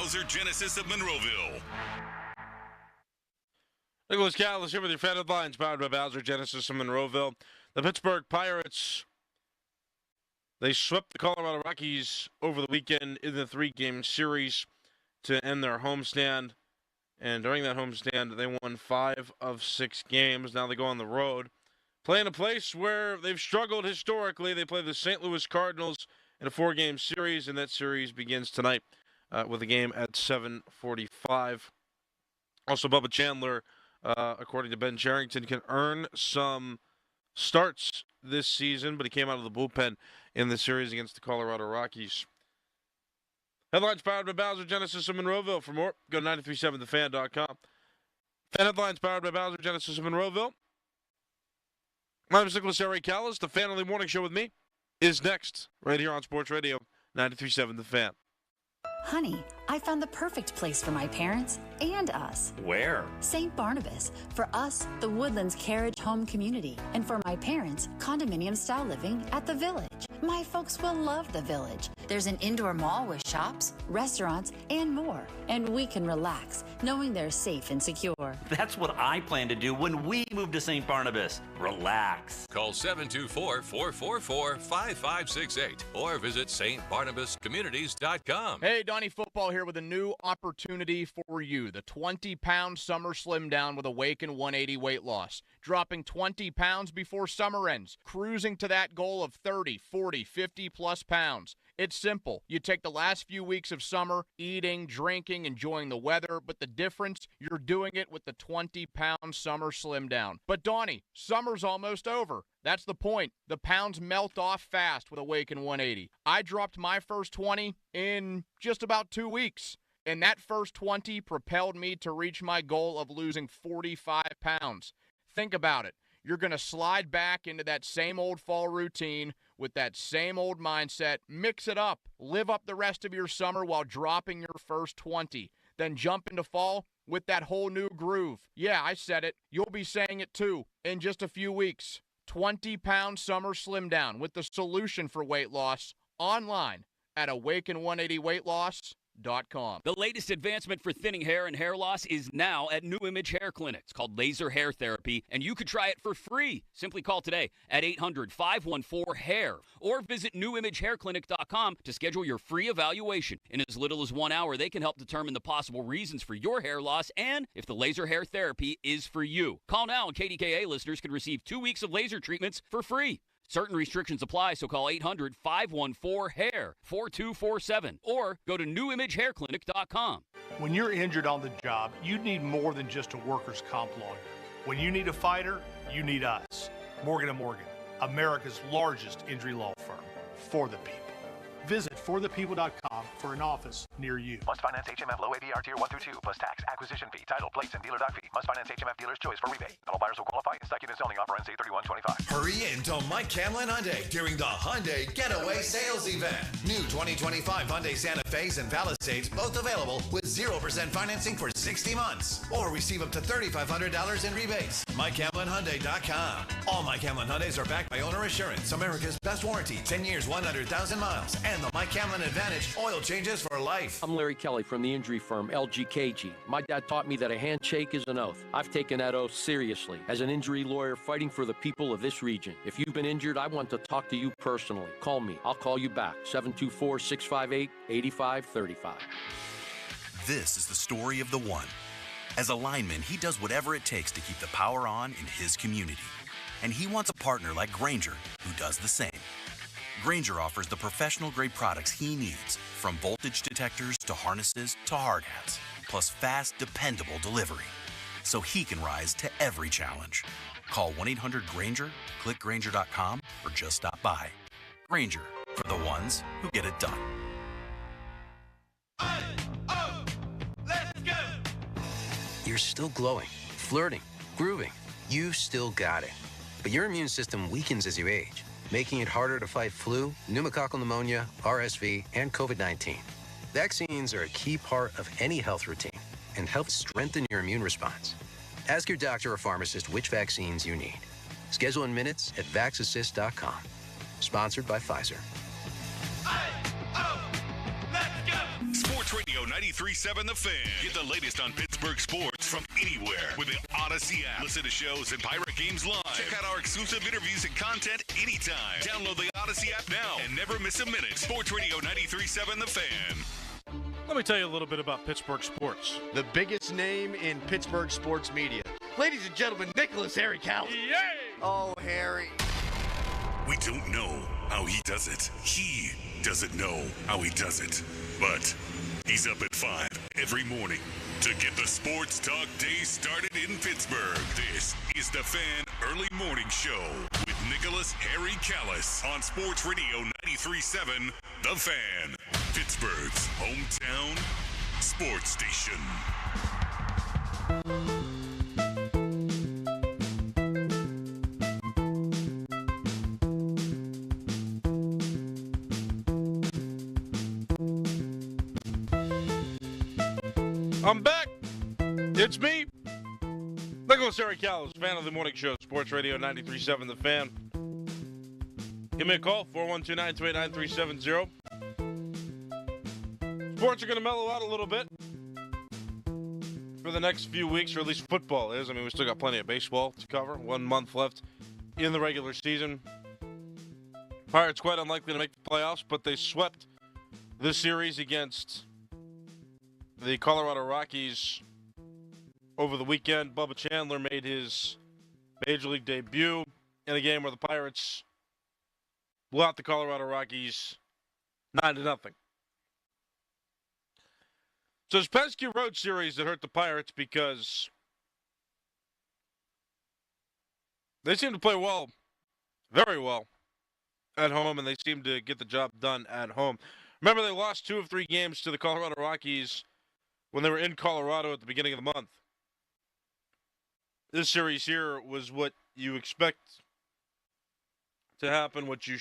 Bowser Genesis of Monroeville. Nicholas Callis here with your fan headlines, powered by Bowser Genesis of Monroeville. The Pittsburgh Pirates, they swept the Colorado Rockies over the weekend in the 3-game series to end their homestand. And during that homestand, they won 5 of 6 games. Now they go on the road, play in a place where they've struggled historically. They play the St. Louis Cardinals in a 4-game series, and that series begins tonight with a game at 7:45. Also, Bubba Chandler, according to Ben Cherington, can earn some starts this season, but he came out of the bullpen in the series against the Colorado Rockies. Headlines powered by Bowser Genesis of Monroeville. For more, go to 937thefan.com. Fan headlines powered by Bowser Genesis of Monroeville. My name is Nicholas Cy Young. The Fan Early Morning Show with me is next, right here on Sports Radio 93.7 The Fan. Honey, I found the perfect place for my parents and us. Where? St. Barnabas. For us, the Woodlands Carriage Home Community. And for my parents, condominium-style living at the Village. My folks will love the Village. There's an indoor mall with shops, restaurants, and more. And we can relax, knowing they're safe and secure. That's what I plan to do when we move to St. Barnabas. Relax. Call 724-444-5568 or visit stbarnabascommunities.com. Hey, Donnie Football here with a new opportunity for you. The 20-pound Summer Slim Down with Awaken 180 weight loss. Dropping 20 pounds before summer ends. Cruising to that goal of 30, 40, 50-plus pounds. It's simple. You take the last few weeks of summer, eating, drinking, enjoying the weather, but the difference, you're doing it with the 20-pound Summer Slim Down. But Donnie, summer's almost over. That's the point. The pounds melt off fast with Awaken 180. I dropped my first 20 in just about 2 weeks. And that first 20 propelled me to reach my goal of losing 45 pounds. Think about it. You're going to slide back into that same old fall routine with that same old mindset. Mix it up. Live up the rest of your summer while dropping your first 20. Then jump into fall with that whole new groove. Yeah, I said it. You'll be saying it too in just a few weeks. 20-pound Summer Slim Down with the solution for weight loss online at Awaken180weightloss.com. The latest advancement for thinning hair and hair loss is now at New Image Hair Clinic. It's called laser hair therapy, and you could try it for free. Simply call today at 800-514-HAIR or visit newimagehairclinic.com to schedule your free evaluation. In as little as 1 hour, they can help determine the possible reasons for your hair loss and if the laser hair therapy is for you. Call now, and KDKA listeners can receive 2 weeks of laser treatments for free. Certain restrictions apply, so call 800-514-HAIR 4247 or go to newimagehairclinic.com. When you're injured on the job, you need more than just a workers' comp lawyer. When you need a fighter, you need us. Morgan & Morgan, America's largest injury law firm. For the people. Visit forthepeople.com for an office near you. Must finance HMF low APR tier 1 through 2 plus tax, acquisition fee, title, place, and dealer doc fee. Must finance HMF dealer's choice for rebate. All buyers will qualify. Executive zoning offer ends 8/31/25. Hurry in to Mike Camlin Hyundai during the Hyundai Getaway Sales Event. New 2025 Hyundai Santa Fe's and Palisades both available with 0% financing for 60 months. Or receive up to $3,500 in rebates. MikeCamlinHyundai.com. All Mike Camlin Hyundais are backed by Owner Assurance, America's best warranty, 10 years, 100,000 miles, and the Mike Camlin Advantage, oil changes for life. I'm Larry Kelly from the injury firm LGKG. My dad taught me that a handshake is an oath. I've taken that oath seriously as an injury lawyer fighting for the people of this region. If you've been injured, I want to talk to you personally. Call me. I'll call you back. 724-658-8535. This is the story of the one. As a lineman, he does whatever it takes to keep the power on in his community. And he wants a partner like Grainger who does the same. Grainger offers the professional-grade products he needs, from voltage detectors to harnesses to hard hats, plus fast, dependable delivery, so he can rise to every challenge. Call 1-800-GRAINGER, click Grainger.com, or just stop by. Grainger, for the ones who get it done. Let's go! You're still glowing, flirting, grooving. You still got it. But your immune system weakens as you age, making it harder to fight flu, pneumococcal pneumonia, RSV, and COVID-19. Vaccines are a key part of any health routine and help strengthen your immune response. Ask your doctor or pharmacist which vaccines you need. Schedule in minutes at VaxAssist.com. Sponsored by Pfizer. Sports Radio 93.7 The Fan. Get the latest on Pittsburgh sports from anywhere with the Odyssey app. Listen to shows and Pirate games live. Check out our exclusive interviews and content anytime. Download the Odyssey app now and never miss a minute. Sports Radio 93.7 The Fan. Let me tell you a little bit about Pittsburgh sports. The biggest name in Pittsburgh sports media. Ladies and gentlemen, Nicholas Harry Callis. Yay! Oh, Harry. We don't know how he does it. He doesn't know how he does it. But he's up at 5 every morning to get the sports talk day started in Pittsburgh. This is the Fan Early Morning Show with Nicholas Harry Callis on Sports Radio 93.7 The Fan, Pittsburgh's hometown sports station. I'm back. It's me, Nicholas Harry Callis, Fan of the Morning Show, Sports Radio 93.7 The Fan. Give me a call, 412-928-9370. Sports are going to mellow out a little bit for the next few weeks, or at least football is. I mean, we still got plenty of baseball to cover. 1 month left in the regular season. Pirates quite unlikely to make the playoffs, but they swept this series against the Colorado Rockies over the weekend. Bubba Chandler made his Major League debut in a game where the Pirates blew out the Colorado Rockies 9-0. So it's pesky road series that hurt the Pirates because they seem to play well, very well, at home, and they seem to get the job done at home. Remember, they lost 2 of 3 games to the Colorado Rockies when they were in Colorado at the beginning of the month. This series here was what you expect to happen, what you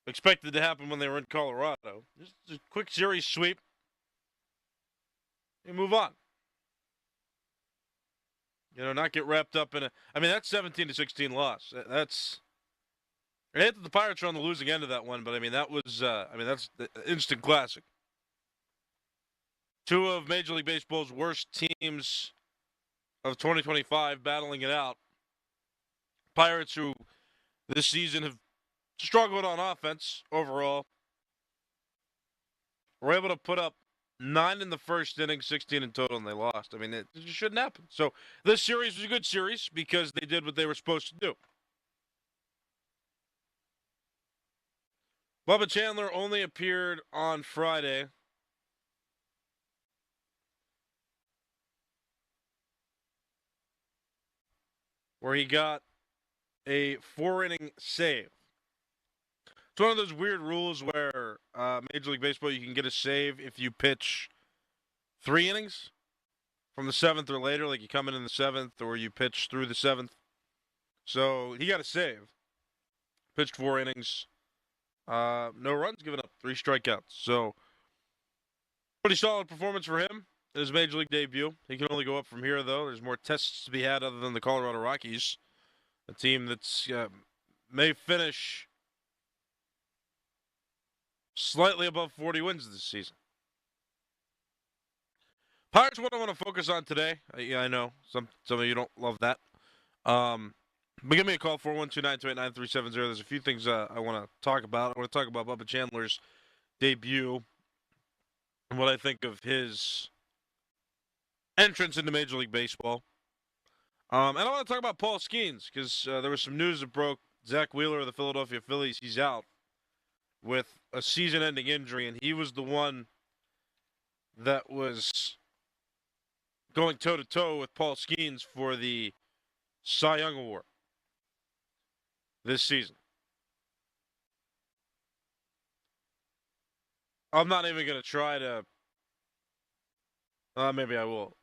expected to happen when they were in Colorado. Just a quick series sweep and move on. Not get wrapped up in that's 17-16 loss. That's, I hate that the Pirates are on the losing end of that one, but that was, that's the instant classic. 2 of Major League Baseball's worst teams of 2025 battling it out. Pirates, who this season have struggled on offense overall, were able to put up 9 in the first inning, 16 in total, and they lost. It just shouldn't happen. So this series was a good series because they did what they were supposed to do. Bubba Chandler only appeared on Friday. Where he got a 4-inning save. It's one of those weird rules where Major League Baseball, you can get a save if you pitch 3 innings from the 7th or later, like you come in the 7th or you pitch through the 7th. So he got a save. Pitched 4 innings. No runs given up, 3 strikeouts. So pretty solid performance for him. His Major League debut. He can only go up from here, though. There's more tests to be had other than the Colorado Rockies, a team that's may finish slightly above 40 wins this season. Pirates, what I want to focus on today. I know some of you don't love that. But give me a call, 412-928-9370. There's a few things I want to talk about. I want to talk about Bubba Chandler's debut and what I think of his entrance into Major League Baseball. And I want to talk about Paul Skenes because there was some news that broke. Zach Wheeler of the Philadelphia Phillies, he's out with a season-ending injury, and he was the one that was going toe-to-toe with Paul Skenes for the Cy Young Award this season. I'm not even going to try to, maybe I will.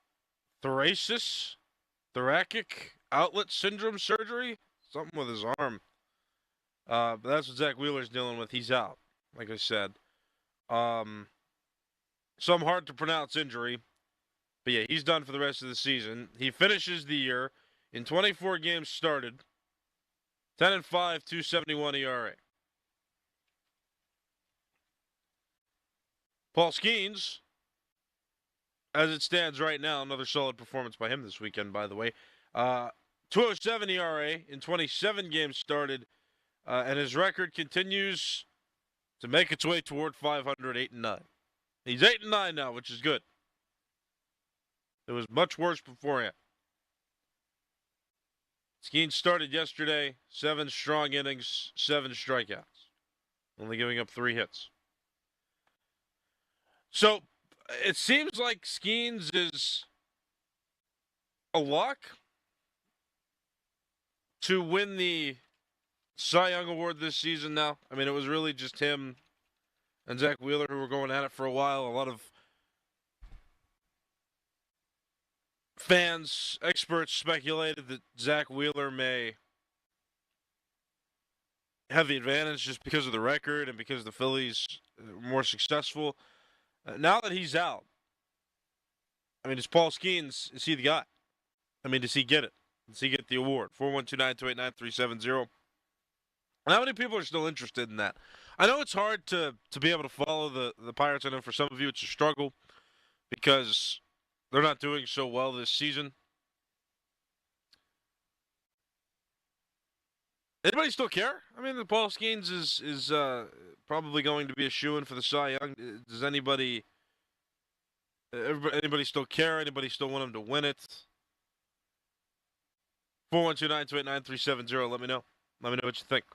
Thoracic outlet syndrome surgery? Something with his arm. But that's what Zach Wheeler's dealing with. He's out, like I said. Some hard to pronounce injury. But yeah, he's done for the rest of the season. He finishes the year in 24 games started. 10-5, 2.71 ERA. Paul Skenes, as it stands right now, another solid performance by him this weekend, by the way. 2.07 ERA in 27 games started, and his record continues to make its way toward 500, 8-9. He's 8-9 now, which is good. It was much worse beforehand. Skenes started yesterday, 7 strong innings, 7 strikeouts, only giving up 3 hits. So it seems like Skenes is a lock to win the Cy Young Award this season now. I mean, it was really just him and Zach Wheeler who were going at it for a while. A lot of fans, experts speculated that Zach Wheeler may have the advantage just because of the record and because the Phillies are more successful. Now that he's out, I mean, is Paul Skenes, is he the guy? I mean, does he get it? Does he get the award? 412-928-9370. How many people are still interested in that? I know it's hard to be able to follow the Pirates. I know for some of you it's a struggle because they're not doing so well this season. Anybody still care? I mean, the Paul Skenes is probably going to be a shoo-in for the Cy Young. Does anybody still care? Anybody still want him to win it? 412-928-9370. Let me know. Let me know what you think.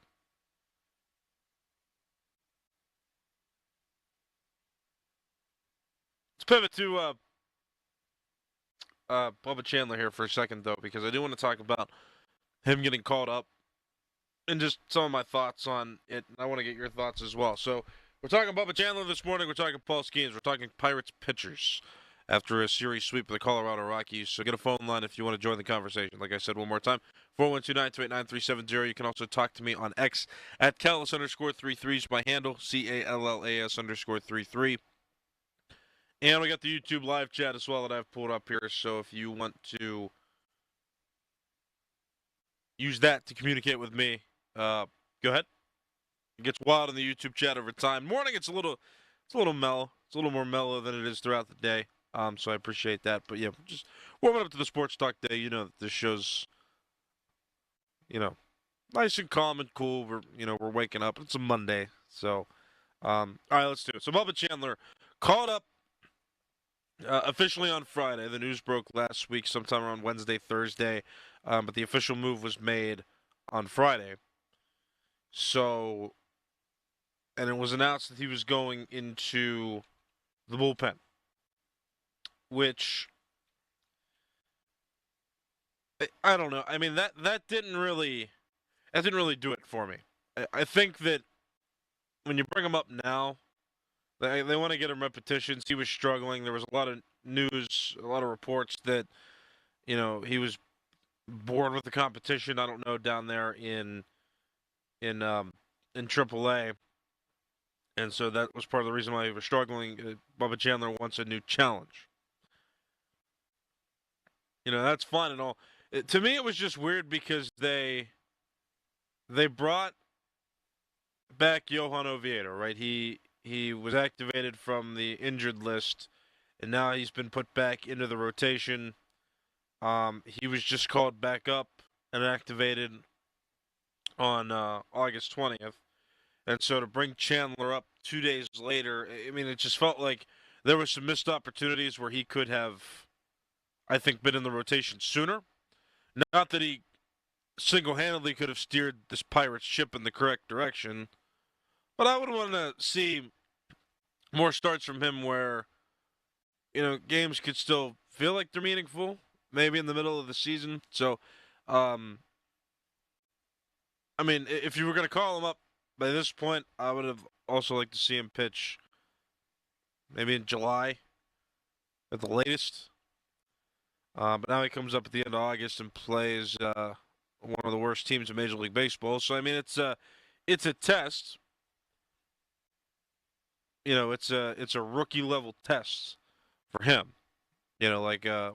Let's pivot to Bubba Chandler here for a second, though, because I do want to talk about him getting called up and just some of my thoughts on it. I want to get your thoughts as well. So we're talking Bubba Chandler this morning. We're talking Paul Skenes. We're talking Pirates pitchers after a series sweep of the Colorado Rockies. So get a phone line if you want to join the conversation. Like I said, one more time, 412-928-9370. You can also talk to me on X at Callas_33 is my handle, CALLAS_33. And we got the YouTube live chat as well that I've pulled up here. So if you want to use that to communicate with me, go ahead. It gets wild in the YouTube chat over time. Morning, it's a little mellow. It's a little more mellow than it is throughout the day. So I appreciate that. But yeah, just warming up to the Sports Talk Day. You know, this show's, nice and calm and cool. We're waking up. It's a Monday. So, all right, let's do it. So Bubba Chandler called up officially on Friday. The news broke last week, sometime around Wednesday, Thursday. But the official move was made on Friday. So, and it was announced that he was going into the bullpen, which I don't know. I mean, that didn't really do it for me. I think that when you bring him up now, they want to get him repetitions. He was struggling. There was a lot of news, a lot of reports that he was bored with the competition. I don't know, down there in AAA, and so that was part of the reason why he was struggling. Bubba Chandler wants a new challenge. That's fine and all. To me, it was just weird because they brought back Johan Oviedo, right? He was activated from the injured list, and now he's been put back into the rotation. He was just called back up and activated on August 20th. And so to bring Chandler up 2 days later, I mean, it just felt like there were some missed opportunities where he could have, I think, been in the rotation sooner. Not that he single-handedly could have steered this Pirates ship in the correct direction, but I would want to see more starts from him where, games could still feel like they're meaningful, maybe in the middle of the season. So, I mean, if you were going to call him up by this point, I would have also liked to see him pitch maybe in July at the latest. But now he comes up at the end of August and plays one of the worst teams in Major League Baseball. So, I mean, it's a test. It's a rookie level test for him. Like the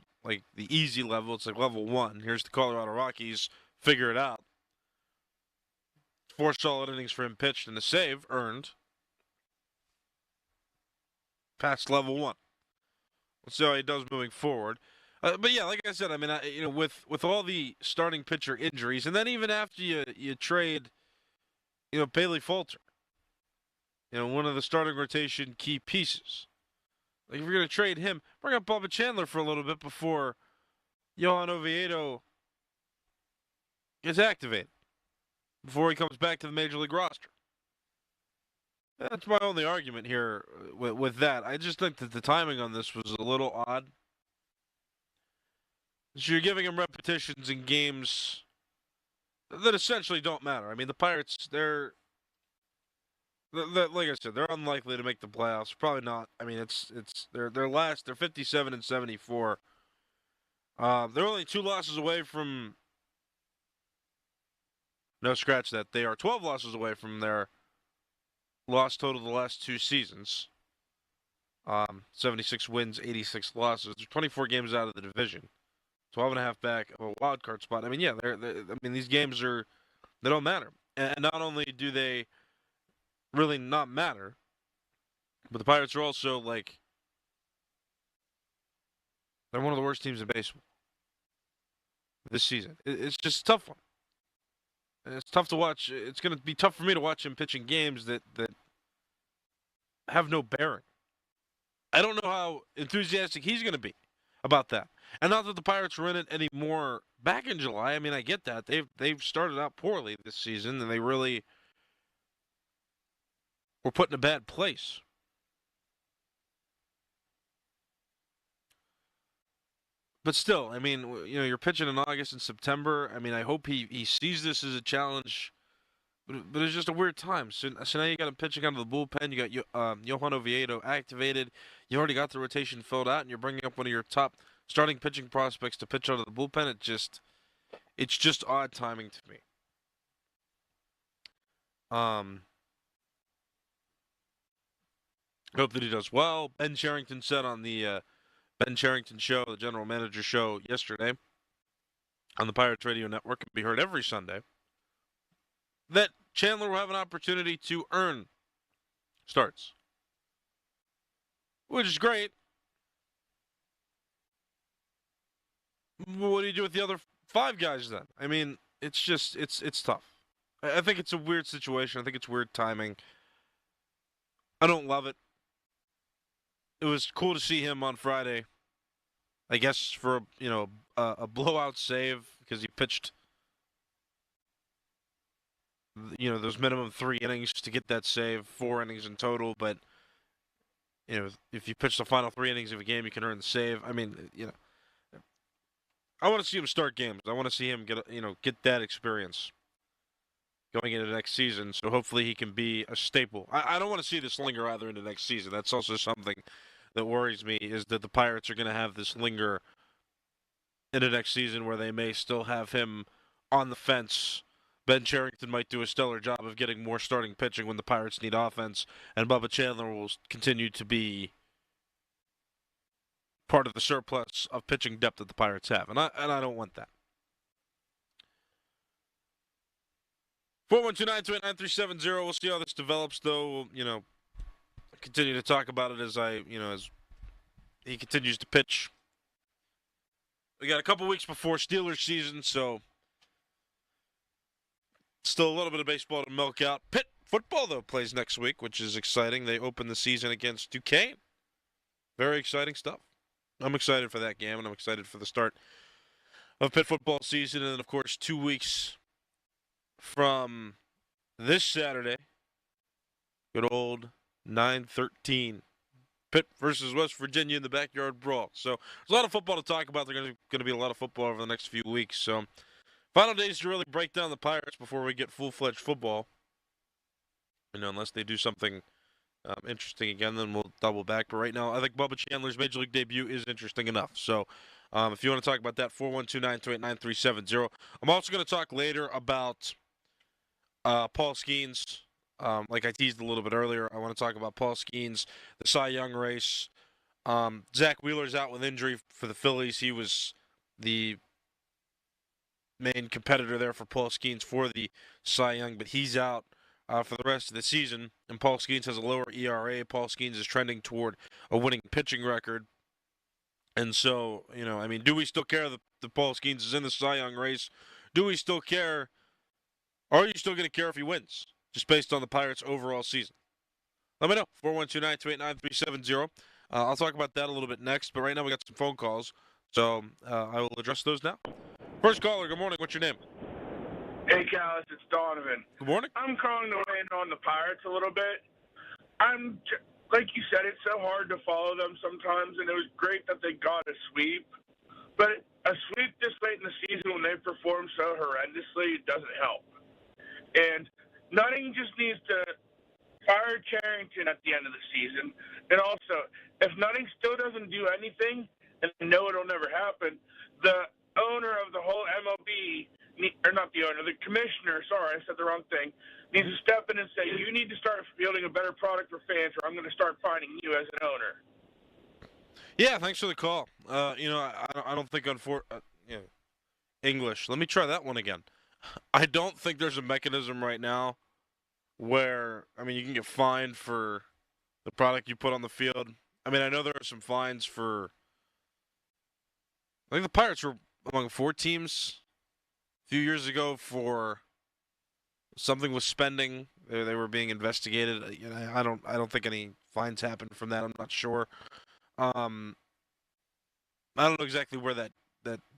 easy level. It's like level 1. Here's the Colorado Rockies. Figure it out. 4 solid innings for him pitched and a save earned. past level one. We'll see how he does moving forward. But yeah, like I said, I mean, with all the starting pitcher injuries, and then even after you trade, Bailey Falter, one of the starting rotation key pieces. Like if you're going to trade him, bring up Bubba Chandler for a little bit before Johan Oviedo gets activated, before he comes back to the Major League roster. That's my only argument here with that. I just think that the timing on this was a little odd. So you're giving him repetitions in games that essentially don't matter. I mean, the Pirates, they're like I said, they're unlikely to make the playoffs. Probably not. I mean, they're last. They're 57 and 74. They're only 2 losses away from. No, scratch that. They are 12 losses away from their loss total the last 2 seasons. 76 wins, 86 losses. They're 24 games out of the division. 12 and a half back of a wild card spot. I mean, yeah, these games they don't matter. And not only do they really not matter, but the Pirates are also they're one of the worst teams in baseball this season. It's just a tough one. And it's tough to watch. It's going to be tough for me to watch him pitching games that have no bearing. I don't know how enthusiastic he's going to be about that. And not that the Pirates are in it anymore back in July. I mean, I get that. They've started out poorly this season, and they really were put in a bad place. But still, I mean, you're pitching in August and September. I mean, I hope he sees this as a challenge. But it's just a weird time. So now you got him pitching out of the bullpen. You got Johan Oviedo activated. You already got the rotation filled out, and you're bringing up one of your top starting pitching prospects to pitch out of the bullpen. It's just odd timing to me. Hope that he does well. Ben Cherington said on the Ben Cherington show, the general manager show yesterday on the Pirates Radio Network, can be heard every Sunday, that Chandler will have an opportunity to earn starts, which is great. What do you do with the other 5 guys then? I mean, it's tough. I think it's a weird situation. I think it's weird timing. I don't love it. It was cool to see him on Friday, I guess, for a blowout save because he pitched those minimum 3 innings to get that save, 4 innings in total. But if you pitch the final 3 innings of a game, you can earn the save. I mean, I want to see him start games. I want to see him get that experience going into next season. So hopefully he can be a staple. I don't want to see this linger either into next season. That's also something that worries me, is that the Pirates are going to have this linger into next season where they may still have him on the fence. Ben Cherington might do a stellar job of getting more starting pitching when the Pirates need offense, and Bubba Chandler will continue to be part of the surplus of pitching depth that the Pirates have, and I don't want that. 412-928-9370. We'll see how this develops, though. We'll, continue to talk about it as he continues to pitch. We got a couple weeks before Steelers season, so still a little bit of baseball to milk out. Pitt football, though, plays next week, which is exciting. They open the season against Duquesne. Very exciting stuff. I'm excited for that game, and I'm excited for the start of Pitt football season. And then, of course, 2 weeks from this Saturday, good old 9/13, Pitt versus West Virginia in the backyard brawl. So there's a lot of football to talk about. There's going to be a lot of football over the next few weeks. So final days to really break down the Pirates before we get full-fledged football. Unless they do something interesting again, then we'll double back. But right now, I think Bubba Chandler's Major League debut is interesting enough. So if you want to talk about that, 412-928-9370. I'm also going to talk later about Paul Skenes. Like I teased a little bit earlier, I want to talk about Paul Skenes, the Cy Young race. Zach Wheeler's out with injury for the Phillies. He was the main competitor there for Paul Skenes for the Cy Young, but he's out for the rest of the season. And Paul Skenes has a lower ERA. Paul Skenes is trending toward a winning pitching record. And so, do we still care that Paul Skenes is in the Cy Young race? Do we still care? Or are you still going to care if he wins, just based on the Pirates' overall season? Let me know. 412-928-9370. I'll talk about that a little bit next, but right now we got some phone calls, so I will address those now. First caller, good morning. What's your name? Hey, Callis, it's Donovan. Good morning. I'm calling to weigh in on the Pirates a little bit. Like you said, it's so hard to follow them sometimes, and it was great that they got a sweep. But a sweep this late in the season when they perform so horrendously doesn't help. And Nutting just needs to fire Carrington at the end of the season. And also, if Nutting still doesn't do anything, and I know it'll never happen, the owner of the whole MLB, or not the owner, the commissioner, sorry, I said the wrong thing, needs to step in and say, you need to start fielding a better product for fans, or I'm going to start finding you as an owner. Yeah, thanks for the call. I don't think English. Let me try that one again. I don't think there's a mechanism right now where, you can get fined for the product you put on the field. I know there are some fines for, I think the Pirates were among 4 teams a few years ago for something with spending. They were being investigated. I don't think any fines happened from that. I'm not sure. I don't know exactly where that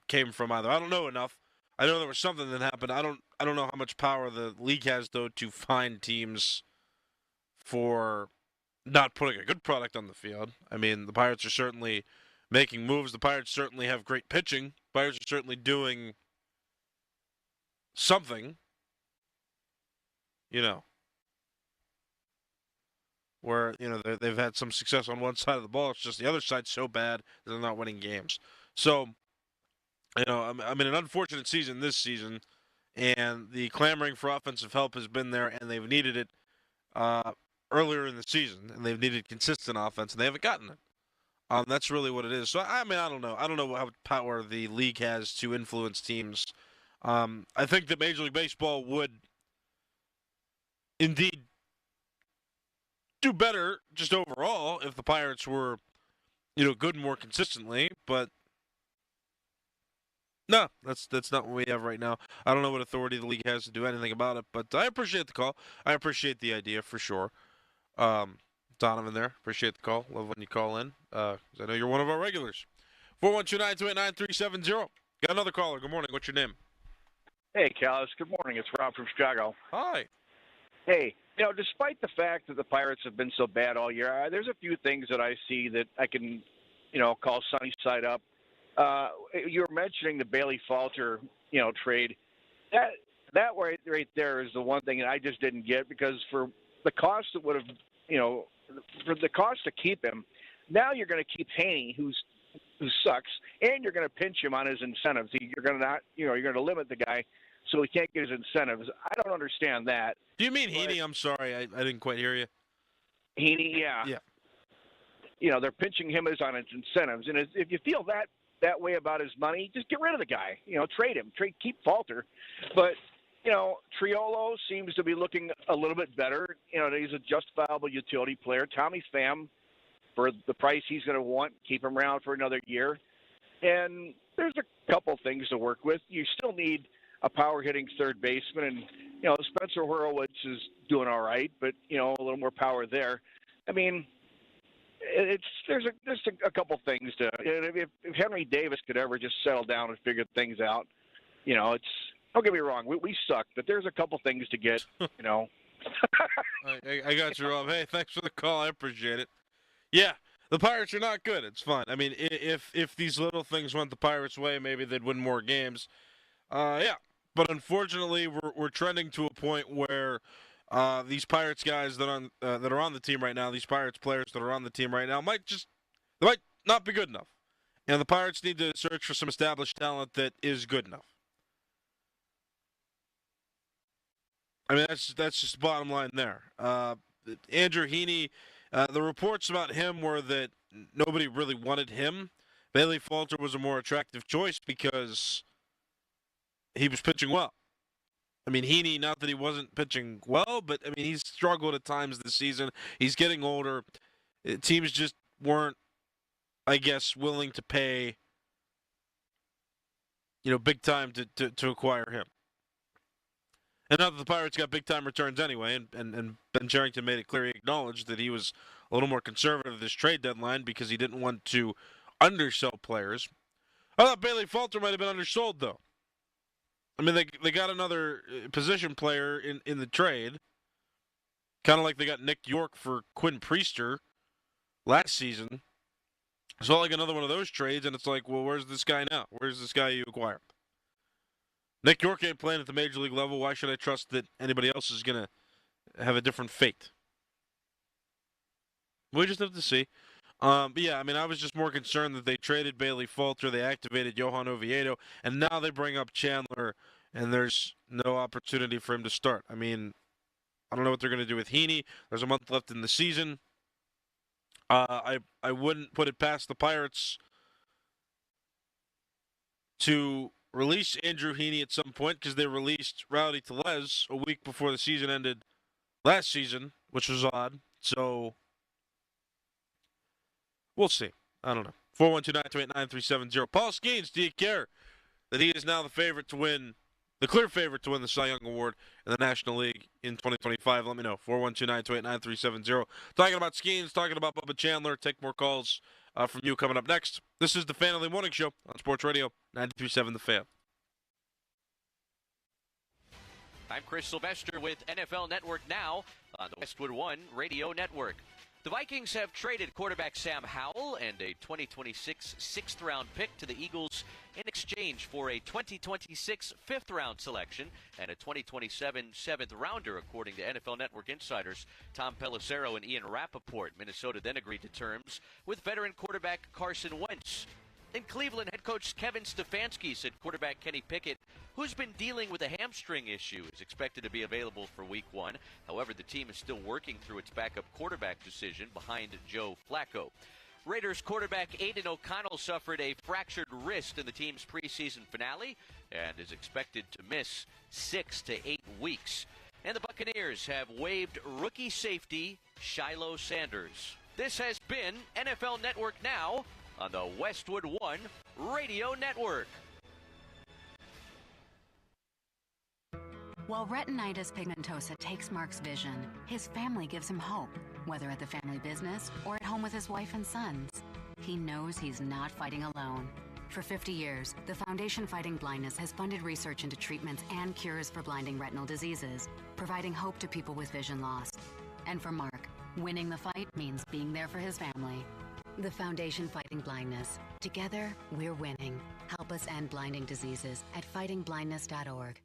came from either. I don't know enough. I know there was something that happened. I don't know how much power the league has though to fine teams for not putting a good product on the field. The Pirates are certainly making moves. The Pirates certainly have great pitching. The Pirates are certainly doing something. Where, they've had some success on one side of the ball. It's just the other side's so bad that they're not winning games. So, an unfortunate season this season, and the clamoring for offensive help has been there, and they've needed it earlier in the season, and they've needed consistent offense, and they haven't gotten it. That's really what it is. So, I don't know. I don't know how much power the league has to influence teams. I think that Major League Baseball would indeed do better just overall if the Pirates were, good more consistently, but no, that's not what we have right now. I don't know what authority the league has to do anything about it, but I appreciate the call. I appreciate the idea for sure. Donovan there, appreciate the call. Love when you call in, 'cause I know you're one of our regulars. 412-928-9370. Got another caller. Good morning. What's your name? Hey, Callis. Good morning. It's Rob from Chicago. Hi. Hey, despite the fact that the Pirates have been so bad all year, there's a few things that I see that I can, call sunny side up. You were mentioning the Bailey Falter, trade. That right there is the one thing that I just didn't get, because for the cost that would have, for the cost to keep him, now you're going to keep Haney, who sucks, and you're going to pinch him on his incentives. You're going to limit the guy so he can't get his incentives. I don't understand that. Do you mean Heaney? I'm sorry, I didn't quite hear you. Heaney, yeah. Yeah. They're pinching him on his incentives, and if you feel that way about his money, just get rid of the guy. Trade him. Keep Falter. But, Triolo seems to be looking a little bit better. He's a justifiable utility player. Tommy Pham, for the price he's going to want, keep him around for another year. And there's a couple things to work with. You still need a power-hitting third baseman, and Spencer Horowitz is doing all right, but a little more power there. There's a couple things to. If Henry Davis could ever just settle down and figure things out, don't get me wrong, we suck, but there's a couple things to get. I got you, Rob. Hey, thanks for the call. I appreciate it. Yeah, the Pirates are not good. It's fine. If these little things went the Pirates' way, maybe they'd win more games. Yeah. But unfortunately, we're trending to a point where these Pirates guys that are on the team right now, these Pirates players that are on the team right now, might not be good enough, and the Pirates need to search for some established talent that is good enough. That's just the bottom line there. Andrew Heaney, the reports about him were that nobody really wanted him. Bailey Falter was a more attractive choice because he was pitching well. I mean, Heaney, not that he wasn't pitching well, but, I mean, he's struggled at times this season. He's getting older. Teams just weren't, I guess, willing to pay, big time to acquire him. And not that the Pirates got big-time returns anyway, and Ben Cherington made it clear he acknowledged that he was a little more conservative this trade deadline because he didn't want to undersell players. I thought Bailey Falter might have been undersold, though. I mean, they got another position player in the trade, kind of like they got Nick York for Quinn Priester last season. It's all like another one of those trades, and it's like, well, where's this guy now? Where's this guy you acquire? Nick York ain't playing at the major league level. Why should I trust that anybody else is going to have a different fate? We just have to see. But yeah, I mean, I was just more concerned that they traded Bailey Falter, they activated Johan Oviedo, and now they bring up Chandler, and there's no opportunity for him to start. I mean, I don't know what they're going to do with Heaney. There's a month left in the season. I wouldn't put it past the Pirates to release Andrew Heaney at some point because they released Rowdy Tellez a week before the season ended last season, which was odd. So we'll see. I don't know. 412-928-9370. Paul Skenes, do you care that he is now the clear favorite to win the Cy Young Award in the National League in 2025? Let me know. 412-928-9370. Talking about Skenes, talking about Bubba Chandler. Take more calls from you coming up next. This is the Fan of the Morning Show on Sports Radio 93.7 The Fan. I'm Chris Sylvester with NFL Network Now on the Westwood One Radio Network. The Vikings have traded quarterback Sam Howell and a 2026 sixth-round pick to the Eagles in exchange for a 2026 fifth-round selection and a 2027 seventh-rounder, according to NFL Network insiders Tom Pelissero and Ian Rappaport. Minnesota then agreed to terms with veteran quarterback Carson Wentz. In Cleveland, head coach Kevin Stefanski said quarterback Kenny Pickett, who's been dealing with a hamstring issue, is expected to be available for Week 1. However, the team is still working through its backup quarterback decision behind Joe Flacco. Raiders quarterback Aiden O'Connell suffered a fractured wrist in the team's preseason finale and is expected to miss 6 to 8 weeks. And the Buccaneers have waived rookie safety Shiloh Sanders. This has been NFL Network Now on the Westwood One Radio Network. While retinitis pigmentosa takes Mark's vision, his family gives him hope, whether at the family business or at home with his wife and sons. He knows he's not fighting alone. For 50 years, the Foundation Fighting Blindness has funded research into treatments and cures for blinding retinal diseases, providing hope to people with vision loss. And for Mark, winning the fight means being there for his family. The Foundation Fighting Blindness. Together, we're winning. Help us end blinding diseases at fightingblindness.org.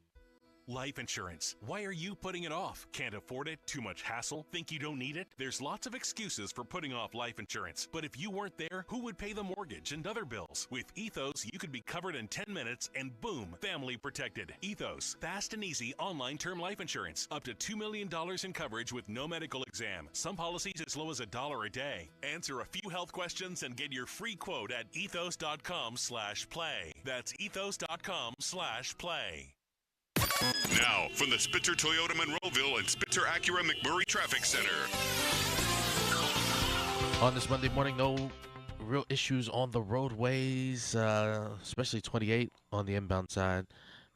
Life insurance. Why are you putting it off? Can't afford it? Too much hassle? Think you don't need it? There's lots of excuses for putting off life insurance. But if you weren't there, who would pay the mortgage and other bills? With Ethos, you could be covered in 10 minutes and boom, family protected. Ethos, fast and easy online term life insurance. Up to $2 million in coverage with no medical exam. Some policies as low as $1 a day. Answer a few health questions and get your free quote at ethos.com/play. That's ethos.com/play. Now, from the Spitzer Toyota Monroeville and Spitzer Acura McMurray Traffic Center. On this Monday morning, no real issues on the roadways, especially 28 on the inbound side.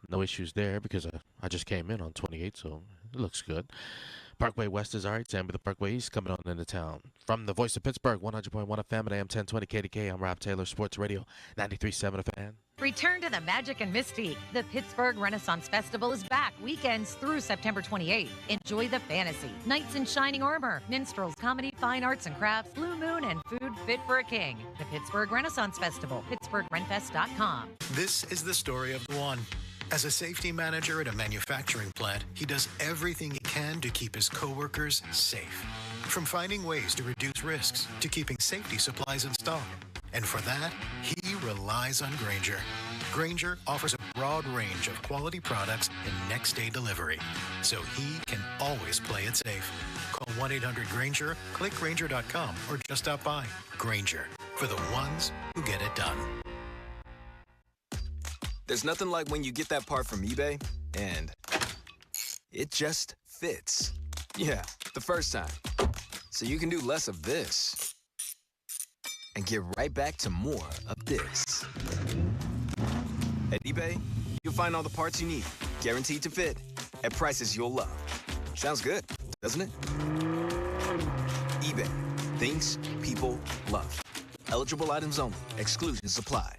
No issues there because I just came in on 28, so it looks good. Parkway West is all right. Same with the Parkway East coming on into town. From the Voice of Pittsburgh, 100.1 FM at AM 1020 KDK, I'm Rob Taylor, Sports Radio 93.7 A Fan. Return to the magic and mystique. The Pittsburgh Renaissance Festival is back weekends through September 28th. Enjoy the fantasy, knights in shining armor, minstrels, comedy, fine arts and crafts, Blue Moon, and food fit for a king. The Pittsburgh Renaissance Festival, PittsburghRenFest.com. This is the story of the one. As a safety manager at a manufacturing plant, he does everything he can to keep his coworkers safe. From finding ways to reduce risks to keeping safety supplies in stock. And for that, he relies on Grainger. Grainger offers a broad range of quality products and next-day delivery, so he can always play it safe. Call 1-800-GRAINGER, click Grainger.com, or just stop by. Grainger, for the ones who get it done. There's nothing like when you get that part from eBay and it just fits. Yeah, the first time. So you can do less of this and get right back to more of this. At eBay, you'll find all the parts you need, guaranteed to fit, at prices you'll love. Sounds good, doesn't it? eBay, things people love. Eligible items only. Exclusions apply.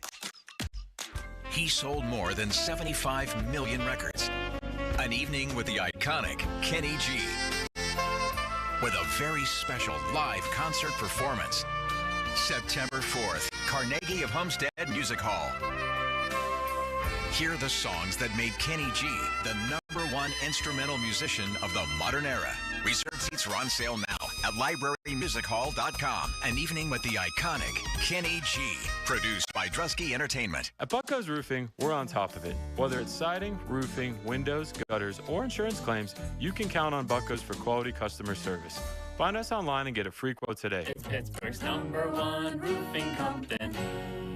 He sold more than 75 million records. An evening with the iconic Kenny G. With a very special live concert performance. September 4th, Carnegie of Homestead Music Hall. Hear the songs that made Kenny G the #1 instrumental musician of the modern era. Reserved seats are on sale now at librarymusichall.com. An evening with the iconic Kenny G. Produced by Drusky Entertainment. At Bucko's Roofing, we're on top of it. Whether it's siding, roofing, windows, gutters, or insurance claims, you can count on Bucko's for quality customer service. Find us online and get a free quote today. It's Pittsburgh's #1 roofing company.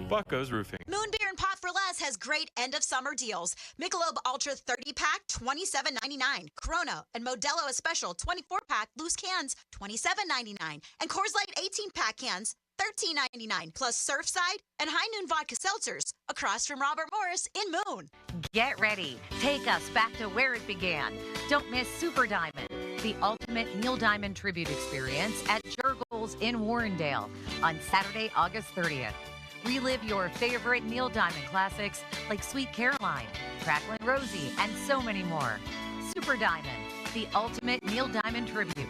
Bucko's Roofing. Moon Beer and Pot for Less has great end-of-summer deals. Michelob Ultra 30-pack, $27.99. Corona and Modelo Especial 24-pack loose cans, $27.99. And Coors Light 18-pack cans, $13.99. Plus Surfside and High Noon Vodka Seltzers across from Robert Morris in Moon. Get ready. Take us back to where it began. Don't miss Super Diamond, the ultimate Neil Diamond tribute experience at Jurgles in Warrendale on Saturday, August 30th. Relive your favorite Neil Diamond classics like Sweet Caroline, Cracklin' Rosie, and so many more. Super Diamond, the ultimate Neil Diamond tribute.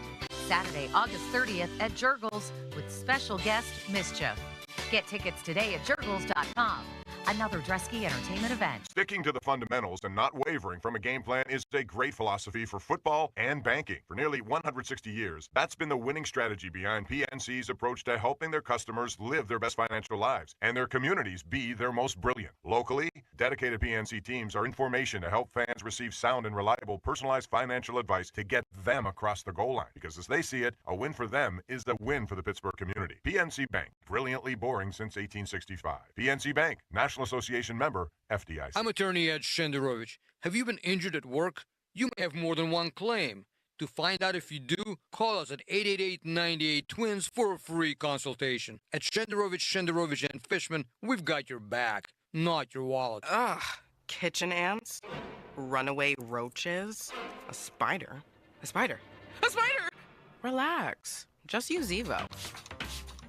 Saturday, August 30th at Jurgles with special guest Mischief. Get tickets today at jurgles.com. Another Drusky Entertainment event. Sticking to the fundamentals and not wavering from a game plan is a great philosophy for football and banking. For nearly 160 years, that's been the winning strategy behind PNC's approach to helping their customers live their best financial lives and their communities be their most brilliant. Locally, dedicated PNC teams are in formation to help fans receive sound and reliable personalized financial advice to get them across the goal line. Because as they see it, a win for them is a win for the Pittsburgh community. PNC Bank, brilliantly boring since 1865. PNC Bank, National Association member, FDIC. I'm attorney Ed Shenderovich. Have you been injured at work? You may have more than one claim. To find out if you do, call us at 888-98-TWINS for a free consultation. At Shenderovich and Fishman, we've got your back, not your wallet. Ugh, kitchen ants, runaway roaches, a spider. A spider. A spider! Relax. Just use Zevo.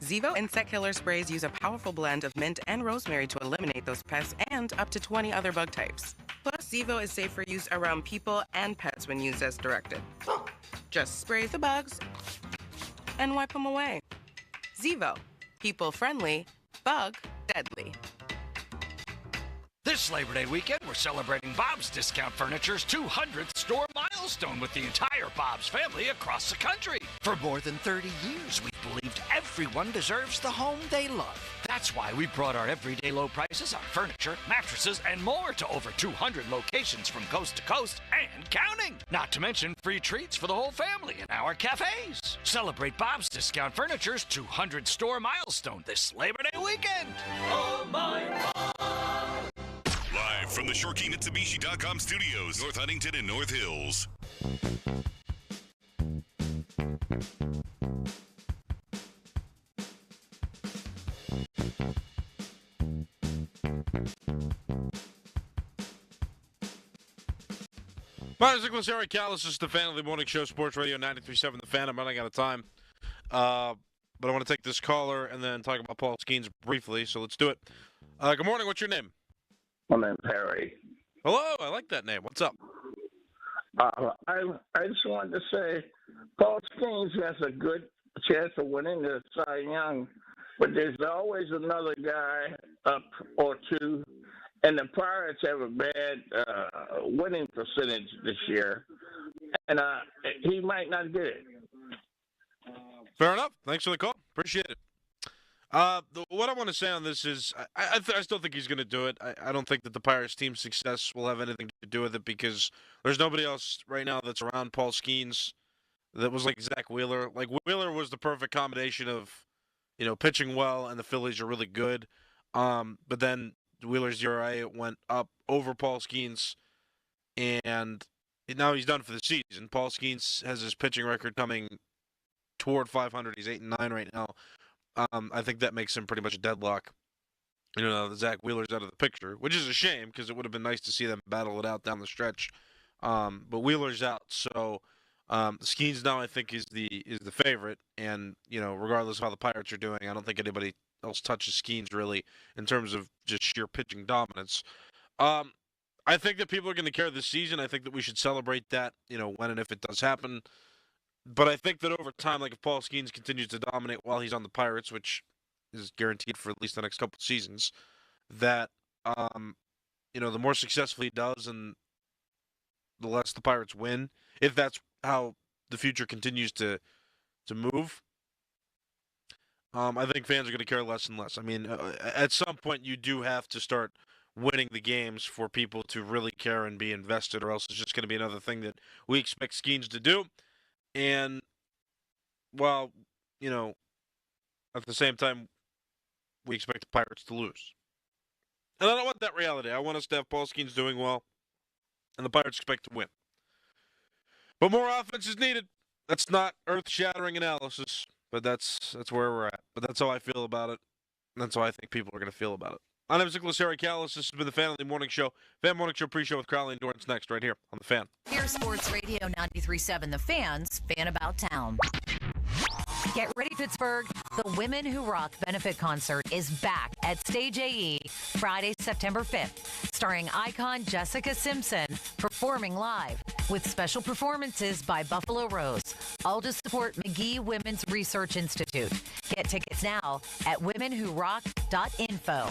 Zevo insect killer sprays use a powerful blend of mint and rosemary to eliminate those pests and up to 20 other bug types. Plus, Zevo is safe for use around people and pets when used as directed. Just spray the bugs and wipe them away. Zevo. People friendly, bug deadly. This Labor Day weekend, we're celebrating Bob's Discount Furniture's 200th store milestone with the entire Bob's family across the country. For more than 30 years, we've believed everyone deserves the home they love. That's why we brought our everyday low prices on furniture, mattresses, and more to over 200 locations from coast to coast and counting. Not to mention free treats for the whole family in our cafes. Celebrate Bob's Discount Furniture's 200 store milestone this Labor Day weekend. Oh my God. Live from the ShoreKeyMitsubishi.com studios, North Huntington and North Hills. Myers Nicholas, Eric Callis, is the Fan of the Morning Show, Sports Radio 93.7 The Fan. I'm running out of time. But I want to take this caller and then talk about Paul Skenes briefly, so let's do it. Good morning. What's your name? My name's Harry. Hello. I like that name. What's up? I just wanted to say Paul Skenes has a good chance of winning the Cy Young, but there's always another guy up or two, and the Pirates have a bad winning percentage this year, and he might not get it. Fair enough. Thanks for the call. Appreciate it. What I want to say on this is I still think he's going to do it. I don't think that the Pirates team's success will have anything to do with it because there's nobody else right now that's around Paul Skenes that was like Zach Wheeler. Like Wheeler was the perfect combination of, pitching well and the Phillies are really good. But then Wheeler's ERA went up over Paul Skenes, and now he's done for the season. Paul Skenes has his pitching record coming toward 500. He's 8-9 right now. I think that makes him pretty much a deadlock. Zach Wheeler's out of the picture, which is a shame because it would have been nice to see them battle it out down the stretch. But Wheeler's out, so Skenes now I think is the favorite. And regardless of how the Pirates are doing, I don't think anybody else touches Skenes really in terms of just sheer pitching dominance. I think that people are going to care this season. I think that we should celebrate that, when and if it does happen. But I think that over time, like if Paul Skenes continues to dominate while he's on the Pirates, which is guaranteed for at least the next couple of seasons, that, the more successful he does and the less the Pirates win, if that's how the future continues to move, I think fans are going to care less and less. I mean, at some point you do have to start winning the games for people to really care and be invested, or else it's just going to be another thing that we expect Skenes to do. And while, at the same time, we expect the Pirates to lose. And I don't want that reality. I want us to have Paul Skenes doing well, and the Pirates expect to win. But more offense is needed. That's not earth-shattering analysis, but that's where we're at. But that's how I feel about it, and that's how I think people are going to feel about it. My name is Nicholas Harry Callis. This has been the Family Morning Show. Fan Morning Show pre-show with Crowley and Dorrance next, right here on The Fan. Here's Sports Radio 93.7 The Fan's Fan About Town. Get ready, Pittsburgh. The Women Who Rock benefit concert is back at Stage AE Friday, September 5th, starring icon Jessica Simpson performing live with special performances by Buffalo Rose, all to support McGee Women's Research Institute. Get tickets now at womenwhorock.info.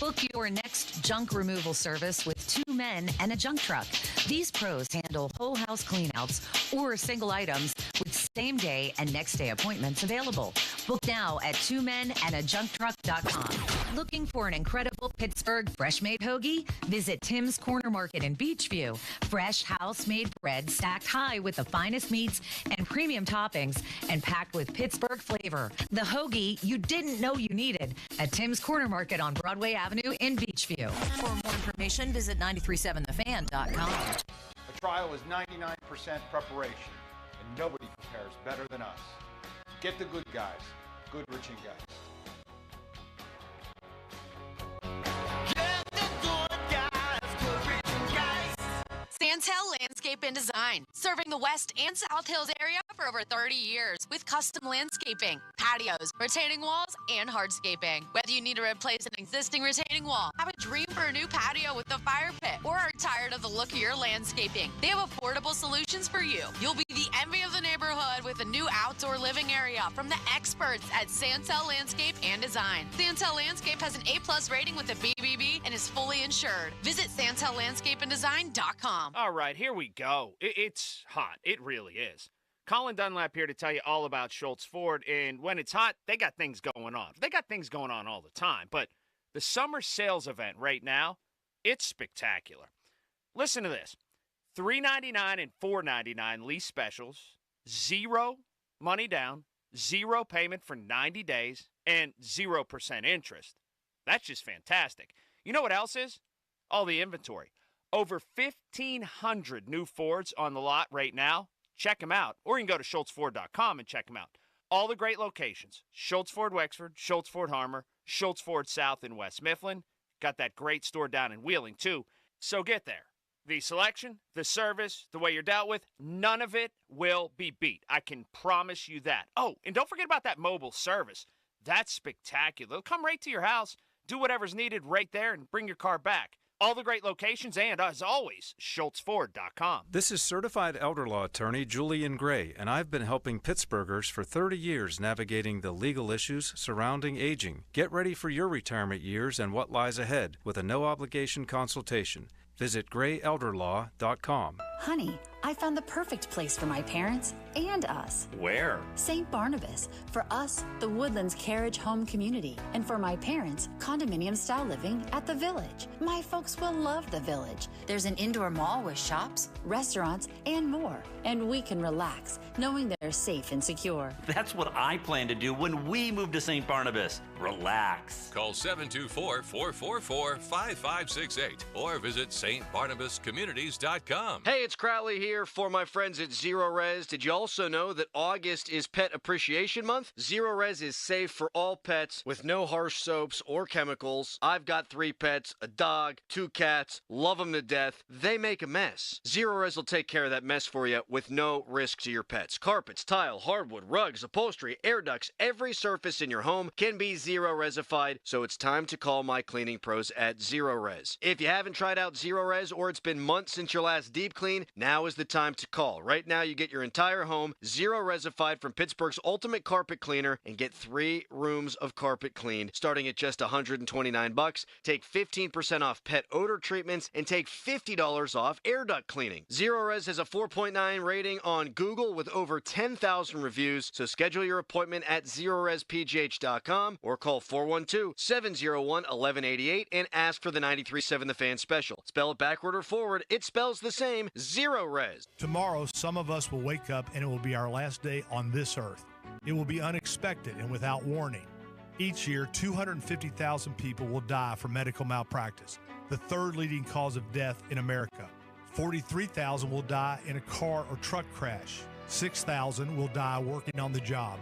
Book your next junk removal service with 2 men and a junk truck. These pros handle whole house cleanouts or single items with same-day and next-day appointments available. Book now at 2menandajuncktruck.com. Looking for an incredible Pittsburgh fresh-made hoagie? Visit Tim's Corner Market in Beachview. Fresh house-made bread stacked high with the finest meats and premium toppings and packed with Pittsburgh flavor. The hoagie you didn't know you needed at Tim's Corner Market on Broadway Avenue in Beachview. For more information, visit 937thefan.com. A trial is 99% preparation, and nobody prepares better than us. Get the good guys, Goodrich & Geist. Santel Landscape and Design, serving the West and South Hills area for over 30 years with custom landscaping, patios, retaining walls, and hardscaping. Whether you need to replace an existing retaining wall, have a dream for a new patio with a fire pit, or are tired of the look of your landscaping, they have affordable solutions for you. You'll be the envy of the neighborhood with a new outdoor living area from the experts at Santel Landscape and Design. Santel Landscape has an A+ rating with the BBB and is fully insured. Visit SantelLandscapeandDesign.com. All right, here we go. It's hot. It really is. Colin Dunlap here to tell you all about Schultz Ford. And when it's hot, they got things going on. They got things going on all the time. But the summer sales event right now, it's spectacular. Listen to this. $399 and $499 lease specials, 0 money down, 0 payment for 90 days, and 0% interest. That's just fantastic. You know what else is? All the inventory. Over 1,500 new Fords on the lot right now. Check them out. Or you can go to SchultzFord.com and check them out. All the great locations. Schultz Ford Wexford, Schultz Ford Harmer, Schultz Ford South in West Mifflin. Got that great store down in Wheeling, too. So get there. The selection, the service, the way you're dealt with, none of it will be beat. I can promise you that. Oh, and don't forget about that mobile service. That's spectacular. They'll come right to your house, do whatever's needed right there, and bring your car back. All the great locations and, as always, SchultzFord.com. This is certified elder law attorney Julian Gray, and I've been helping Pittsburghers for 30 years navigating the legal issues surrounding aging. Get ready for your retirement years and what lies ahead with a no-obligation consultation. Visit grayelderlaw.com. Honey, I found the perfect place for my parents and us. Where? St. Barnabas. For us, the Woodlands Carriage Home Community. And for my parents, condominium-style living at the Village. My folks will love the Village. There's an indoor mall with shops, restaurants, and more. And we can relax, knowing they're safe and secure. That's what I plan to do when we move to St. Barnabas. Relax. Call 724-444-5568 or visit stbarnabascommunities.com. Hey, it's Crowley here for my friends at Zero Res. Did you also know that August is Pet Appreciation Month? Zero Res is safe for all pets with no harsh soaps or chemicals. I've got 3 pets, a dog, 2 cats, love them to death. They make a mess. Zero Res will take care of that mess for you with no risk to your pets. Carpets, tile, hardwood, rugs, upholstery, air ducts, every surface in your home can be Zero Resified, so it's time to call my cleaning pros at Zero Res. If you haven't tried out Zero Res or it's been months since your last deep clean, now is the time to call. Right now, you get your entire home Zero Resified from Pittsburgh's Ultimate Carpet Cleaner and get 3 rooms of carpet cleaned, starting at just $129. Take 15% off pet odor treatments and take $50 off air duct cleaning. Zero Res has a 4.9 rating on Google with over 10,000 reviews, so schedule your appointment at ZeroResPGH.com or call 412-701-1188 and ask for the 93.7 The Fan special. Spell it backward or forward, it spells the same. Zero Res. Tomorrow, some of us will wake up and it will be our last day on this earth. It will be unexpected and without warning. Each year, 250,000 people will die from medical malpractice, the 3rd leading cause of death in America. 43,000 will die in a car or truck crash. 6,000 will die working on the job.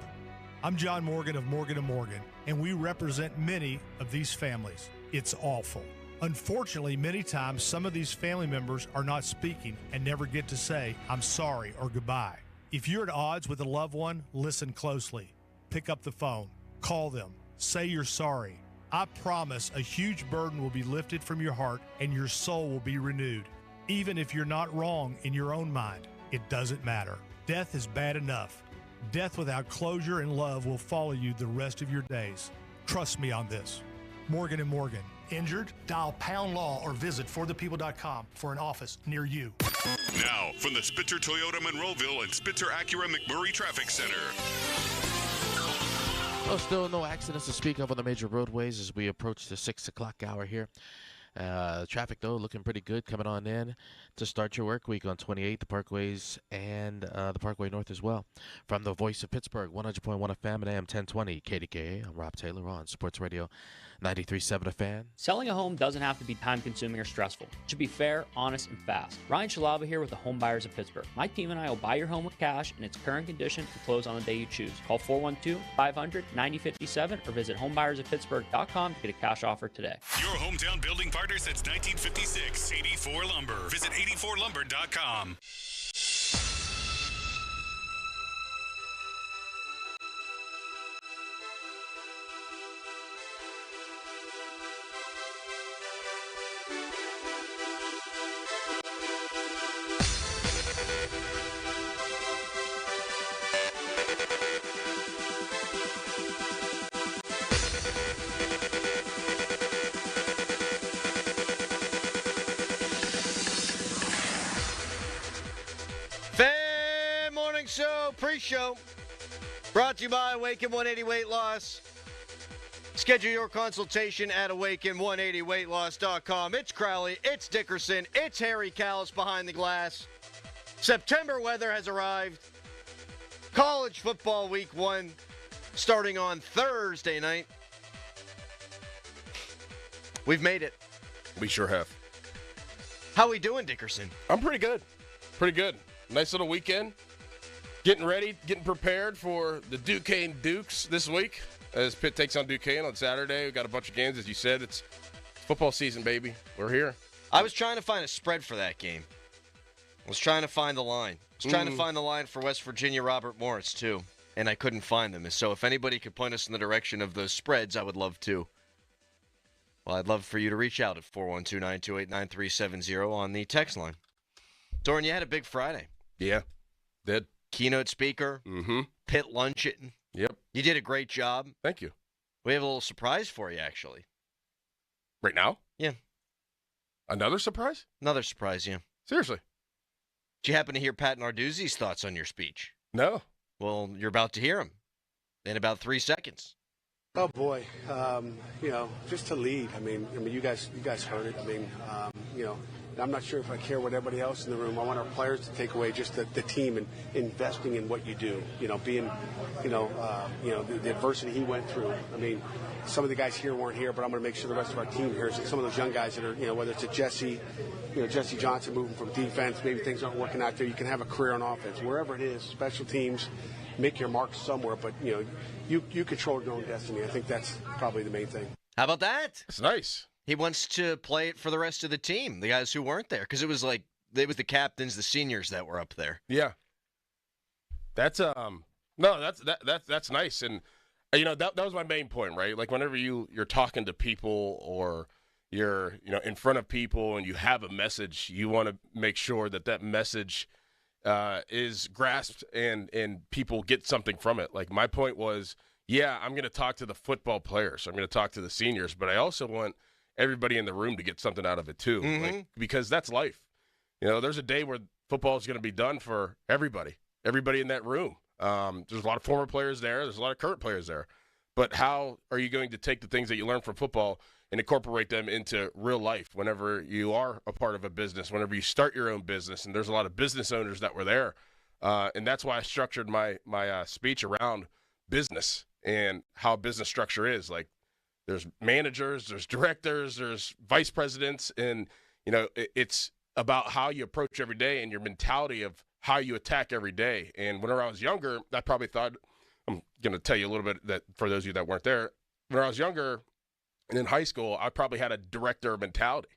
I'm John Morgan of Morgan & Morgan, and we represent many of these families. It's awful. Unfortunately, many times some of these family members are not speaking and never get to say, I'm sorry or goodbye. If you're at odds with a loved one, listen closely. Pick up the phone. Call them. Say you're sorry. I promise a huge burden will be lifted from your heart and your soul will be renewed. Even if you're not wrong in your own mind, it doesn't matter. Death is bad enough. Death without closure and love will follow you the rest of your days. Trust me on this. Morgan & Morgan. Injured? Dial pound law or visit forthepeople.com for an office near you. Now, from the Spitzer Toyota Monroeville and Spitzer Acura McMurray Traffic Center. Well, still no accidents to speak of on the major roadways as we approach the 6 o'clock hour here. Traffic, though, looking pretty good coming on in to start your work week on 28, the Parkways, and the Parkway North as well. From the voice of Pittsburgh, 100.1 FM and AM 1020, KDKA, I'm Rob Taylor on Sports Radio 93.7 A Fan. Selling a home doesn't have to be time-consuming or stressful. It should be fair, honest, and fast. Ryan Shalava here with the Home Buyers of Pittsburgh. My team and I will buy your home with cash in its current condition and close on the day you choose. Call 412-500-9057 or visit homebuyersofpittsburgh.com to get a cash offer today. Your hometown building partner since 1956, 84 Lumber. Visit 84lumber.com. Pre-show brought to you by Awaken 180 Weight Loss. Schedule your consultation at awaken180weightloss.com. It's Crowley, it's Dickerson, it's Harry Callis behind the glass. September weather has arrived. College football week 1 starting on Thursday night. We've made it. We sure have. How we doing, Dickerson? I'm pretty good. Pretty good. Nice little weekend. Getting ready, getting prepared for the Duquesne Dukes this week as Pitt takes on Duquesne on Saturday. We've got a bunch of games, as you said. It's football season, baby. We're here. I was trying to find a spread for that game. I was trying to find the line. I was trying to find the line for West Virginia Robert Morris, too, and I couldn't find them. So if anybody could point us in the direction of those spreads, I would love to. Well, I'd love for you to reach out at 412-928-9370 on the text line. Doran, you had a big Friday. Yeah, did. Keynote speaker, Pitt luncheon. Yep. You did a great job. Thank you. We have a little surprise for you, actually. Right now? Yeah. Another surprise? Another surprise, yeah. Seriously? Did you happen to hear Pat Narduzzi's thoughts on your speech? No. Well, you're about to hear them in about 3 seconds. Oh boy, just to lead. I mean, you guys heard it. I mean, I'm not sure if I care what everybody else in the room. I want our players to take away just the team and investing in what you do. Being, the adversity he went through. I mean, some of the guys here weren't here, but I'm going to make sure the rest of our team here. So some of those young guys that are, whether it's a Jesse Johnson moving from defense, maybe things aren't working out there. You can have a career on offense, wherever it is. Special teams, make your mark somewhere, but you control your own destiny. I think that's probably the main thing. How about that? It's nice. He wants to play it for the rest of the team, the guys who weren't there, because it was the captains, the seniors that were up there. Yeah. That's that's nice, and that was my main point, right? Like whenever you're talking to people or you're in front of people and you have a message, you want to make sure that message is grasped and people get something from it. Like my point was, yeah, I'm going to talk to the football players, I'm going to talk to the seniors, but I also want everybody in the room to get something out of it too, because that's life. There's a day where football is going to be done for everybody in that room. There's a lot of former players there. There's a lot of current players there. But how are you going to take the things that you learn from football and incorporate them into real life whenever you are a part of a business, whenever you start your own business? And there's a lot of business owners that were there. And that's why I structured my speech around business and how business structure is. Like there's managers, there's directors, there's vice presidents, and it's about how you approach every day and your mentality of how you attack every day. And whenever I was younger, I probably thought, I'm going to tell you a little bit that for those of you that weren't there, when I was younger and in high school, I probably had a director mentality.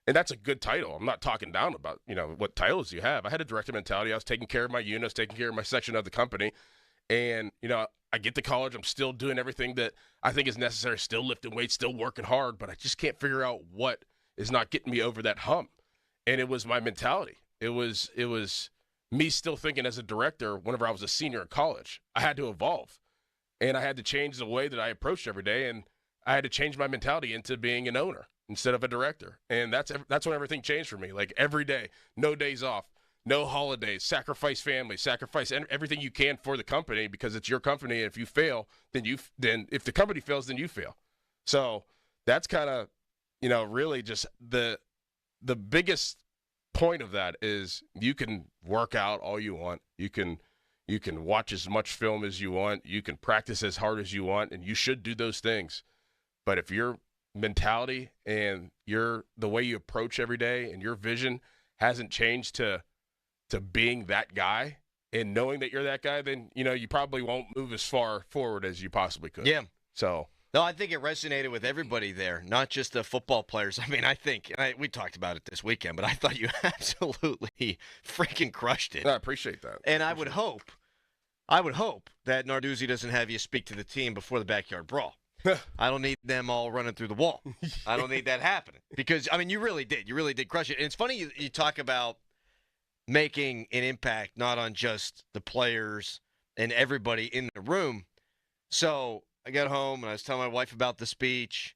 And that's a good title. I'm not talking down about, what titles you have. I had a director mentality. I was taking care of my units, taking care of my section of the company. And, I get to college. I'm still doing everything that I think is necessary, still lifting weights, still working hard, but I just can't figure out what is not getting me over that hump. And it was my mentality. It was me still thinking as a director whenever I was a senior in college. I had to evolve, and I had to change the way that I approached every day, and I had to change my mentality into being an owner instead of a director. And that's when everything changed for me. Like every day, no days off, no holidays, sacrifice family, sacrifice everything you can for the company because it's your company. And if you fail, then if the company fails, then you fail. So that's kind of, really just the biggest point of that is you can work out all you want. You can watch as much film as you want. You can practice as hard as you want, and you should do those things. But if your mentality and the way you approach every day and your vision hasn't changed to being that guy and knowing that you're that guy, then, you probably won't move as far forward as you possibly could. Yeah. So. No, I think it resonated with everybody there, not just the football players. I mean, we talked about it this weekend, but I thought you absolutely freaking crushed it. I appreciate that. And I would hope that Narduzzi doesn't have you speak to the team before the backyard brawl. I don't need them all running through the wall. I don't need that happening because, you really did. You really did crush it. And it's funny you talk about making an impact not on just the players and everybody in the room. So I got home and I was telling my wife about the speech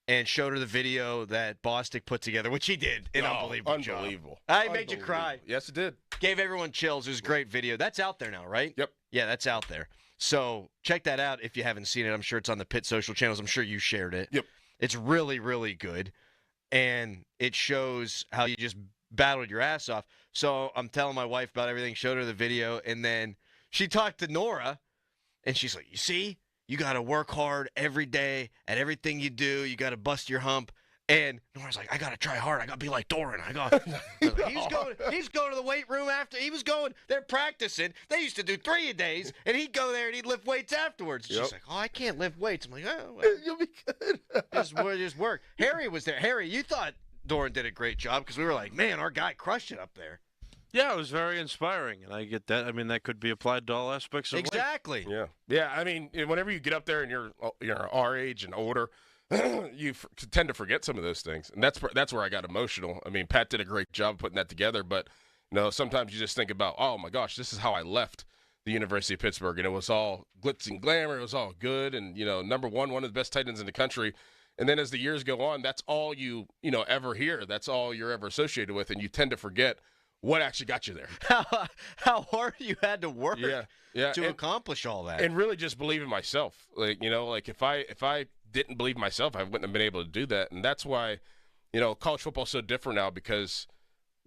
and showed her the video that Bostic put together, which he did an unbelievable job. I made you cry. Yes, it did. Gave everyone chills. It was a great video. That's out there now, right? Yep. Yeah, that's out there. So check that out if you haven't seen it. I'm sure it's on the Pitt social channels. I'm sure you shared it. Yep. It's really, really good. And it shows how you just battled your ass off. So I'm telling my wife about everything, showed her the video, and then she talked to Nora, and she's like, you see? You got to work hard every day at everything you do. You got to bust your hump. And Nora's like, I got to try hard. I got to be like Doran. He's going to the weight room after. He was going, they're practicing. They used to do 3 a days, and he'd go there and he'd lift weights afterwards. Yep. She's like, I can't lift weights. I'm like, well, you'll be good. just work. Harry was there. Harry, you thought Doran did a great job because we were like, man, our guy crushed it up there. Yeah, it was very inspiring, and I get that. That could be applied to all aspects of life. Exactly. Yeah. Whenever you get up there and you're our age and older, you tend to forget some of those things, and that's where I got emotional. Pat did a great job putting that together, but sometimes you just think about, oh my gosh, this is how I left the University of Pittsburgh, and it was all glitz and glamour, it was all good, and number one of the best tight ends in the country. And then as the years go on, that's all you ever hear. That's all you're ever associated with, and you tend to forget what actually got you there. How hard you had to work to accomplish all that. And really just believe in myself. Like, if I didn't believe in myself, I wouldn't have been able to do that. And that's why, college football is so different now, because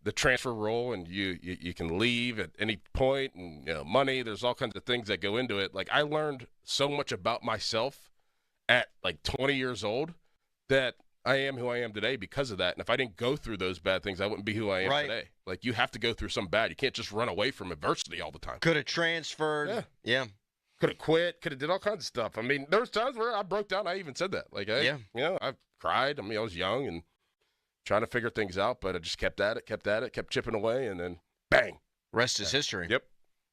the transfer rule, and you can leave at any point, and money, there's all kinds of things that go into it. Like, I learned so much about myself at like 20 years old that I am who I am today because of that. And if I didn't go through those bad things, I wouldn't be who I am today. Like, you have to go through some bad. You can't just run away from adversity all the time. Could have transferred. Yeah. Could have quit. Could have did all kinds of stuff. I mean, there was times where I broke down. I even said that. Like, I cried. I mean, I was young and trying to figure things out, but I just kept at it, kept chipping away, and then bang. Rest is history. Yep.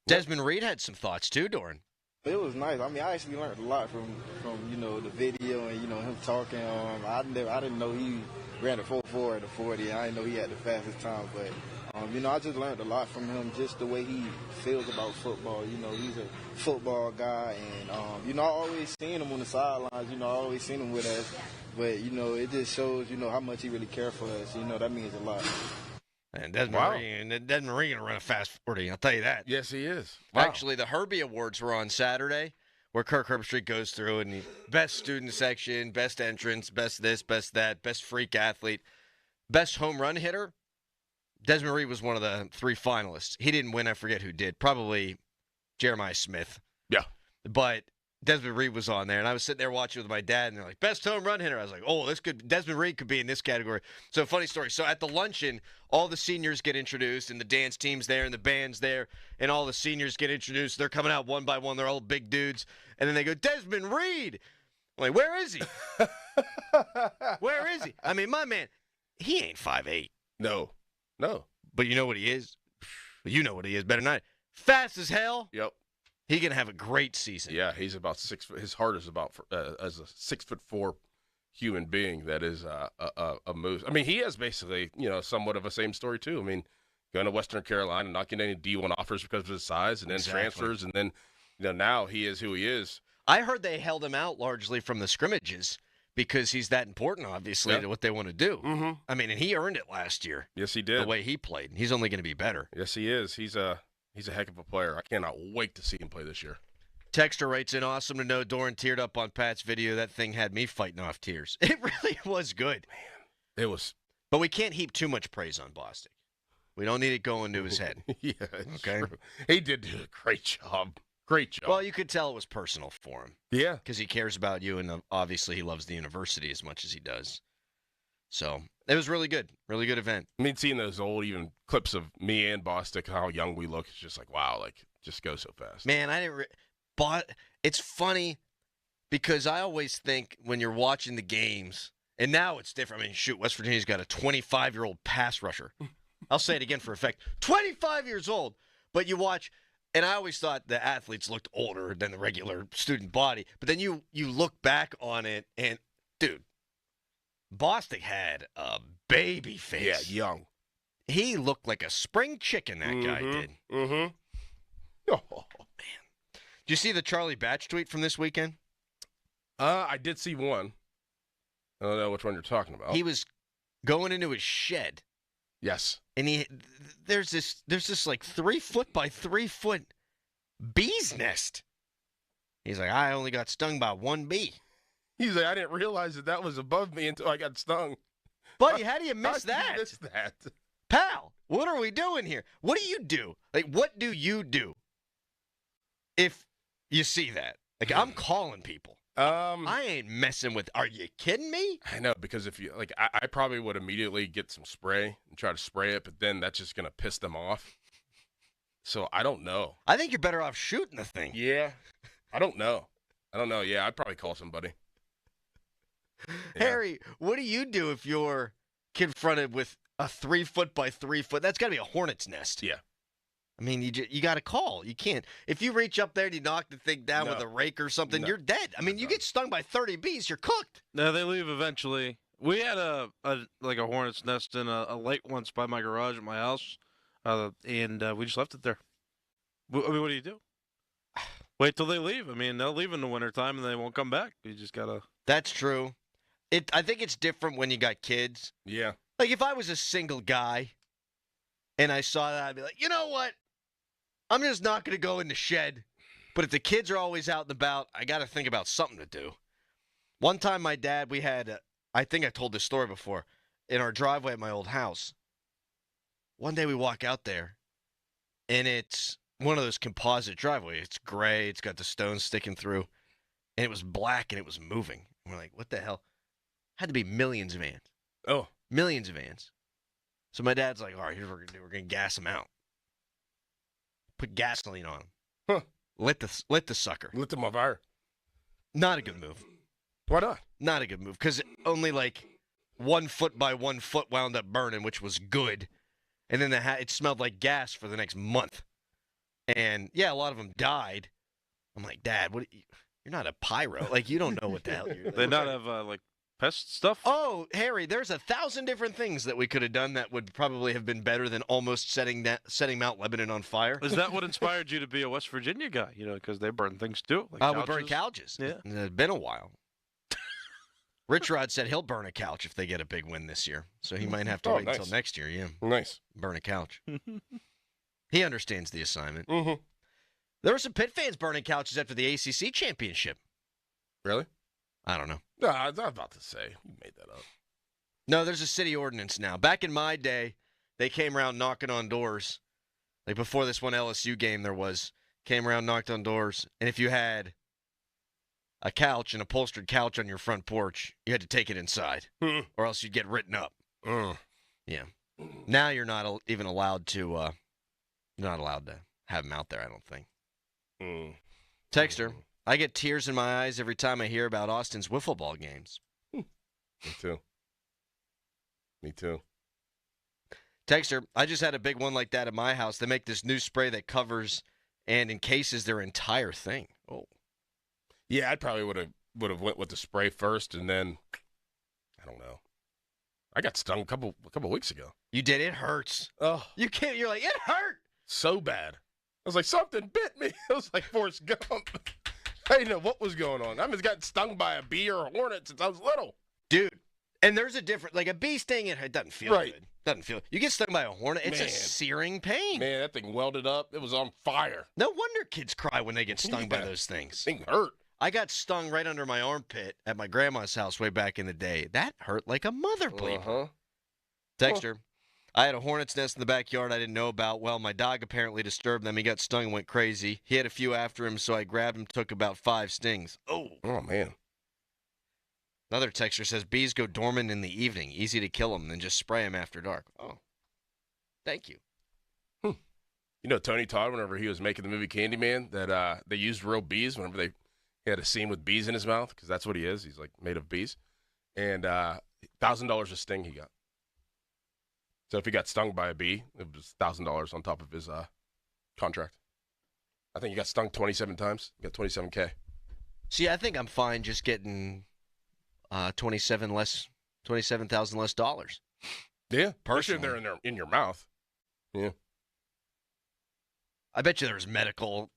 Desmond Reed had some thoughts too, Doran. It was nice. I mean, I actually learned a lot from the video and him talking. I didn't know he ran a 4.4 at the 40. I didn't know he had the fastest time, but I just learned a lot from him, just the way he feels about football. He's a football guy, and I always seen him on the sidelines. I always seen him with us, but it just shows how much he really cares for us. That means a lot. And Desmond Reed gonna run a fast 40. I'll tell you that. Yes, he is. Wow. Actually, the Herbie Awards were on Saturday, where Kirk Herbstreit goes through and the best student section, best entrance, best this, best that, best freak athlete, best home run hitter. Desmond Reed was one of the 3 finalists. He didn't win. I forget who did. Probably Jeremiah Smith. Yeah. But Desmond Reed was on there, and I was sitting there watching with my dad, and they're like, best home run hitter. I was like, Desmond Reed could be in this category. So, funny story. So, at the luncheon, all the seniors get introduced, and the dance team's there, and the band's there, and all the seniors get introduced. They're coming out one by one. They're all big dudes. And then they go, Desmond Reed. I'm like, where is he? Where is he? I mean, my man, he ain't 5'8". No. But you know what he is? You know what he is better than I. Fast as hell. Yep. He's going to have a great season. Yeah, he's about 6 foot. His heart is about, as a 6'4" human being, that is a moose. I mean, he has basically, somewhat of a same story, too. I mean, going to Western Carolina, not getting any D1 offers because of his size, and then transfers, and then, now he is who he is. I heard they held him out largely from the scrimmages because he's that important, obviously, to what they want to do. Mm-hmm. I mean, and he earned it last year. Yes, he did. The way he played. He's only going to be better. Yes, he is. He's a heck of a player. I cannot wait to see him play this year. Texter writes in, awesome to know Doran teared up on Pat's video. That thing had me fighting off tears. It really was good. Man, it was. But we can't heap too much praise on Bostic. We don't need it going to his head. Yeah, okay. True. He did do a great job. Great job. Well, you could tell it was personal for him. Yeah. Because he cares about you, and obviously he loves the university as much as he does. So it was really good. Really good event. I mean, seeing those old even clips of me and Bostic, how young we look, it's just like, wow, like, just go so fast. Man, I didn't but it's funny because I always think when you're watching the games, and now it's different. I mean, shoot, West Virginia's got a 25-year-old pass rusher. I'll say it again for effect. 25 years old. But you watch, and I always thought the athletes looked older than the regular student body. But then you look back on it, and, dude, Bostic had a baby face. Yeah, young. He looked like a spring chicken, that guy did. Mm-hmm. Oh, man. Did you see the Charlie Batch tweet from this weekend? I did see one. I don't know which one you're talking about. He was going into his shed. Yes. And there's this like 3 foot by 3 foot bee's nest. He's like, I only got stung by 1 bee. He's like, I didn't realize that was above me until I got stung. Buddy, how do you miss that? How did you miss that? Pal, what are we doing here? What do you do? Like, what do you do if you see that? Like, I'm calling people. I ain't messing with. Are you kidding me? I know, because if you like, I probably would immediately get some spray and try to spray it, but then that's just gonna piss them off. So I don't know. I think you're better off shooting the thing. Yeah, I don't know. Yeah, I'd probably call somebody. Yeah. Harry, what do you do if you're confronted with a 3 foot by 3 foot? That's got to be a hornet's nest. Yeah. I mean, you got to call. You can't. If you reach up there and you knock the thing down with a rake or something, you're dead. I mean, you get stung by 30 bees, you're cooked. No, they leave eventually. We had a hornet's nest in a lake once by my garage at my house, and we just left it there. I mean, what do you do? Wait till they leave. I mean, they'll leave in the wintertime and they won't come back. You just got to. That's true. I think it's different when you got kids. Yeah. Like, if I was a single guy and I saw that, I'd be like, you know what? I'm just not going to go in the shed. But if the kids are always out and about, I got to think about something to do. One time my dad, we had, I think I told this story before, in our driveway at my old house. One day we walk out there, and it's one of those composite driveways. It's gray. It's got the stones sticking through. And it was black, and it was moving. And we're like, what the hell? Had to be millions of vans. Oh. Millions of vans. So my dad's like, all right, here's what we're going to do. We're going to gas them out. Put gasoline on them. Huh. Lit the sucker. Lit them on fire. Not a good move. Why not? Not a good move, because only like 1 foot by 1 foot wound up burning, which was good. And then it smelled like gas for the next month. And, yeah, a lot of them died. I'm like, Dad, you're not a pyro. Like, you don't know what the hell you're doing. They not have, like, pest stuff? Oh, Harry, there's 1,000 different things that we could have done that would probably have been better than almost setting Mount Lebanon on fire. Is that what inspired you to be a West Virginia guy? You know, because they burn things too. Like we burn couches. Yeah. It's been a while. Rich Rod said he'll burn a couch if they get a big win this year. So he might have to wait until next year. Yeah. Nice. Burn a couch. He understands the assignment. Mm-hmm. There were some Pitt fans burning couches after the ACC championship. Really? I don't know. No, I was about to say. You made that up. No, there's a city ordinance now. Back in my day, they came around knocking on doors. Like before this one LSU game came around, knocked on doors. And if you had a couch, an upholstered couch on your front porch, you had to take it inside. Or else you'd get written up. Yeah. Now you're not even allowed to, have them out there, I don't think. Texter, I get tears in my eyes every time I hear about Austin's wiffle ball games. Me too. Me too. Texter, I just had a big one like that at my house. They make this new spray that covers and encases their entire thing. Oh. Yeah, I probably would have went with the spray first, and then I don't know. I got stung a couple weeks ago. You did? It hurts. Oh, you can't. You're like, it hurt so bad. I was like, something bit me. I was like Forrest Gump. I didn't know what was going on. I haven't gotten stung by a bee or a hornet since I was little, dude. And there's a difference. Like a bee sting, it doesn't feel good. Doesn't feel. You get stung by a hornet, it's a searing pain. Man, that thing welded up. It was on fire. No wonder kids cry when they get stung by those things. Thing hurt. I got stung right under my armpit at my grandma's house way back in the day. That hurt like a mother bleeper. Texter, I had a hornet's nest in the backyard I didn't know about. Well, my dog apparently disturbed them. He got stung and went crazy. He had a few after him, so I grabbed him, took about 5 stings. Oh, man. Another texter says, bees go dormant in the evening. Easy to kill them, then just spray them after dark. Oh, thank you. You know, Tony Todd, whenever he was making the movie Candyman, that they used real bees whenever he had a scene with bees in his mouth, because that's what he is. He's like made of bees. And $1,000 a sting he got. So if he got stung by a bee, it was $1,000 on top of his contract. I think he got stung 27 times. He got $27K. See, I think I'm fine just getting $27,000 less dollars. Yeah, personally, especially if they're in your mouth. Yeah. I bet you there's medical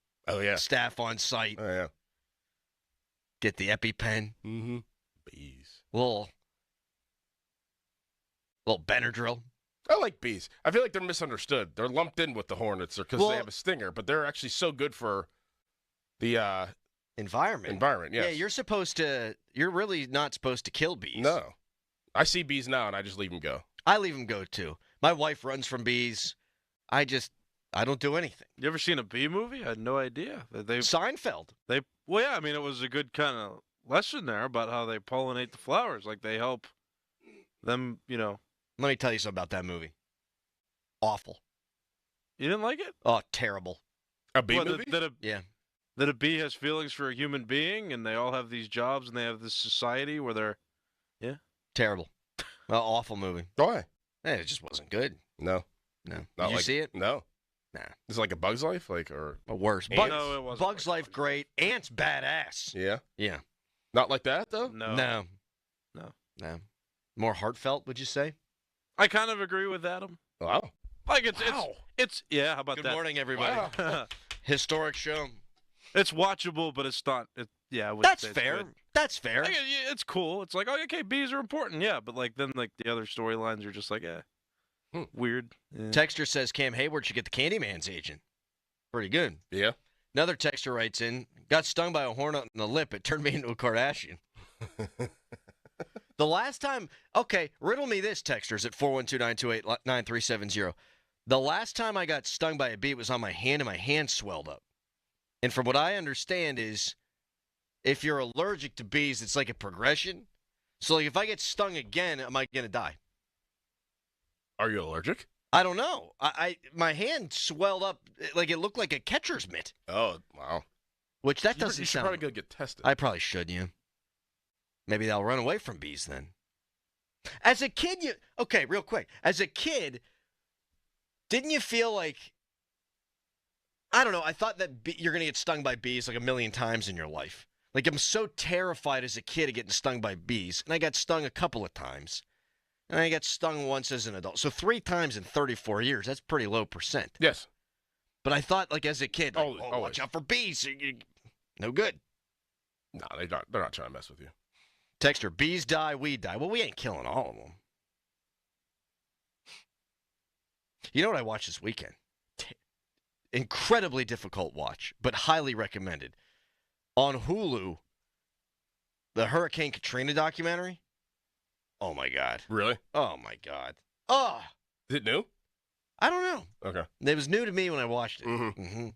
staff on site. Oh, yeah. Get the EpiPen. Mm-hmm. Bees. Little Benadryl. I like bees. I feel like they're misunderstood. They're lumped in with the hornets because they have a stinger, but they're actually so good for the environment. Yes. Yeah, you're really not supposed to kill bees. No. I see bees now, and I just leave them go. I leave them go, too. My wife runs from bees. I don't do anything. You ever seen a bee movie? I had no idea. Seinfeld. Well, yeah, I mean, it was a good kind of lesson there about how they pollinate the flowers. Like, they help them, you know. Let me tell you something about that movie. Awful. You didn't like it? Oh, terrible. A bee movie? That a bee has feelings for a human being, and they all have these jobs, and they have this society where they're, terrible. Well, awful movie. Why? It just wasn't good. No. Did you see it? No. Nah. It's like A Bug's Life, or worse. No, it wasn't. Bug's Life, great. Ants, badass. Yeah. Yeah. Not like that though. No. More heartfelt, would you say? I kind of agree with Adam. Wow. Like it's how about Good that? morning, everybody. Wow. Historic show. It's watchable, but it's not. That's fair. That's fair. It's cool. It's like, okay, bees are important, yeah, but then the other storylines are just like, Weird. Yeah. Texter says Cam Hayward should get the Candyman's agent. Pretty good. Yeah. Another texter writes in, got stung by a hornet in the lip. It turned me into a Kardashian. The last time, okay, riddle me this, texters, at 412-928-9370. The last time I got stung by a bee was on my hand, and my hand swelled up. And from what I understand is, if you're allergic to bees, it's like a progression. So like if I get stung again, am I going to die? Are you allergic? I don't know. My hand swelled up like it looked like a catcher's mitt. Oh, wow. Which that doesn't You should sound... probably go get tested. I probably should, yeah. Maybe they'll run away from bees then. As a kid, okay, real quick. As a kid, didn't you feel like, I don't know, I thought that you're going to get stung by bees like a million times in your life. Like, I'm so terrified as a kid of getting stung by bees, and I got stung a couple of times, and I got stung once as an adult. So 3 times in 34 years, that's pretty low percent. Yes. But I thought, like, as a kid, like, Always. watch out for bees. No good. No, they're not trying to mess with you. Texter, bees die, we die. Well, we ain't killing all of them. You know what I watched this weekend? Incredibly difficult watch, but highly recommended. On Hulu, the Hurricane Katrina documentary. Oh, my God. Really? Oh, my God. Oh! Is it new? I don't know. Okay. It was new to me when I watched it. Mm-hmm.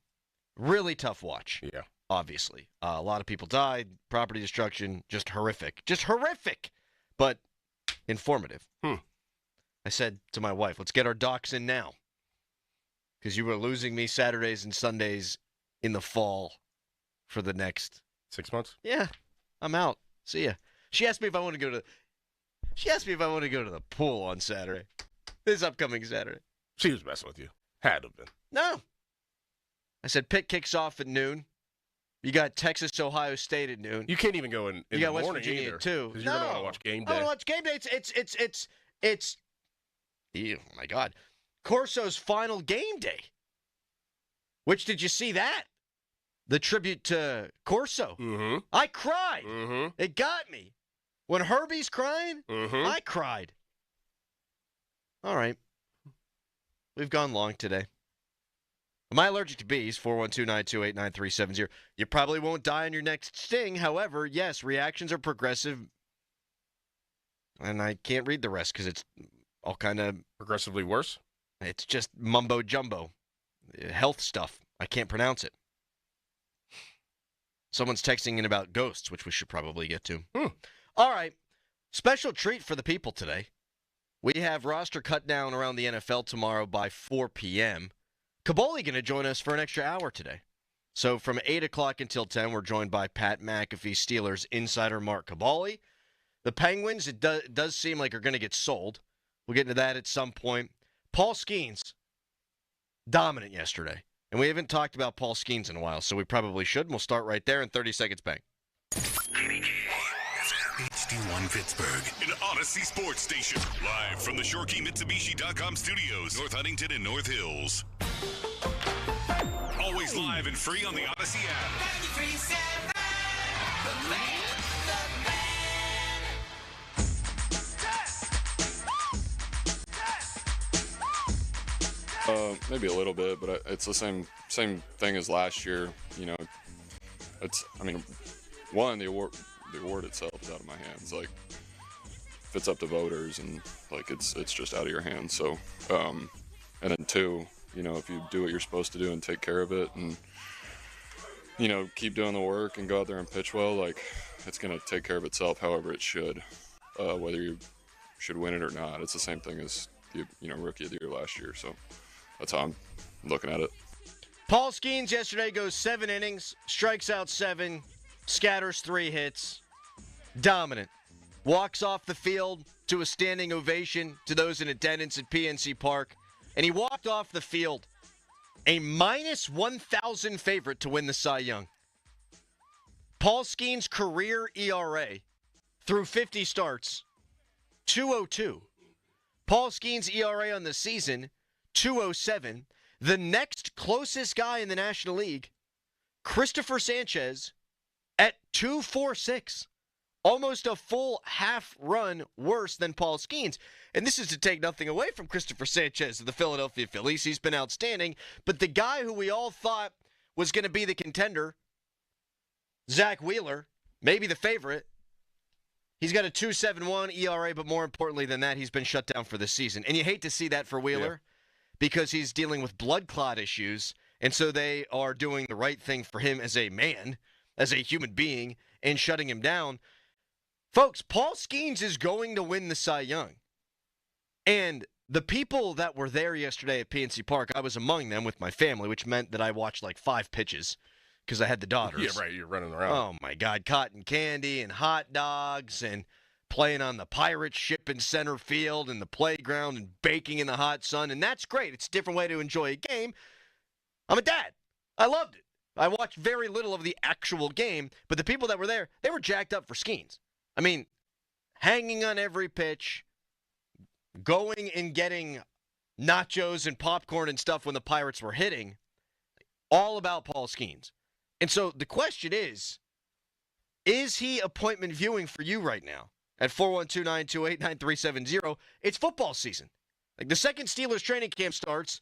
Really tough watch. Yeah. Obviously. A lot of people died, property destruction, just horrific. Just horrific, but informative. I said to my wife, let's get our docs in now. Because you were losing me Saturdays and Sundays in the fall for the next 6 months? Yeah. I'm out. See ya. She asked me if I want to go to the pool on Saturday. This upcoming Saturday. She was messing with you. Had to have been. No. I said Pitt kicks off at noon. You got Texas, Ohio State at noon. You can't even go in you the got West morning Virginia either. too. Because you're going to want to watch game day. I want to watch game day. It's ew, my God. Corso's final game day. Which, did you see that? The tribute to Corso. Mm-hmm. I cried. Mm-hmm. It got me. When Herbie's crying, I cried. All right. We've gone long today. Am I allergic to bees? 412-928-9370. You probably won't die on your next sting. However, yes, reactions are progressive. And I can't read the rest because it's all kind of... Progressively worse? It's just mumbo-jumbo. Health stuff. I can't pronounce it. Someone's texting in about ghosts, which we should probably get to. All right. Special treat for the people today. We have roster cut down around the NFL tomorrow by 4 p.m. Caboli going to join us for an extra hour today. So from 8 o'clock until 10, we're joined by Pat McAfee, Steelers insider Mark Caboli. The Penguins, it does seem like are going to get sold. We'll get into that at some point. Paul Skenes, dominant yesterday. And we haven't talked about Paul Skenes in a while, so we probably should. And we'll start right there in 30 seconds, bang. HD1 Pittsburgh, an Odyssey sports station. Live from the ShoreKeyMitsubishi.com studios, North Huntington and North Hills. Always live and free on the Odyssey app. Maybe a little bit, but it's the same thing as last year. You know, one, the award itself is out of my hands. Like, if it's up to voters, and like it's just out of your hands. So, and then two, you know, if you do what you're supposed to do and take care of it, and you know, keep doing the work and go out there and pitch well, like it's gonna take care of itself. However it should, whether you should win it or not. It's the same thing as the rookie of the year last year. So that's how I'm looking at it. Paul Skenes yesterday goes 7 innings, strikes out 7, scatters 3 hits. Dominant. Walks off the field to a standing ovation to those in attendance at PNC Park. And he walked off the field a minus 1,000 favorite to win the Cy Young. Paul Skenes' career ERA through 50 starts, 2.02. Paul Skenes' ERA on the season, 2.07. The next closest guy in the National League, Christopher Sanchez, at 2.46. Almost a full half run worse than Paul Skenes. And this is to take nothing away from Christopher Sanchez of the Philadelphia Phillies. He's been outstanding. But the guy who we all thought was going to be the contender, Zach Wheeler, maybe the favorite, he's got a 2.71 ERA, but more importantly than that, he's been shut down for the season. And you hate to see that for Wheeler because he's dealing with blood clot issues. And so they are doing the right thing for him as a man, as a human being, and shutting him down. Folks, Paul Skenes is going to win the Cy Young. And the people that were there yesterday at PNC Park, I was among them with my family, which meant that I watched like 5 pitches because I had the daughters. Yeah, right. You're running around. Oh, my God. Cotton candy and hot dogs and playing on the Pirates ship in center field and the playground and baking in the hot sun. And that's great. It's a different way to enjoy a game. I'm a dad. I loved it. I watched very little of the actual game, but the people that were there, they were jacked up for Skenes. I mean, hanging on every pitch, going and getting nachos and popcorn and stuff when the Pirates were hitting, all about Paul Skenes. And so the question is he appointment viewing for you right now at 412-928-9370? It's football season. Like the second Steelers training camp starts,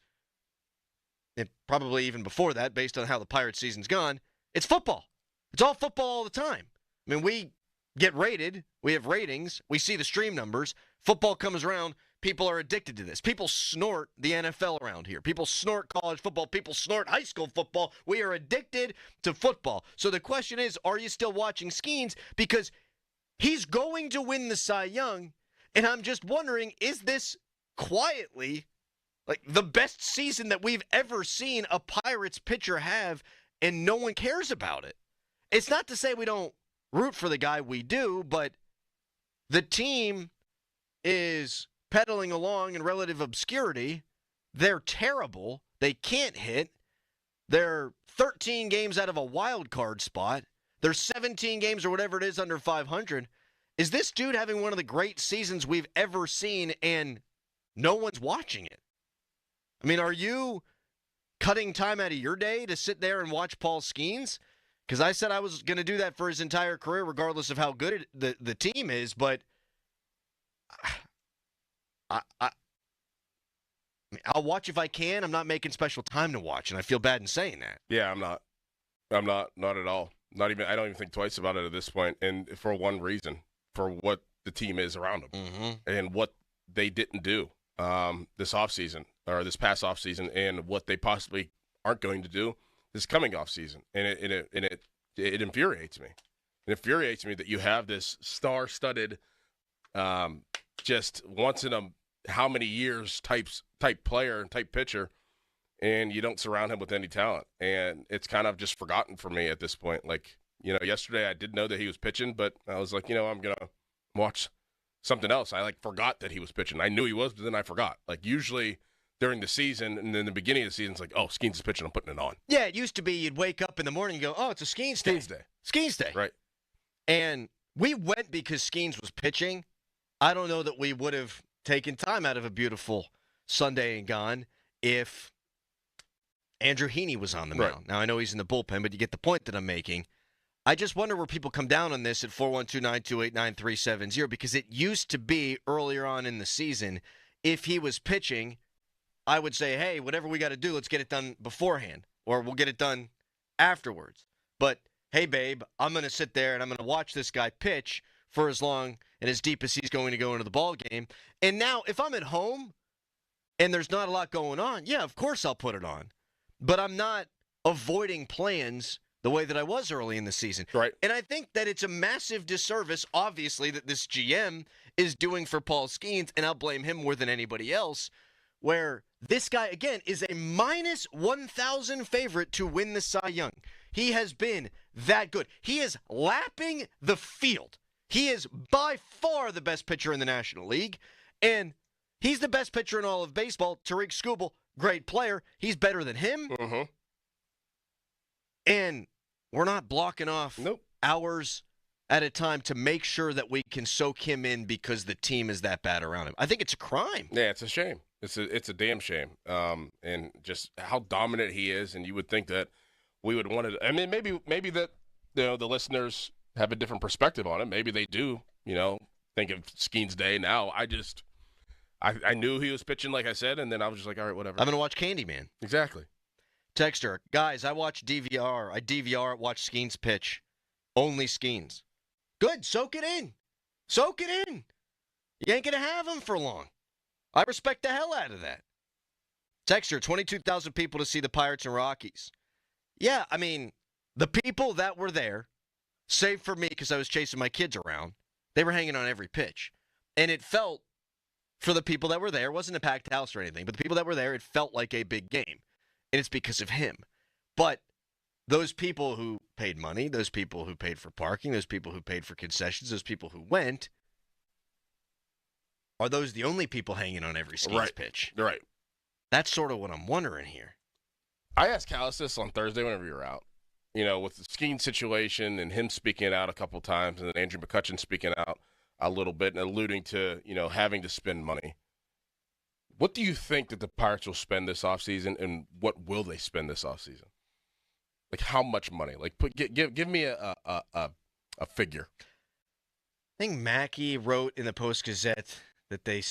and probably even before that, based on how the Pirates season's gone, it's football. It's all football all the time. I mean, we get rated. We have ratings. We see the stream numbers. Football comes around. People are addicted to this. People snort the NFL around here. People snort college football. People snort high school football. We are addicted to football. So the question is, are you still watching Skenes? Because he's going to win the Cy Young, and I'm just wondering, is this quietly like the best season that we've ever seen a Pirates pitcher have, and no one cares about it? It's not to say we don't root for the guy, we do, but the team is pedaling along in relative obscurity. They're terrible. They can't hit. They're 13 games out of a wild card spot. They're 17 games or whatever it is under 500. Is this dude having one of the great seasons we've ever seen and no one's watching it? I mean, are you cutting time out of your day to sit there and watch Paul Skenes? Because I said I was going to do that for his entire career, regardless of how good the team is. But I'll watch if I can. I'm not making special time to watch, and I feel bad in saying that. Yeah, I'm not at all. Not even. I don't even think twice about it at this point, and for one reason, for what the team is around them, and what they didn't do this offseason or this past offseason, and what they possibly aren't going to do this coming offseason. And it infuriates me. It infuriates me that you have this star-studded, just once in a how many years type player and type pitcher, and you don't surround him with any talent. And it's kind of just forgotten for me at this point. Like, yesterday I did know that he was pitching, but I was like, I'm going to watch something else. I forgot that he was pitching. I knew he was, but then I forgot. Like usually during the season and then the beginning of the season, it's like, oh, Skenes is pitching, I'm putting it on. Yeah, it used to be you'd wake up in the morning and go, oh, it's a Skenes day. Skenes day. Right. And we went because Skenes was pitching. I don't know that we would have taken time out of a beautiful Sunday and gone if Andrew Heaney was on the mound. Right. Now, I know he's in the bullpen, but you get the point that I'm making. I just wonder where people come down on this at 412-928-9370, because it used to be earlier on in the season, if he was pitching, I would say, hey, whatever we got to do, let's get it done beforehand, or we'll get it done afterwards. But, hey, babe, I'm going to sit there and I'm going to watch this guy pitch for as long and as deep as he's going to go into the ball game. And now, if I'm at home and there's not a lot going on, yeah, of course I'll put it on. But I'm not avoiding plans the way that I was early in the season. Right. And I think that it's a massive disservice, obviously, that this GM is doing for Paul Skenes, and I'll blame him more than anybody else, where this guy, again, is a minus 1,000 favorite to win the Cy Young. He has been that good. He is lapping the field. He is by far the best pitcher in the National League, and he's the best pitcher in all of baseball. Tariq Skubal, great player. He's better than him. Mm-hmm. And we're not blocking off hours at a time to make sure that we can soak him in because the team is that bad around him. I think it's a crime. Yeah, it's a shame. It's a damn shame. And just how dominant he is, and you would think that we would want to. I mean, maybe that the listeners have a different perspective on it. Maybe they do, think of Skenes Day now. I knew he was pitching, like I said, and then I was just like, all right, whatever. I'm going to watch Candyman. Exactly. Texter, guys, I watch DVR. I DVR, watch Skenes pitch. Only Skenes. Good, soak it in. Soak it in. You ain't going to have him for long. I respect the hell out of that. Texter, 22,000 people to see the Pirates and Rockies. Yeah, I mean, the people that were there, save for me because I was chasing my kids around, they were hanging on every pitch. And it felt, for the people that were there, it wasn't a packed house or anything, but the people that were there, it felt like a big game. And it's because of him. But those people who paid money, those people who paid for parking, those people who paid for concessions, those people who went, are those the only people hanging on every Skenes pitch? Right. That's sort of what I'm wondering here. I asked Callis this on Thursday whenever you were out. With the Skenes situation and him speaking out a couple times and then Andrew McCutchen speaking out a little bit and alluding to, having to spend money. What do you think that the Pirates will spend this offseason, and what will they spend this offseason? Like, how much money? Like, give me a figure. I think Mackey wrote in the Post-Gazette that they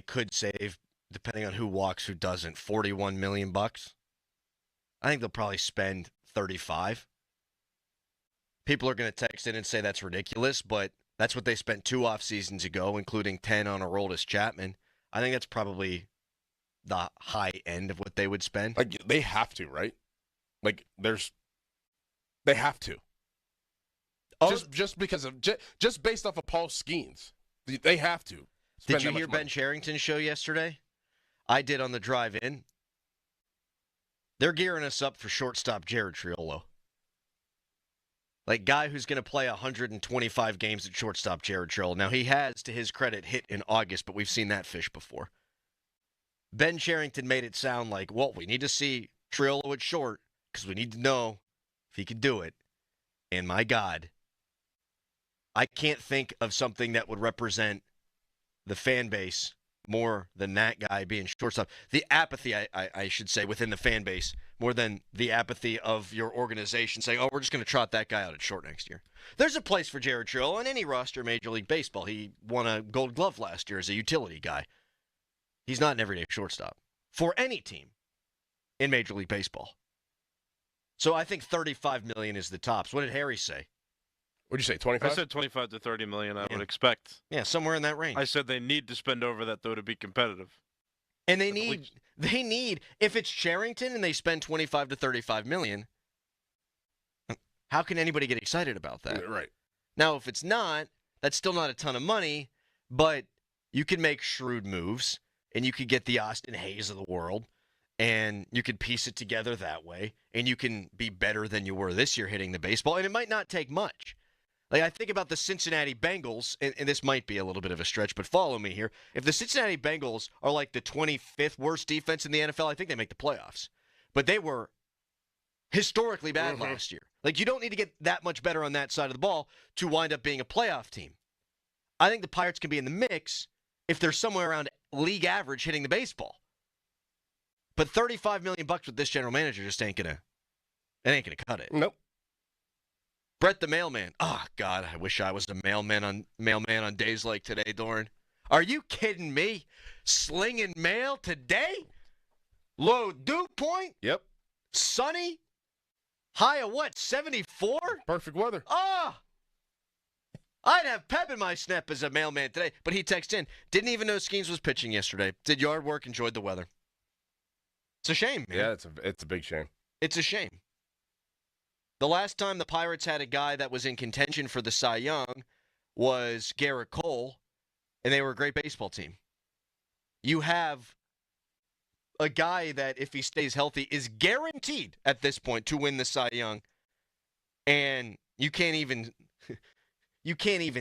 could save, depending on who walks, who doesn't, $41 million. I think they'll probably spend 35. People are going to text in and say that's ridiculous, but that's what they spent 2 off seasons ago, including 10 on Aroldis Chapman. I think that's probably the high end of what they would spend. Like, they have to, right? Like, they have to. Just because of just based off of Paul Skenes, they have to. Did you hear Ben Cherington's show yesterday? I did on the drive-in. They're gearing us up for shortstop Jared Triolo. Like, guy who's going to play 125 games at shortstop, Jared Triolo. Now, he has, to his credit, hit in August, but we've seen that fish before. Ben Cherington made it sound like, well, we need to see Triolo at short because we need to know if he can do it. And my God, I can't think of something that would represent the fan base more than that guy being shortstop. The apathy, I should say, within the fan base, more than the apathy of your organization saying, oh, we're just going to trot that guy out at short next year. There's a place for Jared Triolo on any roster in Major League Baseball. He won a Gold Glove last year as a utility guy. He's not an everyday shortstop for any team in Major League Baseball. So I think $35 million is the tops. What did Harry say? What did you say, 25? I said 25 to 30 million, I would expect. Yeah, somewhere in that range. I said they need to spend over that, though, to be competitive. And they need, if it's Cherington and they spend 25 to 35 million, how can anybody get excited about that? Right. Now, if it's not, that's still not a ton of money, but you can make shrewd moves, and you could get the Austin Hayes of the world, and you could piece it together that way, and you can be better than you were this year hitting the baseball, and it might not take much. Like, I think about the Cincinnati Bengals, and this might be a little bit of a stretch, but follow me here. If the Cincinnati Bengals are like the 25th worst defense in the NFL, I think they make the playoffs. But they were historically bad last year. Like, you don't need to get that much better on that side of the ball to wind up being a playoff team. I think the Pirates can be in the mix if they're somewhere around league average hitting the baseball. But $35 million with this general manager just ain't gonna cut it. Nope. Brett the mailman. Oh, God, I wish I was a mailman on days like today, Doran. Are you kidding me? Slinging mail today? Low dew point? Yep. Sunny? High of what, 74? Perfect weather. Oh! I'd have pep in my step as a mailman today. But he texted in. Didn't even know Skenes was pitching yesterday. Did yard work, enjoyed the weather. It's a shame, man. Yeah, it's a big shame. It's a shame. The last time the Pirates had a guy that was in contention for the Cy Young was Garrett Cole, and they were a great baseball team. You have a guy that, if he stays healthy, is guaranteed at this point to win the Cy Young, and you can't even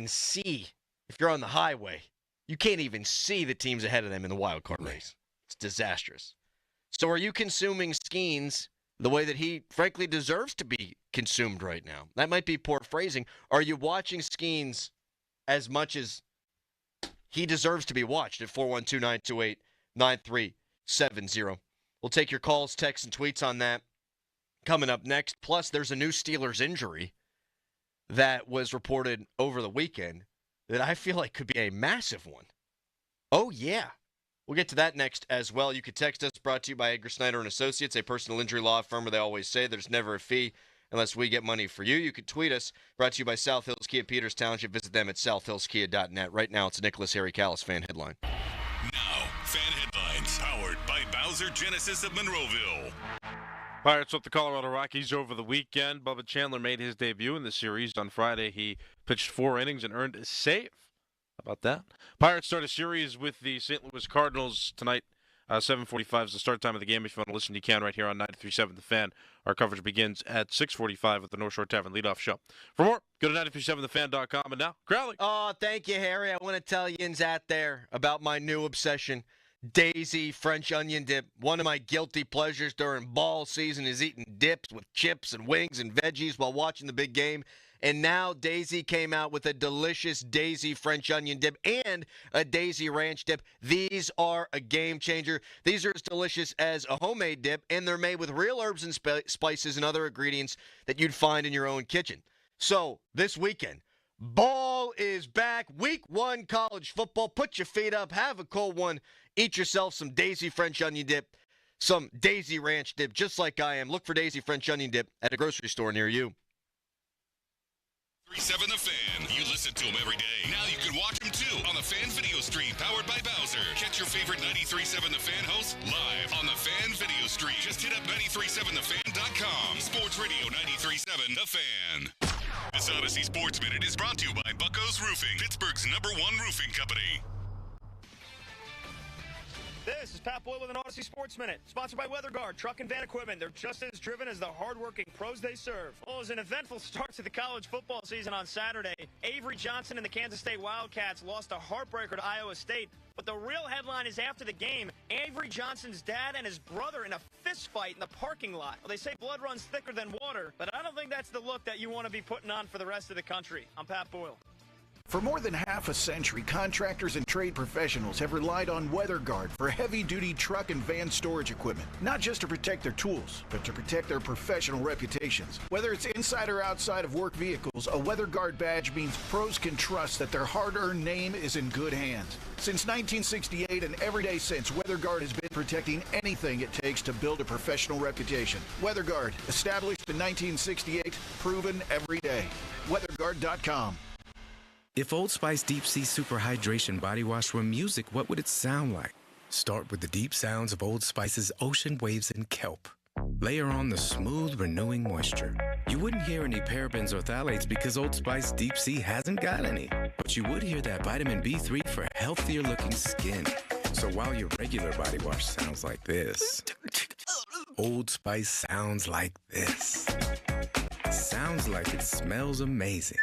see, if you're on the highway, you can't even see the teams ahead of them in the wild card race. It's disastrous. So are you consuming Skenes the way that he, frankly, deserves to be consumed right now? That might be poor phrasing. Are you watching Skenes as much as he deserves to be watched at 412-928-9370? We'll take your calls, texts, and tweets on that coming up next. Plus, there's a new Steelers injury that was reported over the weekend that I feel like could be a massive one. Oh, yeah. We'll get to that next as well. You could text us, brought to you by Edgar Snyder & Associates, a personal injury law firm where they always say there's never a fee unless we get money for you. You could tweet us, brought to you by South Hills Kia Peters Township. Visit them at southhillskia.net. Right now, it's a Nicholas Harry Callis fan headline. Now, fan headlines, powered by Bowser Genesis of Monroeville. Pirates with the Colorado Rockies over the weekend. Bubba Chandler made his debut in the series. On Friday, he pitched 4 innings and earned a save. How about that? Pirates start a series with the St. Louis Cardinals tonight. 7:45 is the start time of the game. If you want to listen, you can right here on 93.7 The Fan. Our coverage begins at 6:45 at the North Shore Tavern leadoff show. For more, go to 937thefan.com. And now, Crowley. Oh, thank you, Harry. I want to tell yins out there about my new obsession. Daisy French onion dip. One of my guilty pleasures during ball season is eating dips with chips and wings and veggies while watching the big game. And now Daisy came out with a delicious Daisy French onion dip and a Daisy ranch dip. These are a game changer. These are as delicious as a homemade dip, and they're made with real herbs and spices and other ingredients that you'd find in your own kitchen. So this weekend, ball is back. Week 1 college football. Put your feet up. Have a cold one. Eat yourself some Daisy French onion dip, some Daisy ranch dip, just like I am. Look for Daisy French onion dip at a grocery store near you. 93.7 The Fan. You listen to him every day. Now you can watch him too on the Fan Video Stream powered by Bowser. Catch your favorite 93.7 The Fan hosts live on the Fan Video Stream. Just hit up 937thefan.com. Sports Radio 93.7 The Fan. This Odyssey Sports Minute is brought to you by Bucco's Roofing, Pittsburgh's #1 roofing company. This is Pat Boyle with an Odyssey Sports Minute, sponsored by WeatherGuard Truck and Van Equipment. They're just as driven as the hardworking pros they serve. Well, it was an eventful start to the college football season on Saturday. Avery Johnson and the Kansas State Wildcats lost a heartbreaker to Iowa State. But the real headline is after the game, Avery Johnson's dad and his brother in a fist fight in the parking lot. Well, they say blood runs thicker than water, but I don't think that's the look that you want to be putting on for the rest of the country. I'm Pat Boyle. For more than half a century, contractors and trade professionals have relied on WeatherGuard for heavy-duty truck and van storage equipment, not just to protect their tools, but to protect their professional reputations. Whether it's inside or outside of work vehicles, a WeatherGuard badge means pros can trust that their hard-earned name is in good hands. Since 1968 and every day since, WeatherGuard has been protecting anything it takes to build a professional reputation. WeatherGuard, established in 1968, proven every day. WeatherGuard.com. If Old Spice Deep Sea Super Hydration Body Wash were music, what would it sound like? Start with the deep sounds of Old Spice's ocean waves and kelp. Layer on the smooth, renewing moisture. You wouldn't hear any parabens or phthalates because Old Spice Deep Sea hasn't got any. But you would hear that vitamin B3 for healthier looking skin. So while your regular body wash sounds like this, Old Spice sounds like this. Sounds like it smells amazing.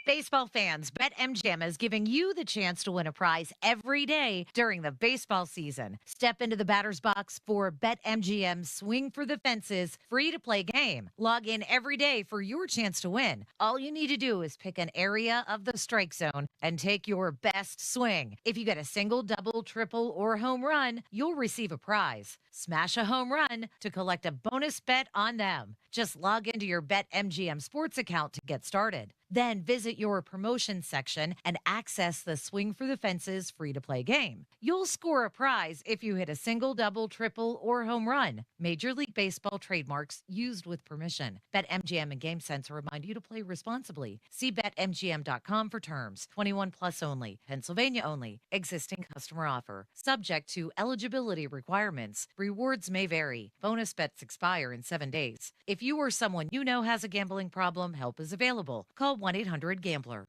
Baseball fans, BetMGM is giving you the chance to win a prize every day during the baseball season. Step into the batter's box for BetMGM Swing for the Fences free-to-play game. Log in every day for your chance to win. All you need to do is pick an area of the strike zone and take your best swing. If you get a single, double, triple, or home run, you'll receive a prize. Smash a home run to collect a bonus bet on them. Just log into your BetMGM Sports account to get started. Then visit your promotion section and access the Swing for the Fences free-to-play game. You'll score a prize if you hit a single, double, triple, or home run. Major League Baseball trademarks used with permission. BetMGM and GameSense remind you to play responsibly. See BetMGM.com for terms. 21 plus only. Pennsylvania only. Existing customer offer. Subject to eligibility requirements. Rewards may vary. Bonus bets expire in 7 days. If you or someone you know has a gambling problem, help is available. Call 1-800-GAMBLER.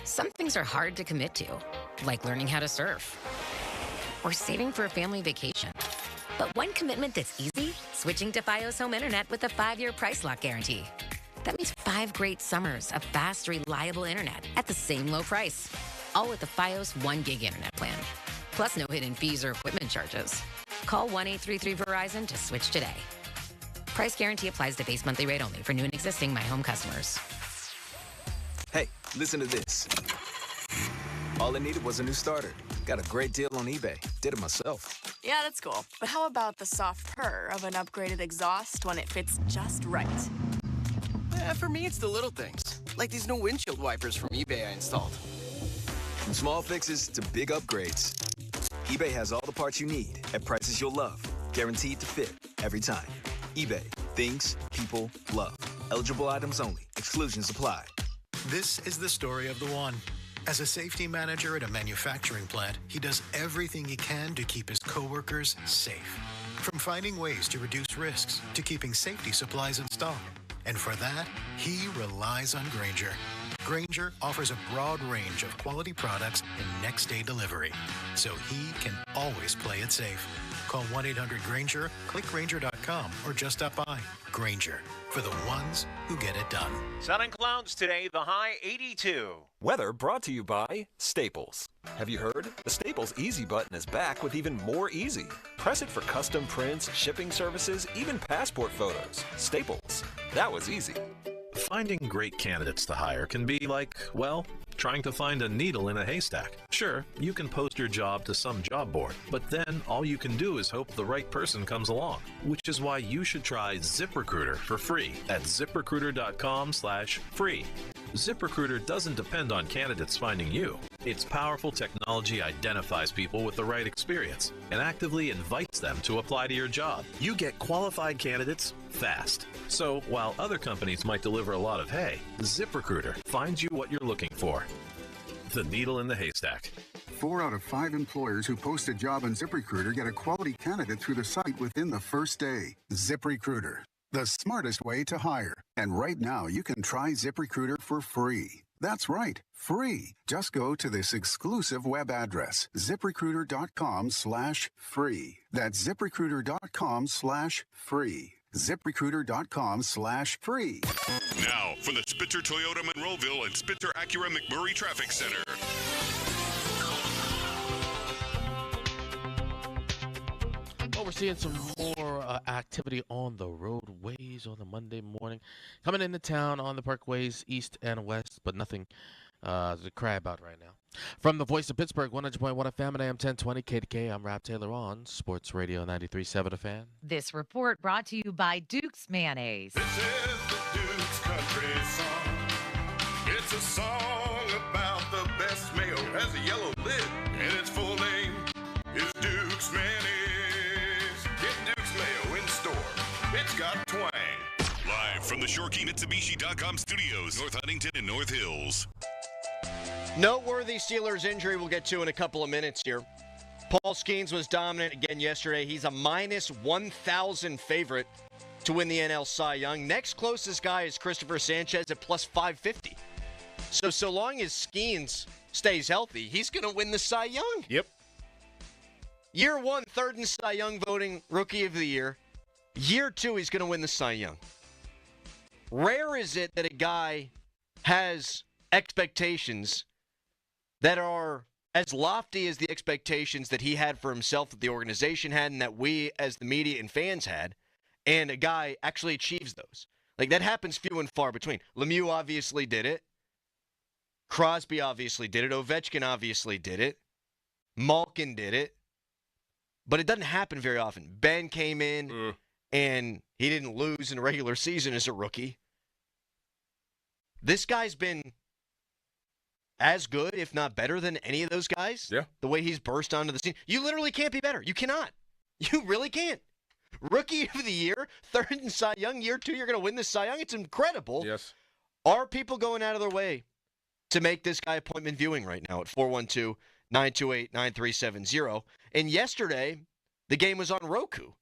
Some things are hard to commit to, like learning how to surf or saving for a family vacation. But one commitment that's easy, switching to Fios Home Internet with a 5-year price lock guarantee. That means 5 great summers of fast, reliable internet at the same low price. All with the Fios 1 gig internet plan. Plus no hidden fees or equipment charges. Call 1-833-VERIZON to switch today. Price guarantee applies to base monthly rate only for new and existing My Home customers. Hey, listen to this. All I needed was a new starter. Got a great deal on eBay. Did it myself. Yeah, that's cool. But how about the soft purr of an upgraded exhaust when it fits just right? For me, it's the little things, like these new windshield wipers from eBay I installed. From small fixes to big upgrades, eBay has all the parts you need at prices you'll love. Guaranteed to fit every time. eBay. Things people love. Eligible items only. Exclusions apply. This is the story of the one. As a safety manager at a manufacturing plant, he does everything he can to keep his coworkers safe. From finding ways to reduce risks to keeping safety supplies in stock. And for that, he relies on Grainger. Grainger offers a broad range of quality products and next-day delivery, so he can always play it safe. Call 1-800-GRAINGER, click Grainger.com, or just stop by. Grainger, for the ones who get it done. Sun and clouds today, the high 82. Weather brought to you by Staples. Have you heard? The Staples Easy button is back with even more easy. Press it for custom prints, shipping services, even passport photos. Staples. That was easy. Finding great candidates to hire can be like, well, trying to find a needle in a haystack. Sure, you can post your job to some job board, but then all you can do is hope the right person comes along, which is why you should try ZipRecruiter for free at ZipRecruiter.com/free. ZipRecruiter doesn't depend on candidates finding you. Its powerful technology identifies people with the right experience and actively invites them to apply to your job. You get qualified candidates fast. So while other companies might deliver a lot of hay, ZipRecruiter finds you what you're looking for. The needle in the haystack. 4 out of 5 employers who post a job on ZipRecruiter get a quality candidate through the site within the first day. ZipRecruiter, the smartest way to hire. And right now, you can try ZipRecruiter for free. That's right, free. Just go to this exclusive web address, ZipRecruiter.com/free. That's ZipRecruiter.com/free. ZipRecruiter.com/free. Now, from the Spitzer Toyota Monroeville and Spitzer Acura McMurray Traffic Center. Well, we're seeing some more activity on the roadways on the Monday morning. Coming into town on the parkways, east and west, but nothing to cry about right now. From the voice of Pittsburgh, 100.1 FM and AM 1020 KDK, I'm Rob Taylor on Sports Radio 93.7 A Fan. This report brought to you by Duke's Mayonnaise. This is the Duke's Country Song. It's a song about the best mayo. Has a yellow lid, and its full name is Duke's Mayonnaise. Get Duke's Mayo in store. It's got twang. Live from the ShoreKeyMitsubishi.com studios, North Huntington and North Hills. Noteworthy Steelers injury we'll get to in a couple of minutes here. Paul Skenes was dominant again yesterday. He's a minus 1,000 favorite to win the NL Cy Young. Next closest guy is Christopher Sanchez at plus 550. So long as Skenes stays healthy, he's going to win the Cy Young. Yep. Year 1, third in Cy Young voting, Rookie of the Year. Year 2, he's going to win the Cy Young. Rare is it that a guy has expectations that are as lofty as the expectations that he had for himself, that the organization had, and that we as the media and fans had, and a guy actually achieves those. Like, that happens few and far between. Lemieux obviously did it. Crosby obviously did it. Ovechkin obviously did it. Malkin did it. But it doesn't happen very often. Ben came in, and he didn't lose in a regular season as a rookie. This guy's been as good, if not better, than any of those guys. Yeah. The way he's burst onto the scene. You literally can't be better. You cannot. You really can't. Rookie of the Year, third in Cy Young, year 2, you're going to win this Cy Young. It's incredible. Yes. Are people going out of their way to make this guy appointment viewing right now at 412-928-9370? And yesterday, the game was on Roku.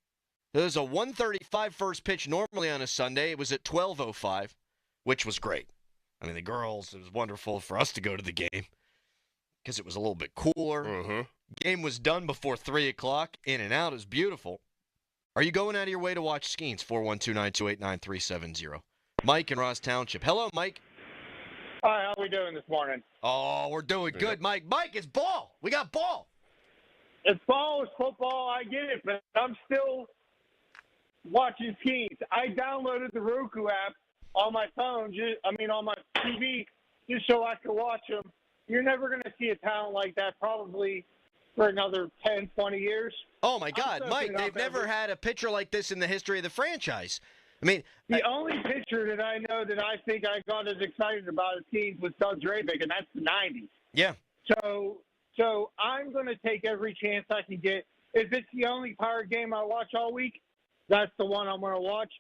There was a 1:35 first pitch normally on a Sunday. It was at 12:05, which was great. I mean, the girls, it was wonderful for us to go to the game because it was a little bit cooler. Game was done before 3 o'clock. In and out. It was beautiful. Are you going out of your way to watch Skenes? 412-928-9370. Mike in Ross Township. Hello, Mike. Hi, how are we doing this morning? Oh, we're doing good, Mike. Mike, it's ball. We got ball. It's ball, it's football, I get it, but I'm still watching Skenes. I downloaded the Roku app on my phone, on my TV, just so I could watch them. You're never going to see a talent like that probably for another 10, 20 years. Oh, my God, Mike, they've never had a pitcher like this in the history of the franchise. I mean, the only pitcher that I know that I think I got as excited about as teams was Doug Drabeck, and that's the 90s. Yeah. So I'm going to take every chance I can get. If it's the only Pirate game I watch all week, that's the one I'm going to watch.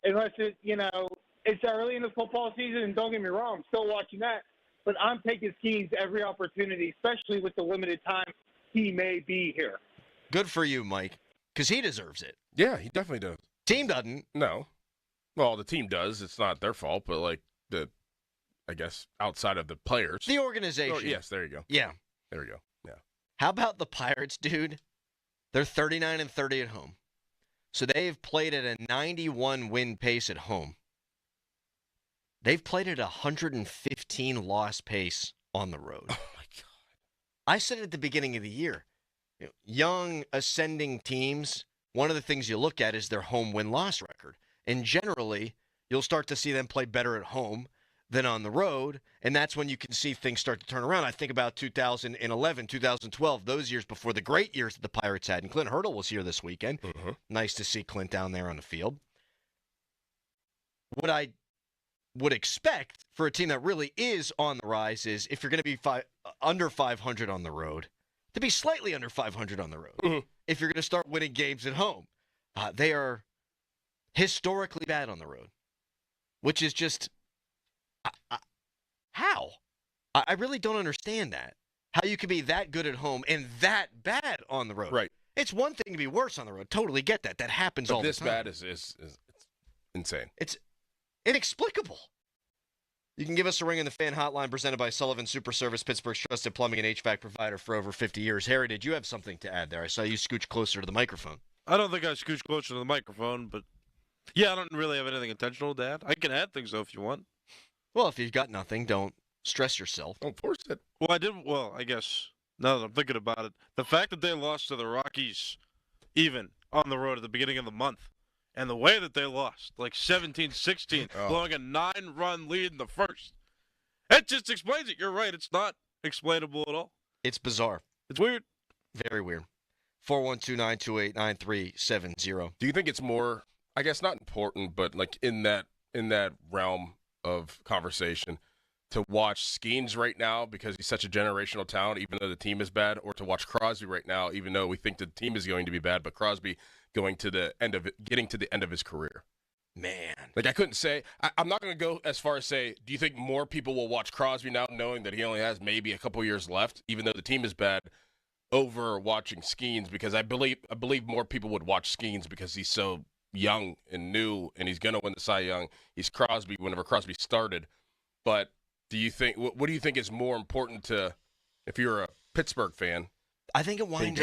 Unless it's early in the football season, and don't get me wrong, I'm still watching that. But I'm taking Skenes every opportunity, especially with the limited time he may be here. Good for you, Mike, because he deserves it. Yeah, he definitely does. Team doesn't. No. Well, the team does. It's not their fault, but I guess outside of the players. The organization. Oh, yes, there you go. Yeah. There we go. Yeah. How about the Pirates, dude? They're 39-30 at home. So they've played at a 91-win pace at home. They've played at a 115-loss pace on the road. Oh, my God. I said at the beginning of the year, young, ascending teams, one of the things you look at is their home win-loss record. And generally, you'll start to see them play better at home than on the road, and that's when you can see things start to turn around. I think about 2011, 2012, those years before the great years that the Pirates had. And Clint Hurdle was here this weekend. Mm-hmm. Nice to see Clint down there on the field. What I would expect for a team that really is on the rise is if you're going to be under 500 on the road, to be slightly under 500 on the road. Mm-hmm. If you're going to start winning games at home. They are historically bad on the road, which is just... how? I really don't understand that. How you can be that good at home and that bad on the road. Right. It's one thing to be worse on the road. Totally get that. That happens But all the this time. bad is insane. It's inexplicable. You can give us a ring in the fan hotline presented by Sullivan Super Service, Pittsburgh's trusted plumbing and HVAC provider for over 50 years. Harry, did you have something to add there? I saw you scooch closer to the microphone. I don't think I scooched closer to the microphone, but yeah, I don't really have anything intentional to add. I can add things, though, if you want. Well, if you've got nothing, don't stress yourself. Don't force it. Well, I guess, now that I'm thinking about it, the fact that they lost to the Rockies even on the road at the beginning of the month, and the way that they lost, like 17-16, blowing a 9-run lead in the first, it just explains it. You're right. It's not explainable at all. It's bizarre. It's weird. Very weird. 412-928-9370. Do you think it's more, I guess not important, but like in that realm of conversation, to watch Skenes right now because he's such a generational talent, even though the team is bad, or to watch Crosby right now, even though we think the team is going to be bad, but Crosby getting to the end of his career? Man. Like, I couldn't say, I'm not going to go as far as say, do you think more people will watch Crosby now knowing that he only has maybe a couple years left, even though the team is bad, over watching Skenes? Because I believe more people would watch Skenes because he's so young and new, and he's going to win the Cy Young. He's Crosby whenever Crosby started. But do you think, what do you think is more important to, if you're a Pittsburgh fan, I think it winds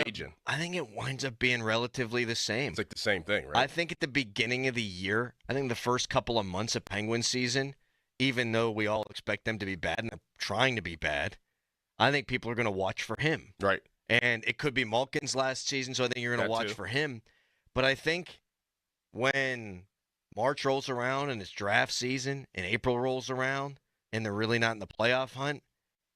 up being relatively the same. It's like the same thing, right? I think at the beginning of the year, I think the first couple of months of Penguin season, even though we all expect them to be bad and they're trying to be bad, I think people are going to watch for him. Right. And it could be Malkin's last season, so I think you're going to watch for him. But I think when March rolls around and it's draft season and April rolls around and they're really not in the playoff hunt,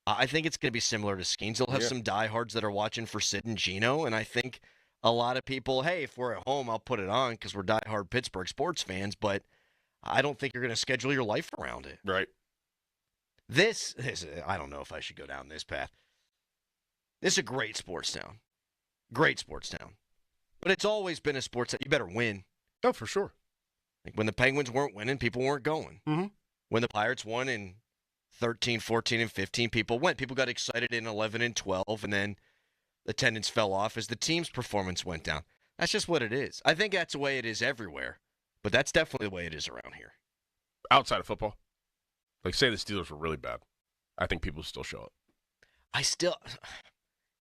I think it's going to be similar to Skenes. They'll have some diehards that are watching for Sid and Gino, and I think a lot of people, hey, if we're at home, I'll put it on because we're diehard Pittsburgh sports fans, but I don't think you're going to schedule your life around it. Right. This I don't know if I should go down this path. This is a great sports town. Great sports town. But it's always been a sports town. You better win. Oh, for sure. Like when the Penguins weren't winning, people weren't going. Mm-hmm. When the Pirates won in 13, 14, and 15, people went. People got excited in 11 and 12, and then attendance fell off as the team's performance went down. That's just what it is. I think that's the way it is everywhere, but that's definitely the way it is around here. Outside of football, like say the Steelers were really bad, I think people still show up.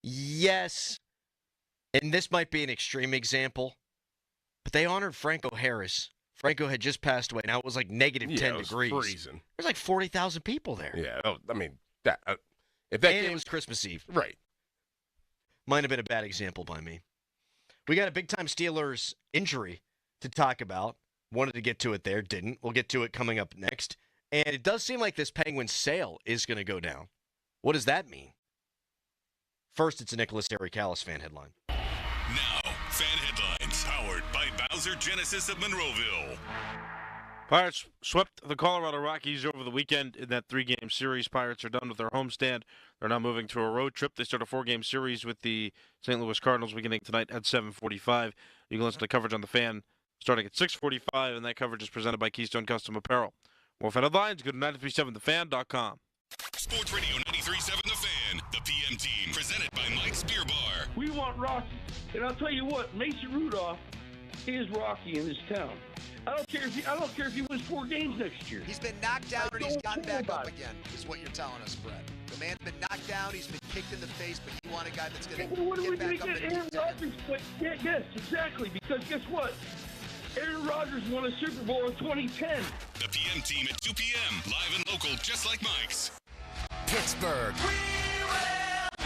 Yes, and this might be an extreme example, but they honored Franco Harris. Franco had just passed away. Now it was like negative 10 degrees. Freezing. There's like 40,000 people there. Yeah, I mean, it was Christmas Eve. Right. Might have been a bad example by me. We got a big-time Steelers injury to talk about. Wanted to get to it there, didn't. We'll get to it coming up next. And it does seem like this Penguins sale is going to go down. What does that mean? First, it's a Nicholas Harry Callis fan headline. Now, fan headlines powered by Bowser Genesis of Monroeville. Pirates swept the Colorado Rockies over the weekend in that 3-game series. Pirates are done with their homestand. They're now moving to a road trip. They start a 4-game series with the St. Louis Cardinals beginning tonight at 7:45. You can listen to coverage on The Fan starting at 6:45, and that coverage is presented by Keystone Custom Apparel. More Fan Headlines, go to 937thefan.com. Sports Radio 93.7 The Fan, the PM team, presented by Mike's Beer Bar. We want Rocky. And I'll tell you what, Mason Rudolph is Rocky in this town. I don't care if he wins 4 games next year. He's been knocked down and he's gotten back up again, is what you're telling us, Brett. The man's been knocked down, he's been kicked in the face, but you want a guy that's going to get back up and Aaron Rodgers? Yes, exactly. Because guess what? Aaron Rodgers won a Super Bowl in 2010. The PM team at 2 p.m. live and local, just like Mike's. Pittsburgh.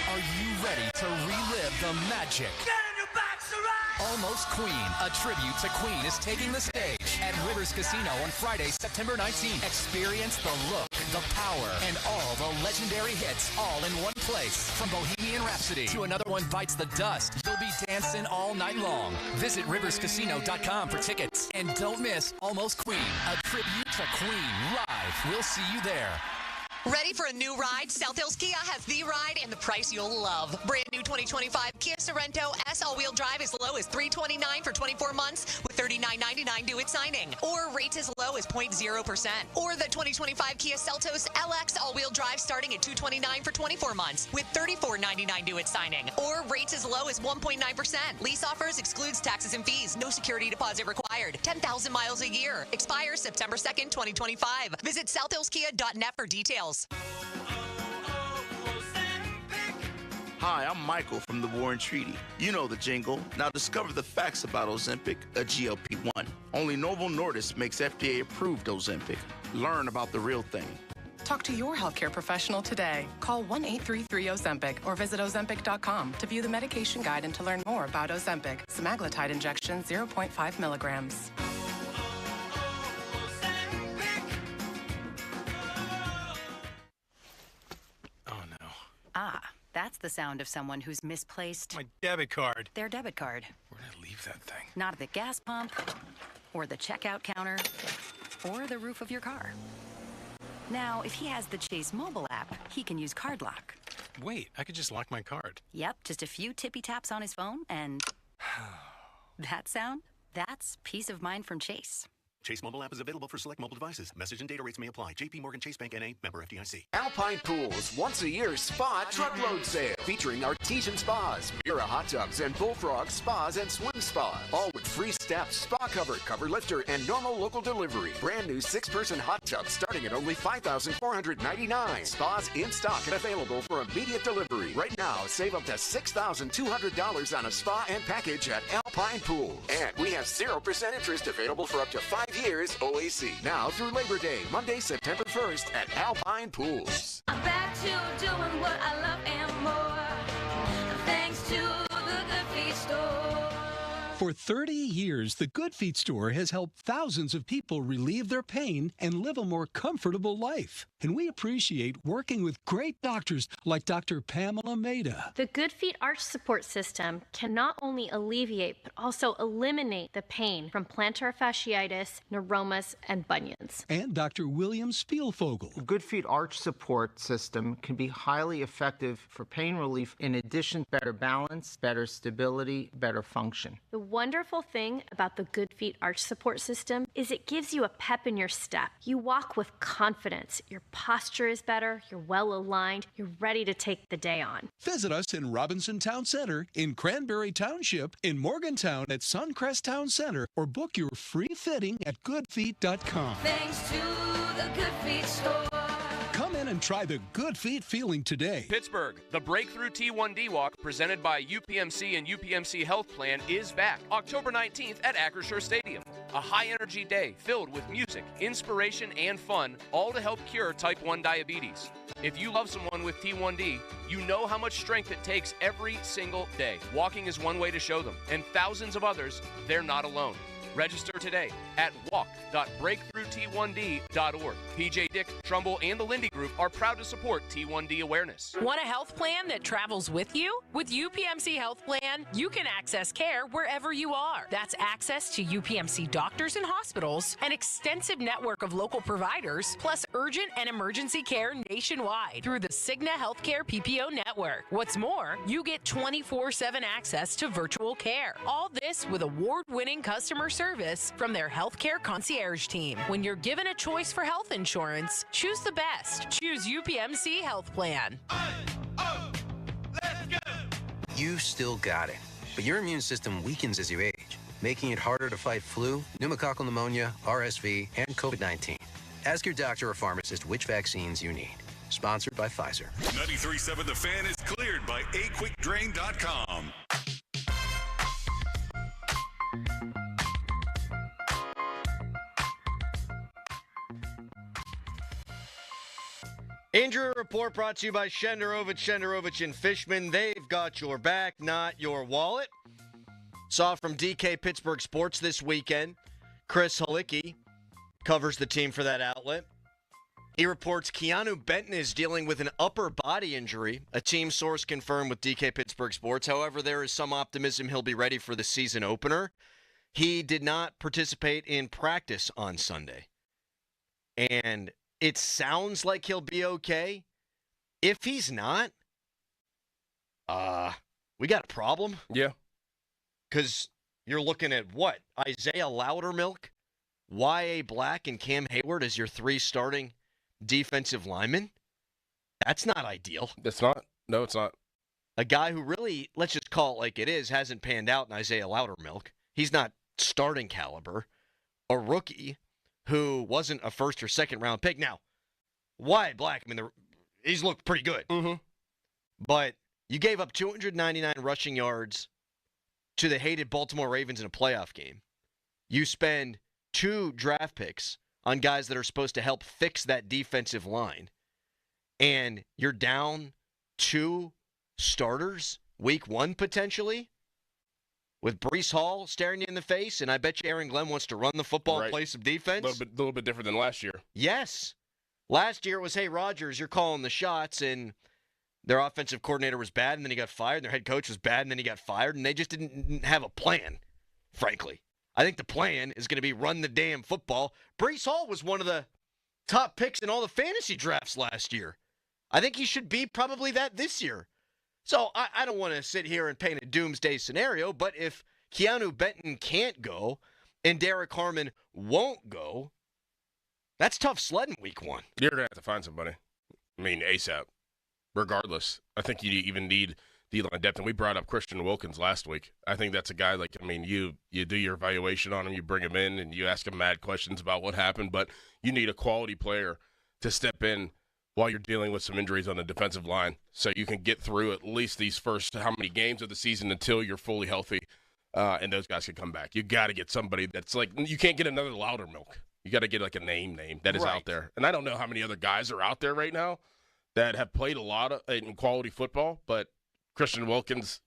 Are you ready to relive the magic? Almost Queen, a tribute to Queen, is taking the stage at Rivers Casino on Friday, September 19th. Experience the look, the power, and all the legendary hits all in one place. From Bohemian Rhapsody to Another One Bites the Dust, you'll be dancing all night long. Visit riverscasino.com for tickets. And don't miss Almost Queen, a tribute to Queen live. We'll see you there. Ready for a new ride? South Hills Kia has the ride and the price you'll love. Brand new 2025 Kia Sorento S all-wheel drive as low as $329 for 24 months with $39.99 due at signing. Or rates as low as 0.0%. Or the 2025 Kia Seltos LX all-wheel drive starting at $229 for 24 months with $34.99 due at signing. Or rates as low as 1.9%. Lease offers excludes taxes and fees. No security deposit required. 10,000 miles a year. Expires September 2nd, 2025. Visit southhillskia.net for details. Hi, I'm Michael from the Warren Treaty. You know the jingle. Now discover the facts about Ozempic, a GLP-1. Only Novo Nordisk makes FDA-approved Ozempic. Learn about the real thing. Talk to your healthcare professional today. Call 1-833-OZEMPIC or visit Ozempic.com to view the medication guide and to learn more about Ozempic. Semaglutide injection, 0.5 milligrams. Ah, that's the sound of someone who's misplaced my debit card. Their debit card. Where did I leave that thing? Not at the gas pump, or the checkout counter, or the roof of your car. Now, if he has the Chase mobile app, he can use Card Lock. Wait, I could just lock my card. Yep, just a few tippy taps on his phone, and that sound? That's peace of mind from Chase. Chase mobile app is available for select mobile devices. Message and data rates may apply. JP Morgan Chase Bank N.A. member FDIC. Alpine Pool's once-a-year spa truckload sale featuring artesian spas, Mira hot tubs, and Bullfrog spas and swim spas. All with free steps, spa cover, cover lifter, and normal local delivery. Brand new 6-person hot tub starting at only $5,499. Spas in stock and available for immediate delivery. Right now, save up to $6,200 on a spa and package at Alpine Pool. And we have 0% interest available for up to 5 years OAC. Now through Labor Day, Monday, September 1st at Alpine Pools. I'm back to doing what I love and more, thanks to the Good Feet Store. For 30 years, the Good Feet Store has helped thousands of people relieve their pain and live a more comfortable life. And we appreciate working with great doctors like Dr. Pamela Maida. The Good Feet Arch Support System can not only alleviate but also eliminate the pain from plantar fasciitis, neuromas, and bunions. And Dr. William Spielvogel. Good Feet Arch Support System can be highly effective for pain relief. In addition, better balance, better stability, better function. The wonderful thing about the Good Feet Arch Support System is it gives you a pep in your step. You walk with confidence. Your posture is better, you're well aligned, you're ready to take the day on. Visit us in Robinson Town Center, in Cranberry Township, in Morgantown at Suncrest Town Center, or book your free fitting at goodfeet.com. Thanks to the Good Feet Store. Come in and try the Good Feet feeling today. Pittsburgh, the Breakthrough T1D Walk presented by UPMC and UPMC Health Plan is back October 19th at Acrisure Stadium. A high-energy day filled with music, inspiration, and fun, all to help cure type 1 diabetes. If you love someone with T1D, you know how much strength it takes every single day. Walking is one way to show them, and thousands of others, they're not alone. Register today at walk.breakthrough-t1d.org. PJ Dick, Trumbull, and the Lindy Group are proud to support T1D awareness. Want a health plan that travels with you? With UPMC Health Plan, you can access care wherever you are. That's access to UPMC doctors and hospitals, an extensive network of local providers, plus urgent and emergency care nationwide through the Cigna Healthcare PPO network. What's more, you get 24/7 access to virtual care. All this with award-winning customer service from their healthcare concierge team. When you're given a choice for health insurance, choose the best. Choose UPMC Health Plan. You still got it, but your immune system weakens as you age, making it harder to fight flu, pneumococcal pneumonia, RSV, and COVID-19. Ask your doctor or pharmacist which vaccines you need. Sponsored by Pfizer. 93.7 The Fan is cleared by aquickdrain.com. Injury report brought to you by Shenderovich and Fishman. They've got your back, not your wallet. Saw from DK Pittsburgh Sports this weekend. Chris Halicki covers the team for that outlet. He reports Keanu Benton is dealing with an upper body injury, a team source confirmed with DK Pittsburgh Sports. However, there is some optimism he'll be ready for the season opener. He did not participate in practice on Sunday. And it sounds like he'll be okay. If he's not, we got a problem. Yeah. Because you're looking at what? Isaiah Loudermilk, Y.A. Black, and Cam Hayward as your three starting defensive linemen? That's not ideal. That's not. No, it's not. A guy who really, let's just call it like it is, hasn't panned out in Isaiah Loudermilk. He's not starting caliber. A rookie who wasn't a first or second round pick. Now, Y.A. Black, I mean, he's looked pretty good. Mm-hmm. But you gave up 299 rushing yards to the hated Baltimore Ravens in a playoff game. You spend 2 draft picks on guys that are supposed to help fix that defensive line. And you're down 2 starters week 1 potentially with Breece Hall staring you in the face, and I bet you Aaron Glenn wants to run the football and play some defense. A little bit different than last year. Yes. Last year it was, hey, Rodgers, you're calling the shots, and their offensive coordinator was bad, and then he got fired, and their head coach was bad, and then he got fired, and they just didn't have a plan, frankly. I think the plan is going to be run the damn football. Breece Hall was one of the top picks in all the fantasy drafts last year. I think he should be probably that this year. So I don't want to sit here and paint a doomsday scenario, but if Keanu Benton can't go and Derek Harmon won't go, that's tough sledding week 1. You're going to have to find somebody. I mean, ASAP. Regardless. I think you even need D-line depth. And we brought up Christian Wilkins last week. I think that's a guy, like, I mean, you do your evaluation on him, you bring him in, and you ask him mad questions about what happened, but you need a quality player to step in while you're dealing with some injuries on the defensive line so you can get through at least these first how many games of the season until you're fully healthy and those guys can come back. You got to get somebody that's like, you can't get another Loudermilk. You got to get like a name that is out there. And I don't know how many other guys are out there right now that have played a lot of in quality football, but Christian Wilkins,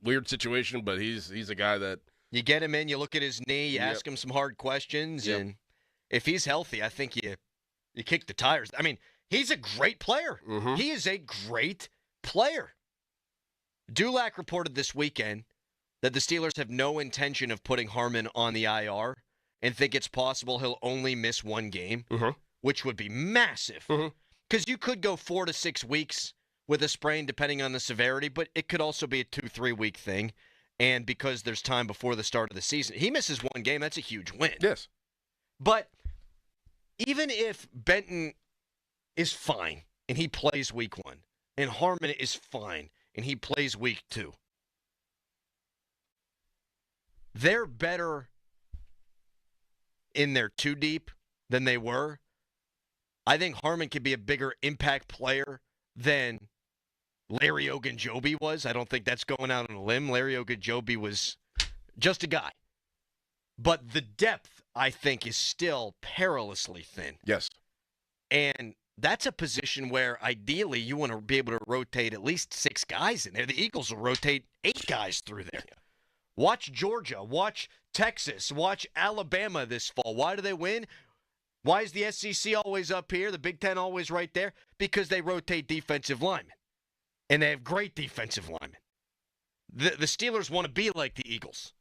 weird situation, but he's a guy that you get him in, you look at his knee, you ask him some hard questions, and if he's healthy, I think you kick the tires. I mean, he's a great player. Mm-hmm. He is a great player. Dulac reported this weekend that the Steelers have no intention of putting Harmon on the IR and think it's possible he'll only miss 1 game, which would be massive. Because you could go 4 to 6 weeks with a sprain, depending on the severity, but it could also be a 2-3 week thing. And because there's time before the start of the season, he misses 1 game, that's a huge win. Yes. But even if Benton is fine and he plays week 1, and Harmon is fine and he plays week 2, they're better in their 2 deep than they were. I think Harmon could be a bigger impact player than Larry Ogunjobi was. I don't think that's going out on a limb. Larry Ogunjobi was just a guy. But the depth, I think, is still perilously thin. Yes. And that's a position where, ideally, you want to be able to rotate at least 6 guys in there. The Eagles will rotate 8 guys through there. Watch Georgia. Watch Texas. Watch Alabama this fall. Why do they win? Why is the SEC always up here, the Big Ten always right there? Because they rotate defensive linemen. And they have great defensive linemen. The Steelers want to be like the Eagles.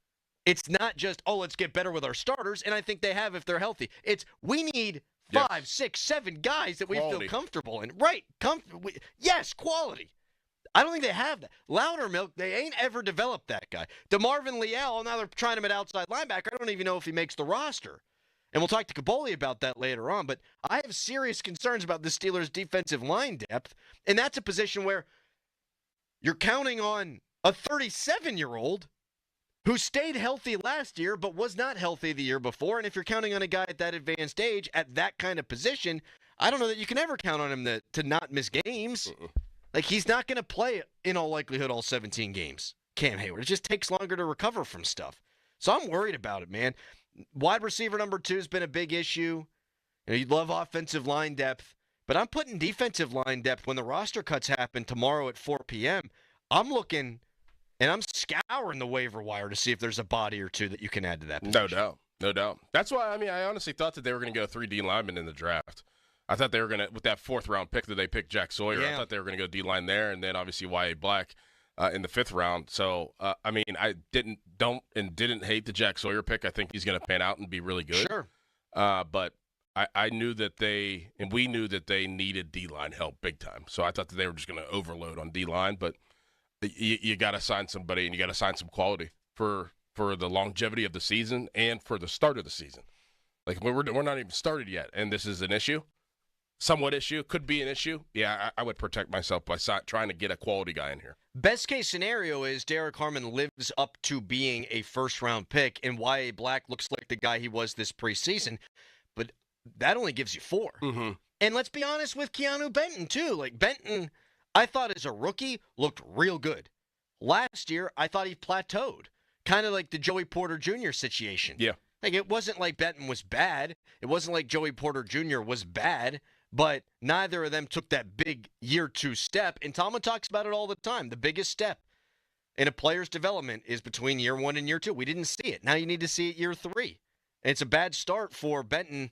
It's not just, let's get better with our starters, and I think they have if they're healthy. It's, we need 5, 6, 7 guys that we feel comfortable in. Right. Yes, quality. I don't think they have that. Loudermilk, they ain't ever developed that guy. DeMarvin Leal, now they're trying him at outside linebacker. I don't even know if he makes the roster. And we'll talk to Caboli about that later on. But I have serious concerns about the Steelers' defensive line depth. And that's a position where you're counting on a 37-year-old who stayed healthy last year but was not healthy the year before. And if you're counting on a guy at that advanced age at that kind of position, I don't know that you can ever count on him to not miss games. Like, he's not going to play, in all likelihood, all 17 games, Cam Hayward. It just takes longer to recover from stuff. So I'm worried about it, man. Wide receiver number 2 has been a big issue. You'd love offensive line depth, but I'm putting defensive line depth when the roster cuts happen tomorrow at 4 p.m. I'm looking, and I'm scouring the waiver wire to see if there's a body or two that you can add to that position. No doubt. That's why, I honestly thought that they were going to go 3 D linemen in the draft. I thought they were going to, with that 4th-round pick that they picked Jack Sawyer, I thought they were going to go D-line there, and then obviously Y.A. Black in the 5th round. So, I didn't hate the Jack Sawyer pick. I think he's going to pan out and be really good. Sure. But I knew that we knew that they needed D-line help big time. So I thought that they were just going to overload on D-line. But you got to sign somebody, and you got to sign some quality for the longevity of the season and for the start of the season. Like, we're not even started yet, and this is an issue. Somewhat issue, could be an issue. Yeah, I would protect myself by trying to get a quality guy in here. Best case scenario is Derek Harmon lives up to being a first-round pick, and Y.A. Black looks like the guy he was this preseason, but that only gives you 4. Mm-hmm. And let's be honest with Keanu Benton, too. Like, Benton, I thought as a rookie, looked real good. Last year, I thought he plateaued, kind of like the Joey Porter Jr. situation. Yeah. Like, it wasn't like Benton was bad. It wasn't like Joey Porter Jr. was bad. But neither of them took that big year 2 step. And Tomlin talks about it all the time. The biggest step in a player's development is between year 1 and year 2. We didn't see it. Now you need to see it year 3. And it's a bad start for Benton.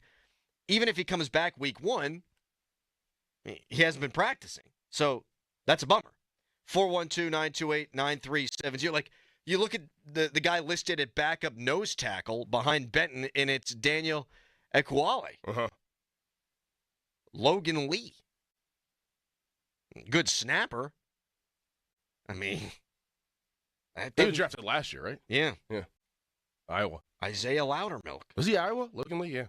Even if he comes back week 1, he hasn't been practicing. So that's a bummer. 412-928-9370. Like, you look at the guy listed at backup nose tackle behind Benton, and it's Daniel Ekuale. Uh-huh. Logan Lee. Good snapper. I mean, he was drafted last year, right? Yeah. Iowa. Isaiah Loudermilk. Was he Iowa? Logan Lee, yeah.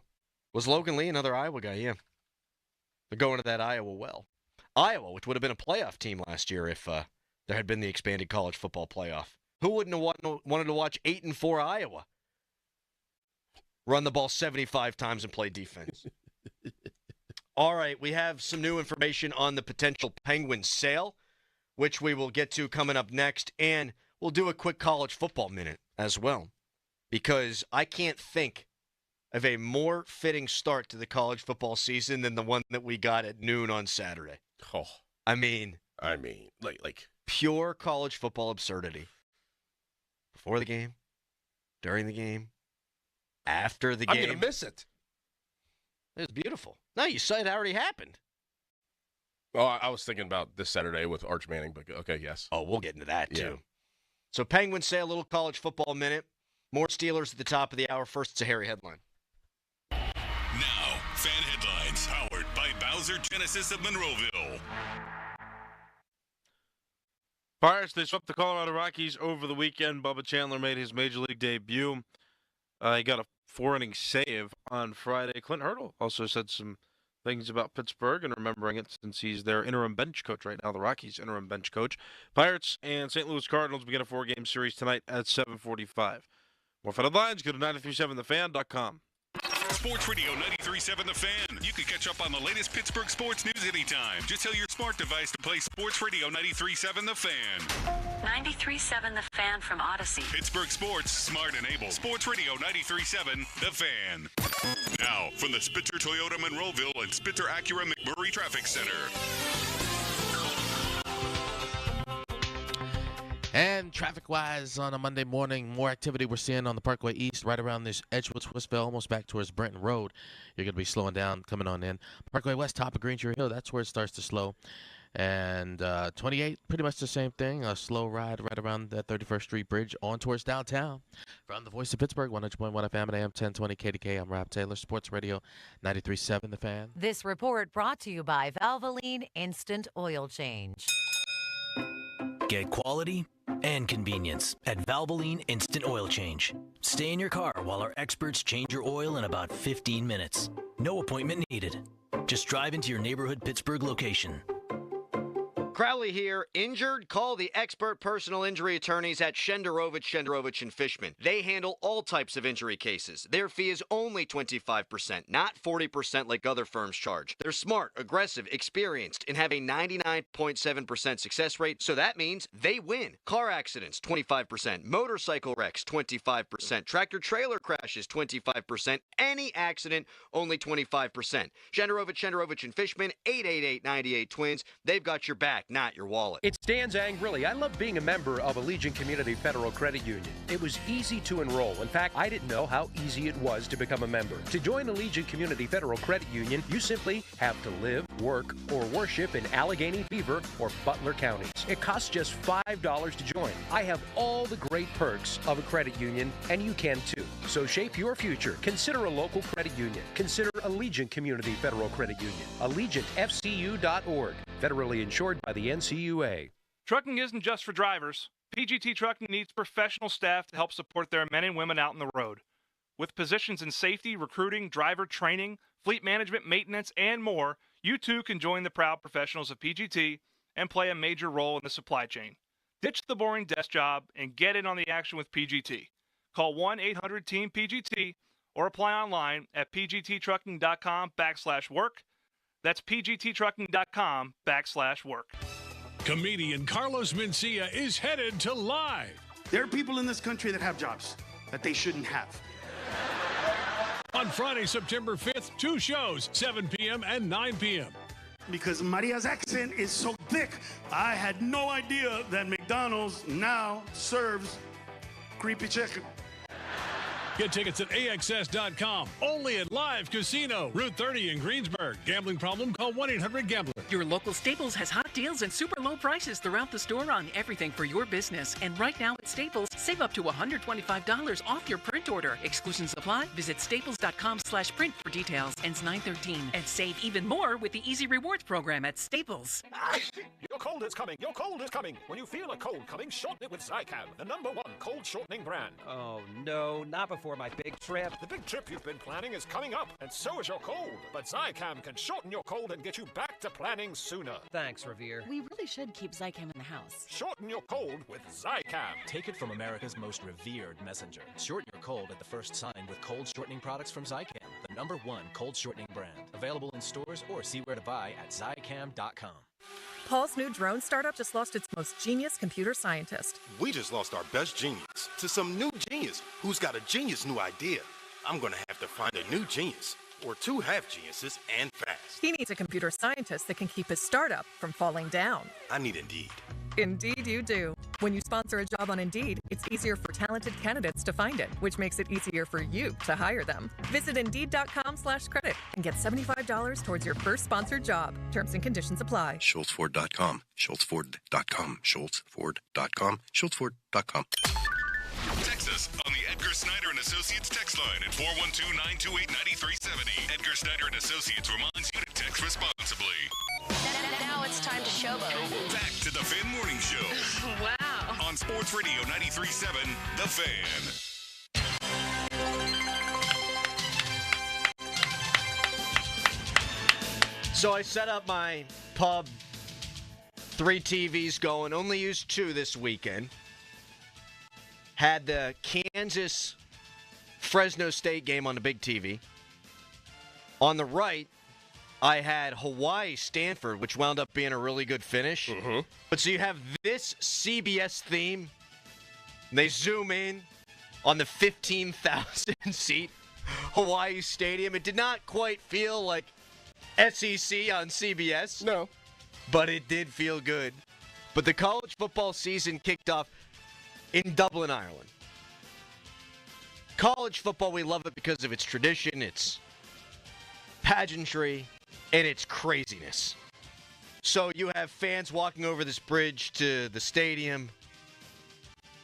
Was Logan Lee another Iowa guy? Yeah. They're going to that Iowa well. Iowa, which would have been a playoff team last year if there had been the expanded college football playoff. Who wouldn't have wanted to watch 8-4 Iowa run the ball 75 times and play defense? All right, we have some new information on the potential Penguins sale, which we will get to coming up next, and we'll do a quick college football minute as well, because I can't think of a more fitting start to the college football season than the one that we got at noon on Saturday. Oh, I mean, like pure college football absurdity. Before the game, during the game, after the game. I'm going to miss it. It was beautiful. No, you said it already happened. Oh, I was thinking about this Saturday with Arch Manning, but okay, yes. Oh, we'll get into that, too. Yeah. So Penguins say a little college football minute. More Steelers at the top of the hour. First, it's a Harry headline. Now, fan headlines, powered by Bowser Genesis of Monroeville. Pirates, they swept the Colorado Rockies over the weekend. Bubba Chandler made his Major League debut. He got a 4-inning save on Friday. Clint Hurdle also said some things about Pittsburgh and remembering it since he's their interim bench coach right now, the Rockies' interim bench coach. Pirates and St. Louis Cardinals begin a 4-game series tonight at 7:45. More fan headlines, go to 937thefan.com. Sports Radio 93.7 The Fan. You can catch up on the latest Pittsburgh sports news anytime. Just tell your smart device to play Sports Radio 93.7 The Fan. 93.7 The Fan from Odyssey. Pittsburgh sports, smart and able. Sports Radio 93.7 The Fan. Now, from the Spitzer Toyota Monroeville and Spitzer Acura McMurray Traffic Center. And traffic-wise on a Monday morning, more activity we're seeing on the Parkway East, right around this Edgewood-Swistville, almost back towards Brenton Road. You're going to be slowing down, coming on in. Parkway West, top of Greenshire Hill, that's where it starts to slow. And 28, pretty much the same thing. A slow ride right around the 31st Street Bridge on towards downtown. From the Voice of Pittsburgh, 100.1 FM and AM 1020 KDK, I'm Rob Taylor, Sports Radio 93.7 The Fan. This report brought to you by Valvoline Instant Oil Change. Get quality and convenience at Valvoline Instant Oil Change. Stay in your car while our experts change your oil in about 15 minutes. No appointment needed. Just drive into your neighborhood Pittsburgh location. Crowley here. Injured? Call the expert personal injury attorneys at Shenderovich and Fishman. They handle all types of injury cases. Their fee is only 25%, not 40% like other firms charge. They're smart, aggressive, experienced, and have a 99.7% success rate, so that means they win. Car accidents, 25%. Motorcycle wrecks, 25%. Tractor-trailer crashes, 25%. Any accident, only 25%. Shenderovich and Fishman, 888-98-TWINS. They've got your back, not your wallet. It's Dan Zangrilli. I love being a member of Allegiant Community Federal Credit Union. It was easy to enroll. In fact, I didn't know how easy it was to become a member. To join Allegiant Community Federal Credit Union, you simply have to live, work, or worship in Allegheny, Beaver, or Butler counties. It costs just $5 to join. I have all the great perks of a credit union, and you can too. So shape your future. Consider a local credit union. Consider Allegiant Community Federal Credit Union. AllegiantFCU.org. Federally insured by the NCUA. Trucking isn't just for drivers. PGT Trucking needs professional staff to help support their men and women out on the road. With positions in safety, recruiting, driver training, fleet management, maintenance, and more, you too can join the proud professionals of PGT and play a major role in the supply chain. Ditch the boring desk job and get in on the action with PGT. Call 1-800-TEAM-PGT or apply online at pgttrucking.com/work. That's pgttrucking.com/work. Comedian Carlos Mencia is headed to Live. There are people in this country that have jobs that they shouldn't have. On Friday, September 5th, 2 shows, 7 p.m. and 9 p.m. Because Maria's accent is so thick, I had no idea that McDonald's now serves creepy chicken. Get tickets at AXS.com. Only at Live Casino, Route 30 in Greensburg. Gambling problem? Call 1-800-GAMBLER. Your local Staples has hot deals and super low prices throughout the store on everything for your business. And right now at Staples, save up to $125 off your print order. Exclusions apply. Visit staples.com/print for details. Ends 9/13. And save even more with the Easy Rewards program at Staples. Your cold is coming. Your cold is coming. When you feel a cold coming, shorten it with Zycam, the #1 cold shortening brand. Oh, no, not before my big trip. The big trip you've been planning is coming up, and so is your cold. But Zycam can shorten your cold and get you back to planning sooner. Thanks, Revere. We really should keep Zycam in the house. Shorten your cold with Zycam. Take it from America's most revered messenger. Shorten your cold at the first sign with cold shortening products from Zycam, the #1 cold shortening brand. Available in stores or see where to buy at Zycam.com. Paul's new drone startup just lost its most genius computer scientist. We just lost our best genius to some new genius who's got a genius new idea. I'm going to have to find a new genius, or 2 half geniuses, and fast. He needs a computer scientist that can keep his startup from falling down. I need Indeed. Indeed you do. When you sponsor a job on Indeed, it's easier for talented candidates to find it, which makes it easier for you to hire them. Visit Indeed.com/credit and get $75 towards your first sponsored job. Terms and conditions apply. SchultzFord.com. SchultzFord.com. SchultzFord.com. SchultzFord.com. Text us on the Edgar Snyder and Associates text line at 412-928-9370. Edgar Snyder and Associates reminds you to text responsibly. Now it's time to showboat. Back to the Fan Morning Show. Wow. On Sports Radio 93.7, The Fan. So I set up my pub, 3 TVs going, only used 2 this weekend. Had the Kansas-Fresno State game on the big TV. On the right, I had Hawaii-Stanford, which wound up being a really good finish. But so you have this CBS theme. And they zoom in on the 15,000-seat Hawaii Stadium. It did not quite feel like SEC on CBS. No. But it did feel good. But the college football season kicked off in Dublin, Ireland. College football, we love it because of its tradition, its pageantry, and its craziness. So you have fans walking over this bridge to the stadium,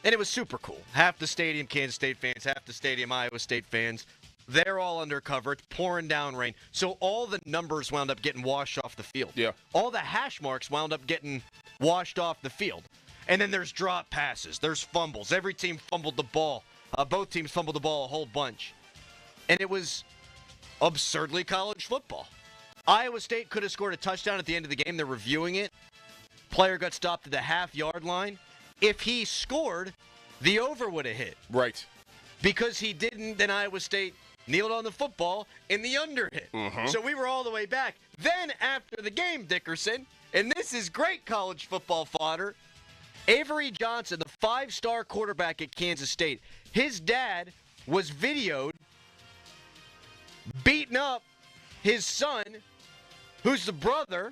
and it was super cool. Half the stadium, Kansas State fans, half the stadium, Iowa State fans. They're all undercover. It's pouring down rain. So all the numbers wound up getting washed off the field. Yeah. All the hash marks wound up getting washed off the field. And then there's drop passes. There's fumbles. Every team fumbled the ball. Both teams fumbled the ball a whole bunch. And it was absurdly college football. Iowa State could have scored a touchdown at the end of the game. They're reviewing it. Player got stopped at the half-yard line. If he scored, the over would have hit. Right. Because he didn't, then Iowa State kneeled on the football and the under hit. Mm-hmm. So we were all the way back. Then after the game, Dickerson, and this is great college football fodder, Avery Johnson, the five-star quarterback at Kansas State, his dad was videoed beating up his son, who's the brother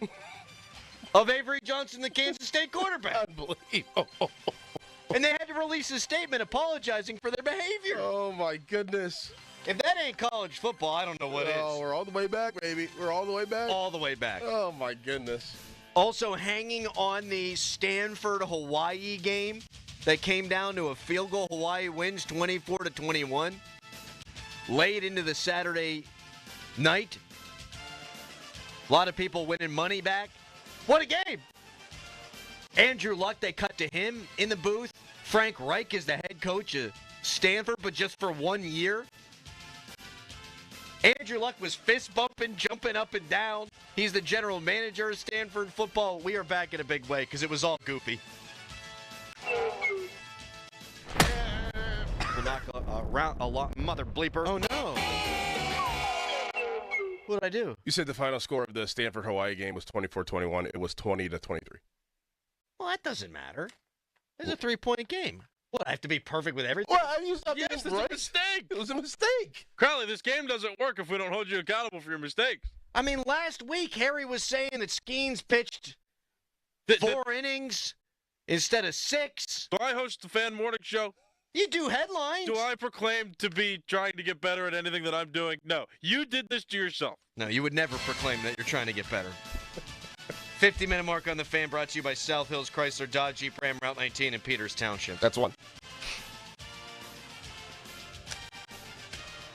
of Avery Johnson, the Kansas State quarterback. Unbelievable. And they had to release a statement apologizing for their behavior. Oh, my goodness. If that ain't college football, I don't know what is. Oh, we're all the way back, baby. We're all the way back? All the way back. Oh, my goodness. Also hanging on the Stanford-Hawaii game that came down to a field goal. Hawaii wins 24-21. Late into the Saturday night. A lot of people winning money back. What a game! Andrew Luck, they cut to him in the booth. Frank Reich is the head coach of Stanford, but just for 1 year. Andrew Luck was fist bumping, jumping up and down. He's the general manager of Stanford football. We are back in a big way because it was all goofy. We'll knock a lot, mother bleeper. Oh no! What did I do? You said the final score of the Stanford-Hawaii game was 24-21. It was 20-23. Well, that doesn't matter. It's a 3-point game. What, I have to be perfect with everything? Well, yes, it's a mistake. It was a mistake. Crowley, this game doesn't work if we don't hold you accountable for your mistakes. I mean, last week, Harry was saying that Skenes pitched 4 innings instead of 6. Do I host the fan morning show? You do headlines. Do I proclaim to be trying to get better at anything that I'm doing? No. You did this to yourself. No, you would never proclaim that you're trying to get better. 50-minute mark on the fan brought to you by South Hills Chrysler Dodge Jeep Ram Route 19 in Peters Township. That's one.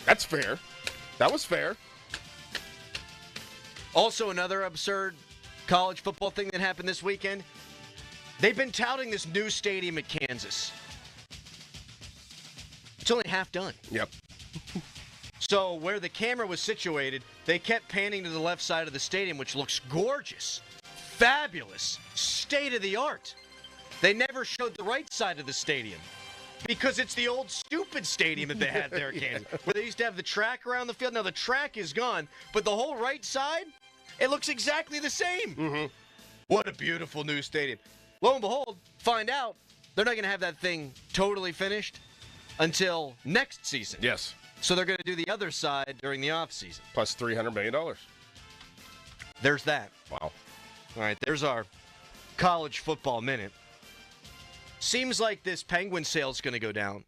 That's fair. That was fair. Also, another absurd college football thing that happened this weekend. They've been touting this new stadium at Kansas. It's only half done. Yep. So where the camera was situated, they kept panning to the left side of the stadium, which looks gorgeous, fabulous, state-of-the-art. They never showed the right side of the stadium because it's the old stupid stadium that they had there at Kansas, where they used to have the track around the field. Now the track is gone, but the whole right side, it looks exactly the same. Mm-hmm. What a beautiful new stadium. Lo and behold, find out they're not going to have that thing totally finished until next season. Yes. So they're going to do the other side during the offseason. Plus $300 million. There's that. Wow. All right, there's our college football minute. Seems like this Penguin sale is going to go down.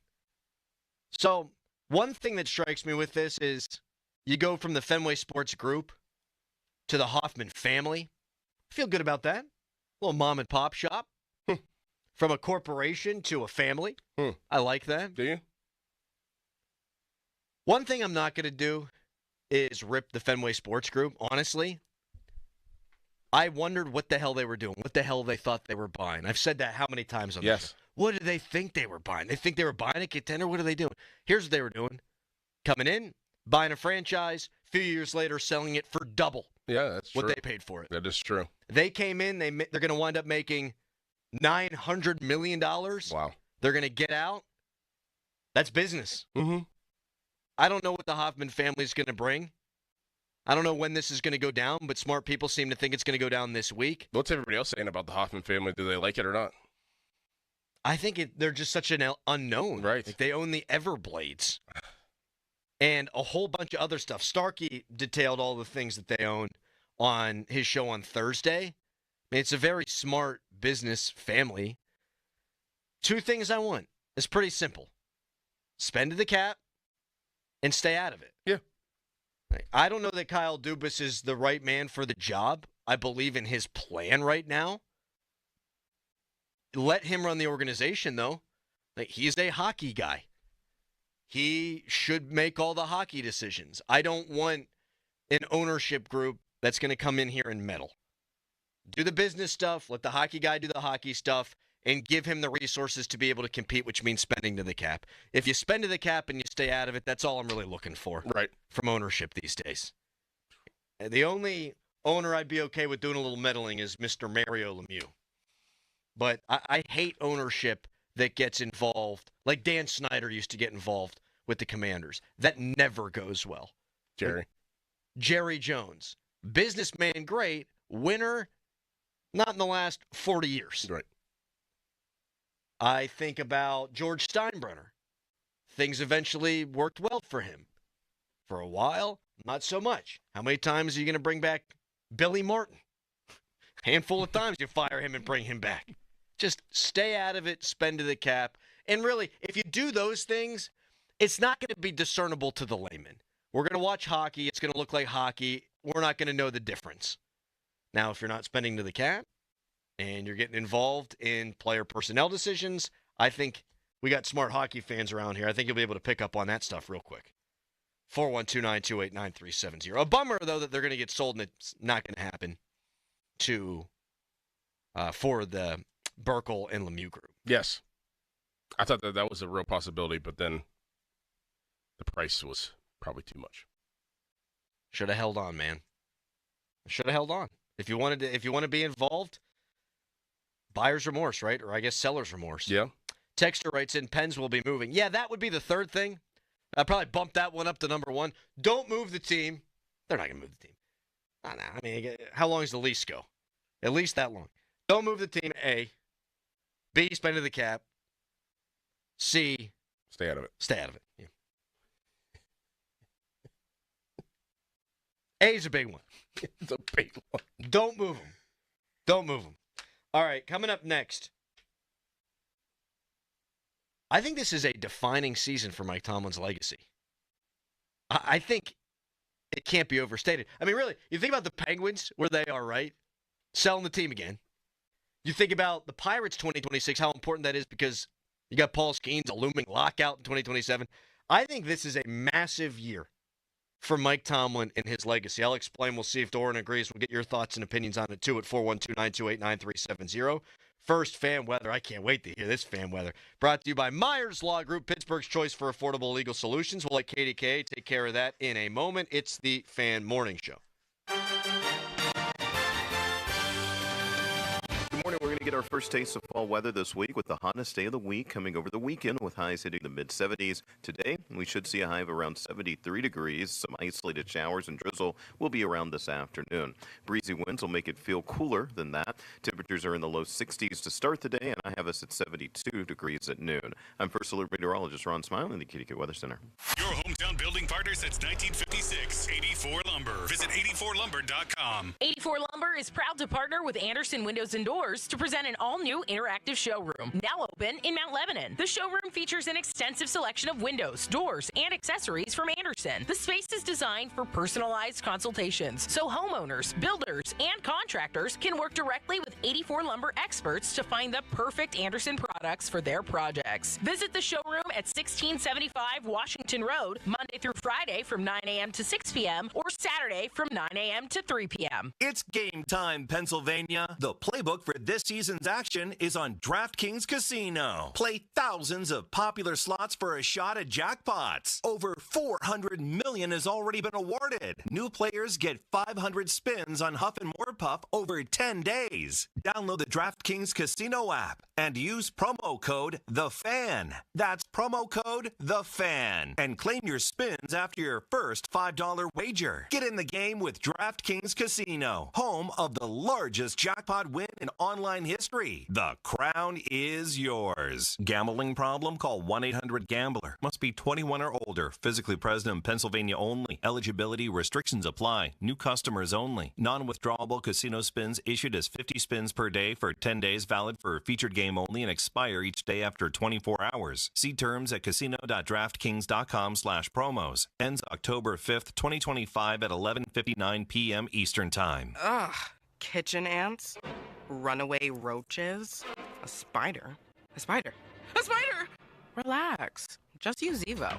So one thing that strikes me with this is you go from the Fenway Sports Group to the Hoffman family. Feel good about that. Little mom and pop shop. From a corporation to a family. I like that. Do you? One thing I'm not going to do is rip the Fenway Sports Group, honestly. I wondered what the hell they were doing, what the hell they thought they were buying. I've said that how many times on this show. What did they think they were buying? They think they were buying a contender? What are they doing? Here's what they were doing. Coming in, buying a franchise, a few years later selling it for double that's what true. they paid for it. That is true. They came in, they're going to wind up making $900 million. Wow. They're going to get out. That's business. Mm-hmm. I don't know what the Hoffman family is going to bring. I don't know when this is going to go down, but smart people seem to think it's going to go down this week. What's everybody else saying about the Hoffman family? Do they like it or not? I think they're just such an unknown. Right. Like they own the Everblades and a whole bunch of other stuff. Starkey detailed all the things that they own on his show on Thursday. I mean, it's a very smart business family. Two things I want. It's pretty simple. Spend to the cap and stay out of it. Yeah. I don't know that Kyle Dubas is the right man for the job. I believe in his plan right now. Let him run the organization, though. He's a hockey guy. He should make all the hockey decisions. I don't want an ownership group that's going to come in here and meddle. Do the business stuff, let the hockey guy do the hockey stuff, and give him the resources to be able to compete, which means spending to the cap. If you spend to the cap and you stay out of it, that's all I'm really looking for from ownership these days. The only owner I'd be okay with doing a little meddling is Mr. Mario Lemieux. But I hate ownership that gets involved, like Dan Snyder used to get involved with the Commanders. That never goes well. Jerry Jones, businessman, great, winner, not in the last 40 years. Right. I think about George Steinbrenner. Things eventually worked well for him. For a while, not so much. How many times are you going to bring back Billy Martin? Handful of times you fire him and bring him back. Just stay out of it, spend to the cap. And really, if you do those things, it's not going to be discernible to the layman. We're going to watch hockey. It's going to look like hockey. We're not going to know the difference. Now, if you're not spending to the cap and you're getting involved in player personnel decisions, I think we got smart hockey fans around here. I think you'll be able to pick up on that stuff real quick. 412-928-9370. A bummer, though, that they're going to get sold, and it's not going to happen for the Burkle and Lemieux group. Yes. I thought that was a real possibility, but then the price was probably too much. Should have held on, man. Should have held on. If you want to be involved, buyer's remorse, right? Or I guess seller's remorse. Yeah. Texter writes in, Pens will be moving. Yeah, that would be the third thing. I'd probably bump that one up to number one. Don't move the team. They're not going to move the team. I mean, how long does the lease go? At least that long. Don't move the team, A. B, spend to the cap. C, stay out of it. Stay out of it. Yeah. A is a big one. It's a big one. Don't move them. Don't move them. All right, coming up next. I think this is a defining season for Mike Tomlin's legacy. I think it can't be overstated. I mean, really, you think about the Penguins, where they are, right? Selling the team again. You think about the Pirates 2026, how important that is because you got Paul Skenes, a looming lockout in 2027. I think this is a massive year for Mike Tomlin and his legacy. I'll explain. We'll see if Doran agrees. We'll get your thoughts and opinions on it, too, at 412-928-9370. First, fan weather. I can't wait to hear this fan weather. Brought to you by Myers Law Group, Pittsburgh's choice for affordable legal solutions. We'll let KDK take care of that in a moment. It's the Fan Morning Show. Good morning. We're going to get our first taste of fall weather this week with the hottest day of the week coming over the weekend with highs hitting the mid-70s. Today, we should see a high of around 73 degrees. Some isolated showers and drizzle will be around this afternoon. Breezy winds will make it feel cooler than that. Temperatures are in the low 60s to start the day, and I have us at 72 degrees at noon. I'm First Alert Meteorologist Ron Smiley in the KDK Weather Center. Your hometown building partner since 1956, 84 Lumber. Visit 84lumber.com. 84 Lumber is proud to partner with Anderson Windows and Doors to present an all-new interactive showroom, now open in Mount Lebanon. The showroom features an extensive selection of windows, doors, and accessories from Anderson. The space is designed for personalized consultations, so homeowners, builders, and contractors can work directly with 84 Lumber experts to find the perfect Anderson products for their projects. Visit the showroom at 1675 Washington Road, Monday through Friday from 9 a.m. to 6 p.m. or Saturday from 9 a.m. to 3 p.m. It's game time, Pennsylvania. The playbook for this season's action is on DraftKings Casino. Play thousands of popular slots for a shot at jackpots. Over $400 million has already been awarded. New players get 500 spins on Huff and More Puff over 10 days. Download the DraftKings Casino app and use promo code THEFAN. That's promo code THEFAN. And claim your spins after your first $5 wager. Get in the game with DraftKings Casino, home of the largest jackpot win in online history. The crown is yours. Gambling problem? Call 1-800-GAMBLER. Must be 20 21 or older. Physically present in Pennsylvania only. Eligibility restrictions apply. New customers only. Non-withdrawable casino spins issued as 50 spins per day for 10 days, valid for a featured game only, and expire each day after 24 hours. See terms at casino.draftkings.com/promos. Ends October 5th, 2025 at 11:59 p.m. Eastern Time. Ugh. Kitchen ants? Runaway roaches? A spider? A spider? A spider! Relax. Just use Zevo.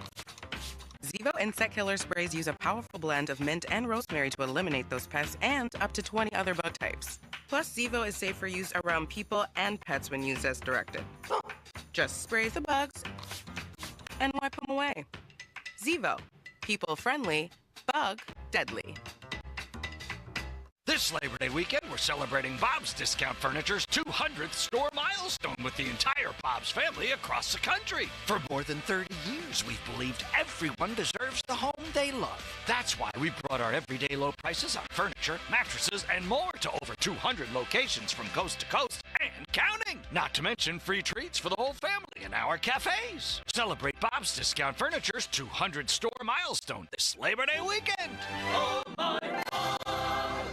Zevo insect killer sprays use a powerful blend of mint and rosemary to eliminate those pests and up to 20 other bug types. Plus, Zevo is safe for use around people and pets when used as directed. Just spray the bugs and wipe them away. Zevo. People friendly, bug deadly. This Labor Day weekend, we're celebrating Bob's Discount Furniture's 200th store milestone with the entire Bob's family across the country. For more than 30 years, we've believed everyone deserves the home they love. That's why we brought our everyday low prices on furniture, mattresses, and more to over 200 locations from coast to coast and counting. Not to mention free treats for the whole family in our cafes. Celebrate Bob's Discount Furniture's 200 store milestone this Labor Day weekend. Oh my God.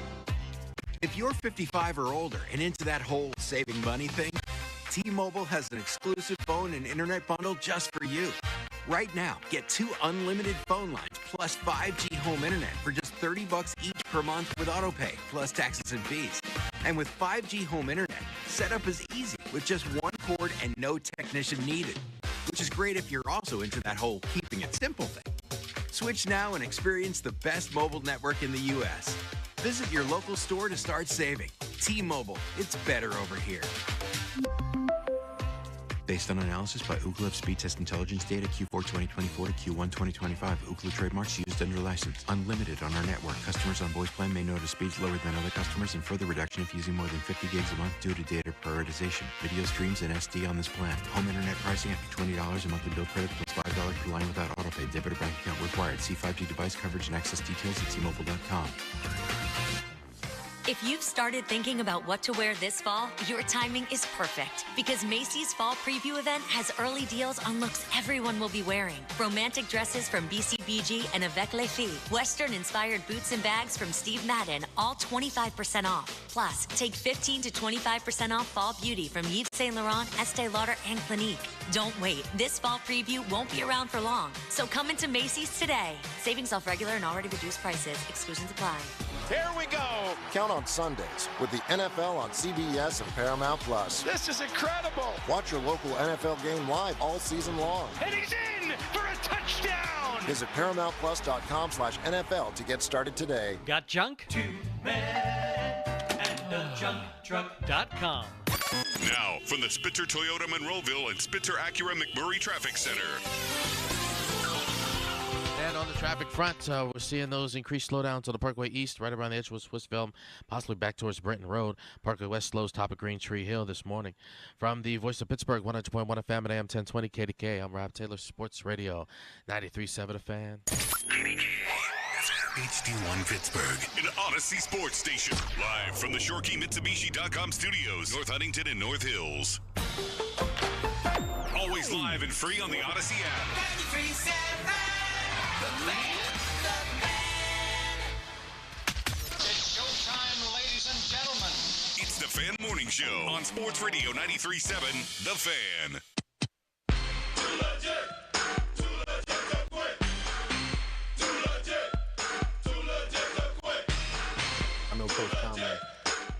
If you're 55 or older and into that whole saving money thing, T-Mobile has an exclusive phone and internet bundle just for you. Right now, get 2 unlimited phone lines plus 5G home internet for just $30 each per month with autopay, plus taxes and fees. And with 5G home internet, setup is easy with just one cord and no technician needed, which is great if you're also into that whole keeping it simple thing. Switch now and experience the best mobile network in the U.S. Visit your local store to start saving. T-Mobile, it's better over here. Based on analysis by Ookla of speed test intelligence data Q4 2024 to Q1 2025. Ookla trademarks used under license. Unlimited on our network. Customers on voice plan may notice speeds lower than other customers and further reduction if using more than 50 gigs a month due to data prioritization. Video streams and SD on this plan. Home internet pricing after $20 a monthly bill credit plus $5 per line without autopay. Debit or bank account required. See 5G device coverage and access details at T-Mobile.com. If you've started thinking about what to wear this fall, your timing is perfect because Macy's Fall Preview event has early deals on looks everyone will be wearing. Romantic dresses from BCBG and Avec Les Filles. Western-inspired boots and bags from Steve Madden, all 25% off. Plus, take 15 to 25% off fall beauty from Yves Saint Laurent, Estee Lauder, and Clinique. Don't wait. This fall preview won't be around for long. So come into Macy's today. Savings off regular and already reduced prices. Exclusions apply. Here we go. Count on Sundays with the NFL on CBS and Paramount Plus. This is incredible. Watch your local NFL game live all season long. And he's in for a touchdown. Visit ParamountPlus.com/NFL to get started today. Got junk? Two men and a junk truck.com. Now, from the Spitzer Toyota Monroeville and Spitzer Acura McMurray Traffic Center. And on the traffic front, we're seeing those increased slowdowns on the Parkway East, right around the edge of Swissville, possibly back towards Brenton Road. Parkway West slows top of Green Tree Hill this morning. From the Voice of Pittsburgh, 100.1 FM and AM 1020 KDK, I'm Rob Taylor, Sports Radio, 93.7 The Fan. HD1 Pittsburgh, an Odyssey sports station. Live from the ShoreKeyMitsubishi.com studios, North Huntington and North Hills. Always live and free on the Odyssey app. 93.7 The Fan. It's showtime, ladies and gentlemen. It's the Fan Morning Show on Sports Radio 93.7 The Fan. I know Coach Tomlin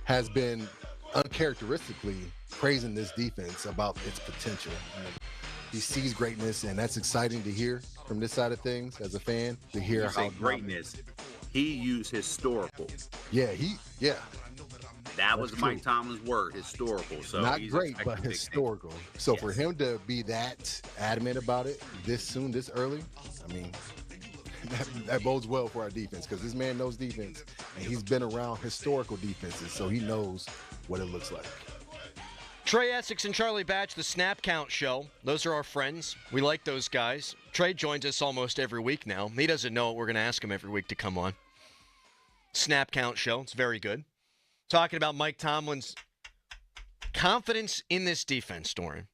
has been uncharacteristically praising this defense about its potential. He sees greatness, and that's exciting to hear from this side of things as a fan, to hear how greatness. He used historical. Yeah, That was That's Mike true. Tomlin's word, historical. So not he's great, expecting but big historical. So for him to be that adamant about it this soon, this early, I mean, that bodes well for our defense, because this man knows defense, and he's been around historical defenses, so he knows what it looks like. Trey Essex and Charlie Batch, the Snap Count Show. Those are our friends. We like those guys. Trey joins us almost every week now. He doesn't know it. We're going to ask him every week to come on. Snap Count Show. It's very good. Talking about Mike Tomlin's confidence in this defense, Doran.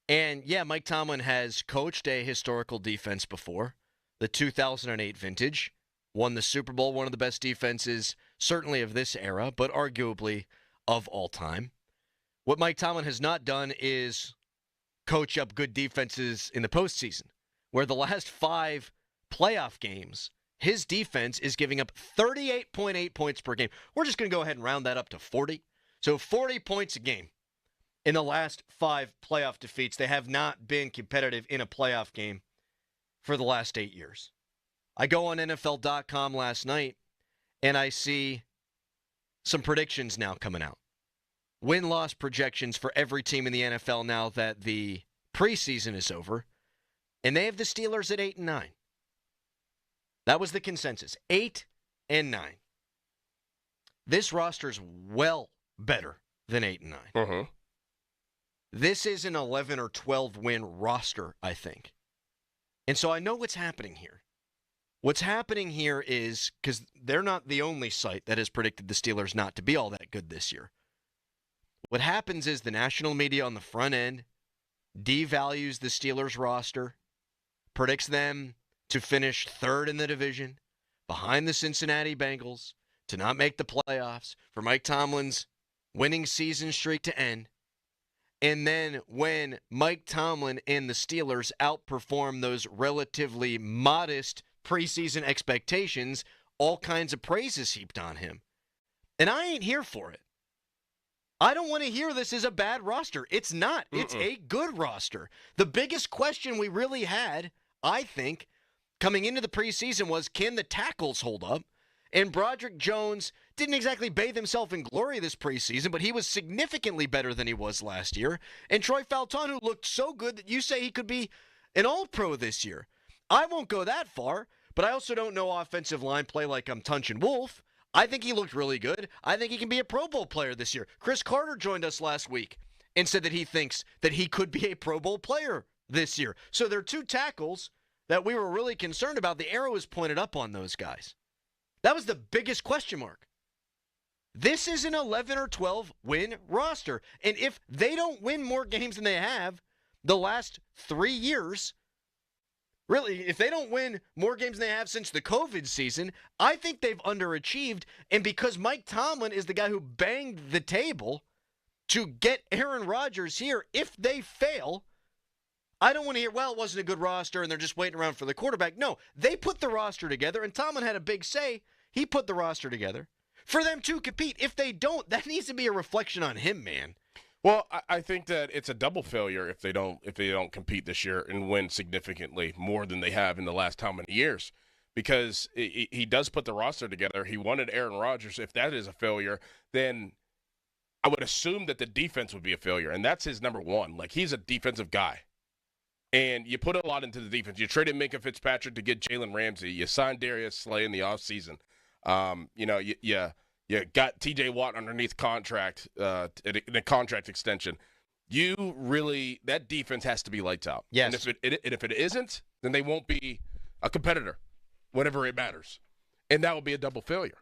And, yeah, Mike Tomlin has coached a historical defense before, the 2008 vintage, won the Super Bowl, one of the best defenses, certainly of this era, but arguably of all time. What Mike Tomlin has not done is coach up good defenses in the postseason, where the last 5 playoff games, his defense is giving up 38.8 points per game. We're just going to go ahead and round that up to 40. So 40 points a game. In the last 5 playoff defeats, they have not been competitive in a playoff game for the last 8 years. I go on NFL.com last night, and I see some predictions now coming out. Win-loss projections for every team in the NFL now that the preseason is over, and they have the Steelers at 8-9. That was the consensus, 8-9. This roster's well better than 8-9. Mm-hmm. This is an 11 or 12 win roster, I think. And so I know what's happening here. What's happening here is, because they're not the only site that has predicted the Steelers not to be all that good this year. What happens is the national media on the front end devalues the Steelers roster, predicts them to finish 3rd in the division, behind the Cincinnati Bengals, to not make the playoffs, for Mike Tomlin's winning season streak to end. And then when Mike Tomlin and the Steelers outperform those relatively modest preseason expectations, all kinds of praise is heaped on him. And I ain't here for it. I don't want to hear this is a bad roster. It's not. It's a good roster. The biggest question we really had, I think, coming into the preseason was, can the tackles hold up? And Broderick Jones didn't exactly bathe himself in glory this preseason, but he was significantly better than he was last year. And Troy Faltonu looked so good that you say he could be an All-Pro this year. I won't go that far, but I also don't know offensive line play like I'm Tunch Wolf. I think he looked really good. I think he can be a Pro Bowl player this year. Chris Carter joined us last week and said that he thinks that he could be a Pro Bowl player this year. So there are 2 tackles that we were really concerned about. The arrow is pointed up on those guys. That was the biggest question mark. This is an 11 or 12 win roster. And if they don't win more games than they have the last 3 years, really, if they don't win more games than they have since the COVID season, I think they've underachieved. And because Mike Tomlin is the guy who banged the table to get Aaron Rodgers here, if they fail, I don't want to hear, well, it wasn't a good roster and they're just waiting around for the quarterback. No, they put the roster together, and Tomlin had a big say. He put the roster together for them to compete. If they don't, that needs to be a reflection on him, man. Well, I think that it's a double failure if they don't compete this year and win significantly more than they have in the last how many years, because he does put the roster together. He wanted Aaron Rodgers. If that is a failure, then I would assume that the defense would be a failure, and that's his number one. Like, he's a defensive guy. And you put a lot into the defense. You traded Minka Fitzpatrick to get Jalen Ramsey. You signed Darius Slay in the offseason. You got T.J. Watt underneath contract, in a contract extension. That defense has to be lights out. Yes. And if it isn't, then they won't be a competitor whenever it matters. And that will be a double failure.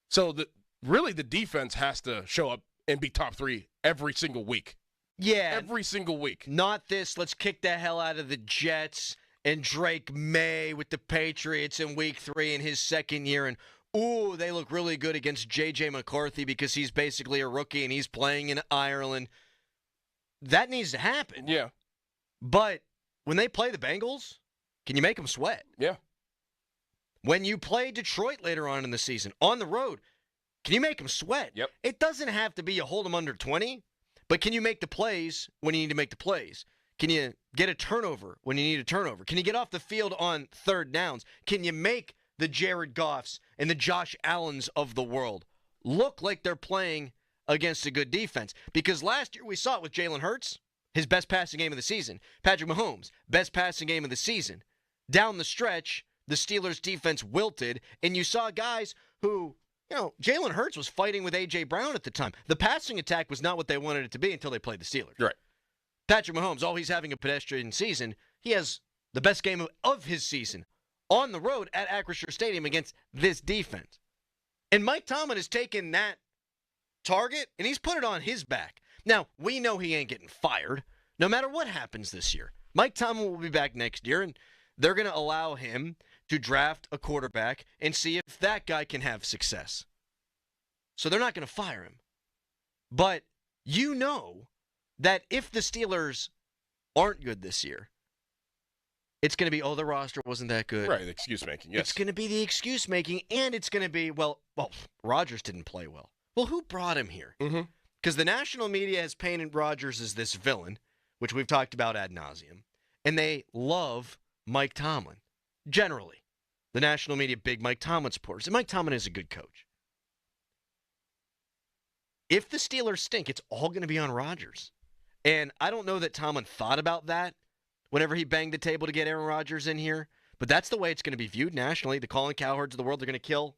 So the defense has to show up and be top 3 every single week. Yeah. Every single week. Not this, let's kick the hell out of the Jets and Drake May with the Patriots in week 3 in his second year, and ooh, they look really good against J.J. McCarthy because he's basically a rookie and he's playing in Ireland. That needs to happen. Yeah. But when they play the Bengals, can you make them sweat? Yeah. When you play Detroit later on in the season, on the road, can you make them sweat? Yep. It doesn't have to be you hold them under 20, but can you make the plays when you need to make the plays? Can you get a turnover when you need a turnover? Can you get off the field on 3rd downs? Can you make the Jared Goffs and the Josh Allens of the world look like they're playing against a good defense? Because last year we saw it with Jalen Hurts, his best passing game of the season. Patrick Mahomes, best passing game of the season. Down the stretch, the Steelers' defense wilted, and you saw guys who, Jalen Hurts was fighting with A.J. Brown at the time. The passing attack was not what they wanted it to be until they played the Steelers. Right. Patrick Mahomes, he's having a pedestrian season. He has the best game of his season on the road at Acrisure Stadium against this defense. And Mike Tomlin has taken that target, and he's put it on his back. Now, we know he ain't getting fired. no matter what happens this year. Mike Tomlin will be back next year, and they're going to allow him to draft a quarterback and see if that guy can have success. So they're not going to fire him. But you know that if the Steelers aren't good this year, it's going to be, the roster wasn't that good. Right, excuse making, yes. It's going to be the excuse making, and it's going to be, well, Rodgers didn't play well. Well, who brought him here? Because the national media has painted Rodgers as this villain, which we've talked about ad nauseum, and they love Mike Tomlin. Generally, the national media, big Mike Tomlin supporters, and Mike Tomlin is a good coach. If the Steelers stink, it's all going to be on Rodgers. And I don't know that Tomlin thought about that whenever he banged the table to get Aaron Rodgers in here, but that's the way it's going to be viewed nationally. The Colin Cowherds of the world are going to kill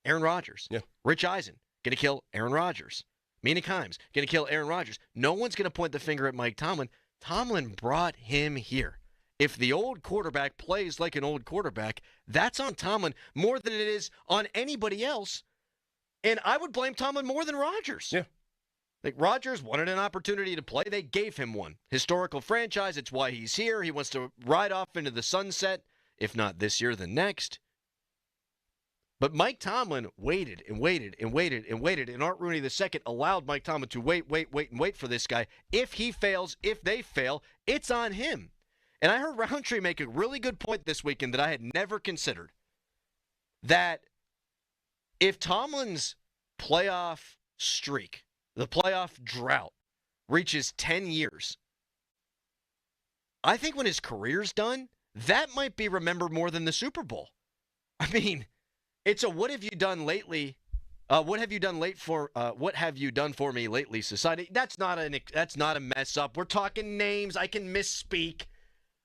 Aaron Rodgers. Yeah. Rich Eisen, going to kill Aaron Rodgers. Mina Kimes, going to kill Aaron Rodgers. No one's going to point the finger at Mike Tomlin. Tomlin brought him here. If the old quarterback plays like an old quarterback, that's on Tomlin more than it is on anybody else. And I would blame Tomlin more than Rodgers. Yeah. Like, Rodgers wanted an opportunity to play. They gave him one. Historical franchise. It's why he's here. He wants to ride off into the sunset, if not this year, then next. But Mike Tomlin waited and waited and waited and waited, and Art Rooney II allowed Mike Tomlin to wait for this guy. If he fails, if they fail, it's on him. And I heard Roundtree make a really good point this weekend that I had never considered. That if Tomlin's playoff streak, the playoff drought, reaches 10 years, I think when his career's done, that might be remembered more than the Super Bowl. I mean, it's a what have you done lately? What have you done for me lately, society? That's not a mess up. We're talking names. I can misspeak.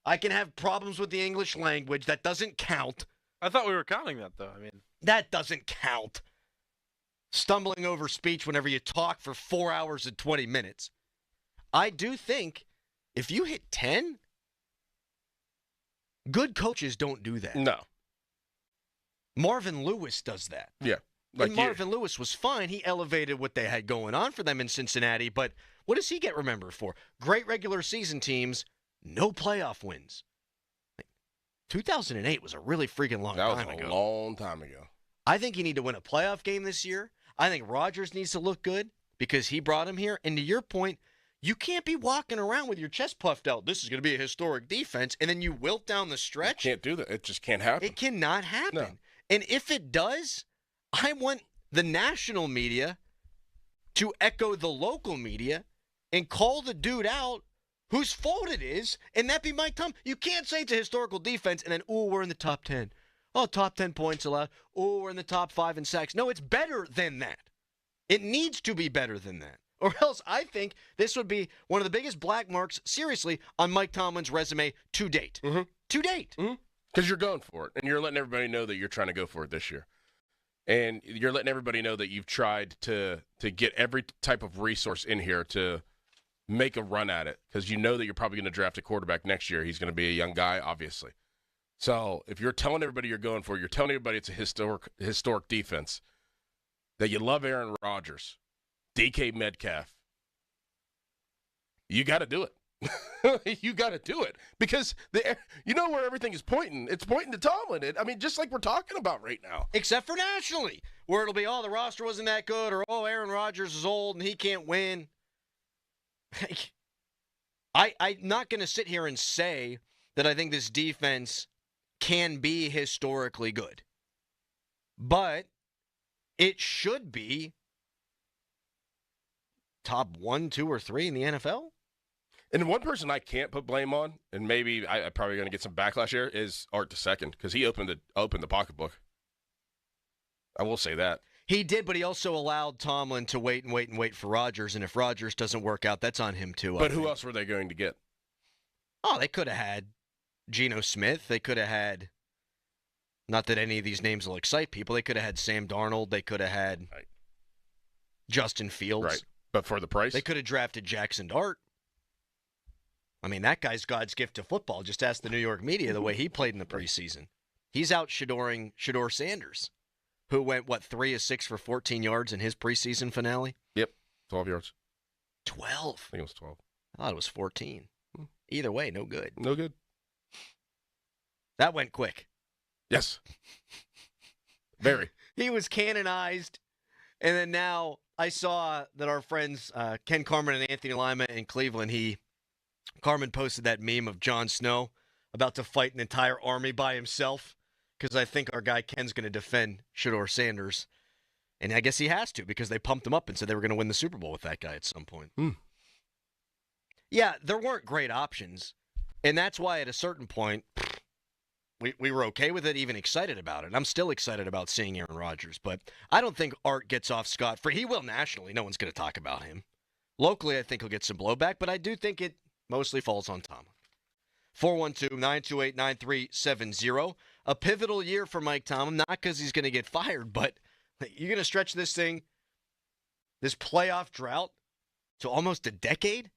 I can have problems with the English language. That doesn't count. I thought we were counting that, though. I mean, that doesn't count. Stumbling over speech whenever you talk for 4 hours and 20 minutes. I do think if you hit 10, good coaches don't do that. No. Marvin Lewis does that. Yeah. And Marvin Lewis was fine. He elevated what they had going on for them in Cincinnati. But what does he get remembered for? Great regular season teams, no playoff wins. 2008 was a really freaking long time ago. That was a long time ago. I think you need to win a playoff game this year. I think Rodgers needs to look good because he brought him here. And to your point, you can't be walking around with your chest puffed out. This is going to be a historic defense. And then you wilt down the stretch. You can't do that. It just can't happen. It cannot happen. No. And if it does, I want the national media to echo the local media and call the dude out whose fault it is, and that be Mike Tomlin. You can't say it's a historical defense and then, we're in the top 10. Top 10 points allowed. We're in the top 5 in sacks. No, it's better than that. It needs to be better than that. Or else I think this would be one of the biggest black marks, seriously, on Mike Tomlin's resume to date. Mm-hmm. To date. Because you're going for it, and you're letting everybody know that you're trying to go for it this year. And you're letting everybody know that you've tried to get every type of resource in here to make a run at it, because you know that you're probably going to draft a quarterback next year. He's going to be a young guy, obviously. So if you're telling everybody you're going for it, you're telling everybody it's a historic defense, that you love Aaron Rodgers, DK Metcalf, you got to do it. You got to do it, because you know where everything is pointing. It's pointing to Tomlin. I mean, just like we're talking about right now. Except for nationally, where it'll be, the roster wasn't that good, or, Aaron Rodgers is old and he can't win. I'm not going to sit here and say that I think this defense can be historically good. But it should be top 1, 2, or 3 in the NFL. And one person I can't put blame on, and maybe I'm probably going to get some backlash here, is Art II, because he opened the pocketbook. I will say that. He did, but he also allowed Tomlin to wait for Rodgers, and if Rodgers doesn't work out, that's on him too. But who else were they going to get? They could have had Geno Smith. They could have had, not that any of these names will excite people, they could have had Sam Darnold. They could have had Justin Fields. Right, but for the price? They could have drafted Jackson Dart. I mean, that guy's God's gift to football. Just ask the New York media the way he played in the preseason. He's out Shedeur Sanders, who went, 3 of 6 for 14 yards in his preseason finale? Yep, 12 yards. 12? I think it was 12. I thought it was 14. Either way, no good. No good. That went quick. Yes. Very. He was canonized, and then now I saw that our friends Ken Carmen and Anthony Lima in Cleveland, Carmen posted that meme of Jon Snow about to fight an entire army by himself, because I think our guy Ken's going to defend Shedeur Sanders. And I guess he has to, because they pumped him up and said they were going to win the Super Bowl with that guy at some point. Yeah, there weren't great options, and that's why at a certain point, we were okay with it, even excited about it. I'm still excited about seeing Aaron Rodgers, but I don't think Art gets off scot-free. He will nationally. No one's going to talk about him. Locally, I think he'll get some blowback, but I do think it mostly falls on Tomlin. 412-928-9370. A pivotal year for Mike Tomlin, not because he's going to get fired, but you're going to stretch this thing, this playoff drought, to almost a decade?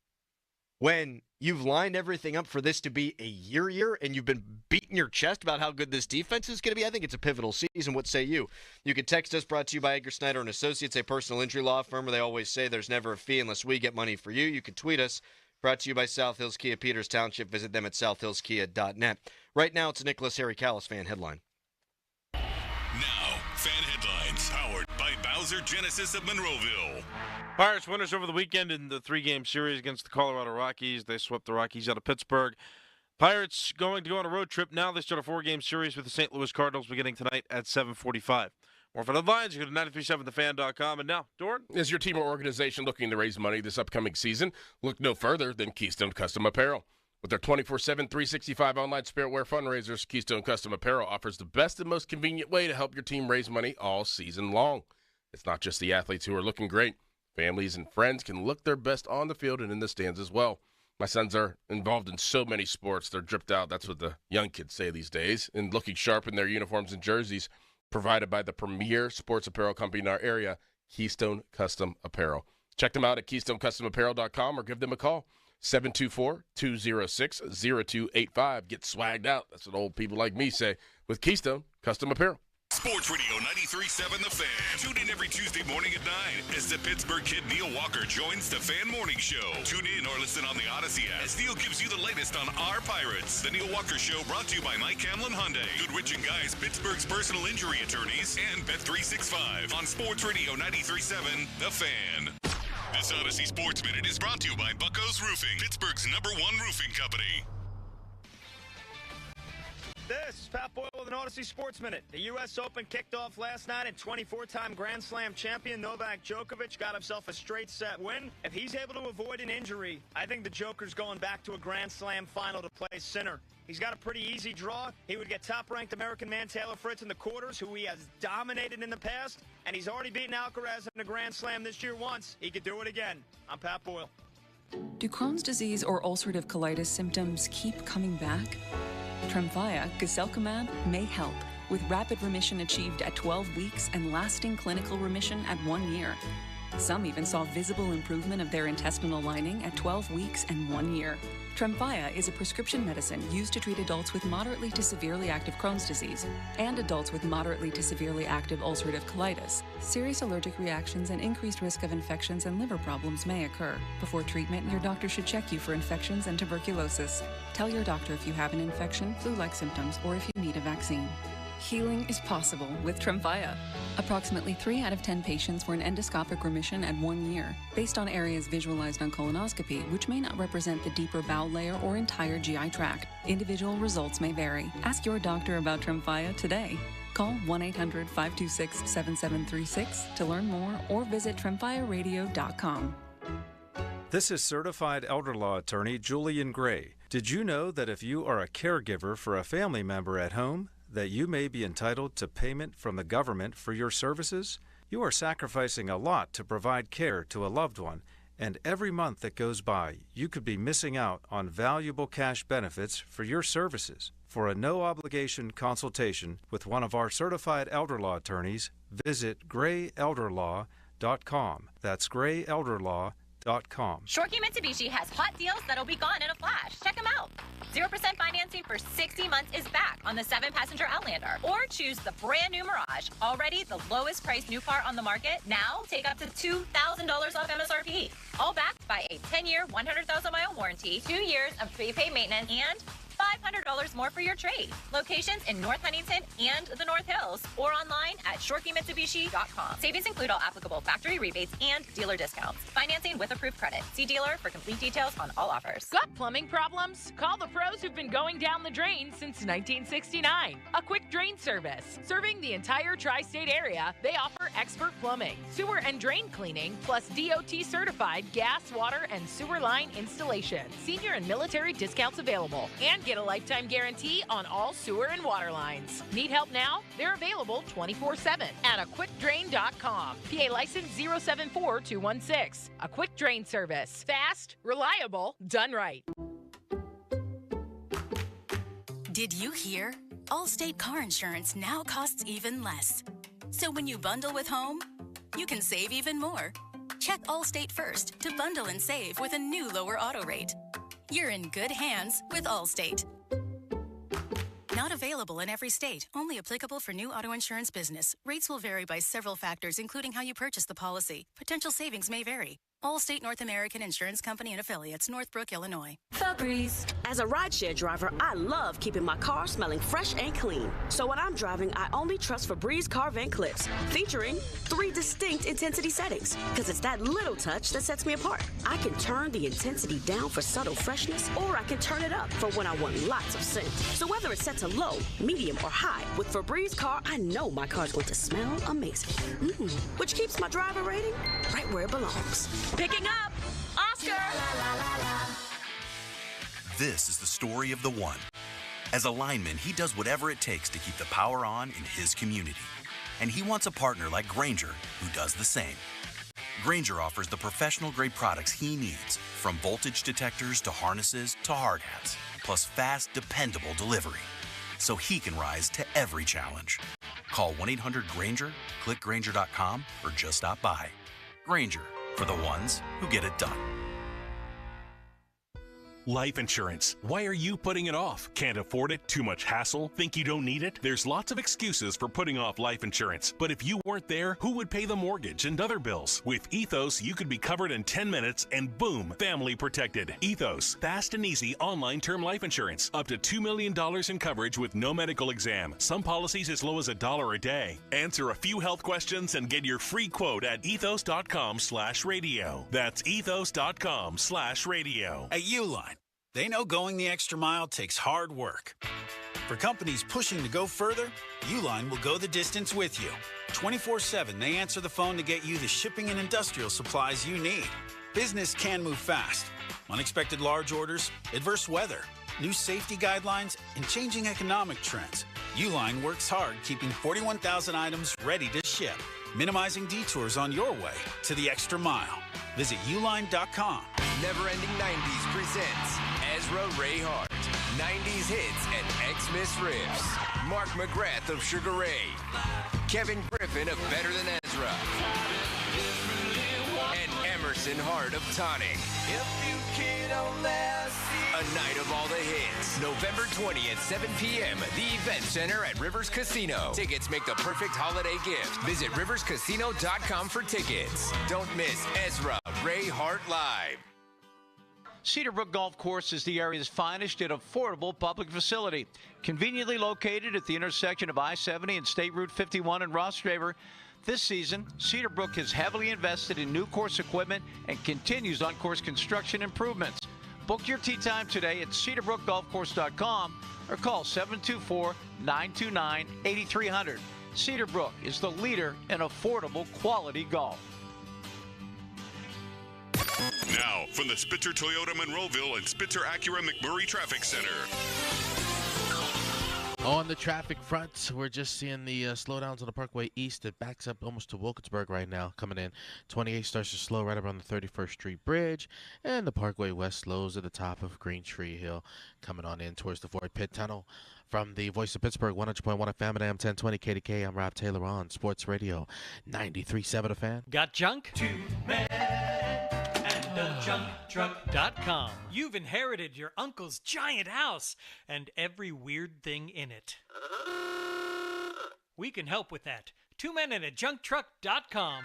When you've lined everything up for this to be a year, and you've been beating your chest about how good this defense is going to be, I think it's a pivotal season. What say you? You can text us, brought to you by Edgar Snyder & Associates, a personal injury law firm where they always say there's never a fee unless we get money for you. You can tweet us, brought to you by South Hills Kia Peters Township. Visit them at southhillskia.net. Right now, it's a Nicholas Harry Callis fan headline. Now, fan headlines, powered by Bowser Genesis of Monroeville. Pirates winners over the weekend in the 3-game series against the Colorado Rockies. They swept the Rockies out of Pittsburgh. Pirates going to go on a road trip now. They start a 4-game series with the St. Louis Cardinals beginning tonight at 7:45. More for the headlines, you go to 937thefan.com. And now, Doran? Is your team or organization looking to raise money this upcoming season? Look no further than Keystone Custom Apparel. With their 24/7, 365 online spiritwear fundraisers, Keystone Custom Apparel offers the best and most convenient way to help your team raise money all season long. It's not just the athletes who are looking great. Families and friends can look their best on the field and in the stands as well. My sons are involved in so many sports. They're dripped out. That's what the young kids say these days. And looking sharp in their uniforms and jerseys, provided by the premier sports apparel company in our area, Keystone Custom Apparel. Check them out at KeystoneCustomApparel.com or give them a call, 724-206-0285. Get swagged out. That's what old people like me say with Keystone Custom Apparel. Sports Radio 93.7 The Fan. Tune in every Tuesday morning at 9 as the Pittsburgh kid Neil Walker joins the Fan Morning Show. Tune in or listen on the Odyssey app as Neil gives you the latest on our Pirates. The Neil Walker Show brought to you by Mike Hamlin Hyundai, Goodrich & Guys, Pittsburgh's personal injury attorneys, and Bet365 on Sports Radio 93.7 The Fan. This Odyssey Sports Minute is brought to you by Bucco's Roofing, Pittsburgh's #1 roofing company. This is Pat Boyle with an Odyssey Sports Minute. The U.S. Open kicked off last night, and 24-time Grand Slam champion Novak Djokovic got himself a straight set win. If he's able to avoid an injury, I think the Joker's going back to a Grand Slam final to play Sinner. He's got a pretty easy draw. He would get top-ranked American man Taylor Fritz in the quarters, who he has dominated in the past, and he's already beaten Alcaraz in a Grand Slam this year once. He could do it again. I'm Pat Boyle. Do Crohn's disease or ulcerative colitis symptoms keep coming back? Tremfya, guselkumab, may help, with rapid remission achieved at 12 weeks and lasting clinical remission at 1 year. Some even saw visible improvement of their intestinal lining at 12 weeks and 1 year. Tremfya is a prescription medicine used to treat adults with moderately to severely active Crohn's disease and adults with moderately to severely active ulcerative colitis. Serious allergic reactions and increased risk of infections and liver problems may occur. Before treatment, your doctor should check you for infections and tuberculosis. Tell your doctor if you have an infection, flu-like symptoms, or if you need a vaccine. Healing is possible with Tremfya. Approximately 3 out of 10 patients were in endoscopic remission at 1 year, based on areas visualized on colonoscopy, which may not represent the deeper bowel layer or entire GI tract. Individual results may vary. Ask your doctor about Tremfya today. Call 1-800-526-7736 to learn more or visit tremfyaradio.com. This is certified elder law attorney Julian Gray. Did you know that if you are a caregiver for a family member at home, that you may be entitled to payment from the government for your services? You are sacrificing a lot to provide care to a loved one, and every month that goes by, you could be missing out on valuable cash benefits for your services. For a no-obligation consultation with one of our certified elder law attorneys, visit grayelderlaw.com. That's grayelderlaw.com. SkenesCy.com. Shorkey Mitsubishi has hot deals that'll be gone in a flash. Check them out. 0% financing for 60 months is back on the 7-passenger Outlander. Or choose the brand new Mirage, already the lowest priced new car on the market. Now take up to $2,000 off MSRP. All backed by a 10-year, 100,000-mile warranty, 2 years of prepaid maintenance, and $500 more for your trade. Locations in North Huntington and the North Hills, or online at ShorkeyMitsubishi.com. Savings include all applicable factory rebates and dealer discounts. Financing with approved credit. See dealer for complete details on all offers. Got plumbing problems? Call the pros who've been going down the drain since 1969. A quick drain service. Serving the entire tri-state area, they offer expert plumbing, sewer and drain cleaning, plus DOT certified gas, water, and sewer line installation. Senior and military discounts available. And get a lifetime guarantee on all sewer and water lines. Need help now? They're available 24/7 at aquickdrain.com. PA license 074216. A quick drain service. Fast, reliable, done right. Did you hear? Allstate car insurance now costs even less. So when you bundle with home, you can save even more. Check Allstate first to bundle and save with a new lower auto rate. You're in good hands with Allstate. Not available in every state. Only applicable for new auto insurance business. Rates will vary by several factors, including how you purchase the policy. Potential savings may vary. Allstate North American Insurance Company and Affiliates, Northbrook, Illinois. Febreze. As a rideshare driver, I love keeping my car smelling fresh and clean. So when I'm driving, I only trust Febreze car vent clips, featuring 3 distinct intensity settings. Because it's that little touch that sets me apart. I can turn the intensity down for subtle freshness, or I can turn it up for when I want lots of scent. So whether it's set to low, medium, or high, with Febreze car, I know my car's going to smell amazing. Which keeps my driver rating right where it belongs. Picking up Oscar! This is the story of the one. As a lineman, he does whatever it takes to keep the power on in his community. And he wants a partner like Grainger who does the same. Grainger offers the professional-grade products he needs, from voltage detectors to harnesses to hard hats, plus fast, dependable delivery, so he can rise to every challenge. Call 1-800-GRAINGER, click Grainger.com, or just stop by. Grainger, for the ones who get it done. Life insurance. Why are you putting it off? Can't afford it? Too much hassle? Think you don't need it? There's lots of excuses for putting off life insurance. But if you weren't there, who would pay the mortgage and other bills? With Ethos, you could be covered in 10 minutes and boom, family protected. Ethos, fast and easy online term life insurance. Up to $2 million in coverage with no medical exam. Some policies as low as $1 a day. Answer a few health questions and get your free quote at ethos.com/radio. That's ethos.com/radio. At Uline, they know going the extra mile takes hard work. For companies pushing to go further, Uline will go the distance with you. 24/7, they answer the phone to get you the shipping and industrial supplies you need. Business can move fast. Unexpected large orders, adverse weather, new safety guidelines, and changing economic trends. Uline works hard keeping 41,000 items ready to ship, minimizing detours on your way to the extra mile. Visit uline.com. Never-Ending 90s presents Ezra Ray Hart, 90s hits and Xmas riffs. Mark McGrath of Sugar Ray, Kevin Griffin of Better Than Ezra, and Emerson Hart of Tonic. A night of all the hits. November 20th, 7 p.m. The Event Center at Rivers Casino. Tickets make the perfect holiday gift. Visit riverscasino.com for tickets. Don't miss Ezra Ray Hart Live. Cedar Brook Golf Course is the area's finest yet affordable public facility. Conveniently located at the intersection of I-70 and State Route 51 in Ross Draver, this season, Cedar Brook has heavily invested in new course equipment and continues on-course construction improvements. Book your tee time today at cedarbrookgolfcourse.com or call 724-929-8300. Cedar Brook is the leader in affordable quality golf. Now, from the Spitzer Toyota Monroeville and Spitzer Acura McMurray Traffic Center. On the traffic front, we're just seeing the slowdowns on the Parkway East. It backs up almost to Wilkinsburg right now, coming in. 28 starts to slow right around the 31st Street Bridge, and the Parkway West slows at the top of Green Tree Hill, coming on in towards the Ford Pitt Tunnel. From the Voice of Pittsburgh, 100.1 FM and AM 1020 KDK, I'm Rob Taylor on Sports Radio 93.7 A Fan. Got junk? 2 men and junkdruck.com. You've inherited your uncle's giant house and every weird thing in it. We can help with that. 2 men and a junkdruck.com.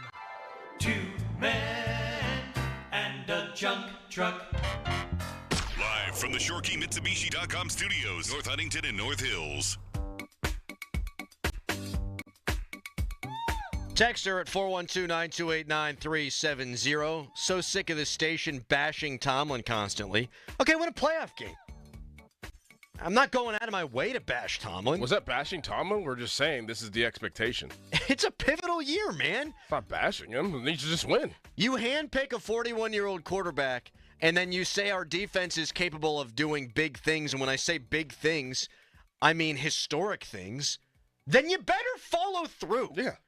2 men and a junk truck. Live from the ShoreKeyMitsubishi.com studios, North Huntington and North Hills. Texter at 412-928-9370. So sick of this station bashing Tomlin constantly. Okay, win a playoff game. I'm not going out of my way to bash Tomlin. Was that bashing Tomlin? We're just saying this is the expectation. It's a pivotal year, man. It's not bashing him. He needs to just win. You handpick a 41-year-old quarterback, and then you say our defense is capable of doing big things. And when I say big things, I mean historic things. Then you better follow through. Yeah.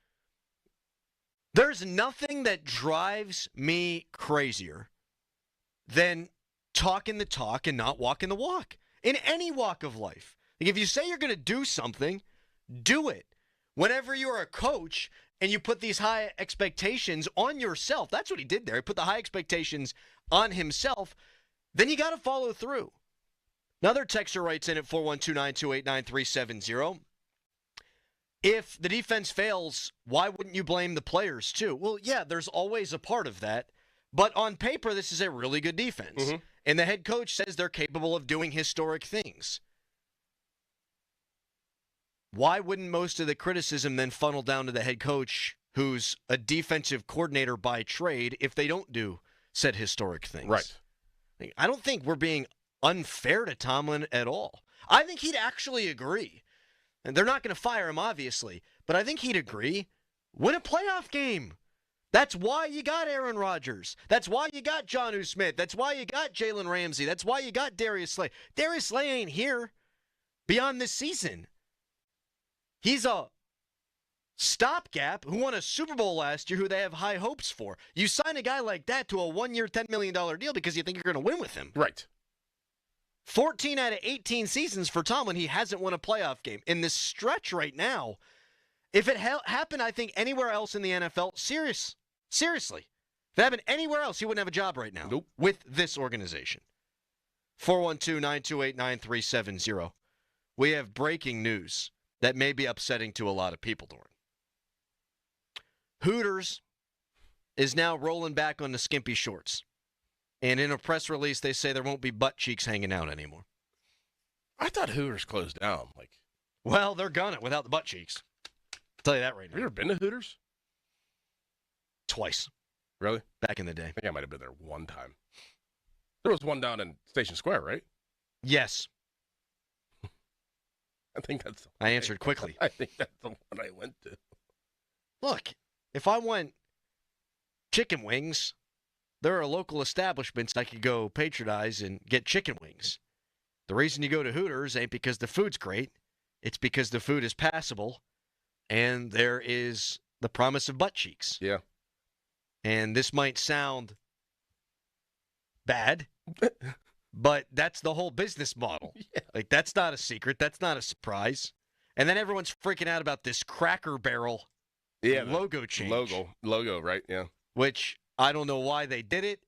There's nothing that drives me crazier than talking the talk and not walking the walk in any walk of life. Like if you say you're going to do something, do it. Whenever you're a coach and you put these high expectations on yourself, that's what he did there. He put the high expectations on himself, then you got to follow through. Another texter writes in at 412-928-9370. If the defense fails, why wouldn't you blame the players too? Well, yeah, there's always a part of that. But on paper, this is a really good defense. Mm-hmm. And the head coach says they're capable of doing historic things. Why wouldn't most of the criticism then funnel down to the head coach, who's a defensive coordinator by trade, if they don't do said historic things? Right. I don't think we're being unfair to Tomlin at all. I think he'd actually agree. And they're not going to fire him, obviously. But I think he'd agree. Win a playoff game. That's why you got Aaron Rodgers. That's why you got Jonnu Smith. That's why you got Jalen Ramsey. That's why you got Darius Slay. Darius Slay ain't here beyond this season. He's a stopgap who won a Super Bowl last year who they have high hopes for. You sign a guy like that to a 1-year, $10 million deal because you think you're going to win with him. Right. 14 out of 18 seasons for Tomlin, he hasn't won a playoff game. In this stretch right now, if it happened, I think, anywhere else in the NFL, seriously, if it happened anywhere else, he wouldn't have a job right now with this organization. 412-928-9370. We have breaking news that may be upsetting to a lot of people, Doran. Hooters is now rolling back on the skimpy shorts. And in a press release, they say there won't be butt cheeks hanging out anymore. I thought Hooters closed down. Well, they're gonna without the butt cheeks. I'll tell you that right now. Have you ever been to Hooters? Twice. Really? Back in the day. I think I might have been there one time. There was one down in Station Square, right? Yes. I think that's. I answered quickly. I think that's the one I went to. Look, if I want chicken wings, there are local establishments I could go patronize and get chicken wings. The reason you go to Hooters ain't because the food's great. It's because the food is passable, and there is the promise of butt cheeks. Yeah. And this might sound bad, but that's the whole business model. Yeah. Like, that's not a secret. That's not a surprise. And then everyone's freaking out about this Cracker Barrel logo change. Logo, right? Yeah. Which I don't know why they did it.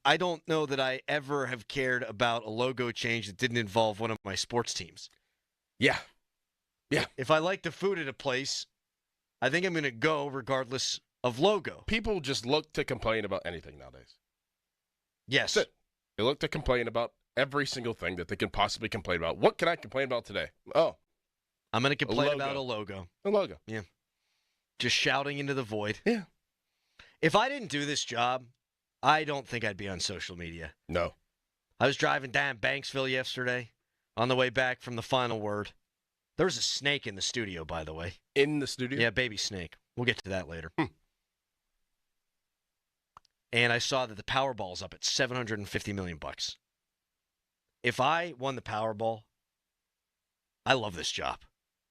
I don't know that I ever have cared about a logo change that didn't involve one of my sports teams. Yeah. Yeah. If I like the food at a place, I think I'm going to go regardless of logo. People just look to complain about anything nowadays. Yes. That's it. They look to complain about every single thing that they can possibly complain about. What can I complain about today? Oh. I'm going to complain about a logo. A logo. Yeah. Just shouting into the void. Yeah. If I didn't do this job, I don't think I'd be on social media. No. I was driving down Banksville yesterday on the way back from the final word. There was a snake in the studio, by the way. In the studio? Yeah, baby snake. We'll get to that later. And I saw that the Powerball's up at $750 million. If I won the Powerball, I love this job.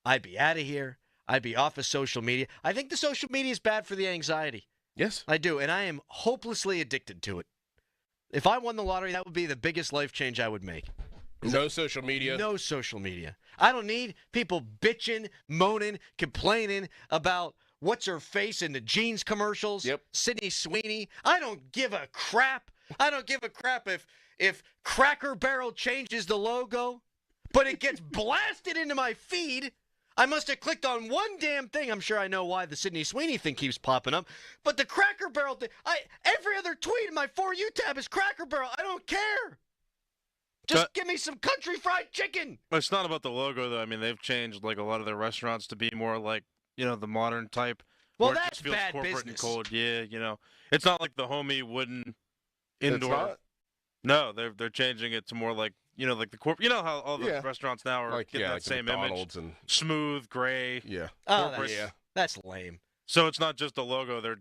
I'd be out of here. I'd be off of social media. I think the social media is bad for the anxiety. Yes. I do, and I am hopelessly addicted to it. If I won the lottery, that would be the biggest life change I would make. No social media. No social media. I don't need people bitching, moaning, complaining about what's her face in the jeans commercials. Yep. Sydney Sweeney. I don't give a crap I don't give a crap if Cracker Barrel changes the logo, but it gets blasted into my feed. I must have clicked on one damn thing. I'm sure I know why the Sydney Sweeney thing keeps popping up. But the Cracker Barrel thing, every other tweet in my For You tab is Cracker Barrel. I don't care. Just give me some country fried chicken. It's not about the logo, though. I mean, they've changed like a lot of their restaurants to be more like, the modern type. Well, where it that's just feels bad corporate business. and cold. Yeah, it's not like the homey wooden indoor. It's not? No, they're changing it to more like like the corp. You know how all the restaurants now are getting that like same McDonald's image, and smooth gray. Yeah. Oh, corporate. that's lame. So it's not just the logo. They're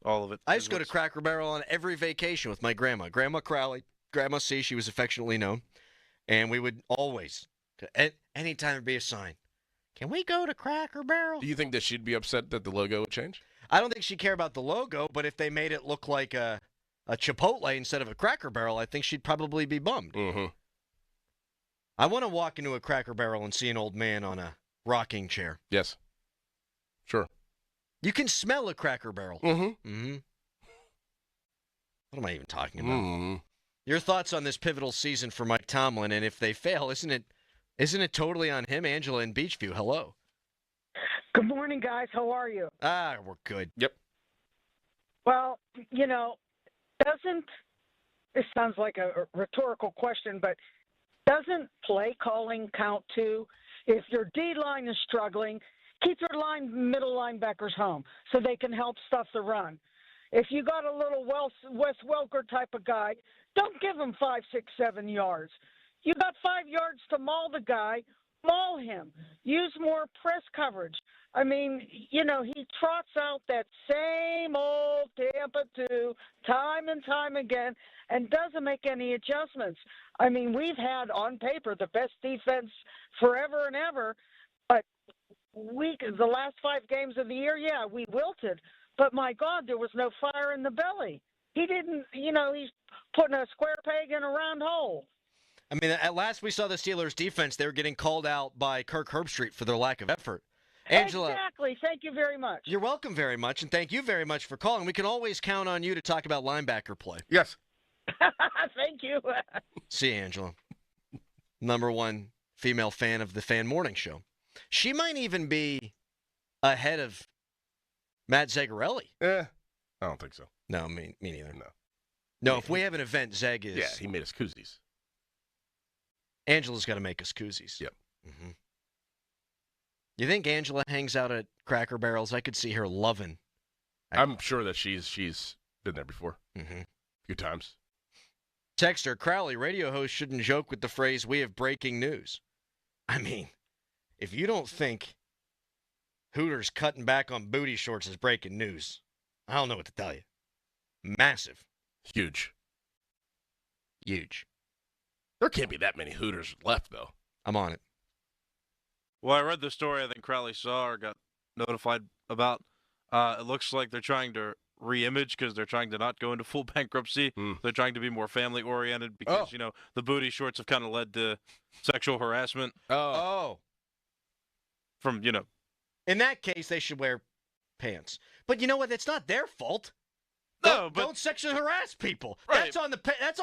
all of it. I used to go to Cracker Barrel on every vacation with my grandma. Grandma Crowley, Grandma C, she was affectionately known. And we would always, anytime there'd be a sign, can we go to Cracker Barrel? Do you think that she'd be upset that the logo would change? I don't think she'd care about the logo, but if they made it look like a Chipotle instead of a Cracker Barrel, I think she'd probably be bummed. Mm-hmm. I want to walk into a Cracker Barrel and see an old man on a rocking chair. Yes. Sure. You can smell a Cracker Barrel. Mm-hmm. Mm-hmm. What am I even talking about? Mm-hmm. Your thoughts on this pivotal season for Mike Tomlin, and if they fail, isn't it totally on him? Angela in Beachview, hello. Good morning, guys. How are you? We're good. Yep. Well, this sounds like a rhetorical question, but doesn't play calling count too? If your D-line is struggling, keep your middle linebackers home so they can help stuff the run. If you got a little Wes Welker type of guy, don't give him 5, 6, 7 yards. You got 5 yards to maul the guy, maul him. Use more press coverage. I mean, he trots out that same old Tampa 2 time and time again and doesn't make any adjustments. I mean, we've had on paper the best defense forever and ever, but the last 5 games of the year, we wilted. But my God, there was no fire in the belly. He didn't, he's putting a square peg in a round hole. I mean, at last we saw the Steelers' defense. They were getting called out by Kirk Herbstreit for their lack of effort. Angela, exactly. Thank you very much. You're welcome very much, and thank you very much for calling. We can always count on you to talk about linebacker play. Yes. Thank you. See you, Angela. Number 1 female fan of the Fan Morning Show. She might even be ahead of Matt Zagarelli. I don't think so. No, me neither. No, if we have an event, Zeg is. Yeah, he made us koozies. Angela's got to make us koozies. Yep. Mm-hmm. You think Angela hangs out at Cracker Barrels? I could see her loving. I'm sure that she's been there before. Mm-hmm. A few times. Texter, Crowley, radio host shouldn't joke with the phrase, we have breaking news. I mean, if you don't think Hooters cutting back on booty shorts is breaking news, I don't know what to tell you. Massive. Huge. There can't be that many Hooters left, though. I'm on it. Well, I read the story I think Crowley saw or got notified about. It looks like they're trying to re-image because they're trying to not go into full bankruptcy. They're trying to be more family-oriented because, the booty shorts have kind of led to sexual harassment. Oh. From, In that case, they should wear pants. But you know what? It's not their fault. No, but don't sexually harass people. Right. That's on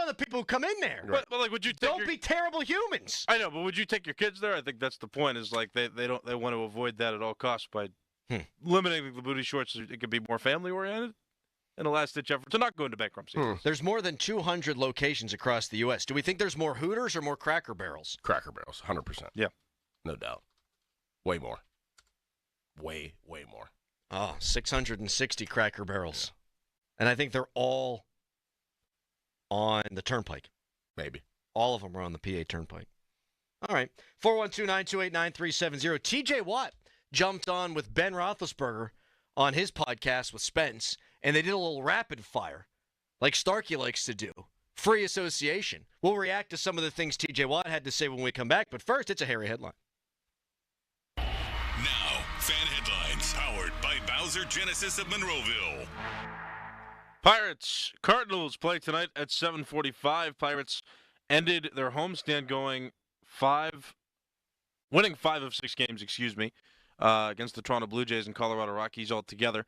the people who come in there. But like, would you don't be terrible humans? I know, but would you take your kids there? I think that's the point. Is like they want to avoid that at all costs by limiting the booty shorts. So it could be more family oriented. In a last-ditch effort to not go into bankruptcy. There's more than 200 locations across the U.S. Do we think there's more Hooters or more Cracker Barrels? Cracker Barrels, 100%. Yeah. No doubt. Way more. Way more. 660 Cracker Barrels. And I think they're all on the Turnpike. Maybe. All of them are on the PA Turnpike. All right. 412-928-9370. T.J. Watt jumped on with Ben Roethlisberger on his podcast with Spence, and they did a little rapid fire, like Starkey likes to do. Free association. We'll react to some of the things T.J. Watt had to say when we come back, but first, it's a hairy headline. Now, fan headlines powered by Bowser Genesis of Monroeville. Pirates Cardinals play tonight at 7:45. Pirates ended their homestand winning 5 of 6 games, against the Toronto Blue Jays and Colorado Rockies altogether.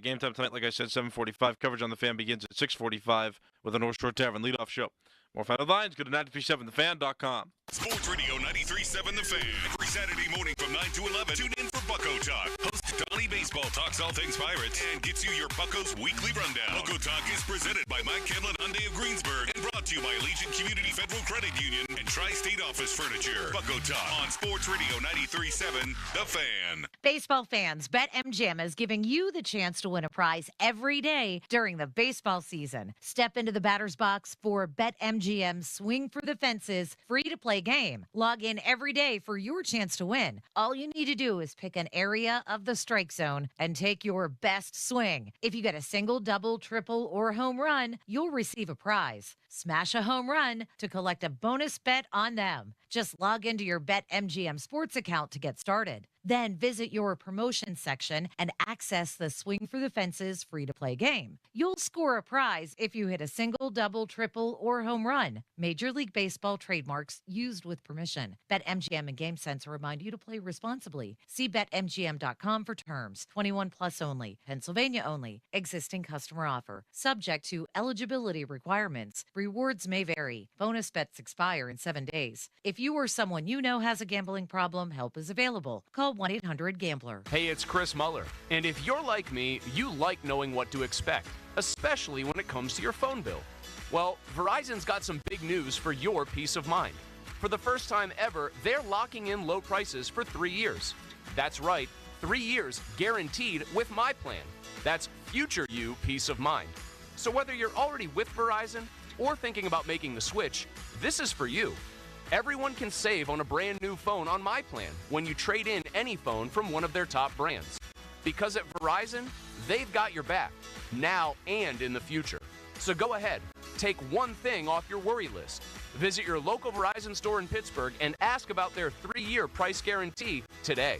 Game time tonight, like I said, 7:45. Coverage on the Fan begins at 6:45 with the North Shore Tavern leadoff show. More Fan Headlines, go to 937thefan.com. Sports Radio 93.7 The Fan. Every Saturday morning from 9 to 11. Tune in for Bucko Talk. Host Donnie Baseball talks all things Pirates and gets you your Buccos weekly rundown. Bucko Talk is presented by Mike Camlin Hyundai of Greensburg and brought to you by Allegiant Community Federal Credit Union and Tri-State Office Furniture. Bucko Talk on Sports Radio 93.7 The Fan. Baseball fans, BetMGM is giving you the chance to win a prize every day during the baseball season. Step into the batter's box for BetMGM Swing for the Fences free-to-play game. Log in every day for your chance to win. All you need to do is pick an area of the strike zone and take your best swing. If you get a single, double, triple, or home run, you'll receive a prize. Smash a home run to collect a bonus bet on them. Just log into your BetMGM Sports account to get started. Then visit your promotion section and access the Swing for the Fences free-to-play game. You'll score a prize if you hit a single, double, triple, or home run. Major League Baseball trademarks used with permission. BetMGM and GameSense remind you to play responsibly. See BetMGM.com for terms. 21 plus only. Pennsylvania only. Existing customer offer. Subject to eligibility requirements. Rewards may vary. Bonus bets expire in 7 days. If you or someone you know has a gambling problem, help is available. Call 1-800-GAMBLER. Hey, it's Chris Muller. And if you're like me, you like knowing what to expect, especially when it comes to your phone bill. Well, Verizon's got some big news for your peace of mind. For the first time ever, they're locking in low prices for 3 years. That's right, 3 years guaranteed with my plan. That's future you peace of mind. So whether you're already with Verizon or thinking about making the switch, this is for you. Everyone can save on a brand new phone on my plan when you trade in any phone from one of their top brands. Because at Verizon, they've got your back, now and in the future. So go ahead, take one thing off your worry list. Visit your local Verizon store in Pittsburgh and ask about their 3-year price guarantee today.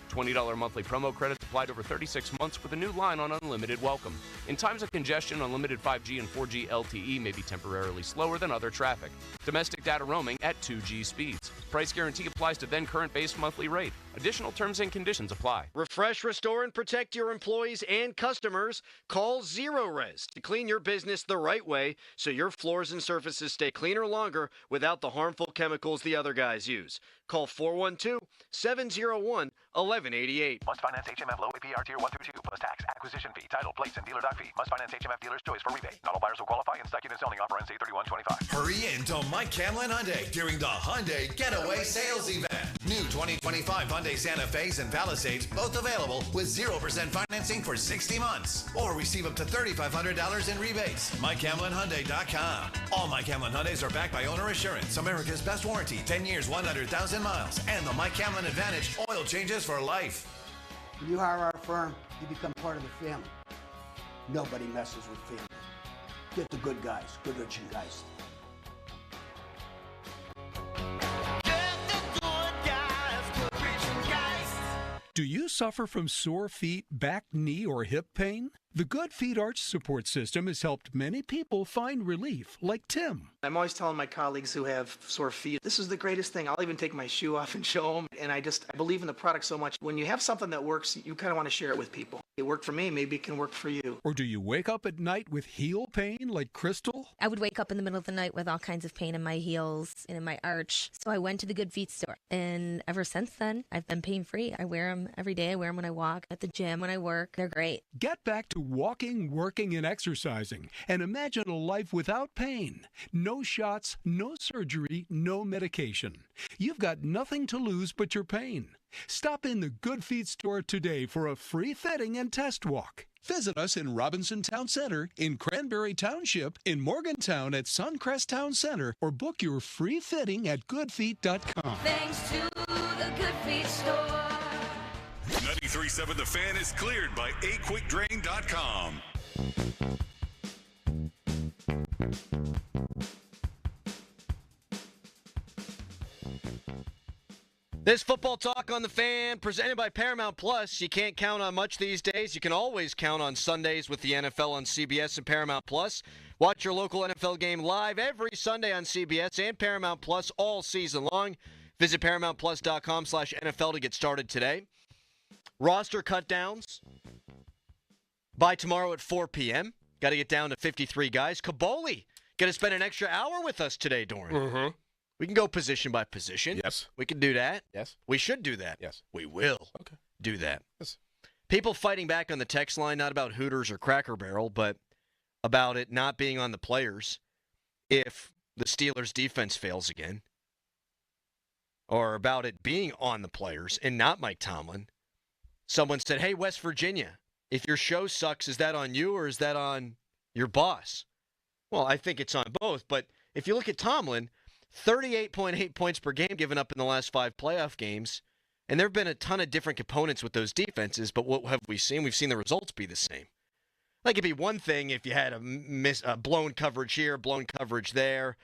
$20 monthly promo credits applied over 36 months with a new line on unlimited welcome. In times of congestion, unlimited 5G and 4G LTE may be temporarily slower than other traffic. Domestic data roaming at 2G speeds. Price guarantee applies to then current base monthly rate. Additional terms and conditions apply. Refresh, restore, and protect your employees and customers. Call Zero-Res to clean your business the right way so your floors and surfaces stay cleaner longer without the harmful chemicals the other guys use. Call 412-701-1188. Must finance HMF low APR tier 1 through 2 plus tax, acquisition fee, title, plates, and dealer doc fee. Must finance HMF dealer's choice for rebate. Not all buyers will qualify and stock units only. Offer ends 8/31/25. Hurry in to Mike Camlin Hyundai during the Hyundai Getaway Sales Event. New 2025 Hyundai Santa Fe's and Palisades, both available with 0% financing for 60 months. Or receive up to $3,500 in rebates. MikeCamlinHyundai.com. All Mike Camlin Hyundais are backed by Owner Assurance, America's best warranty, 10 years, 100,000 miles, and the Mike Camlin Advantage oil changes for life. When you hire our firm, you become part of the family. Nobody messes with family. Get the good guys, Goodrich & Geist. Do you suffer from sore feet, back, knee, or hip pain? The Good Feet Arch Support System has helped many people find relief, like Tim. I'm always telling my colleagues who have sore feet, this is the greatest thing. I'll even take my shoe off and show them. And I believe in the product so much. When you have something that works, you kind of want to share it with people. It worked for me, maybe it can work for you. Or do you wake up at night with heel pain like Crystal? I would wake up in the middle of the night with all kinds of pain in my heels and in my arch. So I went to the Good Feet store. And ever since then, I've been pain-free. I wear them every day. I wear them when I walk, at the gym, when I work. They're great. Get back to walking, working, and exercising, and imagine a life without pain. No shots, no surgery, no medication. You've got nothing to lose but your pain. Stop in the Good Feet store today for a free fitting and test walk. Visit us in Robinson Town Center, in Cranberry Township, in Morgantown at Suncrest Town Center, or book your free fitting at goodfeet.com. Thanks to the Good Feet store. 93.7 The Fan is cleared by aquickdrain.com. This football talk on the Fan, presented by Paramount Plus. You can't count on much these days. You can always count on Sundays with the NFL on CBS and Paramount Plus. Watch your local NFL game live every Sunday on CBS and Paramount Plus all season long. Visit ParamountPlus.com/NFL to get started today. Roster cut downs. By tomorrow at 4 p.m., got to get down to 53 guys. Kaboli going to spend an extra hour with us today, Doran. Mm-hmm. We can go position by position. Yes. We can do that. Yes. We should do that. Yes. We will Okay. do that. Yes. People fighting back on the text line, not about Hooters or Cracker Barrel, but about it not being on the players if the Steelers' defense fails again, or about it being on the players and not Mike Tomlin. Someone said, hey, West Virginia, if your show sucks, is that on you or is that on your boss? Well, I think it's on both, but if you look at Tomlin, 38.8 points per game given up in the last 5 playoff games, and there have been a ton of different components with those defenses, but what have we seen? We've seen the results be the same. Like, it'd be one thing if you had a blown coverage here, blown coverage there.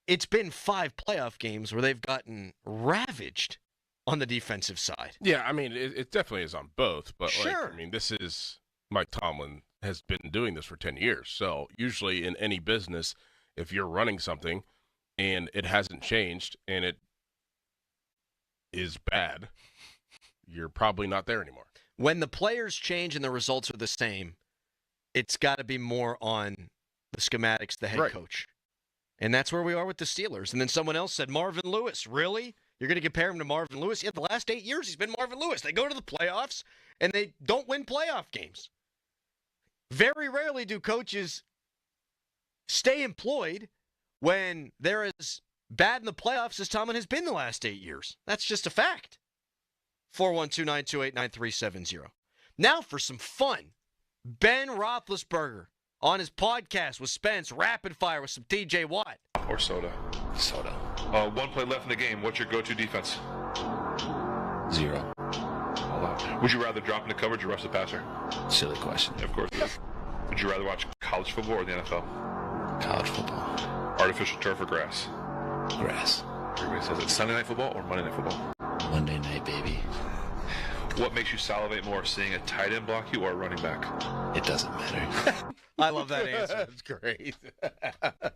It's been 5 playoff games where they've gotten ravaged on the defensive side. Yeah, I mean, it definitely is on both. But, sure. I mean, this is Mike Tomlin has been doing this for 10 years. So usually in any business, if you're running something and it hasn't changed and it is bad, you're probably not there anymore. When the players change and the results are the same, it's got to be more on the schematics, the head coach. And that's where we are with the Steelers. And then someone else said, Marvin Lewis, really? You're going to compare him to Marvin Lewis? Yeah, the last 8 years he's been Marvin Lewis. They go to the playoffs, and they don't win playoff games. Very rarely do coaches stay employed when they're as bad in the playoffs as Tomlin has been the last 8 years. That's just a fact. 412-928-9370. Now for some fun. Ben Roethlisberger on his podcast with Spence, rapid fire with some TJ Watt. Or soda. Soda. 1 play left in the game. What's your go-to defense? 0. Hold on. Would you rather drop into coverage or rush the passer? Silly question. Of course. Would you rather watch college football or the NFL? College football. Artificial turf or grass? Grass. Everybody says it's Sunday night football or Monday night football? Monday night, baby. What makes you salivate more, seeing a tight end block you or a running back? It doesn't matter. I love that answer. That's great.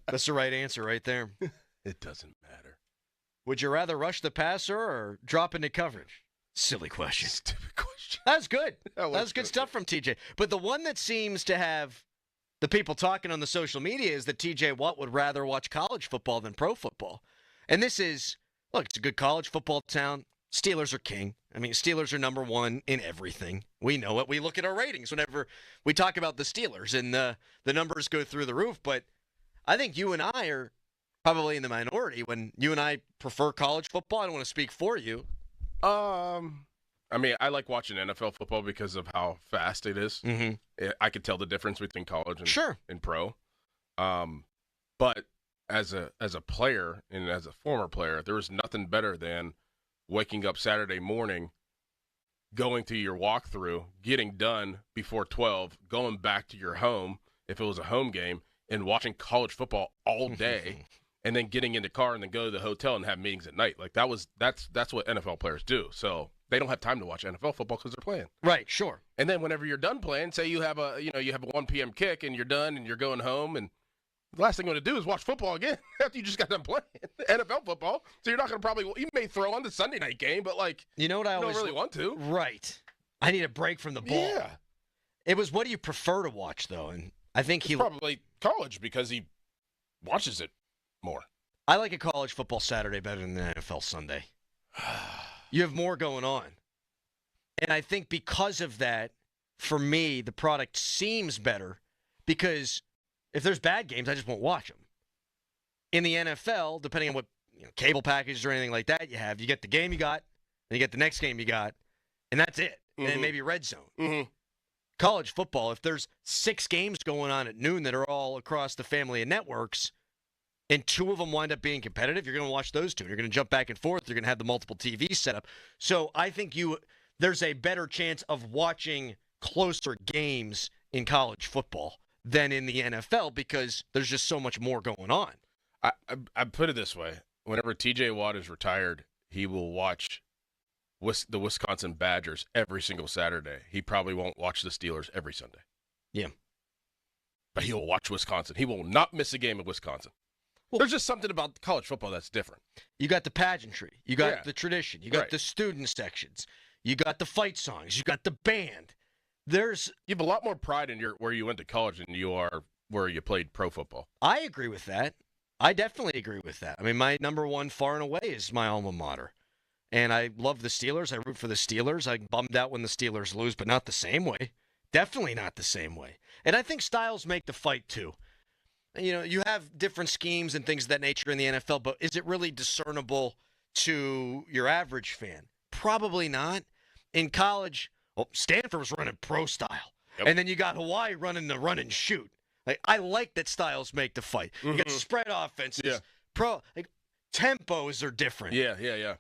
That's the right answer right there. It doesn't matter. Would you rather rush the passer or drop into coverage? Silly question. Stupid question. That's good. That was good stuff from TJ. But the one that seems to have the people talking on the social media is that TJ Watt would rather watch college football than pro football. And this is, look, it's a good college football town. Steelers are king. I mean, Steelers are number one in everything. We know it. We look at our ratings whenever we talk about the Steelers, and the numbers go through the roof. But I think you and I are probably in the minority when you and I prefer college football. I don't want to speak for you. I mean, I like watching NFL football because of how fast it is. Mm-hmm. I could tell the difference between college and pro. But as a player and as a former player, there was nothing better than waking up Saturday morning, going to your walkthrough, getting done before 12, going back to your home if it was a home game, and watching college football all day, and then getting in the car and then go to the hotel and have meetings at night. Like that's what NFL players do. So they don't have time to watch NFL football because they're playing. Right, sure. And then whenever you're done playing, say you have a 1 p.m. kick and you're done and you're going home, and the last thing you want to do is watch football again after you just got done playing NFL football. So you're not going to you may throw on the Sunday night game, but you know what I don't always really want to. Right. I need a break from the ball. Yeah. It was, what do you prefer to watch though? And I think it's probably college because he watches it more. I like a college football Saturday better than the NFL Sunday. You have more going on. And I think because of that, for me, the product seems better because if there's bad games, I just won't watch them. In the NFL, depending on what cable packages or anything like that you have, you get the game you got, then you get the next game you got, and that's it. And then maybe red zone. Mm-hmm. College football, if there's 6 games going on at noon that are all across the family of networks, and 2 of them wind up being competitive, you're going to watch those 2. You're going to jump back and forth. You're going to have the multiple TVs set up. So I think there's a better chance of watching closer games in college football than in the NFL because there's just so much more going on. I put it this way. Whenever TJ Watt is retired, he will watch the Wisconsin Badgers every single Saturday. He probably won't watch the Steelers every Sunday. Yeah. But he'll watch Wisconsin. He will not miss a game of Wisconsin. Well, there's just something about college football that's different. You got the pageantry. You got the tradition. You got the student sections. You got the fight songs. You got the band. You have a lot more pride in where you went to college than you are where you played pro football. I agree with that. I definitely agree with that. I mean, my number one far and away is my alma mater. And I love the Steelers. I root for the Steelers. I'm bummed out when the Steelers lose, but not the same way. Definitely not the same way. And I think styles make the fight, too. You know, you have different schemes and things of that nature in the NFL, but is it really discernible to your average fan? Probably not. In college, Stanford was running pro style. Yep. And then you got Hawaii running the run and shoot. Like, I like that styles make the fight. You got spread offenses. Yeah. Tempos are different. Yeah.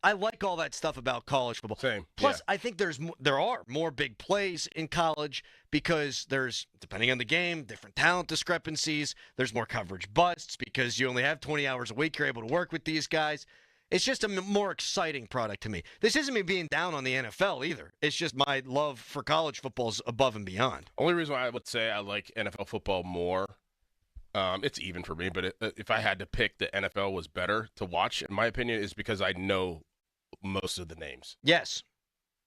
I like all that stuff about college football. Same. Plus, I think there are more big plays in college because there's, depending on the game, different talent discrepancies. There's more coverage busts because you only have 20 hours a week. You're able to work with these guys. It's just a more exciting product to me. This isn't me being down on the NFL either. It's just my love for college football is above and beyond. Only reason why I would say I like NFL football more, it's even for me, but if I had to pick, the NFL was better to watch, in my opinion, is because I know most of the names. Yes.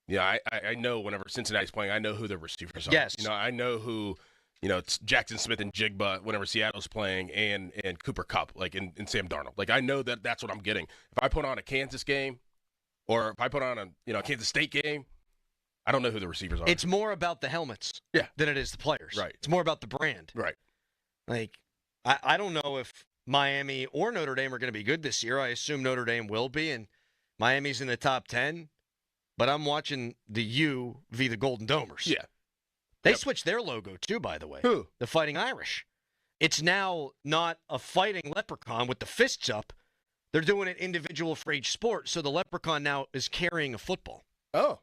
Yeah, I know whenever Cincinnati's playing, I know who their receivers are. Yes. You know, I know who, it's Jackson Smith and Jigba whenever Seattle's playing, and Cooper Kupp, like, in Sam Darnold. Like, I know that's what I'm getting. If I put on a Kansas game, or if I put on a Kansas State game, I don't know who the receivers are. It's more about the helmets than it is the players. Right. It's more about the brand. Right. Like, I don't know if Miami or Notre Dame are going to be good this year. I assume Notre Dame will be, and Miami's in the top 10. But I'm watching the U v. the Golden Domers. Yeah. They switched their logo, too, by the way. Who? The Fighting Irish. It's now not a fighting leprechaun with the fists up. They're doing it individual for each sport, so the leprechaun now is carrying a football. Oh.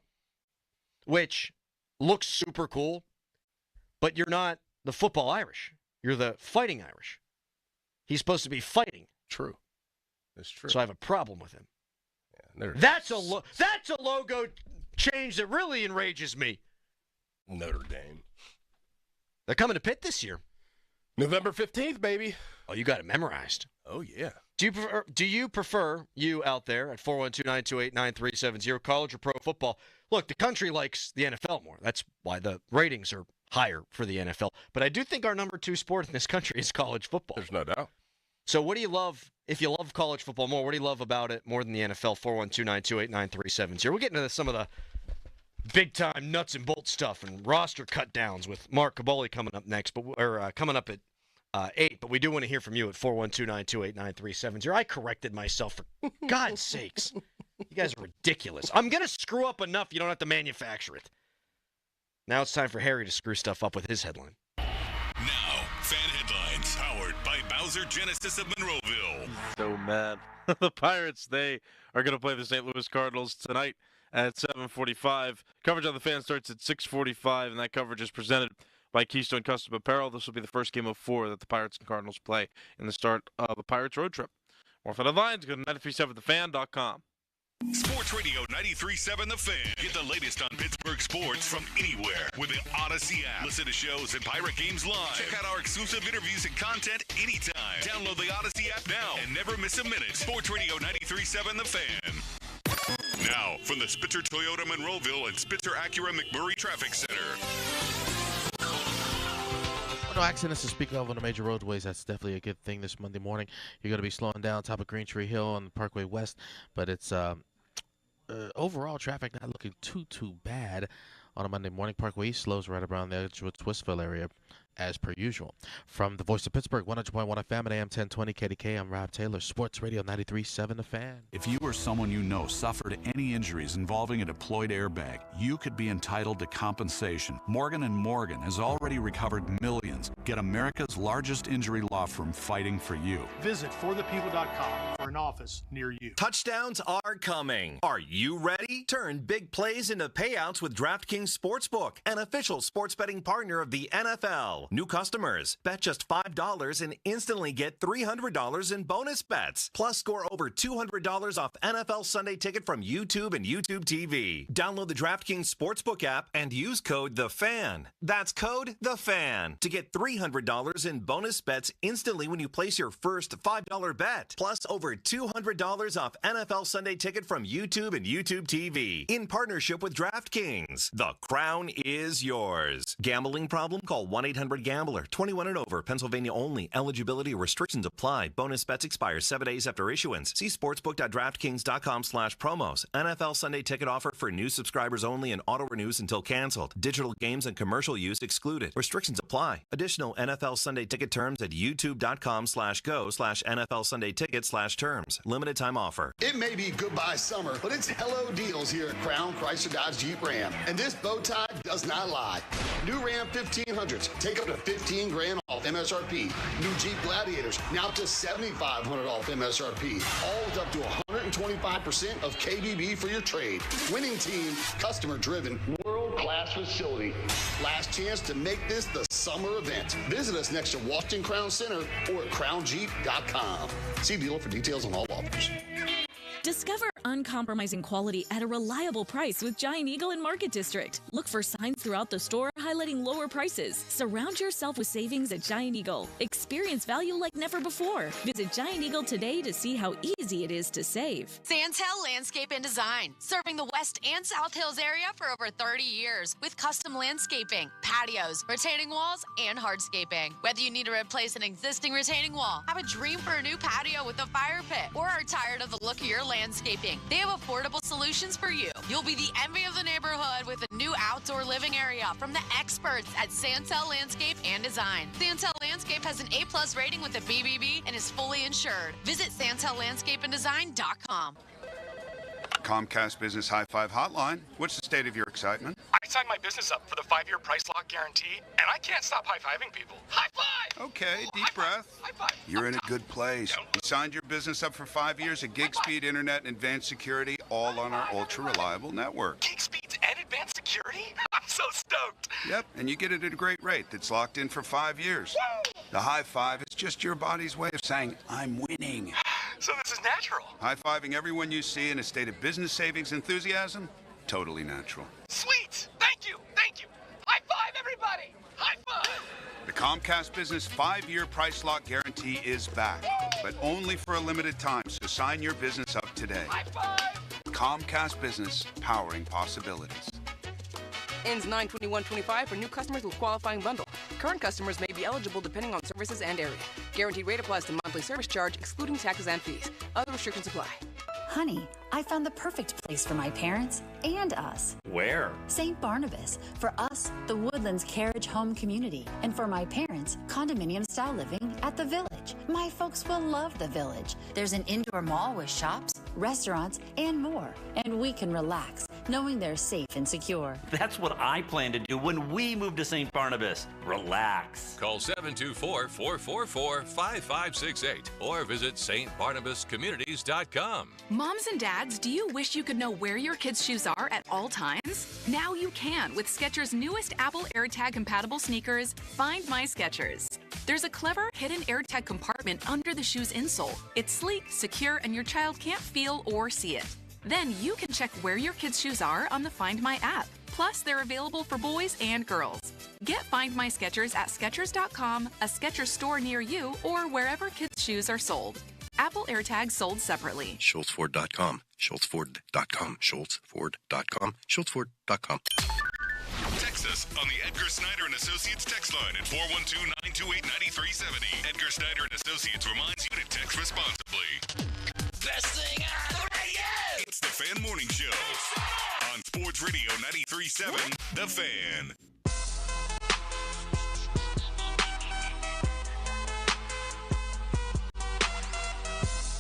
Which looks super cool, but you're not the football Irish. You're the Fighting Irish. He's supposed to be fighting. True. That's true. So I have a problem with him. Yeah, that's a logo change that really enrages me. Notre Dame. They're coming to Pitt this year. November 15th, baby. Oh, you got it memorized. Oh, yeah. Do you prefer, you out there at 412-928-9370, college or pro football? Look, the country likes the NFL more. That's why the ratings are higher for the NFL. But I do think our number 2 sport in this country is college football. There's no doubt. So what do you love, if you love college football more, what do you love about it more than the NFL? 412-928-9370. We'll get into some of the big-time nuts and bolts stuff and roster cut-downs with Mark Caboli coming up next, coming up at 8. But we do want to hear from you at 412-928-9370. I corrected myself, for God's sakes. You guys are ridiculous. I'm going to screw up enough you don't have to manufacture it. Now it's time for Harry to screw stuff up with his headline. Now, fan headlines powered by Bowser Genesis of Monroeville. So mad. The Pirates, they are going to play the St. Louis Cardinals tonight at 7:45. Coverage on the Fan starts at 6:45, and that coverage is presented by Keystone Custom Apparel. This will be the first game of 4 that the Pirates and Cardinals play in the start of the Pirates road trip. More fan headlines, go to 937thefan.com. Sports Radio 93.7 The Fan. Get the latest on Pittsburgh sports from anywhere with the Odyssey app. Listen to shows and Pirate games live. Check out our exclusive interviews and content anytime. Download the Odyssey app now and never miss a minute. Sports Radio 93.7 The Fan. Now, from the Spitzer Toyota Monroeville and Spitzer Acura McMurray Traffic Center. No accidents to speak of on the major roadways. That's definitely a good thing this Monday morning. You're going to be slowing down top of Green Tree Hill on Parkway West, but it's overall traffic not looking too bad on a Monday morning. Parkway East slows right around the Edgewood-Twistville area as per usual. From the Voice of Pittsburgh, 100.1 FM at AM 1020 KDK, I'm Rob Taylor, Sports Radio 93.7 The Fan. If you or someone you know suffered any injuries involving a deployed airbag, you could be entitled to compensation. Morgan & Morgan has already recovered millions. Get America's largest injury law firm fighting for you. Visit forthepeople.com for an office near you. Touchdowns are coming. Are you ready? Turn big plays into payouts with DraftKings Sportsbook, an official sports betting partner of the NFL. New customers, bet just $5 and instantly get $300 in bonus bets. Plus, score over $200 off NFL Sunday Ticket from YouTube and YouTube TV. Download the DraftKings Sportsbook app and use code THEFAN. That's code THEFAN to get $300 in bonus bets instantly when you place your first $5 bet. Plus, over $200 off NFL Sunday Ticket from YouTube and YouTube TV in partnership with DraftKings. The crown is yours. Gambling problem? Call 1-800-GAMBLER. 21 and over. Pennsylvania only. Eligibility restrictions apply. Bonus bets expire 7 days after issuance. See sportsbook.draftkings.com/promos. NFL Sunday Ticket offer for new subscribers only and auto renews until canceled. Digital games and commercial use excluded. Restrictions apply. Additional NFL Sunday Ticket terms at youtube.com/go/NFL Sunday Ticket/terms. Limited time offer. It may be goodbye summer, but it's hello deals here at Crown Chrysler Dodge Jeep Ram. And this bow tie does not lie. New Ram 1500s take up to $15,000 off MSRP. New Jeep Gladiators now up to $7,500 off MSRP. All with up to 125% of KBB for your trade. Winning team, customer driven, world-class facility. Last chance to make this the summer event. Visit us next to Washington Crown Center or at crownjeep.com. See dealer for details on all offers. Discover uncompromising quality at a reliable price with Giant Eagle in Market District. Look for signs throughout the store highlighting lower prices. Surround yourself with savings at Giant Eagle. Experience value like never before. Visit Giant Eagle today to see how easy it is to save. Santel Landscape and Design, serving the West and South Hills area for over 30 years with custom landscaping, patios, retaining walls, and hardscaping. Whether you need to replace an existing retaining wall, have a dream for a new patio with a fire pit, or are tired of the look of your landscaping, they have affordable solutions for you. You'll be the envy of the neighborhood with a new outdoor living area from the experts at Santel Landscape and Design. Santel Landscape has an A+ rating with the BBB and is fully insured. Visit SantelLandscapeandDesign.com. Comcast Business High Five Hotline. What's the state of your excitement? I signed my business up for the 5-year price lock guarantee, and I can't stop high-fiving people. High five! Okay, deep breath. High five! You're in a good place. You signed your business up for 5 years of gig speed internet and advanced security, all on our ultra-reliable network. Gig speeds and advanced security? I'm so stoked! Yep, and you get it at a great rate that's locked in for 5 years. Woo! The high five is just your body's way of saying, I'm winning. So this is natural. High-fiving everyone you see in a state of business savings enthusiasm? Totally natural. Sweet! Thank you! Thank you! High five, everybody! High five! The Comcast Business 5-year price lock guarantee is back, but only for a limited time, so sign your business up today. High five! Comcast Business, powering possibilities. Ends 9/21/25 for new customers with qualifying bundle. Current customers may be eligible depending on services and area. Guaranteed rate applies to monthly service charge, excluding taxes and fees. Other restrictions apply. Honey, I found the perfect place for my parents and us. Where? St. Barnabas. For us, the Woodlands Carriage Home Community. And for my parents, condominium-style living at the Village. My folks will love the Village. There's an indoor mall with shops, restaurants, and more. And we can relax, knowing they're safe and secure. That's what I plan to do when we move to St. Barnabas. Relax. Call 724-444-5568 or visit stbarnabascommunities.com. Moms and dads, do you wish you could know where your kids' shoes are at all times? Now you can with Skechers' newest Apple AirTag compatible sneakers, Find My Skechers. There's a clever hidden AirTag compartment under the shoe's insole. It's sleek, secure, and your child can't feel or see it. Then you can check where your kids' shoes are on the Find My app. Plus, they're available for boys and girls. Get Find My Skechers at Skechers.com, a Skechers store near you, or wherever kids' shoes are sold. Apple AirTags sold separately. SchultzFord.com, SchultzFord.com, SchultzFord.com, SchultzFord.com. Text us on the Edgar Snyder & Associates text line at 412-928-9370. Edgar Snyder & Associates reminds you to text responsibly. Best thing on the radio! It's the Fan Morning Show on Sports Radio 93.7, The Fan.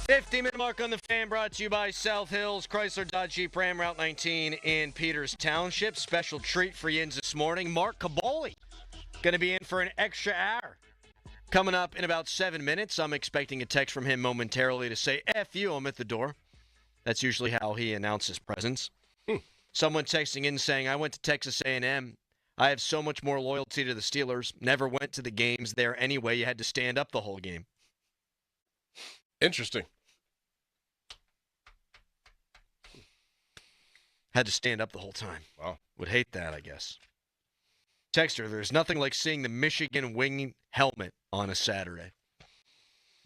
50-minute mark on the Fan, brought to you by South Hills Chrysler Dodge Jeep Ram Route 19 in Peters Township. Special treat for Yins this morning. Mark Caboli going to be in for an extra hour. Coming up in about 7 minutes, I'm expecting a text from him momentarily to say, F you, I'm at the door. That's usually how he announces presence. Someone texting in saying, I went to Texas A&M. I have so much more loyalty to the Steelers. Never went to the games there anyway. You had to stand up the whole game. Interesting. Had to stand up the whole time. Wow. Would hate that, I guess. Texter, there's nothing like seeing the Michigan winged helmet on a Saturday.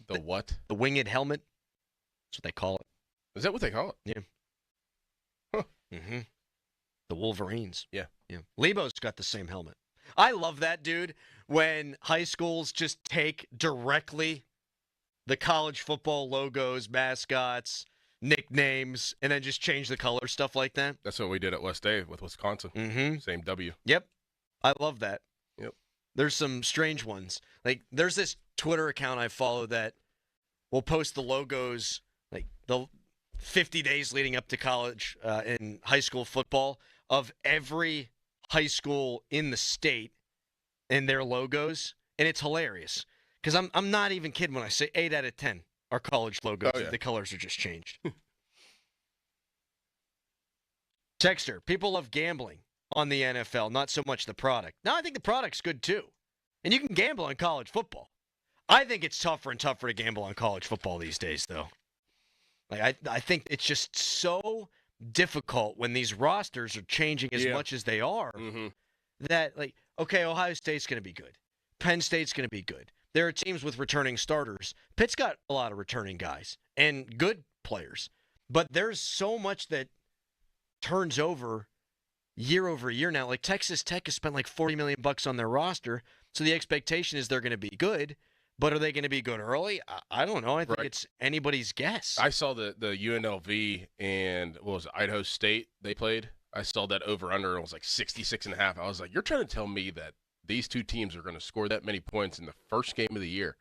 The what? The winged helmet. That's what they call it. Is that what they call it? Yeah. Huh. Mm-hmm. The Wolverines. Yeah. Yeah. Lebo's got the same helmet. I love that, dude, when high schools just take directly the college football logos, mascots, nicknames, and then just change the color, stuff like that. That's what we did at West Dave with Wisconsin. Mm-hmm. Same W. Yep. I love that. Yep. There's some strange ones. Like, there's this Twitter account I follow that will post the logos, like, the 50 days leading up to college in high school football of every high school in the state and their logos, and it's hilarious. Because I'm not even kidding when I say 8 out of 10 are college logos. Oh, yeah. The colors are just changed. Texter, people love gambling on the NFL, not so much the product. No, I think the product's good too. And you can gamble on college football. I think it's tougher and tougher to gamble on college football these days, though. Like I think it's just so difficult when these rosters are changing as much as they are that, like, okay, Ohio State's going to be good. Penn State's going to be good. There are teams with returning starters. Pitt's got a lot of returning guys and good players. But there's so much that turns over year now. Like Texas Tech has spent like $40 million on their roster, so the expectation is they're going to be good. But are they going to be good early? I don't know. I think it's anybody's guess. I saw the UNLV and what was it, Idaho State they played. I saw that over-under, and it was like 66.5. I was like, you're trying to tell me that these two teams are going to score that many points in the first game of the year?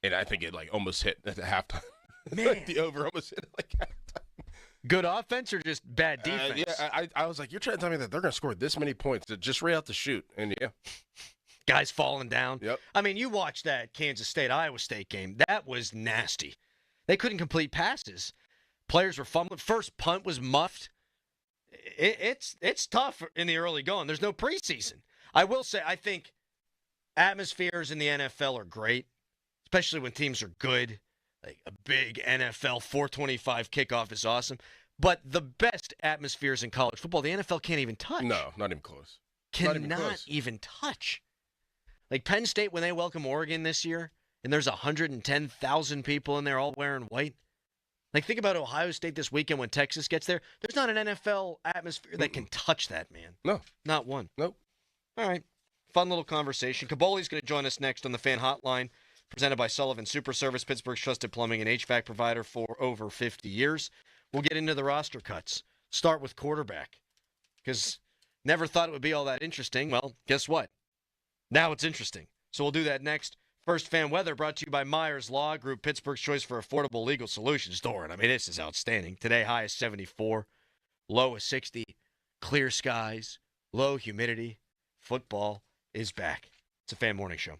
And I think it like almost hit at the halftime. Man. Like the over almost hit like halftime. Good offense or just bad defense? I was like, you're trying to tell me that they're going to score this many points just right out the chute. And yeah. Guys falling down. Yep. I mean, you watched that Kansas State-Iowa State game. That was nasty. They couldn't complete passes. Players were fumbling. First punt was muffed. It's tough in the early going. There's no preseason. I will say, I think atmospheres in the NFL are great, especially when teams are good. Like a big NFL 4:25 kickoff is awesome. But the best atmospheres in college football, the NFL can't even touch. No, not even close. Cannot even touch. Like Penn State, when they welcome Oregon this year, and there's 110,000 people in there all wearing white. Like, think about Ohio State this weekend when Texas gets there. There's not an NFL atmosphere that can touch that, man. No. Not one. Nope. All right. Fun little conversation. Kaboli's going to join us next on the Fan Hotline, presented by Sullivan Super Service, Pittsburgh's trusted plumbing and HVAC provider for over 50 years. We'll get into the roster cuts. Start with quarterback, because never thought it would be all that interesting. Well, guess what? Now it's interesting. So we'll do that next. First, fan weather brought to you by Myers Law Group, Pittsburgh's choice for affordable legal solutions. Doran, I mean, this is outstanding. Today, high is 74, low is 60, clear skies, low humidity. Football is back. It's a Fan Morning Show.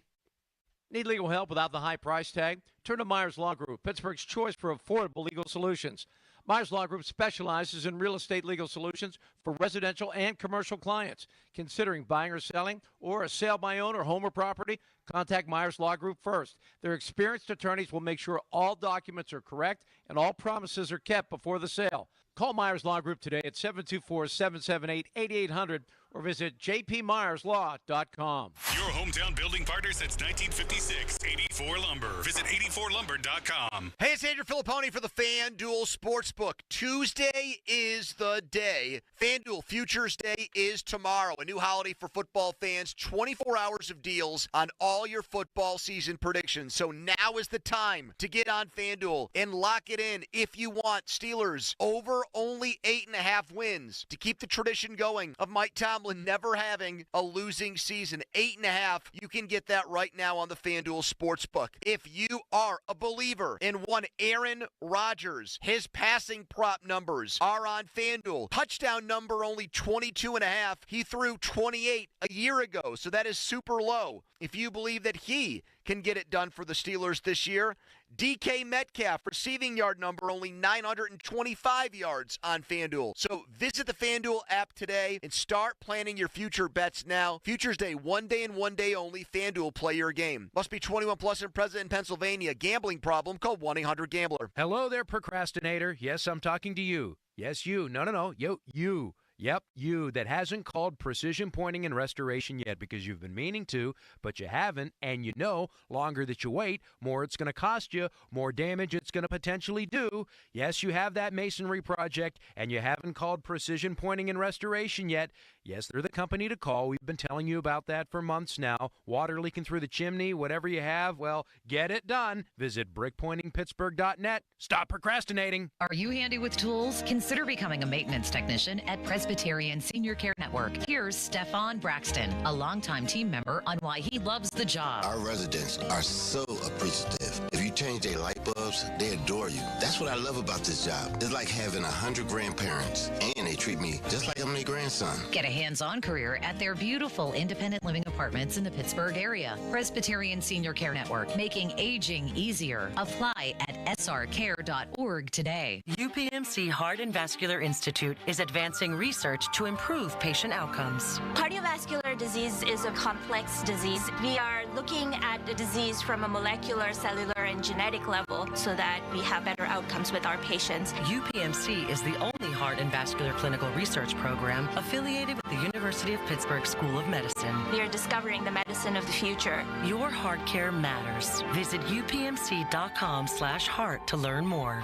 Need legal help without the high price tag? Turn to Myers Law Group, Pittsburgh's choice for affordable legal solutions. Myers Law Group specializes in real estate legal solutions for residential and commercial clients. Considering buying or selling or a sale by owner, home or property, contact Myers Law Group first. Their experienced attorneys will make sure all documents are correct and all promises are kept before the sale. Call Myers Law Group today at 724-778-8800 or visit jpmyerslaw.com. Your hometown building partner since 1956, 84 Lumber. Visit 84lumber.com. Hey, it's Andrew Filipponi for the FanDuel Sportsbook. Tuesday is the day. FanDuel Futures Day is tomorrow. A new holiday for football fans. 24 hours of deals on all your football season predictions. So now is the time to get on FanDuel and lock it in if you want. Steelers over only 8.5 wins to keep the tradition going of Mike Tomlin never having a losing season. 8.5, you can get that right now on the FanDuel Sportsbook. If you are a believer in one Aaron Rodgers, his passing prop numbers are on FanDuel. Touchdown number only 22.5. He threw 28 a year ago, so that is super low. If you believe that he can get it done for the Steelers this year, DK Metcalf, receiving yard number only 925 yards on FanDuel. So visit the FanDuel app today and start planning your future bets now. Futures Day, one day and one day only. FanDuel, play your game. Must be 21 plus and present in Pennsylvania. Gambling problem? Call 1-800-GAMBLER. Hello there, procrastinator. Yes, I'm talking to you. Yes, you. No. You. Yep, you that hasn't called Precision Pointing and Restoration yet because you've been meaning to, but you haven't, and you know, longer that you wait, more it's going to cost you, more damage it's going to potentially do. Yes, you have that masonry project, and you haven't called Precision Pointing and Restoration yet. Yes, they're the company to call. We've been telling you about that for months now. Water leaking through the chimney, whatever you have, well, get it done. Visit brickpointingpittsburgh.net. Stop procrastinating. Are you handy with tools? Consider becoming a maintenance technician at Presbyterian Senior Care Network. Here's Stefan Braxton, a longtime team member, on why he loves the job. Our residents are so appreciative. If you change their light bulbs, they adore you. That's what I love about this job. It's like having 100 grandparents, and they treat me just like I'm their grandson. Get a hands-on career at their beautiful independent living apartments in the Pittsburgh area. Presbyterian Senior Care Network, making aging easier. Apply at srcare.org today. UPMC Heart and Vascular Institute is advancing research to improve patient outcomes. Cardiovascular disease is a complex disease. We are looking at the disease from a molecular, cellular, and genetic level so that we have better outcomes with our patients. UPMC is the only heart and vascular clinical research program affiliated with the University of Pittsburgh School of Medicine. We are discovering the medicine of the future. Your heart care matters. Visit upmc.com/heart to learn more.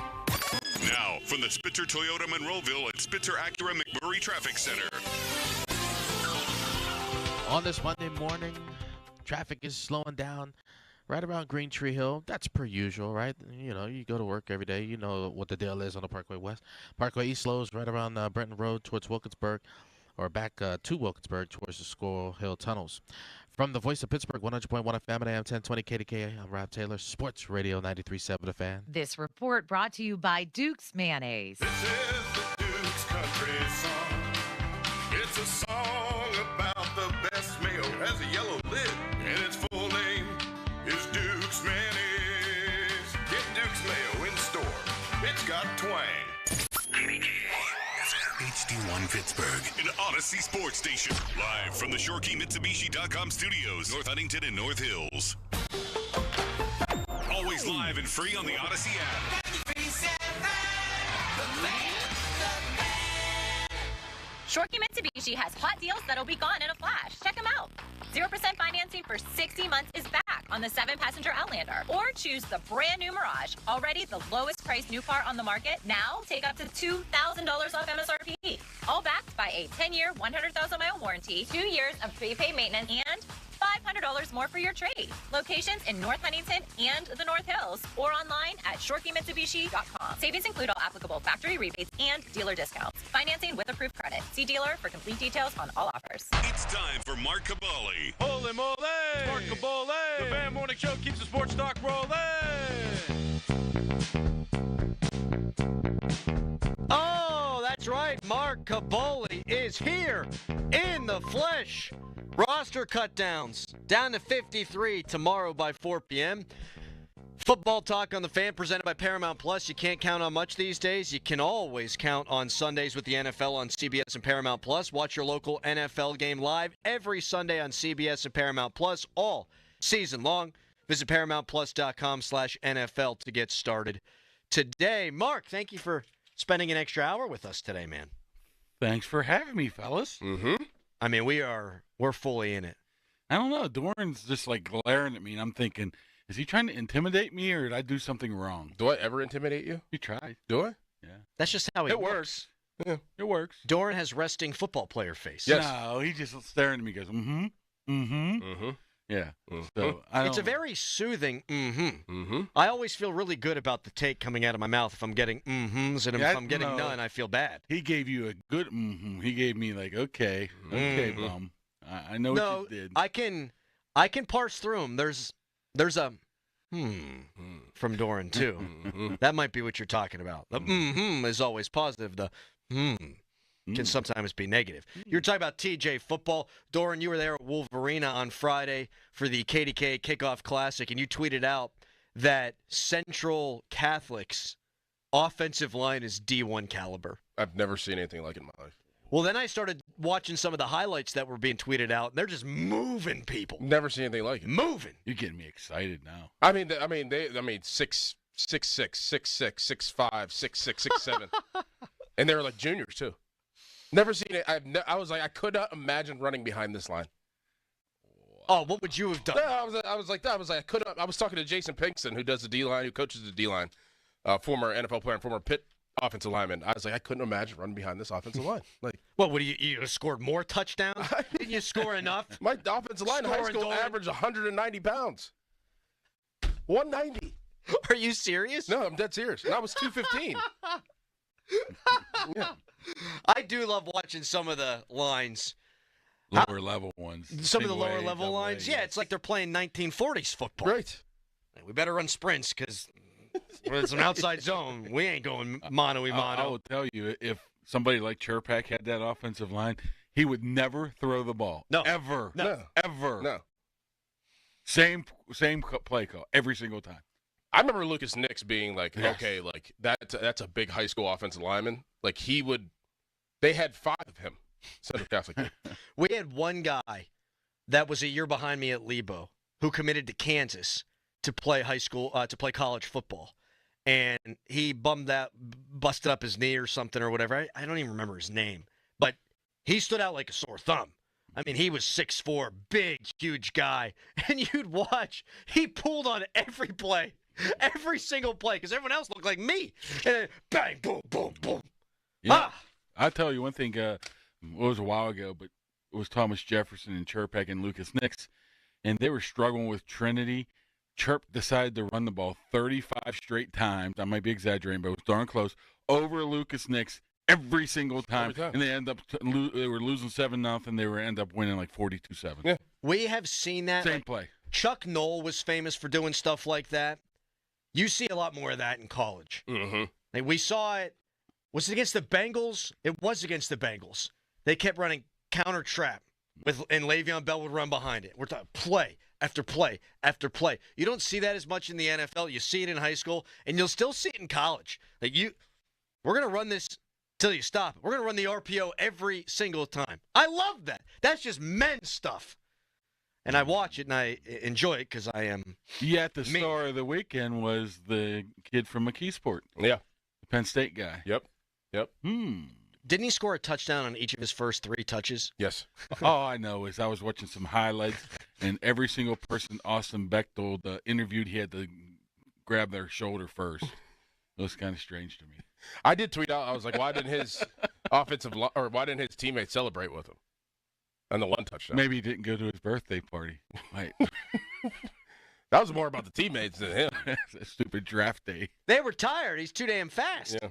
Now, from the Spitzer Toyota Monroeville and Spitzer Acura McMurray Traffic Center. On this Monday morning, traffic is slowing down right around Green Tree Hill. That's per usual, right? You know, you go to work every day. You know what the deal is on the Parkway West. Parkway East slows right around Brenton Road towards Wilkinsburg, or back to Wilkinsburg towards the Squirrel Hill Tunnels. From the Voice of Pittsburgh, 100.1 FM and AM 1020 KDKA, I'm Rob Taylor, Sports Radio 93.7 The Fan. This report brought to you by Duke's Mayonnaise. This is the Duke's Country Song. It's a song about the best mayo. It has a yellow lid, and its full name is Duke's Mayonnaise. Get Duke's Mayo in store. It's got twang. HD1 Pittsburgh, an Odyssey sports station. Live from the ShoreKeyMitsubishi.com studios, North Huntington and North Hills. Always live and free on the Odyssey app. Shorkey Mitsubishi has hot deals that'll be gone in a flash. Check them out. 0% financing for 60 months is back on the 7-passenger Outlander. Or choose the brand new Mirage, already the lowest priced new car on the market. Now take up to $2,000 off MSRP. All backed by a 10-year, 100,000-mile warranty, 2 years of prepaid maintenance, and $500 more for your trade. Locations in North Huntington and the North Hills, or online at ShoreKeyMitsubishi.com. Savings include all applicable factory rebates and dealer discounts. Financing with approved credit. See dealer for complete details on all offers. It's time for Mark Cabali. Holy moly! Mark Cabali! The Fan Morning Show keeps the sports talk rolling! Oh, that's right. Mark Caboli is here in the flesh. Roster cutdowns down to 53 tomorrow by 4 p.m. Football Talk on the Fan presented by Paramount Plus. You can't count on much these days. You can always count on Sundays with the NFL on CBS and Paramount Plus. Watch your local NFL game live every Sunday on CBS and Paramount Plus all season long. Visit ParamountPlus.com/NFL to get started today. Mark, thank you for spending an extra hour with us today, man. Thanks for having me, fellas. Mm-hmm. I mean, we're fully in it. I don't know. Doran's just like glaring at me, and I'm thinking, is he trying to intimidate me, or did I do something wrong? Do I ever intimidate you? You tried. Do I? Yeah. That's just how he It works. Yeah, it works. Doran has resting football player face. Yes. No, he just staring at me, goes, mm-hmm, mm-hmm. Mm-hmm. Yeah. Mm-hmm. So It's a very soothing mm-hmm. Mm-hmm. I always feel really good about the take coming out of my mouth if I'm getting mm-hms, and if I'm getting none, I feel bad. He gave you a good mm-hmm. He gave me like, okay, bum. I know what you did. I can parse through them. There's a from Doran too. That might be what you're talking about. The is always positive. The can sometimes be negative. You're talking about TJ football. Doran, you were there at Wolverina on Friday for the KDK Kickoff Classic, and you tweeted out that Central Catholic's offensive line is D1 caliber. I've never seen anything like it in my life. Well, then I started watching some of the highlights that were being tweeted out, and they're just moving people. Never seen anything like it. Moving. You're getting me excited now. I mean, 6'6", 6'6", 6'5", 6'6", 6'7", and they were like juniors too. Never seen it. I was like, I could not imagine running behind this line. Oh, what would you have done? No, I was like that. I was talking to Jason Pinkston, who does the D-line, who coaches the D-line, former NFL player and former Pitt offensive lineman. I was like, I couldn't imagine running behind this offensive line. Like, what would you scored more touchdowns? Didn't you score enough? My offensive line in high school averaged 190 pounds. 190. Are you serious? No, I'm dead serious. And I was 215. Yeah. I do love watching some of the lines. Lower level ones. Some of the lower level lines. Yeah, it's like they're playing 1940s football. Right. We better run sprints because it's an outside zone. We ain't going mano-a-mano. I will tell you, if somebody like Cherpak had that offensive line, he would never throw the ball. No. Ever. No. Ever. No. Same play call every single time. I remember Lucas Nix being like, okay, like that's a big high school offensive lineman. Like they had 5 of him. Central Catholic. We had one guy that was a year behind me at Lebo who committed to Kansas to play college football. And he busted up his knee or something or whatever. I don't even remember his name. But he stood out like a sore thumb. I mean, he was 6'4", big, huge guy. And you'd watch, he pulled on every play. Every single play, because everyone else looked like me. And then bang, boom, boom, boom. Yeah. I'll tell you one thing. It was a while ago, but it was Thomas Jefferson and Cherpak and Lucas Nix, and they were struggling with Trinity. Chirp decided to run the ball 35 straight times. I might be exaggerating, but it was darn close. Over Lucas Nix every single time. And they they were losing 7-0. They end up winning like 42-7. Yeah. We have seen that. Same play. Chuck Noll was famous for doing stuff like that. You see a lot more of that in college. Mm-hmm. Like we saw it. Was it against the Bengals? It was against the Bengals. They kept running counter trap, and Le'Veon Bell would run behind it. We're talking play after play after play. You don't see that as much in the NFL. You see it in high school, and you'll still see it in college. Like we're going to run this till you stop it. We're going to run the RPO every single time. I love that. That's just men's stuff. And I watch it, and I enjoy it because I am Yet the star of the weekend was the kid from McKeesport. Yeah. The Penn State guy. Yep. Didn't he score a touchdown on each of his first 3 touches? Yes. All I know is I was watching some highlights, and every single person Austin Bechtold interviewed, he had to grab their shoulder first. It was kind of strange to me. I did tweet out. I was like, why didn't his why didn't his teammates celebrate with him on the one touchdown? Maybe he didn't go to his birthday party. Right. That was more about the teammates than him. A stupid draft day. They were tired. He's too damn fast. Yeah.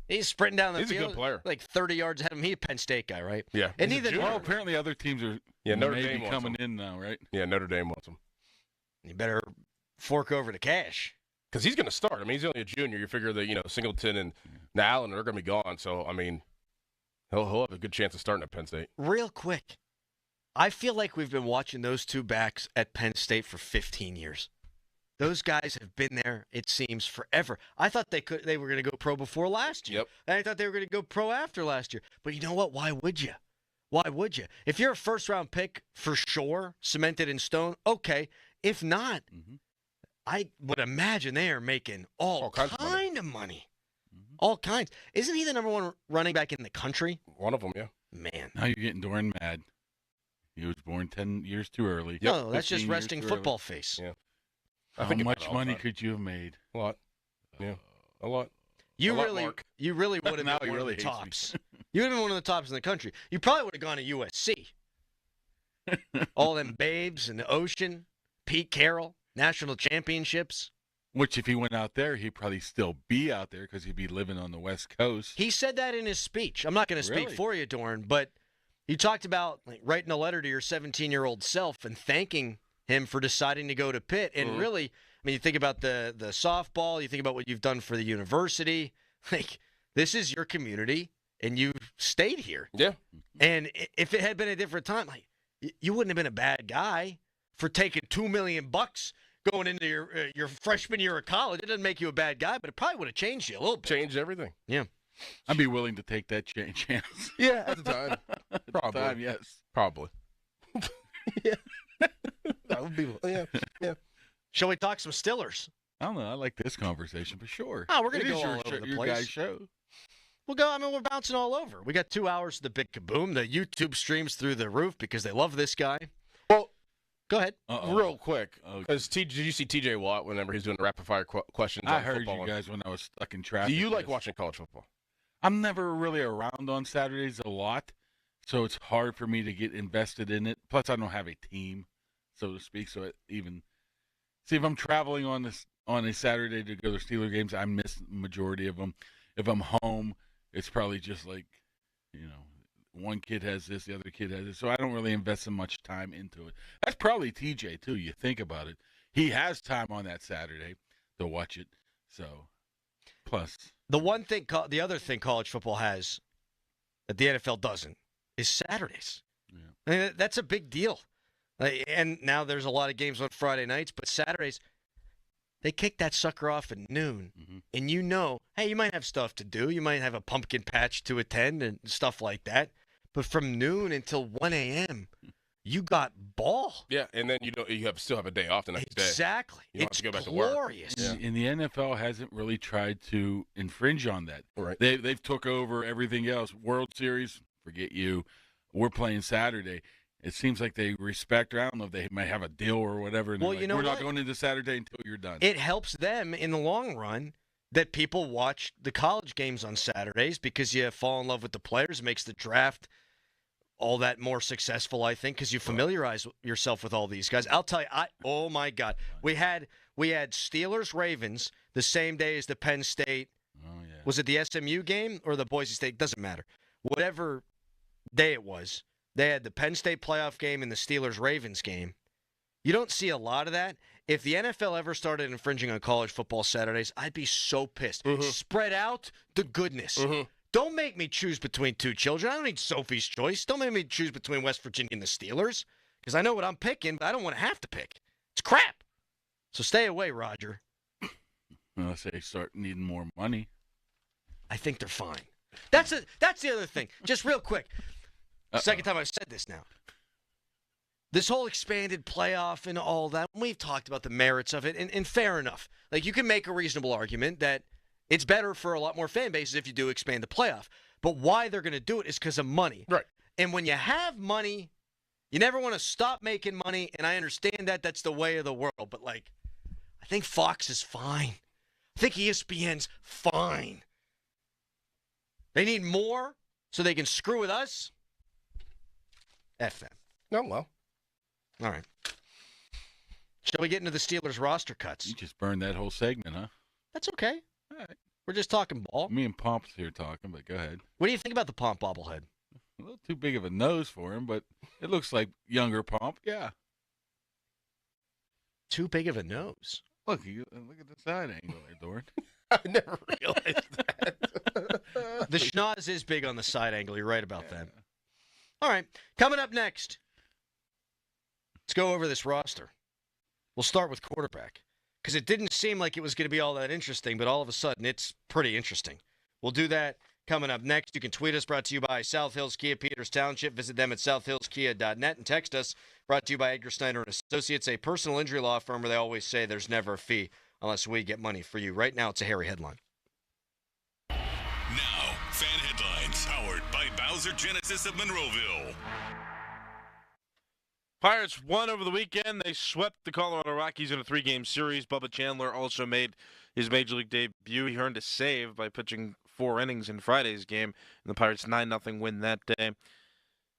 He's sprinting down the field. He's a good player. Like 30 yards ahead of him. He's a Penn State guy, right? Yeah. And well, apparently other teams are Notre maybe Dame wants coming him in now, right? Yeah, Notre Dame wants him. You better fork over to Cash. Because he's going to start. I mean, he's only a junior. You figure that, Singleton and Allen are going to be gone. So, I mean, he'll have a good chance of starting at Penn State. Real quick, I feel like we've been watching those 2 backs at Penn State for 15 years. Those guys have been there, it seems, forever. I thought they were going to go pro before last year. Yep. And I thought they were going to go pro after last year. But you know what? Why would you? Why would you? If you're a first-round pick, for sure, cemented in stone, okay. If not, I would imagine they are making all kind of money. All kinds. Isn't he the number 1 running back in the country? One of them, yeah. Man. Now you're getting Doran mad. He was born 10 years too early. No, that's just resting football face. Yeah. How much money could you have made? A lot. Yeah, a lot. You really would have been one of the tops. You would have been one of the tops in the country. You probably would have gone to USC. All them babes in the ocean, Pete Carroll, national championships. Which, if he went out there, he'd probably still be out there because he'd be living on the West Coast. He said that in his speech. I'm not going to speak for you, Doran, but he talked about writing a letter to your 17-year-old self and thanking him for deciding to go to Pitt. And really, I mean, you think about the softball, you think about what you've done for the university. Like, this is your community, and you stayed here. Yeah. And if it had been a different time, you wouldn't have been a bad guy for taking $2 million going into your freshman year of college. It doesn't make you a bad guy, but it probably would have changed you a little bit. Changed everything. Yeah. I'd be willing to take that chance. Yeah, at the time. Probably. At the time, yes. Probably. Yeah. That would be, yeah. Shall we talk some Stillers? I don't know. I like this conversation for sure. Oh, we're going to go your all over the your place. guys' show. We'll go. I mean, we're bouncing all over. We got 2 hours of the big kaboom. The YouTube streams through the roof because they love this guy. Well, go ahead. Real quick. Because did you see TJ Watt whenever he's doing rapid-fire questions I on heard football? you guys when I was stuck in traffic. Do you like watching college football? I'm never really around on Saturdays a lot, so it's hard for me to get invested in it. Plus, I don't have a team, so to speak. So if I'm traveling on a Saturday to go to Steeler games, I miss the majority of them. If I'm home, it's probably just like, one kid has this, the other kid has this. So I don't really invest in much time into it. That's probably TJ, too. You think about it. He has time on that Saturday to watch it. So, plus. The other thing college football has that the NFL doesn't is Saturdays. Yeah. I mean, that's a big deal. And now there's a lot of games on Friday nights, but Saturdays, they kick that sucker off at noon. Mm-hmm. And hey, you might have stuff to do. You might have a pumpkin patch to attend and stuff like that. But from noon until 1 a.m., you got ball. Yeah, and then you still have a day off the next day. Exactly. You don't have to go back to work. Glorious. Yeah. And the NFL hasn't really tried to infringe on that. Right. They've took over everything else. World Series, forget you. We're playing Saturday. It seems like they respect. I don't know if they might have a deal or whatever. And well, we're not going into Saturday until you're done. It helps them in the long run that people watch the college games on Saturdays because you fall in love with the players. It makes the draft all that more successful, I think, because you familiarize yourself with all these guys. I'll tell you, oh my God, we had Steelers Ravens the same day as the Penn State. Oh yeah. Was it the SMU game or the Boise State? Doesn't matter. Whatever day it was. They had the Penn State playoff game and the Steelers-Ravens game. You don't see a lot of that. If the NFL ever started infringing on college football Saturdays, I'd be so pissed. Mm-hmm. Spread out the goodness. Mm-hmm. Don't make me choose between two children. I don't need Sophie's Choice. Don't make me choose between West Virginia and the Steelers because I know what I'm picking, but I don't want to have to pick. It's crap. So stay away, Roger. Unless they start needing more money. I think they're fine. That's the other thing. Just real quick. Second time I've said this now. This whole expanded playoff and all that, we've talked about the merits of it, and fair enough. Like, you can make a reasonable argument that it's better for a lot more fan bases if you do expand the playoff. But why they're going to do it is because of money. Right. And when you have money, you never want to stop making money, and I understand that that's the way of the world. But, I think Fox is fine. I think ESPN's fine. They need more so they can screw with us? F them. No, well. All right. Shall we get into the Steelers roster cuts? You just burned that whole segment, huh? That's okay. All right. We're just talking ball. Me and Pomp's here talking, but go ahead. What do you think about the Pomp bobblehead? A little too big of a nose for him, but it looks like younger Pomp. Yeah. Too big of a nose? Look at the side angle there, Doran. I never realized that. The schnoz is big on the side angle. You're right about that. All right, coming up next, let's go over this roster. We'll start with quarterback because it didn't seem like it was going to be all that interesting, but all of a sudden it's pretty interesting. We'll do that coming up next. You can tweet us, brought to you by South Hills Kia Peters Township. Visit them at southhillskia.net and text us, brought to you by Edgar Snyder & Associates, a personal injury law firm where they always say there's never a fee unless we get money for you. Right now, it's a hairy headline. Now, fan headlines powered by Bowser Genesis of Monroeville. Pirates won over the weekend. They swept the Colorado Rockies in a 3-game series. Bubba Chandler also made his Major League debut. He earned a save by pitching 4 innings in Friday's game, and the Pirates' 9-0 win that day.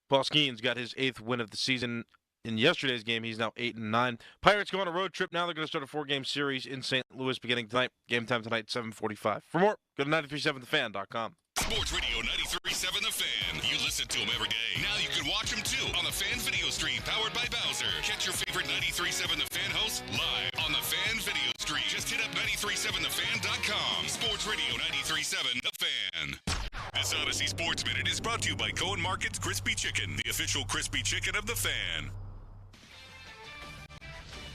Paul Skenes got his 8th win of the season in yesterday's game. He's now 8-9. Pirates go on a road trip. Now they're going to start a 4-game series in St. Louis beginning tonight. Game time tonight, 7:45. For more, go to 937thefan.com. Sports Radio 93.7 The Fan. You listen to them every day. Now you can watch them too on the Fan Video Stream powered by Bowser. Catch your favorite 93.7 The Fan hosts live on the Fan Video Stream. Just hit up 937thefan.com. Sports Radio 93.7 The Fan. This Odyssey Sports Minute is brought to you by Cohen Market's Crispy Chicken, the official crispy chicken of The Fan.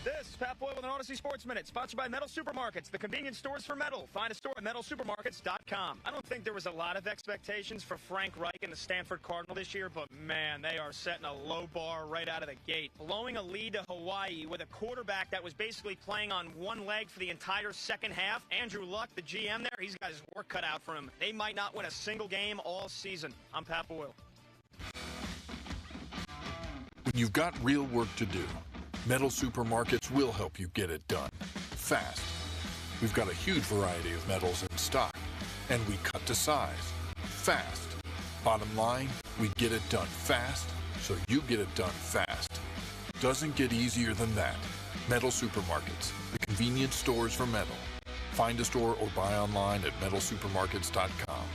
This Pat Boyle with an Odyssey Sports Minute, sponsored by Metal Supermarkets, the convenience stores for metal. Find a store at metalsupermarkets.com. I don't think there was a lot of expectations for Frank Reich and the Stanford Cardinal this year, but man, they are setting a low bar right out of the gate. Blowing a lead to Hawaii with a quarterback that was basically playing on one leg for the entire second half. Andrew Luck, the GM there, he's got his work cut out for him. They might not win a single game all season. I'm Pat Boyle. When you've got real work to do, Metal Supermarkets will help you get it done fast. We've got a huge variety of metals in stock, and we cut to size fast. Bottom line, we get it done fast, so you get it done fast. Doesn't get easier than that. Metal Supermarkets, the convenience stores for metal. Find a store or buy online at metalsupermarkets.com.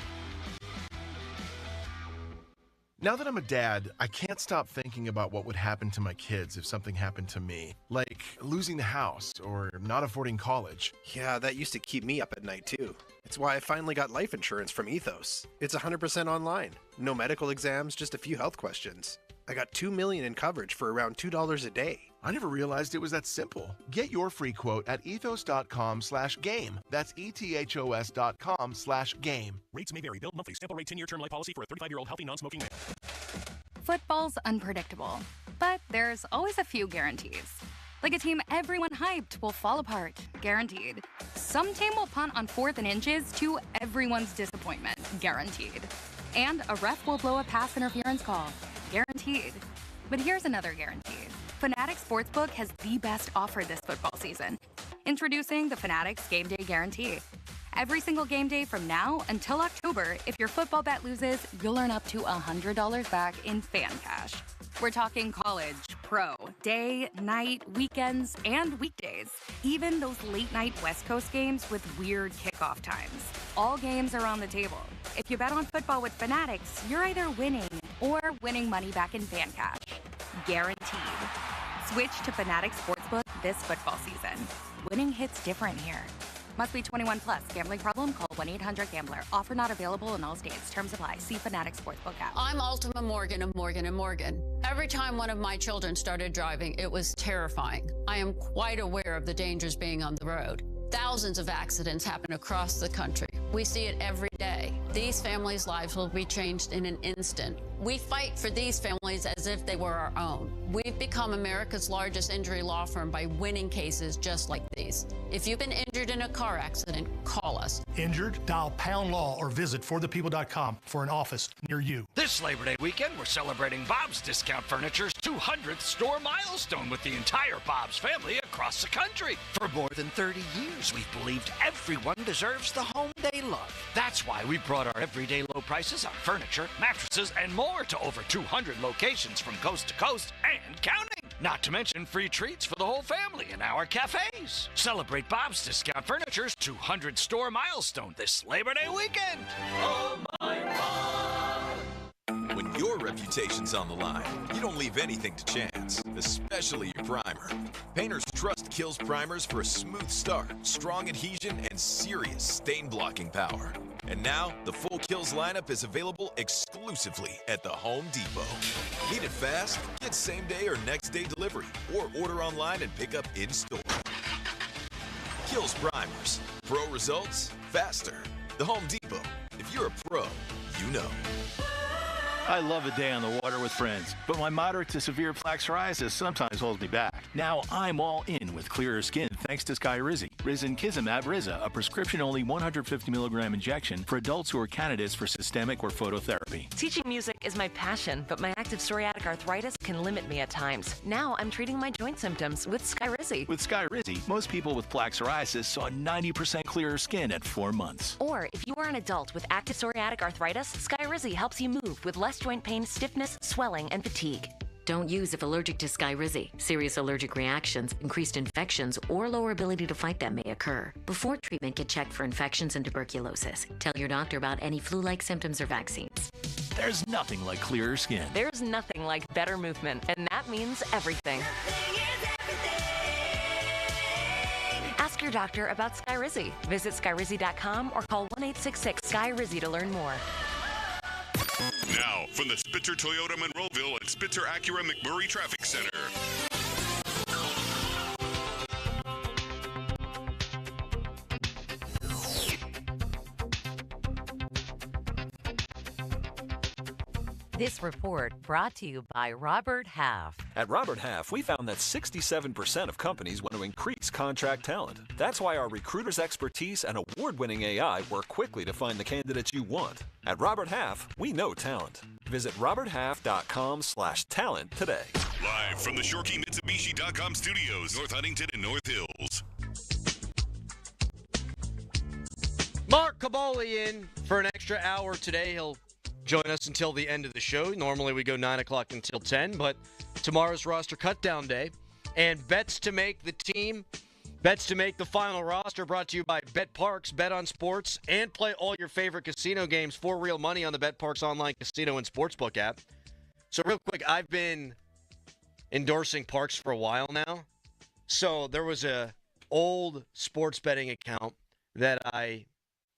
Now that I'm a dad, I can't stop thinking about what would happen to my kids if something happened to me. Like losing the house or not affording college. Yeah, that used to keep me up at night too. It's why I finally got life insurance from Ethos. It's 100% online. No medical exams, just a few health questions. I got $2 million in coverage for around $2 a day. I never realized it was that simple. Get your free quote at ethos.com/game. That's ethos.com/game. Rates may vary. Billed monthly. Sample rate 10-year term life policy for a 35-year-old healthy non-smoking man. Football's unpredictable, but there's always a few guarantees. Like a team everyone hyped will fall apart, guaranteed. Some team will punt on 4th and inches to everyone's disappointment, guaranteed. And a ref will blow a pass interference call, guaranteed. But here's another guarantee. Fanatics Sportsbook has the best offer this football season. Introducing the Fanatics Game Day Guarantee. Every single game day from now until October, if your football bet loses, you'll earn up to $100 back in fan cash. We're talking college, pro, day, night, weekends, and weekdays. Even those late-night West Coast games with weird kickoff times. All games are on the table. If you bet on football with Fanatics, you're either winning or winning money back in fan cash. Guaranteed. Switch to Fanatics Sportsbook this football season. Winning hits different here. Must be 21 plus. Gambling problem? Call 1-800-GAMBLER. Offer not available in all states. Terms apply. See Fanatics Sportsbook app. I'm Ultima Morgan of Morgan & Morgan. Every time one of my children started driving, it was terrifying. I am quite aware of the dangers being on the road. Thousands of accidents happen across the country. We see it every day. These families' lives will be changed in an instant. We fight for these families as if they were our own. We've become America's largest injury law firm by winning cases just like these. If you've been injured in a car accident, call us. Injured? Dial Pound Law or visit forthepeople.com for an office near you. This Labor Day weekend, we're celebrating Bob's Discount Furniture's 200th store milestone with the entire Bob's family across the country. For more than 30 years, we've believed everyone deserves the home they love. That's why we brought our everyday low prices on furniture, mattresses, and more to over 200 locations from coast to coast and counting. Not to mention free treats for the whole family in our cafes. Celebrate Bob's Discount Furniture's 200 store milestone this Labor Day weekend. Oh my God. When your reputation's on the line, you don't leave anything to chance, especially your primer. Painters trust Kills primers for a smooth start, strong adhesion, and serious stain-blocking power. And now, the full Kills lineup is available exclusively at the Home Depot. Need it fast? Get same-day or next-day delivery, or order online and pick up in-store. Kills primers. Pro results, faster. The Home Depot. If you're a pro, you know. I love a day on the water with friends, but my moderate to severe plaque psoriasis sometimes holds me back. Now I'm all in with clearer skin thanks to Skyrizi. Risankizumab Riza, a prescription-only 150 milligram injection for adults who are candidates for systemic or phototherapy. Teaching music is my passion, but my active psoriatic arthritis can limit me at times. Now I'm treating my joint symptoms with Skyrizi. With Skyrizi, most people with plaque psoriasis saw 90% clearer skin at 4 months. Or if you are an adult with active psoriatic arthritis, Skyrizi helps you move with less joint pain, stiffness, swelling, and fatigue. Don't use if allergic to Skyrizi. Serious allergic reactions, increased infections, or lower ability to fight them may occur. Before treatment, get checked for infections and tuberculosis. Tell your doctor about any flu-like symptoms or vaccines. There's nothing like clearer skin. There's nothing like better movement, and that means everything. Ask your doctor about Skyrizi. Visit Skyrizi.com or call 1-866-SKY-RIZZI to learn more. Now, from the Spitzer Toyota Monroeville and Spitzer Acura McMurray Traffic Center. This report brought to you by Robert Half. At Robert Half, we found that 67% of companies want to increase contract talent. That's why our recruiters' expertise and award-winning AI work quickly to find the candidates you want. At Robert Half, we know talent. Visit roberthalf.com/talent today. Live from the ShoreKeyMitsubishi.com studios, North Huntington and North Hills. Mark Caboli in for an extra hour today. He'll join us until the end of the show. Normally we go 9 o'clock until 10, but tomorrow's roster cutdown day. And bets to make the team, bets to make the final roster brought to you by BetParx. Bet on sports and play all your favorite casino games for real money on the BetParx online casino and sportsbook app. So real quick, I've been endorsing Parx for a while now. So there was a old sports betting account that I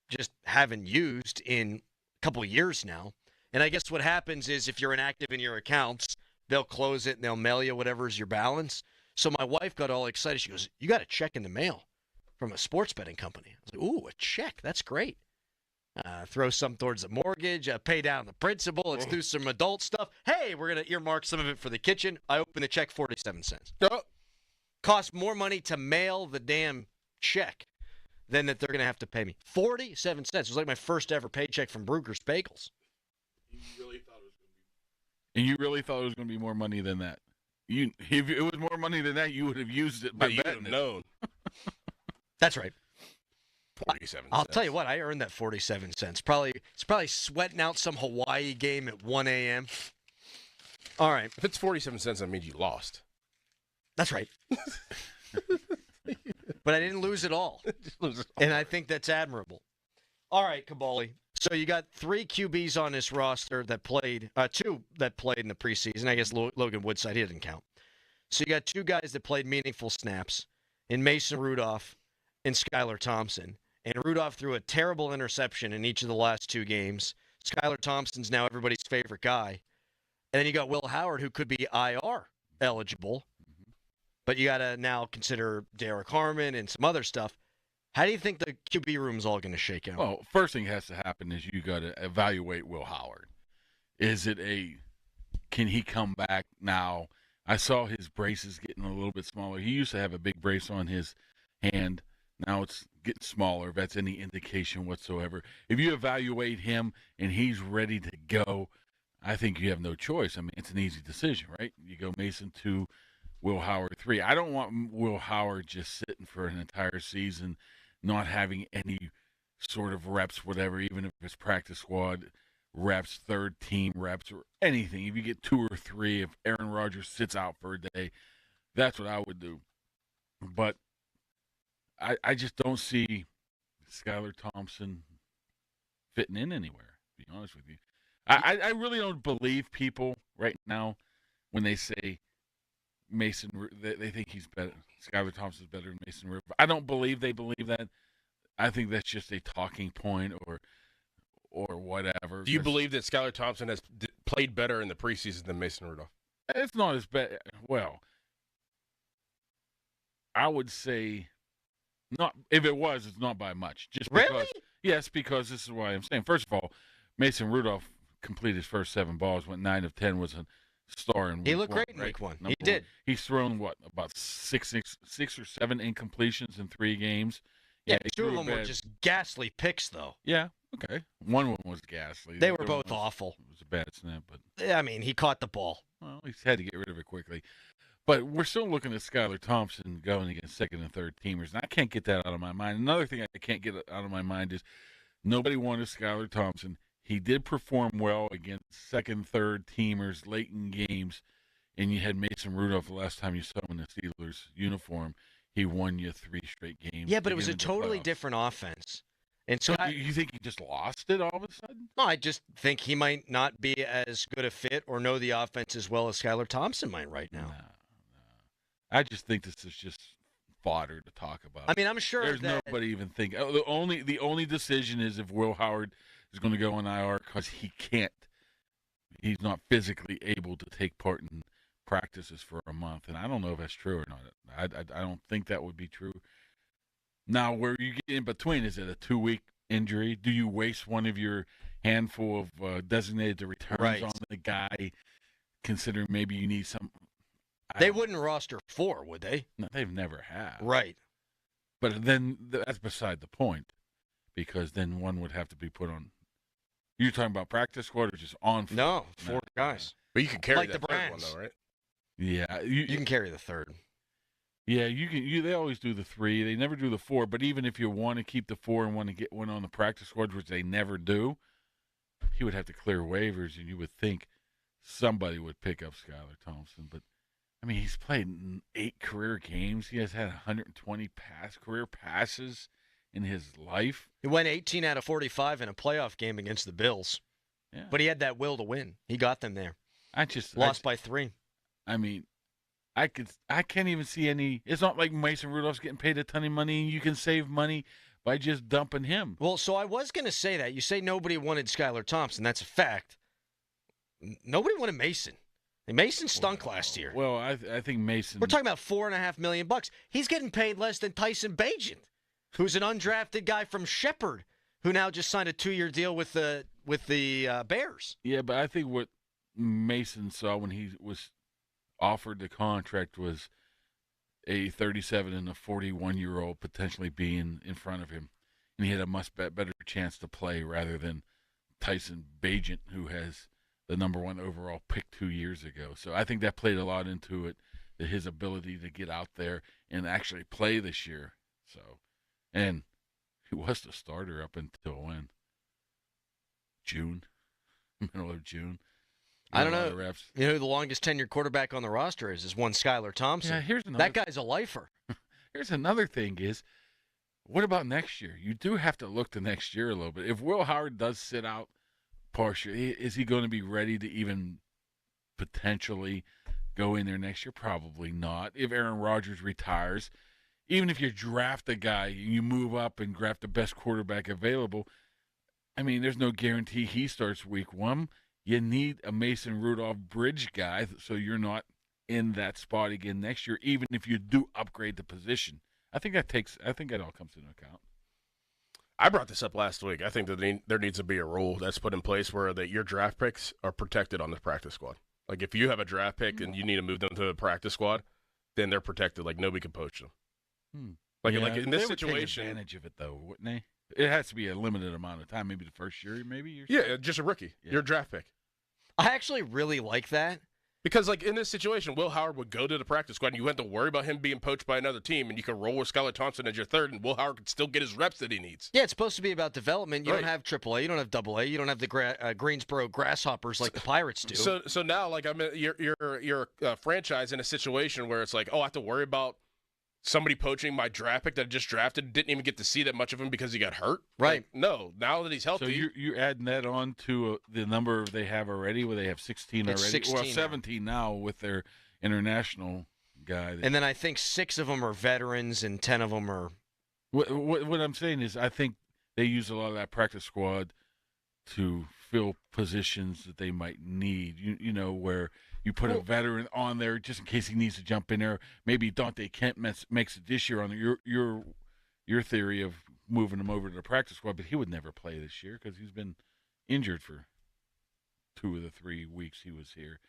just haven't used in a couple of years now. And I guess what happens is if you're inactive in your accounts, they'll close it and they'll mail you whatever's your balance. So my wife got all excited. She goes, "You got a check in the mail from a sports betting company." I was like, "Ooh, a check. That's great." Throw some towards the mortgage, pay down the principal. Let's do some adult stuff. Hey, we're going to earmark some of it for the kitchen. I opened the check, 47 cents. Cost more money to mail the damn check than that they're going to have to pay me. 47 cents. It was like my first ever paycheck from Bruegger's Bagels. And you really thought it was going to be more money than that. If it was more money than that, you would have used it by betting it. Known. That's right. 47 I'll tell you what, I earned that 47 cents. It's probably sweating out some Hawaii game at 1 a.m. All right. If it's 47 cents, that means you lost. That's right. But I didn't lose it all. And I think that's admirable. All right, Caboli. So you got 3 QBs on this roster that played, 2 that played in the preseason. I guess Logan Woodside, he didn't count. So you got 2 guys that played meaningful snaps in Mason Rudolph and Skylar Thompson. And Rudolph threw a terrible interception in each of the last 2 games. Skylar Thompson's now everybody's favorite guy. And then you got Will Howard, who could be IR eligible. But you got to now consider Derek Harmon and some other stuff. How do you think the QB room is all going to shake out? Well, first thing has to happen is you got to evaluate Will Howard. Can he come back now? I saw his braces getting a little bit smaller. He used to have a big brace on his hand. Now it's getting smaller, if that's any indication whatsoever. If you evaluate him and he's ready to go, I think you have no choice. I mean, it's an easy decision, right? You go Mason 2, Will Howard 3. I don't want Will Howard just sitting for an entire season, not having any sort of reps, whatever, even if it's practice squad reps, third team reps, or anything. If you get 2 or 3, if Aaron Rodgers sits out for a day, that's what I would do. But I just don't see Skylar Thompson fitting in anywhere, to be honest with you. I really don't believe people right now when they say Mason, they think he's better. Skylar Thompson's better than Mason Rudolph. I don't believe they believe that. I think that's just a talking point or whatever. Do you believe that Skylar Thompson has played better in the preseason than Mason Rudolph? It's not as bad. Well, I would say not. If it was, it's not by much. Just because, really? Yes, because this is why I'm saying. First of all, Mason Rudolph completed his first 7 balls, went 9 of 10, was a star in week 1. He looked great in week 1. He did. He's thrown, about 6 or 7 incompletions in 3 games. Yeah, 2 of them were just ghastly picks, though. Yeah, okay. One of them was ghastly. They were both awful. It was a bad snap, but I mean, he caught the ball. Well, he's had to get rid of it quickly. But we're still looking at Skylar Thompson going against second and third teamers, and I can't get that out of my mind. Another thing I can't get out of my mind is nobody wanted Skylar Thompson. He did perform well against second, third teamers late in games, and you had Mason Rudolph the last time you saw him in the Steelers uniform. He won you 3 straight games. Yeah, but it was a totally different offense. And so you think he just lost it all of a sudden? No, I just think he might not be as good a fit or know the offense as well as Skylar Thompson might right now. No. I just think this is just fodder to talk about. I mean, I'm sure there's nobody even thinking. The only decision is if Will Howard is going to go on IR because he can't. He's not physically able to take part in practices for a month, and I don't know if that's true or not. I don't think that would be true. Now, where you get in between, is it a 2-week injury? Do you waste one of your handful of designated returns on the guy, considering maybe you need some. They wouldn't roster 4, would they? No, they've never have. Right. But then that's beside the point, because then one would have to be put on. You're talking about practice squad or just on? No, 4 guys. But you can carry like that the third one, Browns. though, right? Yeah, you can carry the third. Yeah, you can. They always do the 3. They never do the 4. But even if you want to keep the 4 and want to get one on the practice squad, which they never do, he would have to clear waivers, and you would think somebody would pick up Skylar Thompson. But I mean, he's played in 8 career games. He has had 120 career passes in his life. He went 18 out of 45 in a playoff game against the Bills. Yeah. But he had that will to win. He got them there. Lost by 3. I mean, I can't even see any. It's not like Mason Rudolph's getting paid a ton of money, and you can save money by just dumping him. Well, so I was going to say that. You say nobody wanted Skylar Thompson. That's a fact. Nobody wanted Mason. And Mason stunk last year. Well, I think Mason. We're talking about $4.5 million. He's getting paid less than Tyson Bagent, who's an undrafted guy from Shepherd, who now just signed a 2-year deal with the Bears. Yeah, but I think what Mason saw when he was offered the contract was a 37 and a 41-year-old potentially being in front of him, and he had a much better chance to play rather than Tyson Bagent, who has the number 1 overall pick 2 years ago. So I think that played a lot into it, his ability to get out there and actually play this year. So, and he was the starter up until when? June, middle of June. I don't know. You know who the longest tenured quarterback on the roster is one Skylar Thompson. Yeah, here's another. That guy's a lifer. Here's another thing is, what about next year? You do have to look to next year a little bit. If Will Howard does sit out partially, is he going to be ready to even potentially go in there next year? Probably not. If Aaron Rodgers retires, even if you draft a guy, you move up and draft the best quarterback available, I mean, there's no guarantee he starts week 1. You need a Mason Rudolph bridge guy so you're not in that spot again next year, even if you do upgrade the position. I think that all comes into account. I brought this up last week. I think that there needs to be a rule that's put in place where your draft picks are protected on the practice squad. Like if you have a draft pick and you need to move them to the practice squad, then they're protected. Like nobody can poach them. Like in this situation, take advantage of it though, wouldn't they? It has to be a limited amount of time. Maybe the first year, maybe. Yeah, just a rookie. Yeah. Your draft pick. I actually really like that. Because, like, in this situation, Will Howard would go to the practice squad, and you wouldn't have to worry about him being poached by another team, and you can roll with Skylar Thompson as your third, and Will Howard could still get his reps that he needs. Yeah, it's supposed to be about development. You don't have AAA, you don't have AA, you don't have the Greensboro Grasshoppers like the Pirates do. So now, like, you're a franchise in a situation where it's like, oh, I have to worry about somebody poaching my draft pick that I just drafted, didn't even get to see that much of him because he got hurt. Right. Like, no, now that he's healthy. So you're adding that on to the number they have already, where they have 16 already. 16 well, 17 now with their international guy. And then I think 6 of them are veterans and 10 of them are. What I'm saying is I think they use a lot of that practice squad to fill positions that they might need, you know, where you put a veteran on there just in case he needs to jump in there. Maybe Dante Kent makes it this year on your theory of moving him over to the practice squad, but he would never play this year because he's been injured for 2 of the 3 weeks he was here.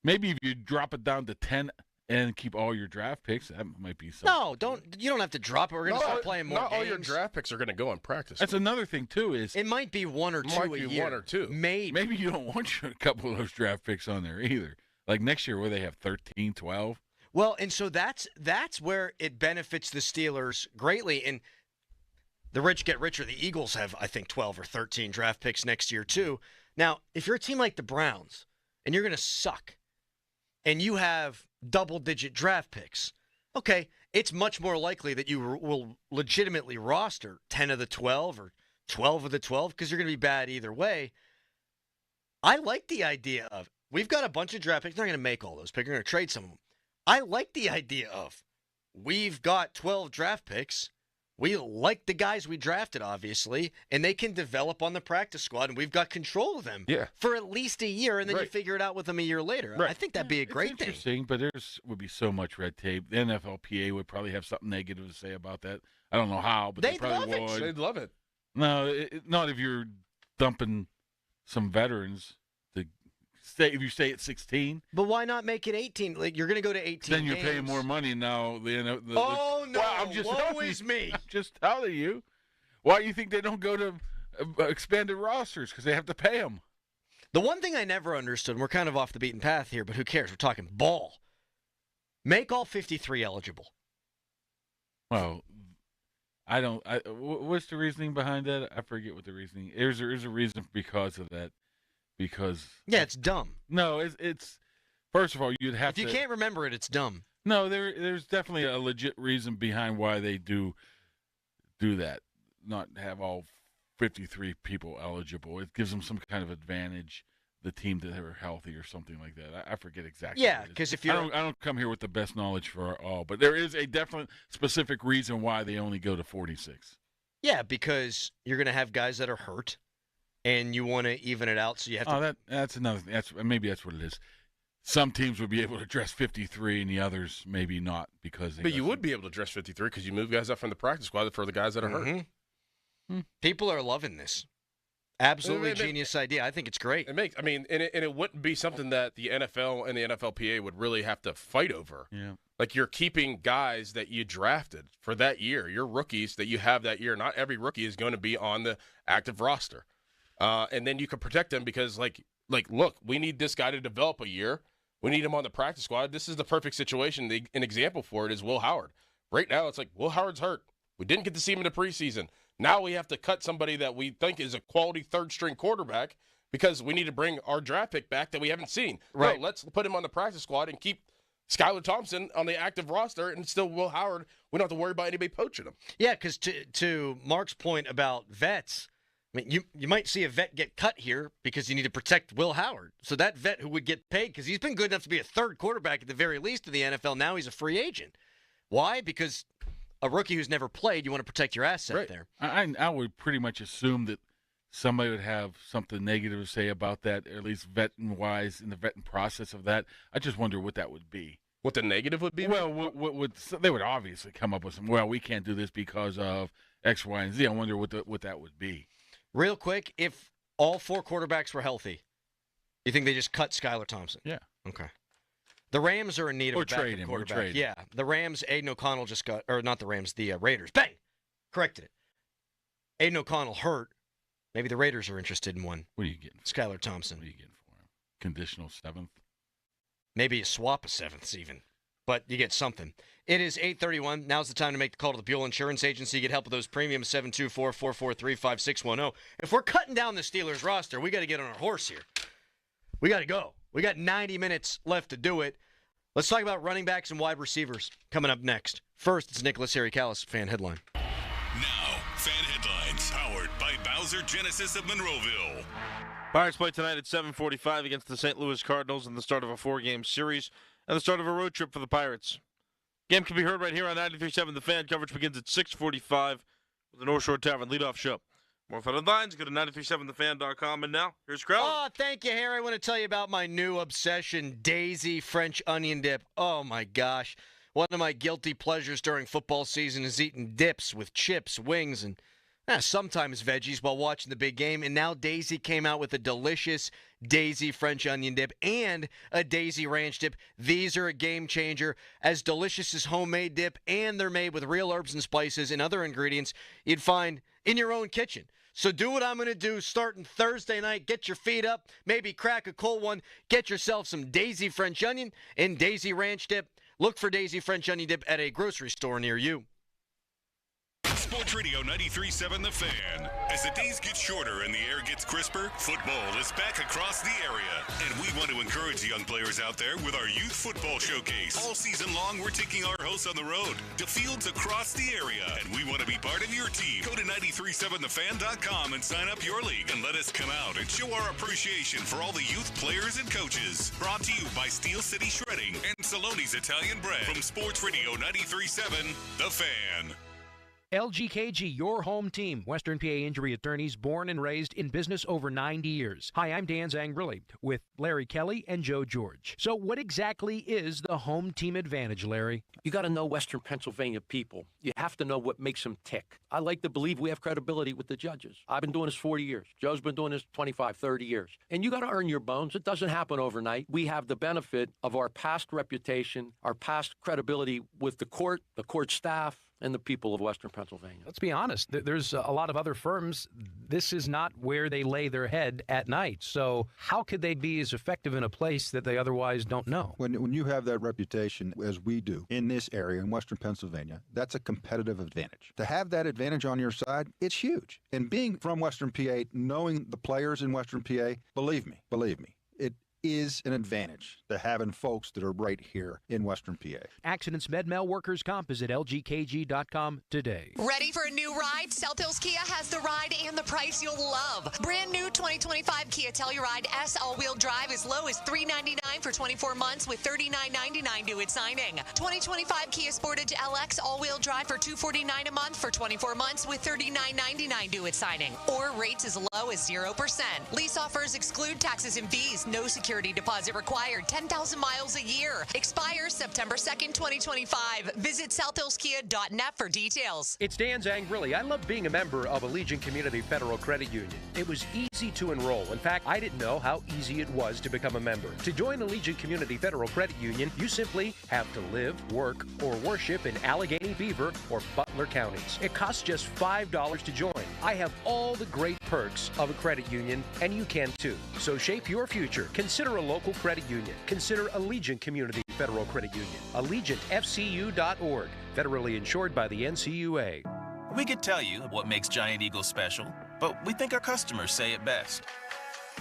Maybe if you drop it down to 10 and keep all your draft picks, that might be something. No, you don't have to drop it. We're going to start playing more games. Not all your draft picks are going to go on practice. That's another thing, too, is it might be 1 or 2 a year. 1 or 2. Maybe you don't want a couple of those draft picks on there either. Like next year where they have 13, 12. Well, and so that's where it benefits the Steelers greatly. And the rich get richer. The Eagles have, I think, 12 or 13 draft picks next year, too. Now, if you're a team like the Browns and you're going to suck and you have double-digit draft picks, okay, it's much more likely that you will legitimately roster 10 of the 12 or 12 of the 12 because you're going to be bad either way. I like the idea of, we've got a bunch of draft picks. They're not going to make all those picks. We're going to trade some of them. I like the idea of, we've got 12 draft picks. We like the guys we drafted, obviously, and they can develop on the practice squad, and we've got control of them for at least a year, and then you figure it out with them a year later. I think that'd be a great thing. Interesting, but there would be so much red tape. The NFLPA would probably have something negative to say about that. I don't know how, but they probably would. They'd love it. No, not if you're dumping some veterans to stay. If you stay at 16, but why not make it 18? Like you're going to go to 18. Then you're games. paying more money now. No! Well, I'm just Woe is me. I'm just telling you. Why do you think they don't go to expanded rosters? Because they have to pay them. The one thing I never understood, and we're kind of off the beaten path here, but who cares? We're talking ball. Make all 53 eligible. Well, what's the reasoning behind that? I forget what the reasoning. There's a reason because of that. Because it's dumb. No, it's first of all you'd have to. If you can't remember it, it's dumb. No, there's definitely a legit reason behind why they do that. Not have all 53 people eligible. It gives them some kind of advantage. The team that are healthy or something like that. I forget exactly. Yeah, because if you I don't come here with the best knowledge for all, but there is a definite specific reason why they only go to 46. Yeah, because you're going to have guys that are hurt, and you want to even it out, so you have to. Oh, that's another thing. Maybe that's what it is. Some teams would be able to dress 53, and the others maybe not because. But you would be able to dress 53 because you move guys up from the practice squad for the guys that are hurt. People are loving this. Absolutely genius idea. I think it's great. It wouldn't be something that the NFL and the NFLPA would really have to fight over. Yeah. Like you're keeping guys that you drafted for that year, your rookies that you have that year. Not every rookie is going to be on the active roster. And then you can protect them because look, we need this guy to develop a year. We need him on the practice squad. This is the perfect situation. An example for it is Will Howard. Right now it's like Will Howard's hurt. We didn't get to see him in the preseason. Now we have to cut somebody that we think is a quality third-string quarterback because we need to bring our draft pick back that we haven't seen. Right. No, let's put him on the practice squad and keep Skylar Thompson on the active roster and still Will Howard. We don't have to worry about anybody poaching him. Yeah, because to Mark's point about vets, I mean, you might see a vet get cut here because you need to protect Will Howard. So that vet who would get paid, because he's been good enough to be a third quarterback at the very least in the NFL, now he's a free agent. Why? Because a rookie who's never played, you want to protect your asset there. I would pretty much assume that somebody would have something negative to say about that, or at least vetting-wise in the vetting process of that. I just wonder what that would be. What the negative would be? Well, they would obviously come up with some, well, we can't do this because of X, Y, and Z. I wonder what that would be. Real quick, if all four quarterbacks were healthy, you think they just cut Skylar Thompson? Yeah. Okay. The Rams are in need of a trade backup him, quarterback. or trade him. Yeah, the Rams, Aiden O'Connell just got, or not the Rams, the Raiders. Bang! Corrected it. Aiden O'Connell hurt. Maybe the Raiders are interested in one. What are you getting? Skylar Thompson. What are you getting for him? Conditional 7th? Maybe a swap of 7ths even. But you get something. It is 8:31. Now's the time to make the call to the Buell Insurance Agency. Get help with those premiums, 724-443-5610. If we're cutting down the Steelers roster, we got to get on our horse here. We got to go. We got 90 minutes left to do it. Let's talk about running backs and wide receivers coming up next. First, it's Nicholas Harry-Callis, fan headline. Now, fan headlines, powered by Bowser Genesis of Monroeville. Pirates play tonight at 7:45 against the St. Louis Cardinals in the start of a 4-game series and the start of a road trip for the Pirates. Game can be heard right here on 93.7 The Fan. Coverage begins at 6:45 with the North Shore Tavern leadoff show. More fan headlines, go to 937thefan.com. And now, here's Crowley. Oh, thank you, Harry. I want to tell you about my new obsession, Daisy French onion dip. Oh, my gosh. One of my guilty pleasures during football season is eating dips with chips, wings, and sometimes veggies while watching the big game. And now Daisy came out with a delicious Daisy French onion dip and a Daisy ranch dip. These are a game changer. As delicious as homemade dip, and they're made with real herbs and spices and other ingredients you'd find in your own kitchen. So do what I'm going to do starting Thursday night. Get your feet up, maybe crack a cold one. Get yourself some Daisy French onion and Daisy ranch dip. Look for Daisy French onion dip at a grocery store near you. Sports Radio 93.7 The Fan. As the days get shorter and the air gets crisper, football is back across the area. And we want to encourage young players out there with our youth football showcase. All season long, we're taking our hosts on the road to fields across the area. And we want to be part of your team. Go to 937thefan.com and sign up your league and let us come out and show our appreciation for all the youth players and coaches. Brought to you by Steel City Shredding and Saloni's Italian Bread. From Sports Radio 93.7 The Fan. LGKG, your home team. Western PA injury attorneys, born and raised in business over 90 years. Hi, I'm Dan Zangrilli with Larry Kelly and Joe George. So what exactly is the home team advantage, Larry? You got to know Western Pennsylvania people. You have to know what makes them tick. I like to believe we have credibility with the judges. I've been doing this 40 years. Joe's been doing this 25, 30 years. And you got to earn your bones. It doesn't happen overnight. We have the benefit of our past reputation, our past credibility with the court staff, and the people of Western Pennsylvania. Let's be honest. There's a lot of other firms. This is not where they lay their head at night. So how could they be as effective in a place that they otherwise don't know? When you have that reputation, as we do in this area, in Western Pennsylvania, that's a competitive advantage. To have that advantage on your side, it's huge. And being from Western PA, knowing the players in Western PA, believe me, it is an advantage to having folks that are right here in Western PA. Accidents MedMel Workers Comp is at lgkg.com today. Ready for a new ride? South Hills Kia has the ride and the price you'll love. Brand new 2025 Kia Telluride S all-wheel drive as low as $399 for 24 months with $39.99 due at signing. 2025 Kia Sportage LX all-wheel drive for $249 a month for 24 months with $39.99 due at signing. Or rates as low as 0%. Lease offers exclude taxes and fees. No security deposit required. 10,000 miles a year. Expires September 2nd, 2025. Visit southhillskia.net for details. It's Dan Zangrilli. I love being a member of Allegiant Community Federal Credit Union. It was easy to enroll. In fact, I didn't know how easy it was to become a member. To join Allegiant Community Federal Credit Union, you simply have to live, work, or worship in Allegheny, Beaver, or Butler counties. It costs just $5 to join. I have all the great perks of a credit union, and you can too. So shape your future. Consider a local credit union. Consider Allegiant Community Federal Credit Union. AllegiantFCU.org. Federally insured by the NCUA. We could tell you what makes Giant Eagle special, but we think our customers say it best.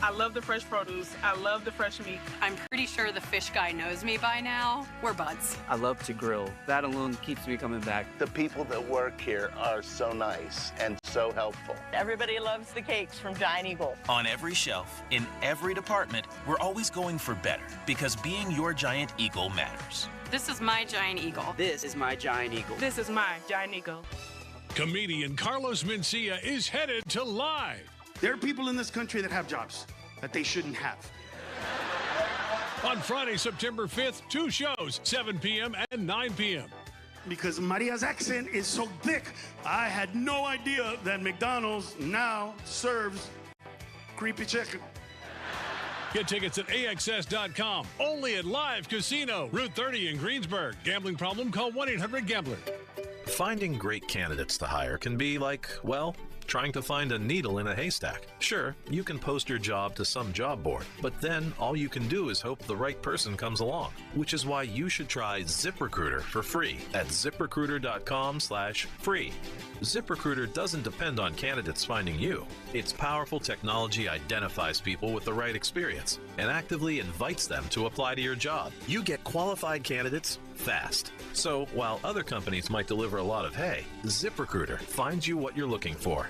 I love the fresh produce. I love the fresh meat. I'm pretty sure the fish guy knows me by now. We're buds. I love to grill. That alone keeps me coming back. The people that work here are so nice and so helpful. Everybody loves the cakes from Giant Eagle. On every shelf, in every department, we're always going for better because being your Giant Eagle matters. This is my Giant Eagle. This is my Giant Eagle. This is my Giant Eagle. Comedian Carlos Mencia is headed to Live. There are people in this country that have jobs that they shouldn't have. On Friday, September 5th, 2 shows, 7 p.m. and 9 p.m. Because Maria's accent is so thick, I had no idea that McDonald's now serves creepy chicken. Get tickets at AXS.com. Only at Live Casino, Route 30 in Greensburg. Gambling problem? Call 1-800-GAMBLER. Finding great candidates to hire can be like, well, trying to find a needle in a haystack. Sure, you can post your job to some job board, but then all you can do is hope the right person comes along, which is why you should try ZipRecruiter for free at ZipRecruiter.com/free. ZipRecruiter doesn't depend on candidates finding you. Its powerful technology identifies people with the right experience and actively invites them to apply to your job. You get qualified candidates fast. So while other companies might deliver a lot of hay, ZipRecruiter finds you what you're looking for.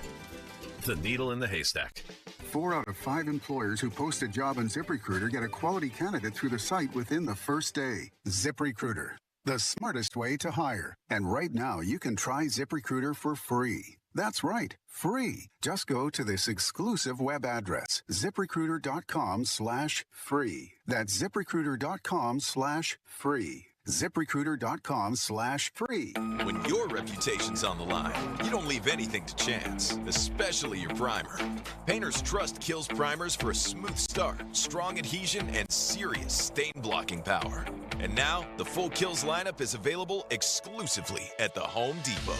The needle in the haystack. 4 out of 5 employers who post a job on ZipRecruiter get a quality candidate through the site within the first day. ZipRecruiter, the smartest way to hire. And right now, you can try ZipRecruiter for free. That's right, free. Just go to this exclusive web address, ZipRecruiter.com/free. That's ZipRecruiter.com/free. ZipRecruiter.com/free. When your reputation's on the line, you don't leave anything to chance, especially your primer. Painters Trust kills primers for a smooth start, strong adhesion, and serious stain blocking power. And now, the full Kills lineup is available exclusively at the Home Depot.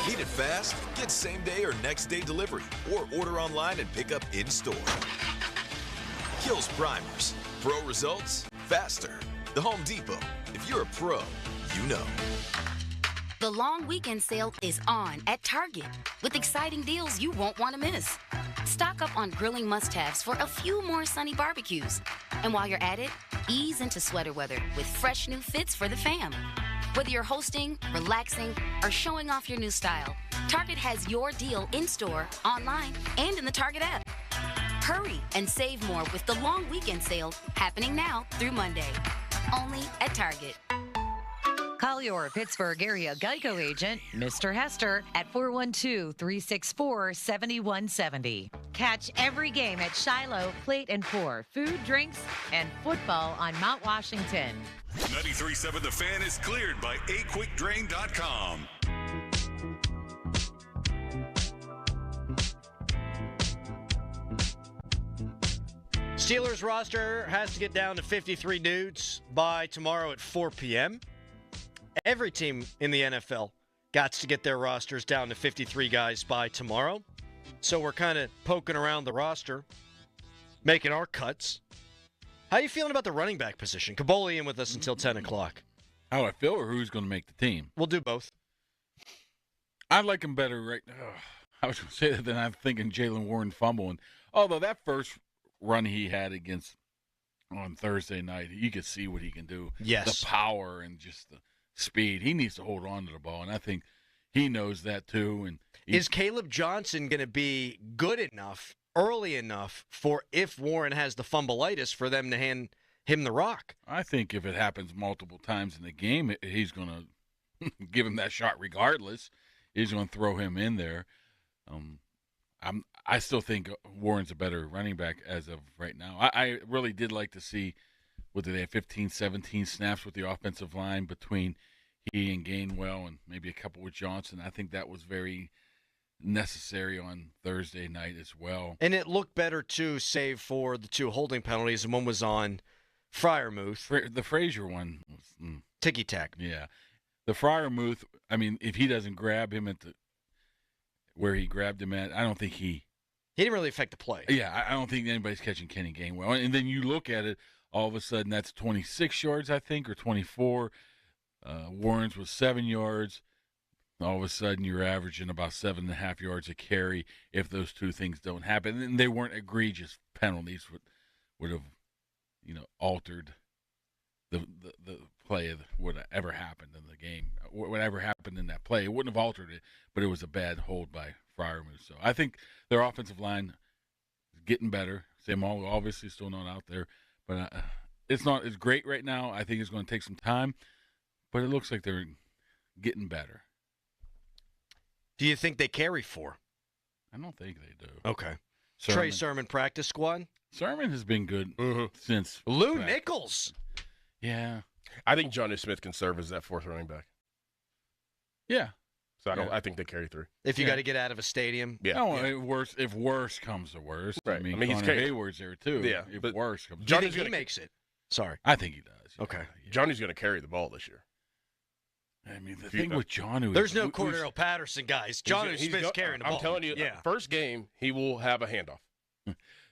Need it fast? Get same day or next day delivery, or order online and pick up in store. Kills primers. Pro results? Faster. The Home Depot. If you're a pro, you know. The long weekend sale is on at Target with exciting deals you won't want to miss. Stock up on grilling must-haves for a few more sunny barbecues. And while you're at it, ease into sweater weather with fresh new fits for the fam. Whether you're hosting, relaxing, or showing off your new style, Target has your deal in-store, online, and in the Target app. Hurry and save more with the long weekend sale happening now through Monday. Only at Target. Call your Pittsburgh area Geico agent, Mr. Hester, at 412-364-7170. Catch every game at Shiloh, Plate and Pour, food, drinks, and football on Mount Washington. 93.7 The Fan is cleared by aquickdrain.com. Steelers roster has to get down to 53 dudes by tomorrow at 4 p.m. Every team in the NFL got to get their rosters down to 53 guys by tomorrow. So we're kind of poking around the roster, making our cuts. How you feeling about the running back position? Caboli in with us until 10 o'clock. How I feel or who's going to make the team? We'll do both. I like him better right now. I was going to say that, then I'm thinking Jalen Warren fumbling. Although that first run he had on Thursday night, you could see what he can do. Yes. The power and just the speed. He needs to hold on to the ball, and I think he knows that too. And is Caleb Johnson going to be good enough, early enough, for if Warren has the fumbleitis for them to hand him the rock? I think if it happens multiple times in the game, he's going to give him that shot regardless. He's going to throw him in there. I still think Warren's a better running back as of right now. I really did like to see, what did they have, 15, 17 snaps with the offensive line between he and Gainwell and maybe a couple with Johnson. I think that was very necessary on Thursday night as well. And it looked better, too, save for the two holding penalties, and one was on Freiermuth. The Frazier one was ticky-tack. Yeah. The Freiermuth, I mean, if he doesn't grab him at where he grabbed him at, I don't think he didn't really affect the play. Yeah, I don't think anybody's catching Kenny Gainwell. And then you look at it, all of a sudden that's 26 yards, I think, or 24. Warren's was 7 yards. All of a sudden you're averaging about 7.5 yards a carry if those two things don't happen. And they weren't egregious penalties would have, altered the play of whatever happened in the game. Whatever happened in that play, it wouldn't have altered it, but it was a bad hold by Freiermuth. So I think their offensive line is getting better. Sam All obviously still not out there, but it's not as great right now. I think it's going to take some time, but it looks like they're getting better. Do you think they carry 4? I don't think they do. Okay. Trey Sermon practice squad? Sermon has been good since. Lou Nichols. Yeah. I think Johnny Smith can serve as that fourth running back. Yeah. So I think they carry 3. If you got to get out of a stadium. Yeah. No, if worse comes to worst. Right. I mean he's Connor Hayward's there too. Yeah. If worse comes to worst. He makes it. Sorry. I think he does. Okay. Yeah. Johnny's going to carry the ball this year. I mean, the thing with John, there's no Cordero Patterson, guys. John Smith's carrying the ball. I'm telling you, first game, he will have a handoff.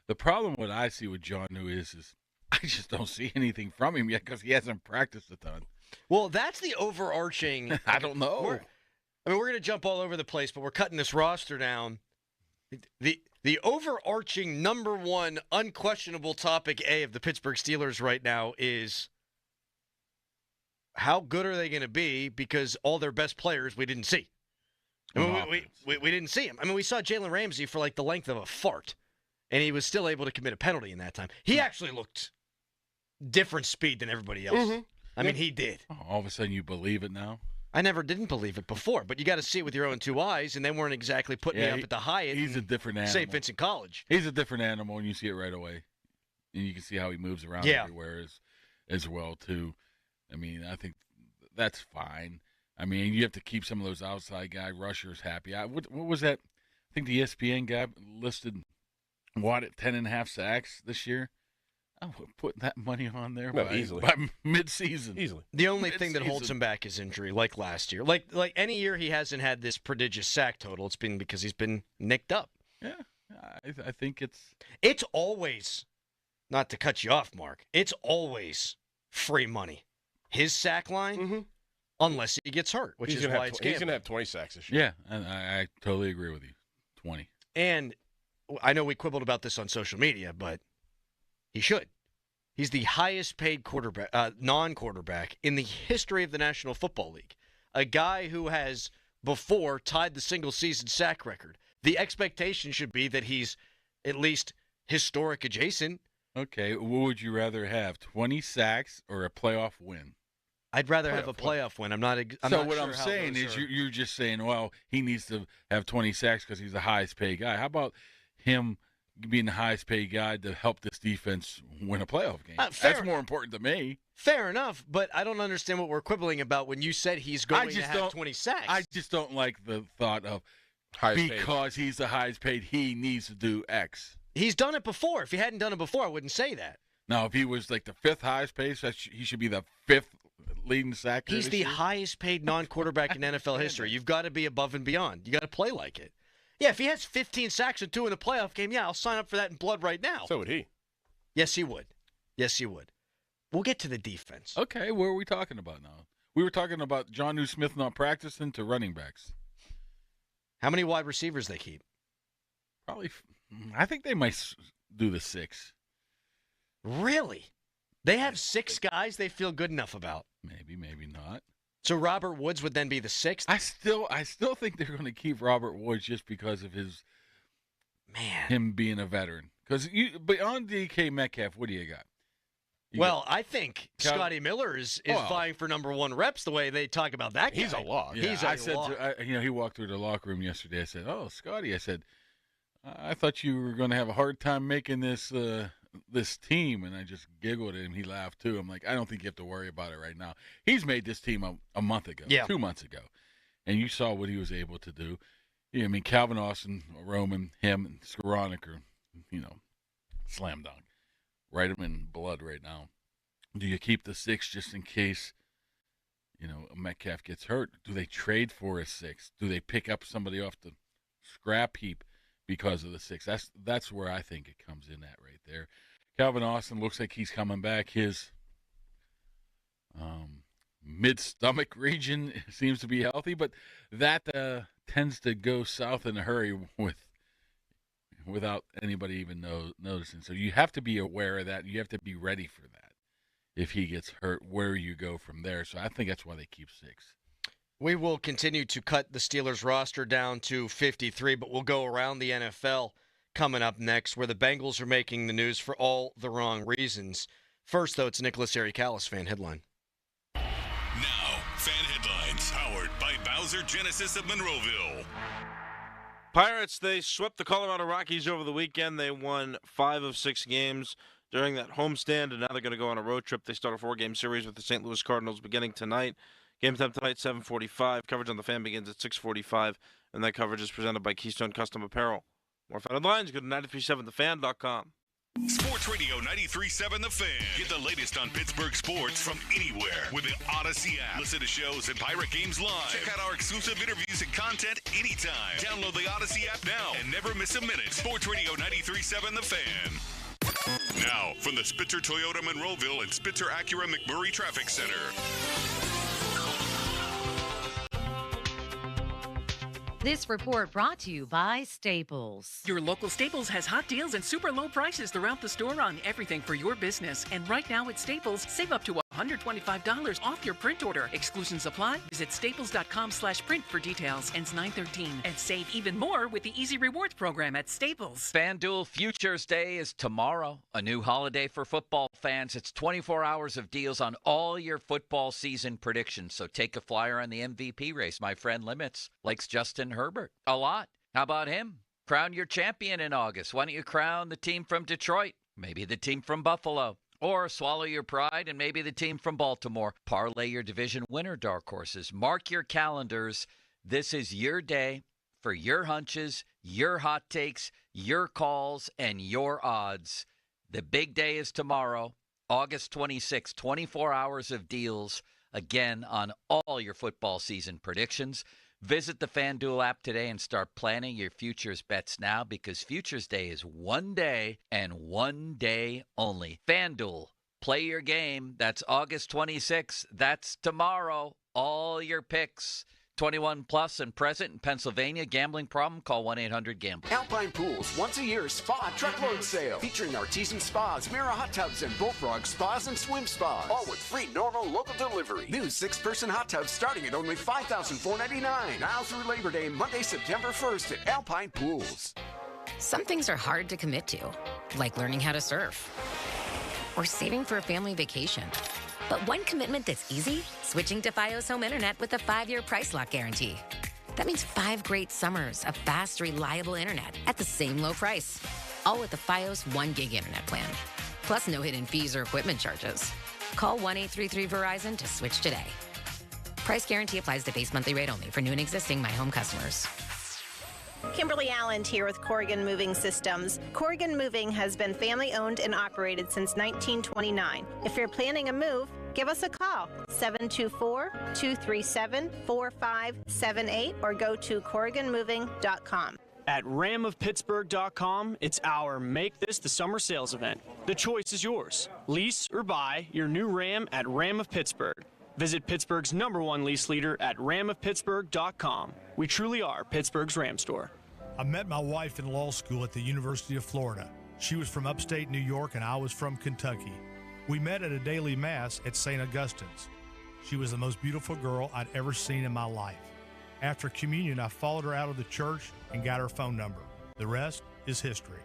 The problem what I see with John is I just don't see anything from him yet because he hasn't practiced a ton. Well, that's the overarching. I don't know. We're going to jump all over the place, but we're cutting this roster down. The overarching number one unquestionable topic A of the Pittsburgh Steelers right now is how good are they going to be because all their best players we didn't see. I mean, we didn't see him. I mean, we saw Jalen Ramsey for like the length of a fart, and he was still able to commit a penalty in that time. He actually looked different speed than everybody else. Mm-hmm. I mean, he did. All of a sudden you believe it now? I never didn't believe it before, but you got to see it with your own two eyes, and they weren't exactly putting me up at the Hyatt. He's a different animal. St. Vincent College. He's a different animal, and you see it right away. And you can see how he moves around everywhere as well, too. I mean, I think that's fine. I mean, you have to keep some of those outside guy rushers happy. What was that? I think the ESPN guy listed Watt at 10.5 sacks this year. I would put that money on there easily. by mid-season. Easily. The only thing that holds him back is injury, like last year. Like any year he hasn't had this prodigious sack total, it's been because he's been nicked up. Yeah, I think It's always, not to cut you off, Mark, it's always free money. His sack line, unless he gets hurt, which is why it's He's going to gambling. have 20 sacks this year. Yeah, and I totally agree with you. 20. And I know we quibbled about this on social media, but he should. He's the highest paid quarterback, non-quarterback in the history of the National Football League. A guy who has before tied the single-season sack record. The expectation should be that he's at least historic adjacent. Okay, what would you rather have, 20 sacks or a playoff win? I'd rather have a playoff win. I'm not what sure I'm saying is you're just saying, well, he needs to have 20 sacks because he's the highest paid guy. How about him being the highest paid guy to help this defense win a playoff game? That's more important to me. Fair enough, but I don't understand what we're quibbling about when you said he's going to have 20 sacks. I just don't like the thought of because he's the highest paid, he needs to do X. He's done it before. If he hadn't done it before, I wouldn't say that. Now, if he was like the 5th highest paid, he should be the 5th leading sacker. He's the highest paid non-quarterback in NFL history. You've got to be above and beyond. You got to play like it. Yeah, if he has 15 sacks and 2 in a playoff game, yeah, I'll sign up for that in blood right now. So would he. Yes, he would. Yes, he would. We'll get to the defense. Okay, what are we talking about now? We were talking about Jonnu Smith not practicing to running backs. How many wide receivers they keep? Probably, I think they might do the 6. Really? They have 6 guys they feel good enough about. Maybe not. So Robert Woods would then be the 6th? I still think they're going to keep Robert Woods just because of him being a veteran. Because beyond DK Metcalf, what do you got? I think Scotty Miller is vying for number 1 reps the way they talk about that guy. He's a lock. Yeah, he walked through the locker room yesterday. I said, "Oh, Scotty," I said, "I thought you were going to have a hard time making this team," and I just giggled at him. He laughed too. I'm like, I don't think you have to worry about it right now. He's made this team a month ago, 2 months ago, and you saw what he was able to do. Yeah, I mean, Calvin Austin, Roman, him, and Skoranek are, slam dunk. Write him in blood right now. Do you keep the 6 just in case, Metcalf gets hurt? Do they trade for a 6? Do they pick up somebody off the scrap heap because of the 6? That's where I think it comes in at right there. Calvin Austin looks like he's coming back. His mid-stomach region seems to be healthy, but that tends to go south in a hurry without anybody even noticing. So you have to be aware of that. You have to be ready for that. If he gets hurt, where you go from there. So I think that's why they keep 6. We will continue to cut the Steelers roster down to 53, but we'll go around the NFL coming up next, where the Bengals are making the news for all the wrong reasons. First, though, it's Nicholas Ericalis fan headline. Now, fan headlines, powered by Bowser Genesis of Monroeville. Pirates, they swept the Colorado Rockies over the weekend. They won 5 of 6 games during that homestand, and now they're going to go on a road trip. They start a 4-game series with the St. Louis Cardinals beginning tonight. Game time tonight, 7:45. Coverage on the Fan begins at 6:45, and that coverage is presented by Keystone Custom Apparel. More fan headlines, go to 937thefan.com. Sports Radio 93.7 The Fan. Get the latest on Pittsburgh sports from anywhere with the Odyssey app. Listen to shows and Pirate Games live. Check out our exclusive interviews and content anytime. Download the Odyssey app now and never miss a minute. Sports Radio 93.7 The Fan. Now, from the Spitzer Toyota Monroeville and Spitzer Acura McMurray Traffic Center. This report brought to you by Staples. Your local Staples has hot deals and super low prices throughout the store on everything for your business. And right now at Staples, save up to $125 off your print order. Exclusions apply. Visit staples.com/print for details. Ends 9/13. And save even more with the Easy Rewards program at Staples. FanDuel Futures Day is tomorrow. A new holiday for football fans. It's 24 hours of deals on all your football season predictions. So take a flyer on the MVP race. My friend Limits likes Justin Herbert a lot. How about him? Crown your champion in August. Why don't you crown the team from Detroit? Maybe the team from Buffalo. Or swallow your pride and maybe the team from Baltimore. Parlay your division winner dark horses. Mark your calendars. This is your day for your hunches, your hot takes, your calls, and your odds. The big day is tomorrow, August 26th. 24 hours of deals, again, on all your football season predictions. Visit the FanDuel app today and start planning your futures bets now, because Futures Day is one day and one day only. FanDuel, play your game. That's August 26th. That's tomorrow. All your picks. 21 plus and present in Pennsylvania. Gambling problem? Call 1-800-GAMBLER. Alpine Pools once-a-year spa truckload sale featuring artisan spas, Mira hot tubs, and Bullfrog spas and swim spas. All with free normal local delivery. New 6-person hot tubs starting at only $5,499. Now through Labor Day, Monday, September 1st at Alpine Pools. Some things are hard to commit to, like learning how to surf or saving for a family vacation. But one commitment that's easy, switching to Fios Home Internet with a 5-year price lock guarantee. That means 5 great summers of fast, reliable internet at the same low price. All with the Fios 1 gig internet plan. Plus no hidden fees or equipment charges. Call 1-833-VERIZON to switch today. Price guarantee applies to base monthly rate only for new and existing My Home customers. Kimberly Allen here with Corrigan Moving Systems. Corrigan Moving has been family owned and operated since 1929. If you're planning a move, give us a call, 724-237-4578, or go to CorriganMoving.com. At ramofpittsburgh.com, it's our Make This the Summer sales event. The choice is yours. Lease or buy your new Ram at Ram of Pittsburgh. Visit Pittsburgh's #1 lease leader at ramofpittsburgh.com. We truly are Pittsburgh's Ram store. I met my wife in law school at the University of Florida. She was from upstate New York and I was from Kentucky. We met at a daily mass at St. Augustine's. She was the most beautiful girl I'd ever seen in my life. After communion, I followed her out of the church and got her phone number. The rest is history.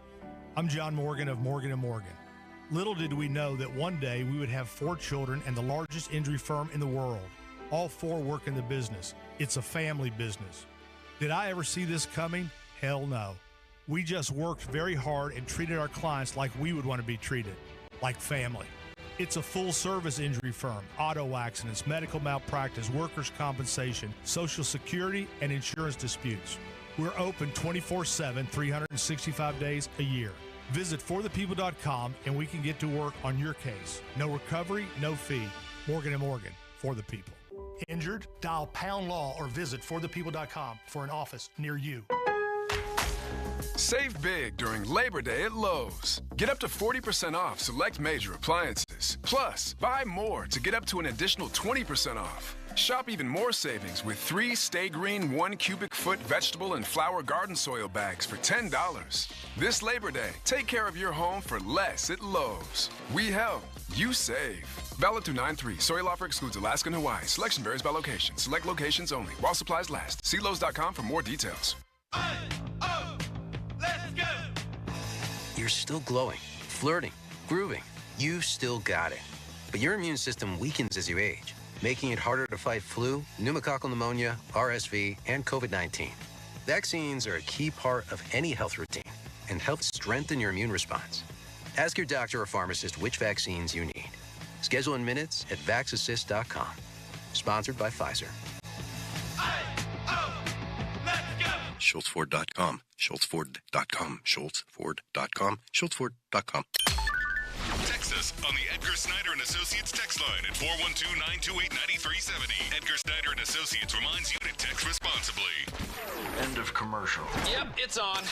I'm John Morgan of Morgan & Morgan. Little did we know that one day we would have 4 children and the largest injury firm in the world. All 4 work in the business. It's a family business. Did I ever see this coming? Hell no. We just worked very hard and treated our clients like we would want to be treated, like family. It's a full-service injury firm, auto accidents, medical malpractice, workers' compensation, Social Security, and insurance disputes. We're open 24/7, 365 days a year. Visit forthepeople.com and we can get to work on your case. No recovery, no fee. Morgan & Morgan, for the people. Injured? Dial Pound Law or visit forthepeople.com for an office near you. Save big during Labor Day at Lowe's. Get up to 40% off select major appliances. Plus, buy more to get up to an additional 20% off. Shop even more savings with 3 Stay Green 1 cubic foot vegetable and flower garden soil bags for $10. This Labor Day, take care of your home for less at Lowe's. We help, you save. Valid through 9/3. Soil offer excludes Alaska and Hawaii. Selection varies by location. Select locations only. While supplies last. See Lowe's.com for more details. You're still glowing, flirting, grooving. You still got it. But your immune system weakens as you age, making it harder to fight flu, pneumococcal pneumonia, RSV, and COVID-19. Vaccines are a key part of any health routine and help strengthen your immune response. Ask your doctor or pharmacist which vaccines you need. Schedule in minutes at vaxassist.com. Sponsored by Pfizer. SchultzFord.com, SchultzFord.com, SchultzFord.com, SchultzFord.com. Text us on the Edgar Snyder and Associates text line at 412-928-9370. Edgar Snyder and Associates reminds you to text responsibly. End of commercial. Yep, it's on.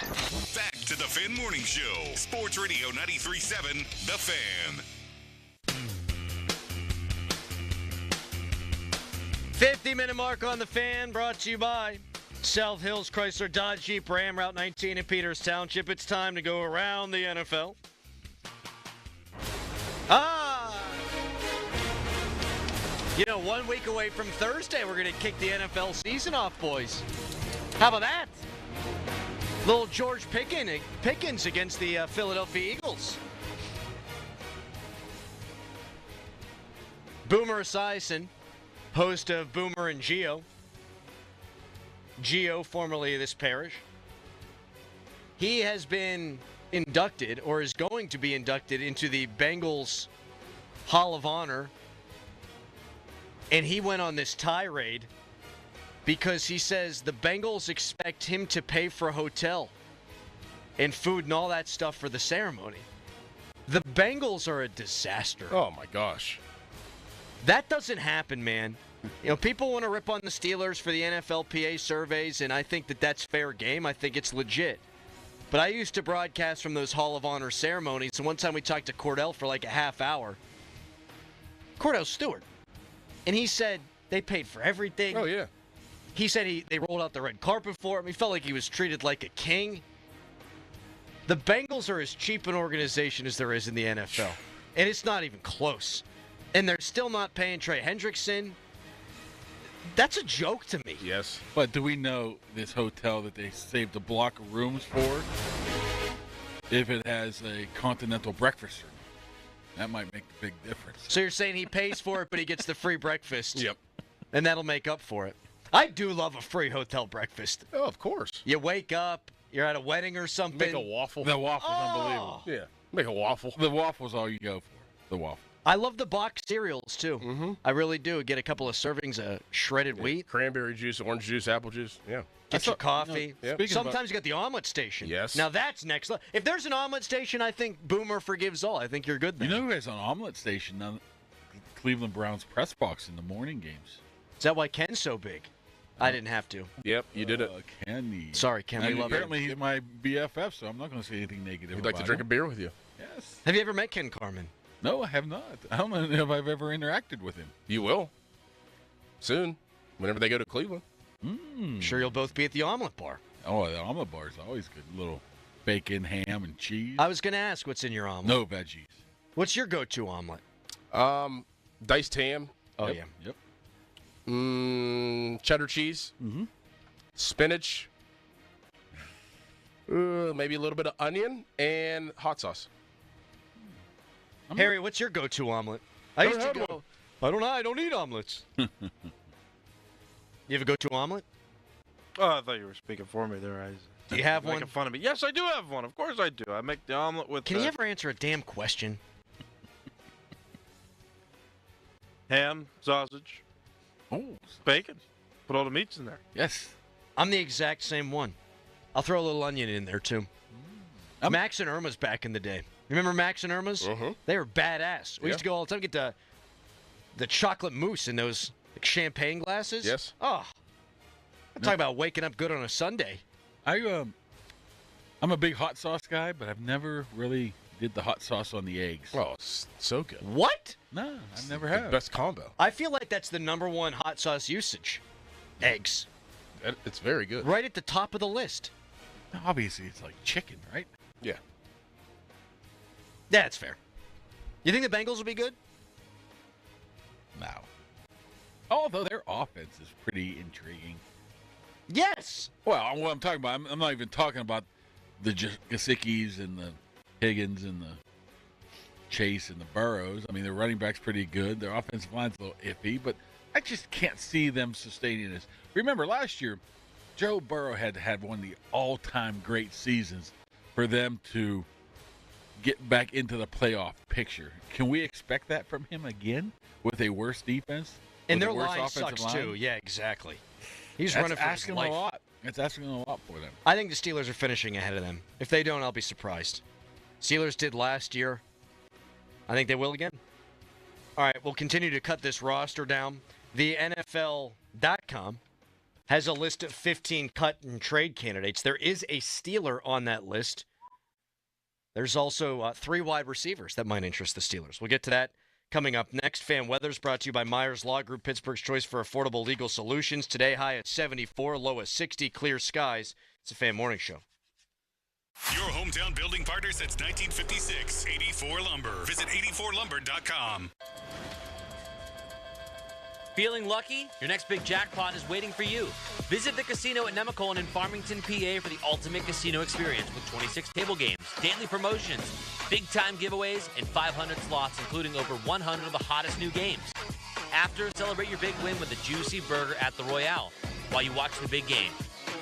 Back to the Fan Morning Show. Sports Radio 93.7, The Fan. 50-minute mark on the Fan, brought to you by South Hills Chrysler Dodge Jeep Ram, Route 19 in Peters Township. It's time to go around the NFL. You know, 1 week away from Thursday, we're going to kick the NFL season off, boys. How about that? Little George Pickens against the Philadelphia Eagles. Boomer Esiason, host of Boomer and Geo. Geo, formerly of this parish. He has been inducted, or is going to be inducted, into the Bengals Hall of Honor. And he went on this tirade because he says the Bengals expect him to pay for a hotel and food and all that stuff for the ceremony. The Bengals are a disaster. Oh, my gosh. That doesn't happen, man. You know, people want to rip on the Steelers for the NFLPA surveys, and I think that that's fair game. I think it's legit. But I used to broadcast from those Hall of Honor ceremonies, and one time we talked to Cordell for like a half hour. Cordell Stewart. And he said they paid for everything. Oh, yeah. He said they rolled out the red carpet for him. He felt like he was treated like a king. The Bengals are as cheap an organization as there is in the NFL. And it's not even close. And they're still not paying Trey Hendrickson. That's a joke to me. Yes. But do we know this hotel that they saved a block of rooms for, if it has a continental breakfast room? That might make a big difference. So you're saying he pays for it, but he gets the free breakfast? Yep. And that'll make up for it. I do love a free hotel breakfast. Oh, of course. You wake up, you're at a wedding or something. Make a waffle. The waffle's unbelievable. Yeah. Make a waffle. The waffle's all you go for. The waffle. I love the box cereals, too. Mm-hmm. I really do. Get a couple of servings of shredded wheat. Cranberry juice, orange juice, apple juice. Yeah. Get your coffee. Sometimes you got the omelet station. Yes. Now that's next level. If there's an omelet station, I think Boomer forgives all. I think you're good there. You know who has an omelet station on Cleveland Browns press box in the morning games? Is that why Ken's so big? I didn't have to. Yep, you did it. Kenny. Sorry, Ken. We love apparently he's my BFF, so I'm not going to say anything negative. He'd like to drink a beer with you. Yes. Have you ever met Ken Carmen? No, I have not. I don't know if I've ever interacted with him. You will. Soon. Whenever they go to Cleveland. Sure you'll both be at the omelet bar. Oh, the omelet bar is always good. Little bacon, ham, and cheese. I was going to ask what's in your omelet. No veggies. What's your go-to omelet? Diced ham. Oh, yeah. Yep. Cheddar cheese. Mm-hmm. Spinach. Maybe a little bit of onion and hot sauce. Harry, what's your go-to omelet? I used to go. I don't know. I don't eat omelets. You have a go-to omelet? Oh, I thought you were speaking for me there. Do you have making one? Fun of me. Yes, I do have one. Of course I do. I make the omelet with. Can you ever answer a damn question? Ham, sausage, bacon. Put all the meats in there. Yes. I'm the exact same one. I'll throw a little onion in there, too. Max and Irma's back in the day. Remember Max and Irma's? They were badass. We used to go all the time, get the chocolate mousse in those champagne glasses. Yes. Oh. I'm talking about waking up good on a Sunday. I'm a big hot sauce guy, but I've never really did the hot sauce on the eggs. Oh, it's so good. What? No, I never have. Best combo. I feel like that's the number one hot sauce usage. Eggs. It's very good. Right at the top of the list. Obviously, it's like chicken, right? Yeah. That's fair. You think the Bengals will be good? No. Although their offense is pretty intriguing. Yes. Well, what I'm talking about, I'm not even talking about the Gesicki's and the Higgins and the Chase and the Burrows. I mean, their running back's pretty good. Their offensive line's a little iffy, but I just can't see them sustaining this. Remember, last year, Joe Burrow had one of the all-time great seasons for them to get back into the playoff picture. Can we expect that from him again with a worse defense? And their line sucks, too. Yeah, exactly. He's running for his life. A lot. It's asking a lot for them. I think the Steelers are finishing ahead of them. If they don't, I'll be surprised. Steelers did last year. I think they will again. All right, we'll continue to cut this roster down. The NFL.com has a list of 15 cut and trade candidates. There is a Steeler on that list. There's also 3 wide receivers that might interest the Steelers. We'll get to that coming up next. Fan Weather's brought to you by Myers Law Group, Pittsburgh's choice for affordable legal solutions. Today, high at 74, low at 60, clear skies. It's a Fan Morning Show. Your hometown building partner since 1956, 84 Lumber. Visit 84lumber.com. Feeling lucky? Your next big jackpot is waiting for you. Visit the casino at Nemacolin in Farmington, PA for the ultimate casino experience with 26 table games, daily promotions, big-time giveaways, and 500 slots, including over 100 of the hottest new games. After, celebrate your big win with a juicy burger at the Royale while you watch the big game.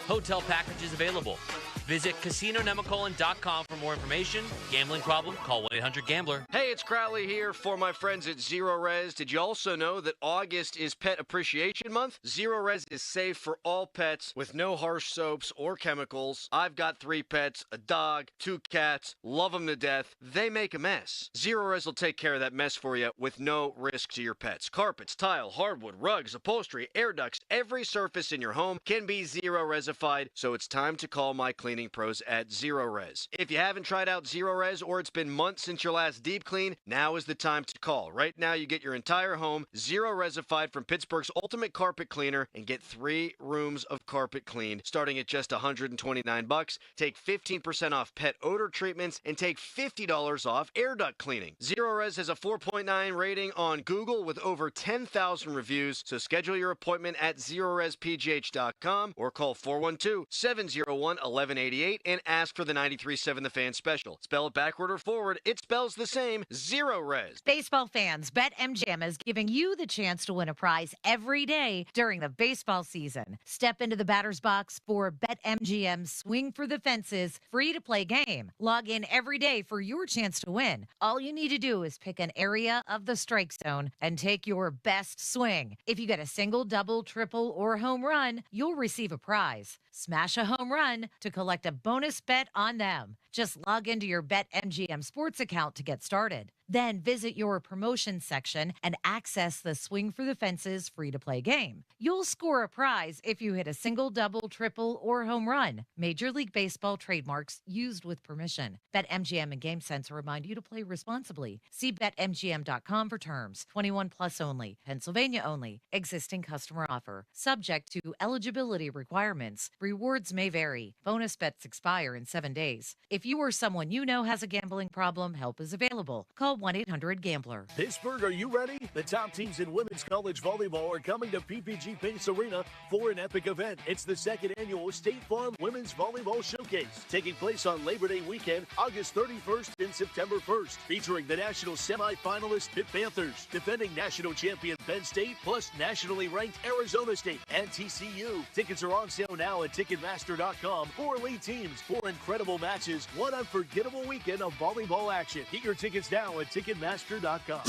Hotel packages available. Visit CasinoNemacolin.com for more information. Gambling problem? Call 1-800-GAMBLER. Hey, it's Crowley here for my friends at Zero Res. Did you also know that August is Pet Appreciation Month? Zero Res is safe for all pets with no harsh soaps or chemicals. I've got 3 pets, a dog, 2 cats, love them to death. They make a mess. Zero Res will take care of that mess for you with no risk to your pets. Carpets, tile, hardwood, rugs, upholstery, air ducts, every surface in your home can be Zero Resified, so it's time to call my cleaning pros at Zero Res. If you haven't tried out Zero Res or it's been months since your last deep clean, now is the time to call. Right now you get your entire home Zero Resified from Pittsburgh's ultimate carpet cleaner and get 3 rooms of carpet cleaned starting at just $129. Take 15% off pet odor treatments and take $50 off air duct cleaning. Zero Res has a 4.9 rating on Google with over 10,000 reviews, so schedule your appointment at ZeroResPGH.com or call 412-701-1180. $788 and ask for the 93.7 The Fan special. Spell it backward or forward, it spells the same, zero res. Baseball fans, BetMGM is giving you the chance to win a prize every day during the baseball season. Step into the batter's box for BetMGM Swing for the Fences free-to-play game. Log in every day for your chance to win. All you need to do is pick an area of the strike zone and take your best swing. If you get a single, double, triple, or home run, you'll receive a prize. Smash a home run to collect a bonus bet on them. Just log into your BetMGM Sports account to get started. Then visit your promotions section and access the Swing for the Fences free-to-play game. You'll score a prize if you hit a single, double, triple, or home run. Major League Baseball trademarks used with permission. BetMGM and GameSense remind you to play responsibly. See BetMGM.com for terms. 21 plus only. Pennsylvania only. Existing customer offer. Subject to eligibility requirements. Rewards may vary. Bonus bets expire in 7 days. If you or someone you know has a gambling problem, help is available. Call 1-800-GAMBLER. Pittsburgh, are you ready? The top teams in women's college volleyball are coming to PPG Paints Arena for an epic event. It's the second annual State Farm Women's Volleyball Showcase, taking place on Labor Day weekend, August 31st and September 1st, featuring the national semifinalist Pitt Panthers, defending national champion Penn State, plus nationally ranked Arizona State and TCU. Tickets are on sale now at Ticketmaster.com. 4 elite teams, 4 incredible matches, one unforgettable weekend of volleyball action. Get your tickets now at Ticketmaster.com.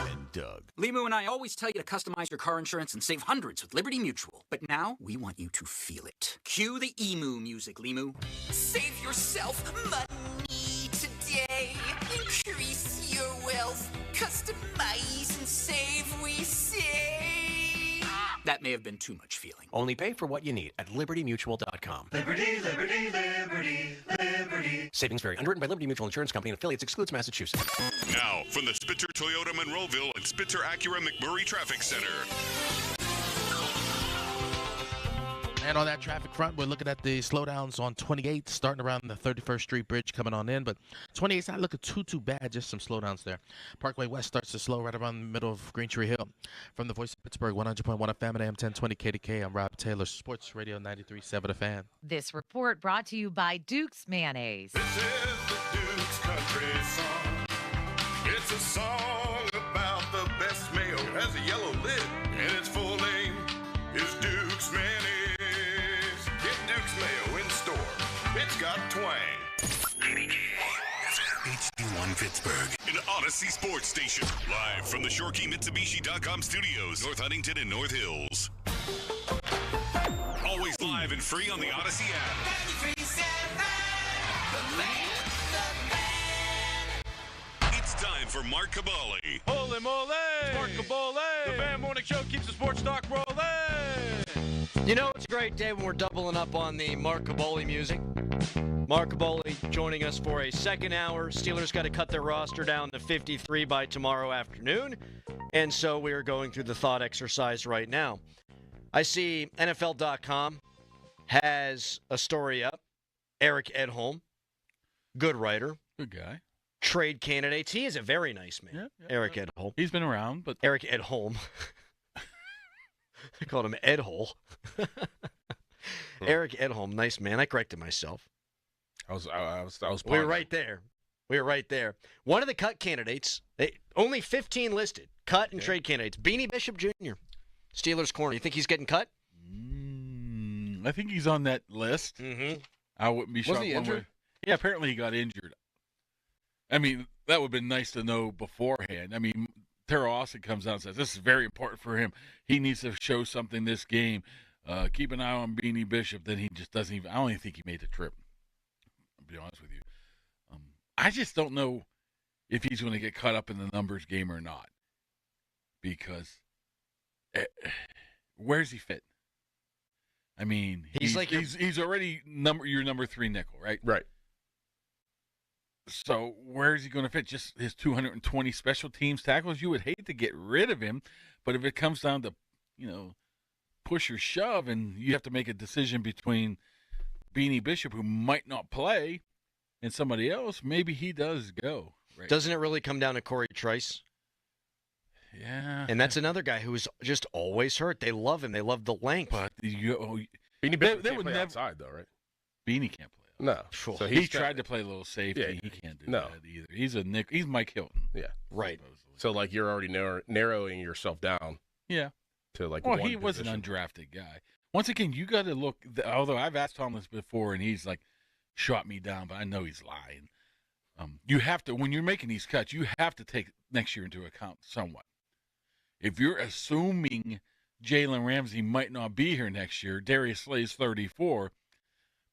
And Doug. Limu and I always tell you to customize your car insurance and save hundreds with Liberty Mutual. But now we want you to feel it. Cue the emu music, Limu. Save yourself money today. Increase your wealth. Customize and save, we say. That may have been too much feeling. Only pay for what you need at libertymutual.com. Liberty, liberty, liberty, liberty. Savings vary. Underwritten by Liberty Mutual Insurance Company and affiliates. Excludes Massachusetts. Now, from the Spitzer Toyota Monroeville and Spitzer Acura McMurray Traffic Center. And on that traffic front, we're looking at the slowdowns on 28, starting around the 31st Street Bridge coming on in. But 28's not looking too bad, just some slowdowns there. Parkway West starts to slow right around the middle of Green Tree Hill. From the Voice of Pittsburgh, 100.1 FM and AM 1020 KDK, I'm Rob Taylor, Sports Radio 93.7 The Fan. This report brought to you by Duke's Mayonnaise. This is the Duke's Country Song. It's a song about the best mayo. It has a yellow lid, and its full name is Duke's Mayonnaise. Get Duke's Mayo in store. It's got twang. HD1 Pittsburgh, an Odyssey sports station. Live from the ShoreKeyMitsubishi.com studios, North Huntington and North Hills. Always live and free on the Odyssey app. It's time for Mark Cabali. Holy moly! Mark Cabali! The Fan Morning Show keeps the sports talk rolling! You know, it's a great day when we're doubling up on the Mark Caboli music. Mark Caboli joining us for a second hour. Steelers got to cut their roster down to 53 by tomorrow afternoon. And so we are going through the thought exercise right now. I see NFL.com has a story up. Eric Edholm, good writer. Good guy. Trade candidates. He is a very nice man, Eric Edholm. He's been around, but... Eric Edholm. I called him Edhole. Eric Edholm, nice man. I corrected myself. I was We were right there. We were right there. One of the cut candidates, only 15 listed, cut and trade candidates. Beanie Bishop Jr., Steelers corner. You think he's getting cut? I think he's on that list. Mm-hmm. I wouldn't be shocked. Wasn't he injured? Yeah, apparently he got injured. I mean, that would have been nice to know beforehand. I mean, Terrell Austin comes out and says, this is very important for him. He needs to show something this game. Keep an eye on Beanie Bishop. Then he just doesn't even – I don't even think he made the trip, I'll be honest with you. I just don't know if he's going to get caught up in the numbers game or not, because where's he fit? I mean, he's already your number 3 nickel, right? Right. So where is he going to fit? Just his 220 special teams tackles? You would hate to get rid of him, but if it comes down to, push or shove, and you have to make a decision between Beanie Bishop, who might not play, and somebody else, maybe he does go. Right. Doesn't it really come down to Corey Trice? Yeah. And that's another guy who is just always hurt. They love him. They love the length. But Beanie Bender can't play outside, though, right? Beanie can't play. No. So he tried to play a little safety. Yeah, he can't do that either. He's Mike Hilton. Yeah. Right. So, like, you're already narrowing yourself down. Yeah. To, like, well, one he was an position. undrafted guy. Once again, you got to look. Although I've asked Tom this before, and he's like, shot me down, but I know he's lying. You have to, when you're making these cuts, you have to take next year into account somewhat. If you're assuming Jalen Ramsey might not be here next year, Darius Slay's 34,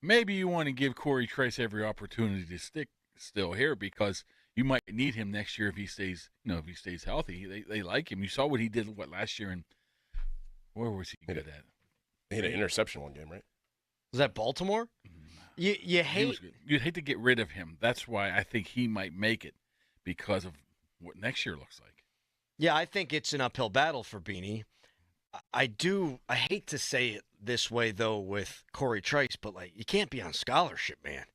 maybe you want to give Corey Trice every opportunity to stick still here because you might need him next year if he stays, healthy. They like him. You saw what he did last year, and where was he good at? He had an interception one game, right? Was that Baltimore? You hate you'd hate to get rid of him. That's why I think he might make it because of what next year looks like. Yeah, I think it's an uphill battle for Beanie. I hate to say it this way though with Corey Trice, but like you can't be on scholarship, man.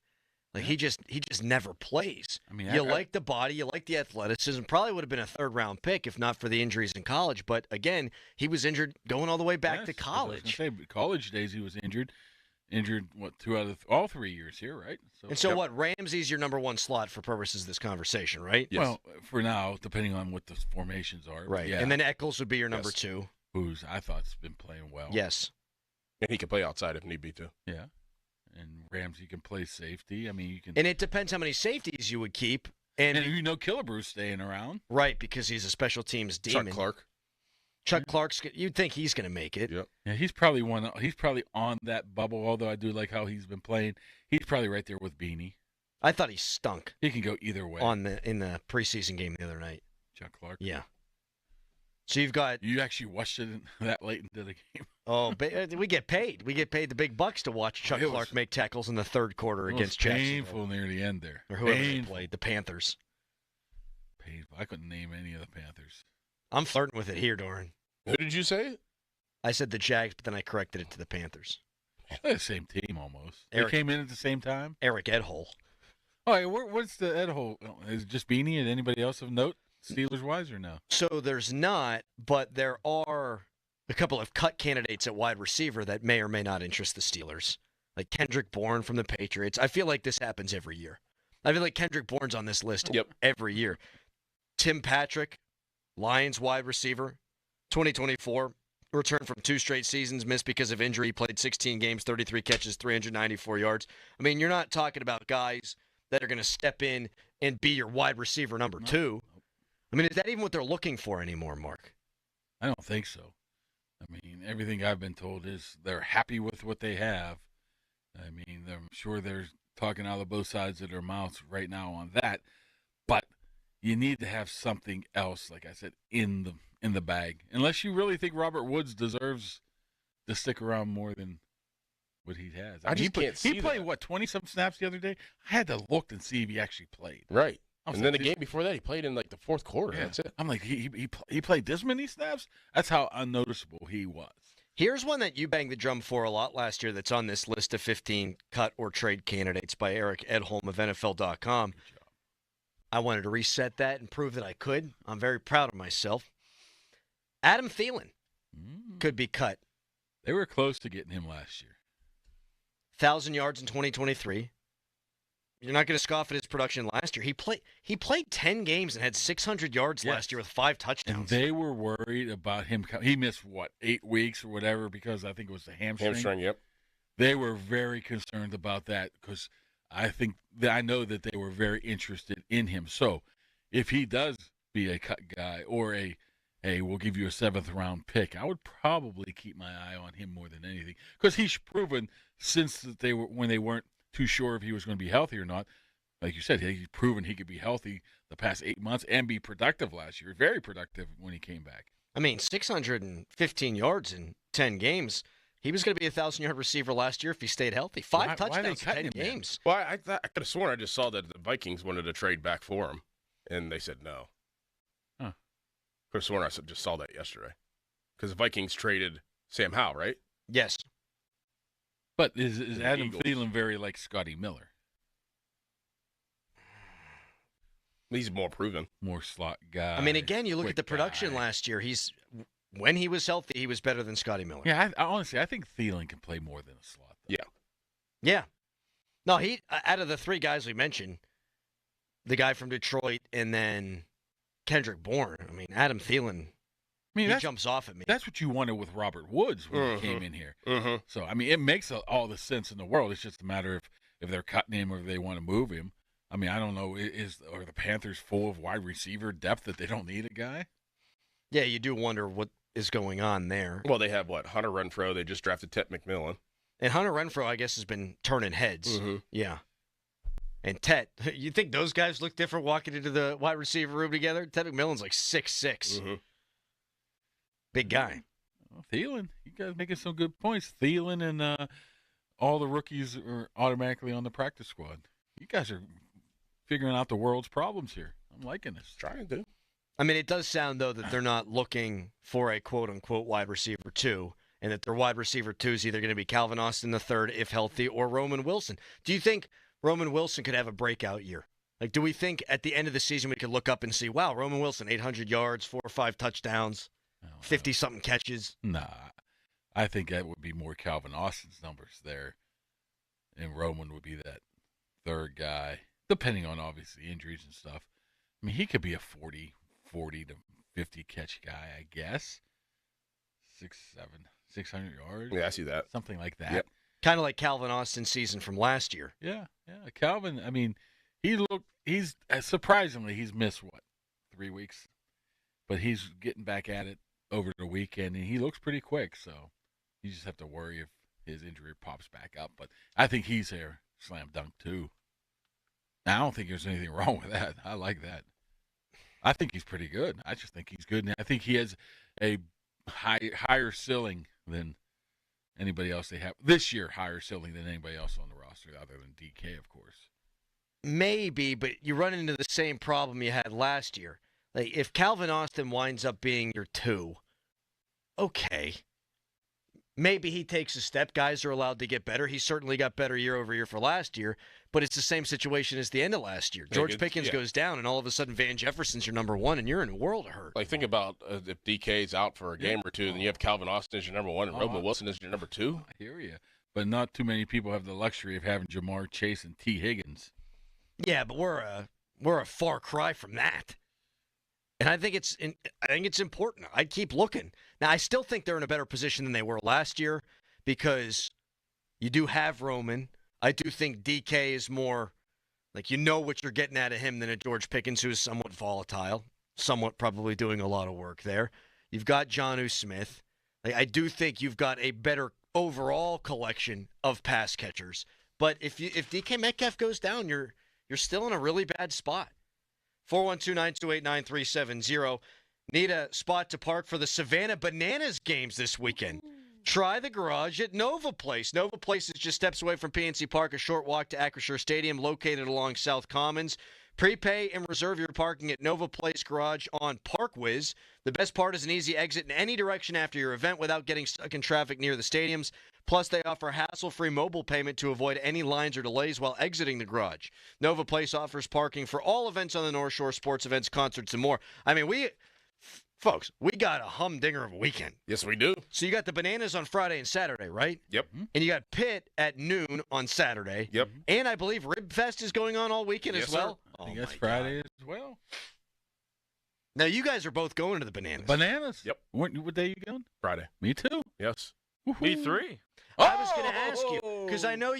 Like he just never plays. I mean, you like the body, you like the athleticism. Probably would have been a third-round pick if not for the injuries in college. But again, he was injured going all the way back to college. College days he was injured. Injured, what, 2 out of all 3 years here, right? So what, Ramsey's your number one slot for purposes of this conversation, right? Yes. Well, for now, depending on what the formations are. Right. Yeah. And then Eccles would be your number 2. Who's I thought's been playing well. Yes. And he can play outside if need be, too. Yeah. And Ramsey can play safety. I mean, you can. And it depends how many safeties you would keep. And Killebrew's staying around. Right, because he's a special teams demon. Chuck Clark's. You'd think he's going to make it. Yep. Yeah, he's probably on that bubble. Although I do like how he's been playing. He's probably right there with Beanie. I thought he stunk. He can go either way. In the preseason game the other night. Chuck Clark. Yeah. So you actually watched it that late into the game. Oh, we get paid. We get paid the big bucks to watch Chuck Clark make tackles in the third quarter against Jacksonville. Painful near the end there. Or whoever they played, the Panthers. Painful. I couldn't name any of the Panthers. I'm flirting with it here, Doran. Who did you say? I said the Jags, but then I corrected it to the Panthers. They're the same team almost. They came in at the same time? Eric Edhole. Oh, hey, what's the Edhole? Is it just Beanie and anybody else of note, Steelers-wise, or no? So there's not, but there are a couple of cut candidates at wide receiver that may or may not interest the Steelers. Like Kendrick Bourne from the Patriots. I feel like this happens every year. I feel like Kendrick Bourne's on this list every year. Tim Patrick, Lions wide receiver, 2024, returned from 2 straight seasons, missed because of injury, played 16 games, 33 catches, 394 yards. I mean, you're not talking about guys that are going to step in and be your wide receiver number 2. I mean, is that even what they're looking for anymore, Mark? I don't think so. I mean, everything I've been told is they're happy with what they have. I mean, I'm sure they're talking out of both sides of their mouths right now on that. But you need to have something else, like I said, in the bag. Unless you really think Robert Woods deserves to stick around more than what he has. I just can't see He played, 20-some snaps the other day? I had to look and see if he actually played. Right. And then the game before that, he played in, like, the fourth quarter. Yeah. That's it. I'm like, he played this many snaps? That's how unnoticeable he was. Here's one that you banged the drum for a lot last year that's on this list of 15 cut or trade candidates by Eric Edholm of NFL.com. I wanted to reset that and prove that I could. I'm very proud of myself. Adam Thielen could be cut. They were close to getting him last year. 1,000 yards in 2023. You're not going to scoff at his production last year. He played 10 games and had 600 yards last year with 5 touchdowns. And they were worried about him. He missed, 8 weeks or whatever because I think it was the hamstring. Hamstring, yep. They were very concerned about that because I know that they were very interested in him. So if he does be a cut guy or we'll give you a 7th-round pick, I would probably keep my eye on him more than anything because he's proven since when they weren't too sure if he was going to be healthy or not. Like you said, he's proven he could be healthy the past 8 months and be productive last year. Very productive when he came back. I mean, 615 yards in 10 games. He was going to be a 1,000-yard receiver last year if he stayed healthy. 5 touchdowns in 10 games. Well, I could have sworn I just saw that the Vikings wanted to trade back for him, and they said no. Huh. Could have sworn I just saw that yesterday. Because the Vikings traded Sam Howell, right? Yes. But is Adam Thielen very like Scotty Miller? He's more proven. More slot guy. I mean, again, you look at the production last year. He's when he was healthy, he was better than Scotty Miller. Yeah, honestly, I think Thielen can play more than a slot. Though. Yeah. No, he out of the three guys we mentioned, the guy from Detroit and then Kendrick Bourne. I mean, Adam Thielen. He jumps off at me. That's what you wanted with Robert Woods when he came in here. So, I mean, it makes all the sense in the world. It's just a matter if they're cutting him or if they want to move him. I mean, I don't know. Are the Panthers full of wide receiver depth that they don't need a guy? Yeah, you do wonder what is going on there. Well, they have, Hunter Renfrow. They just drafted Tet McMillan. And Hunter Renfrow, I guess, has been turning heads. Yeah. And Tet, you think those guys look different walking into the wide receiver room together? Tet McMillan's like 6'6". Big guy. Well, Thielen, you guys making some good points. Thielen and all the rookies are automatically on the practice squad. You guys are figuring out the world's problems here. I'm liking this. Trying to. I mean, it does sound, though, that they're not looking for a quote-unquote wide receiver 2, and that their wide receiver 2 is either going to be Calvin Austin III, if healthy, or Roman Wilson. Do you think Roman Wilson could have a breakout year? Like, do we think at the end of the season we could look up and see, wow, Roman Wilson, 800 yards, 4 or 5 touchdowns, 50-something catches? Nah. I think that would be more Calvin Austin's numbers there, and Roman would be that third guy, depending on, obviously, injuries and stuff. I mean, he could be a 40 to 50 catch guy, I guess. 600 yards. Yeah, I see that. Something like that. Yep. Kind of like Calvin Austin's season from last year. Yeah. Calvin, I mean, he's surprisingly, he's missed, 3 weeks? But he's getting back at it over the weekend, and he looks pretty quick, so you just have to worry if his injury pops back up. But I think he's there, slam dunk, too. Now, I don't think there's anything wrong with that. I like that. I think he's pretty good. I just think he's good. And I think he has a higher ceiling than anybody else they have. This year, higher ceiling than anybody else on the roster, other than DK, of course. Maybe, but you run into the same problem you had last year. Like, if Calvin Austin winds up being your 2, okay. Maybe he takes a step. Guys are allowed to get better. He certainly got better year over year for last year, but it's the same situation as the end of last year. George Pickens goes down, and all of a sudden Van Jefferson's your number 1, and you're in a world of hurt. Like, think about if DK's out for a game or two, then you have Calvin Austin as your number 1 and Roman Wilson as your number 2. I hear you. But not too many people have the luxury of having Jamar Chase and T. Higgins. Yeah, but we're a far cry from that. And I think it's important. I'd keep looking. Now, I still think they're in a better position than they were last year because you do have Roman. I do think DK is more, like, you know what you're getting out of him than a George Pickens, who's somewhat volatile, somewhat probably doing a lot of work there. You've got Jonnu Smith. Like, I do think you've got a better overall collection of pass catchers. But if DK Metcalf goes down, you're still in a really bad spot. 412-928-9370. Need a spot to park for the Savannah Bananas games this weekend. Try the garage at Nova Place. Nova Place is just steps away from PNC Park, a short walk to Acrisure Stadium, located along South Commons. Prepay and reserve your parking at Nova Place Garage on ParkWiz. The best part is an easy exit in any direction after your event without getting stuck in traffic near the stadiums. Plus, they offer hassle-free mobile payment to avoid any lines or delays while exiting the garage. Nova Place offers parking for all events on the North Shore, sports events, concerts, and more. I mean, folks, we got a humdinger of a weekend. Yes, we do. So you got the Bananas on Friday and Saturday, right? Yep. And you got Pitt at noon on Saturday. Yep. And I believe Rib Fest is going on all weekend as well. I think that's Friday as well. Now, you guys are both going to the Bananas. Bananas? Yep. What day you going? Friday. Me too. Yes. Me 3. I was going to ask you, because I know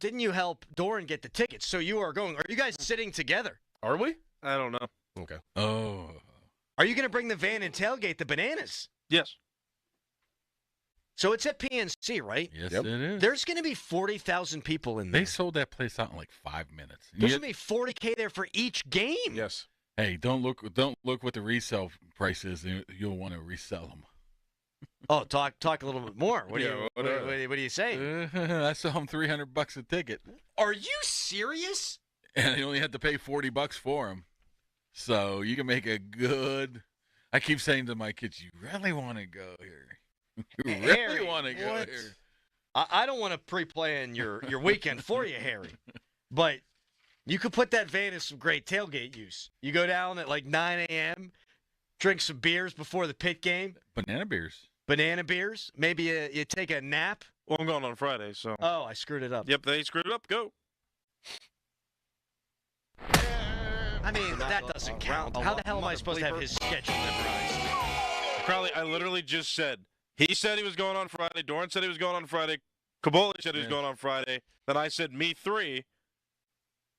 didn't you help Doran get the tickets? So you are going. Are you guys sitting together? Are we? I don't know. Okay. Oh. Are you going to bring the van and tailgate the Bananas? Yes. So it's at PNC, right? Yes, it is. There's going to be 40,000 people in there. They sold that place out in like 5 minutes. There's going to be $40K there for each game. Yes. Hey, don't look what the resale price is. You'll want to resell them. Oh, talk a little bit more. What do you say? I sell them $300 a ticket. Are you serious? And you only have to pay $40 for them. So you can make a good. I keep saying to my kids, "You really want to go here? You really want to go here?" I don't want to pre-plan your weekend for you, Harry, but you could put that van in some great tailgate use. You go down at like 9 a.m. Drink some beers before the Pitt game. Banana beers. Banana beers. Maybe you take a nap. Well, I'm going on Friday, so. Oh, I screwed it up. Yep, they screwed it up. Go. I mean, that doesn't count. How the hell am I supposed to have his schedule memorized? Crowley, I literally just said. He said he was going on Friday. Doran said he was going on Friday. Caboli said he was going on Friday. Then I said, me 3.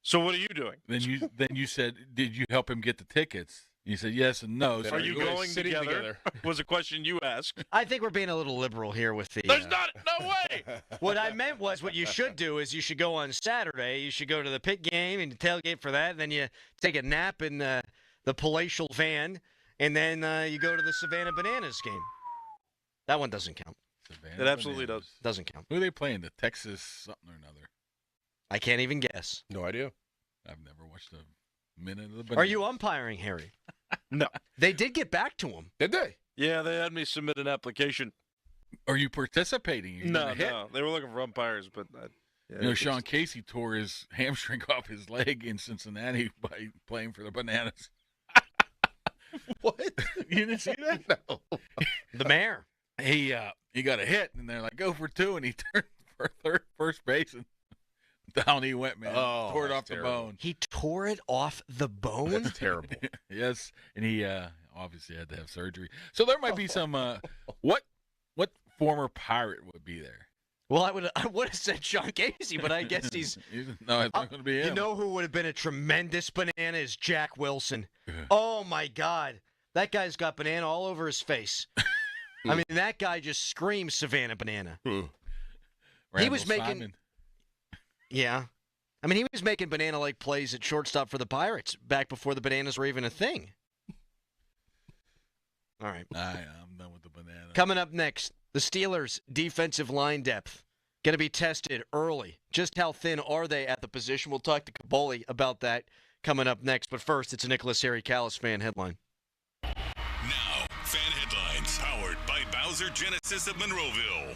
So what are you doing? Then you said, did you help him get the tickets? You said yes and no. Are you going together? Was a question you asked. I think we're being a little liberal here with the. There's no way. What I meant was what you should do is you should go on Saturday. You should go to the Pitt game and tailgate for that. And then you take a nap in the palatial van. And then you go to the Savannah Bananas game. That one doesn't count. It absolutely does. Doesn't count. Who are they playing? The Texas something or another? I can't even guess. No idea. I've never watched a minute of the Bananas. Are you umpiring, Harry? No. They did get back to him. Did they? Yeah, they had me submit an application. Are you participating? No. They were looking for umpires, but Sean Casey tore his hamstring off his leg in Cincinnati by playing for the Bananas. What? You didn't see that? No. The mayor. He got a hit, and they're like, go for 2, and he turned for first base, and down he went, man. Tore it off the bone. He tore it off the bone? That's terrible. Yes, and he obviously had to have surgery. So there might be some what former Pirate would be there? Well, I would have said Sean Casey, but I guess he's no, it's not going to be him. You know who would have been a tremendous banana is Jack Wilson. Oh my God, that guy's got banana all over his face. I mean, that guy just screams Savannah Banana. He was making. Simon. Yeah, I mean, he was making banana-like plays at shortstop for the Pirates back before the Bananas were even a thing. All right, I'm done with the banana. Coming up next. The Steelers' defensive line depth going to be tested early. Just how thin are they at the position? We'll talk to Caboli about that coming up next. But first, it's a Nicholas Harry Callis fan headline. Now, fan headlines powered by Bowser Genesis of Monroeville.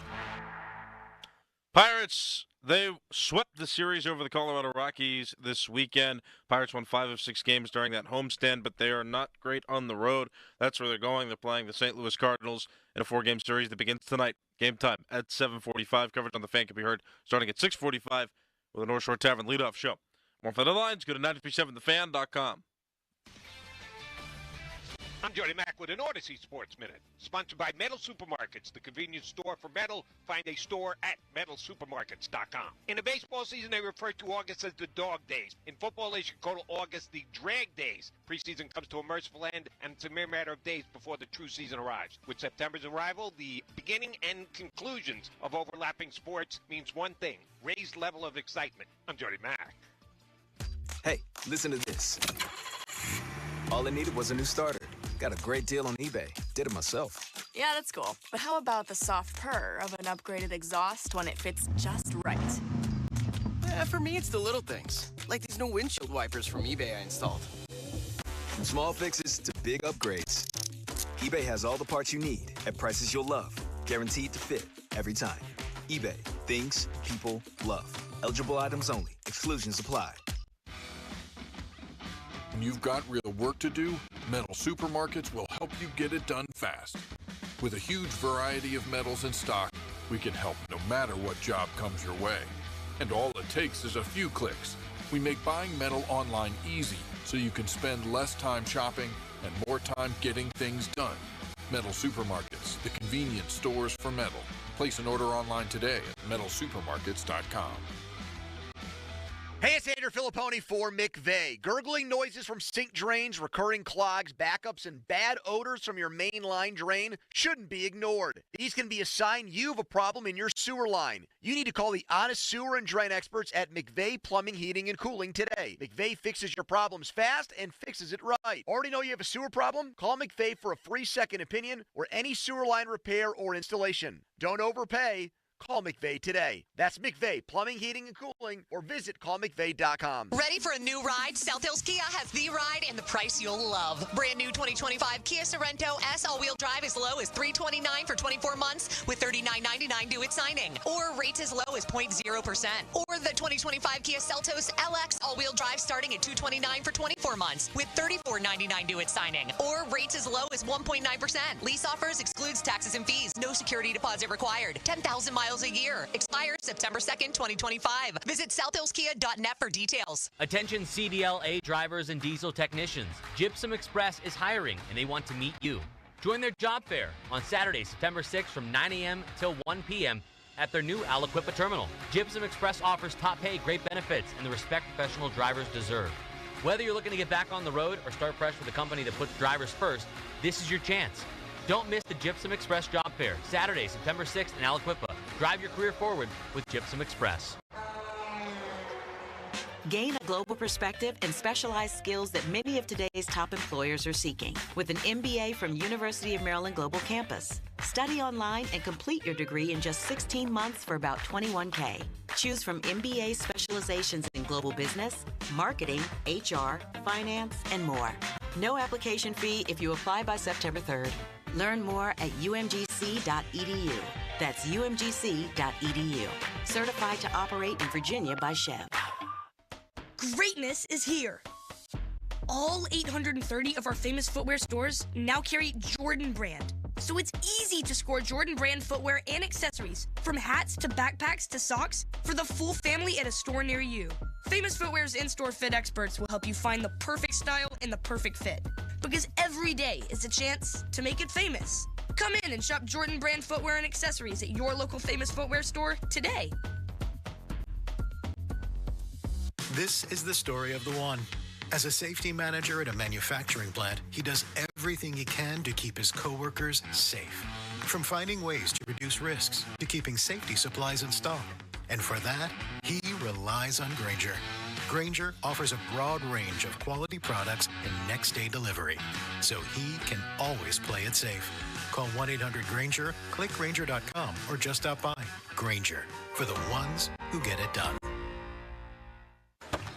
Pirates, they swept the series over the Colorado Rockies this weekend. Pirates won 5 of 6 games during that homestand, but they are not great on the road. That's where they're going. They're playing the St. Louis Cardinals in a 4-game series that begins tonight. Game time at 7:45. Coverage on the Fan can be heard starting at 6:45 with a North Shore Tavern leadoff show. More fan headlines, go to 937thefan.com. I'm Jody Mack with an Odyssey Sports Minute, sponsored by Metal Supermarkets, the convenience store for metal. Find a store at metalsupermarkets.com. In the baseball season, they refer to August as the dog days. In football, they should call August the drag days. Preseason comes to a merciful end, and it's a mere matter of days before the true season arrives. With September's arrival, the beginning and conclusions of overlapping sports means one thing: raised level of excitement. I'm Jody Mack. Hey, listen to this. All I needed was a new starter. Got a great deal on eBay. Did it myself. Yeah, that's cool. But how about the soft purr of an upgraded exhaust when it fits just right? For me, it's the little things. Like these new windshield wipers from eBay I installed. From small fixes to big upgrades, eBay has all the parts you need at prices you'll love. Guaranteed to fit every time. eBay. Things people love. Eligible items only. Exclusions apply. When you've got real work to do, Metal Supermarkets will help you get it done fast. With a huge variety of metals in stock, we can help no matter what job comes your way. And all it takes is a few clicks. We make buying metal online easy, so you can spend less time shopping and more time getting things done. Metal Supermarkets, the convenience stores for metal. Place an order online today at metalsupermarkets.com. Hey, it's Andrew Filipponi for McVeigh. Gurgling noises from sink drains, recurring clogs, backups, and bad odors from your main line drain shouldn't be ignored. These can be a sign you have a problem in your sewer line. You need to call the honest sewer and drain experts at McVeigh Plumbing, Heating, and Cooling today. McVeigh fixes your problems fast and fixes it right. Already know you have a sewer problem? Call McVeigh for a free second opinion or any sewer line repair or installation. Don't overpay. Call McVeigh today. That's McVeigh Plumbing, Heating, and Cooling, or visit callmcveigh.com. Ready for a new ride? South Hills Kia has the ride and the price you'll love. Brand new 2025 Kia Sorento S all-wheel drive as low as $329 for 24 months with $39.99 due at signing, or rates as low as 0.0%. Or the 2025 Kia Seltos LX all-wheel drive starting at $229 for 24 months with $34.99 due at signing, or rates as low as 1.9%. Lease offers excludes taxes and fees. No security deposit required. 10,000 miles a year. Expires September 2nd, 2025. Visit southhillskia.net for details. Attention CDLA drivers and diesel technicians. Gypsum Express is hiring and they want to meet you. Join their job fair on Saturday, September 6th from 9 a.m. till 1 p.m. at their new Aliquippa terminal. Gypsum Express offers top pay, great benefits, and the respect professional drivers deserve. Whether you're looking to get back on the road or start fresh with a company that puts drivers first, this is your chance. Don't miss the Gypsum Express Job Fair, Saturday, September 6th in Aliquippa. Drive your career forward with Gypsum Express. Gain a global perspective and specialized skills that many of today's top employers are seeking with an MBA from University of Maryland Global Campus. Study online and complete your degree in just 16 months for about $21K. Choose from MBA specializations in global business, marketing, HR, finance, and more. No application fee if you apply by September 3rd. Learn more at umgc.edu. That's umgc.edu. Certified to operate in Virginia by Chev. Greatness is here. All 830 of our famous footwear stores now carry Jordan brand. So it's easy to score Jordan brand footwear and accessories, from hats to backpacks to socks, for the full family at a store near you. Famous Footwear's in-store fit experts will help you find the perfect style and the perfect fit. Because every day is a chance to make it famous. Come in and shop Jordan brand footwear and accessories at your local Famous Footwear store today. This is the story of the one. As a safety manager at a manufacturing plant, he does everything he can to keep his coworkers safe. From finding ways to reduce risks to keeping safety supplies in stock. And for that, he relies on Grainger. Grainger offers a broad range of quality products and next-day delivery, so he can always play it safe. Call 1-800-GRAINGER, click Grainger.com, or just stop by. Grainger, for the ones who get it done.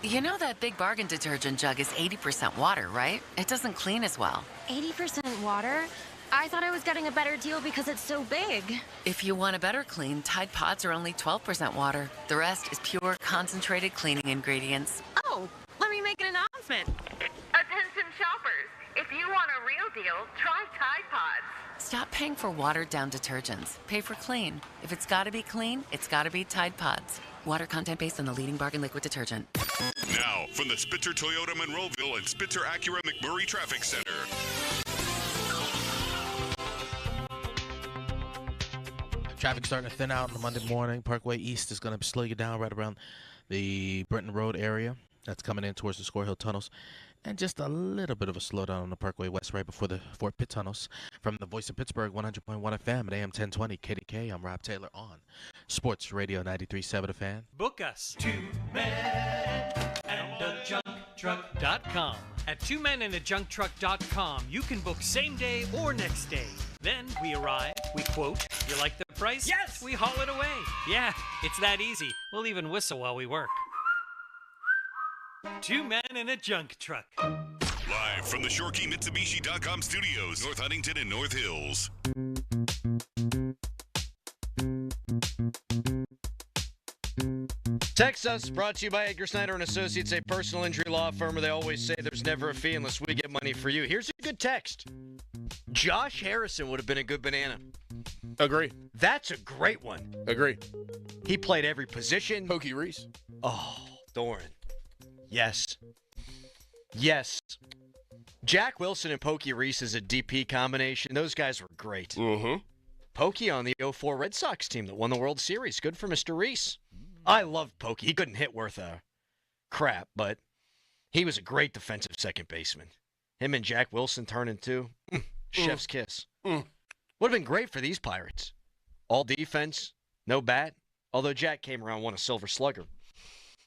You know that Big Bargain detergent jug is 80% water, right? It doesn't clean as well. 80% water? I thought I was getting a better deal because it's so big. If you want a better clean, Tide Pods are only 12% water. The rest is pure, concentrated cleaning ingredients. Oh, let me make an announcement. Attention shoppers, if you want a real deal, try Tide Pods. Stop paying for watered-down detergents. Pay for clean. If it's gotta be clean, it's gotta be Tide Pods. Water content based on the leading bargain liquid detergent. Now, from the Spitzer Toyota Monroeville and Spitzer Acura McMurray Traffic Center. Traffic starting to thin out on a Monday morning. Parkway East is going to slow you down right around the Brenton Road area. That's coming in towards the Square Hill tunnels. And just a little bit of a slowdown on the Parkway West right before the Fort Pitt tunnels. From the Voice of Pittsburgh, 100.1 FM at AM 1020 KDK, I'm Rob Taylor on Sports Radio 93.7 The Fan. Book us. 2menandajuncktruck.com. At 2menandajuncktruck.com, you can book same day or next day. Then we arrive, we quote, you like the price? Yes! We haul it away. Yeah, it's that easy. We'll even whistle while we work. 2 men in a junk truck. Live from the ShoreKeyMitsubishi.com studios, North Huntington and North Hills. Text us, brought to you by Edgar Snyder and Associates, a personal injury law firm where they always say there's never a fee unless we get money for you. Here's a good text. Josh Harrison would have been a good banana. Agree. That's a great one. Agree. He played every position. Pokey Reese. Oh, Doran. Yes. Yes. Jack Wilson and Pokey Reese is a DP combination. Those guys were great. Mm-hmm. Pokey on the 04 Red Sox team that won the World Series. Good for Mr. Reese. I loved Pokey. He couldn't hit worth a crap, but he was a great defensive second baseman. Him and Jack Wilson turning two. Chef's kiss. Would have been great for these Pirates. All defense, no bat. Although Jack came around, won a Silver Slugger.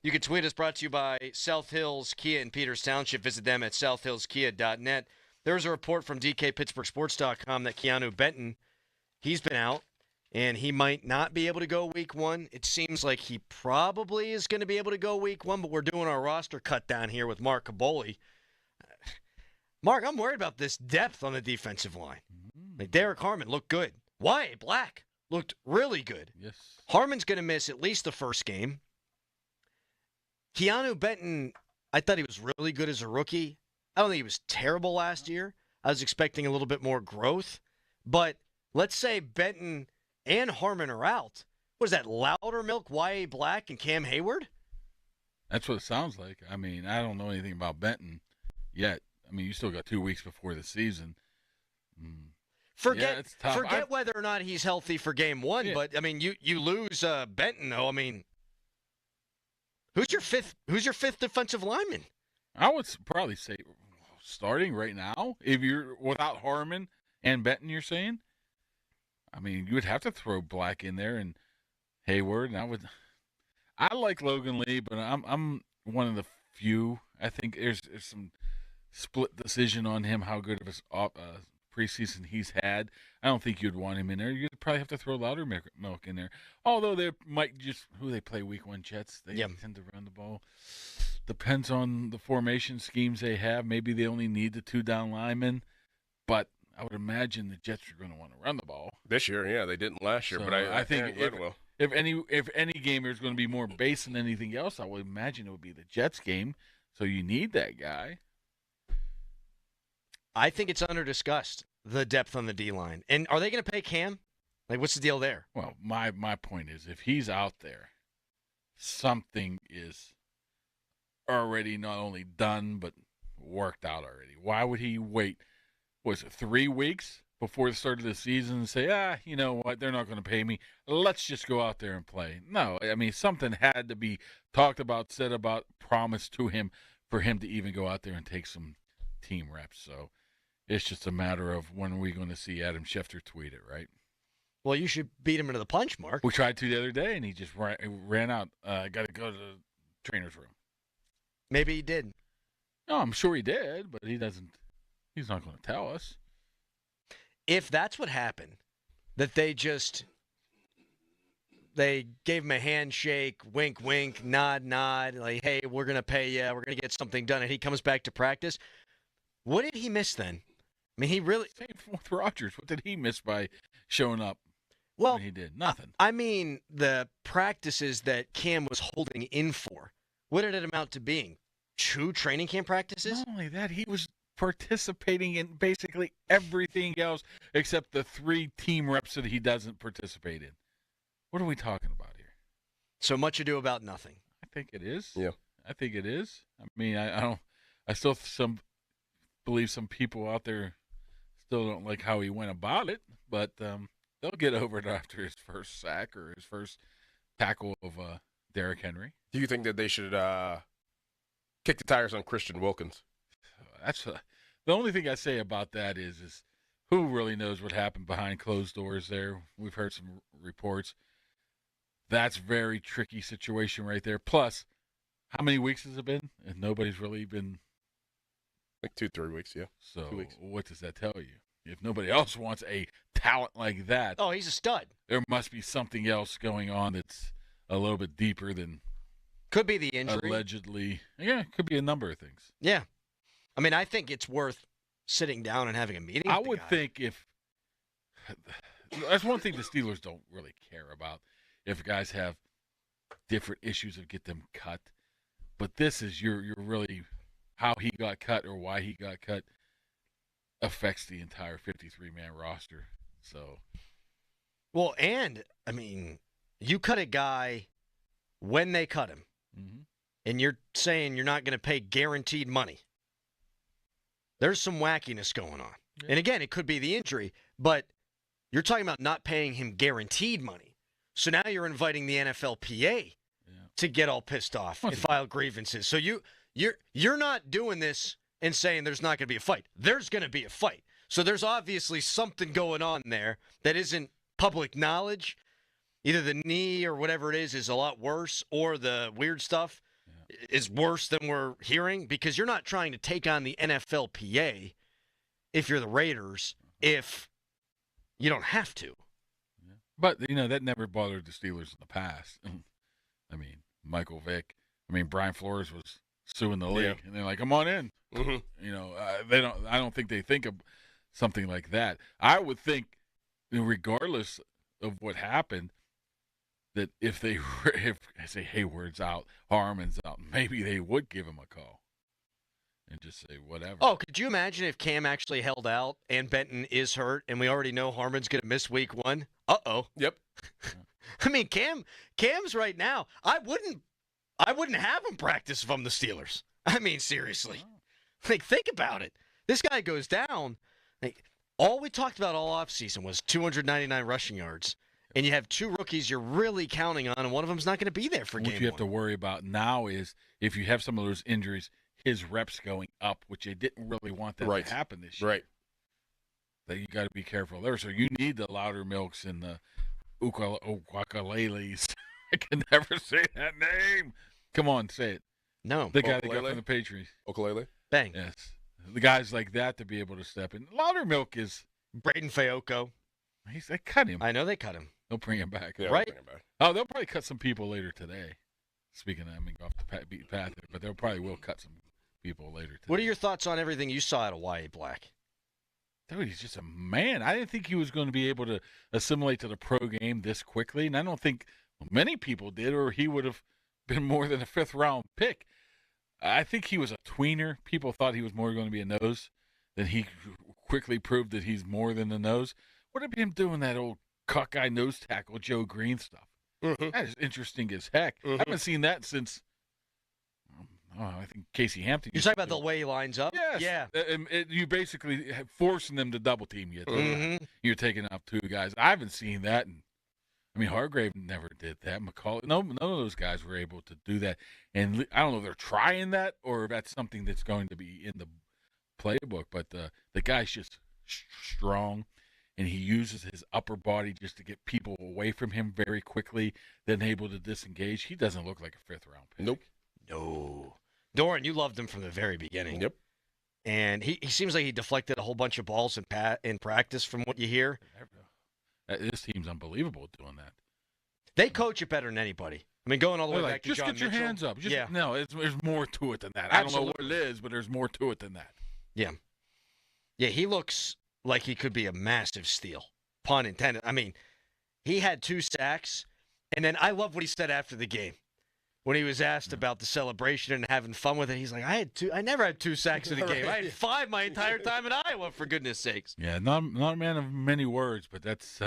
You can tweet us, brought to you by South Hills Kia in Peters Township. Visit them at southhillskia.net. There's a report from DKPittsburghSports.com that Keanu Benton, he's been out. and he might not be able to go week 1. It seems like he probably is going to be able to go week 1, but we're doing our roster cut down here with Mark Caboli. Mark, I'm worried about this depth on the defensive line. Like Derek Harmon looked good. Wyatt Black looked really good. Yes. Harmon's going to miss at least the first game. Keanu Benton, I thought he was really good as a rookie. I don't think he was terrible last year. I was expecting a little bit more growth. But let's say Benton and Harmon are out. What is that, Loudermilk, Y.A. Black, and Cam Hayward? That's what it sounds like. I mean, I don't know anything about Benton yet. I mean, you still got 2 weeks before the season. Forget whether or not he's healthy for game 1, but I mean, you lose Benton though. I mean, who's your fifth defensive lineman? I would probably say starting right now, if you're without Harmon and Benton, you're saying. I mean, you would have to throw Black in there and Hayward, and I like Logan Lee, but I'm one of the few. I think there's some split decision on him, how good of a preseason he's had. I don't think you'd want him in there. You'd probably have to throw Loudermilk in there. Although they might just, who they play week 1 Jets, they tend to run the ball. Depends on the formation schemes they have. Maybe they only need the 2 down linemen, but I would imagine the Jets are going to want to run the ball. This year, yeah, they didn't last year, So but I think if any game is going to be more base than anything else, I would imagine it would be the Jets game. So you need that guy. I think it's under-discussed, the depth on the D-line. And are they going to pay Cam? Like, what's the deal there? Well, my point is, if he's out there, something is already not only done, but worked out already. Why would he wait, was it 3 weeks before the start of the season and say, you know what, they're not going to pay me. Let's just go out there and play. No, I mean, something had to be talked about, said about, promised to him for him to even go out there and take some team reps. So it's just a matter of when are we going to see Adam Schefter tweet it, right? Well, you should beat him into the punch, Mark. We tried to the other day, and he just ran out. Got to go to the trainer's room. Maybe he did. No, I'm sure he did, but he doesn't. He's not going to tell us. If that's what happened, that they gave him a handshake, wink, wink, nod, nod, like, hey, we're going to pay you, we're going to get something done, and he comes back to practice, what did he miss then? I mean, he really... Same with Rodgers. What did he miss by showing up when he did? Nothing. I mean, the practices that Cam was holding in for, what did it amount to being? 2 training camp practices? Not only that, he was participating in basically everything else except the 3 team reps that he doesn't participate in. What are we talking about here? So much ado about nothing. I think it is. Yeah. I think it is. I mean, I still believe some people out there still don't like how he went about it, but they'll get over it after his first sack or his first tackle of Derrick Henry. Do you think that they should kick the tires on Christian Wilkins? That's the only thing I say about that is who really knows what happened behind closed doors there. We've heard some reports. That's very tricky situation right there. Plus, how many weeks has it been? And nobody's really been... Like 2-3 weeks, yeah. So 2 weeks. What does that tell you? If nobody else wants a talent like that... Oh, he's a stud. There must be something else going on that's a little bit deeper than... Could be the injury. Allegedly. Yeah, it could be a number of things. Yeah. I mean, I think it's worth sitting down and having a meeting with I would think if... That's one thing the Steelers don't really care about. If guys have different issues of get them cut. But this is you're really... How he got cut or why he got cut affects the entire 53-man roster. So, well, and I mean, you cut a guy when they cut him, and you're saying you're not going to pay guaranteed money. There's some wackiness going on, and again, it could be the injury, but you're talking about not paying him guaranteed money. So now you're inviting the NFLPA to get all pissed off and file grievances. So You're not doing this and saying there's not going to be a fight. There's going to be a fight. So there's obviously something going on there that isn't public knowledge. Either the knee or whatever it is a lot worse, or the weird stuff is worse than we're hearing, because you're not trying to take on the NFLPA if you're the Raiders, if you don't have to. But, that never bothered the Steelers in the past. I mean, Michael Vick. I mean, Brian Flores was suing the league. And they're like, come on in. Mm-hmm. I don't think they think of something like that. I would think, regardless of what happened, that if I say Hayward's out, Harmon's out, maybe they would give him a call and just say whatever. Oh, could you imagine if Cam actually held out and Benton is hurt and we already know Harmon's going to miss week 1? Uh-oh. Yep. I mean, Cam's right now. I wouldn't have him practice if I'm the Steelers. I mean, seriously. Like, think about it. This guy goes down. Like, all we talked about all offseason was 299 rushing yards. And you have 2 rookies you're really counting on, and one of them's not going to be there for game 1. What you have to worry about now is if you have some of those injuries, his reps going up, which they didn't really want that to happen this year. Right. That you got to be careful there. So you need the louder milks and the Ukuleleles. I can never say that name. Come on, say it. No. The guy that got from the Patriots. Ukulele? Bang. Yes. The guys like that to be able to step in. Louder milk is Braden Fayoko. They cut him. I know they cut him. They'll bring him back. Yeah, right? Bring him back. Oh, they'll probably cut some people later today. Speaking of, off the beat path, but they'll probably cut some people later today. What are your thoughts on everything you saw out of Y.A. Black? Dude, he's just a man. I didn't think he was going to be able to assimilate to the pro game this quickly, and I don't think many people did, or he would have been more than a 5th-round pick. I think he was a tweener. People thought he was more going to be a nose. Then he quickly proved that he's more than a nose. What about him doing that old cockeye nose tackle Joe Green stuff? Mm-hmm. That is interesting as heck. Mm-hmm. I haven't seen that since, I think Casey Hampton. You're talking about the way he lines up? Yes. Yeah. You basically forcing them to double team you. Mm-hmm. You're taking out 2 guys. I haven't seen that. Hargrave never did that. McCall, none of those guys were able to do that. And I don't know if they're trying that or if that's something that's going to be in the playbook. But the guy's just strong. And he uses his upper body just to get people away from him very quickly, then able to disengage. He doesn't look like a 5th-round pick. Nope. No. Doran, you loved him from the very beginning. Yep. And he seems like he deflected a whole bunch of balls in practice from what you hear. This team's unbelievable doing that. They coach it better than anybody. Going all the way back to just John get your Mitchell. hands up. No, there's more to it than that. Absolutely. I don't know what it is, but there's more to it than that. Yeah. Yeah, he looks like he could be a massive steal. Pun intended. He had 2 sacks, and then I love what he said after the game. When he was asked about the celebration and having fun with it, he's like, I never had 2 sacks in the game. I had 5 my entire time in Iowa, for goodness sakes. Yeah, not a man of many words, but that's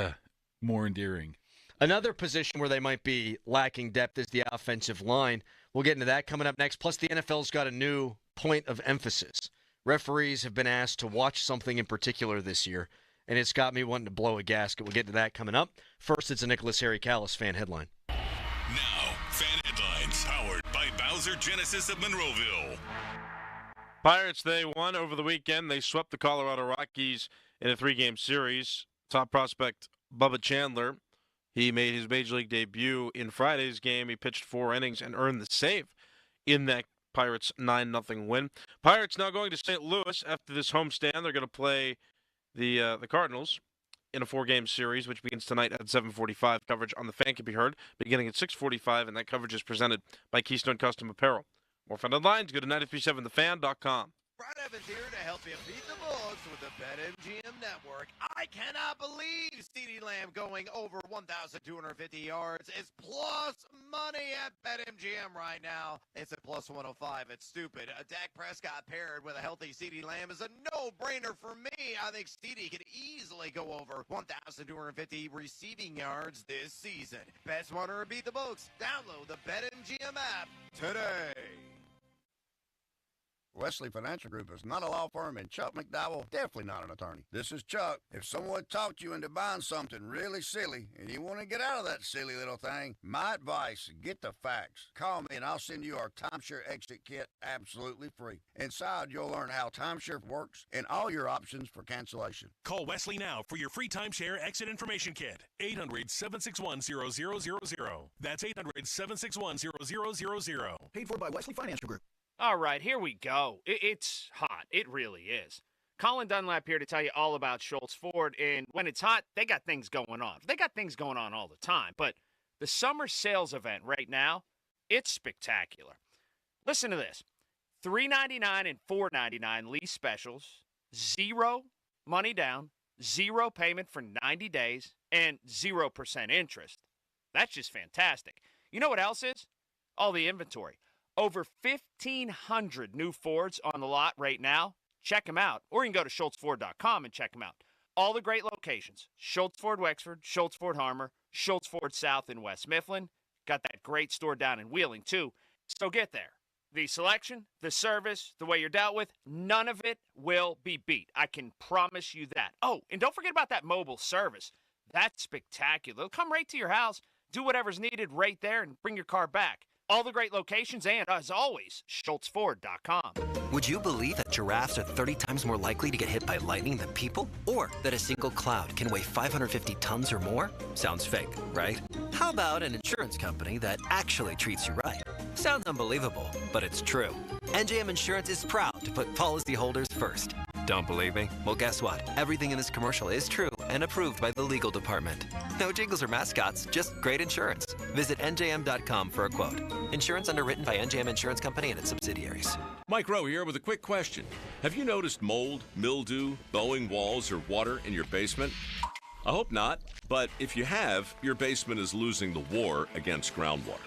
more endearing. Another position where they might be lacking depth is the offensive line. We'll get into that coming up next. Plus, the NFL's got a new point of emphasis. Referees have been asked to watch something in particular this year, and it's got me wanting to blow a gasket. We'll get to that coming up. First, it's a Nicholas Harry Callis fan headline. Now, fan headlines powered by Bowser Genesis of Monroeville. Pirates, they won over the weekend. They swept the Colorado Rockies in a 3-game series. Top prospect Bubba Chandler, he made his Major League debut in Friday's game. He pitched 4 innings and earned the save in that Pirates 9-0 win. Pirates now going to St. Louis after this homestand. They're going to play the Cardinals in a 4-game series, which begins tonight at 7:45. Coverage on the Fan can be heard beginning at 6:45, and that coverage is presented by Keystone Custom Apparel. More fan headlines, go to 937thefan.com. Brad Evans here to help you beat the books with the BetMGM Network. I cannot believe CeeDee Lamb going over 1,250 yards is plus money at BetMGM right now. It's at plus 105. It's stupid. Dak Prescott paired with a healthy CeeDee Lamb is a no-brainer for me. I think CeeDee could easily go over 1,250 receiving yards this season. Bet smarter or beat the books. Download the BetMGM app today. Wesley Financial Group is not a law firm, and Chuck McDowell definitely not an attorney. This is Chuck. If someone talked you into buying something really silly and you want to get out of that silly little thing, my advice, get the facts. Call me and I'll send you our timeshare exit kit absolutely free. Inside, you'll learn how timeshare works and all your options for cancellation. Call Wesley now for your free timeshare exit information kit. 800-761-0000. That's 800-761-0000. Paid for by Wesley Financial Group. All right, here we go. It's hot. It really is. Colin Dunlap here to tell you all about Schultz Ford. And when it's hot, they got things going on. They got things going on all the time. But the summer sales event right now, it's spectacular. Listen to this. $399 and $499 lease specials, 0 money down, 0 payment for 90 days, and 0% interest. That's just fantastic. You know what else is? All the inventory. Over 1,500 new Fords on the lot right now. Check them out. Or you can go to SchultzFord.com and check them out. All the great locations. Schultz Ford Wexford, Schultz Ford Harmer, Schultz Ford South in West Mifflin. Got that great store down in Wheeling, too. So get there. The selection, the service, the way you're dealt with, none of it will be beat. I can promise you that. Oh, and don't forget about that mobile service. That's spectacular. They'll come right to your house, do whatever's needed right there, and bring your car back. All the great locations and, as always, SchultzFord.com. Would you believe that giraffes are 30 times more likely to get hit by lightning than people? Or that a single cloud can weigh 550 tons or more? Sounds fake, right? How about an insurance company that actually treats you right? Sounds unbelievable, but it's true. NJM Insurance is proud to put policyholders first. Don't believe me? Well, guess what? Everything in this commercial is true and approved by the legal department. No jingles or mascots, just great insurance. Visit njm.com for a quote. Insurance underwritten by NJM Insurance Company and its subsidiaries. Mike Rowe here with a quick question. Have you noticed mold, mildew, bowing walls, or water in your basement? I hope not, but if you have, your basement is losing the war against groundwater.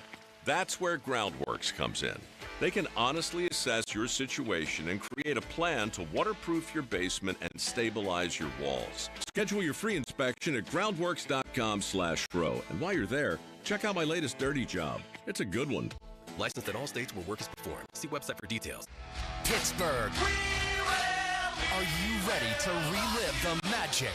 That's where Groundworks comes in. They can honestly assess your situation and create a plan to waterproof your basement and stabilize your walls. Schedule your free inspection at groundworks.com/pro. And while you're there, check out my latest dirty job. It's a good one. Licensed in all states where work is performed. See website for details. Pittsburgh. Are you ready to relive the magic?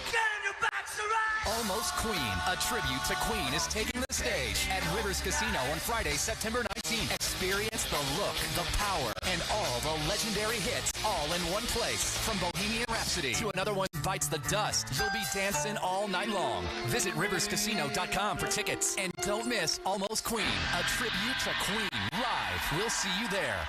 Almost Queen, a tribute to Queen, is taking the stage at Rivers Casino on Friday, September 19th. Experience the look, the power, and all the legendary hits all in one place. From Bohemian Rhapsody to Another One Bites the Dust, you'll be dancing all night long. Visit riverscasino.com for tickets. And don't miss Almost Queen, a tribute to Queen live. We'll see you there.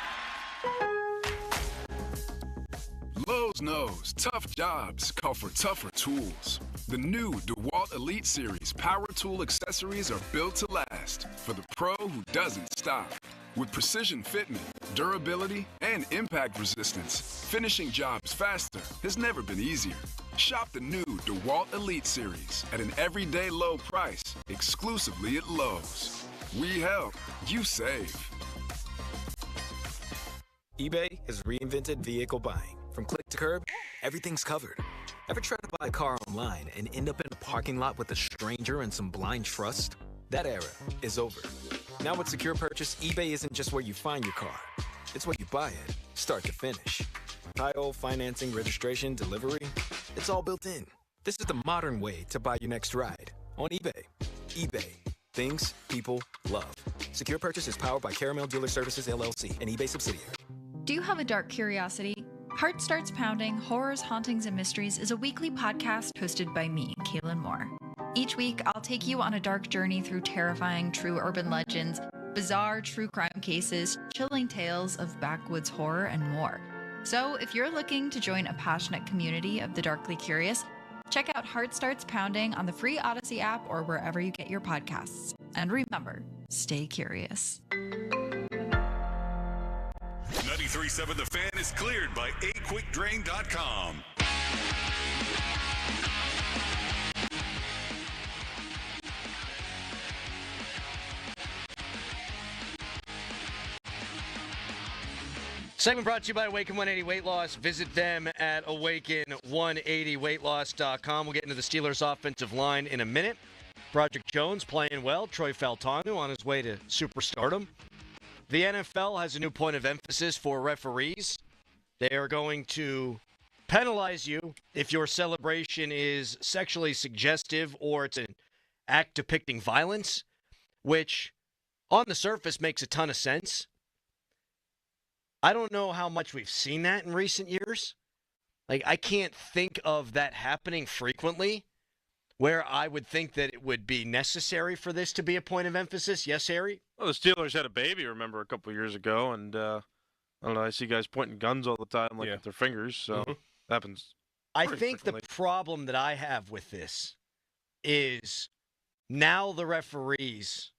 Lowe's knows tough jobs call for tougher tools. The new DeWalt Elite Series power tool accessories are built to last for the pro who doesn't stop. With precision fitment, durability, and impact resistance, finishing jobs faster has never been easier. Shop the new DeWalt Elite Series at an everyday low price, exclusively at Lowe's. We help, you save. eBay has reinvented vehicle buying. From click to curb, everything's covered. Ever try to buy a car online and end up in a parking lot with a stranger and some blind trust? That era is over. Now with Secure Purchase, eBay isn't just where you find your car. It's where you buy it, start to finish. Title, financing, registration, delivery, it's all built in. This is the modern way to buy your next ride on eBay. eBay. Things people love. Secure Purchase is powered by Caramel Dealer Services, LLC, an eBay subsidiary. Do you have a dark curiosity? Heart Starts Pounding, Horrors, Hauntings, and Mysteries is a weekly podcast hosted by me, Kaylin Moore. Each week, I'll take you on a dark journey through terrifying true urban legends, bizarre true crime cases, chilling tales of backwoods horror, and more. So if you're looking to join a passionate community of the darkly curious, check out Heart Starts Pounding on the free Odyssey app or wherever you get your podcasts. And remember, stay curious. 93.7 The Fan is cleared by aquickdrain.com. Segment brought to you by Awaken 180 Weight Loss. Visit them at awaken180weightloss.com. We'll get into the Steelers' offensive line in a minute. Broderick Jones playing well. Troy Faltanu on his way to superstardom. The NFL has a new point of emphasis for referees. They are going to penalize you if your celebration is sexually suggestive or it's an act depicting violence, which on the surface makes a ton of sense. I don't know how much we've seen that in recent years. Like, I can't think of that happening frequently where I would think that it would be necessary for this to be a point of emphasis. Yes, Harry? Well, the Steelers had a baby, remember, a couple of years ago, and I don't know, I see guys pointing guns all the time, like with their fingers. So Happens. I pretty think the frequently. problem that I have with this is now the referees,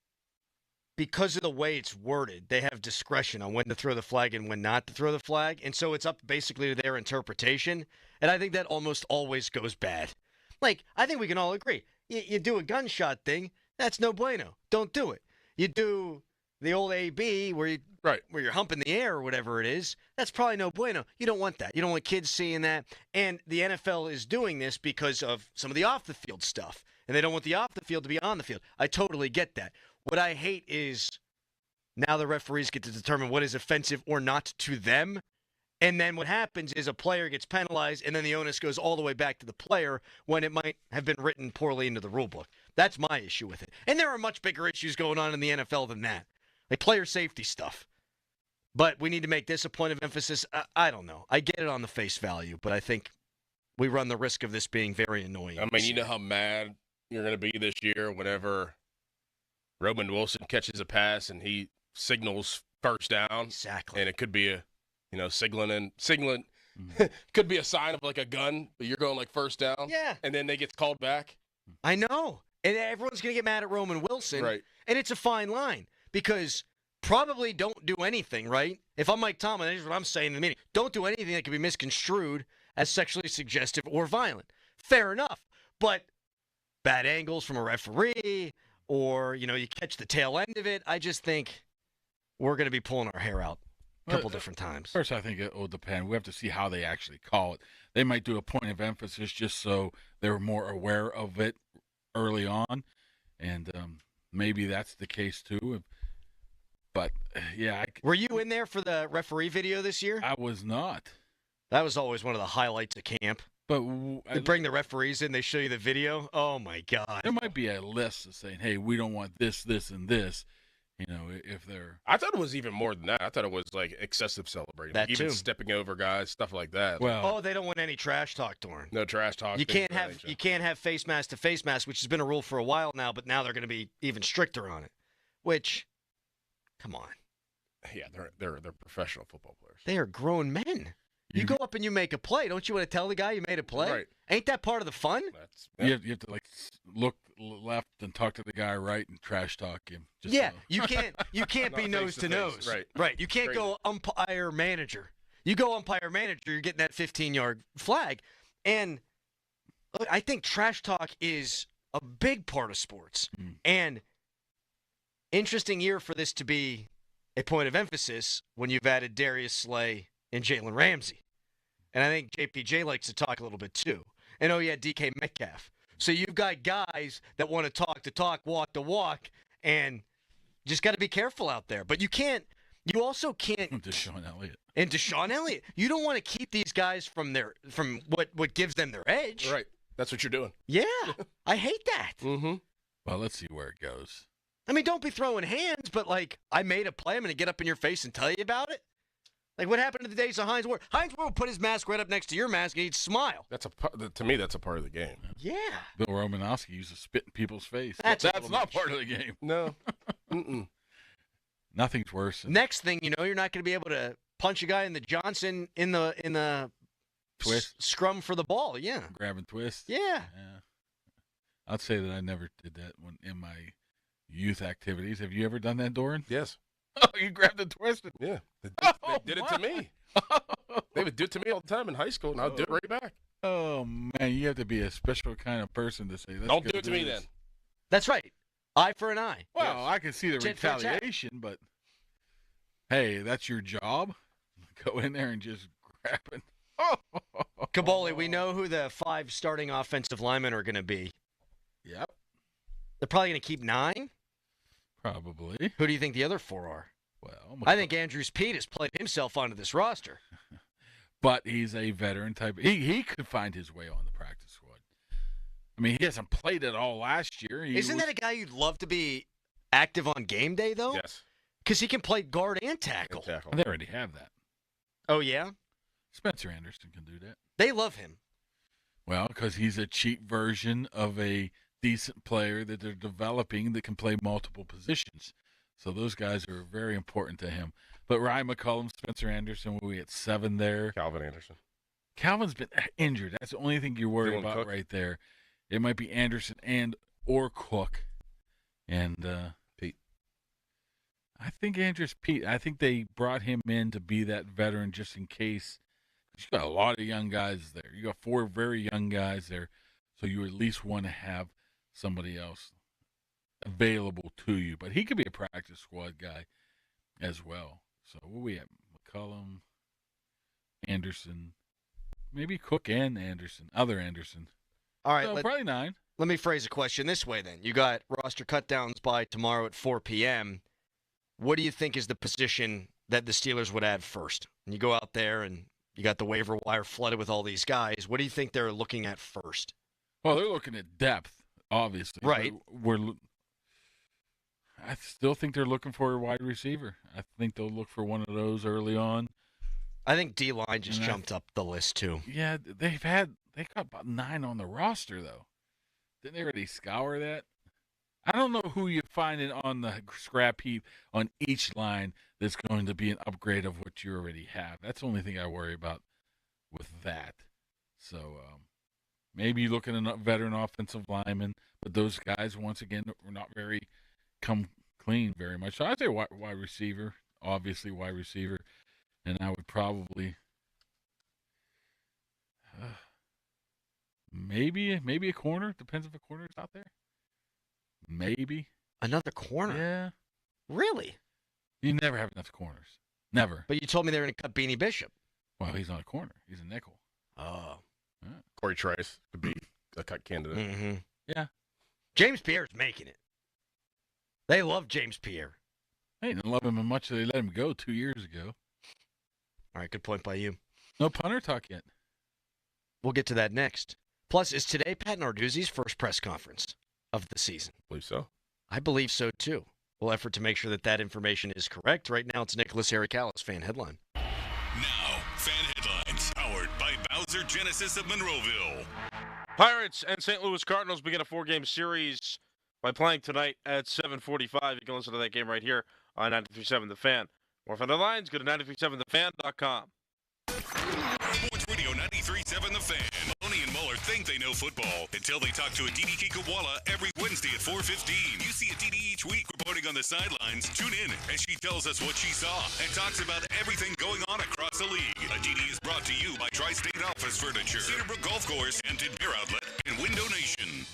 because of the way it's worded, they have discretion on when to throw the flag and when not to throw the flag. And so it's up basically to their interpretation. And I think that almost always goes bad. Like, I think we can all agree. You do a gunshot thing, that's no bueno. Don't do it. You do the old AB where you're humping the air or whatever it is, that's probably no bueno. You don't want that. You don't want kids seeing that. And the NFL is doing this because of some of the off-the-field stuff. And they don't want the off-the-field to be on the field. I totally get that. What I hate is now the referees get to determine what is offensive or not to them. And then what happens is a player gets penalized, and then the onus goes all the way back to the player when it might have been written poorly into the rule book. That's my issue with it. And there are much bigger issues going on in the NFL than that, like player safety stuff. But we need to make this a point of emphasis. I don't know. I get it on the face value, but I think we run the risk of this being very annoying. I mean, you know how mad you're going to be this year whenever Roman Wilson catches a pass and he signals first down. Exactly. And it could be signaling could be a sign of like a gun, but you're going like first down. Yeah. And then they get called back. I know. And everyone's going to get mad at Roman Wilson. Right. And it's a fine line because probably don't do anything, right? If I'm Mike Tomlin, here's what I'm saying in the meeting. Don't do anything that could be misconstrued as sexually suggestive or violent. Fair enough. But bad angles from a referee or, you catch the tail end of it, I just think we're going to be pulling our hair out a couple different times. First, I think it will depend. We have to see how they actually call it. They might do a point of emphasis just so they're more aware of it early on, and maybe that's the case too. But, yeah. Were you in there for the referee video this year? I was not. That was always one of the highlights of camp. But they bring the referees in, they show you the video. Oh, my God. There might be a list of saying, hey, we don't want this, this, and this. If they're... I thought it was even more than that. I thought it was like excessive celebrating. That even too. Stepping over guys, stuff like that. Well, they don't want any trash talk, Doran. No trash talk. You can't have face mask to face mask, which has been a rule for a while now, but now they're going to be even stricter on it. Which, come on. Yeah, they're professional football players. They are grown men. You go up and you make a play. Don't you want to tell the guy you made a play? Right. Ain't that part of the fun? You have to look left and talk to the guy right and trash talk him. You can't be nose to nose. Right. You can't go umpire manager. You go umpire manager, you're getting that 15-yard flag. And look, I think trash talk is a big part of sports. And interesting year for this to be a point of emphasis when you've added Darius Slay and Jalen Ramsey. And I think JPJ likes to talk a little bit too. And DK Metcalf. So you've got guys that want to talk, walk the walk, and just got to be careful out there. But you also can't. Deshaun Elliott. And Deshaun Elliott. You don't want to keep these guys from what gives them their edge. Right. That's what you're doing. Yeah. I hate that. Mm-hmm. Well, let's see where it goes. I mean, don't be throwing hands, but I made a play. I'm going to get up in your face and tell you about it. Like what happened to the days of Hines Ward? Hines Ward would put his mask right up next to your mask and he'd smile. To me, that's a part of the game. Yeah. Bill Romanowski used to spit in people's face. That's not part of the game. No. Nothing's worse. Next thing you know, you're not going to be able to punch a guy in the Johnson in the twist scrum for the ball. Yeah. Grab and twist. Yeah. I'd say that I never did that in my youth activities. Have you ever done that, Doran? Yes. Oh, you grabbed and twisted. Yeah. They did it to me. They would do it to me all the time in high school, and I would do it right back. Oh, man, you have to be a special kind of person to say that. Don't do it to me then. That's right. Eye for an eye. Well, Yes. I can see the Tit for tat. retaliation, but hey, that's your job. Go in there and just grab it. Caboli, we know who the 5 starting offensive linemen are going to be. Yep. They're probably going to keep 9? Probably. Who do you think the other 4 are? Well, I think Andrews Pete has played himself onto this roster. But he's a veteran type. He could find his way on the practice squad. I mean, he hasn't played at all last year. Isn't that a guy you'd love to be active on game day, though? Yes. Because he can play guard and tackle. They already have that. Oh, yeah? Spencer Anderson can do that. They love him. Well, because he's a cheap version of a decent player that they're developing that can play multiple positions. So those guys are very important to him. But Ryan McCollum, Spencer Anderson, we at 7 there. Calvin Anderson. Calvin's been injured. That's the only thing you're worried about Cook. right there. It might be Anderson or Cook. And Pete. I think Pete. I think they brought him in to be that veteran just in case. You got a lot of young guys there. You got 4 very young guys there. So you at least want to have somebody else available to you. But he could be a practice squad guy as well. So what we have? McCollum, Anderson, maybe Cook and Anderson. Other Anderson. All right. So probably 9. Let me phrase a question this way then. You got roster cutdowns by tomorrow at 4 p.m. What do you think is the position that the Steelers would add first? And you go out there and you got the waiver wire flooded with all these guys. What do you think they're looking at first? Well, they're looking at depth, obviously. Right. I still think they're looking for a wide receiver. I think they'll look for one of those early on. I think D-line just jumped up the list too. Yeah, they got about 9 on the roster though. Didn't they already scour that? I don't know who you find on the scrap heap on each line that's going to be an upgrade of what you already have. That's the only thing I worry about with that. So maybe you look at a veteran offensive lineman, but those guys, once again, were not very come clean very much. So I'd say wide receiver, obviously wide receiver, and I would probably maybe a corner. Depends if a corner is out there. Maybe another corner. Yeah, really? You never have enough corners. Never. But you told me they were going to cut Beanie Bishop. Well, he's not a corner. He's a nickel. Oh. Yeah. Corey Trice could be a cut candidate. Mm-hmm. Yeah. James Pierre's making it. They love James Pierre. They didn't love him as much as they let him go 2 years ago. All right, good point by you. No punter talk yet. We'll get to that next. Plus, is today Pat Narduzzi's first press conference of the season? I believe so. I believe so, too. We'll effort to make sure that information is correct. Right now, it's Nicholas Harry-Callis, Fan Headline. Now, Fan Headlines, powered by Bowser Genesis of Monroeville. Pirates and St. Louis Cardinals begin a 4-game series by playing tonight at 7:45. You can listen to that game right here on 93.7 The Fan. More Fan Headlines, go to 93.7thefan.com. Sports Radio 93.7 The Fan. Maloney and Muller think they know football until they talk to Aditi Kikawala every Wednesday at 4:15. You see Aditi each week reporting on the sidelines. Tune in as she tells us what she saw and talks about everything going on across the league. Aditi is brought to you by Tri-State Office Furniture, Cedarbrook Golf Course, Hampton Beer Outlet, and Window Nation.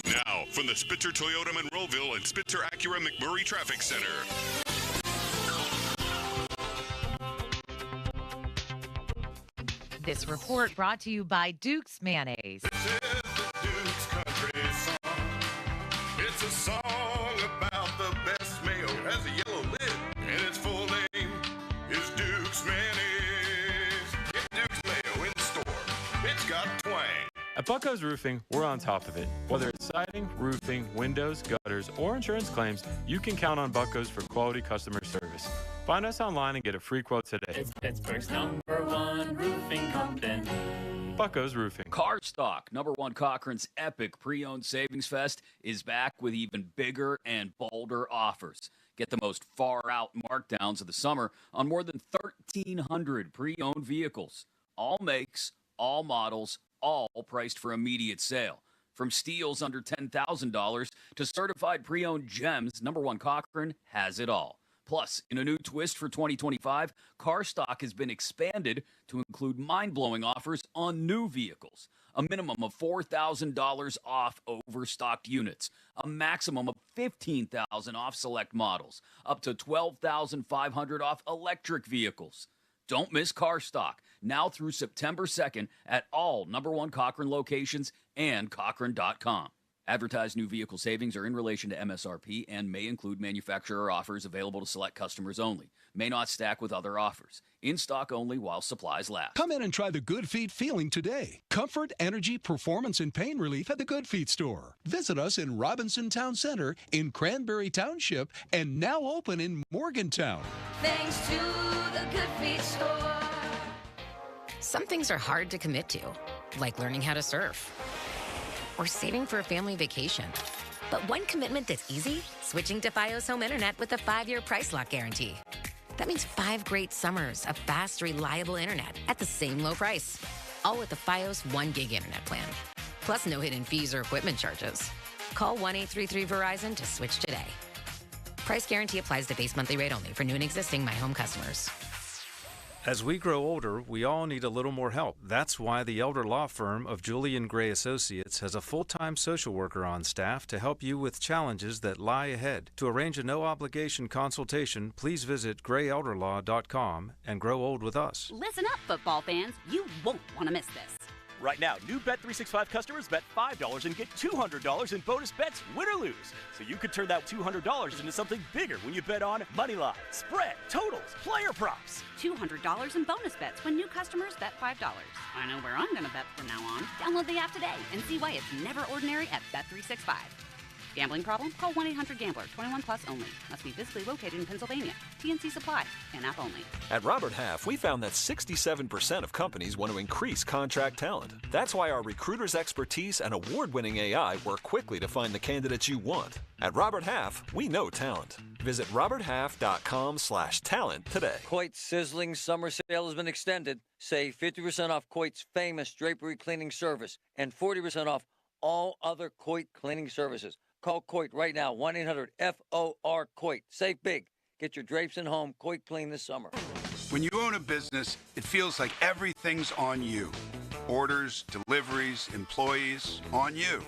Now, from the Spitzer Toyota Monroeville and Spitzer Acura McMurray Traffic Center. This report brought to you by Duke's Mayonnaise. This is the Duke's Country Song. It's a song about the best mayo. It has a yellow lid, and its full name is Duke's Mayonnaise. Get Duke's Mayo in store. It's got twang. At Bucko's Roofing, we're on top of it. Whether it's siding, roofing, windows, gutters, or insurance claims, you can count on Bucko's for quality customer service. Find us online and get a free quote today. It's Pittsburgh's #1 roofing company. Bucko's Roofing. Car Stock, #1 Cochran's epic pre-owned savings fest, is back with even bigger and bolder offers. Get the most far-out markdowns of the summer on more than 1,300 pre-owned vehicles. All makes, all models, all priced for immediate sale. From steals under $10,000 to certified pre-owned gems, #1 Cochran has it all. Plus, in a new twist for 2025, Car Stock has been expanded to include mind-blowing offers on new vehicles. A minimum of $4,000 off overstocked units. A maximum of $15,000 off select models. Up to $12,500 off electric vehicles. Don't miss Car Stock, now through September 2nd at all #1 Cochran locations and Cochran.com. Advertised new vehicle savings are in relation to MSRP and may include manufacturer offers available to select customers only. May not stack with other offers. In stock only while supplies last. Come in and try the Good Feet feeling today. Comfort, energy, performance, and pain relief at the Good Feet store. Visit us in Robinson Town Center, in Cranberry Township, and now open in Morgantown. Thanks to the Good Feet store. Some things are hard to commit to, like learning how to surf or saving for a family vacation. But one commitment that's easy, switching to Fios Home Internet with a 5-year price lock guarantee. That means 5 great summers of fast, reliable internet at the same low price. All with the Fios 1 gig internet plan. Plus no hidden fees or equipment charges. Call 1-833-VERIZON to switch today. Price guarantee applies to base monthly rate only for new and existing My Home customers. As we grow older, we all need a little more help. That's why the elder law firm of Julian Gray Associates has a full-time social worker on staff to help you with challenges that lie ahead. To arrange a no-obligation consultation, please visit grayelderlaw.com and grow old with us. Listen up, football fans. You won't want to miss this. Right now, new Bet365 customers bet $5 and get $200 in bonus bets, win or lose. So you could turn that $200 into something bigger when you bet on money line, spread, totals, player props. $200 in bonus bets when new customers bet $5. I know where I'm going to bet from now on. Download the app today and see why it's never ordinary at Bet365. Gambling problem? Call 1-800-GAMBLER. 21 plus only. Must be physically located in Pennsylvania. TNC Supply. In-app only. At Robert Half, we found that 67% of companies want to increase contract talent. That's why our recruiters' expertise and award-winning AI work quickly to find the candidates you want. At Robert Half, we know talent. Visit roberthalf.com/talent today. Coit's sizzling summer sale has been extended. Save 50% off Coit's famous drapery cleaning service and 40% off all other Coit cleaning services. Call Coit right now, 1-800-FOR-COIT. Save big. Get your drapes in home Coit clean this summer. When you own a business, it feels like everything's on you. Orders, deliveries, employees, on you.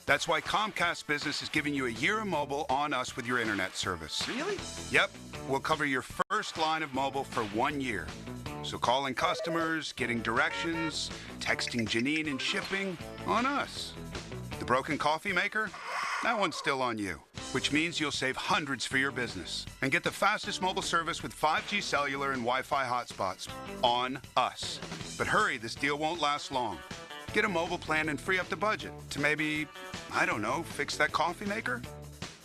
That's why Comcast Business is giving you a year of mobile on us with your internet service. Really? Yep. We'll cover your first line of mobile for 1 year. So calling customers, getting directions, texting Janine and shipping, on us. The broken coffee maker? That one's still on you, which means you'll save hundreds for your business and get the fastest mobile service with 5G cellular and Wi-Fi hotspots on us. But hurry, this deal won't last long. Get a mobile plan and free up the budget to maybe, I don't know, fix that coffee maker?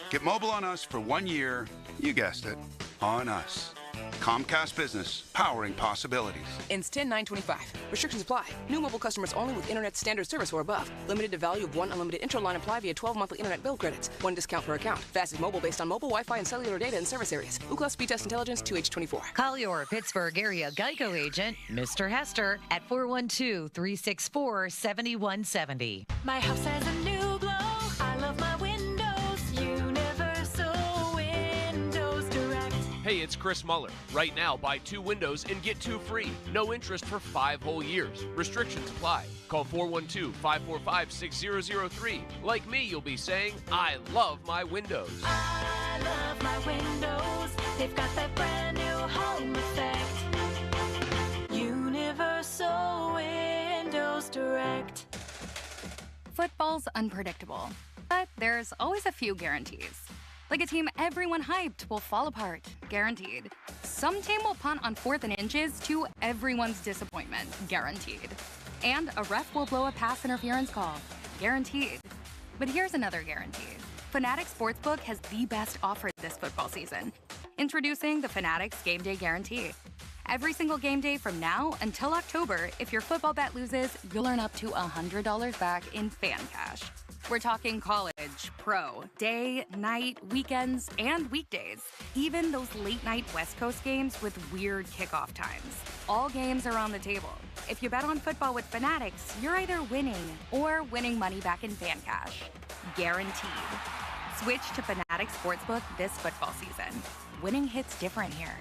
Get mobile on us for 1 year, you guessed it, on us. Comcast Business, powering possibilities. Ends 10/9/25. Restrictions apply. New mobile customers only with internet standard service or above. Limited to value of 1 unlimited intro line apply via 12 monthly internet bill credits. 1 discount per account. Fastest mobile based on mobile, Wi-Fi, and cellular data in service areas. Ookla Speed Test Intelligence 2H24. Call your Pittsburgh area Geico agent, Mr. Hester, at 412-364-7170. My house has a new glow. I love my windows. Universal Windows Direct. Hey, it's Chris Muller. Right now, buy 2 windows and get 2 free. No interest for 5 whole years. Restrictions apply. Call 412-545-6003. Like me, you'll be saying, I love my windows. I love my windows. They've got that brand new home effect. Universal Windows Direct. Football's unpredictable, but there's always a few guarantees. Like a team everyone hyped will fall apart, guaranteed. Some team will punt on 4th and inches to everyone's disappointment, guaranteed. And a ref will blow a pass interference call, guaranteed. But here's another guarantee. Fanatics Sportsbook has the best offer this football season. Introducing the Fanatics Game Day Guarantee. Every single game day from now until October, if your football bet loses, you'll earn up to $100 back in fan cash. We're talking college, pro, day, night, weekends, and weekdays. Even those late-night West Coast games with weird kickoff times. All games are on the table. If you bet on football with Fanatics, you're either winning or winning money back in fan cash. Guaranteed. Switch to Fanatics Sportsbook this football season. Winning hits different here.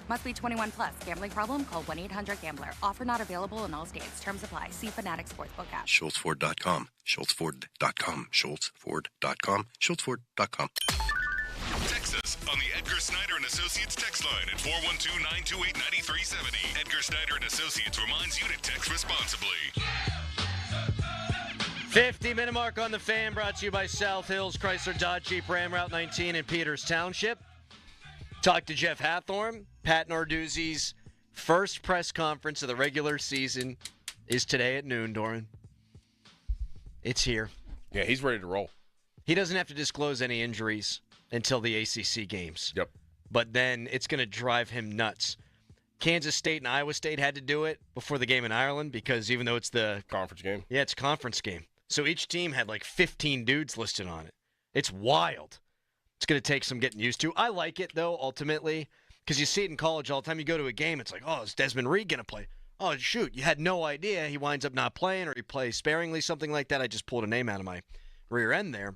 Must be 21 plus. Gambling problem? Call 1-800-GAMBLER. Offer not available in all states. Terms apply. See Fanatics Sportsbook app. SchultzFord.com. SchultzFord.com. SchultzFord.com. SchultzFord.com. Text us on the Edgar Snyder and Associates text line at 412-928-9370. Edgar Snyder and Associates reminds you to text responsibly. 50-minute mark on the Fan, brought to you by South Hills Chrysler Dodge Jeep Ram Route 19 in Peters Township. Talked to Jeff Hathorn. Pat Narduzzi's first press conference of the regular season is today at noon, Doran. It's here. Yeah, he's ready to roll. He doesn't have to disclose any injuries until the ACC games. Yep. But then it's going to drive him nuts. Kansas State and Iowa State had to do it before the game in Ireland because even though it's the conference game. Yeah, it's a conference game. So each team had like 15 dudes listed on it. It's wild. It's going to take some getting used to. I like it, though, ultimately, Because you see it in college all the time. You go to a game, it's like, oh, is Desmond Reed going to play? Oh, shoot, you had no idea. He winds up not playing or he plays sparingly, something like that. I just pulled a name out of my rear end there.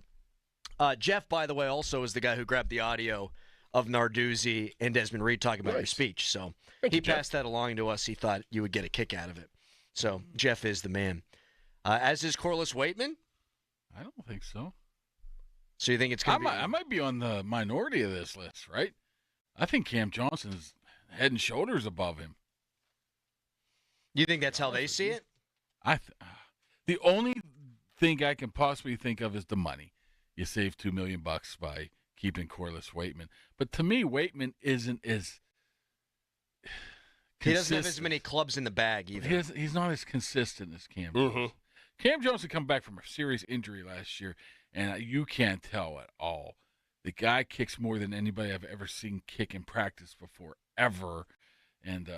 Jeff, by the way, also is the guy who grabbed the audio of Narduzzi and Desmond Reed talking about your speech. So he passed that along to us. He thought you would get a kick out of it. So Jeff is the man. As is Corliss Waitman? I don't think so. So you think it's going to be... I might be on the minority of this list, right? I think Cam Johnson's head and shoulders above him. You think that's how they see it? The only thing I can possibly think of is the money. You save $2 million by keeping Corliss Waitman. But to me, Waitman isn't as He doesn't have as many clubs in the bag either. He's not as consistent as Cam Johnson. Cam Johnson come back from a serious injury last year, and you can't tell at all. The guy kicks more than anybody I've ever seen kick in practice before, ever. And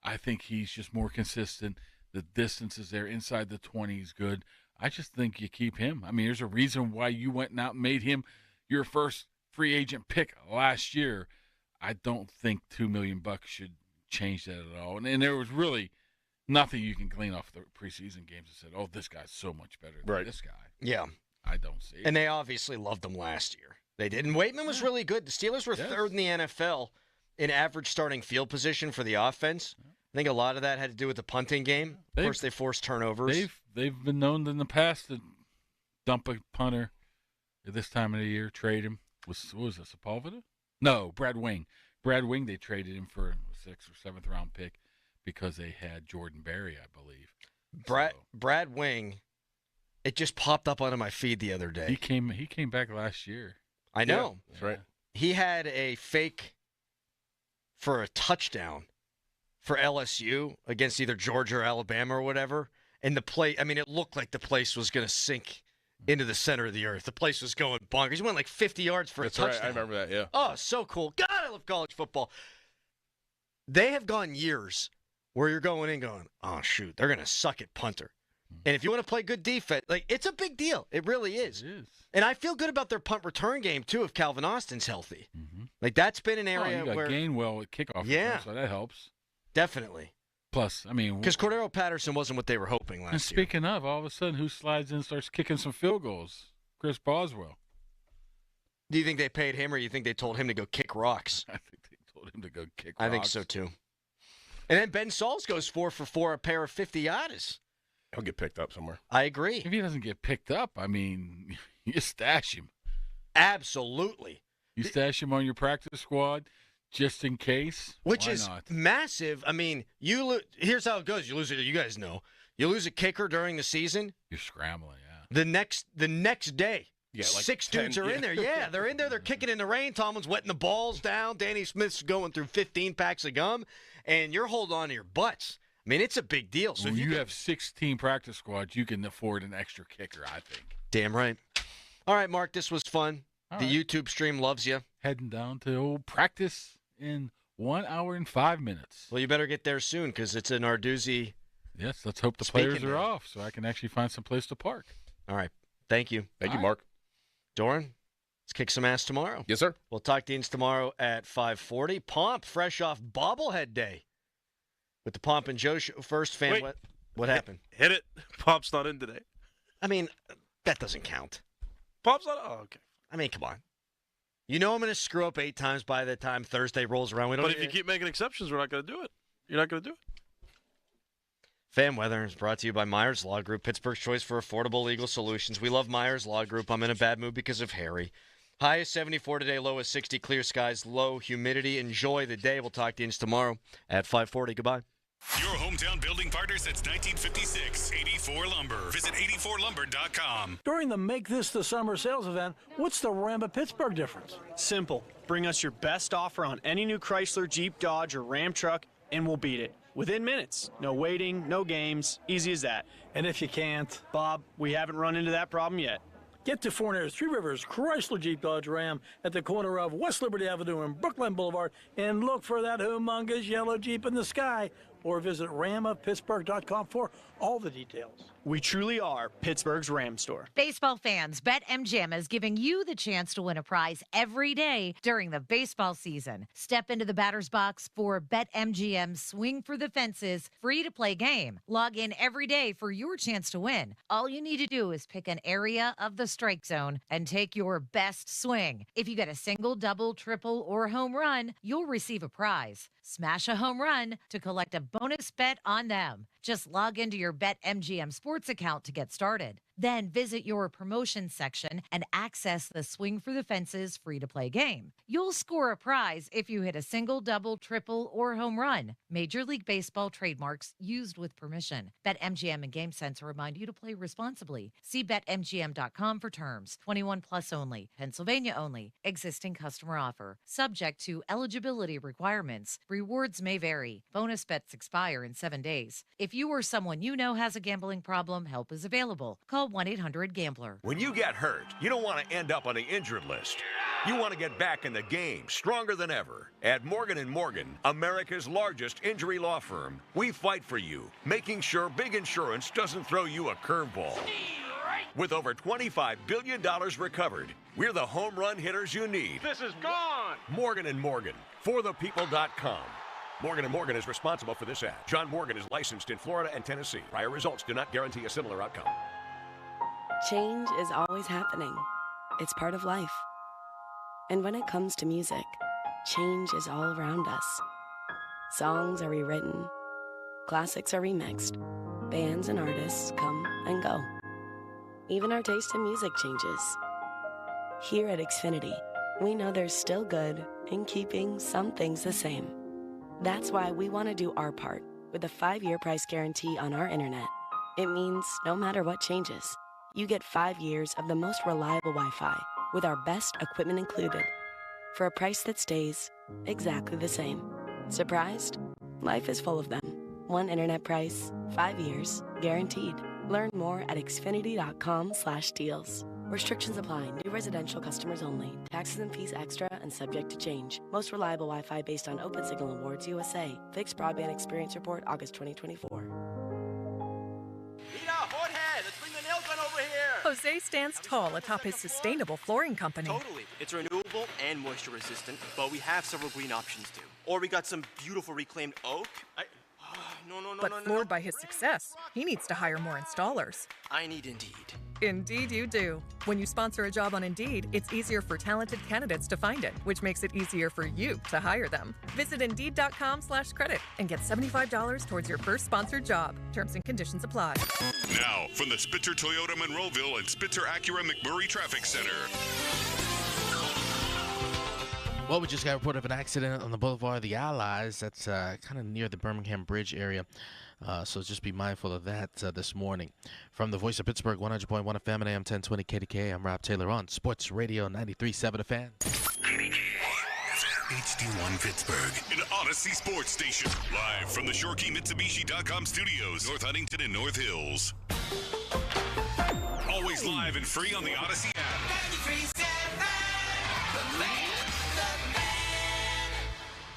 I think he's just more consistent. The distance is there. Inside the 20 is good. I just think you keep him. I mean, there's a reason why you went out and made him your first free agent pick last year. I don't think $2 million should change that at all. And there was really nothing you can glean off the preseason games that said, oh, this guy's so much better than this guy. Yeah. I don't see it. And they obviously loved him last year. They did. And Waitman was really good. The Steelers were third in the NFL in average starting field position for the offense. I think a lot of that had to do with the punting game. Of course, they forced turnovers. They've been known in the past to dump a punter at this time of the year, trade him. What was it, Sepulveda? No, Brad Wing. Brad Wing, they traded him for a 6th or 7th round pick because they had Jordan Berry, I believe. Brad Wing, it just popped up onto my feed the other day. He came back last year. I know. Yeah, that's right. He had a fake for a touchdown for LSU against either Georgia or Alabama or whatever. And the play, I mean, it looked like the place was going to sink into the center of the earth. The place was going bonkers. He went like 50 yards for a touchdown. Right. I remember that, yeah. Oh, so cool. God, I love college football. They have gone years where you're going in going, oh, shoot, they're going to suck at punter. And if you want to play good defense, like, it's a big deal. It really is. It is. And I feel good about their punt return game, too, if Calvin Austin's healthy. Like, that's been an area you got where... Gainwell at kickoff. Yeah. So that helps. Definitely. Plus, I mean... Because Cordero Patterson wasn't what they were hoping last year. And speaking of, all of a sudden, who slides in and starts kicking some field goals? Chris Boswell. Do you think they paid him, or you think they told him to go kick rocks? I think they told him to go kick rocks. I think so, too. And then Ben Sauls goes 4 for 4, a pair of 50-yarders. He'll get picked up somewhere. I agree. If he doesn't get picked up, I mean, you stash him. Absolutely. You stash him on your practice squad just in case. Which Why is not? massive. I mean, here's how it goes. You lose it. You guys know. You lose a kicker during the season. You're scrambling, yeah. The next day, like 6 10, dudes are in there. Yeah, they're in there. They're kicking in the rain. Tomlin's wetting the balls down. Danny Smith's going through 15 packs of gum, and you're holding on to your butts. I mean, it's a big deal. So when if you have 16 practice squads, you can afford an extra kicker, I think. Damn right. All right, Mark, this was fun. The YouTube stream loves you. Heading down to old practice in 1 hour and 5 minutes. Well, you better get there soon because it's an Narduzzi. Yes, let's hope the players are off so I can actually find some place to park. All right. Thank you. Thank you, Mark. Doran, let's kick some ass tomorrow. Yes, sir. We'll talk to you tomorrow at 5:40. Pomp, fresh off bobblehead day. With the Pomp and Joe show first, fan. Wait. What happened? Hit it. Pomp's not in today. I mean, that doesn't count. Pomp's not. Oh, okay. I mean, come on. You know I'm going to screw up 8 times by the time Thursday rolls around. But if you keep making exceptions, we're not going to do it. You're not going to do it. Fan Weather is brought to you by Myers Law Group, Pittsburgh's choice for affordable legal solutions. We love Myers Law Group. I'm in a bad mood because of Harry. High is 74 today, low is 60, clear skies, low humidity. Enjoy the day. We'll talk to you tomorrow at 5:40. Goodbye. Your hometown building partner since 1956, 84 Lumber. Visit 84lumber.com. During the Make This the Summer sales event, what's the Ram at Pittsburgh difference? Simple. Bring us your best offer on any new Chrysler, Jeep, Dodge, or Ram truck, and we'll beat it. Within minutes. No waiting, no games. Easy as that. And if you can't? Bob, we haven't run into that problem yet. Get to Fournier's Three Rivers Chrysler Jeep Dodge Ram at the corner of West Liberty Avenue and Brookline Boulevard and look for that humongous yellow Jeep in the sky or visit ramofpittsburgh.com for all the details. We truly are Pittsburgh's Ram store. Baseball fans, BetMGM is giving you the chance to win a prize every day during the baseball season. Step into the batter's box for BetMGM's Swing for the Fences free-to-play game. Log in every day for your chance to win. All you need to do is pick an area of the strike zone and take your best swing. If you get a single, double, triple, or home run, you'll receive a prize. Smash a home run to collect a bonus bet on them. Just log into your BetMGM Sports account to get started. Then visit your promotions section and access the Swing for the Fences free-to-play game. You'll score a prize if you hit a single, double, triple, or home run. Major League Baseball trademarks used with permission. BetMGM and GameSense remind you to play responsibly. See BetMGM.com for terms. 21 plus only. Pennsylvania only. Existing customer offer. Subject to eligibility requirements. Rewards may vary. Bonus bets expire in 7 days. If you or someone you know has a gambling problem, help is available. Call 1-800-GAMBLER. When you get hurt, you don't want to end up on the injured list. You want to get back in the game, stronger than ever. At Morgan & Morgan, America's largest injury law firm, we fight for you, making sure big insurance doesn't throw you a curveball. With over $25 billion recovered, we're the home run hitters you need. This is gone! Morgan & Morgan, forthepeople.com. Morgan & Morgan is responsible for this ad. John Morgan is licensed in Florida and Tennessee. Prior results do not guarantee a similar outcome. Change is always happening. It's part of life. And when it comes to music, change is all around us. Songs are rewritten. Classics are remixed. Bands and artists come and go. Even our taste in music changes. Here at Xfinity, we know there's still good in keeping some things the same. That's why we want to do our part with a 5-year price guarantee on our internet. It means no matter what changes, you get 5 years of the most reliable Wi-Fi with our best equipment included for a price that stays exactly the same. Surprised? Life is full of them. One internet price, 5 years, guaranteed. Learn more at xfinity.com/deals. Restrictions apply. New residential customers only. Taxes and fees extra and subject to change. Most reliable Wi-Fi based on Open Signal Awards USA. Fixed Broadband Experience Report, August 2024. Let's bring the nail gun over here. Jose stands tall atop his sustainable flooring company. Totally. It's renewable and moisture resistant, but we have several green options too. Or we got some beautiful reclaimed oak. But floored by his success, he needs to hire more installers. I need Indeed. Indeed you do. When you sponsor a job on Indeed, it's easier for talented candidates to find it, which makes it easier for you to hire them. Visit Indeed.com/credit and get $75 towards your first sponsored job. Terms and conditions apply. Now, from the Spitzer Toyota Monroeville and Spitzer Acura McMurray Traffic Center. Well, we just got a report of an accident on the Boulevard of the Allies. That's kind of near the Birmingham Bridge area. So just be mindful of that this morning. From the Voice of Pittsburgh, 100.1 FM and AM 1020 KDK, I'm Rob Taylor on Sports Radio 93.7 The Fan. HD1 Pittsburgh, an Odyssey sports station. Live from the ShoreKeyMitsubishi.com studios, North Huntington and North Hills. Always live and free on the Odyssey app.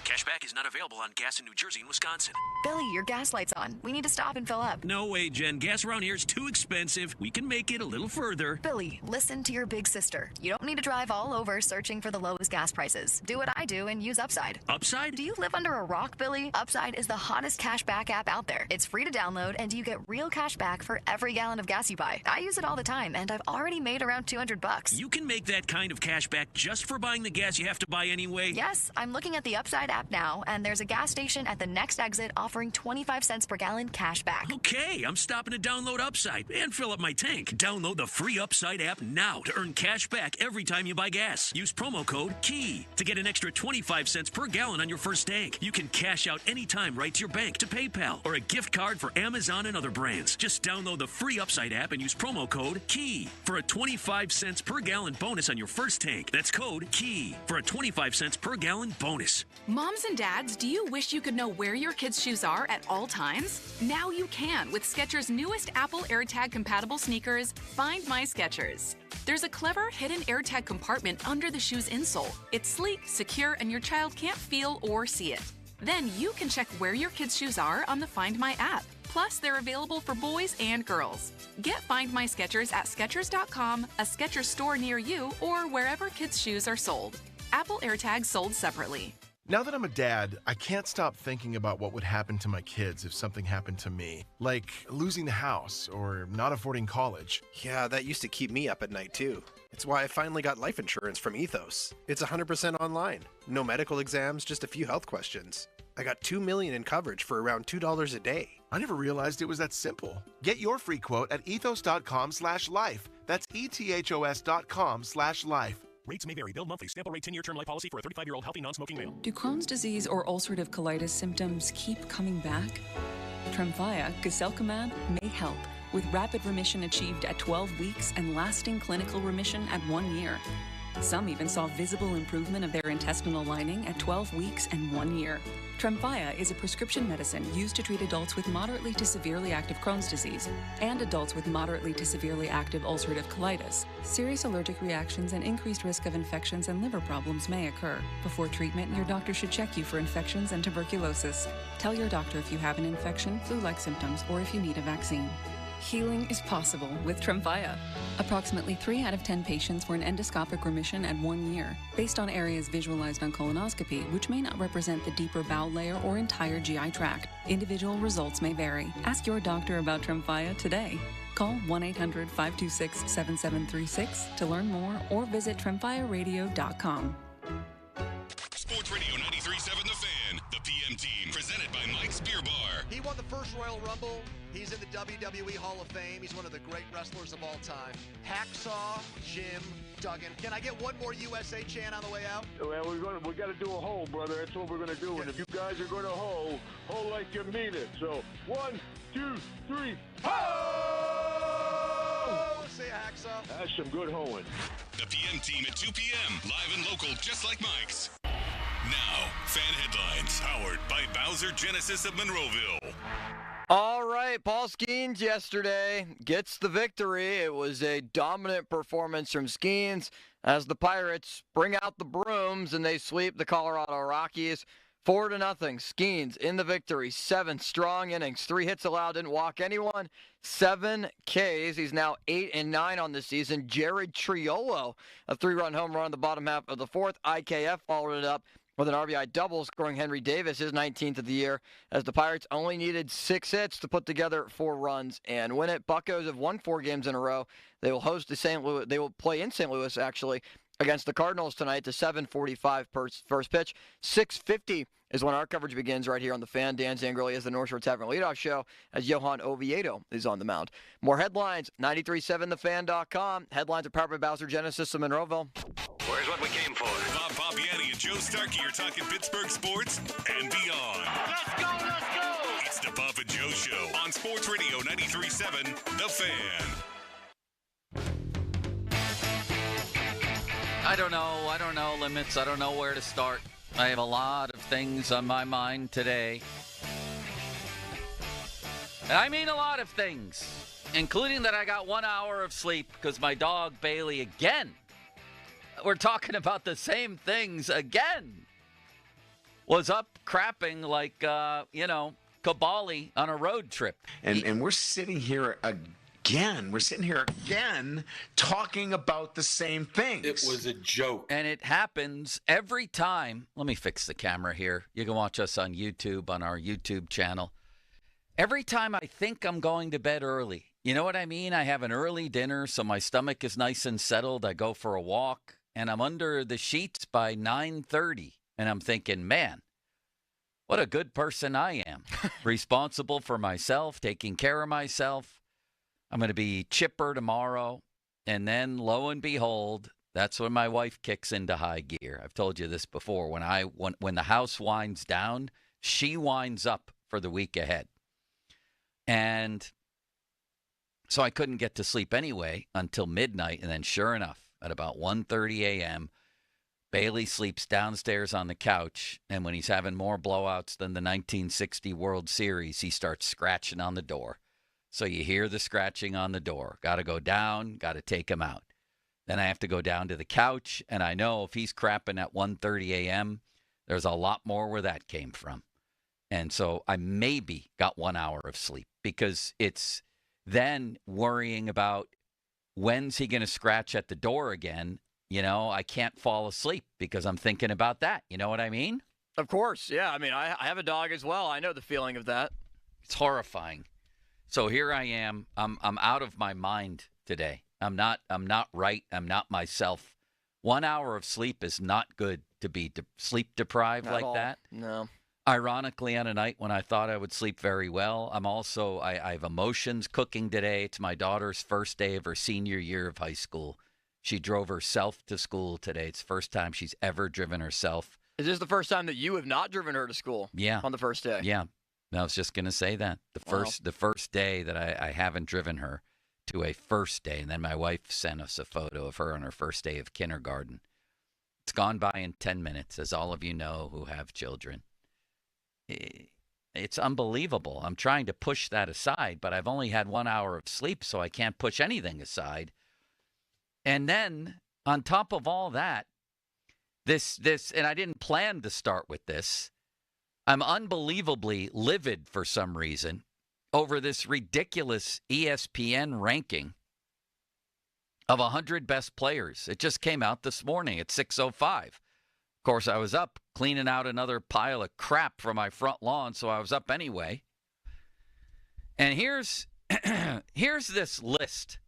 Cashback is not available on gas in New Jersey and Wisconsin. Billy, your gas light's on. We need to stop and fill up. No way, Jen. Gas around here is too expensive. We can make it a little further. Billy, listen to your big sister. You don't need to drive all over searching for the lowest gas prices. Do what I do and use Upside. Upside? Do you live under a rock, Billy? Upside is the hottest cashback app out there. It's free to download, and you get real cash back for every gallon of gas you buy. I use it all the time, and I've already made around $200. You can make that kind of cash back just for buying the gas you have to buy anyway? Yes, I'm looking at the Upside app now, and there's a gas station at the next exit offering 25 cents per gallon cash back. Okay, I'm stopping to download Upside and fill up my tank. Download the free Upside app now to earn cash back every time you buy gas. Use promo code KEY to get an extra 25 cents per gallon on your first tank. You can cash out anytime right to your bank, to PayPal, or a gift card for Amazon and other brands. Just download the free Upside app and use promo code KEY for a 25 cents per gallon bonus on your first tank. That's code KEY for a 25 cents per gallon bonus. Moms and dads, do you wish you could know where your kids' shoes are at all times? Now you can with Skechers' newest Apple AirTag compatible sneakers, Find My Skechers. There's a clever hidden AirTag compartment under the shoe's insole. It's sleek, secure, and your child can't feel or see it. Then you can check where your kids' shoes are on the Find My app. Plus, they're available for boys and girls. Get Find My Skechers at Skechers.com, a Skechers store near you, or wherever kids' shoes are sold. Apple AirTags sold separately. Now that I'm a dad, I can't stop thinking about what would happen to my kids if something happened to me. Like losing the house or not affording college. Yeah, that used to keep me up at night too. It's why I finally got life insurance from Ethos. It's 100% online. No medical exams, just a few health questions. I got $2 million in coverage for around $2 a day. I never realized it was that simple. Get your free quote at ethos.com/life. That's ethos.com/life. Rates may vary. Bill monthly. Sample rate 10-year term life policy for a 35-year-old healthy non-smoking male. Do Crohn's disease or ulcerative colitis symptoms keep coming back? Tremfya, guselkumab, may help, with rapid remission achieved at 12 weeks and lasting clinical remission at 1 year. Some even saw visible improvement of their intestinal lining at 12 weeks and 1 year. Tremfya is a prescription medicine used to treat adults with moderately to severely active Crohn's disease and adults with moderately to severely active ulcerative colitis. Serious allergic reactions and increased risk of infections and liver problems may occur. Before treatment, your doctor should check you for infections and tuberculosis. Tell your doctor if you have an infection, flu-like symptoms, or if you need a vaccine. Healing is possible with Tremfya. Approximately 3 out of 10 patients were in endoscopic remission at 1 year, based on areas visualized on colonoscopy, which may not represent the deeper bowel layer or entire GI tract. Individual results may vary. Ask your doctor about Tremfya today. Call 1-800-526-7736 to learn more or visit tremfyaradio.com. Sports Radio 93.7 The Fan, the PM team, presented by Mike's Beer Bar. He won the first Royal Rumble. He's in the WWE Hall of Fame. He's one of the great wrestlers of all time. Hacksaw Jim Duggan. Can I get one more USA chant on the way out? Well, we got to do a hole, brother. That's what we're going to do. And if you guys are going to hole like you mean it. So 1, 2, 3, ho! Say hacksaw. That's some good hoeing. The PM team at 2 p.m. Live and local, just like Mike's. Now, fan headlines powered by Bowser Genesis of Monroeville. All right, Paul Skenes yesterday gets the victory. It was a dominant performance from Skenes as the Pirates bring out the brooms and they sweep the Colorado Rockies 4-0. Skenes in the victory. 7 strong innings, 3 hits allowed, didn't walk anyone, 7 Ks. He's now 8-9 on the season. Jared Triolo, a 3-run home run in the bottom half of the 4th. IKF followed it up with an RBI double, scoring Henry Davis his 19th of the year, as the Pirates only needed 6 hits to put together 4 runs and win it. Buccos have won 4 games in a row. They will host the St. Louis. They will play in St. Louis actually against the Cardinals tonight. The 7:45 first pitch. 6:50 is when our coverage begins right here on the Fan. Dan Zangrilli is the North Shore Tavern leadoff show as Johan Oviedo is on the mound. More headlines, 93.7thefan.com. Headlines are powered by Bowser Genesis of Monroeville. Where's what we came for? Bob Papiani and Joe Starkey are talking Pittsburgh sports and beyond. Let's go, let's go! It's the Bob and Joe Show on Sports Radio 93.7 The Fan. I don't know limits. I don't know where to start. I have a lot of things on my mind today. And I mean a lot of things, including that I got 1 hour of sleep because my dog Bailey again, we're talking about the same things again, was up crapping like, Kabali on a road trip. And we're sitting here again. We're sitting here again talking about the same things. It was a joke. And it happens every time. Let me fix the camera here. You can watch us on YouTube, on our YouTube channel. Every time I think I'm going to bed early, you know what I mean? I have an early dinner, so my stomach is nice and settled. I go for a walk, and I'm under the sheets by 9:30. And I'm thinking, man, what a good person I am. Responsible for myself, taking care of myself. I'm going to be chipper tomorrow. And then, lo and behold, that's when my wife kicks into high gear. I've told you this before. When the house winds down, she winds up for the week ahead. And so I couldn't get to sleep anyway until midnight. And then sure enough, at about 1:30 a.m., Bailey sleeps downstairs on the couch. And when he's having more blowouts than the 1960 World Series, he starts scratching on the door. So you hear the scratching on the door. Got to go down, got to take him out. Then I have to go down to the couch. And I know if he's crapping at 1:30 a.m., there's a lot more where that came from. And so I maybe got 1 hour of sleep because it's then worrying about when's he going to scratch at the door again. I can't fall asleep because I'm thinking about that. You know what I mean? Of course. Yeah. I mean, I have a dog as well. I know the feeling of that. It's horrifying. So here I am. I'm out of my mind today. I'm not right. I'm not myself. 1 hour of sleep is not good to be sleep deprived Not like at all. that. No. Ironically, on a night when I thought I would sleep very well, I have emotions cooking today. It's my daughter's first day of her senior year of high school. She drove herself to school today. It's the first time she's ever driven herself. Is this the first time that you have not driven her to school? Yeah. On the first day? Yeah. I was just going to say that. The first day that I haven't driven her to a first day. And then my wife sent us a photo of her on her first day of kindergarten. It's gone by in 10 minutes, as all of you know who have children. It's unbelievable. I'm trying to push that aside, but I've only had 1 hour of sleep, so I can't push anything aside. And then, on top of all that, this, and I didn't plan to start with this, I'm unbelievably livid for some reason over this ridiculous ESPN ranking of 100 best players. It just came out this morning at 6:05. Of course, I was up cleaning out another pile of crap from my front lawn, so I was up anyway. And here's this list.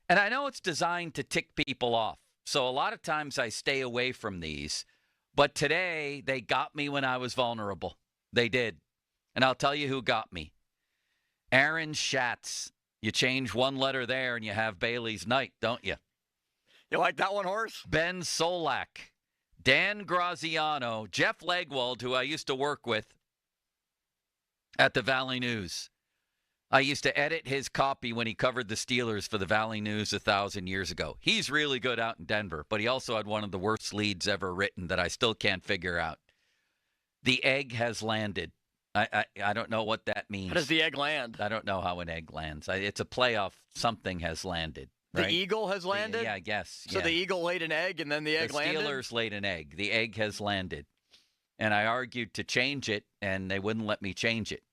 And I know it's designed to tick people off. So a lot of times I stay away from these. But today, they got me when I was vulnerable. They did. And I'll tell you who got me. Aaron Schatz. You change one letter there and you have Bailey's Night, don't you? You like that one, Horace? Ben Solak. Dan Graziano. Jeff Legwold, who I used to work with at the Valley News. I used to edit his copy when he covered the Steelers for the Valley News 1,000 years ago. He's really good out in Denver, but he also had one of the worst leads ever written that I still can't figure out. The egg has landed. I don't know what that means. How does the egg land? I don't know how an egg lands. It's a playoff. Something has landed. The right? eagle has landed? Yeah, I guess. So the eagle laid an egg and then the egg landed? The Steelers laid an egg. The egg has landed. And I argued to change it, and they wouldn't let me change it.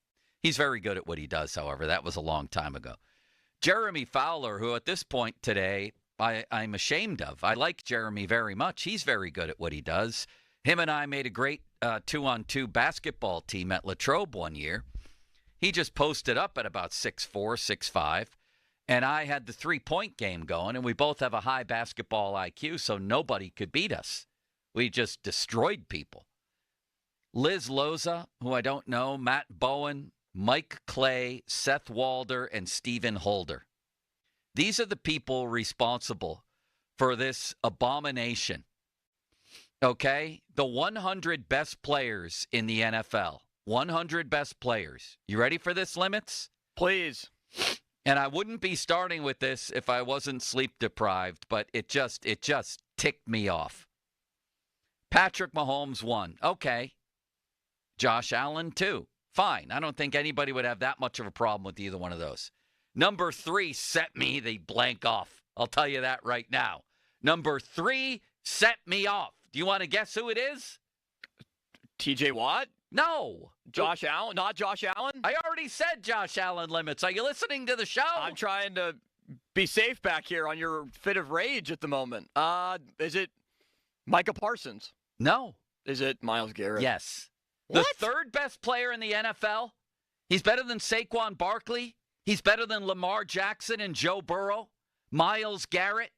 He's very good at what he does, however. That was a long time ago. Jeremy Fowler, who at this point today I'm ashamed of. I like Jeremy very much. He's very good at what he does. Him and I made a great 2-on-2 basketball team at Latrobe one year. He just posted up at about 6'4", 6'5", and I had the three-point game going, and we both have a high basketball IQ, so nobody could beat us. We just destroyed people. Liz Loza, who I don't know, Matt Bowen, Mike Clay, Seth Walder, and Stephen Holder. These are the people responsible for this abomination. Okay? The 100 best players in the NFL. 100 best players. You ready for this, Limits? Please. And I wouldn't be starting with this if I wasn't sleep deprived, but it just ticked me off. Patrick Mahomes 1. Okay. Josh Allen 2. Fine. I don't think anybody would have that much of a problem with either one of those. Number 3 set me the blank off. I'll tell you that right now. Number 3 set me off. Do you want to guess who it is? TJ Watt? No. Josh Allen? Not Josh Allen? I already said Josh Allen, Limits. Are you listening to the show? I'm trying to be safe back here on your fit of rage at the moment. Is it Micah Parsons? No. Is it Myles Garrett? Yes. What? The third best player in the NFL. He's better than Saquon Barkley. He's better than Lamar Jackson and Joe Burrow. Myles Garrett.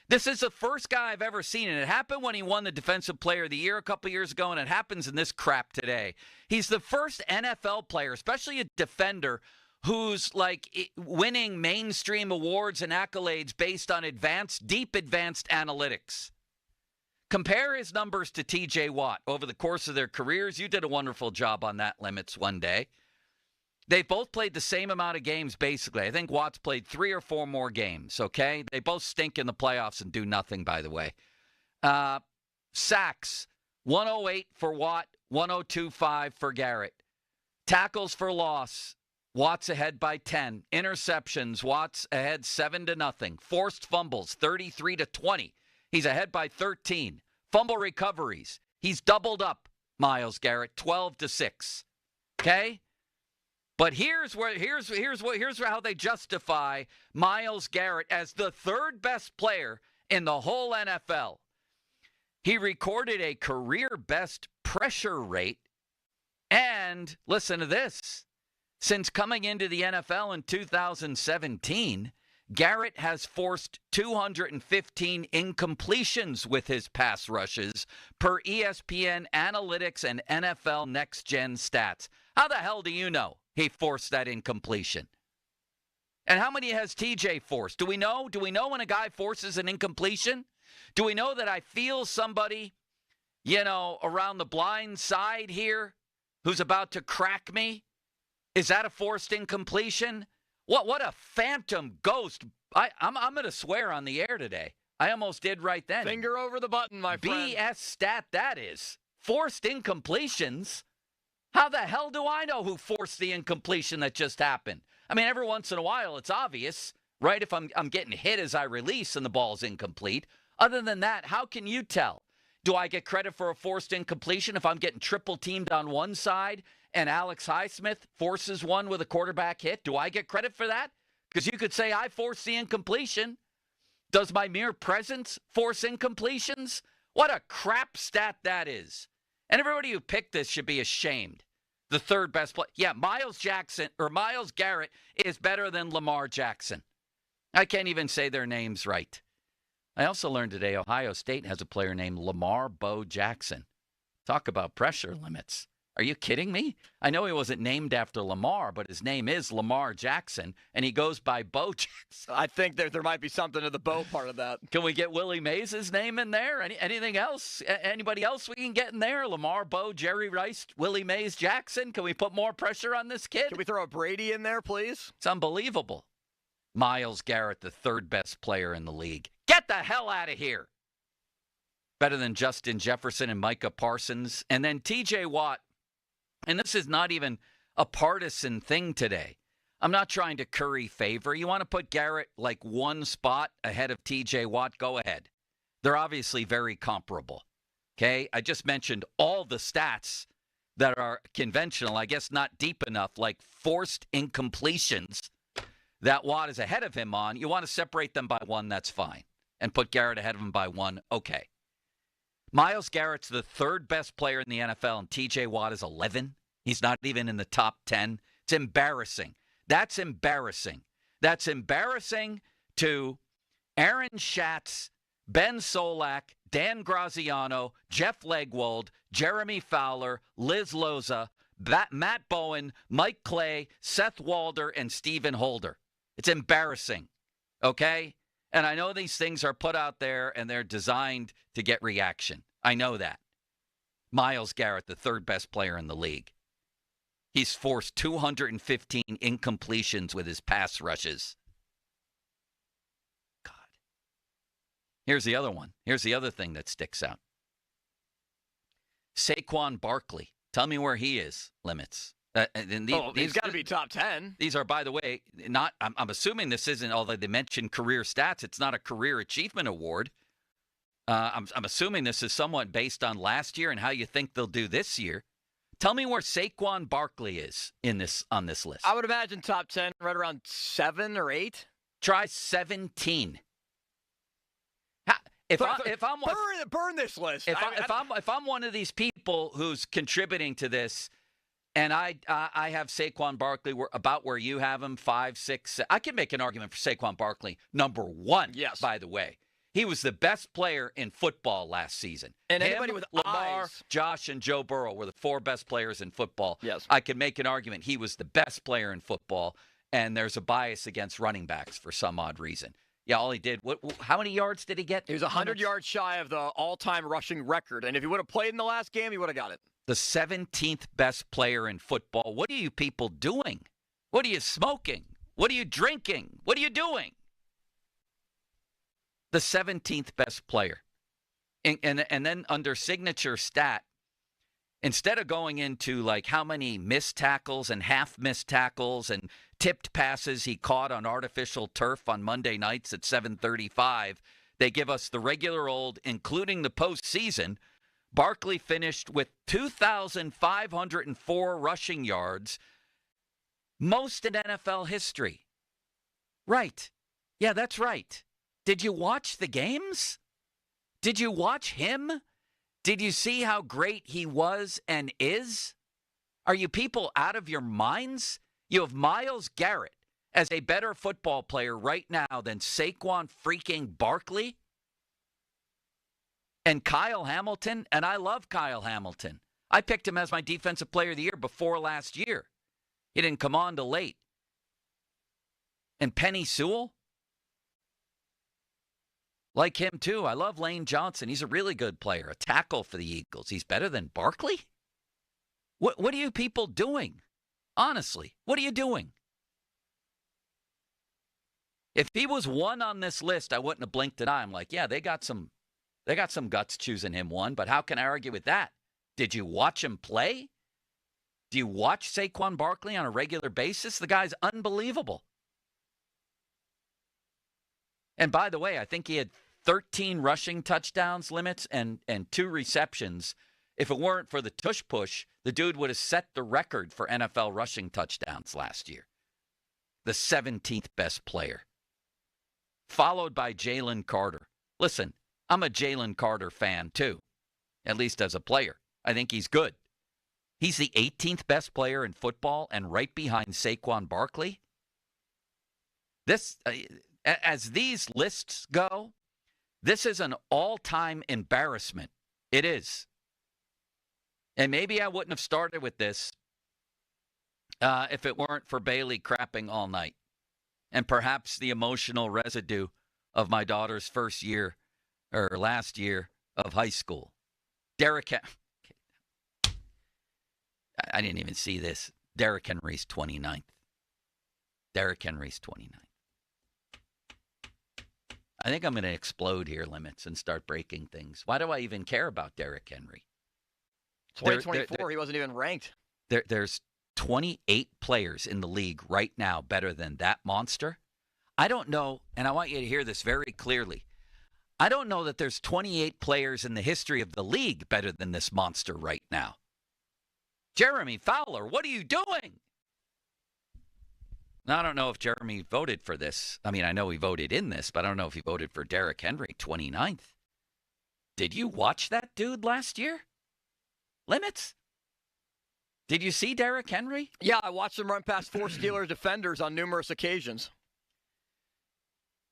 This is the first guy I've ever seen, and it happened when he won the Defensive Player of the Year a couple years ago, and it happens in this crap today. He's the first NFL player, especially a defender, who's like winning mainstream awards and accolades based on deep advanced analytics. Compare his numbers to TJ Watt over the course of their careers. You did a wonderful job on that, Limits, one day. They both played the same amount of games, basically. I think Watt's played 3 or 4 more games, okay? They both stink in the playoffs and do nothing, by the way. Sacks, 108 for Watt, 102.5 for Garrett. Tackles for loss, Watt's ahead by 10. Interceptions, Watt's ahead 7-0. Forced fumbles, 33-20. He's ahead by 13. Fumble recoveries, he's doubled up, Myles Garrett, 12-6. Okay? But here's how they justify Myles Garrett as the third best player in the whole NFL. He recorded a career best pressure rate, and listen to this. Since coming into the NFL in 2017, Garrett has forced 215 incompletions with his pass rushes per ESPN Analytics and NFL Next Gen stats. How the hell do you know he forced that incompletion? And how many has TJ forced? Do we know? Do we know when a guy forces an incompletion? Do we know that I feel somebody, around the blind side here who's about to crack me? Is that a forced incompletion? What a phantom ghost. I'm going to swear on the air today. I almost did right then. Finger over the button, my friend. BS stat that is. Forced incompletions? How the hell do I know who forced the incompletion that just happened? I mean, every once in a while it's obvious, right? If I'm getting hit as I release and the ball's incomplete. Other than that, how can you tell? Do I get credit for a forced incompletion if I'm getting triple teamed on one side and Alex Highsmith forces one with a quarterback hit? Do I get credit for that? Because you could say I forced the incompletion. Does my mere presence force incompletions? What a crap stat that is. And everybody who picked this should be ashamed. The third best player. Yeah, Myles Garrett is better than Lamar Jackson. I can't even say their names right. I also learned today Ohio State has a player named Lamar Bo Jackson. Talk about pressure limits. Are you kidding me? I know he wasn't named after Lamar, but his name is Lamar Jackson, and he goes by Bo Jackson. I think there might be something to the Bo part of that. Can we get Willie Mays' name in there? Anything else? Anybody else we can get in there? Lamar, Bo, Jerry Rice, Willie Mays, Jackson? Can we put more pressure on this kid? Can we throw a Brady in there, please? It's unbelievable. Myles Garrett, the third best player in the league. Get the hell out of here. Better than Justin Jefferson and Micah Parsons. And then TJ Watt. And this is not even a partisan thing today. I'm not trying to curry favor. You want to put Garrett like one spot ahead of TJ Watt? Go ahead. They're obviously very comparable. Okay? I just mentioned all the stats that are conventional, I guess not deep enough, like forced incompletions that Watt is ahead of him on. You want to separate them by one, that's fine. And put Garrett ahead of him by one, okay. Myles Garrett's the third best player in the NFL, and TJ Watt is 11. He's not even in the top 10. It's embarrassing. That's embarrassing. That's embarrassing to Aaron Schatz, Ben Solak, Dan Graziano, Jeff Legwold, Jeremy Fowler, Liz Loza, Matt Bowen, Mike Clay, Seth Walder, and Stephen Holder. It's embarrassing, okay? And I know these things are put out there and they're designed to get reaction. I know that. Myles Garrett, the third best player in the league. He's forced 215 incompletions with his pass rushes. God. Here's the other one. Here's the other thing that sticks out. Saquon Barkley. Tell me where he is, Limits. He's got to be top 10. These are, by the way, not. I'm assuming this isn't, although they mentioned career stats, it's not a career achievement award. I'm assuming this is somewhat based on last year and how you think they'll do this year. Tell me where Saquon Barkley is on this list. I would imagine top 10, right around 7 or 8. Try 17. Burn this list. If I'm one of these people who's contributing to this, and I have Saquon Barkley about where you have him, 5, 6, 7. I can make an argument for Saquon Barkley, number 1. Yes. By the way, he was the best player in football last season. And anybody with Lamar, eyes. Josh, and Joe Burrow were the 4 best players in football. Yes. I can make an argument he was the best player in football, and there's a bias against running backs for some odd reason. Yeah, all he did. How many yards did he get? He was 100 yards shy of the all-time rushing record, and if he would have played in the last game, he would have got it. The 17th best player in football. What are you people doing? What are you smoking? What are you drinking? What are you doing? The 17th best player. And then under signature stat, instead of going into like how many missed tackles and half missed tackles and tipped passes he caught on artificial turf on Monday nights at 7:35, they give us the regular old, including the postseason, Barkley finished with 2,504 rushing yards, most in NFL history. Right. Yeah, that's right. Did you watch the games? Did you watch him? Did you see how great he was and is? Are you people out of your minds? You have Myles Garrett as a better football player right now than Saquon freaking Barkley? And Kyle Hamilton, and I love Kyle Hamilton. I picked him as my defensive player of the year before last year. He didn't come on till late. And Penny Sewell? Like him too. I love Lane Johnson. He's a really good player, a tackle for the Eagles. He's better than Barkley? What are you people doing? Honestly, what are you doing? If he was one on this list, I wouldn't have blinked an eye. I'm like, yeah, they got some guts choosing him one, but how can I argue with that? Did you watch him play? Do you watch Saquon Barkley on a regular basis? The guy's unbelievable. And by the way, I think he had 13 rushing touchdowns limits and 2 receptions. If it weren't for the tush push, the dude would have set the record for NFL rushing touchdowns last year. The 17th best player. Followed by Jalen Carter. Listen, I'm a Jalen Carter fan too, at least as a player. I think he's good. He's the 18th best player in football and right behind Saquon Barkley. This, as these lists go, this is an all-time embarrassment. It is. And maybe I wouldn't have started with this if it weren't for Bailey crapping all night. And perhaps the emotional residue of my daughter's first year or last year of high school. I didn't even see this. Derrick Henry's 29th. Derrick Henry's 29th. I think I'm going to explode here, Limits, and start breaking things. Why do I even care about Derrick Henry? 2024, he wasn't even ranked. There's 28 players in the league right now better than that monster. I don't know, and I want you to hear this very clearly. I don't know that there's 28 players in the history of the league better than this monster right now. Jeremy Fowler, what are you doing? Now, I don't know if Jeremy voted for this. I mean, I know he voted in this, but I don't know if he voted for Derrick Henry, 29th. Did you watch that dude last year? Limits? Did you see Derrick Henry? Yeah, I watched him run past 4 Steelers defenders on numerous occasions.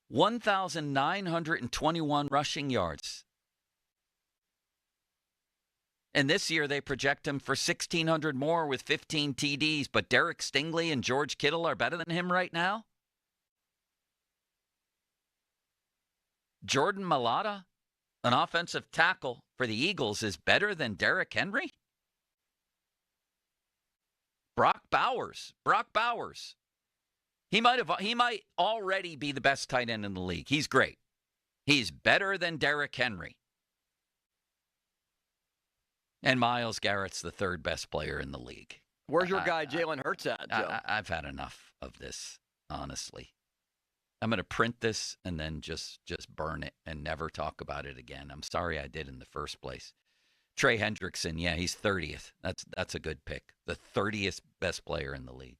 1,921 rushing yards. And this year they project him for 1,600 more with 15 TDs. But Derek Stingley and George Kittle are better than him right now? Jordan Mailata, an offensive tackle for the Eagles, is better than Derrick Henry? Brock Bowers. He might already be the best tight end in the league. He's great. He's better than Derrick Henry. And Myles Garrett's the 3rd best player in the league. Where's your guy Jalen Hurts at, Joe? I've had enough of this, honestly. I'm going to print this and then just burn it and never talk about it again. I'm sorry I did in the first place. Trey Hendrickson, yeah, he's 30th. That's a good pick. The 30th best player in the league.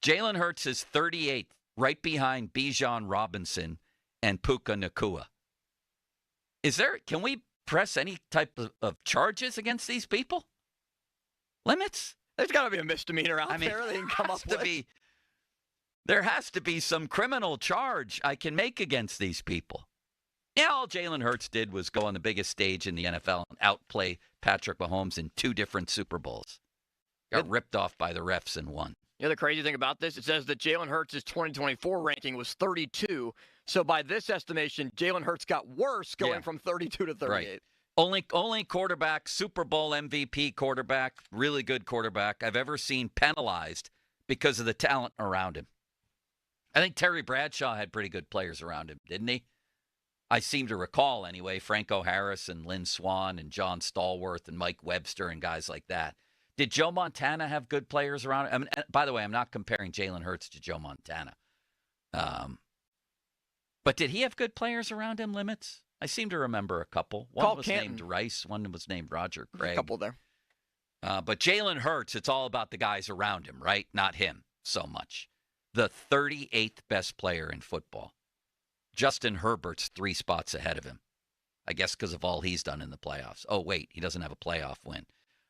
Jalen Hurts is 38th, right behind Bijan Robinson and Puka Nacua. Can we press any type of charges against these people? Limits? There's got to be a misdemeanor out there they can come up with. There has to be some criminal charge I can make against these people. Yeah, all Jalen Hurts did was go on the biggest stage in the NFL and outplay Patrick Mahomes in 2 different Super Bowls. Got ripped off by the refs and won. You know the crazy thing about this? It says that Jalen Hurts' 2024 ranking was 32. So by this estimation, Jalen Hurts got worse going from 32 to 38. Right. Only quarterback, Super Bowl MVP quarterback, really good quarterback I've ever seen penalized because of the talent around him. I think Terry Bradshaw had pretty good players around him, didn't he? I seem to recall anyway, Franco Harris and Lynn Swann and John Stallworth and Mike Webster and guys like that. Did Joe Montana have good players around him? I mean, by the way, I'm not comparing Jalen Hurts to Joe Montana. But did he have good players around him, Limits? I seem to remember a couple. One was named Rice. One was named Roger Craig. A couple there. But Jalen Hurts, it's all about the guys around him, right? Not him so much. The 38th best player in football. Justin Herbert's 3 spots ahead of him. I guess because of all he's done in the playoffs. Oh, wait, he doesn't have a playoff win.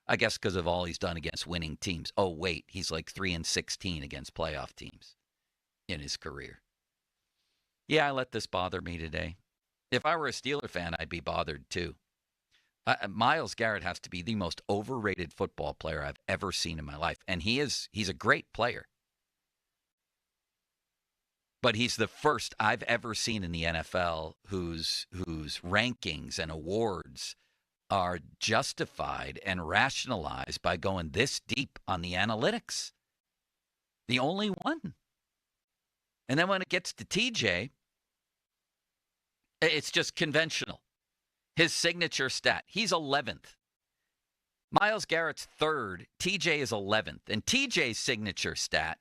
I guess because of all he's done against winning teams. Oh, wait, he's like 3-16 against playoff teams in his career. Yeah, I let this bother me today. If I were a Steeler fan, I'd be bothered too. Myles Garrett has to be the most overrated football player I've ever seen in my life. And he's a great player. But he's the first I've ever seen in the NFL whose rankings and awards are justified and rationalized by going this deep on the analytics. The only one. And then when it gets to TJ, it's just conventional. His signature stat, he's 11th. Myles Garrett's 3rd, TJ is 11th. And TJ's signature stat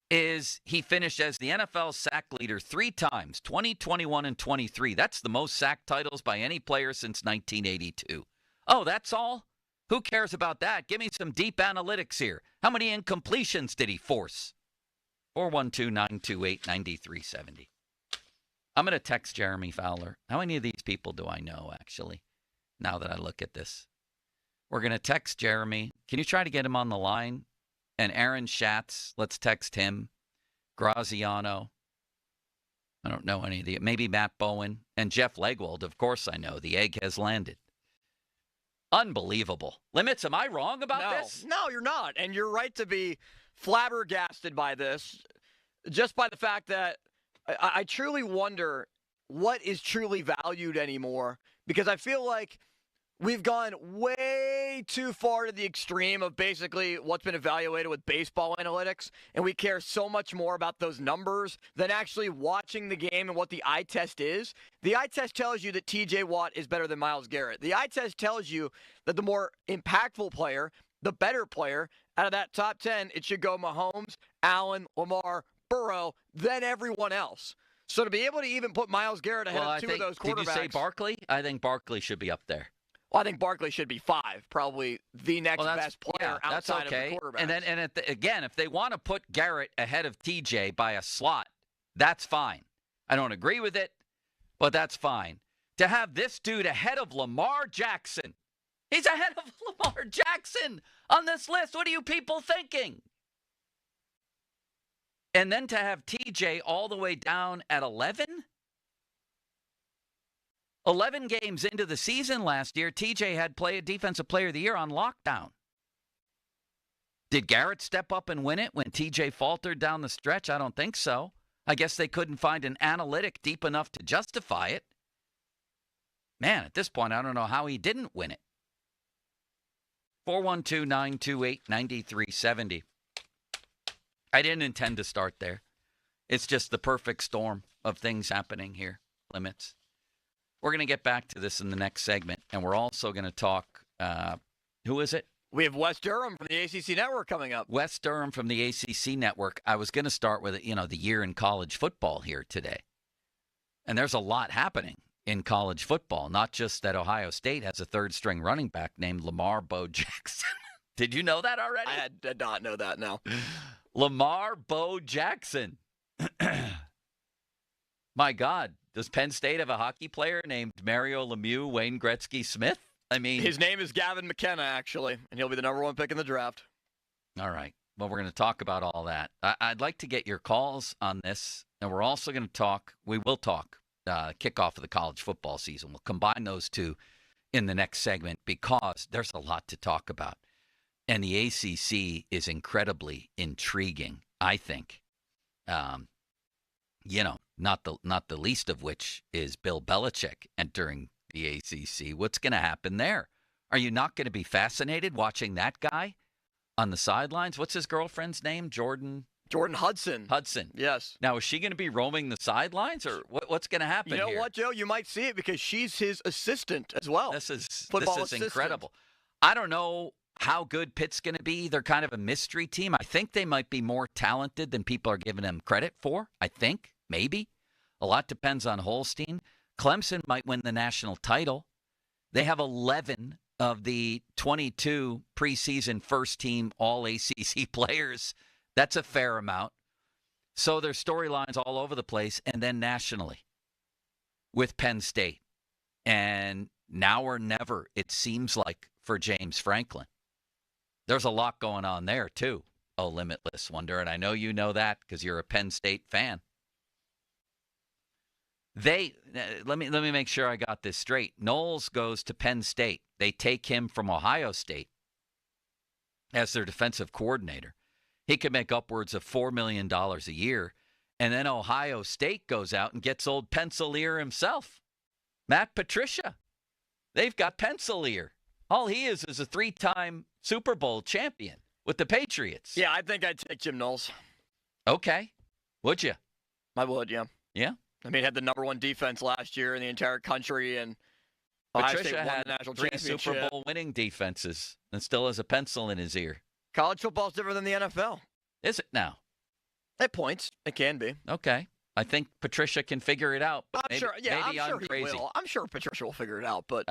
is he finished as the NFL sack leader 3 times, 20, 21, and 23. That's the most sack titles by any player since 1982. Oh, that's all? Who cares about that? Give me some deep analytics here. How many incompletions did he force? 412-928-9370. I'm going to text Jeremy Fowler. How many of these people do I know, actually, now that I look at this? We're going to text Jeremy. Can you try to get him on the line? And Aaron Schatz, let's text him. Graziano. I don't know any of the. Maybe Matt Bowen. And Jeff Legwold, of course I know. The egg has landed. Unbelievable. Limits, am I wrong about this? No, you're not. And you're right to be flabbergasted by this, just by the fact that I truly wonder what is truly valued anymore, because I feel like we've gone way too far to the extreme of basically what's been evaluated with baseball analytics, and we care so much more about those numbers than actually watching the game and what the eye test is. The eye test tells you that TJ Watt is better than Myles Garrett. The eye test tells you that the more impactful player, the better player, out of that top 10, it should go Mahomes, Allen, Lamar, Burrow, then everyone else. So to be able to even put Myles Garrett ahead of 2 of those quarterbacks. Did you say Barkley? I think Barkley should be up there. Well, I think Barkley should be 5, probably the next best player outside of the quarterback. And again, if they want to put Garrett ahead of TJ by a slot, that's fine. I don't agree with it, but that's fine. To have this dude ahead of Lamar Jackson, he's ahead of Lamar Jackson on this list. What are you people thinking? And then to have TJ all the way down at 11? 11 games into the season last year, TJ had Defensive Player of the Year on lockdown. Did Garrett step up and win it when TJ faltered down the stretch? I don't think so. I guess they couldn't find an analytic deep enough to justify it. Man, at this point, I don't know how he didn't win it. 412-928-9370. I didn't intend to start there. It's just the perfect storm of things happening here. Limits. We're going to get back to this in the next segment, and we're also going to talk, who is it? We have Wes Durham from the ACC Network coming up. Wes Durham from the ACC Network. I was going to start with, the year in college football here today. And there's a lot happening in college football, not just that Ohio State has a third-string running back named Lamar Bo Jackson. Did you know that already? I did not know that, no. Lamar Bo Jackson. My God, does Penn State have a hockey player named Mario Lemieux, Wayne Gretzky Smith? I mean, his name is Gavin McKenna, actually, and he'll be the number 1 pick in the draft. All right. Well, we're going to talk about all that. I'd like to get your calls on this, and we're also going to talk, kickoff of the college football season. We'll combine those two in the next segment because there's a lot to talk about. And the ACC is incredibly intriguing, I think. Not the least of which is Bill Belichick entering the ACC. What's going to happen there? Are you not going to be fascinated watching that guy on the sidelines? What's his girlfriend's name? Jordan Hudson. Yes. Now, is she going to be roaming the sidelines, or what's going to happen here? You know what, Joe? You might see it because she's his assistant as well. This is incredible. I don't know how good Pitt's going to be. They're kind of a mystery team. I think they might be more talented than people are giving them credit for. I think, maybe. A lot depends on Holstein. Clemson might win the national title. They have 11 of the 22 preseason first-team all-ACC players. That's a fair amount. So there's storylines all over the place, and then nationally with Penn State. And now or never, it seems like, for James Franklin. There's a lot going on there, too. Oh, Limitless Wonder, and I know you know that because you're a Penn State fan. Let me make sure I got this straight. Knowles goes to Penn State. They take him from Ohio State as their defensive coordinator. He could make upwards of $4 million a year. And then Ohio State goes out and gets old Pencilier himself, Matt Patricia. They've got Pencilier. All he is a 3-time Super Bowl champion with the Patriots. Yeah, I think I'd take Jim Knowles. Okay. Would you? I would, yeah. Yeah? I mean, had the number 1 defense last year in the entire country, and Ohio Patricia State won had the national 3 championship. Super Bowl winning defenses and still has a pencil in his ear. College football's different than the NFL. Is it now? At points, it can be. Okay. I think Patricia can figure it out. But I'm maybe, sure. Yeah, maybe I'm sure crazy. he will. I'm sure Patricia will figure it out. But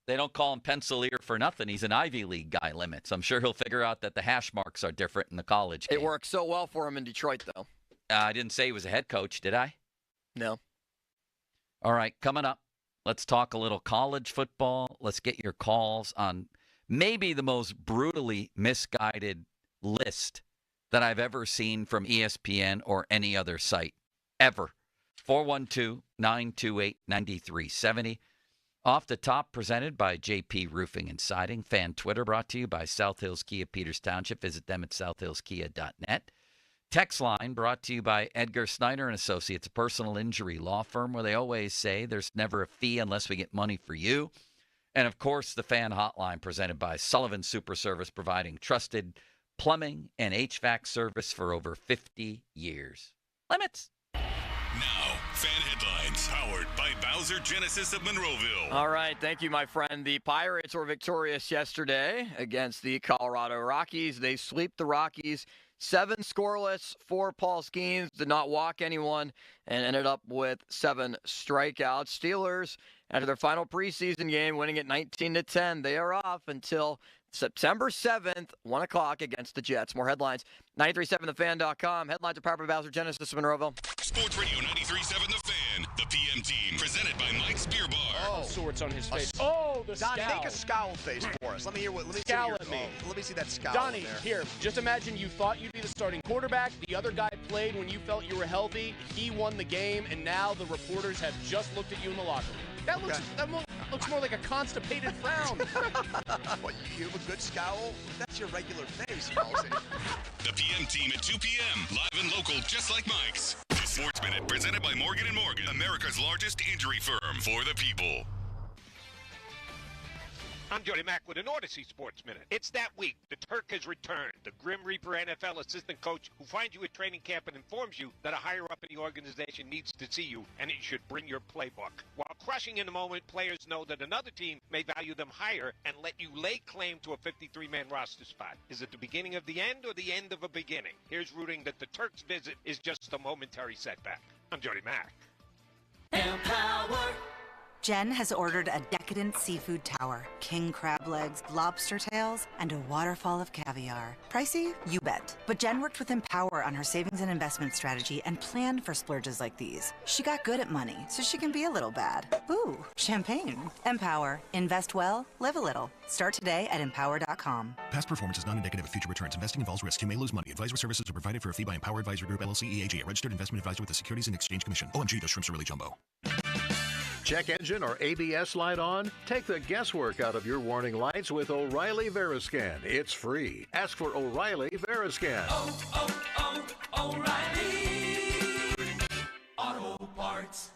they don't call him Pencilier for nothing. He's an Ivy League guy. Limits. I'm sure he'll figure out that the hash marks are different in the college game. It worked so well for him in Detroit, though. I didn't say he was a head coach, did I? No. All right, coming up, let's talk a little college football. Let's get your calls on maybe the most brutally misguided list that I've ever seen from ESPN or any other site, ever. 412-928-9370. Off the top, presented by JP Roofing and Siding. Fan Twitter brought to you by South Hills Kia Peters Township. Visit them at southhillskia.net. Text line brought to you by Edgar Snyder and Associates, a personal injury law firm where they always say there's never a fee unless we get money for you. And, of course, the fan hotline presented by Sullivan Super Service, providing trusted plumbing and HVAC service for over 50 years. Limits. Now, fan headlines powered by Bowser Genesis of Monroeville. All right, thank you, my friend. The Pirates were victorious yesterday against the Colorado Rockies. They sweep the Rockies 7 scoreless for Paul Skenes, did not walk anyone, and ended up with 7 strikeouts. Steelers, after their final preseason game, winning at 19-10. They are off until September 7th, 1 o'clock against the Jets. More headlines, 937thefan.com. Headlines are powered by Bowser Genesis of Monroeville. Sports Radio 93.7 The Fan, the PM team, presented by Mike's Beer Bar. Oh, swords on his face. Oh, the Donnie, scowl. make a scowl face for us. Let me hear what. Let me Scowl see at me. Let me see that scowl. Donnie, in there. here, just imagine you thought you'd be the starting quarterback. The other guy played when you felt you were healthy. He won the game, and now the reporters have just looked at you in the locker room. That looks more like a constipated frown. What, you have a good scowl? That's your regular face, Halsey. The PM team at 2 p.m. Live and local, just like Mike's. The Sports Minute, presented by Morgan & Morgan, America's largest injury firm for the people. I'm Jody Mack with an Odyssey Sports Minute. It's that week. The Turk has returned. The Grim Reaper NFL assistant coach who finds you at training camp and informs you that a higher up in the organization needs to see you and you should bring your playbook. While crushing in the moment, players know that another team may value them higher and let you lay claim to a 53-man roster spot. Is it the beginning of the end or the end of a beginning? Here's rooting that the Turk's visit is just a momentary setback. I'm Jody Mack. Empower. Jen has ordered a decadent seafood tower, king crab legs, lobster tails, and a waterfall of caviar. Pricey? You bet. But Jen worked with Empower on her savings and investment strategy and planned for splurges like these. She got good at money, so she can be a little bad. Ooh, champagne. Empower. Invest well, live a little. Start today at empower.com. Past performance is not indicative of future returns. Investing involves risk. You may lose money. Advisory services are provided for a fee by Empower Advisory Group, LLC, EAG, a registered investment advisor with the Securities and Exchange Commission. OMG, those shrimps are really jumbo. Check engine or ABS light on? Take the guesswork out of your warning lights with O'Reilly Veriscan. It's free. Ask for O'Reilly Veriscan. O'Reilly Auto Parts.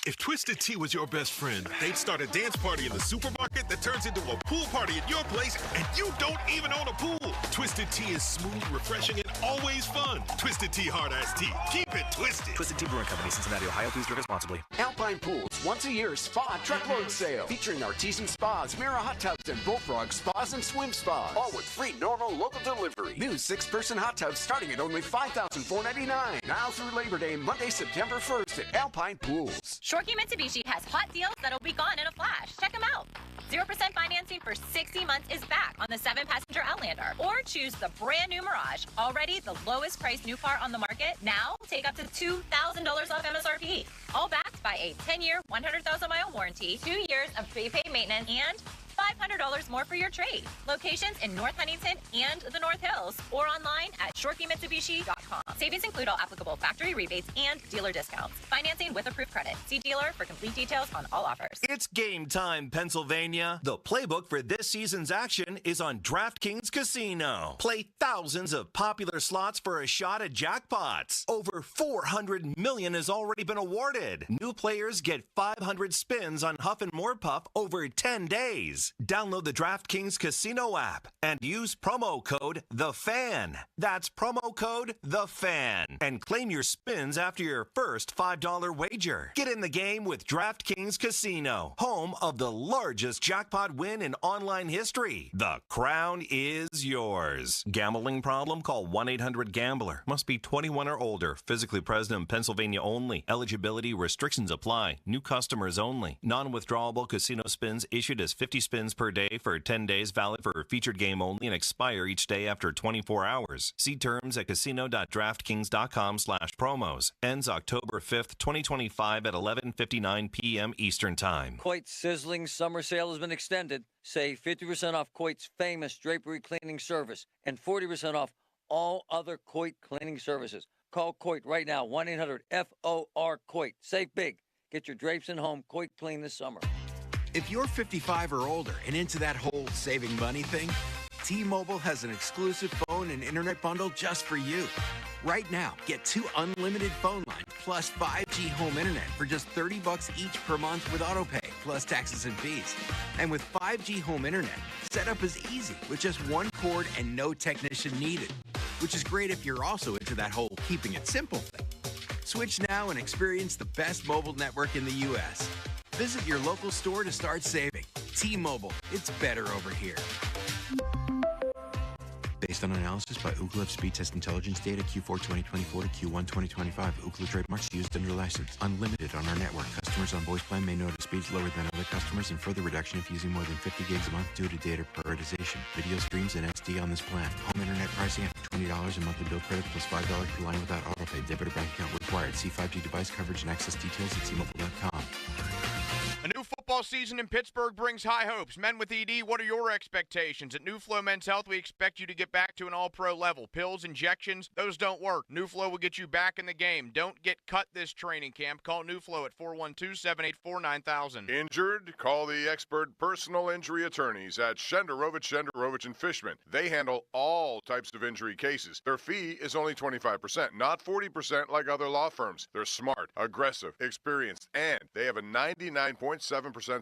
If Twisted Tea was your best friend, they'd start a dance party in the supermarket that turns into a pool party at your place, and you don't even own a pool. Twisted Tea is smooth, refreshing, and always fun. Twisted Tea Hard Iced Tea. Keep it twisted. Twisted Tea Brewing Company, Cincinnati, Ohio. Please drink responsibly. Alpine Pools once a year spa truckload sale featuring artisan spas, Mira hot tubs, and Bullfrog spas and swim spas. All with free normal local delivery. New 6-person hot tubs starting at only $5,499. Now through Labor Day, Monday, September 1st at Alpine Pools. Shorkey Mitsubishi has hot deals that'll be gone in a flash. Check them out. 0% financing for 60 months is back on the 7-passenger Outlander. Or choose the brand new Mirage, already the lowest priced new car on the market. Now take up to $2,000 off MSRP. All backed by a 10-year, 100,000-mile warranty, 2 years of prepaid maintenance, and $500 more for your trade. Locations in North Huntington and the North Hills, or online at ShorkeyMitsubishi.com. Savings include all applicable factory rebates and dealer discounts. Financing with approved credit. See dealer for complete details on all offers. It's game time, Pennsylvania. The playbook for this season's action is on DraftKings Casino. Play thousands of popular slots for a shot at jackpots. Over $400 million has already been awarded. New players get 500 spins on Huff and More Puff over 10 days. Download the DraftKings Casino app and use promo code THEFAN. That's promo code THEFAN. And claim your spins after your first $5 wager. Get in the game with DraftKings Casino, home of the largest jackpot win in online history. The crown is yours. Gambling problem? Call 1-800-GAMBLER. Must be 21 or older. Physically present in Pennsylvania only. Eligibility restrictions apply. New customers only. Non-withdrawable casino spins issued as 50 spins per day for 10 days, valid for a featured game only, and expire each day after 24 hours. See terms at casino.draftkings.com/promos. Ends October 5th, 2025 at 11:59 p.m. Eastern Time. Coit's sizzling summer sale has been extended. Save 50% off Coit's famous drapery cleaning service and 40% off all other Coit cleaning services. Call Coit right now, 1-800-FOR-COIT. Save big. Get your drapes in home Coit clean this summer. If you're 55 or older and into that whole saving money thing, T-Mobile has an exclusive phone and internet bundle just for you. Right now, get 2 unlimited phone lines plus 5G home internet for just $30 each per month with autopay, plus taxes and fees. And with 5G home internet, setup is easy with just 1 cord and no technician needed, which is great if you're also into that whole keeping it simple thing. Switch now and experience the best mobile network in the U.S. Visit your local store to start saving. T-Mobile, it's better over here. Based on analysis by Ookla Speed Test Intelligence data Q4 2024 to Q1 2025, Ookla trademarks used under license. Unlimited on our network. Customers on voice plan may notice speeds lower than other customers and further reduction if using more than 50 gigs a month due to data prioritization. Video streams and SD on this plan. Home internet pricing after $20 and monthly bill credit plus $5 per line without autopay. Debit or bank account required. See 5G device coverage and access details at T-Mobile.com. A new football season in Pittsburgh brings high hopes. Men with ED, what are your expectations? At New Flow Men's Health, we expect you to get back to an all-pro level. Pills, injections, those don't work. New Flow will get you back in the game. Don't get cut this training camp. Call New Flow at 412-784-9000. Injured? Call the expert personal injury attorneys at Shenderovich and Fishman. They handle all types of injury cases. Their fee is only 25%, not 40% like other law firms. They're smart, aggressive, experienced, and they have a 99.7%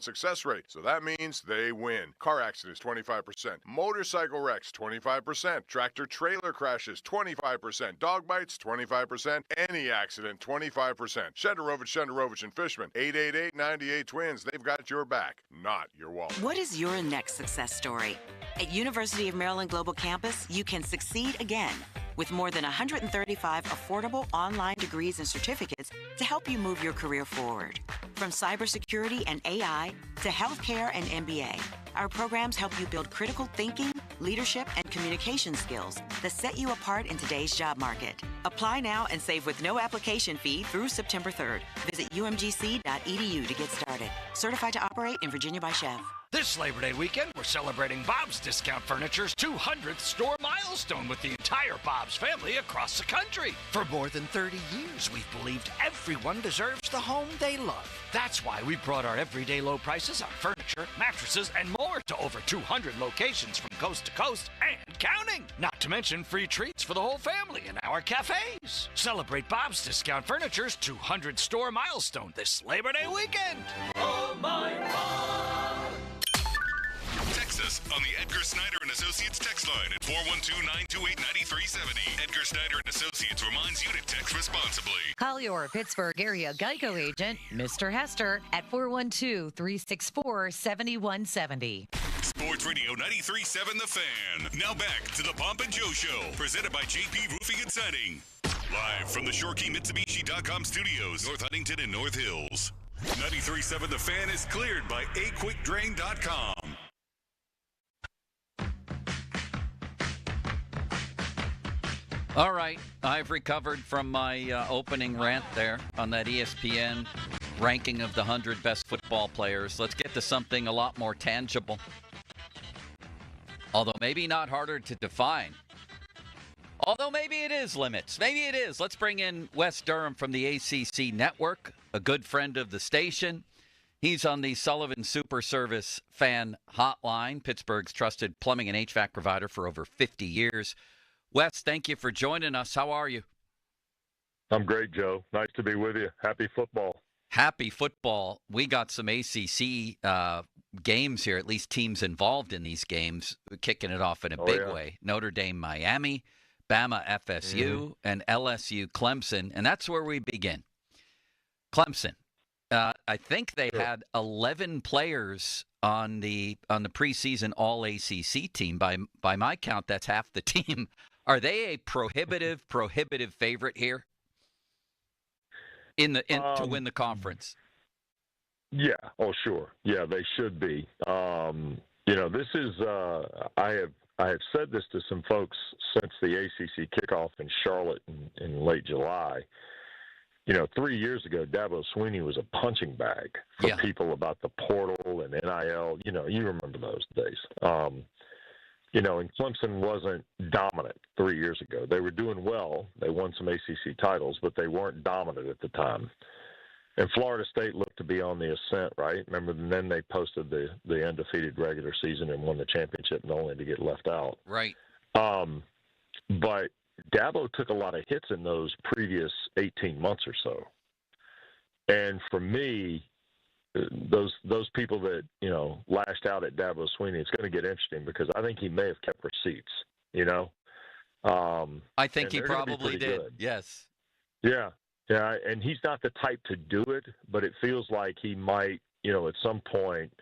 success rate. So that means they win. Car accidents, 25%. Motorcycle wrecks, 25%. Tractor trailer crashes, 25%. Dog bites, 25%. Any accident, 25%. Shenderovich and Fishman. 888-98-TWINS. They've got your back, not your wallet. What is your next success story? At University of Maryland Global Campus, you can succeed again with more than 135 affordable online degrees and certificates to help you move your career forward. From cybersecurity and AI to healthcare and MBA, our programs help you build critical thinking, leadership, and communication skills that set you apart in today's job market. Apply now and save with no application fee through September 3rd. Visit umgc.edu to get started. Certified to operate in Virginia by Chev. This Labor Day weekend, we're celebrating Bob's Discount Furniture's 200th store milestone with the entire Bob's family across the country. For more than 30 years, we've believed everyone deserves the home they love. That's why we brought our everyday low prices on furniture, mattresses, and more to over 200 locations from coast to coast and counting. Not to mention free treats for the whole family in our cafes. Celebrate Bob's Discount Furniture's 200 store milestone this Labor Day weekend. Oh, my Bob. Text us on the Edgar Snyder and Associates text line at 412-928-9370. Edgar Snyder and Associates reminds you to text responsibly. Call your Pittsburgh area Geico agent, Mr. Hester, at 412-364-7170. Sports Radio 93.7 The Fan. Now back to the Pomp and Joe Show, presented by JP Roofing and Siding. Live from the ShoreKeyMitsubishi.com studios, North Huntington and North Hills. 93.7 The Fan is cleared by AQuickDrain.com. All right, I've recovered from my opening rant there on that ESPN ranking of the 100 best football players. Let's get to something a lot more tangible, although maybe not harder to define. Although maybe it is limits. Maybe it is. Let's bring in Wes Durham from the ACC Network, a good friend of the station. He's on the Sullivan Super Service fan hotline, Pittsburgh's trusted plumbing and HVAC provider for over 50 years. Wes, thank you for joining us. How are you? I'm great, Joe. Nice to be with you. Happy football. Happy football. We got some ACC games here, at least teams involved in these games, kicking it off in a big way. Notre Dame, Miami, Bama, FSU, and LSU, Clemson. And that's where we begin. Clemson. I think they had 11 players on the preseason All-ACC team. By my count, that's half the team. Are they a prohibitive favorite here to win the conference? Yeah. Oh, sure. Yeah, they should be. This is I have said this to some folks since the ACC kickoff in Charlotte in late July. 3 years ago, Dabo Swinney was a punching bag for people about the portal and NIL. You remember those days. And Clemson wasn't dominant 3 years ago. They were doing well. They won some ACC titles, but they weren't dominant at the time. And Florida State looked to be on the ascent, right? Remember, and then they posted the undefeated regular season and won the championship, and only to get left out. Right. But Dabo took a lot of hits in those previous 18 months or so. And for me, those people that, lashed out at Dabo Swinney, it's going to get interesting because I think he may have kept receipts, I think he probably did, good. Yes. Yeah, and he's not the type to do it, but it feels like he might, at some point,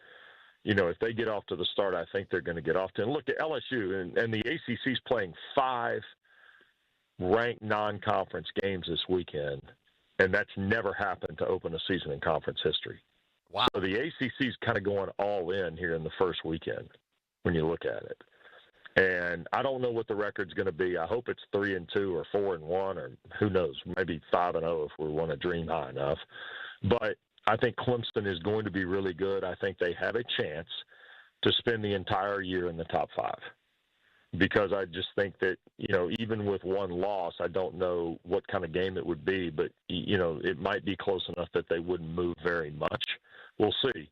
if they get off to the start, I think they're going to get off to. And look at LSU, and the ACC's playing 5 ranked non-conference games this weekend, and that's never happened to open a season in conference history. Wow. So the ACC's kind of going all in here in the first weekend when you look at it. And I don't know what the record's going to be. I hope it's 3-2 or 4-1 or who knows, maybe 5-0 if we want to dream high enough. But I think Clemson is going to be really good. I think they have a chance to spend the entire year in the top 5. Because I just think that, even with one loss, I don't know what kind of game it would be, but, it might be close enough that they wouldn't move very much. We'll see.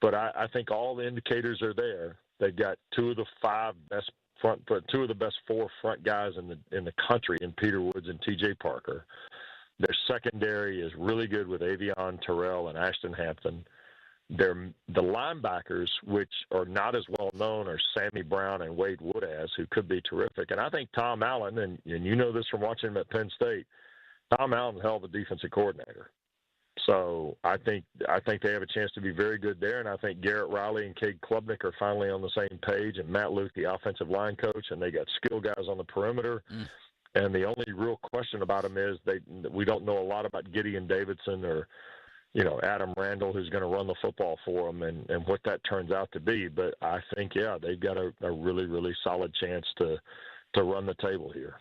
But I think all the indicators are there. They've got 2 of the 5 best 2 of the best 4 front guys in the country in Peter Woods and T.J. Parker. Their secondary is really good with Avion Terrell and Ashton Hampton. The linebackers, which are not as well known, are Sammy Brown and Wade Woodaz, who could be terrific. And I think Tom Allen, and you know this from watching him at Penn State, Tom Allen's a hell of a defensive coordinator. So I think they have a chance to be very good there, and I think Garrett Riley and Cade Klubnik are finally on the same page, and Matt Luke, the offensive line coach, and they got skill guys on the perimeter. And the only real question about them is we don't know a lot about Gideon Davidson or Adam Randall, who's going to run the football for them, and what that turns out to be. But I think, they've got a really, really solid chance to run the table here.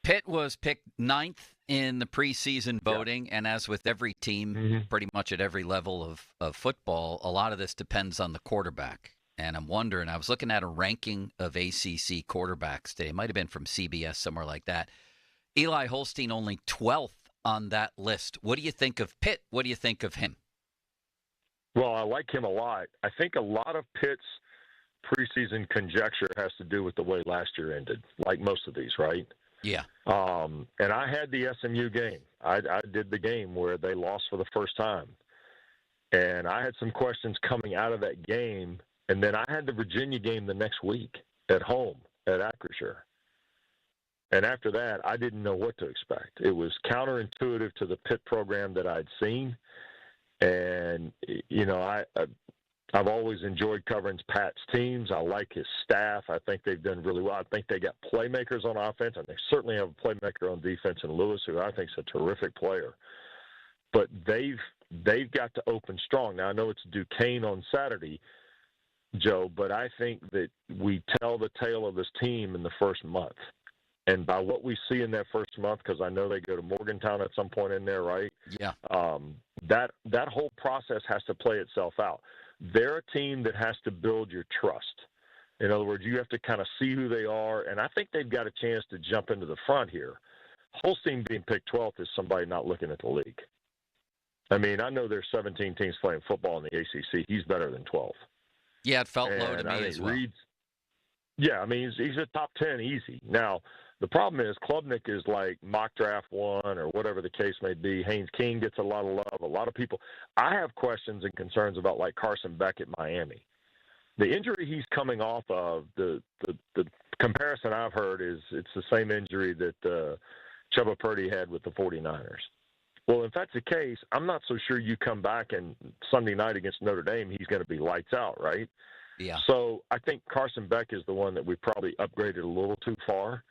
Pitt was picked 9th in the preseason voting, and as with every team, pretty much at every level of football, a lot of this depends on the quarterback. And I'm wondering, I was looking at a ranking of ACC quarterbacks today. It might have been from CBS, somewhere like that. Eli Holstein only 12th on that list. What do you think of Pitt? What do you think of him? Well, I like him a lot. I think a lot of Pitt's preseason conjecture has to do with the way last year ended, like most of these, right? Yeah. And I had the SMU game. I did the game where they lost for the first time. And I had some questions coming out of that game. And then I had the Virginia game the next week at home at Acrisure. And after that, I didn't know what to expect. It was counterintuitive to the Pitt program that I'd seen. And, you know, I've always enjoyed covering Pat's teams. I like his staff. I think they've done really well. I think they got playmakers on offense, and they certainly have a playmaker on defense in Lewis, who I think is a terrific player. But they've got to open strong. Now, I know it's Duquesne on Saturday, Joe, but I think that we tell the tale of this team in the first month. And by what we see in that first month, because I know they go to Morgantown at some point in there, right? Yeah. That whole process has to play itself out. They're a team that has to build your trust. In other words, you have to kind of see who they are, and I think they've got a chance to jump into the front here. Holstein being picked 12th is somebody not looking at the league. I mean, I know there's 17 teams playing football in the ACC. He's better than 12. Yeah, it felt low to me as well. Yeah, I mean, he's a top 10 easy. Now, the problem is Klubnik is like mock draft 1 or whatever the case may be. Haynes King gets a lot of love. A lot of people. I have questions and concerns about like Carson Beck at Miami. The injury he's coming off of, the comparison I've heard is it's the same injury that Chubba Purdy had with the 49ers. Well, if that's the case, I'm not so sure you come back and Sunday night against Notre Dame, he's going to be lights out, right? Yeah. So I think Carson Beck is the one that we probably upgraded a little too far.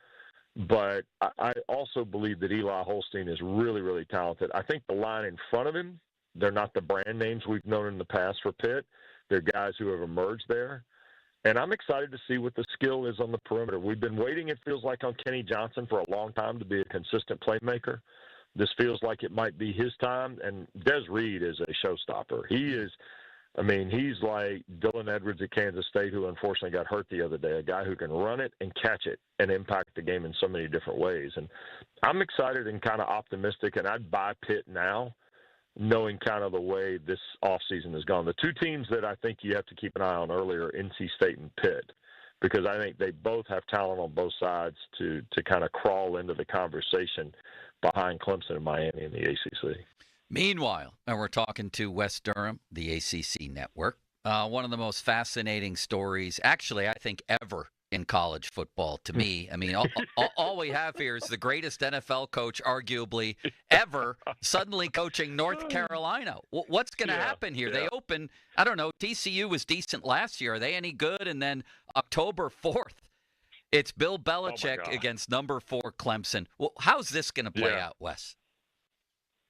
But I also believe that Eli Holstein is really, really talented. I think the line in front of him, they're not the brand names we've known in the past for Pitt. They're guys who have emerged there. And I'm excited to see what the skill is on the perimeter. We've been waiting, it feels like, on Kenny Johnson for a long time to be a consistent playmaker. This feels like it might be his time. And Des Reed is a showstopper. He is – I mean, he's like Dylan Edwards at Kansas State, who unfortunately got hurt the other day, a guy who can run it and catch it and impact the game in so many different ways. And I'm excited and kind of optimistic, and I'd buy Pitt now, knowing kind of the way this offseason has gone. The two teams that I think you have to keep an eye on earlier are NC State and Pitt, because I think they both have talent on both sides to kind of crawl into the conversation behind Clemson and Miami in the ACC. Meanwhile, and we're talking to Wes Durham, the ACC network, one of the most fascinating stories, actually, I think, ever in college football to me. I mean, all we have here is the greatest NFL coach, arguably, ever, suddenly coaching North Carolina. What's going to happen here? They open, I don't know, TCU was decent last year. Are they any good? And then October 4th, it's Bill Belichick against number 4 Clemson. Well, how's this going to play out, Wes?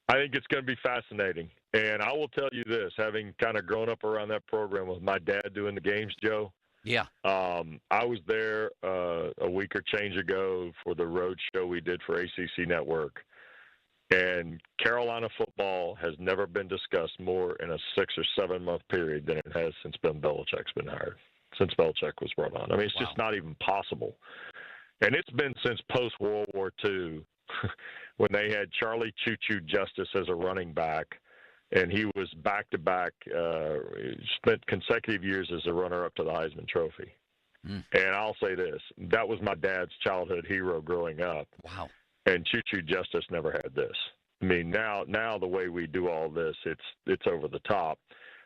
I think it's going to be fascinating. And I will tell you this, having kind of grown up around that program with my dad doing the games, Joe. Yeah. I was there a week or change ago for the road show we did for ACC Network. And Carolina football has never been discussed more in a 6 or 7 month period than it has since Ben Belichick's been hired, since Belichick was brought on. I mean, it's just not even possible. And it's been since post-World War II when they had Charlie Choo-Choo Justice as a running back, and he was back-to-back, spent consecutive years as a runner-up to the Heisman Trophy. And I'll say this, that was my dad's childhood hero growing up. Wow. And Choo-Choo Justice never had this. I mean, now the way we do all this, it's over the top.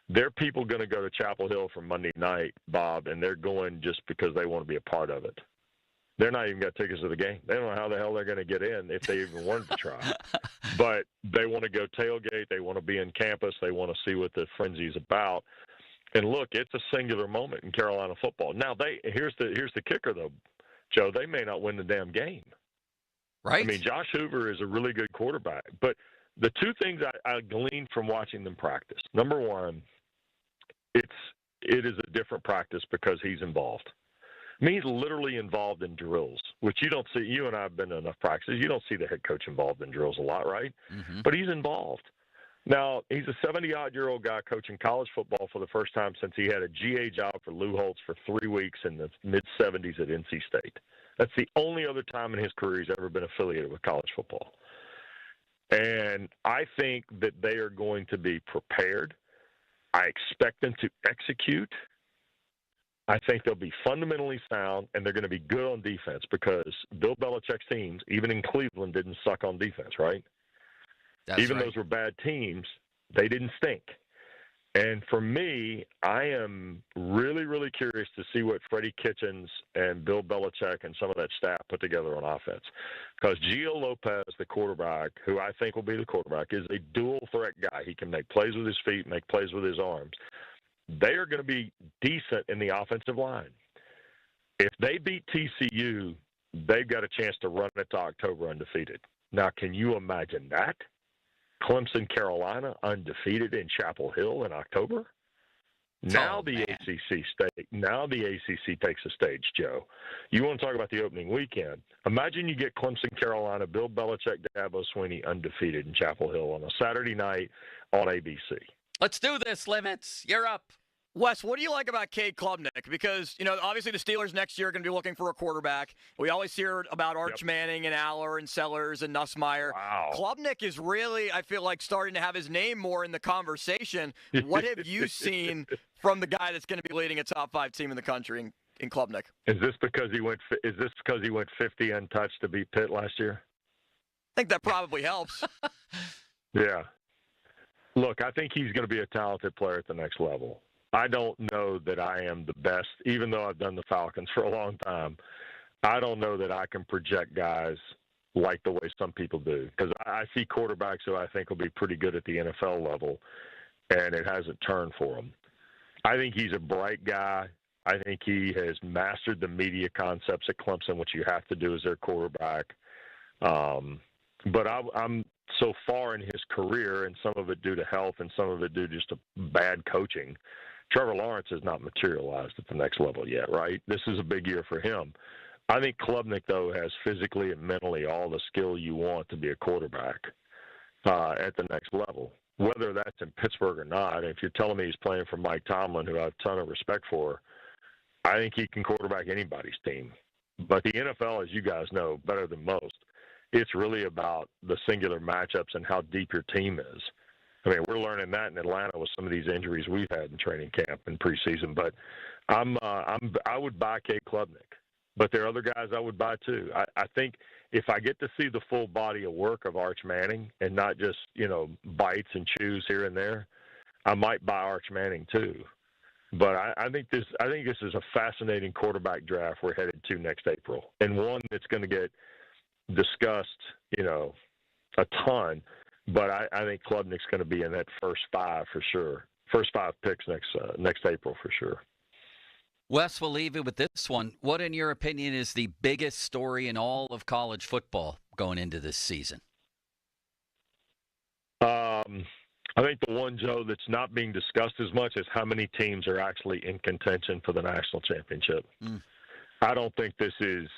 There are people going to go to Chapel Hill for Monday night, Bob, and they're going just because they want to be a part of it. They're not even got tickets to the game. They don't know how the hell they're going to get in if they even wanted to try. But they want to go tailgate. They want to be in campus. They want to see what the frenzy is about. And look, it's a singular moment in Carolina football. Now, here's the kicker, though, Joe. They may not win the damn game. Right. I mean, Josh Hoover is a really good quarterback. But the two things I gleaned from watching them practice, number one, it is a different practice because he's involved. I mean, he's literally involved in drills, which you don't see. You and I have been to enough practices. You don't see the head coach involved in drills a lot, right? Mm-hmm. But he's involved. Now, he's a 70-odd-year-old guy coaching college football for the first time since he had a GA job for Lou Holtz for 3 weeks in the mid-'70s at NC State. That's the only other time in his career he's ever been affiliated with college football. And I think that they are going to be prepared. I expect them to execute. I think they'll be fundamentally sound, and they're going to be good on defense because Bill Belichick's teams, even in Cleveland, didn't suck on defense, right? Even those were bad teams, they didn't stink. And for me, I am really, really curious to see what Freddie Kitchens and Bill Belichick and some of that staff put together on offense. Because Gio Lopez, the quarterback, who I think will be the quarterback, is a dual-threat guy. He can make plays with his feet, make plays with his arms. They are going to be decent in the offensive line. If they beat TCU, they've got a chance to run it to October undefeated. Now, can you imagine that? Clemson, Carolina, undefeated in Chapel Hill in October. Now the ACC takes a stage, Joe. You want to talk about the opening weekend? Imagine you get Clemson, Carolina, Bill Belichick, Dabo Swinney undefeated in Chapel Hill on a Saturday night on ABC. Let's do this, Limits. You're up. Wes, what do you like about Cade Klubnik? Because, obviously the Steelers next year are going to be looking for a quarterback. We always hear about Arch Manning and Aller and Sellers and Nussmeier. Wow. Klubnik is really, I feel like, starting to have his name more in the conversation. What have you seen from the guy that's going to be leading a top 5 team in the country in Klubnik? Is this because he went 50 untouched to beat Pitt last year? I think that probably helps. Yeah. Look, I think he's going to be a talented player at the next level. I don't know that I am the best, even though I've done the Falcons for a long time. I don't know that I can project guys like the way some people do, because I see quarterbacks who I think will be pretty good at the NFL level, and it hasn't turned for them. I think he's a bright guy. I think he has mastered the media concepts at Clemson, which you have to do as their quarterback. But I'm so far in his career, and some of it due to health and some of it due just to bad coaching, Trevor Lawrence has not materialized at the next level yet, right? This is a big year for him. I think Klubnik, though, has physically and mentally all the skill you want to be a quarterback at the next level. Whether that's in Pittsburgh or not, if you're telling me he's playing for Mike Tomlin, who I have a ton of respect for, I think he can quarterback anybody's team. But the NFL, as you guys know better than most, it's really about the singular matchups and how deep your team is. I mean, we're learning that in Atlanta with some of these injuries we've had in training camp and preseason. But I would buy Cade Klubnik. But there are other guys I would buy too. I think if I get to see the full body of work of Arch Manning and not just, bites and chews here and there, I might buy Arch Manning too. But I think this is a fascinating quarterback draft we're headed to next April, and one that's going to get discussed, a ton. But I think Klubnik's going to be in that first 5 for sure. First 5 picks next April for sure. Wes, we'll leave it with this one. What, in your opinion, is the biggest story in all of college football going into this season? I think the one, Joe, that's not being discussed as much is how many teams are actually in contention for the national championship. I don't think this is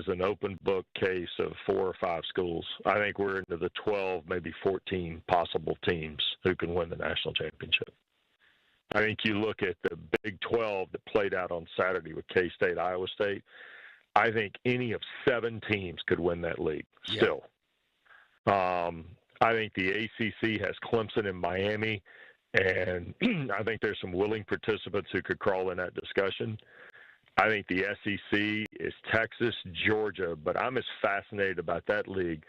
an open book case of 4 or 5 schools. I think we're into the 12, maybe 14 possible teams who can win the national championship. I think you look at the Big 12 that played out on Saturday with K-State, Iowa State. I think any of 7 teams could win that league still. I think the ACC has Clemson and Miami, and I think there's some willing participants who could crawl in that discussion. I think the SEC is Texas, Georgia, but I'm as fascinated about that league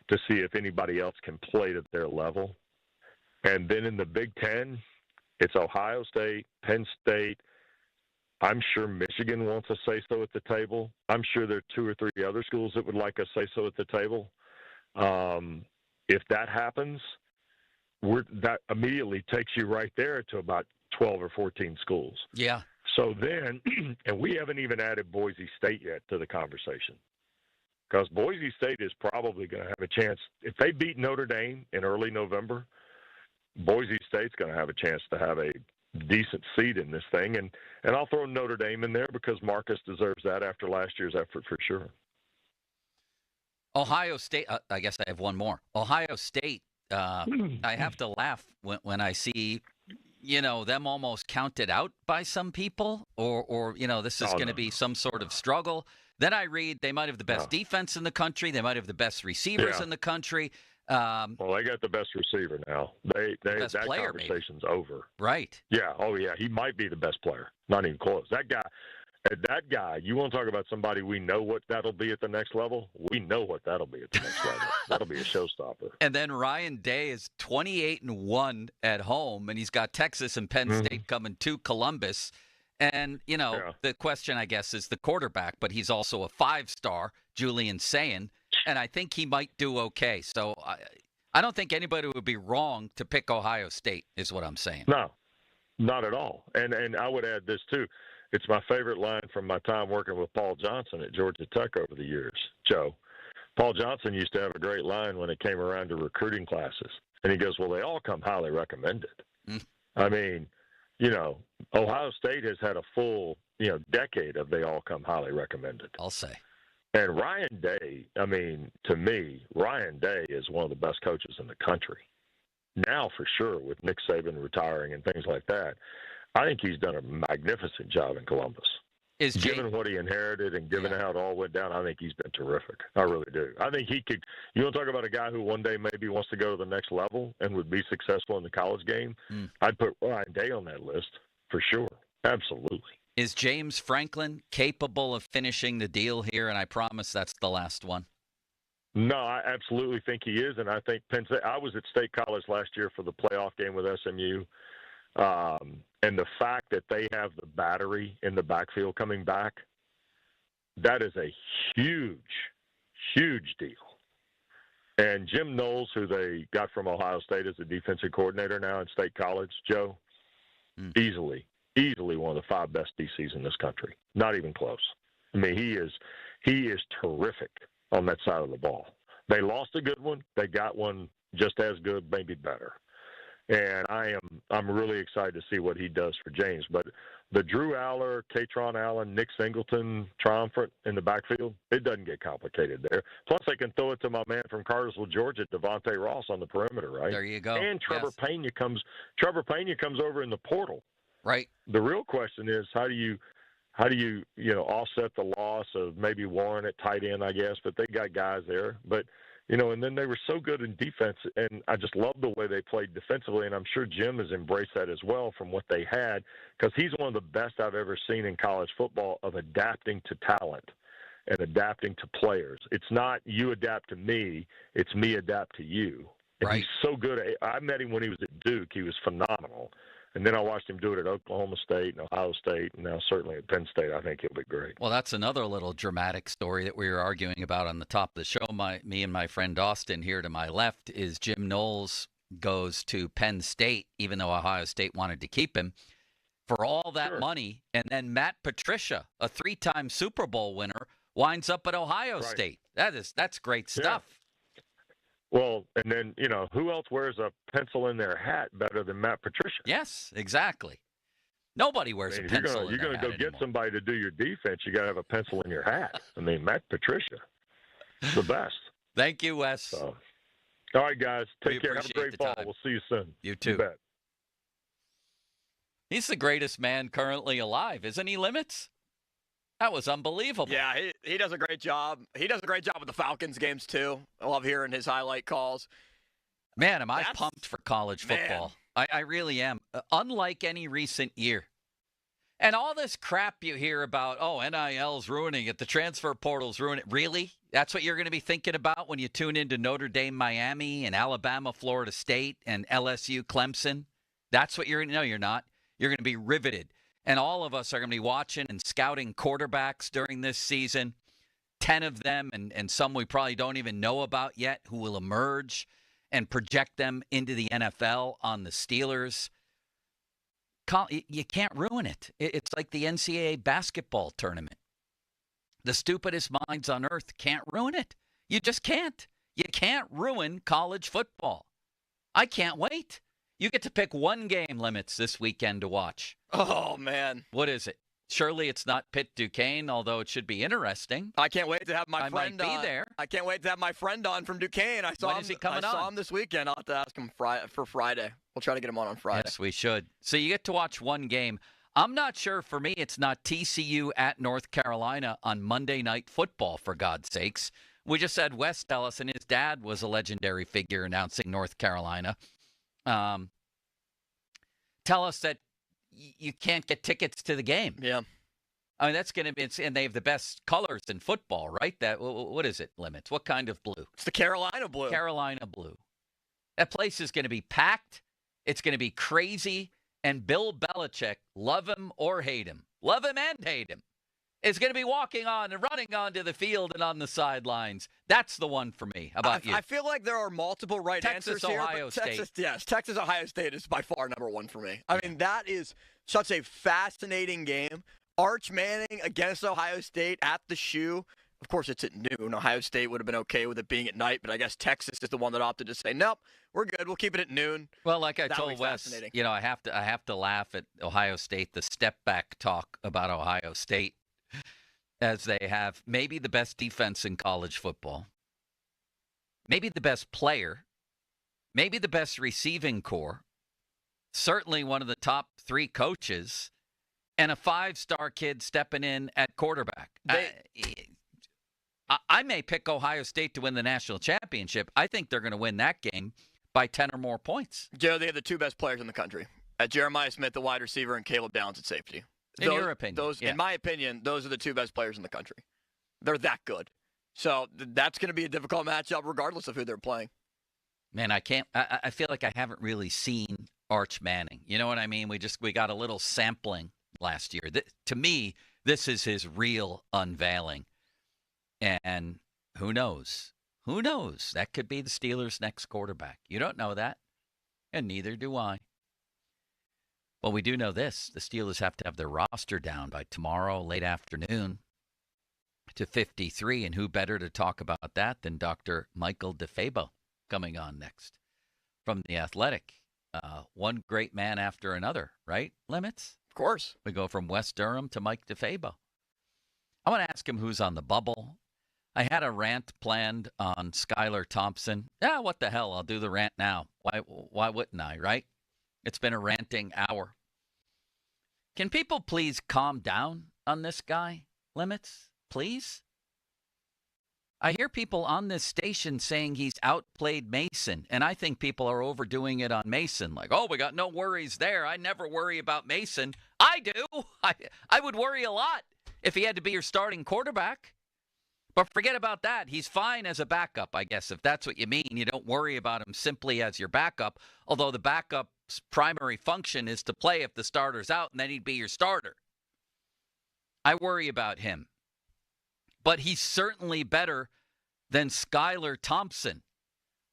to see if anybody else can play at their level. And then in the Big Ten, it's Ohio State, Penn State. I'm sure Michigan wants a say-so at the table. I'm sure there are 2 or 3 other schools that would like a say-so at the table. If that happens, that immediately takes you right there to about 12 or 14 schools. Yeah. So then, and we haven't even added Boise State yet to the conversation, because Boise State is probably going to have a chance. If they beat Notre Dame in early November, Boise State's going to have a chance to have a decent seed in this thing. And I'll throw Notre Dame in there because Marcus deserves that after last year's effort for sure. Ohio State, I guess I have one more. Ohio State, I have to laugh when I see, them almost counted out by some people or this is going to be some sort of struggle. Then I read they might have the best defense in the country. They might have the best receivers in the country. Well, they got the best receiver now. That player, conversation's over. Right. Yeah. Oh, yeah. He might be the best player. Not even close. That guy, you want to talk about somebody we know what that'll be at the next level? We know what that'll be at the next level. That'll be a showstopper. And then Ryan Day is 28-1 at home, and he's got Texas and Penn State coming to Columbus. And, the question, I guess, is the quarterback, but he's also a 5-star, Julian Sayin, and I think he might do okay. So I don't think anybody would be wrong to pick Ohio State, is what I'm saying. No, not at all. And I would add this, too. It's my favorite line from my time working with Paul Johnson at Georgia Tech over the years, Joe. Paul Johnson used to have a great line when it came around to recruiting classes. And he goes, well, they all come highly recommended. I mean, Ohio State has had a full, decade of they all come highly recommended. I'll say. And Ryan Day, I mean, to me, Ryan Day is one of the best coaches in the country. Now, for sure, with Nick Saban retiring and things like that, I think he's done a magnificent job in Columbus. Given what he inherited and given how it all went down, I think he's been terrific. I really do. I think he could – you want to talk about a guy who one day maybe wants to go to the next level and would be successful in the college game? I'd put Ryan Day on that list for sure. Absolutely. Is James Franklin capable of finishing the deal here? And I promise that's the last one. No, I absolutely think he is, and I think Penn State – I was at State College last year for the playoff game with SMU. And the fact that they have the battery in the backfield coming back, that is a huge, huge deal. And Jim Knowles, who they got from Ohio State as a defensive coordinator now in State College, Joe, easily one of the 5 best DCs in this country. Not even close. I mean, he is terrific on that side of the ball. They lost a good one. They got one just as good, maybe better. And I'm really excited to see what he does for James. But the Drew Aller, Katron Allen, Nick Singleton triumvirate in the backfield, it doesn't get complicated there. Plus, they can throw it to my man from Cartersville, Georgia, Devontae Ross on the perimeter, right? There you go. And Trevor Pena comes over in the portal. Right. The real question is how do you offset the loss of maybe Warren at tight end, I guess, but they got guys there. But and then they were so good in defense, and I just love the way they played defensively, and I'm sure Jim has embraced that as well from what they had, because he's one of the best I've ever seen in college football of adapting to talent and adapting to players. It's not you adapt to me, it's me adapt to you. And he's so good. I met him when he was at Duke. He was phenomenal. And then I watched him do it at Oklahoma State and Ohio State, and now certainly at Penn State. I think he'll be great. Well, that's another little dramatic story that we were arguing about on the top of the show. Me and my friend Austin here to my left is Jim Knowles goes to Penn State, even though Ohio State wanted to keep him, for all that money. And then Matt Patricia, a 3-time Super Bowl winner, winds up at Ohio State. That's great stuff. Yeah. Well, and then, who else wears a pencil in their hat better than Matt Patricia? Yes, exactly. Nobody wears a pencil in their hat. You're going to go get somebody to do your defense, you got to have a pencil in your hat. I mean, Matt Patricia, the best. Thank you, Wes. So, all right, guys. Take care. Have a great fall. We'll see you soon. You too. You bet. He's the greatest man currently alive, isn't he, Limits? That was unbelievable. Yeah, he does a great job. He does a great job with the Falcons games, too. I love hearing his highlight calls. Man, am I pumped for college football. I really am. Unlike any recent year. And all this crap you hear about, NIL's ruining it, the transfer portal's ruining it. Really? That's what you're going to be thinking about when you tune into Notre Dame, Miami, and Alabama, Florida State, and LSU, Clemson? That's what you're going to know. You're not. You're going to be riveted. And all of us are going to be watching and scouting quarterbacks during this season, 10 of them, and some we probably don't even know about yet who will emerge and project them into the NFL on the Steelers. You can't ruin it. It's like the NCAA basketball tournament. The stupidest minds on earth can't ruin it. You just can't. You can't ruin college football. I can't wait. You get to pick one game, Limits, this weekend to watch. Oh, man. What is it? Surely it's not Pitt Duquesne, although it should be interesting. I can't wait to have my friend on. I might be there. I can't wait to have my friend on from Duquesne. I saw him this weekend. I'll have to ask him for Friday. We'll try to get him on Friday. Yes, we should. So you get to watch one game. I'm not sure for me it's not TCU at North Carolina on Monday Night Football, for God's sakes, We just had Wes tell us, and his dad was a legendary figure announcing North Carolina. Tell us that you can't get tickets to the game. Yeah. I mean, that's going to be, and they have the best colors in football, right? What is it, Limits? What kind of blue? It's the Carolina blue. Carolina blue. That place is going to be packed. It's going to be crazy. And Bill Belichick, love him or hate him, love him and hate him, is going to be walking on and running onto the field and on the sidelines. That's the one for me. How about you? I feel like there are multiple right answers here. Ohio State. Texas, Ohio State is by far number one for me. I mean, that is such a fascinating game. Arch Manning against Ohio State at the Shoe. Of course, it's at noon. Ohio State would have been okay with it being at night, but I guess Texas is the one that opted to say, nope, we're good. We'll keep it at noon. Well, like I told Wes, I have to laugh at Ohio State, the step back talk about Ohio State, as they have maybe the best defense in college football, maybe the best player, maybe the best receiving core, certainly one of the top 3 coaches, and a 5-star kid stepping in at quarterback. I may pick Ohio State to win the national championship. I think they're going to win that game by 10 or more points. Joe, they have the 2 best players in the country. Jeremiah Smith, the wide receiver, and Caleb Downs at safety. In your opinion? In my opinion, those are the 2 best players in the country. They're that good. So that's going to be a difficult matchup regardless of who they're playing. Man, I feel like I haven't really seen Arch Manning. You know what I mean? We got a little sampling last year. To me, this is his real unveiling. And who knows? Who knows? That could be the Steelers' next quarterback. You don't know that, and neither do I. Well, we do know this. The Steelers have to have their roster down by tomorrow, late afternoon, to 53. And who better to talk about that than Dr. Michael DeFabo coming on next from The Athletic. One great man after another, right, Limits? Of course. We go from Wes Durham to Mike DeFabo. I want to ask him who's on the bubble. I had a rant planned on Skylar Thompson. What the hell? I'll do the rant now. Why wouldn't I, right? It's been a ranting hour. Can people please calm down on this guy, Limits? Please? I hear people on this station saying he's outplayed Mason, and I think people are overdoing it on Mason. Like, we got no worries there. I never worry about Mason. I do. I would worry a lot if he had to be your starting quarterback. But forget about that. He's fine as a backup, I guess, if that's what you mean. You don't worry about him simply as your backup, although the backup's primary function is to play if the starter's out, and then he'd be your starter. I worry about him. But he's certainly better than Skylar Thompson.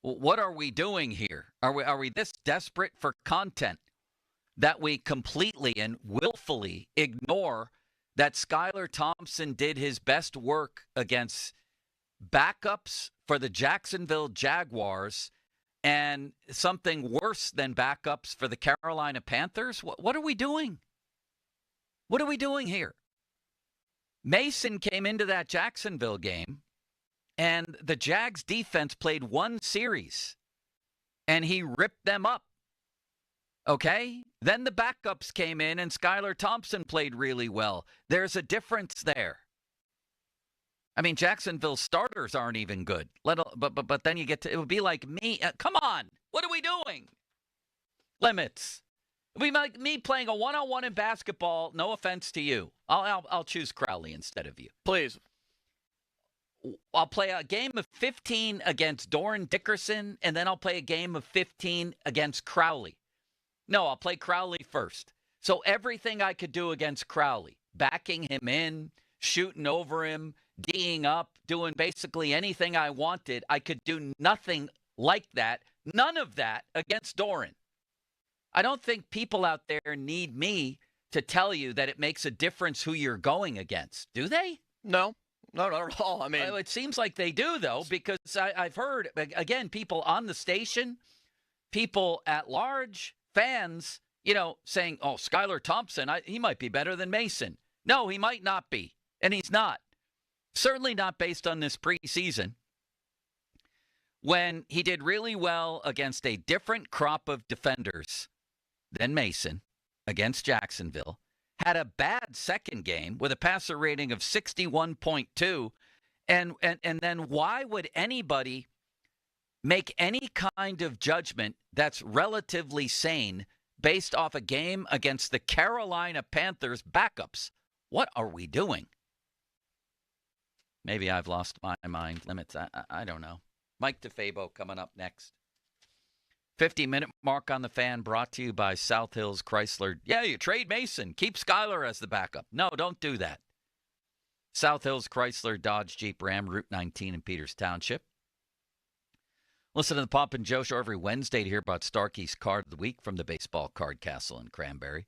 What are we doing here? Are we this desperate for content that we completely and willfully ignore that Skylar Thompson did his best work against backups for the Jacksonville Jaguars and something worse than backups for the Carolina Panthers? What are we doing? What are we doing here? Mason came into that Jacksonville game, and the Jags defense played 1 series, and he ripped them up. Okay? Then the backups came in, and Skylar Thompson played really well. There's a difference there. I mean, Jacksonville's starters aren't even good. But then you get to, it would be like me. Come on. What are we doing? Limits. It would be like me playing a one-on-one in basketball. No offense to you. I'll choose Crowley instead of you. Please. I'll play a game of 15 against Doran Dickerson, and then I'll play a game of 15 against Crowley. No, I'll play Crowley first. So everything I could do against Crowley, backing him in, shooting over him, D'ing up, doing basically anything I wanted, I could do nothing like that, none of that against Doran. I don't think people out there need me to tell you that it makes a difference who you're going against, do they? No, not at all. I mean, it seems like they do, though, because I've heard, again, people on the station, people at large, fans, saying, Skylar Thompson, he might be better than Mason. No, he might not be, and he's not. Certainly not based on this preseason, when he did really well against a different crop of defenders than Mason against Jacksonville, had a bad second game with a passer rating of 61.2 And then why would anybody make any kind of judgment that's relatively sane based off a game against the Carolina Panthers backups? What are we doing? Maybe I've lost my mind limits. I don't know. Mike DeFabo coming up next. 50-minute mark on the Fan brought to you by South Hills Chrysler. Yeah, you trade Mason. Keep Skyler as the backup. No, don't do that. South Hills Chrysler, Dodge, Jeep, Ram, Route 19 in Peters Township. Listen to the Pop and Joe Show every Wednesday to hear about Starkey's Card of the Week from the Baseball Card Castle in Cranberry.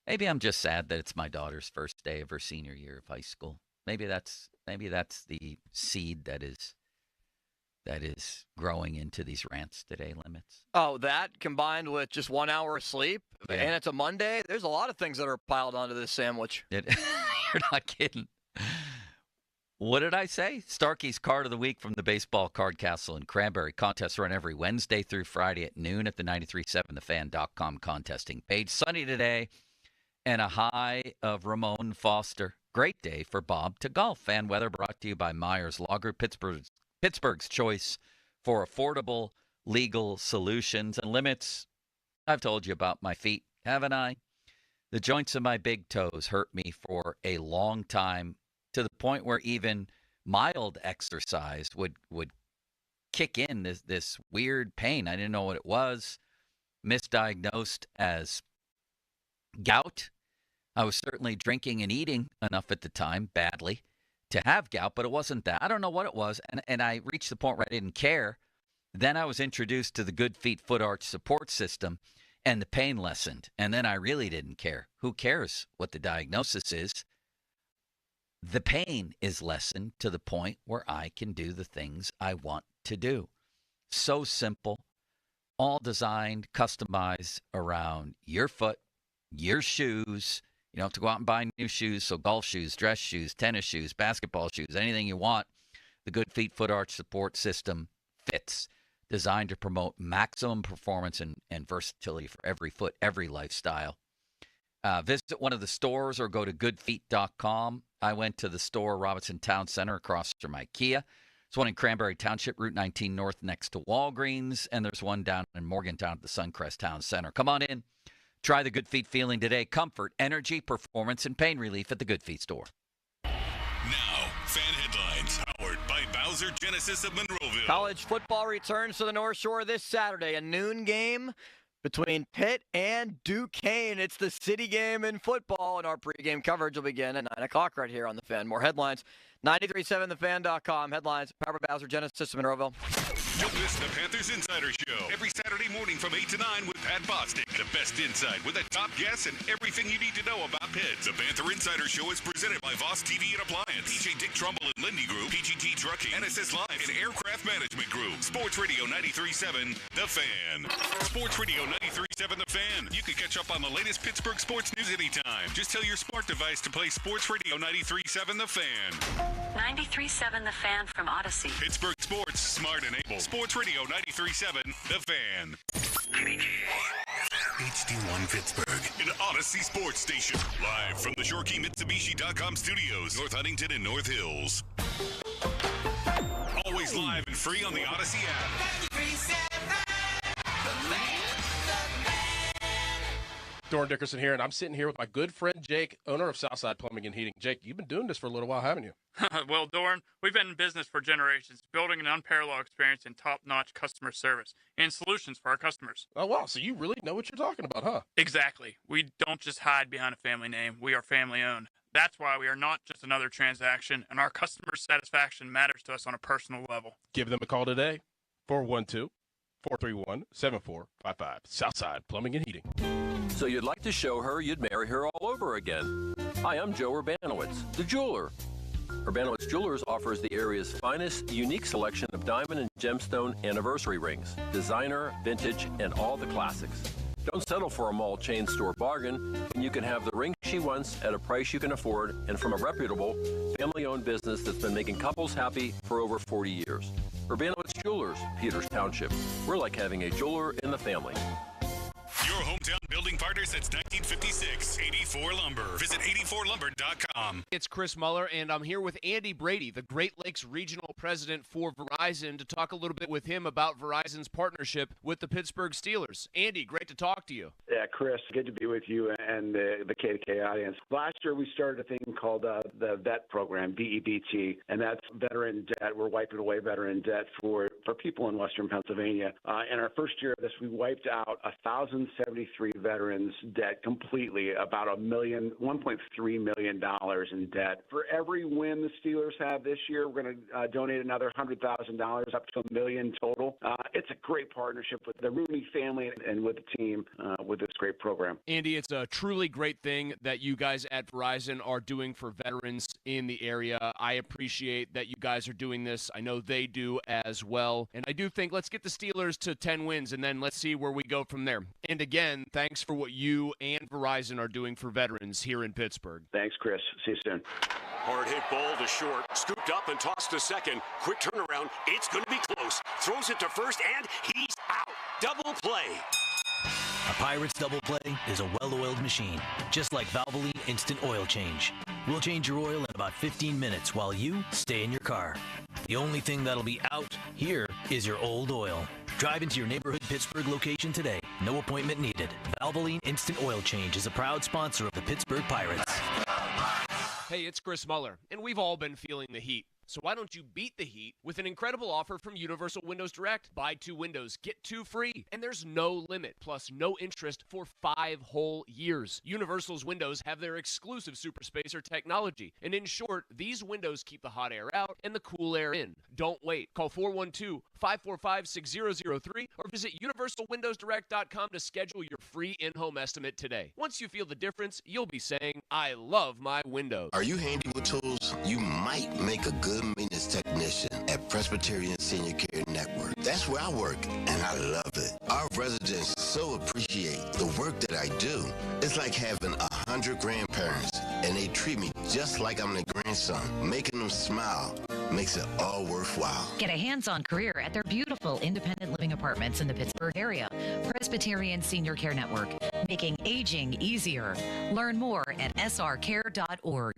Maybe I'm just sad that it's my daughter's first day of her senior year of high school. Maybe that's the seed that is growing into these rants today limits. Oh, that combined with just 1 hour of sleep, and it's a Monday. There's a lot of things that are piled onto this sandwich. You're not kidding. What did I say? Starkey's Card of the Week from the Baseball Card Castle in Cranberry. Contests run every Wednesday through Friday at noon at the 937thefan.com contesting page. Sunny today and a high of Ramon Foster. Great day for Bob to golf. Fan weather brought to you by Myers Law Group, Pittsburgh's choice for affordable legal solutions and limits. I've told you about my feet, haven't I? The joints of my big toes hurt me for a long time, to the point where even mild exercise would kick in this weird pain. I didn't know what it was. Misdiagnosed as gout. I was certainly drinking and eating enough at the time, badly, to have gout, but it wasn't that. I don't know what it was, and I reached the point where I didn't care. Then I was introduced to the Good Feet Foot Arch support system, and the pain lessened, and then I really didn't care. Who cares what the diagnosis is? The pain is lessened to the point where I can do the things I want to do. So simple, all designed, customized around your foot, your shoes. You don't have to go out and buy new shoes, so golf shoes, dress shoes, tennis shoes, basketball shoes, anything you want. The Good Feet Foot Arch support system fits. Designed to promote maximum performance and versatility for every foot, every lifestyle. Visit one of the stores or go to goodfeet.com. I went to the store, Robinson Town Center, across from IKEA. There's one in Cranberry Township, Route 19 North, next to Walgreens, and there's one down in Morgantown at the Suncrest Town Center. Come on in. Try the Good Feet feeling today. Comfort, energy, performance, and pain relief at the Good Feet store. Now, fan headlines powered by Bowser Genesis of Monroeville. College football returns to the North Shore this Saturday. A noon game between Pitt and Duquesne. It's the city game in football, and our pregame coverage will begin at 9 o'clock right here on The Fan. More headlines, 937thefan.com. Headlines, powered by Bowser Genesis of Monroeville. Don't miss the Panthers Insider Show every Saturday morning from 8 to 9 with Pat Bostic. The best insight with the top guests and everything you need to know about Pitt. The Panther Insider Show is presented by Voss TV and Appliance, PJ Dick Trumbull and Lindy Group, PGT Trucking, NSS Live, and Aircraft Management Group. Sports Radio 93.7 The Fan. Sports Radio 93.7 The Fan. You can catch up on the latest Pittsburgh sports news anytime. Just tell your smart device to play Sports Radio 93.7 The Fan. 93.7 The Fan from Odyssey. Pittsburgh Sports, smart and able. Sports Radio 93.7 The Fan. HD1 Pittsburgh, an Odyssey sports station. Live from the ShoreKeyMitsubishi.com studios, North Huntington and North Hills. Always live and free on the Odyssey app. Doran Dickerson here, and I'm sitting here with my good friend Jake, owner of Southside Plumbing and Heating. Jake, you've been doing this for a little while, haven't you? Well, Doran, we've been in business for generations, building an unparalleled experience in top-notch customer service and solutions for our customers. Oh, wow. So you really know what you're talking about, huh? Exactly. We don't just hide behind a family name. We are family-owned. That's why we are not just another transaction, and our customer satisfaction matters to us on a personal level. Give them a call today, 412-431-7455. Southside Plumbing and Heating. So you'd like to show her you'd marry her all over again. Hi, I'm Joe Urbanowitz, the jeweler. Urbanowitz Jewelers offers the area's finest, unique selection of diamond and gemstone anniversary rings, designer, vintage, and all the classics. Don't settle for a mall chain store bargain, and you can have the ring she wants at a price you can afford and from a reputable, family-owned business that's been making couples happy for over 40 years. Urbanowitz Jewelers, Peters Township. We're like having a jeweler in the family. Your Your hometown building partner since 1956. 84 Lumber. Visit 84lumber.com. It's Chris Muller, and I'm here with Andy Brady, the Great Lakes Regional President for Verizon, to talk a little bit with him about Verizon's partnership with the Pittsburgh Steelers. Andy, great to talk to you. Yeah, Chris, good to be with you and the KDK audience. Last year, we started a thing called the VET program, VEBT, and that's veteran debt. We're wiping away veteran debt for people in Western Pennsylvania. In our first year of this, we wiped out 1,073 veterans' debt completely, about $1.3 million in debt. For every win the Steelers have this year, we're going to donate another $100,000 up to $1 million total. It's a great partnership with the Rooney family and with the team with this great program. Andy, it's a truly great thing that you guys at Verizon are doing for veterans in the area. I appreciate that you guys are doing this. I know they do as well. And I do think let's get the Steelers to 10 wins, and then let's see where we go from there. And again, thanks for what you and Verizon are doing for veterans here in Pittsburgh. Thanks, Chris. See you soon. Hard hit ball to short, scooped up and tossed to second. Quick turnaround. It's going to be close. Throws it to first, and he's out. Double play. A Pirates double play is a well-oiled machine, just like Valvoline Instant Oil Change. We'll change your oil in about 15 minutes while you stay in your car. The only thing that'll be out here is your old oil. Drive into your neighborhood Pittsburgh location today. No appointment needed. Valvoline Instant Oil Change is a proud sponsor of the Pittsburgh Pirates. Hey, it's Chris Muller, and we've all been feeling the heat. So why don't you beat the heat with an incredible offer from Universal Windows Direct? Buy 2 windows, get 2 free, and there's no limit, plus no interest for 5 whole years. Universal's windows have their exclusive super spacer technology, and in short, these windows keep the hot air out and the cool air in. Don't wait. Call 412-545-6003 or visit universalwindowsdirect.com to schedule your free in-home estimate today. Once you feel the difference, you'll be saying, I love my windows. Are you handy with tools? You might make a good maintenance technician at Presbyterian Senior Care Network. That's where I work, and I love it. Our residents so appreciate the work that I do. It's like having 100 grandparents, and they treat me just like I'm their grandson. Making them smile makes it all worthwhile. Get a hands-on career at their beautiful independent living apartments in the Pittsburgh area. Presbyterian Senior Care Network, making aging easier. Learn more at srcare.org.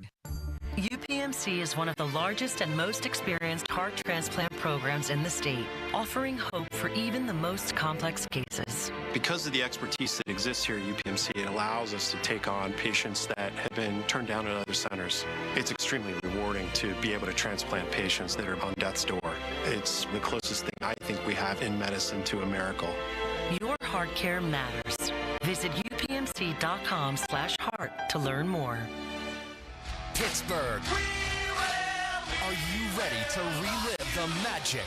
UPMC is one of the largest and most experienced heart transplant programs in the state, offering hope for even the most complex cases. Because of the expertise that exists here at UPMC, it allows us to take on patients that have been turned down at other centers. It's extremely rewarding to be able to transplant patients that are on death's door. It's the closest thing I think we have in medicine to a miracle. Your heart care matters. Visit upmc.com/heart to learn more. Pittsburgh. Are you ready to relive the magic?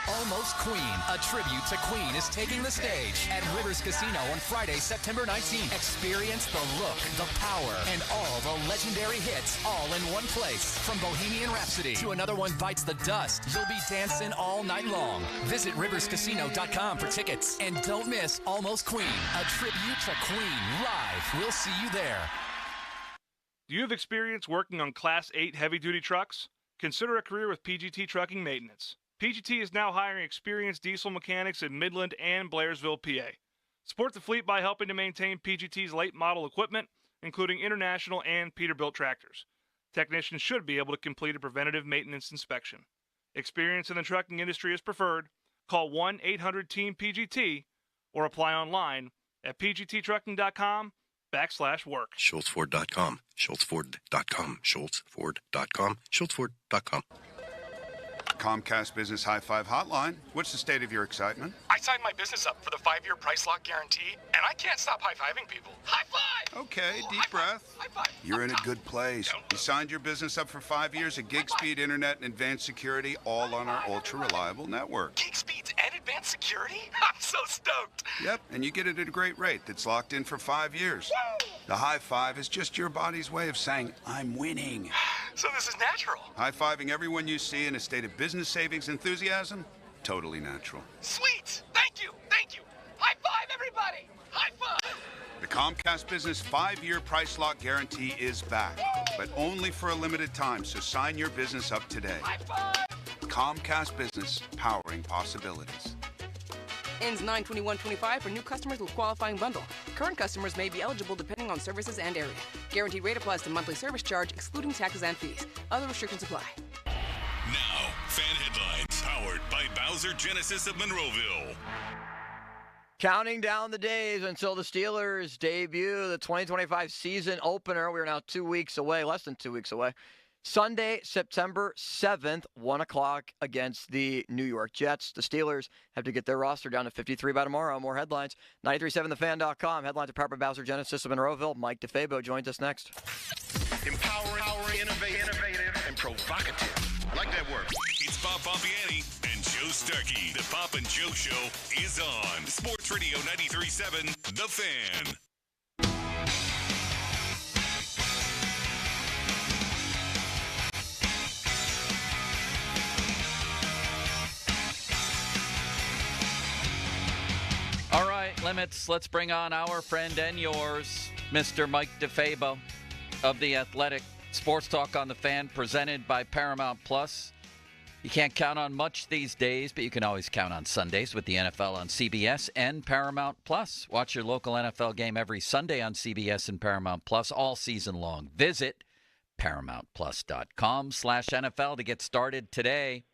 Almost Queen, a tribute to Queen, is taking the stage at Rivers Casino on Friday, September 19th. Experience the look, the power, and all the legendary hits all in one place. From Bohemian Rhapsody to Another One Bites the Dust, you'll be dancing all night long. Visit riverscasino.com for tickets. And don't miss Almost Queen, a tribute to Queen live. We'll see you there. Do you have experience working on Class 8 heavy-duty trucks? Consider a career with PGT Trucking Maintenance. PGT is now hiring experienced diesel mechanics in Midland and Blairsville, PA. Support the fleet by helping to maintain PGT's late model equipment, including international and Peterbilt tractors. Technicians should be able to complete a preventative maintenance inspection. Experience in the trucking industry is preferred. Call 1-800-TEAM-PGT or apply online at pgttrucking.com/work. SchultzFord.com, SchultzFord.com, SchultzFord.com, SchultzFord.com. Comcast Business High Five Hotline. What's the state of your excitement? I signed my business up for the 5-year price lock guarantee, and I can't stop high-fiving people. High five! Okay, deep breath. High five. You're in a good place. You signed your business up for 5 years of gig speed internet and advanced security, all on our ultra-reliable network. Gig speeds and advanced security? I'm so stoked. Yep, and you get it at a great rate that's locked in for 5 years. Woo! The high five is just your body's way of saying, I'm winning. So this is natural. High-fiving everyone you see in a state of business savings enthusiasm? Totally natural. Sweet! Thank you! Thank you! High five, everybody! High five! The Comcast Business 5-year price lock guarantee is back, but only for a limited time, so sign your business up today. High five! Comcast Business, powering possibilities. Ends 9/21/25 for new customers with qualifying bundle. Current customers may be eligible depending on services and area. Guaranteed rate applies to monthly service charge, excluding taxes and fees. Other restrictions apply. Now, fan headlines powered by Bowser Genesis of Monroeville. Counting down the days until the Steelers debut the 2025 season opener. We are now 2 weeks away, less than 2 weeks away. Sunday, September 7th, 1 o'clock against the New York Jets. The Steelers have to get their roster down to 53 by tomorrow. More headlines, 937thefan.com. Headlines are powered by Bowser Genesis of Monroeville. Mike DeFabo joins us next. Empowering, innovative, and provocative. Like that word. It's Bob Pompiani and Joe Starkey. The Pop and Joe Show is on Sports Radio 93.7, The Fan. All right, Limits. Let's bring on our friend and yours, Mr. Mike DeFabo of The Athletic. Sports Talk on The Fan, presented by Paramount Plus. You can't count on much these days, but you can always count on Sundays with the NFL on CBS and Paramount Plus. Watch your local NFL game every Sunday on CBS and Paramount Plus all season long. Visit ParamountPlus.com/NFL to get started today.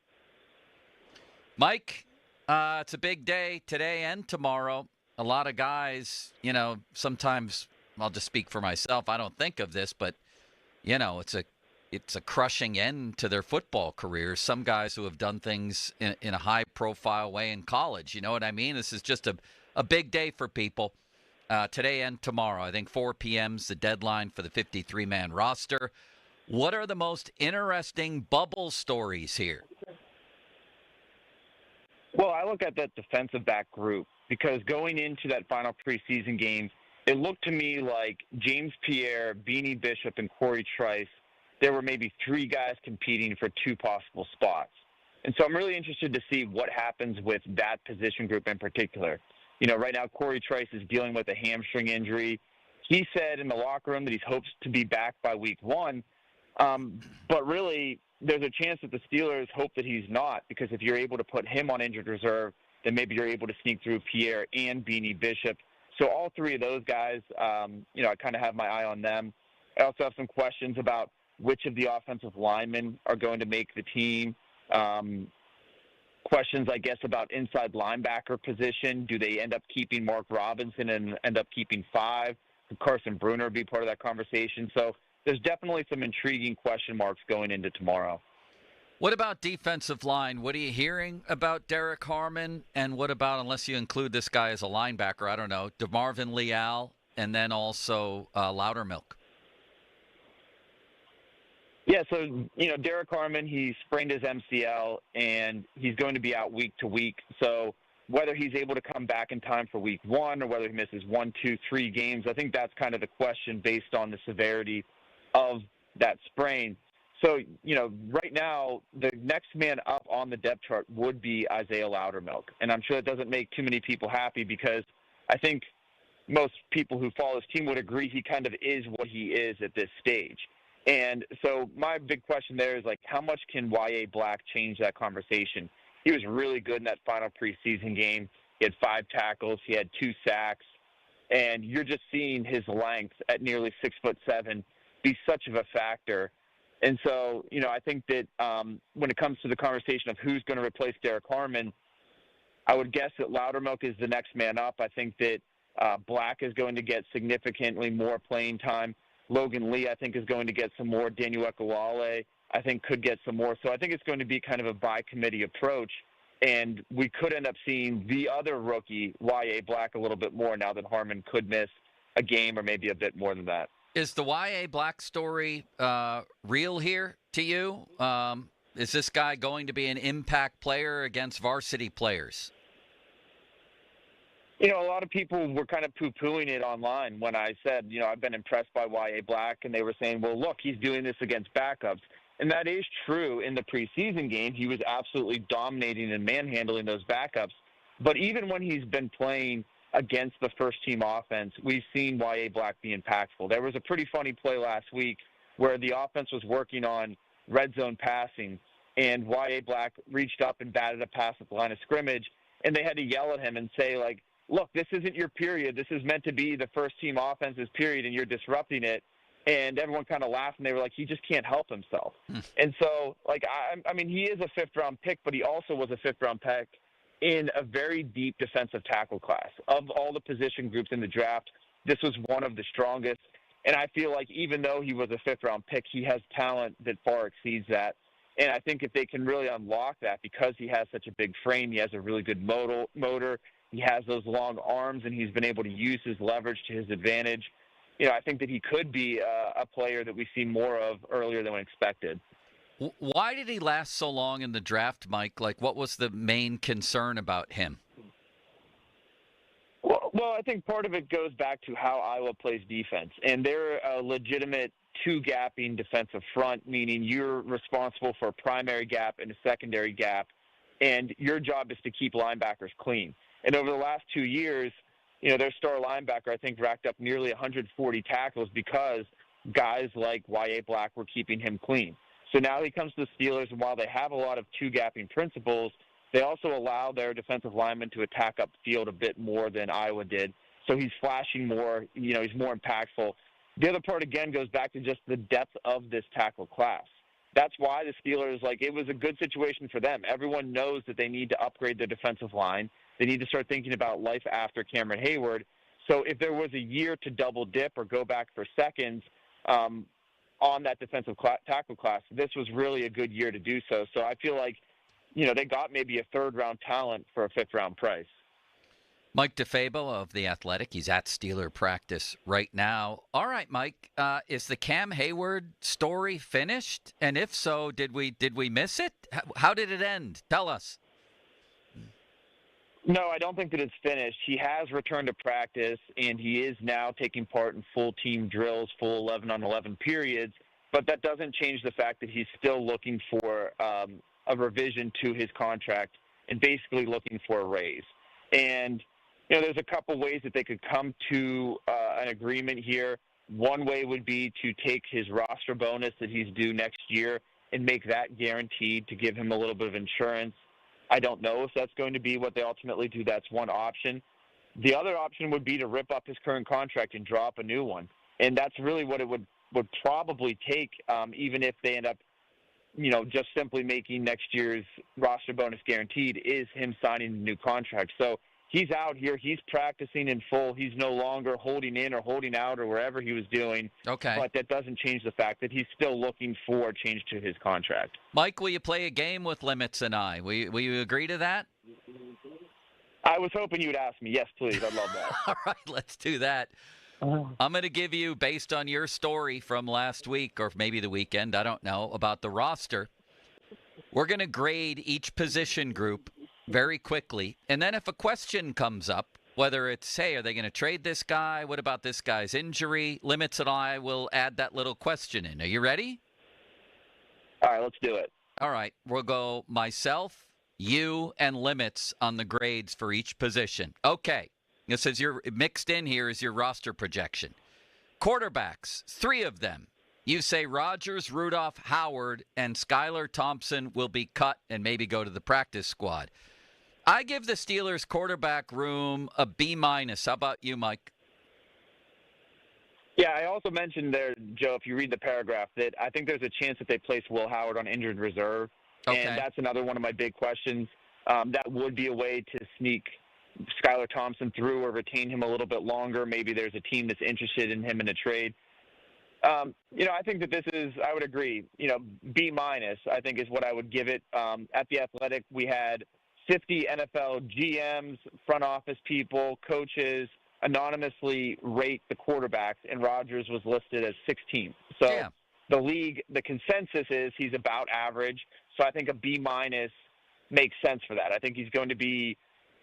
Mike, it's a big day today and tomorrow. A lot of guys, sometimes, I'll just speak for myself, I don't think of this, but it's a crushing end to their football careers. Some guys who have done things in a high-profile way in college. You know what I mean? This is just a big day for people today and tomorrow. I think 4 p.m. is the deadline for the 53-man roster. What are the most interesting bubble stories here? Well, I look at that defensive back group because going into that final preseason game, it looked to me like James Pierre, Beanie Bishop, and Corey Trice, there were maybe 3 guys competing for 2 possible spots. And so I'm really interested to see what happens with that position group in particular. Right now Corey Trice is dealing with a hamstring injury. He said in the locker room that he hopes to be back by week 1. But really, there's a chance that the Steelers hope that he's not, because if you're able to put him on injured reserve, then maybe you're able to sneak through Pierre and Beanie Bishop. So all 3 of those guys, I kind of have my eye on them. I also have some questions about which of the offensive linemen are going to make the team. Questions, I guess, about inside linebacker position. Do they end up keeping Mark Robinson and end up keeping 5? Could Carson Bruner be part of that conversation? So there's definitely some intriguing question marks going into tomorrow. What about defensive line? What are you hearing about Derek Harmon? And what about, unless you include this guy as a linebacker, I don't know, DeMarvin Leal, and then also Loudermilk? Yeah, so, Derek Harmon, he sprained his MCL, and he's going to be out week to week. So whether he's able to come back in time for week 1 or whether he misses 1, 2, 3 games, I think that's kind of the question based on the severity of that sprain. So, right now, the next man up on the depth chart would be Isaiah Loudermilk. And I'm sure it doesn't make too many people happy because I think most people who follow this team would agree he kind of is what he is at this stage. And so my big question there is, how much can Y.A. Black change that conversation? He was really good in that final preseason game. He had 5 tackles. He had 2 sacks. And you're just seeing his length at nearly 6'7" be such of a factor. And so, I think that when it comes to the conversation of who's going to replace Derek Harmon, I would guess that Loudermilk is the next man up. I think that Black is going to get significantly more playing time. Logan Lee, I think, is going to get some more. Daniel Ekulale, I think, could get some more. So I think it's going to be kind of a by-committee approach. And we could end up seeing the other rookie, Y.A. Black, a little bit more now that Harmon could miss a game or maybe a bit more than that. Is the Y.A. Black story real here to you? Is this guy going to be an impact player against varsity players? A lot of people were kind of poo-pooing it online when I said, I've been impressed by Y.A. Black, and they were saying, well, look, he's doing this against backups. And that is true. In the preseason game, he was absolutely dominating and manhandling those backups. But even when he's been playing against the first-team offense, we've seen Y.A. Black be impactful. There was a pretty funny play last week where the offense was working on red zone passing, and Y.A. Black reached up and batted a pass at the line of scrimmage, and they had to yell at him and say, like, look, this isn't your period. This is meant to be the first-team offense's period, and you're disrupting it. And everyone kind of laughed, and they were like, he just can't help himself. And so, like, I mean, he is a fifth-round pick, but he also was a fifth-round pick in a very deep defensive tackle class. Of all the position groups in the draft, this was one of the strongest. And I feel like even though he was a fifth-round pick, he has talent that far exceeds that. And I think if they can really unlock that, because he has such a big frame, he has a really good motor, he has those long arms, and he's been able to use his leverage to his advantage. You know, I think that he could be a player that we see more of earlier than we expected. Why did he last so long in the draft, Mike? Like, what was the main concern about him? Well, I think part of it goes back to how Iowa plays defense. And they're a legitimate two-gapping defensive front, meaning you're responsible for a primary gap and a secondary gap, and your job is to keep linebackers clean. And over the last 2 years, you know, their star linebacker, I think, racked up nearly 140 tackles because guys like Y.A. Black were keeping him clean. So now he comes to the Steelers, and while they have a lot of two-gapping principles, they also allow their defensive linemen to attack up field a bit more than Iowa did. So he's flashing more, you know, he's more impactful. The other part, again, goes back to just the depth of this tackle class. That's why the Steelers, like, it was a good situation for them. Everyone knows that they need to upgrade their defensive line. They need to start thinking about life after Cameron Hayward. So if there was a year to double dip or go back for seconds on that defensive tackle class, this was really a good year to do so. So I feel like, you know, they got maybe a third-round talent for a fifth-round price. Mike DeFabo of The Athletic. He's at Steeler practice right now. All right, Mike, is the Cam Hayward story finished? And if so, did we miss it? How did it end? Tell us. No, I don't think that it's finished. He has returned to practice, and he is now taking part in full team drills, full 11-on-11 periods. But that doesn't change the fact that he's still looking for a revision to his contract and basically looking for a raise. And, you know, there's a couple ways that they could come to an agreement here. One way would be to take his roster bonus that he's due next year and make that guaranteed to give him a little bit of insurance. I don't know if that's going to be what they ultimately do. That's one option. The other option would be to rip up his current contract and draw up a new one. And that's really what it would probably take, even if they end up, you know, just simply making next year's roster bonus guaranteed, is him signing a new contract. So he's out here. He's practicing in full. He's no longer holding in or holding out or wherever he was doing. Okay. But that doesn't change the fact that he's still looking for a change to his contract. Mike, will you play a game with Limits and I? Will you agree to that? I was hoping you would ask me. Yes, please. I'd love that. All right, let's do that. I'm going to give you, based on your story from last week or maybe the weekend, I don't know, about the roster, we're going to grade each position group very quickly. And then if a question comes up, whether it's, hey, are they going to trade this guy? What about this guy's injury? Limits and I will add that little question in. Are you ready? All right, let's do it. All right, we'll go myself, you, and Limits on the grades for each position. Okay. This is your mixed in here is your roster projection. Quarterbacks, 3 of them. You say Rodgers, Rudolph, Howard, and Skylar Thompson will be cut and maybe go to the practice squad. I give the Steelers quarterback room a B-. How about you, Mike? Yeah, I also mentioned there, Joe, if you read the paragraph, that I think there's a chance that they place Will Howard on injured reserve. Okay. And that's another one of my big questions. That would be a way to sneak Skylar Thompson through or retain him a little bit longer. Maybe there's a team that's interested in him in a trade. You know, I think that this is, I would agree, you know, B-, I think is what I would give it. At The Athletic, we had 50 NFL GMs, front office people, coaches anonymously rate the quarterbacks, and Rodgers was listed as 16th. So the league, the consensus is he's about average. So I think a B- makes sense for that. I think he's going to be,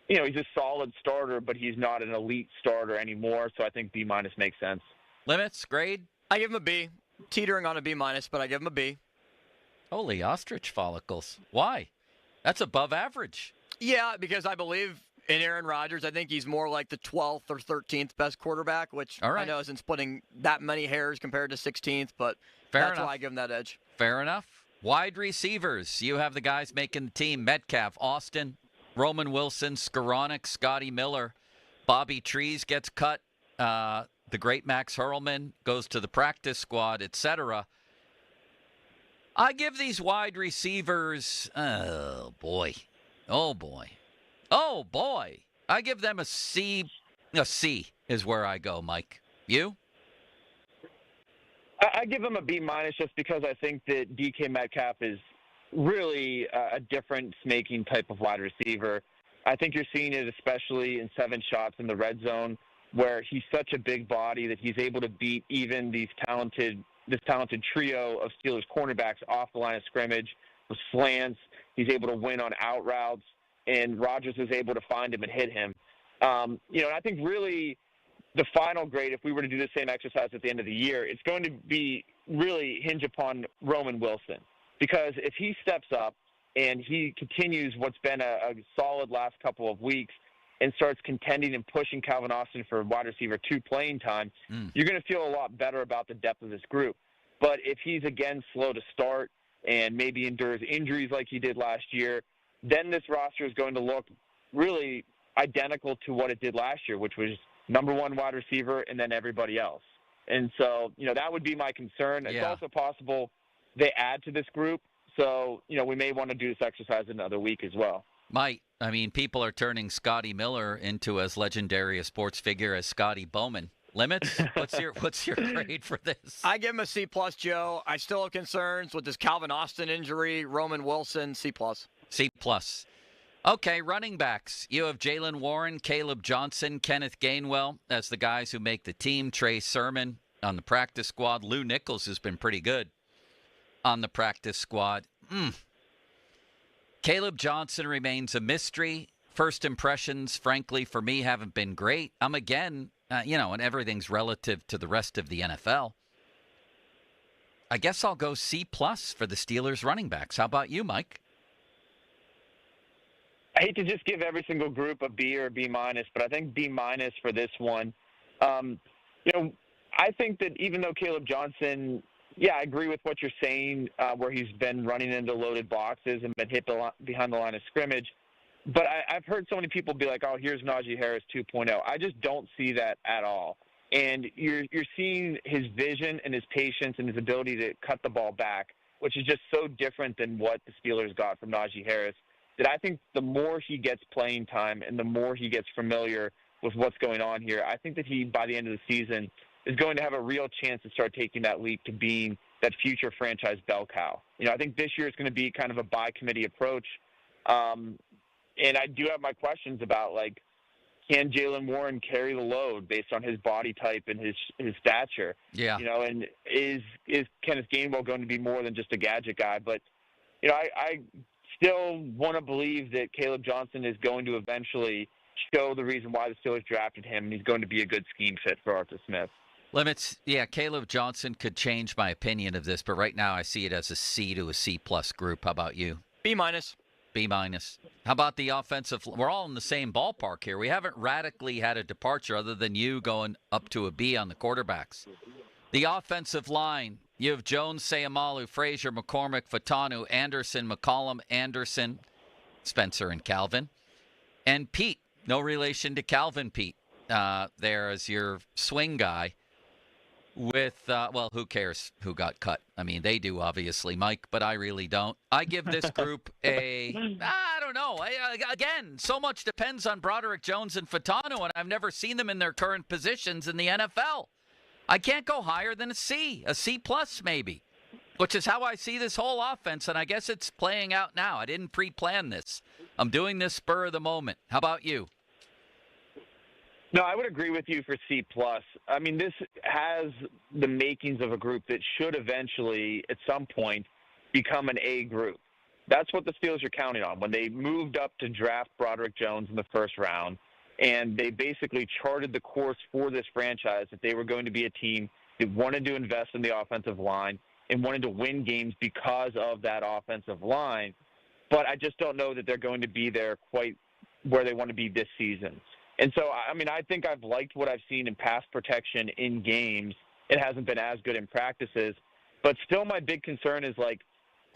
you know, he's a solid starter, but he's not an elite starter anymore. So I think B- makes sense. Limits, grade? I give him a B. Teetering on a B-, but I give him a B. Holy ostrich follicles. Why? That's above average. Yeah, because I believe in Aaron Rodgers. I think he's more like the 12th or 13th best quarterback, which I know isn't splitting that many hairs compared to 16th, but that's why I give him that edge. Fair enough. Wide receivers. You have the guys making the team. Metcalf, Austin, Roman Wilson, Skoranek, Scotty Miller, Bobby Trees gets cut. The great Max Hurlman goes to the practice squad, etc. I give these wide receivers, oh boy. I give them a C. A C is where I go, Mike. You? I give them a B- just because I think that DK Metcalf is really a difference-making type of wide receiver. I think you're seeing it especially in 7 shots in the red zone, where he's such a big body that he's able to beat even this talented trio of Steelers cornerbacks off the line of scrimmage with slants. He's able to win on out routes, and Rodgers is able to find him and hit him. And I think really the final grade, if we were to do the same exercise at the end of the year, it's going to be really hinge upon Roman Wilson. Because if he steps up and he continues what's been a solid last couple of weeks and starts contending and pushing Calvin Austin for wide receiver 2 playing time, you're going to feel a lot better about the depth of this group. But if he's, again, slow to start and maybe endures injuries like he did last year, then this roster is going to look really identical to what it did last year, which was number 1 wide receiver and then everybody else. And so, that would be my concern. It's also possible they add to this group. So, we may want to do this exercise another week as well. People are turning Scotty Miller into as legendary a sports figure as Scotty Bowman. Limits? What's your grade for this? I give him a C+, Joe. I still have concerns with this Calvin Austin injury. Roman Wilson, C+. C+. Okay, running backs. You have Jalen Warren, Caleb Johnson, Kenneth Gainwell as the guys who make the team. Trey Sermon on the practice squad. Lou Nichols has been pretty good on the practice squad. Caleb Johnson remains a mystery. First impressions, frankly, for me, haven't been great. I'm again, and everything's relative to the rest of the NFL. I guess I'll go C+ for the Steelers running backs. How about you, Mike? I hate to just give every single group a B or a B-, but I think B- for this one. I think that even though Caleb Johnson, I agree with what you're saying, where he's been running into loaded boxes and been hit behind the line of scrimmage. But I've heard so many people be like, oh, here's Najee Harris 2.0. I just don't see that at all. And you're seeing his vision and his patience and his ability to cut the ball back, which is just so different than what the Steelers got from Najee Harris, that I think the more he gets playing time and the more he gets familiar with what's going on here, I think that he, by the end of the season, is going to have a real chance to start taking that leap to being that future franchise bell cow. I think this year is going to be kind of a by-committee approach. And I do have my questions about, can Jalen Warren carry the load based on his body type and his stature? Yeah. And is Kenneth Gainwell going to be more than just a gadget guy? But, I still want to believe that Caleb Johnson is going to eventually show the reason why the Steelers drafted him, and he's going to be a good scheme fit for Arthur Smith. Limits, Caleb Johnson could change my opinion of this, but right now I see it as a C to a C+ group. How about you? B-. B-. How about the offensive? We're all in the same ballpark here. We haven't radically had a departure other than you going up to a B on the quarterbacks. The offensive line, you have Jones, Sayamalu, Frazier, McCormick, Fatanu, Anderson, McCollum, Anderson, Spencer, and Calvin. And Pete, no relation to Calvin Pete, there as your swing guy. With, who cares who got cut? I mean, they do, obviously, Mike, but I really don't. I give this group I don't know. Again, so much depends on Broderick Jones and Fatanu, and I've never seen them in their current positions in the NFL. I can't go higher than a C maybe, which is how I see this whole offense, and I guess it's playing out now. I didn't pre-plan this. I'm doing this spur of the moment. How about you? No, I would agree with you for C+. I mean, this has the makings of a group that should eventually, at some point, become an A group. That's what the Steelers are counting on. When they moved up to draft Broderick Jones in the first round, and they basically charted the course for this franchise that they were going to be a team that wanted to invest in the offensive line and wanted to win games because of that offensive line. But I just don't know that they're going to be there quite where they want to be this season. And so, I mean, I think I've liked what I've seen in pass protection in games. It hasn't been as good in practices. But still my big concern is,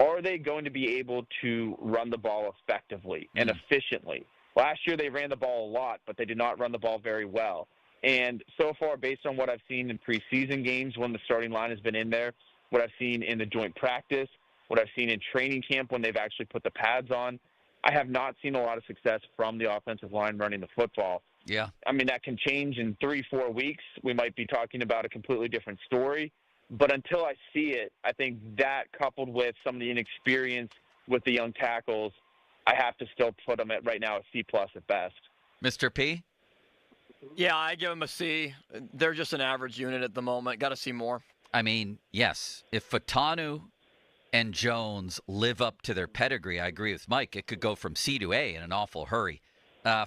are they going to be able to run the ball effectively and efficiently? Last year they ran the ball a lot, but they did not run the ball very well. And so far, based on what I've seen in preseason games when the starting line has been in there, what I've seen in the joint practice, what I've seen in training camp when they've actually put the pads on, I have not seen a lot of success from the offensive line running the football. Yeah. I mean, that can change in 3-4 weeks. We might be talking about a completely different story. But until I see it, I think that coupled with some of the inexperience with the young tackles, I have to still put them at right now a C+ at best. Mr. P? Yeah, I give them a C. They're just an average unit at the moment. Got to see more. I mean, yes, if Fatanu and Jones live up to their pedigree, I agree with Mike. It could go from C to A in an awful hurry.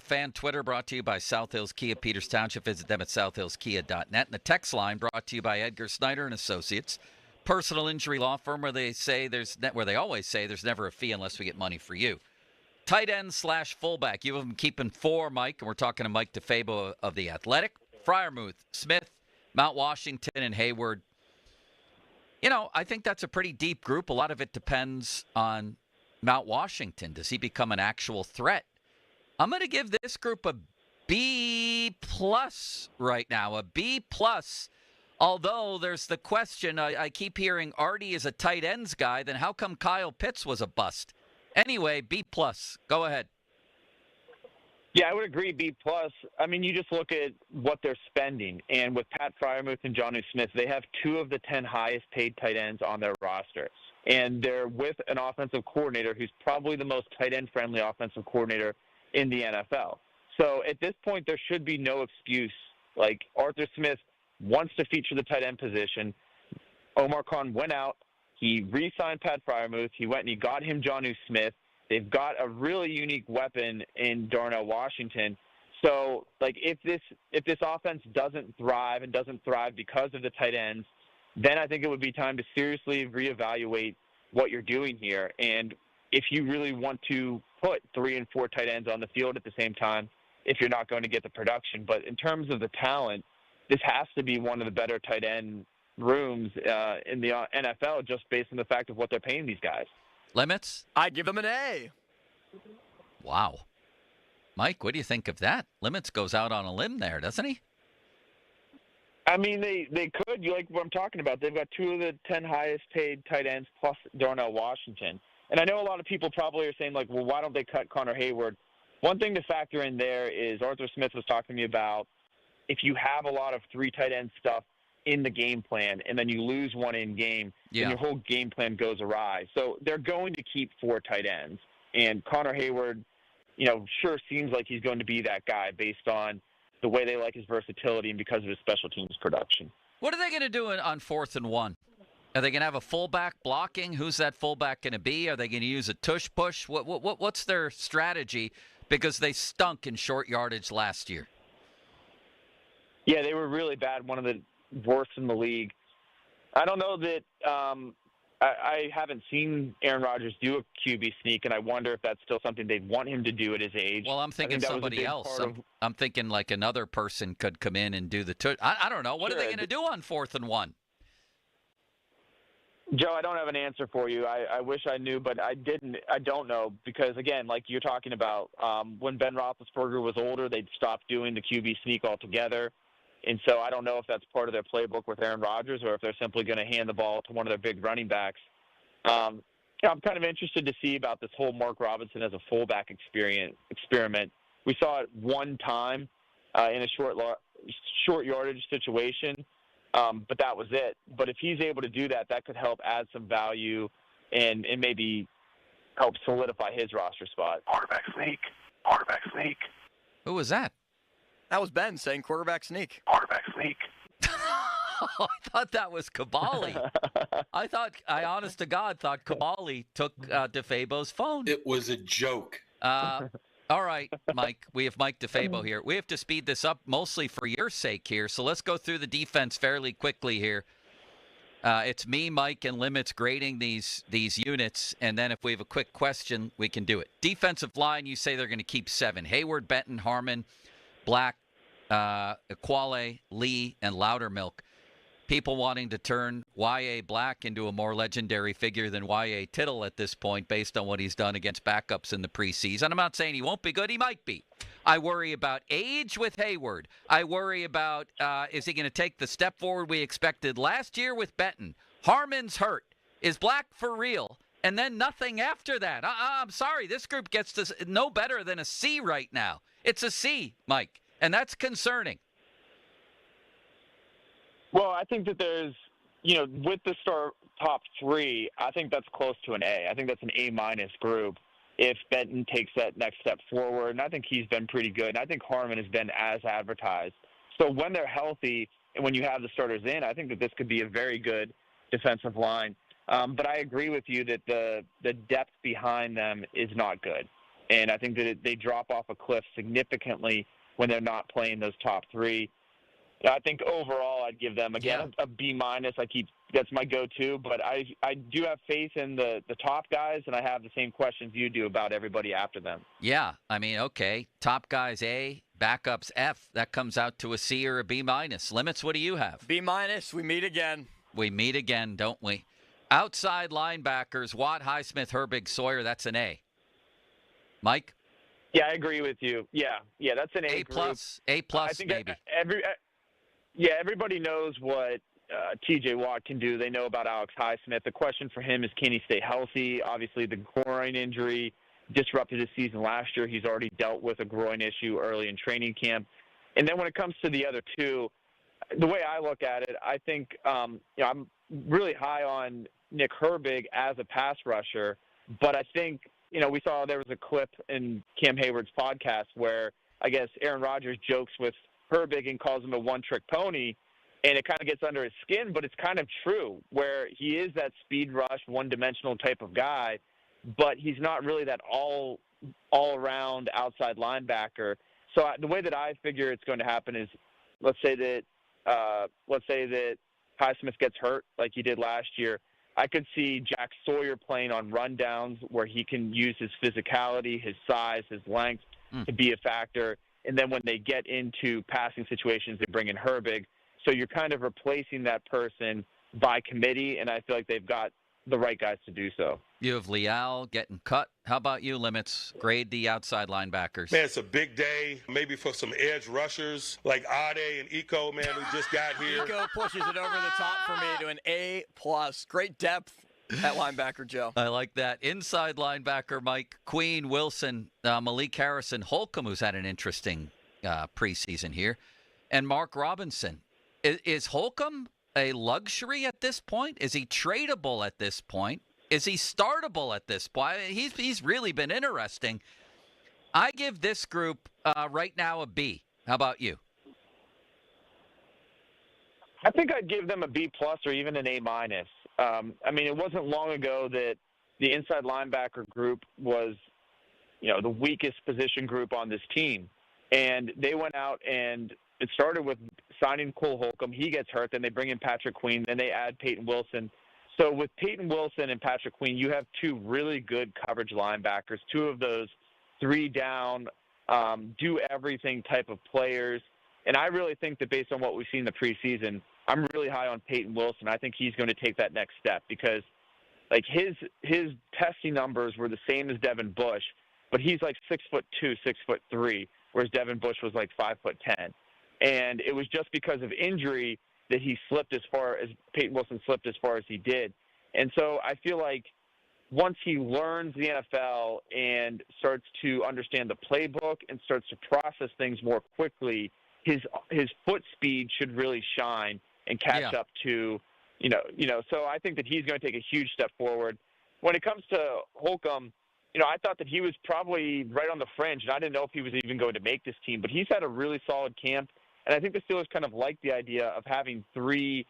Fan Twitter brought to you by South Hills Kia, Peters Township. Visit them at southhillskia.net. And the text line brought to you by Edgar Snyder and Associates, personal injury law firm where they always say there's never a fee unless we get money for you. Tight end / fullback. You have them keeping 4, Mike, and we're talking to Mike DeFabo of The Athletic. Freiermuth, Smith, Mount Washington, and Hayward. You know, I think that's a pretty deep group. A lot of it depends on Mount Washington. Does he become an actual threat? I'm going to give this group a B+ right now, a B+. Although there's the question, I keep hearing Artie is a tight ends guy, then how come Kyle Pitts was a bust? Anyway, B+. Go ahead. Yeah, I would agree, B+. I mean, you just look at what they're spending. And with Pat Freiermuth and Jonnu Smith, they have 2 of the 10 highest paid tight ends on their roster. And they're with an offensive coordinator who's probably the most tight end friendly offensive coordinator in the NFL. So at this point, there should be no excuse. Like, Arthur Smith wants to feature the tight end position. Omar Khan went out. He re-signed Pat Freiermuth. He went and he got him Jonnu Smith. They've got a really unique weapon in Darnell Washington. So, like, if this offense doesn't thrive because of the tight ends, then I think it would be time to seriously reevaluate what you're doing here. And if you really want to put 3 and 4 tight ends on the field at the same time, if you're not going to get the production. But in terms of the talent, this has to be one of the better tight end rooms in the NFL just based on the fact of what they're paying these guys. Limits? I'd give them an A. Wow. Mike, what do you think of that? Limits goes out on a limb there, doesn't he? I mean, they could. You like what I'm talking about. They've got 2 of the 10 highest paid tight ends plus Darnell Washington. And I know a lot of people probably are saying, like, well, why don't they cut Connor Hayward? One thing to factor in there is Arthur Smith was talking to me about if you have a lot of 3 tight end stuff in the game plan and then you lose one in game, then your whole game plan goes awry. So they're going to keep 4 tight ends. And Connor Hayward, you know, sure seems like he's going to be that guy based on the way they like his versatility and because of his special teams production. What are they going to do on 4th and 1? Are they going to have a fullback blocking? Who's that fullback going to be? Are they going to use a tush push? What's their strategy? Because they stunk in short yardage last year. Yeah, they were really bad, one of the worst in the league. I don't know that I haven't seen Aaron Rodgers do a QB sneak, and I wonder if that's still something they'd want him to do at his age. Well, I'm thinking somebody else. I'm thinking like another person could come in and do the tush. I don't know. What are they going to do on 4th and 1? Joe, I don't have an answer for you. I wish I knew, but I don't know because, again, like you're talking about, when Ben Roethlisberger was older, they'd stopped doing the QB sneak altogether. And so I don't know if that's part of their playbook with Aaron Rodgers or if they're simply going to hand the ball to one of their big running backs. I'm kind of interested to see about this whole Mark Robinson as a fullback experiment. We saw it one time in a short yardage situation. But that was it. But if he's able to do that, that could help add some value and maybe help solidify his roster spot. Quarterback sneak. Who was that? That was Ben saying quarterback sneak. Quarterback sneak. I thought that was Kabali. I honest to God, thought Kabali took DeFabo's phone. It was a joke. All right, Mike. We have Mike DeFabo here. We have to speed this up mostly for your sake here. So let's go through the defense fairly quickly here. It's me, Mike, and Limits grading these units. And then if we have a quick question, we can do it. Defensive line, you say they're going to keep 7. Hayward, Benton, Harmon, Black, Equale, Lee, and Loudermilk. people wanting to turn Y.A. Black into a more legendary figure than Y.A. Tittle at this point based on what he's done against backups in the preseason. I'm not saying he won't be good. He might be. I worry about age with Hayward. I worry about is he going to take the step forward we expected last year with Benton? Harmon's hurt. Is Black for real? And then nothing after that. I'm sorry. This group gets to no better than a C right now. It's a C, Mike. And that's concerning. Well, I think that there's, with the top three, I think that's close to an A. I think that's an A- group if Benton takes that next step forward. And I think he's been pretty good. And I think Harmon has been as advertised. So when they're healthy and when you have the starters in, I think that this could be a very good defensive line. But I agree with you that the depth behind them is not good. And I think that they drop off a cliff significantly when they're not playing those top three. I think overall I'd give them, again, a B-. That's my go-to. But I do have faith in the top guys, and I have the same questions you do about everybody after them. Yeah, I mean, okay, top guys A, backups F. That comes out to a C or a B-. Limits, what do you have? B-. We meet again. We meet again, don't we? Outside linebackers, Watt, Highsmith, Herbig, Sawyer, that's an A. Mike? Yeah, I agree with you. Yeah, that's an A group. A plus, maybe. Everybody knows what T.J. Watt can do. They know about Alex Highsmith. The question for him is, can he stay healthy? Obviously, the groin injury disrupted his season last year. He's already dealt with a groin issue early in training camp. And then when it comes to the other two, the way I look at it, I think I'm really high on Nick Herbig as a pass rusher, but I think, we saw there was a clip in Cam Hayward's podcast where I guess Aaron Rodgers jokes with Herbig and calls him a one-trick pony, and it kind of gets under his skin, but it's kind of true, where he is that speed rush, one-dimensional type of guy, but he's not really that all-around outside linebacker. So the way that I figure it's going to happen is, let's say that Highsmith gets hurt like he did last year. I could see Jack Sawyer playing on rundowns where he can use his physicality, his size, his length to be a factor. And then when they get into passing situations, they bring in Herbig. So you're kind of replacing that person by committee, and I feel like they've got the right guys to do so. You have Leal getting cut. How about you, Limits? Grade the outside linebackers. Man, it's a big day, maybe for some edge rushers like Ade and Eco, man, who just got here. Eco pushes it over the top for me to an A+. Great depth at linebacker, Joe. I like that. Inside linebacker, Mike, Queen, Wilson, Malik Harrison, Holcomb, who's had an interesting preseason here, and Mark Robinson. Is Holcomb a luxury at this point? Is he tradable at this point? Is he startable at this point? He's really been interesting. I give this group right now a B. How about you? I think I'd give them a B+ or even an A-. I mean, it wasn't long ago that the inside linebacker group was, the weakest position group on this team. And they went out and it started with signing Cole Holcomb. He gets hurt. Then they bring in Patrick Queen. Then they add Peyton Wilson. So with Peyton Wilson and Patrick Queen, you have two really good coverage linebackers, two of those three down, do everything type of players. And I really think that based on what we've seen in the preseason, I'm really high on Peyton Wilson. I think he's going to take that next step because like his testing numbers were the same as Devin Bush, but he's like 6'2", 6'3", whereas Devin Bush was like 5'10". And it was just because of injury that he slipped as far as Peyton Wilson slipped as far as he did. And so I feel like once he learns the NFL and starts to understand the playbook and starts to process things more quickly, his foot speed should really shine and catch up to, so I think that he's going to take a huge step forward. When it comes to Holcomb, I thought that he was probably right on the fringe, and I didn't know if he was even going to make this team, but he's had a really solid camp. And I think the Steelers kind of like the idea of having three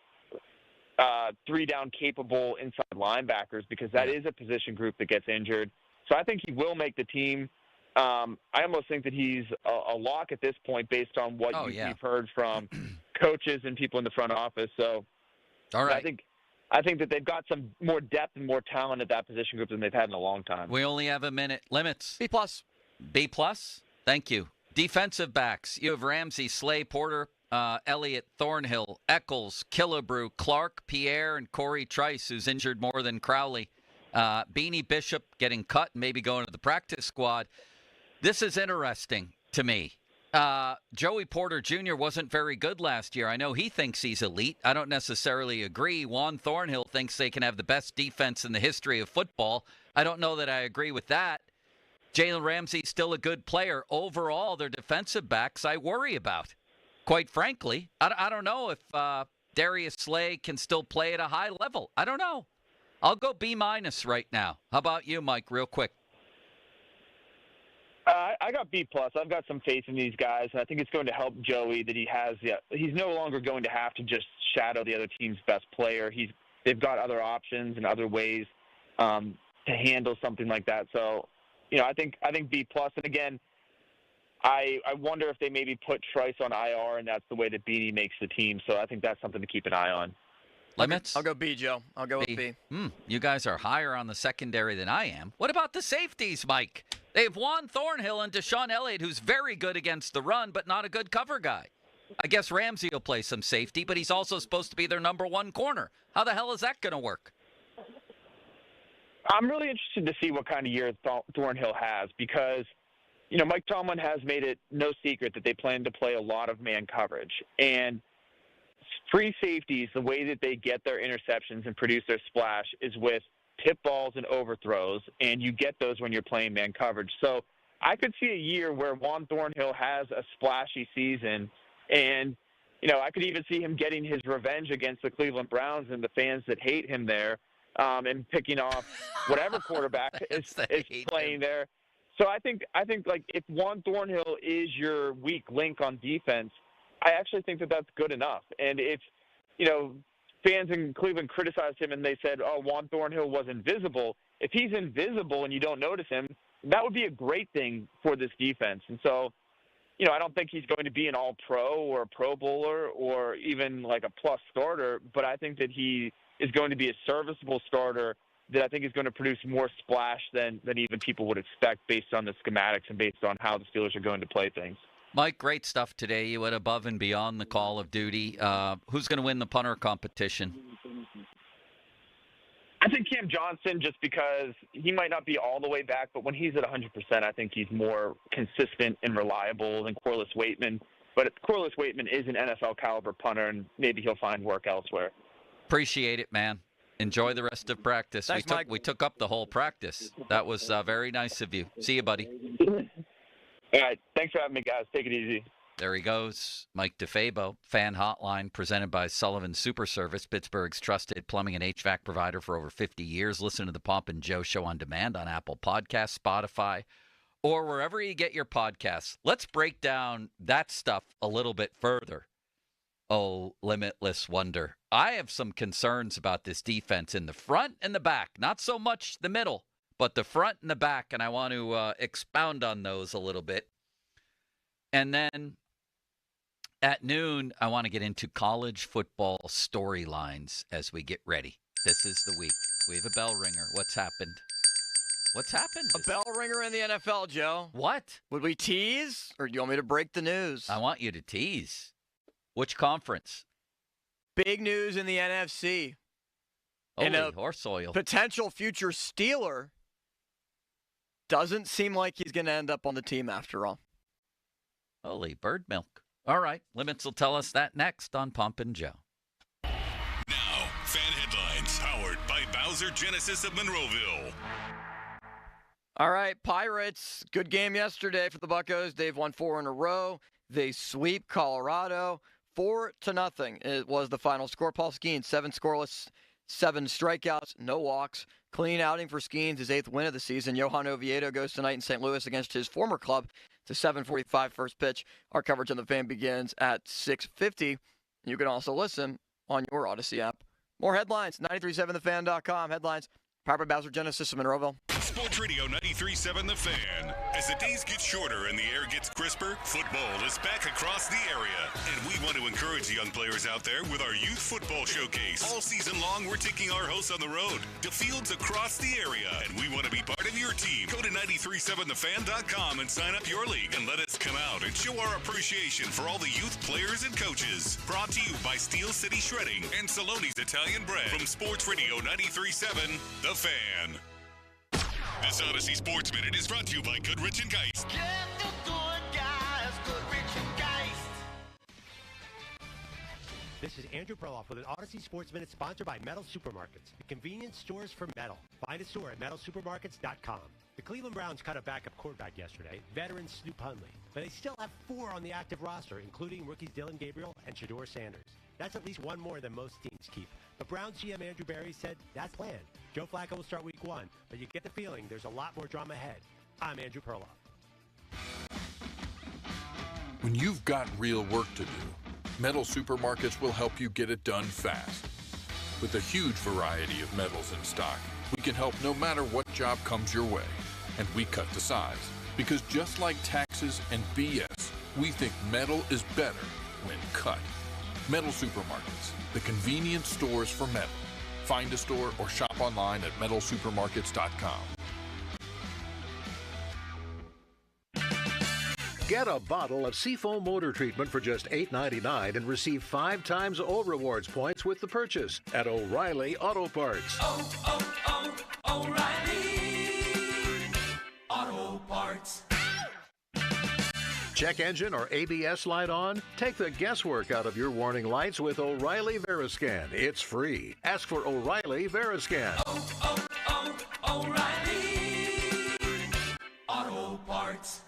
down capable inside linebackers because that is a position group that gets injured. So I think he will make the team. I almost think that he's a lock at this point based on what you've heard from coaches and people in the front office. So all right. I think that they've got some more depth and more talent at that position group than they've had in a long time. We only have a minute. Limits. B+. B+. Thank you. Defensive backs. You have Ramsey, Slay, Porter, Elliott, Thornhill, Eccles, Killebrew, Clark, Pierre, and Corey Trice, who's injured more than Crowley. Beanie Bishop getting cut and maybe going to the practice squad. This is interesting to me. Joey Porter Jr. wasn't very good last year. I know he thinks he's elite. I don't necessarily agree. Juan Thornhill thinks they can have the best defense in the history of football. I don't know that I agree with that. Jalen Ramsey's still a good player. Overall, their defensive backs I worry about. Quite frankly, I don't know if Darius Slay can still play at a high level. I don't know. I'll go B- right now. How about you, Mike, real quick? I got B+. I've got some faith in these guys, and I think it's going to help Joey that he's no longer going to have to just shadow the other team's best player. They've got other options and other ways to handle something like that. So, I think B+. And again, I wonder if they maybe put Trice on IR, and that's the way that Beanie makes the team. So I think that's something to keep an eye on. Limits? I'll go B, Joe. I'll go with B. You guys are higher on the secondary than I am. What about the safeties, Mike? They have Juan Thornhill and Deshaun Elliott, who's very good against the run, but not a good cover guy. I guess Ramsey will play some safety, but he's also supposed to be their number one corner. How the hell is that going to work? I'm really interested to see what kind of year Thornhill has because, Mike Tomlin has made it no secret that they plan to play a lot of man coverage. And free safeties, the way that they get their interceptions and produce their splash is with tip balls and overthrows, and you get those when you're playing man coverage. So I could see a year where Juan Thornhill has a splashy season, and, I could even see him getting his revenge against the Cleveland Browns and the fans that hate him there and picking off whatever quarterback is playing there. So I think like if Juan Thornhill is your weak link on defense, I actually think that that's good enough. And if, fans in Cleveland criticized him and they said, oh, Juan Thornhill was invisible. If he's invisible and you don't notice him, that would be a great thing for this defense. And so, I don't think he's going to be an all-pro or a pro bowler or even like a plus starter, but I think that he is going to be a serviceable starter that I think is going to produce more splash than even people would expect based on the schematics and based on how the Steelers are going to play things. Mike, great stuff today. You went above and beyond the call of duty. Who's going to win the punter competition? I think Cam Johnson, just because he might not be all the way back, but when he's at 100%, I think he's more consistent and reliable than Corliss Waitman. But Corliss Waitman is an NFL-caliber punter, and maybe he'll find work elsewhere. Appreciate it, man. Enjoy the rest of practice. Thanks, Mike. We took up the whole practice. That was very nice of you. See you, buddy. All right. Thanks for having me, guys. Take it easy. There he goes. Mike DeFabo, Fan Hotline, presented by Sullivan Super Service, Pittsburgh's trusted plumbing and HVAC provider for over 50 years. Listen to the Pomp and Joe Show on demand on Apple Podcasts, Spotify, or wherever you get your podcasts. Let's break down that stuff a little bit further. Oh, limitless wonder. I have some concerns about this defense in the front and the back. Not so much the middle, but the front and the back, and I want to expound on those a little bit. And then at noon, I want to get into college football storylines as we get ready. This is the week. We have a bell ringer. What's happened? What's happened? A bell ringer in the NFL, Joe. What? Would we tease, or do you want me to break the news? I want you to tease. Which conference? Big news in the NFC. Holy horse oil. Potential future Steeler doesn't seem like he's going to end up on the team after all. Holy bird milk. All right. Limits will tell us that next on Pump and Joe. Now, fan headlines powered by Bowser Genesis of Monroeville. All right, Pirates. Good game yesterday for the Buccos. They've won 4 in a row. They sweep Colorado 4-0. It was the final score. Paul Skenes, 7 scoreless, 7 strikeouts, no walks. Clean outing for Skenes, his 8th win of the season. Johan Oviedo goes tonight in St. Louis against his former club. It's a 7:45 first pitch. Our coverage on the Fan begins at 6:50. You can also listen on your Odyssey app. More headlines, 937thefan.com. Headlines, powered by Bowser Genesis of Monroeville. Sports Radio 93.7 93.7 The Fan. As the days get shorter and the air gets crisper, football is back across the area. And we want to encourage young players out there with our Youth Football Showcase. All season long, we're taking our hosts on the road to fields across the area. And we want to be part of your team. Go to 937thefan.com and sign up your league and let us come out and show our appreciation for all the youth players and coaches. Brought to you by Steel City Shredding and Saloni's Italian Bread. From Sports Radio 93.7 The Fan. This Odyssey Sports Minute is brought to you by Goodrich & Geist. Get the good guys, Goodrich & Geist. This is Andrew Perloff with an Odyssey Sports Minute sponsored by Metal Supermarkets, the convenience stores for metal. Find a store at metalsupermarkets.com. The Cleveland Browns cut a backup quarterback yesterday, veteran Snoop Hundley, but they still have 4 on the active roster, including rookies Dylan Gabriel and Shedeur Sanders. That's at least one more than most teams keep. But Browns GM Andrew Berry said that's planned. Joe Flacco will start week 1, but you get the feeling there's a lot more drama ahead. I'm Andrew Perloff. When you've got real work to do, Metal Supermarkets will help you get it done fast. With a huge variety of metals in stock, we can help no matter what job comes your way. And we cut the size. Because just like taxes and BS, we think metal is better when cut. Metal Supermarkets, the convenience stores for metal. Find a store or shop online at metalsupermarkets.com. Get a bottle of Seafoam motor treatment for just $8.99 and receive 5 times O Rewards points with the purchase at O'Reilly Auto Parts. O'Reilly Auto Parts. Check engine or ABS light on? Take the guesswork out of your warning lights with O'Reilly Veriscan. It's free. Ask for O'Reilly Veriscan. O'Reilly Auto Parts.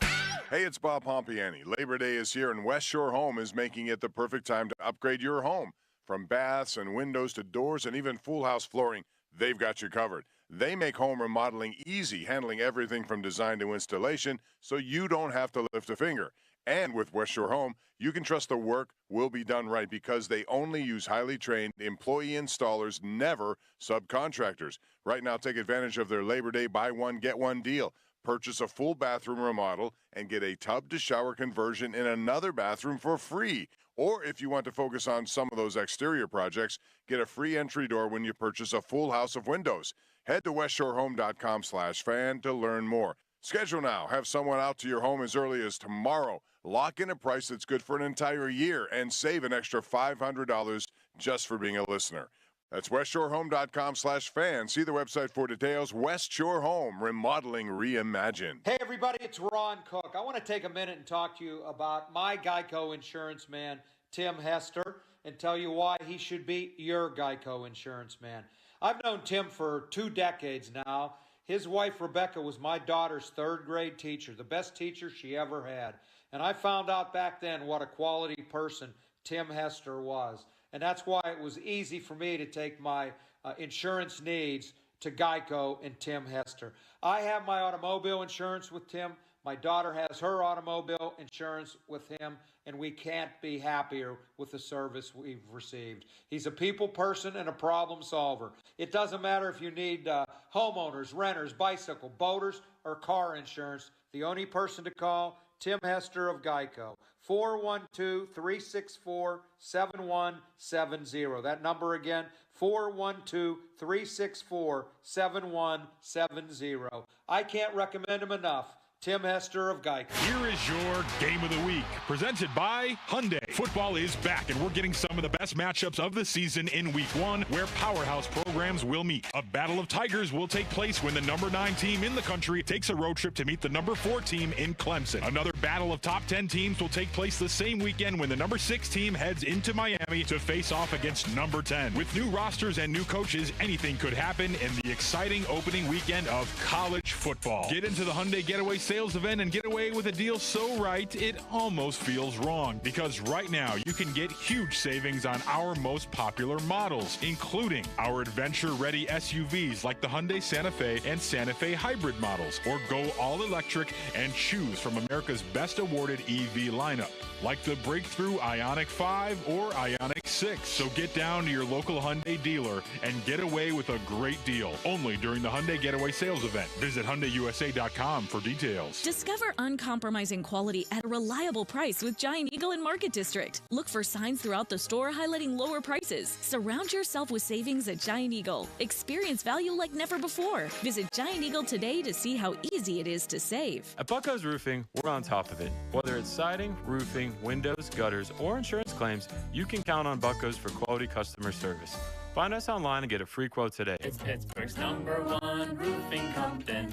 Hey, it's Bob Pompiani. Labor Day is here, and West Shore Home is making it the perfect time to upgrade your home. From baths and windows to doors and even full house flooring, they've got you covered. They make home remodeling easy, handling everything from design to installation, so you don't have to lift a finger. And with West Shore Home, you can trust the work will be done right because they only use highly trained employee installers, never subcontractors. Right now, take advantage of their Labor Day buy one, get one deal. Purchase a full bathroom remodel and get a tub-to-shower conversion in another bathroom for free. Or if you want to focus on some of those exterior projects, get a free entry door when you purchase a full house of windows. Head to westshorehome.com/fan to learn more. Schedule now. Have someone out to your home as early as tomorrow. Lock in a price that's good for an entire year and save an extra $500 just for being a listener. That's westshorehome.com/fan. See the website for details. West Shore Home, remodeling reimagined. Hey, everybody, it's Ron Cook. I want to take a minute and talk to you about my Geico insurance man, Tim Hester, and tell you why he should be your Geico insurance man. I've known Tim for 2 decades now. His wife, Rebecca, was my daughter's 3rd grade teacher, the best teacher she ever had. And I found out back then what a quality person Tim Hester was. And that's why it was easy for me to take my insurance needs to Geico and Tim Hester. I have my automobile insurance with Tim. My daughter has her automobile insurance with him, and we can't be happier with the service we've received. He's a people person and a problem solver. It doesn't matter if you need homeowners, renters, bicycle, boaters, or car insurance. The only person to call, Tim Hester of Geico, 412-364-7170. That number again, 412-364-7170. I can't recommend him enough. Tim Hester of Geico. Here is your Game of the Week, presented by Hyundai. Football is back, and we're getting some of the best matchups of the season in Week 1, where powerhouse programs will meet. A battle of tigers will take place when the number 9 team in the country takes a road trip to meet the number 4 team in Clemson. Another battle of top 10 teams will take place the same weekend when the number 6 team heads into Miami to face off against number 10. With new rosters and new coaches, anything could happen in the exciting opening weekend of college football. Get into the Hyundai Getaway sales event and get away with a deal so right it almost feels wrong, because right Right now, you can get huge savings on our most popular models, including our adventure-ready SUVs like the Hyundai Santa Fe and Santa Fe hybrid models, or go all-electric and choose from America's best awarded EV lineup, like the breakthrough Ioniq 5 or Ioniq 6. So get down to your local Hyundai dealer and get away with a great deal, only during the Hyundai Getaway Sales Event. Visit HyundaiUSA.com for details. Discover uncompromising quality at a reliable price with Giant Eagle and Market District. Look for signs throughout the store highlighting lower prices. Surround yourself with savings at Giant Eagle. Experience value like never before. Visit Giant Eagle today to see how easy it is to save. At Bucko's Roofing, we're on top of it. Whether it's siding, roofing, windows, gutters, or insurance claims, you can count on Bucko's for quality customer service. Find us online and get a free quote today. It's Pittsburgh's #1 roofing company.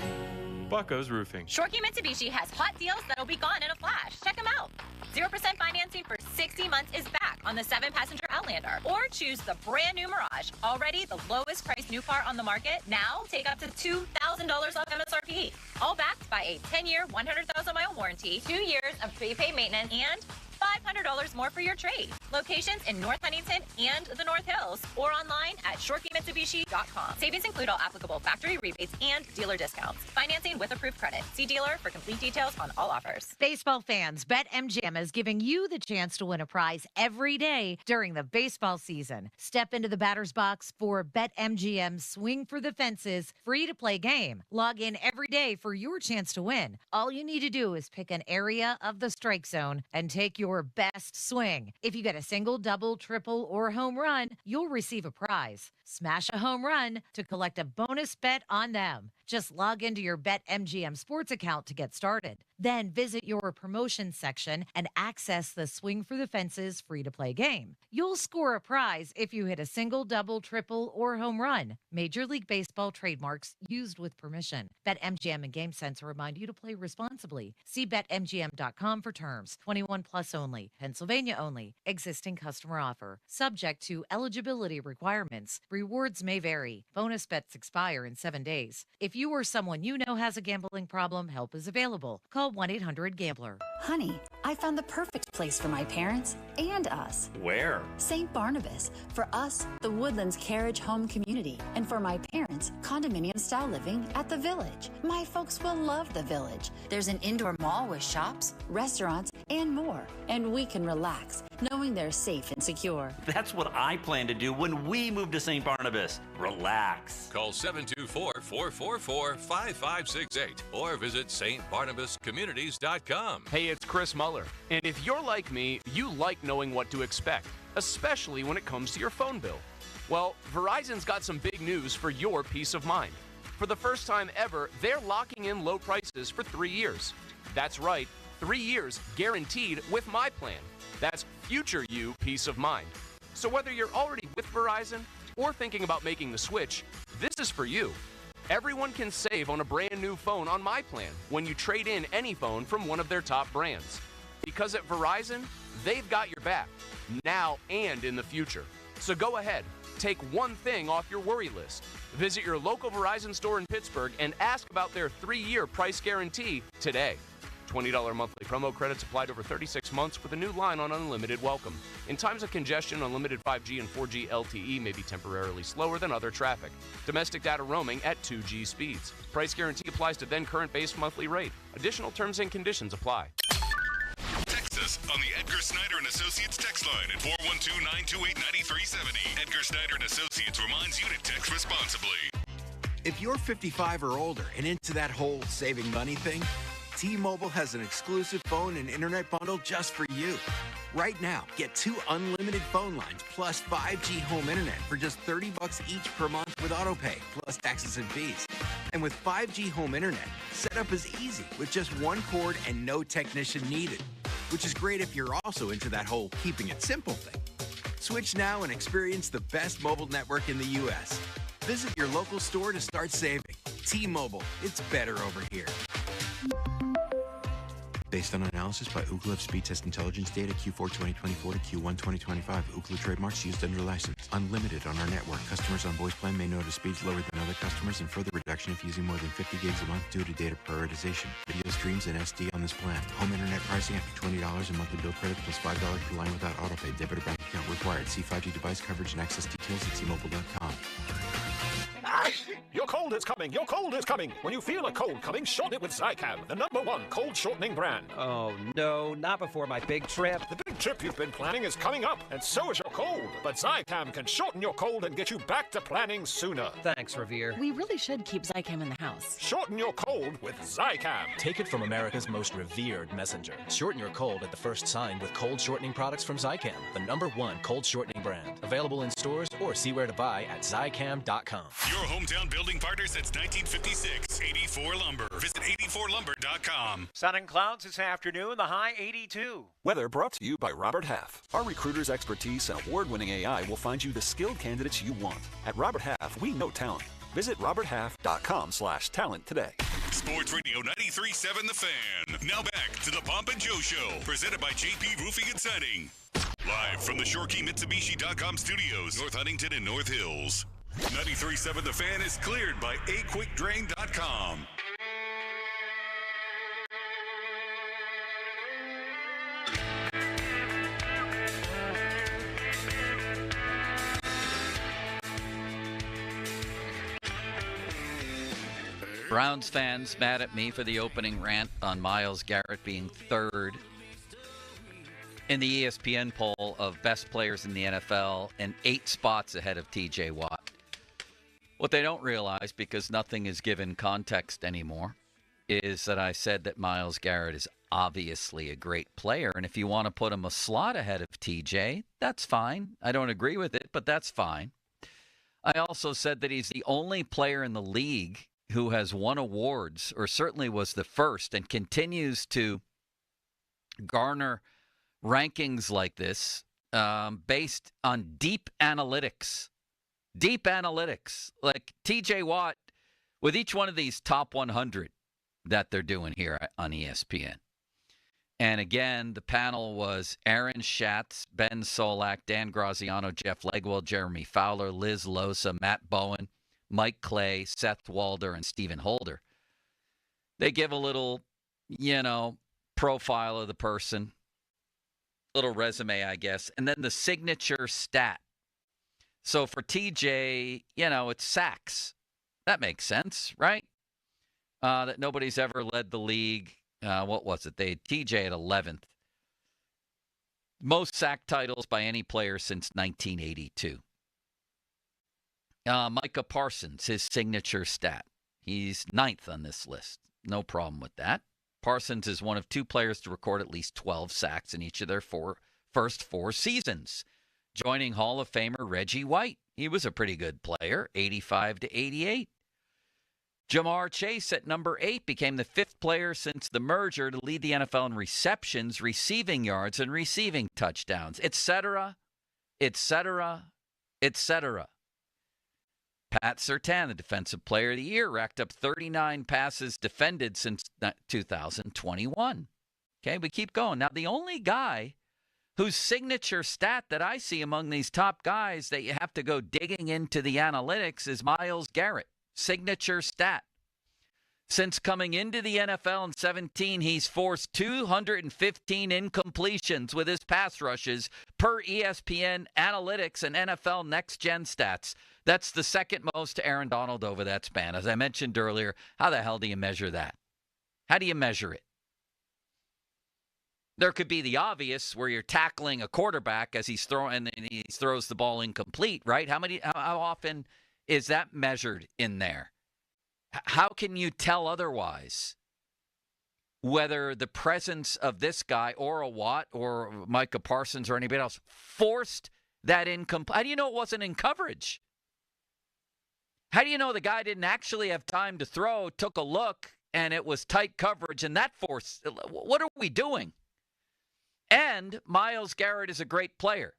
Bucko's Roofing. Shorkey Mitsubishi has hot deals that'll be gone in a flash. Check them out. 0% financing for 60 months is back on the 7-passenger Outlander. Or choose the brand new Mirage, already the lowest priced new car on the market. Now take up to $2,000 off MSRP. All backed by a 10-year, 100,000-mile warranty, 2 years of prepaid maintenance, and $500 more for your trade. Locations in North Huntington and the North Hills, or online at ShorkeyMitsubishi.com. Savings include all applicable factory rebates and dealer discounts. Financing with approved credit. See dealer for complete details on all offers. Baseball fans, BetMGM is giving you the chance to win a prize every day during the baseball season. Step into the batter's box for BetMGM Swing for the Fences free-to-play game. Log in every day for your chance to win. All you need to do is pick an area of the strike zone and take your best swing. If you get a single, double, triple, or home run, you'll receive a prize. Smash a home run to collect a bonus bet on them. Just log into your BetMGM sports account to get started. Then visit your promotions section and access the Swing for the Fences free-to-play game. You'll score a prize if you hit a single, double, triple, or home run. Major League Baseball trademarks used with permission. BetMGM and GameSense remind you to play responsibly. See BetMGM.com for terms. 21 plus only. Pennsylvania only. Existing customer offer. Subject to eligibility requirements. Rewards may vary. Bonus bets expire in 7 days. If you or someone you know has a gambling problem, help is available. Call 1-800-GAMBLER. Honey, I found the perfect place for my parents and us. Where? St. Barnabas. For us, the Woodlands Carriage Home Community. And for my parents, condominium-style living at the Village. My folks will love the Village. There's an indoor mall with shops, restaurants, and more. And we can relax, knowing they're safe and secure. That's what I plan to do when we move to St. Barnabas. Relax. Call 724-444-5568 or visit stbarnabascommunities.com. Hey, it's Chris Muller. And if you're like me, you like knowing what to expect, especially when it comes to your phone bill. Well, Verizon's got some big news for your peace of mind. For the first time ever, they're locking in low prices for 3 years. That's right, 3 years guaranteed with my plan. That's future you peace of mind. So whether you're already with Verizon or thinking about making the switch, this is for you. Everyone can save on a brand new phone on my plan when you trade in any phone from one of their top brands. Because at Verizon, they've got your back, now and in the future. So go ahead, take one thing off your worry list. Visit your local Verizon store in Pittsburgh and ask about their 3-year price guarantee today. $20 monthly promo credits applied over 36 months with a new line on unlimited welcome. In times of congestion, unlimited 5G and 4G LTE may be temporarily slower than other traffic. Domestic data roaming at 2G speeds. Price guarantee applies to then current base monthly rate. Additional terms and conditions apply. Text us on the Edgar Snyder & Associates text line at 412-928-9370. Edgar Snyder & Associates reminds you to text responsibly. If you're 55 or older and into that whole saving money thing, T-Mobile has an exclusive phone and internet bundle just for you. Right now, get 2 unlimited phone lines plus 5G home internet for just $30 each per month with autopay, plus taxes and fees. And with 5G home internet, setup is easy with just 1 cord and no technician needed, which is great if you're also into that whole keeping it simple thing. Switch now and experience the best mobile network in the U.S. Visit your local store to start saving. T-Mobile, it's better over here. Based on analysis by Ookla Speed Test Intelligence data Q4 2024 to Q1 2025. Ookla trademarks used under license. Unlimited on our network. Customers on voice plan may notice speeds lower than other customers and further reduction if using more than 50 gigs a month due to data prioritization. Video streams and SD on this plan. Home internet pricing after $20 in monthly bill credit plus $5 per line without autopay. Debit or bank account required. See 5G device coverage and access details at cmobile.com. Your cold is coming. Your cold is coming. When you feel a cold coming, shorten it with Zycam, the #1 cold shortening brand. Oh, no, not before my big trip. The big trip you've been planning is coming up, and so is your cold. But Zycam can shorten your cold and get you back to planning sooner. Thanks, Revere. We really should keep Zycam in the house. Shorten your cold with Zycam. Take it from America's most revered messenger. Shorten your cold at the first sign with cold shortening products from Zycam, the #1 cold shortening brand. Available in stores or see where to buy at Zycam.com. Your hometown building partner since 1956. 84 Lumber. Visit 84lumber.com. Sun and clouds this afternoon, the high 82. Weather brought to you by Robert Half. Our recruiters' expertise and award-winning AI will find you the skilled candidates you want. At Robert Half, we know talent. Visit roberthalf.com/talent today. Sports Radio 93.7 The Fan. Now back to the Pomp and Joe Show, presented by JP Roofing and Siding. Live from the ShoreKeyMitsubishi.com studios, North Huntington and North Hills. 93.7 The Fan is cleared by aquickdrain.com. Browns fans mad at me for the opening rant on Myles Garrett being third in the ESPN poll of best players in the NFL and 8 spots ahead of TJ Watt. What they don't realize, because nothing is given context anymore, is that I said that Myles Garrett is obviously a great player, and if you want to put him a slot ahead of TJ, that's fine. I don't agree with it, but that's fine. I also said that he's the only player in the league who has won awards, or certainly was the first, and continues to garner rankings like this based on deep analytics. Deep analytics. Like TJ Watt, with each one of these top 100 that they're doing here on ESPN. And again, the panel was Aaron Schatz, Ben Solak, Dan Graziano, Jeff Legwell, Jeremy Fowler, Liz Losa, Matt Bowen, Mike Clay, Seth Walder, and Stephen Holder. They give a little, profile of the person, little resume, I guess, and then the signature stat. So for TJ, it's sacks. That makes sense, right? That nobody's ever led the league. What was it? They had TJ at 11th. Most sack titles by any player since 1982. Micah Parsons, his signature stat. He's 9th on this list. No problem with that. Parsons is one of 2 players to record at least 12 sacks in each of their first 4 seasons. Joining Hall of Famer Reggie White. He was a pretty good player, 85 to 88. Jamar Chase at number 8 became the 5th player since the merger to lead the NFL in receptions, receiving yards, and receiving touchdowns, etc., etc., etc. Pat Surtain, the Defensive Player of the Year, racked up 39 passes defended since 2021. Okay, we keep going. Now, the only guy whose signature stat that I see among these top guys that you have to go digging into the analytics is Myles Garrett. Signature stat. Since coming into the NFL in 17, he's forced 215 incompletions with his pass rushes per ESPN Analytics and NFL Next Gen stats. That's the second most to Aaron Donald over that span. As I mentioned earlier, how the hell do you measure that? How do you measure it? There could be the obvious where you're tackling a quarterback as he's throwing and he throws the ball incomplete, right? How often is that measured in there? How can you tell otherwise whether the presence of this guy or a Watt or Micah Parsons or anybody else forced that incomplete? How do you know it wasn't in coverage? How do you know the guy didn't actually have time to throw, took a look, and it was tight coverage, and that forced? What are we doing? And Myles Garrett is a great player.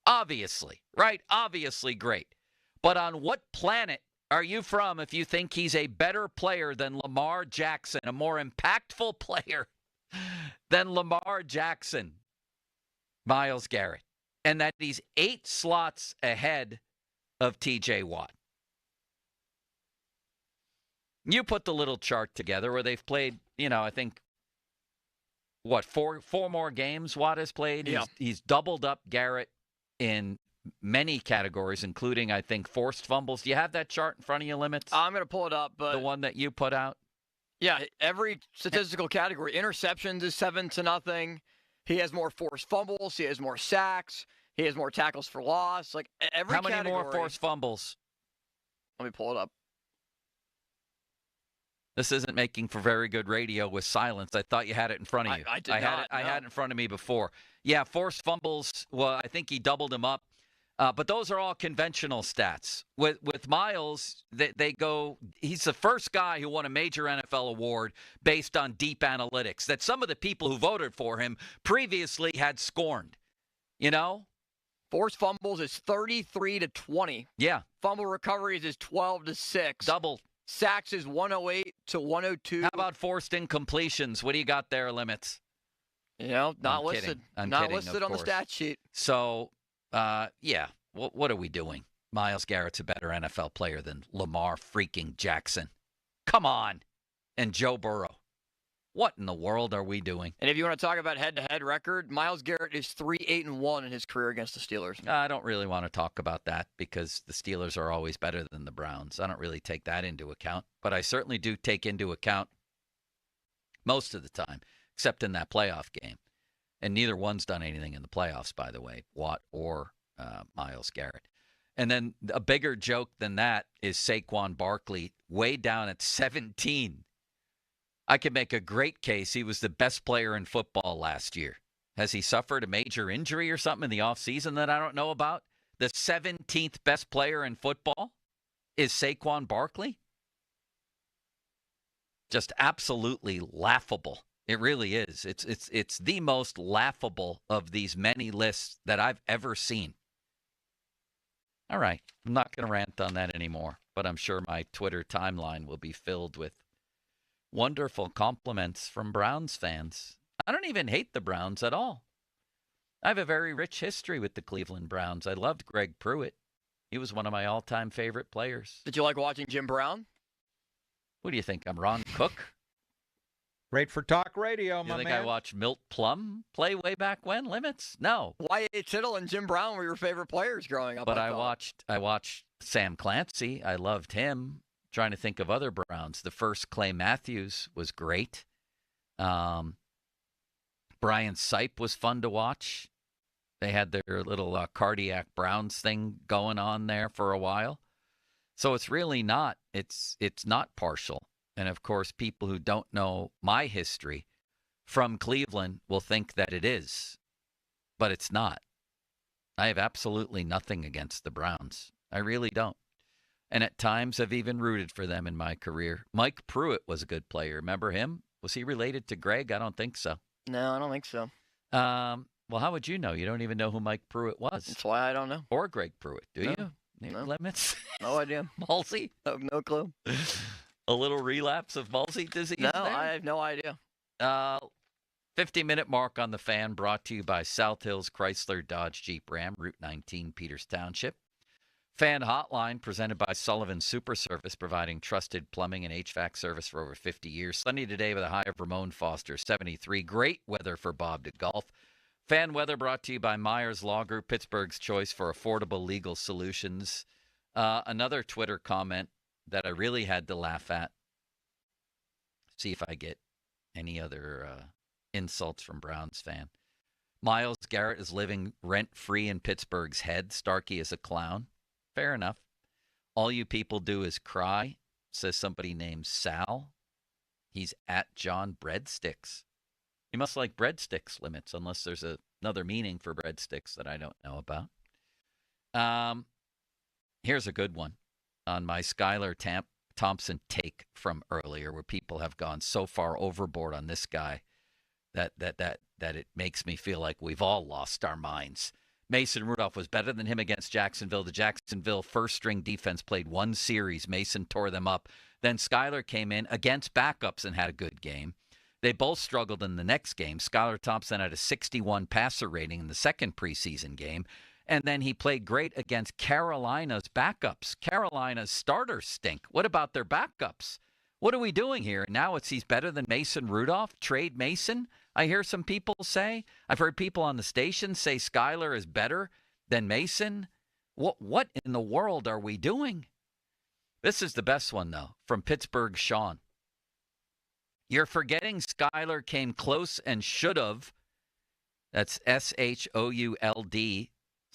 Obviously, right? Obviously great. But on what planet are you from if you think he's a better player than Lamar Jackson, a more impactful player than Lamar Jackson, Myles Garrett, and that he's 8 slots ahead of TJ Watt. You put the little chart together where they've played, I think, four more games Watt has played? Yeah. He's doubled up Garrett in many categories, including, I think, forced fumbles. Do you have that chart in front of you, Limits? I'm going to pull it up. But the one that you put out? Yeah, every statistical category. Interceptions is 7-0. He has more forced fumbles. He has more sacks. He has more tackles for loss. Like every How many category, more forced fumbles? Let me pull it up. This isn't making for very good radio with silence. I thought you had it in front of you. I did not. I had it in front of me before. Yeah, forced fumbles. Well, I think he doubled them up. But those are all conventional stats. With Myles, they go. He's the first guy who won a major NFL award based on deep analytics that some of the people who voted for him previously had scorned. Forced fumbles is 33-20. Yeah. Fumble recoveries is 12-6. Double. Sacks is 108-102. How about forced incompletions? What do you got there, Limits? Not listed. Not listed on the stat sheet. So, yeah. What are we doing? Myles Garrett's a better NFL player than Lamar freaking Jackson. Come on. And Joe Burrow. What in the world are we doing? And if you want to talk about head-to-head record, Myles Garrett is 3-8-1 in his career against the Steelers. I don't really want to talk about that because the Steelers are always better than the Browns. I don't really take that into account. But I certainly do take into account most of the time, except in that playoff game. And neither one's done anything in the playoffs, by the way, Watt or Myles Garrett. And then a bigger joke than that is Saquon Barkley way down at 17. I could make a great case he was the best player in football last year. Has he suffered a major injury or something in the offseason that I don't know about? The 17th best player in football is Saquon Barkley? Just absolutely laughable. It really is. It's the most laughable of these many lists that I've ever seen. All right. I'm not going to rant on that anymore, but I'm sure my Twitter timeline will be filled with wonderful compliments from Browns fans. I don't even hate the Browns at all. I have a very rich history with the Cleveland Browns. I loved Greg Pruitt. He was one of my all-time favorite players. Did you like watching Jim Brown? What do you think? I'm Ron Cook? Great for talk radio, my man. You think I watched Milt Plum play way back when? Limits? No. Wyatt Tittle and Jim Brown were your favorite players growing up. But I watched Sam Clancy. I loved him. Trying to think of other Browns. The first Clay Matthews was great. Brian Sipe was fun to watch. They had their little cardiac Browns thing going on there for a while. So it's really not. It's not partial. And, of course, people who don't know my history from Cleveland will think that it is. But it's not. I have absolutely nothing against the Browns. I really don't. And at times I've even rooted for them in my career. Mike Pruitt was a good player. Remember him? Was he related to Greg? I don't think so. No, I don't think so. Well, how would you know? You don't even know who Mike Pruitt was. That's why I don't know. Or Greg Pruitt, do you? No. Limits? No idea. Malsey? No clue. A little relapse of Malsey disease? No, there? I have no idea. 50-minute mark on the Fan brought to you by South Hills Chrysler Dodge Jeep Ram, Route 19, Peters Township. Fan Hotline presented by Sullivan Super Service, providing trusted plumbing and HVAC service for over 50 years. Sunny today with a high of Ramon Foster, 73. Great weather for Bob to golf. Fan weather brought to you by Myers Law Group, Pittsburgh's choice for affordable legal solutions. Another Twitter comment that I really had to laugh at. See if I get any other insults from Browns fan. Myles Garrett is living rent-free in Pittsburgh's head. Starkey is a clown. Fair enough. All you people do is cry, says somebody named Sal. He's at John Breadsticks. You must like breadsticks, Limits, unless there's another meaning for breadsticks that I don't know about. Here's a good one on my Skylar Thompson take from earlier, where people have gone so far overboard on this guy that it makes me feel like we've all lost our minds. Mason Rudolph was better than him against Jacksonville. The Jacksonville first-string defense played one series. Mason tore them up. Then Skylar came in against backups and had a good game. They both struggled in the next game. Skylar Thompson had a 61 passer rating in the second preseason game. And then he played great against Carolina's backups. Carolina's starters stink. What about their backups? What are we doing here? Now he's better than Mason Rudolph? Trade Mason? I hear some people say. I've heard people on the station say Skylar is better than Mason. What in the world are we doing? This is the best one, though, from Pittsburgh Sean. You're forgetting Skylar came close and should have. That's SHOULD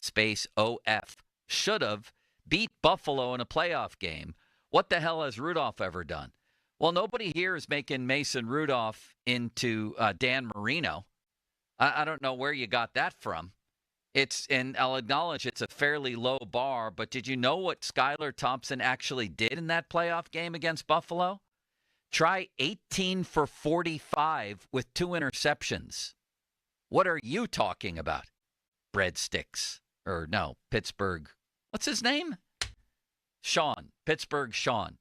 space OF. Should have beat Buffalo in a playoff game. What the hell has Rudolph ever done? Well, nobody here is making Mason Rudolph into Dan Marino. I don't know where you got that from. And I'll acknowledge it's a fairly low bar, but did you know what Skylar Thompson actually did in that playoff game against Buffalo? Try 18 for 45 with 2 interceptions. What are you talking about? Breadsticks. Or no, Pittsburgh. What's his name? Sean. Pittsburgh Sean.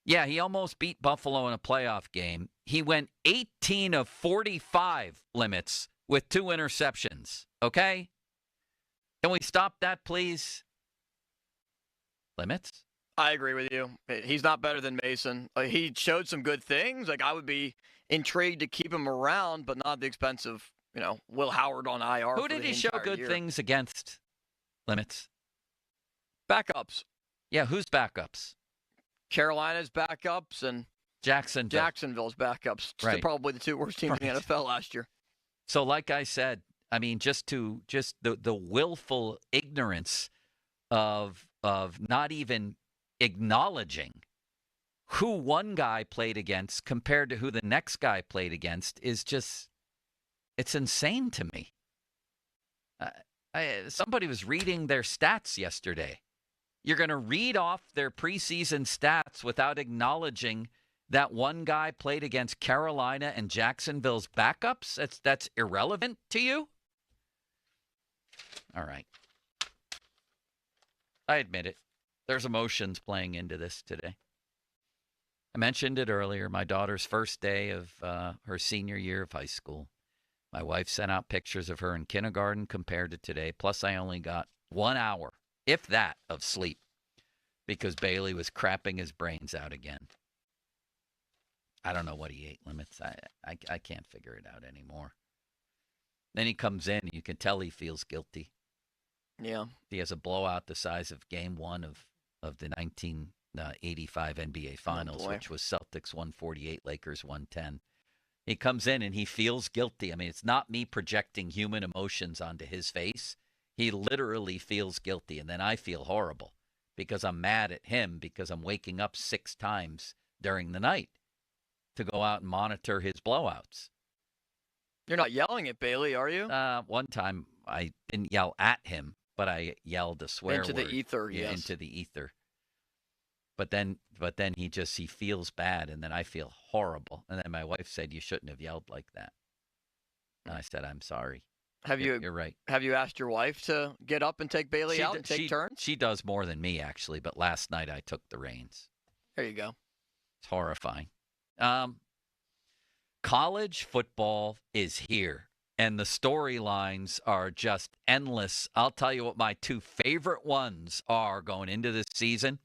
Yeah, he almost beat Buffalo in a playoff game. He went 18 of 45 limits with 2 interceptions. Okay? Can we stop that, please? Limits? I agree with you. He's not better than Mason. He showed some good things. I would be intrigued to keep him around, but not at the expense of, Will Howard on IR. Who did he show good things against? Limits? Backups. Yeah, who's backups? Carolina's backups and Jacksonville's backups. Right. Probably the 2 worst teams in the NFL last year. So like I said, just the willful ignorance of not even acknowledging who one guy played against compared to who the next guy played against is just, it's insane to me. Somebody was reading their stats yesterday. You're going to read off their preseason stats without acknowledging that one guy played against Carolina and Jacksonville's backups? That's irrelevant to you? All right. I admit it. There's emotions playing into this today. I mentioned it earlier, my daughter's first day of her senior year of high school. My wife sent out pictures of her in kindergarten compared to today. Plus, I only got 1 hour, if that, of sleep because Bailey was crapping his brains out again. I don't know what he ate, Limits. I can't figure it out anymore. Then he comes in, and you can tell he feels guilty. Yeah. He has a blowout the size of Game 1 of the 1985 NBA Finals, which was Celtics 148, Lakers 110. He comes in, and he feels guilty. I mean, it's not me projecting human emotions onto his face. He literally feels guilty, and then I feel horrible because I'm mad at him because I'm waking up 6 times during the night to go out and monitor his blowouts. You're not yelling at Bailey, are you? One time I didn't yell at him, but I yelled a swear into word. The ether. Yeah, yes. Into the ether. But then he feels bad, and then I feel horrible. And then my wife said, "You shouldn't have yelled like that." And I said, "I'm sorry." You're right. Have you asked your wife to get up and take Bailey out and take turns? She does more than me, actually. But last night I took the reins. There you go. It's horrifying. College football is here, and the storylines are just endless. I'll tell you what my 2 favorite ones are going into this season.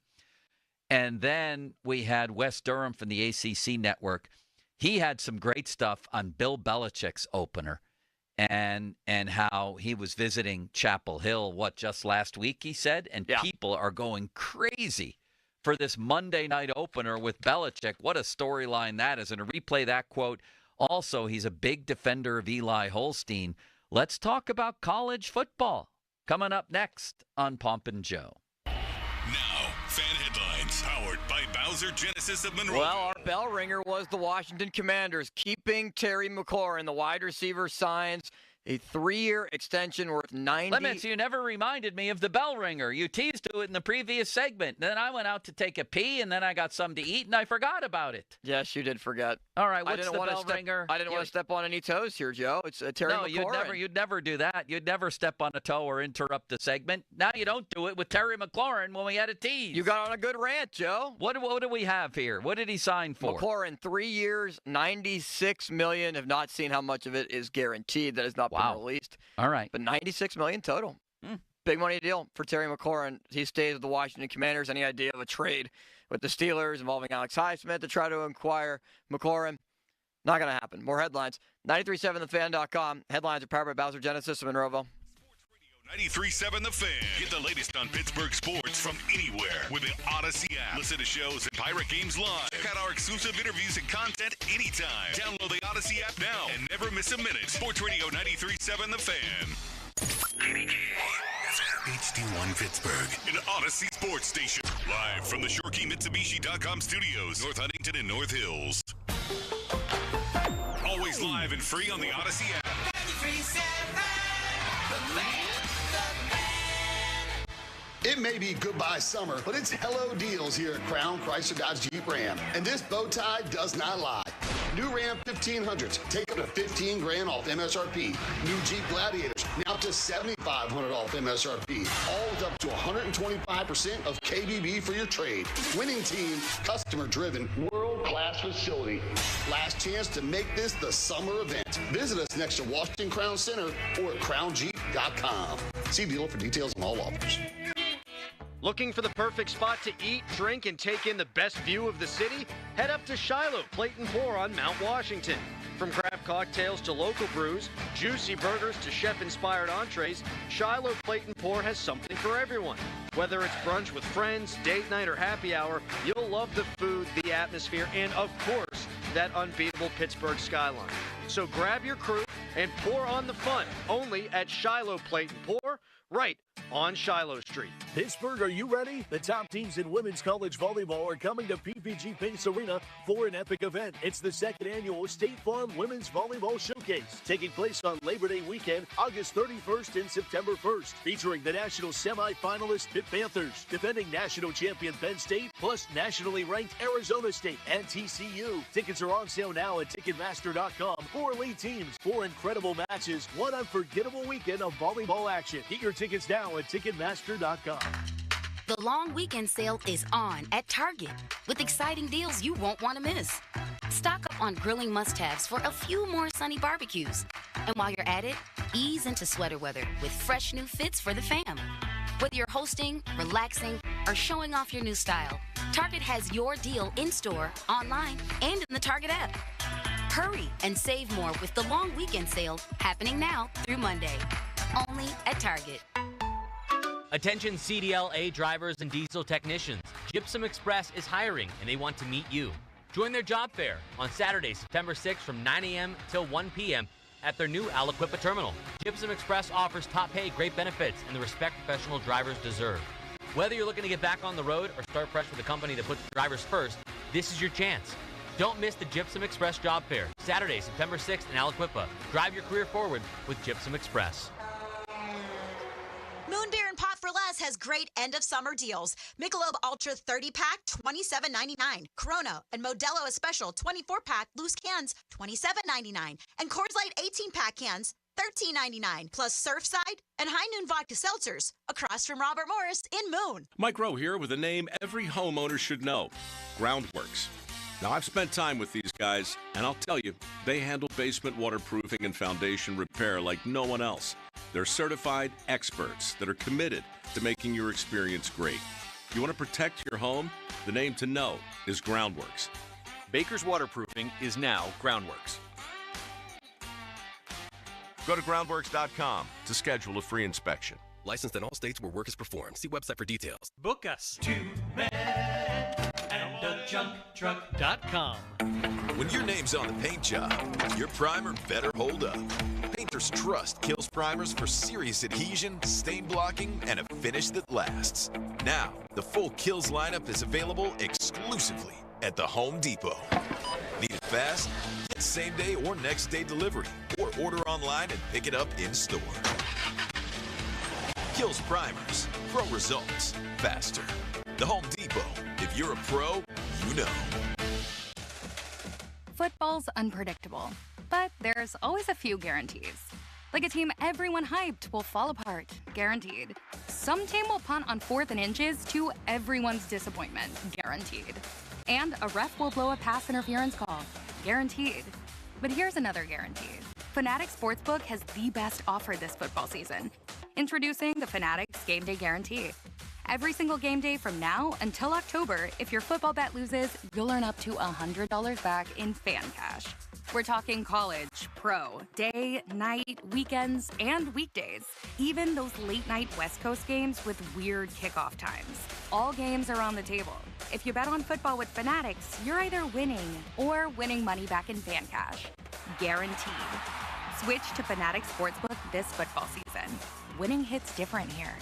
And then we had Wes Durham from the ACC Network. He had some great stuff on Bill Belichick's opener and how he was visiting Chapel Hill, just last week, he said, and people are going crazy for this Monday night opener with Belichick. What a storyline that is. And to replay that quote, also, he's a big defender of Eli Holstein. Let's talk about college football. Coming up next on Pomp and Joe. Now, fan headlines powered by Bowser Genesis of Monroe. Well, our bell ringer was the Washington Commanders keeping Terry McLaurin. The wide receiver signs A 3-year extension worth $90. Limits, you never reminded me of the bell ringer. You teased to it in the previous segment. Then I went out to take a pee, and then I got something to eat, and I forgot about it. Yes, you did forget. All right, what's the bell ringer? I didn't want to step on any toes here, Joe. It's Terry McLaurin. You'd never do that. You'd never step on a toe or interrupt the segment. Now you don't do it with Terry McLaurin when we had a tease. You got on a good rant, Joe. What do we have here? What did he sign for? McLaurin, 3 years, $96 million. Have not seen how much of it is guaranteed. That has not been released. All right. But $96 million total. Big money deal for Terry McLaurin. He stays with the Washington Commanders. Any idea of a trade with the Steelers involving Alex Highsmith to try to acquire McLaurin? Not going to happen. More headlines. 937thefan.com. Headlines are powered by Bowser Genesis of Monroeville. 93.7 The Fan. Get the latest on Pittsburgh sports from anywhere with the Odyssey app. Listen to shows and Pirate Games live. Check out our exclusive interviews and content anytime. Download the Odyssey app now and never miss a minute. Sports Radio 93.7 The Fan. HD1 Pittsburgh, an Odyssey sports station. Live from the ShoreKeyMitsubishi.com studios, North Huntington and North Hills. Always live and free on the Odyssey app. 93.7 The Fan. It may be goodbye summer, but it's hello deals here at Crown Chrysler Dodge Jeep Ram. And this bow tie does not lie. New Ram 1500s, take up to $15,000 off MSRP. New Jeep Gladiators, now up to $7,500 off MSRP. All with up to 125% of KBB for your trade. Winning team, customer-driven, world-class facility. Last chance to make this the summer event. Visit us next to Washington Crown Center or at crownjeep.com. See dealer for details on all offers. Looking for the perfect spot to eat, drink, and take in the best view of the city? Head up to Shiloh Plate and Pour on Mount Washington. From craft cocktails to local brews, juicy burgers to chef-inspired entrees, Shiloh Plate and Pour has something for everyone. Whether it's brunch with friends, date night, or happy hour, you'll love the food, the atmosphere, and of course, that unbeatable Pittsburgh skyline. So grab your crew and pour on the fun, only at Shiloh Plate and Pour, right on Shiloh Street. Pittsburgh, are you ready? The top teams in women's college volleyball are coming to PPG Pace Arena for an epic event. It's the second annual State Farm Women's Volleyball Showcase, taking place on Labor Day weekend, August 31st and September 1st, featuring the national semifinalist Pitt Panthers, defending national champion Penn State, plus nationally ranked Arizona State and TCU. Tickets are on sale now at Ticketmaster.com. 4 elite teams, 4 incredible matches, one unforgettable weekend of volleyball action. Get your tickets now at Ticketmaster.com. The long weekend sale is on at Target with exciting deals you won't want to miss. Stock up on grilling must-haves for a few more sunny barbecues. And while you're at it, ease into sweater weather with fresh new fits for the fam. Whether you're hosting, relaxing, or showing off your new style, Target has your deal in-store, online, and in the Target app. Hurry and save more with the long weekend sale happening now through Monday. Only at Target. Attention CDLA drivers and diesel technicians. Gypsum Express is hiring and they want to meet you. Join their job fair on Saturday, September 6th from 9 a.m. till 1 p.m. at their new Aliquippa terminal. Gypsum Express offers top pay, great benefits, and the respect professional drivers deserve. Whether you're looking to get back on the road or start fresh with a company that puts drivers first, this is your chance. Don't miss the Gypsum Express job fair, Saturday, September 6th in Aliquippa. Drive your career forward with Gypsum Express. Moon Beer and Pot for Less has great end-of-summer deals. Michelob Ultra 30-pack, $27.99. Corona and Modelo Especial 24-pack loose cans, $27.99. And Coors Light 18-pack cans, $13.99. Plus Surfside and High Noon Vodka Seltzers across from Robert Morris in Moon. Mike Rowe here with a name every homeowner should know, Groundworks. Now, I've spent time with these guys, and I'll tell you, they handle basement waterproofing and foundation repair like no one else. They're certified experts that are committed to making your experience great. You want to protect your home? The name to know is Groundworks. Baker's Waterproofing is now Groundworks. Go to groundworks.com to schedule a free inspection. Licensed in all states where work is performed. See website for details. Book us. 2menandajunctruck.com. When your name's on the paint job, your primer better hold up. Painters trust Kills primers for serious adhesion, stain blocking, and a finish that lasts. Now, the full Kills lineup is available exclusively at the Home Depot. Need it fast? Get same-day or next-day delivery, or order online and pick it up in-store. Kills primers. Pro results. Faster. The Home Depot. If you're a pro, you know. Football's unpredictable, but there's always a few guarantees. Like a team everyone hyped will fall apart, guaranteed. Some team will punt on 4th and inches to everyone's disappointment, guaranteed. And a ref will blow a pass interference call, guaranteed. But here's another guarantee. Fanatics Sportsbook has the best offer this football season. Introducing the Fanatics Game Day Guarantee. Every single game day from now until October, if your football bet loses, you'll earn up to $100 back in fan cash. We're talking college, pro, day, night, weekends, and weekdays. Even those late-night West Coast games with weird kickoff times. All games are on the table. If you bet on football with Fanatics, you're either winning or winning money back in fan cash. Guaranteed. Switch to Fanatics Sportsbook this football season. Winning hits different here.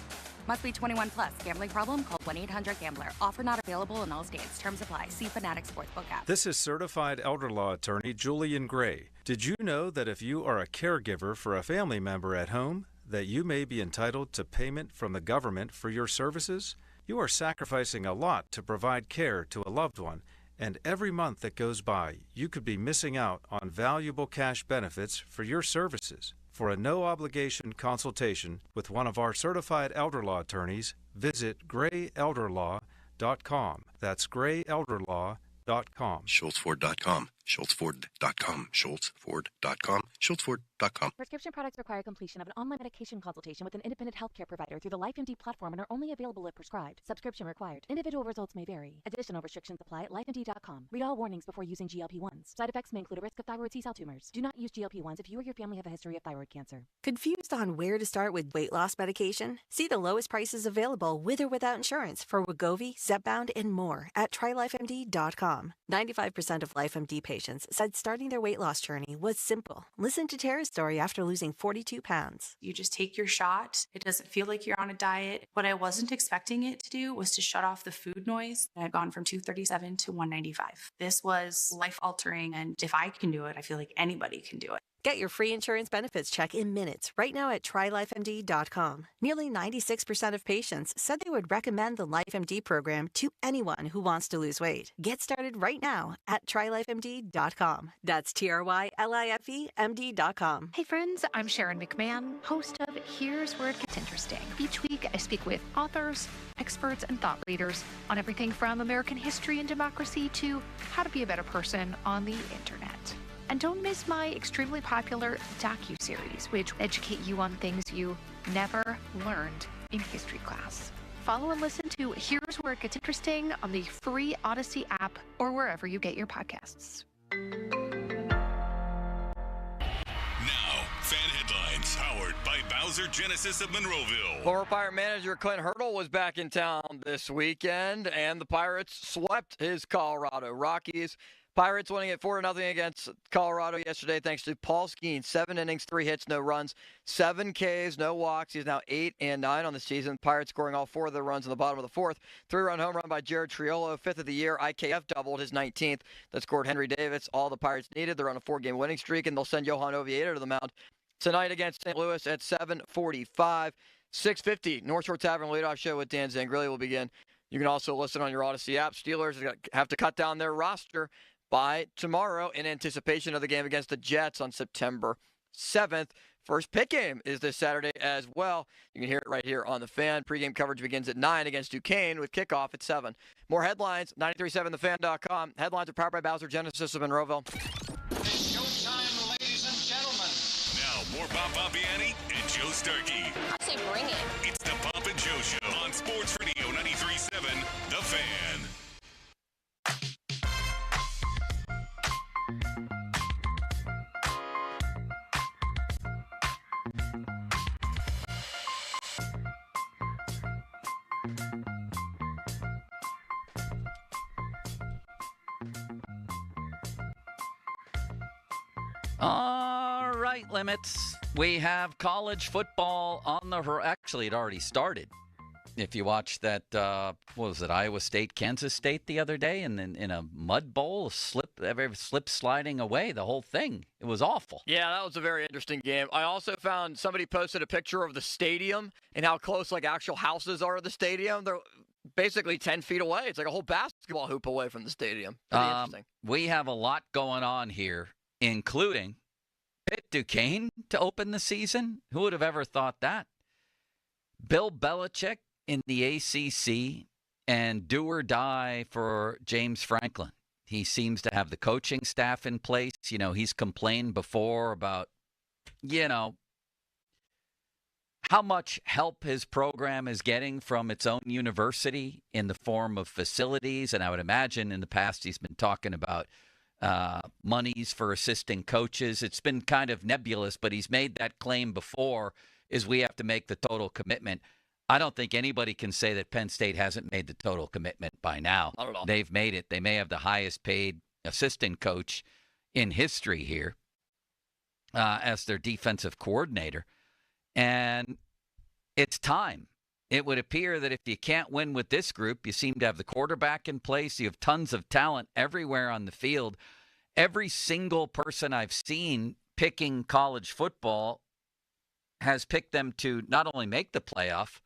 Must be 21 plus. Gambling problem? Call 1-800-GAMBLER. Offer not available in all states. Terms apply. See Fanatics Sportsbook app. This is certified elder law attorney Julian Gray. Did you know that if you are a caregiver for a family member at home, that you may be entitled to payment from the government for your services? You are sacrificing a lot to provide care to a loved one, and every month that goes by, you could be missing out on valuable cash benefits for your services. For a no-obligation consultation with one of our certified elder law attorneys, visit grayelderlaw.com. That's grayelderlaw.com. SchultzFord.com. SchultzFord.com. SchultzFord.com. SchultzFord.com. Prescription products require completion of an online medication consultation with an independent healthcare provider through the LifeMD platform and are only available if prescribed. Subscription required. Individual results may vary. Additional restrictions apply at lifemd.com. Read all warnings before using GLP-1s. Side effects may include a risk of thyroid C-cell tumors. Do not use GLP-1s if you or your family have a history of thyroid cancer. Confused on where to start with weight loss medication? See the lowest prices available with or without insurance for Wegovy, Zepbound, and more at trylifemd.com. 95% of LifeMD patients said starting their weight loss journey was simple. Listen to Tara's story after losing 42 pounds. You just take your shot. It doesn't feel like you're on a diet. What I wasn't expecting it to do was to shut off the food noise. I had gone from 237 to 195. This was life-altering, and if I can do it, I feel like anybody can do it. Get your free insurance benefits check in minutes right now at trylifemd.com. Nearly 96% of patients said they would recommend the LifeMD program to anyone who wants to lose weight. Get started right now at trylifemd.com. That's TRYLIFEMD.com. Hey friends, I'm Sharon McMahon, host of Here's Where It Gets Interesting. Each week I speak with authors, experts, and thought leaders on everything from American history and democracy to how to be a better person on the internet. And don't miss my extremely popular docuseries, which educate you on things you never learned in history class. Follow and listen to Here's Where It Gets Interesting on the free Odyssey app or wherever you get your podcasts. Now, fan headlines powered by Bowser Genesis of Monroeville. Former Pirate manager Clint Hurdle was back in town this weekend, and the Pirates swept his Colorado Rockies. Pirates winning it 4-0 against Colorado yesterday thanks to Paul Skenes. 7 innings, 3 hits, no runs, 7 Ks, no walks. He's now 8-9 on the season. Pirates scoring all 4 of the runs in the bottom of the 4th. 3-run home run by Jared Triolo, 5th of the year. IKF doubled his 19th. That scored Henry Davis. All the Pirates needed. They're on a 4-game winning streak, and they'll send Johan Oviedo to the mound tonight against St. Louis at 7:45. 6:50, North Shore Tavern leadoff show with Dan Zangrilli will begin. You can also listen on your Odyssey app. Steelers have to cut down their roster by tomorrow in anticipation of the game against the Jets on September 7th. First pick game is this Saturday as well. You can hear it right here on The Fan. Pre-game coverage begins at 9 against Duquesne with kickoff at 7. More headlines, 937thefan.com. Headlines are powered by Bowser Genesis of Monroeville. It's showtime, ladies and gentlemen. Now, more Bob Bobbiani and Joe Starkey. I say bring it. It's the Bob and Joe Show on Sports Radio 93.7, The Fan. All right, Limits. We have college football on the actually, it already started. If you watch that, what was it, Iowa State, Kansas State the other day, and then in a mud bowl, slip sliding away, the whole thing. It was awful. Yeah, that was a very interesting game. I also found somebody posted a picture of the stadium and how close like actual houses are to the stadium. They're basically 10 feet away. It's like a whole basketball hoop away from the stadium. Pretty interesting. We have a lot going on here, including Pitt Duquesne to open the season. Who would have ever thought that? Bill Belichick in the ACC, and do or die for James Franklin. He seems to have the coaching staff in place. You know, he's complained before about, you know, how much help his program is getting from its own university in the form of facilities. And I would imagine in the past he's been talking about monies for assisting coaches. It's been kind of nebulous, but he's made that claim before, is we have to make the total commitment. I don't think anybody can say that Penn State hasn't made the total commitment by now. Not at all. They've made it. They may have the highest paid assistant coach in history here as their defensive coordinator. And it's time. It would appear that if you can't win with this group, you seem to have the quarterback in place. You have tons of talent everywhere on the field. Every single person I've seen picking college football has picked them to not only make the playoff,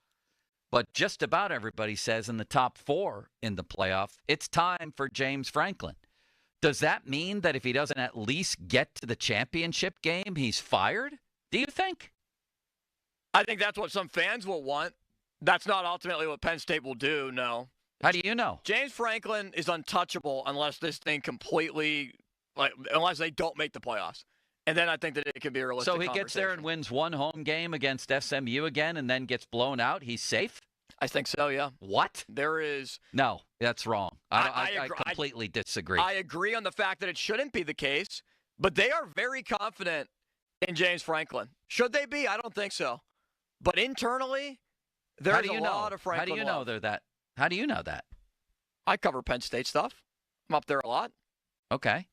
but just about everybody says in the top 4 in the playoff, it's time for James Franklin. Does that mean that if he doesn't at least get to the championship game, he's fired? Do you think? I think that's what some fans will want. That's not ultimately what Penn State will do, no. How do you know? James Franklin is untouchable unless this thing completely, unless they don't make the playoffs. And then I think that it could be a realistic So he gets there and wins one home game against SMU again and then gets blown out. He's safe? I think so, yeah. What? There is. No, that's wrong. I completely disagree. I agree on the fact that it shouldn't be the case, but they are very confident in James Franklin. Should they be? I don't think so. But internally, there's a lot of Franklin. How do you know they're that? How do you know that? I cover Penn State stuff. I'm up there a lot. Okay.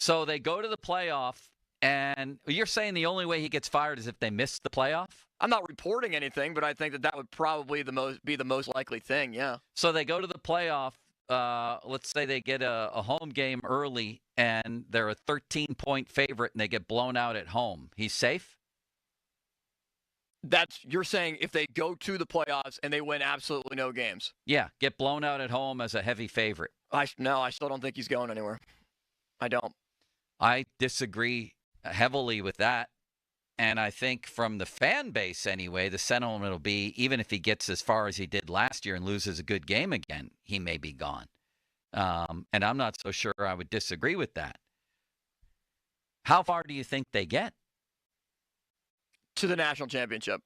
So they go to the playoff. And you're saying the only way he gets fired is if they miss the playoff? I'm not reporting anything, but I think that would probably be the most likely thing, yeah. So they go to the playoff. Let's say they get a home game early, and they're a 13-point favorite, and they get blown out at home. He's safe? You're saying if they go to the playoffs and they win absolutely no games? Yeah, get blown out at home as a heavy favorite. No, I still don't think he's going anywhere. I don't. I disagree heavily with that. And I think from the fan base anyway, the sentiment will be, even if he gets as far as he did last year and loses a good game again, he may be gone. And I'm not so sure I would disagree with that. How far do you think they get? To the national championship.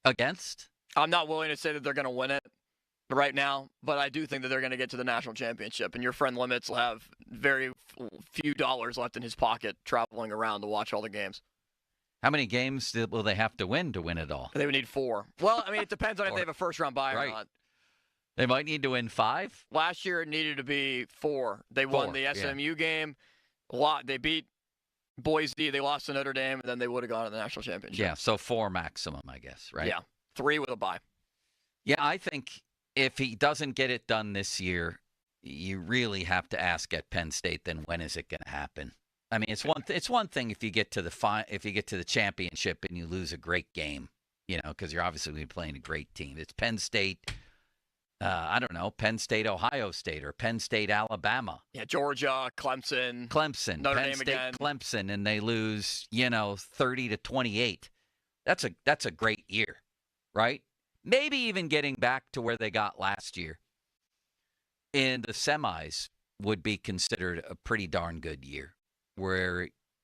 Against? I'm not willing to say that they're going to win it right now, but I do think that they're going to get to the national championship, and your friend Limits will have very few dollars left in his pocket traveling around to watch all the games. How many games will they have to win it all? They would need 4. Well, I mean, it depends on if they have a first-round bye or not. They might need to win 5? Last year, it needed to be 4. They won the SMU game. They beat Boise. They lost to Notre Dame, and then they would have gone to the national championship. Yeah, so 4 maximum, I guess, right? Yeah, 3 with a bye. Yeah, I think if he doesn't get it done this year, you really have to ask at Penn State, then when is it going to happen? I mean, it's one thing if you get to the championship and you lose a great game, because you're obviously playing a great team. It's Penn State, I don't know, Penn State, Ohio State, or Penn State, Alabama. Yeah, Georgia, Clemson, Notre Dame Dame State, again. Clemson, and they lose, 30-28. That's a great year, right? Maybe even getting back to where they got last year in the semis would be considered a pretty darn good year,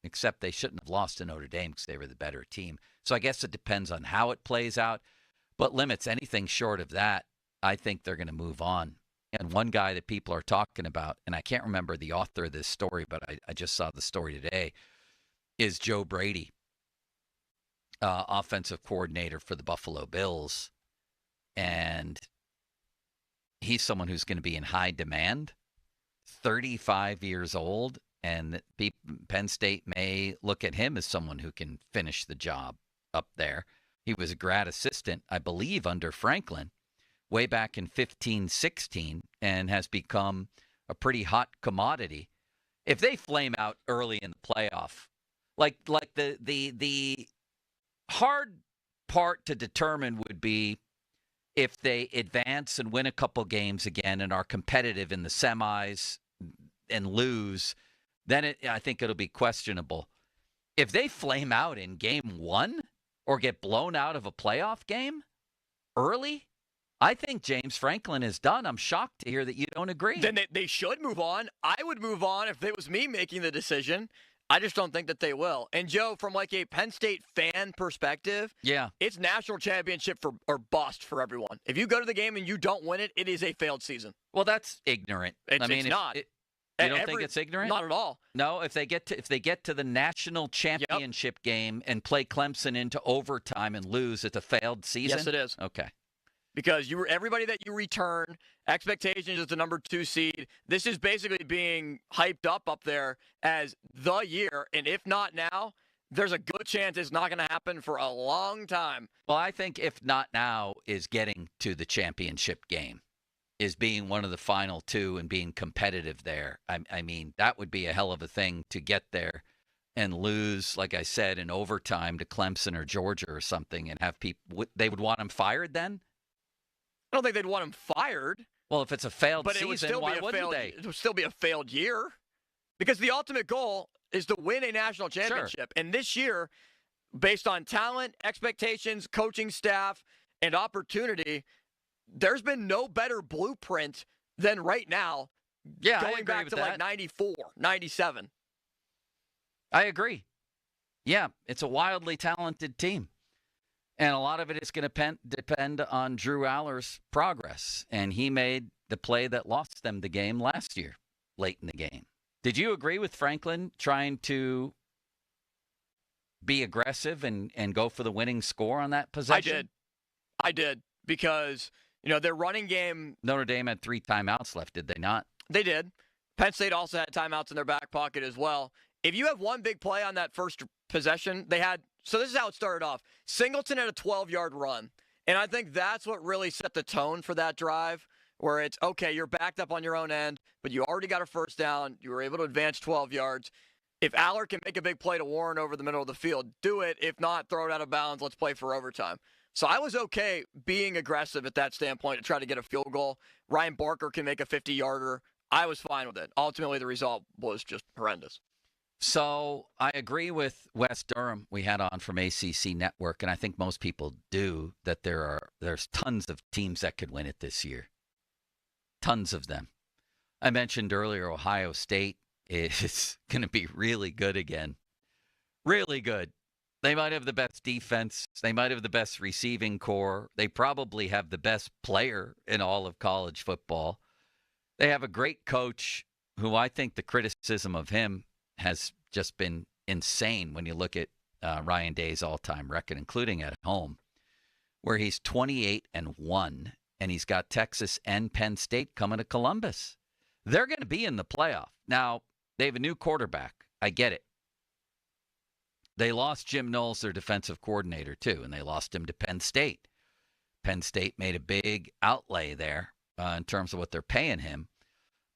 except they shouldn't have lost to Notre Dame because they were the better team. So I guess it depends on how it plays out. But Limits, anything short of that, I think they're going to move on. And one guy that people are talking about, and I can't remember the author of this story, but I just saw the story today, is Joe Brady, offensive coordinator for the Buffalo Bills. And he's someone who's going to be in high demand, 35 years old, and Penn State may look at him as someone who can finish the job up there. He was a grad assistant, I believe, under Franklin way back in 15-16 and has become a pretty hot commodity. If they flame out early in the playoff, like the hard part to determine would be if they advance and win a couple games again and are competitive in the semis and lose, then I think it'll be questionable. If they flame out in game one or get blown out of a playoff game early, I think James Franklin is done. I'm shocked to hear that you don't agree. Then they should move on. I would move on if it was me making the decision. I just don't think that they will. And, Joe, from like a Penn State fan perspective, yeah, it's national championship or bust for everyone. If you go to the game and you don't win it, it is a failed season. Well, that's ignorant. It's not. You don't think it's ignorant? Not at all. No, if they get to the national championship game and play Clemson into overtime and lose, it's a failed season? Yes, it is. Okay. Because everybody that you return, expectations as the number 2 seed, this is basically being hyped up there as the year. And if not now, there's a good chance it's not going to happen for a long time. Well, I think if not now is getting to the championship game, is being one of the final 2 and being competitive there. I mean, that would be a hell of a thing to get there and lose, like I said, in overtime to Clemson or Georgia or something and have people, they would want them fired then? I don't think they'd want him fired. Well, if it's a failed season, why wouldn't they? It would still be a failed year. Because the ultimate goal is to win a national championship. Sure. And this year, based on talent, expectations, coaching staff, and opportunity, there's been no better blueprint than right now. Yeah, going back to like 94, 97. I agree. Yeah, it's a wildly talented team. And a lot of it is going to depend on Drew Aller's progress. And he made the play that lost them the game last year, late in the game. Did you agree with Franklin trying to be aggressive and go for the winning score on that possession? I did. Because, their running game. Notre Dame had 3 timeouts left, did they not? They did. Penn State also had timeouts in their back pocket as well. If you have one big play on that first possession, they had. So this is how it started off. Singleton had a 12-yard run. And I think that's what really set the tone for that drive, where it's, okay, you're backed up on your own end, but you already got a first down. You were able to advance 12 yards. If Aller can make a big play to Warren over the middle of the field, do it. If not, throw it out of bounds. Let's play for overtime. So I was okay being aggressive at that standpoint to try to get a field goal. Ryan Barker can make a 50-yarder. I was fine with it. Ultimately, the result was just horrendous. So I agree with Wes Durham we had on from ACC Network, and I think most people do, that there's tons of teams that could win it this year. Tons of them. I mentioned earlier Ohio State is going to be really good again. Really good. They might have the best defense. They might have the best receiving core. They probably have the best player in all of college football. They have a great coach who I think the criticism of him has just been insane when you look at Ryan Day's all-time record, including at home, where he's 28-1, and he's got Texas and Penn State coming to Columbus. They're going to be in the playoff. Now, they have a new quarterback. I get it. They lost Jim Knowles, their defensive coordinator, too, and they lost him to Penn State. Penn State made a big outlay there in terms of what they're paying him.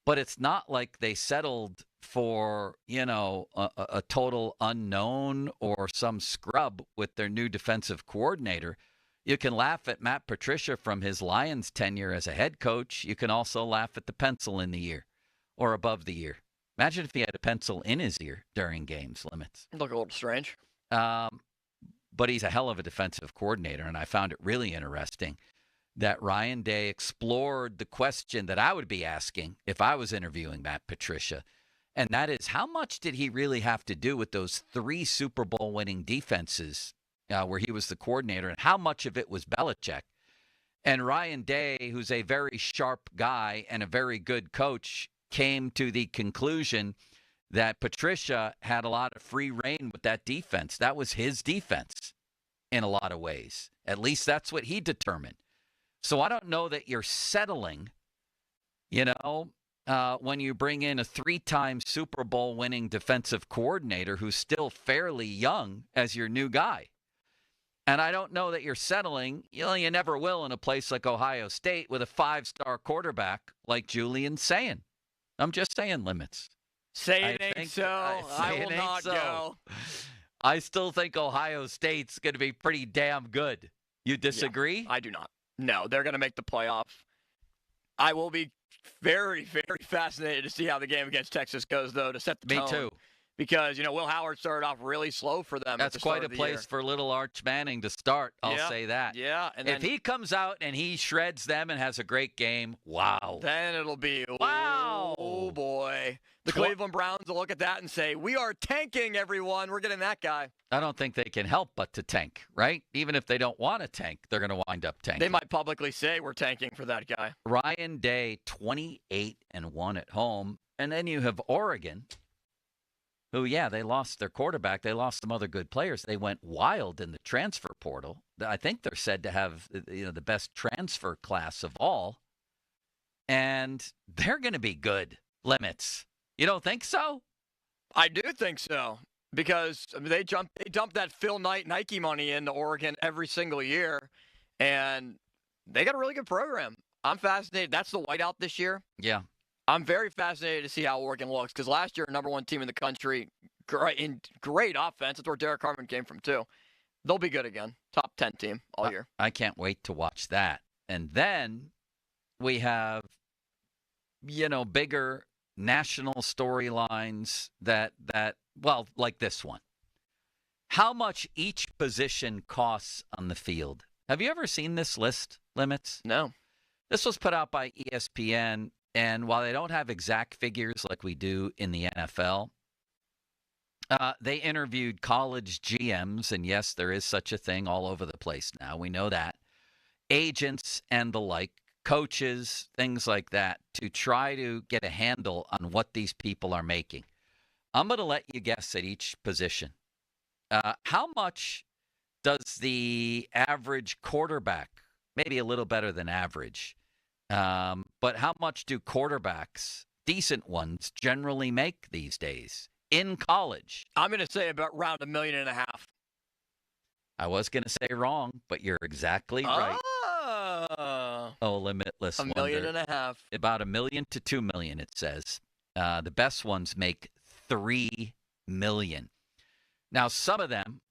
But it's not like they settled for, a total unknown or some scrub with their new defensive coordinator. You can laugh at Matt Patricia from his Lions tenure as a head coach. You can also laugh at the pencil in the ear or above the ear. Imagine if he had a pencil in his ear during games limits. Look a little strange. But he's a hell of a defensive coordinator, and I found it really interesting that Ryan Day explored the question that I would be asking if I was interviewing Matt Patricia, and that is, how much did he really have to do with those 3 Super Bowl winning defenses where he was the coordinator, and how much of it was Belichick? And Ryan Day, who's a very sharp guy and a very good coach, came to the conclusion that Patricia had a lot of free reign with that defense. That was his defense in a lot of ways. At least that's what he determined. So I don't know that you're settling, when you bring in a 3-time Super Bowl winning defensive coordinator who's still fairly young as your new guy. And I don't know that you're settling. You never will in a place like Ohio State with a 5-star quarterback like Julian's saying. I'm just saying limits. Say it ain't so. I will not go. I still think Ohio State's going to be pretty damn good. You disagree? Yeah, I do not. No, they're going to make the playoff. I will be very, very fascinated to see how the game against Texas goes, though, to set the tone. Me too. Because, Will Howard started off really slow for them. That's quite a place for little Arch Manning to start, I'll say that. Yeah. And if he comes out and he shreds them and has a great game, wow. Then it'll be, wow. Oh, boy. The Cleveland Browns will look at that and say, we are tanking, everyone. We're getting that guy. I don't think they can help but to tank, right? Even if they don't want to tank, they're going to wind up tanking. They might publicly say we're tanking for that guy. Ryan Day, 28-1 at home. And then you have Oregon, who, they lost their quarterback. They lost some other good players. They went wild in the transfer portal. I think they're said to have, the best transfer class of all. And they're going to be good. Limits. You don't think so? I do think so. Because they dump that Phil Knight Nike money into Oregon every single year. And they got a really good program. I'm fascinated. That's the whiteout this year. Yeah. I'm very fascinated to see how Oregon looks because last year, number one team in the country, great offense. That's where Derek Harmon came from, too. They'll be good again. Top 10 team all year. I can't wait to watch that. And then we have, bigger national storylines that like this one. How much each position costs on the field. Have you ever seen this list, Limits? No. This was put out by ESPN. And while they don't have exact figures like we do in the NFL, they interviewed college GMs, and yes, there is such a thing all over the place now. We know that. Agents and the like, coaches, things like that, to try to get a handle on what these people are making. I'm going to let you guess at each position. How much does the average quarterback, maybe a little better than average, but how much do quarterbacks, decent ones, generally make these days in college? I'm going to say about around $1.5 million. I was going to say wrong, but you're exactly right. Oh, limitless $1.5 wonder. million. About $1 million to $2 million, it says. The best ones make $3 million. Now, some of them,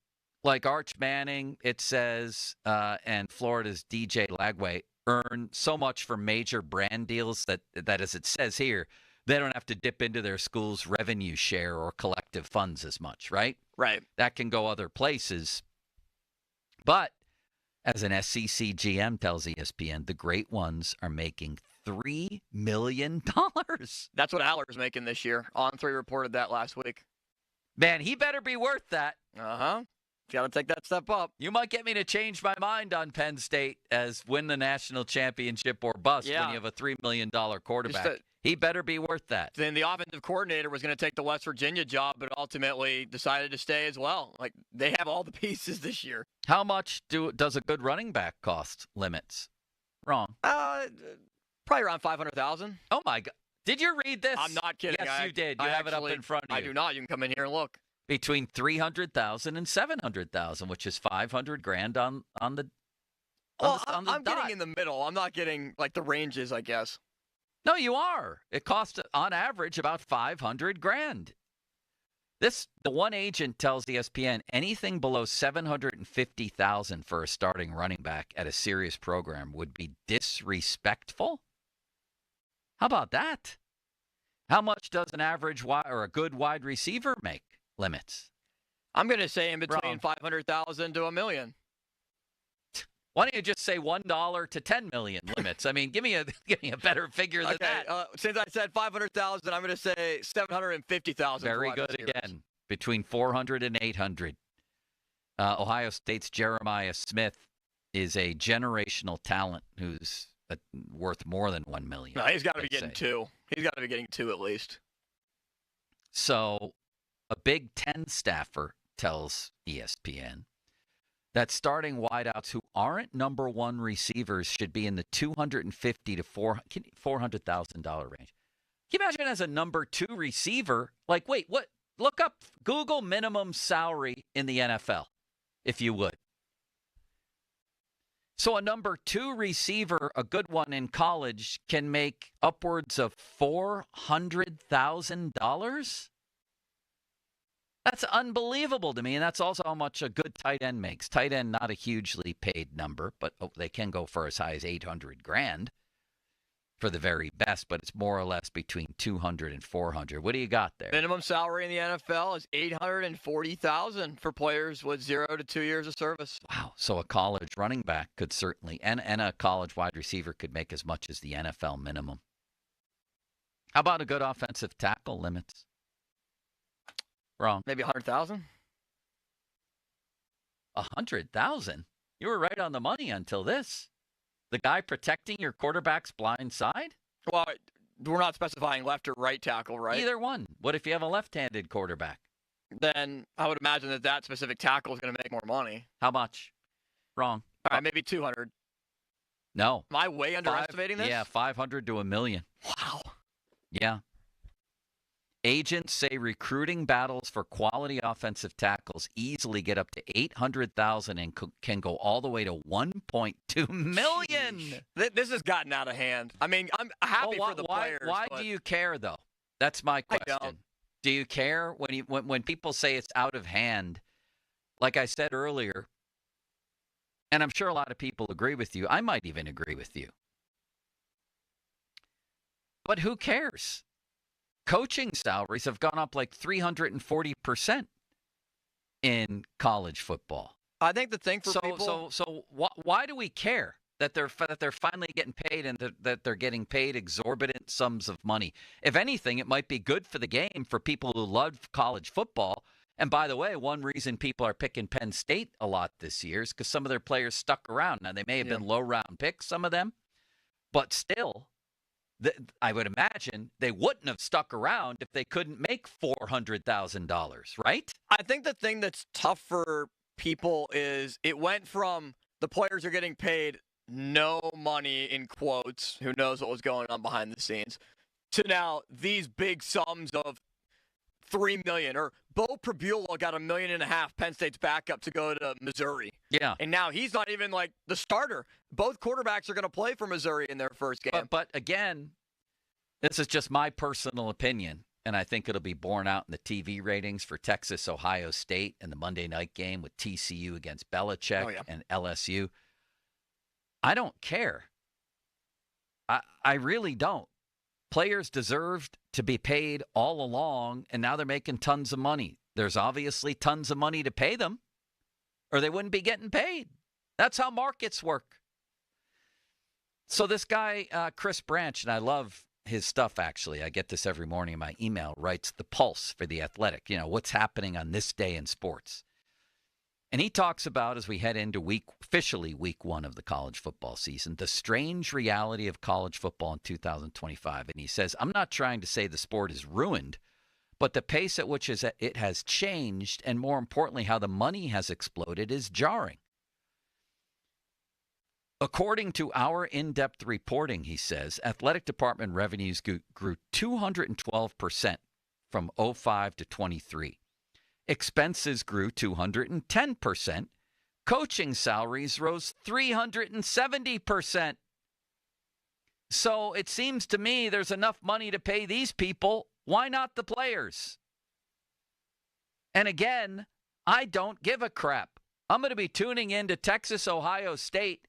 like Arch Manning, it says, and Florida's DJ Lagway, earn so much for major brand deals that, as it says here, they don't have to dip into their school's revenue share or collective funds as much, right? Right. That can go other places. But as an SEC GM tells ESPN, the great ones are making $3 million. That's what Aller's making this year. On3 reported that last week. Man, he better be worth that. Uh-huh. Got to take that step up. You might get me to change my mind on Penn State as win the national championship or bust when you have a $3 million quarterback. He better be worth that. Then the offensive coordinator was going to take the West Virginia job, but ultimately decided to stay as well. Like, they have all the pieces this year. How much does a good running back cost? Limits. Wrong. Probably around $500,000. Oh, my God. Did you read this? I'm not kidding. Yes, you did. You have it up in front of you. I do not. You can come in here and look. Between $300,000 and $700,000, which is $500,000 on the I'm getting in the middle. I'm not getting like the ranges, I guess. No, you are. It costs on average about $500,000. The one agent tells ESPN anything below $750,000 for a starting running back at a serious program would be disrespectful. How about that? How much does an average or a good wide receiver make? Limits. I'm going to say in between $500,000 to $1 million. Why don't you just say $1 to $10 million limits? I mean, give me a better figure than that. Since I said $500,000, I'm going to say $750,000. Very good again. Between $400,000 and $800,000. Ohio State's Jeremiah Smith is a generational talent who's worth more than $1 million. No, he's got to be getting two. He's got to be getting two at least. So, a Big Ten staffer tells ESPN that starting wideouts who aren't number one receivers should be in the $250,000 to $400,000 range. Can you imagine as a number two receiver? Like, wait, what? Look up Google minimum salary in the NFL, if you would. So a number 2 receiver, a good one in college, can make upwards of $400,000? That's unbelievable to me, and that's also how much a good tight end makes. Tight end, not a hugely paid number, but they can go for as high as $800,000 for the very best, but it's more or less between $200,000 and $400,000. What do you got there? Minimum salary in the NFL is $840,000 for players with 0 to 2 years of service. Wow. So a college running back could certainly, and a college wide receiver could make as much as the NFL minimum. How about a good offensive tackle limits? Wrong. Maybe 100,000? 100,000? You were right on the money until this. The guy protecting your quarterback's blind side? Well, we're not specifying left or right tackle, right? Either one. What if you have a left-handed quarterback? Then I would imagine that specific tackle is going to make more money. How much? Wrong. All right, maybe 200. No. Am I way underestimating this? Yeah, 500 to $1 million. Wow. Yeah. Agents say recruiting battles for quality offensive tackles easily get up to $800,000 and can go all the way to $1.2 million. Jeez. This has gotten out of hand. I mean, I'm happy for the players. Why do you care, though? That's my question. I don't. Do you care when people say it's out of hand? Like I said earlier, and I'm sure a lot of people agree with you. I might even agree with you. But who cares? Coaching salaries have gone up like 340% in college football. I think the thing for people. So why do we care that they're finally getting paid and that they're getting paid exorbitant sums of money? If anything, it might be good for the game for people who love college football. And by the way, one reason people are picking Penn State a lot this year is because some of their players stuck around. Now, they may have been low-round picks, some of them, but still. I would imagine they wouldn't have stuck around if they couldn't make $400,000, right? I think the thing that's tough for people is it went from the players are getting paid no money, in quotes, who knows what was going on behind the scenes, to now these big sums of $3 million. Or Bo Prabula got $1.5 million, Penn State's backup, to go to Missouri. Yeah. And now he's not even like the starter. Both quarterbacks are going to play for Missouri in their first game. But again, this is just my personal opinion, and I think it'll be borne out in the TV ratings for Texas, Ohio State, and the Monday night game with TCU against Belichick and LSU. I don't care. I really don't. Players deserved to be paid all along, and now they're making tons of money. There's obviously tons of money to pay them, or they wouldn't be getting paid. That's how markets work. So this guy, Chris Branch, and I love his stuff, actually. I get this every morning in my email, writes The Pulse for The Athletic. You know, what's happening on this day in sports. And he talks about, as we head into officially week 1 of the college football season, the strange reality of college football in 2025. And he says, I'm not trying to say the sport is ruined, but the pace at which it has changed, and more importantly, how the money has exploded, is jarring. According to our in-depth reporting, he says, athletic department revenues grew 212% from 05 to 23. Expenses grew 210%. Coaching salaries rose 370%. So it seems to me there's enough money to pay these people. Why not the players? And again, I don't give a crap. I'm going to be tuning in to Texas, Ohio State,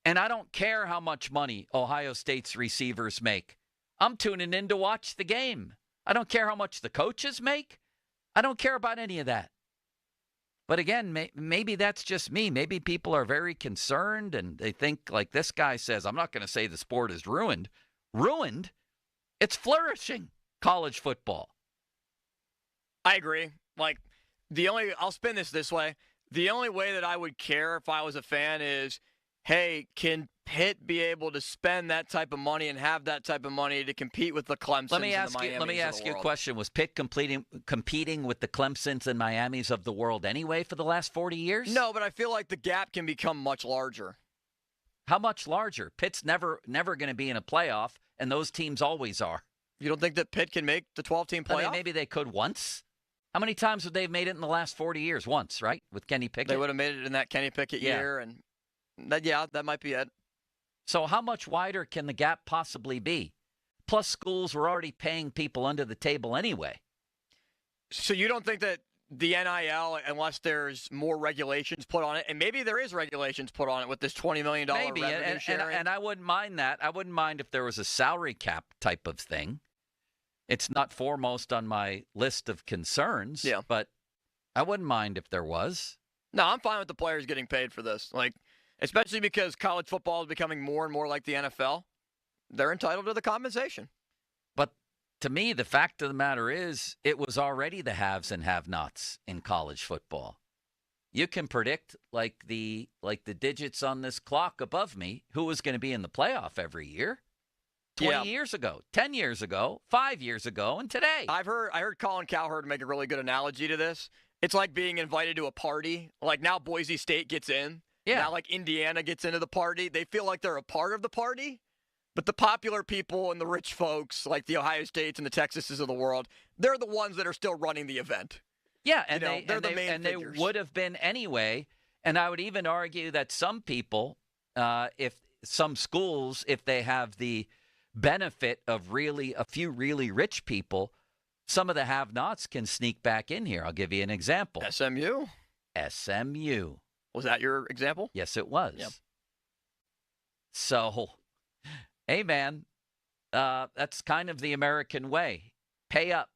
and I don't care how much money Ohio State's receivers make. I'm tuning in to watch the game. I don't care how much the coaches make. I don't care about any of that. But again, maybe that's just me. Maybe people are very concerned and they think, like this guy says, I'm not going to say the sport is ruined. Ruined? It's flourishing, college football. I agree. Like, I'll spin this way. The only way that I would care if I was a fan is, hey, can Pitt be able to spend that type of money and have that type of money to compete with the Clemsons and the Miamis? Let me ask you a question. Was Pitt competing with the Clemsons and Miamis of the world anyway for the last 40 years? No, but I feel like the gap can become much larger. How much larger? Pitt's never going to be in a playoff, and those teams always are. You don't think that Pitt can make the 12-team playoff? I mean, maybe they could once. How many times would they have made it in the last 40 years? Once, right? With Kenny Pickett? They would have made it in that Kenny Pickett year, and That might be it. So how much wider can the gap possibly be? Plus, schools were already paying people under the table anyway. So you don't think that the NIL, unless there's more regulations put on it, and maybe there is regulations put on it with this $20 million Maybe, revenue sharing? and I wouldn't mind that. I wouldn't mind if there was a salary cap type of thing. It's not foremost on my list of concerns, but I wouldn't mind if there was. No, I'm fine with the players getting paid for this. Like, especially because college football is becoming more and more like the NFL. They're entitled to the compensation. But to me, the fact of the matter is, it was already the haves and have-nots in college football. You can predict, like the digits on this clock above me, who was going to be in the playoff every year. 20 years ago, 10 years ago, 5 years ago, and today. I heard Colin Cowherd make a really good analogy to this. It's like being invited to a party. Like now Boise State gets in. Yeah. Now like Indiana gets into the party. They feel like they're a part of the party. But the popular people and the rich folks, like the Ohio States and the Texases of the world, they're the ones that are still running the event. Yeah, and they're the main they would have been anyway. And I would even argue that some people, if some schools, if they have the benefit of really a few really rich people, some of the have-nots can sneak back in here. I'll give you an example. SMU. Was that your example? Yes, it was. Yep. So, hey, man, that's kind of the American way. Pay up.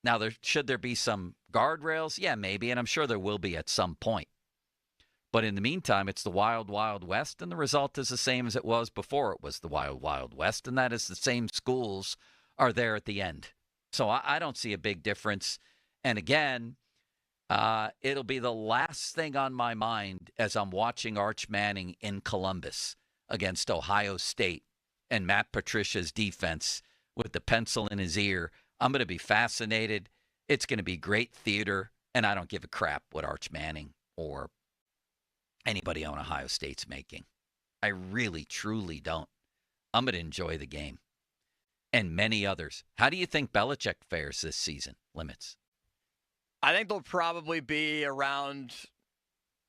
Now, should there be some guardrails? Yeah, maybe, and I'm sure there will be at some point. But in the meantime, it's the wild, wild west, and the result is the same as it was before it was the wild, wild west, and that is the same schools are there at the end. So I don't see a big difference. And again, it'll be the last thing on my mind as I'm watching Arch Manning in Columbus against Ohio State and Matt Patricia's defense with the pencil in his ear. I'm going to be fascinated. It's going to be great theater, and I don't give a crap what Arch Manning or anybody on Ohio State's making. I really, truly don't. I'm going to enjoy the game. And many others. How do you think Belichick fares this season, Limits? I think they'll probably be around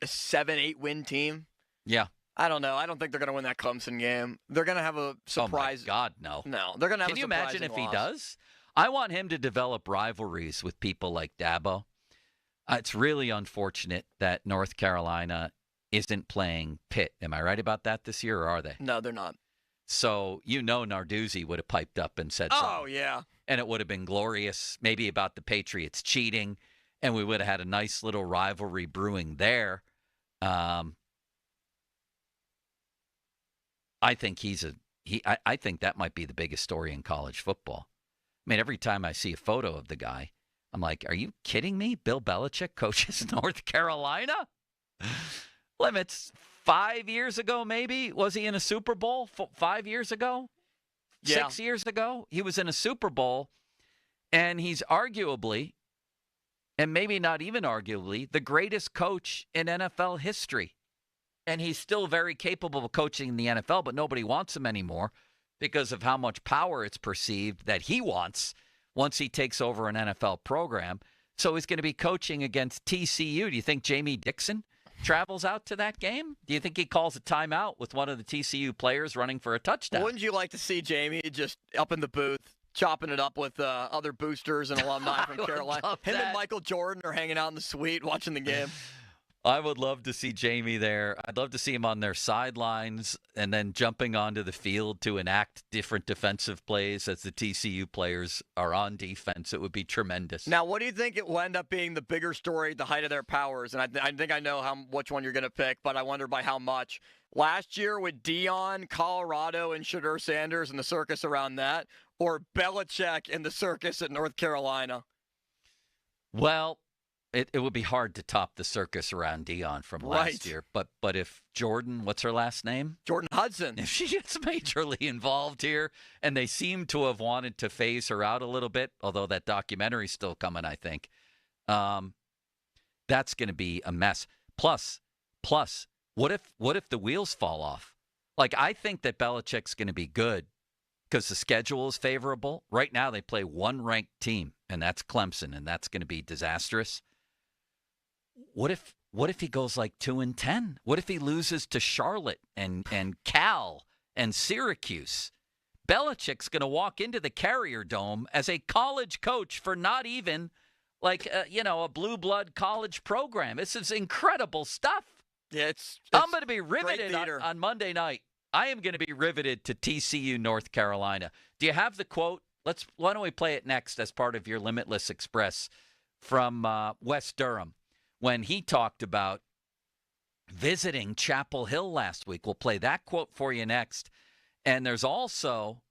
a 7-8 win team. Yeah. I don't know. I don't think they're going to win that Clemson game. They're going to have a surprise. Oh, my God, no. No, they're going to have Can a you imagine if loss. he does? I want him to develop rivalries with people like Dabo. It's really unfortunate that North Carolina isn't playing Pitt. Am I right about that this year, or are they? No, they're not. So, Narduzzi would have piped up and said something. Oh, yeah. And it would have been glorious, maybe about the Patriots cheating, and we would have had a nice little rivalry brewing there. I think I think that might be the biggest story in college football. I mean, every time I see a photo of the guy, I'm like, are you kidding me? Bill Belichick coaches North Carolina? Limits. 5 years ago, maybe? Was he in a Super Bowl 5 years ago? Yeah. 6 years ago? He was in a Super Bowl, and he's arguably, and maybe not even arguably, the greatest coach in NFL history. And he's still very capable of coaching in the NFL, but nobody wants him anymore because of how much power it's perceived that he wants once he takes over an NFL program. So he's going to be coaching against TCU. Do you think Jamie Dixon travels out to that game? Do you think he calls a timeout with one of the TCU players running for a touchdown? Wouldn't you like to see Jamie just up in the booth, chopping it up with other boosters and alumni from Carolina? Him and Michael Jordan are hanging out in the suite watching the game. I would love to see Jamie there. I'd love to see him on their sidelines and then jumping onto the field to enact different defensive plays as the TCU players are on defense. It would be tremendous. Now, what do you think it will end up being the bigger story at the height of their powers? And I think I know which one you're going to pick, but I wonder by how much. Last year with Deion, Colorado, and Shadur Sanders and the circus around that, or Belichick and the circus at North Carolina? Well, it would be hard to top the circus around Deion from last year. But if Jordan, what's her last name? Jordan Hudson. If she gets majorly involved here, and they seem to have wanted to phase her out a little bit, although that documentary's still coming, I think, that's going to be a mess. Plus, what if the wheels fall off? Like, I think that Belichick's going to be good because the schedule is favorable. Right now they play one ranked team, and that's Clemson, and that's going to be disastrous. what if he goes like 2-10? What if he loses to Charlotte and Cal and Syracuse? Belichick's going to walk into the Carrier Dome as a college coach for not even like a blue blood college program. This is incredible stuff. Yeah, I'm going to be riveted on Monday night. I am going to be riveted to TCU North Carolina. Do you have the quote? Why don't we play it next as part of your Limitless Express from Wes Durham when he talked about visiting Chapel Hill last week. We'll play that quote for you next. And there's also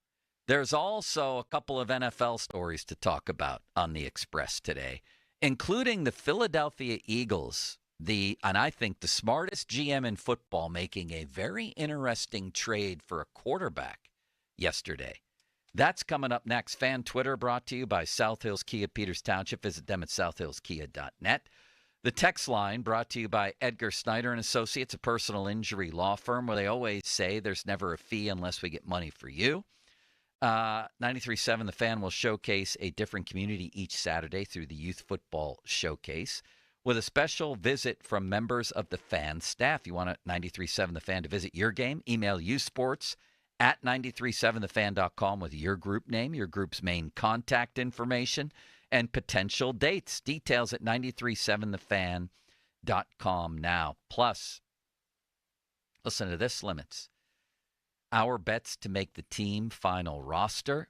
a couple of NFL stories to talk about on the Express today, including the Philadelphia Eagles, and I think the smartest GM in football, making a very interesting trade for a quarterback yesterday. That's coming up next. Fan Twitter brought to you by South Hills Kia Peters Township. Visit them at southhillskia.net. The text line brought to you by Edgar Snyder & Associates, a personal injury law firm where they always say there's never a fee unless we get money for you. 93.7 The Fan will showcase a different community each Saturday through the Youth Football Showcase with a special visit from members of the Fan staff. You want 93.7 The Fan to visit your game? Email usports@937thefan.com with your group name, your group's main contact information, and potential dates. Details at 937thefan.com now. Plus, listen to this, Limits. Our bets to make the team final roster.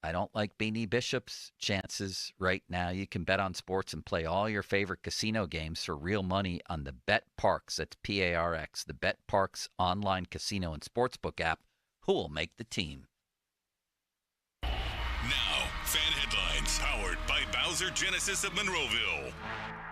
I don't like Beanie Bishop's chances right now. You can bet on sports and play all your favorite casino games for real money on the Bet Parks. That's PARX, the Bet Parks online casino and sportsbook app. Who will make the team? Now, fan headlines powered by Bowser Genesis of Monroeville.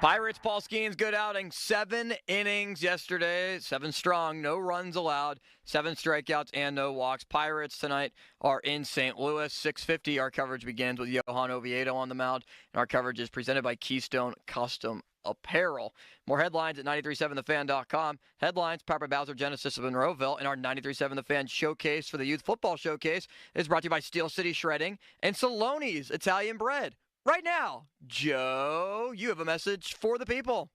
Pirates, Paul Skenes, good outing. 7 innings yesterday, 7 strong, no runs allowed, 7 strikeouts and no walks. Pirates tonight are in St. Louis. 6:50, our coverage begins with Johan Oviedo on the mound, and our coverage is presented by Keystone Custom Apparel. More headlines at 937thefan.com. Headlines powered by Bowser Genesis of Monroeville, and our 93.7 The Fan showcase for the Youth Football Showcase is brought to you by Steel City Shredding and Saloni's Italian Bread. Right now, Joe, you have a message for the people.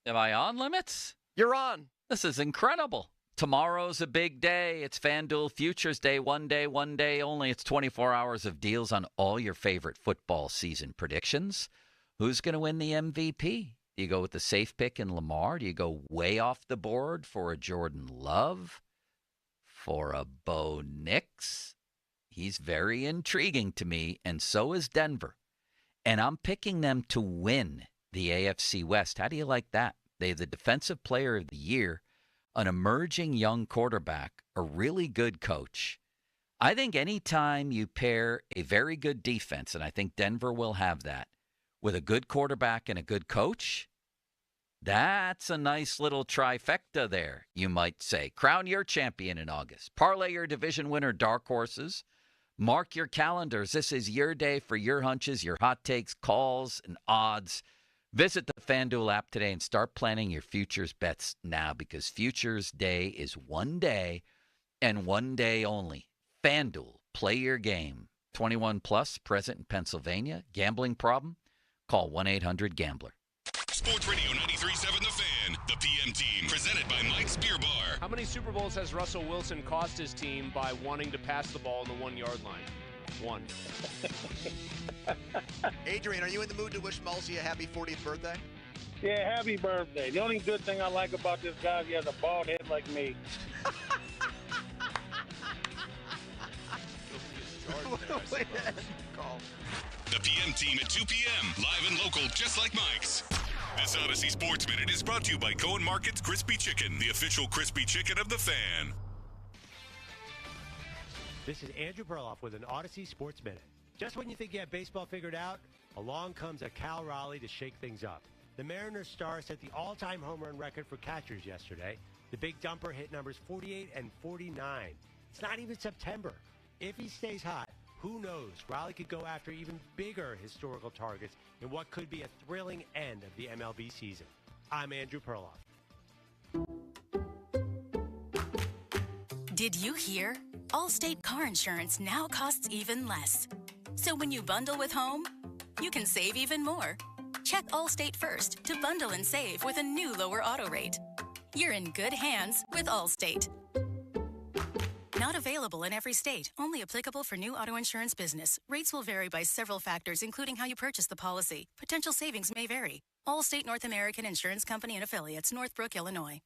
Am I on, Limits? You're on. This is incredible. Tomorrow's a big day. It's FanDuel Futures Day. One day only. It's 24 hours of deals on all your favorite football season predictions. Who's going to win the MVP? Do you go with the safe pick in Lamar? Do you go way off the board for a Jordan Love? For a Bo Nix? He's very intriguing to me, and so is Denver. And I'm picking them to win the AFC West. How do you like that? They have the Defensive Player of the Year, an emerging young quarterback, a really good coach. I think anytime you pair a very good defense, and I think Denver will have that, with a good quarterback and a good coach, that's a nice little trifecta there, you might say. Crown your champion in August. Parlay your division winner dark horses. Mark your calendars. This is your day for your hunches, your hot takes, calls, and odds. Visit the FanDuel app today and start planning your futures bets now, because Futures Day is one day and one day only. FanDuel, play your game. 21 plus, present in Pennsylvania. Gambling problem? Call 1-800-GAMBLER. Sports Radio 93.7 The Fan, the PM team, presented by Mike's Beer Bar. How many Super Bowls has Russell Wilson cost his team by wanting to pass the ball on the 1-yard line? 1. Adrian, are you in the mood to wish Mulsey a happy 40th birthday? Yeah, happy birthday. The only good thing I like about this guy is he has a bald head like me. The PM team at 2 p.m., live and local, just like Mike's. This Odyssey Sports Minute is brought to you by Cohen Market's Crispy Chicken, the official crispy chicken of the Fan. This is Andrew Perloff with an Odyssey Sports Minute. Just when you think you have baseball figured out, along comes a Cal Raleigh to shake things up. The Mariners star set the all-time home run record for catchers yesterday. The big dumper hit numbers 48 and 49. It's not even September. If he stays hot, who knows? Raleigh could go after even bigger historical targets in what could be a thrilling end of the MLB season. I'm Andrew Perloff. Did you hear? Allstate car insurance now costs even less. So when you bundle with home, you can save even more. Check Allstate first to bundle and save with a new lower auto rate. You're in good hands with Allstate. Not available in every state. Only applicable for new auto insurance business. Rates will vary by several factors, including how you purchase the policy. Potential savings may vary. Allstate North American Insurance Company and Affiliates, Northbrook, Illinois.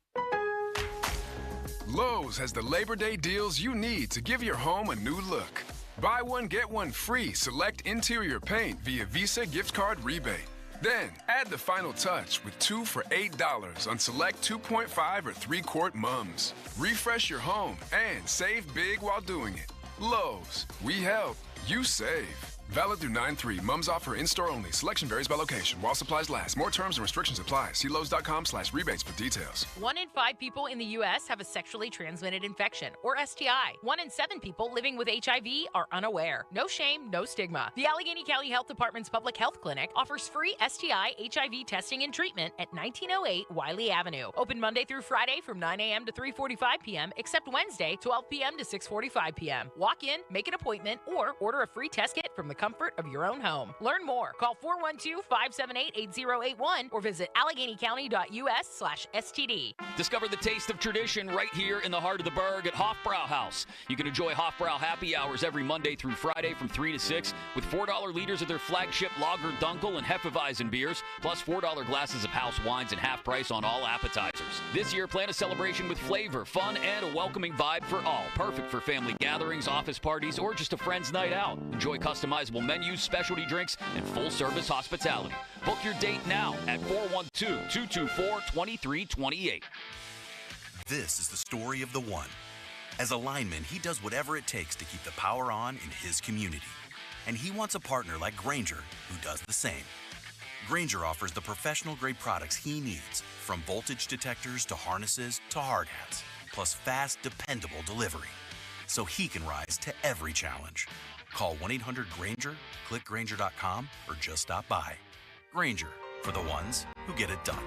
Lowe's has the Labor Day deals you need to give your home a new look. Buy one, get one free select interior paint via Visa gift card rebate. Then, add the final touch with 2 for $8 on select 2.5 or 3-quart mums. Refresh your home and save big while doing it. Lowe's, we help, you save. Valid through 9/3. Mums offer in-store only. Selection varies by location. While supplies last. More terms and restrictions apply. See Lowe's.com/rebates for details. 1 in 5 people in the U.S. have a sexually transmitted infection, or STI. 1 in 7 people living with HIV are unaware. No shame, no stigma. The Allegheny County Health Department's Public Health Clinic offers free STI HIV testing and treatment at 1908 Wiley Avenue. Open Monday through Friday from 9 a.m. to 3:45 p.m., except Wednesday, 12 p.m. to 6:45 p.m. Walk in, make an appointment, or order a free test kit from the comfort of your own home. Learn more. Call 412-578-8081 or visit AlleghenyCounty.us/STD. Discover the taste of tradition right here in the heart of the Burg at Hofbrauhaus. You can enjoy Hofbrau happy hours every Monday through Friday from 3 to 6 with $4 liters of their flagship Lager Dunkel and Hefeweizen beers, plus $4 glasses of house wines and half price on all appetizers. This year, plan a celebration with flavor, fun, and a welcoming vibe for all. Perfect for family gatherings, office parties, or just a friend's night out. Enjoy customizable menus, specialty drinks, and full-service hospitality. Book your date now at 412-224-2328. This is the story of the one. As a lineman, he does whatever it takes to keep the power on in his community. And he wants a partner like Grainger who does the same. Grainger offers the professional-grade products he needs, from voltage detectors to harnesses to hard hats, plus fast, dependable delivery, so he can rise to every challenge. Call 1-800-GRAINGER, click Grainger.com, or just stop by. Grainger, for the ones who get it done.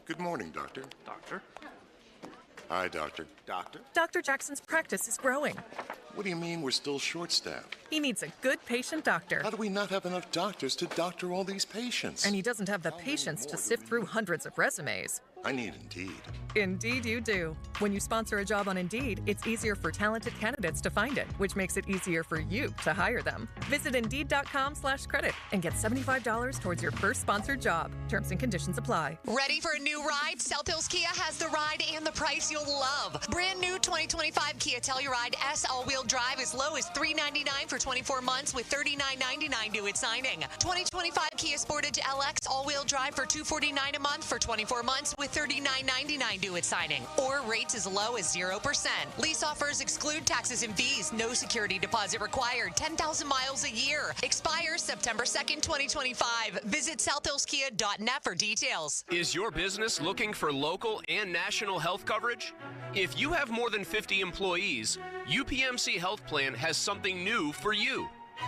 Good morning, Doctor. Doctor? Hi, Doctor. Doctor? Dr. Jackson's practice is growing. What do you mean we're still short-staffed? He needs a good patient doctor. How do we not have enough doctors to doctor all these patients? And he doesn't have the patience to sift through hundreds of resumes. I need Indeed. Indeed you do. When you sponsor a job on Indeed, it's easier for talented candidates to find it, which makes it easier for you to hire them. Visit Indeed.com/credit and get $75 towards your first sponsored job. Terms and conditions apply. Ready for a new ride? South Hills Kia has the ride and the price you'll love. Brand new 2025 Kia Telluride S all-wheel drive as low as $399 for 24 months with $39.99 due at signing. 2025 Kia Sportage LX all-wheel drive for $249 a month for 24 months with $39.99 due at signing, or rates as low as 0%. Lease offers exclude taxes and fees. No security deposit required. 10,000 miles a year. Expires September 2nd, 2025. Visit southhillskia.net for details. Is your business looking for local and national health coverage? If you have more than 50 employees, UPMC Health Plan has something new for you.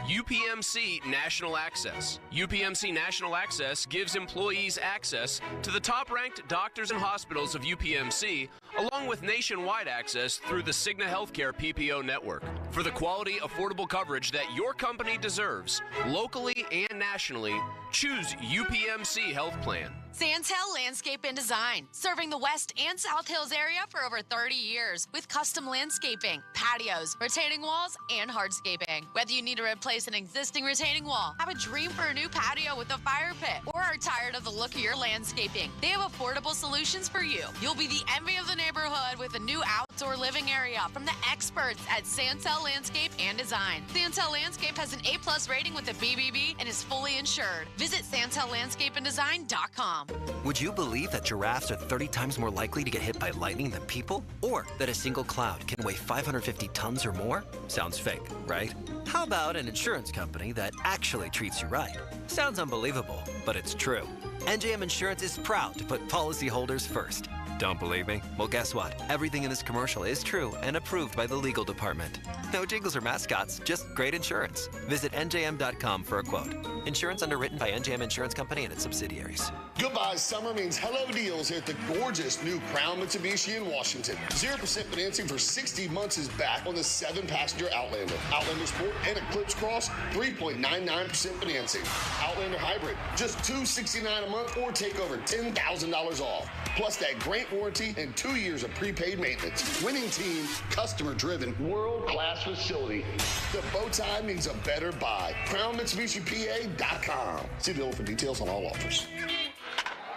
UPMC National Access. UPMC National Access gives employees access to the top-ranked doctors and hospitals of UPMC, along with nationwide access through the Cigna Healthcare PPO network. For the quality, affordable coverage that your company deserves, locally and nationally, choose UPMC Health Plan. Santel Landscape and Design, serving the West and South Hills area for over 30 years with custom landscaping, patios, retaining walls, and hardscaping. Whether you need to replace an existing retaining wall, have a dream for a new patio with a fire pit, or are tired of the look of your landscaping, they have affordable solutions for you. You'll be the envy of the neighborhood with a new outdoor living area from the experts at Santel Landscape and Design. Santel Landscape has an A+ rating with the BBB and is fully insured. Visit SantelLandscapeandDesign.com. Would you believe that giraffes are 30 times more likely to get hit by lightning than people? Or that a single cloud can weigh 550 tons or more? Sounds fake, right? How about an insurance company that actually treats you right? Sounds unbelievable, but it's true. NJM Insurance is proud to put policyholders first. Don't believe me? Well, guess what? Everything in this commercial is true and approved by the legal department. No jingles or mascots, just great insurance. Visit NJM.com for a quote. Insurance underwritten by NJM Insurance Company and its subsidiaries. Goodbye summer means hello deals here at the gorgeous new Crown Mitsubishi in Washington. 0% financing for 60 months is back on the 7-passenger Outlander. Outlander Sport and Eclipse Cross, 3.99% financing. Outlander Hybrid, just $269 a month or take over $10,000 off. Plus that great warranty and 2 years of prepaid maintenance. Winning team, customer-driven, world-class facility. The bow tie means a better buy. CrownMitsubishiPA.com. See the dealer for details on all offers.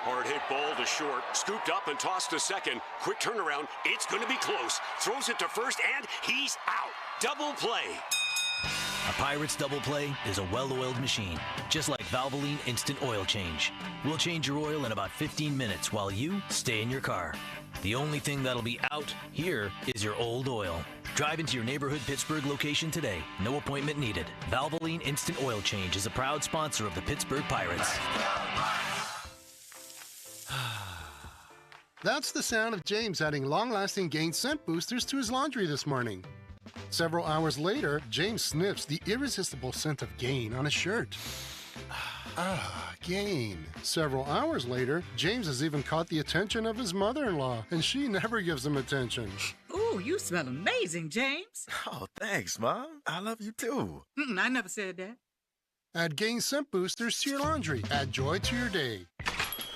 Hard hit ball to short, scooped up and tossed to second. Quick turnaround, it's going to be close. Throws it to first and he's out. Double play. A Pirates double play is a well-oiled machine, just like Valvoline Instant Oil Change. We'll change your oil in about 15 minutes while you stay in your car. The only thing that'll be out here is your old oil. Drive into your neighborhood Pittsburgh location today. No appointment needed. Valvoline Instant Oil Change is a proud sponsor of the Pittsburgh Pirates. That's the sound of James adding long-lasting Gain scent boosters to his laundry this morning. Several hours later, James sniffs the irresistible scent of Gain on his shirt. Gain. Several hours later, James has even caught the attention of his mother-in-law, and she never gives him attention. Ooh, you smell amazing, James. Oh, thanks, Mom. I love you too. I never said that. Add Gain scent boosters to your laundry. Add joy to your day.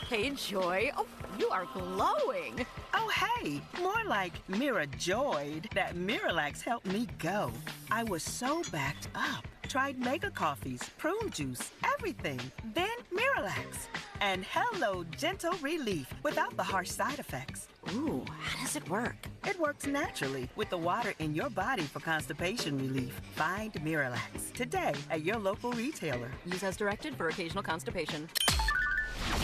Hey, Joy. Oh, you are glowing. Oh, hey. More like Mirror-joyed. That Miralax helped me go. I was so backed up. Tried mega coffees, prune juice, everything. Then Miralax. And hello, gentle relief without the harsh side effects. Ooh, how does it work? It works naturally with the water in your body for constipation relief. Find Miralax today at your local retailer. Use as directed for occasional constipation.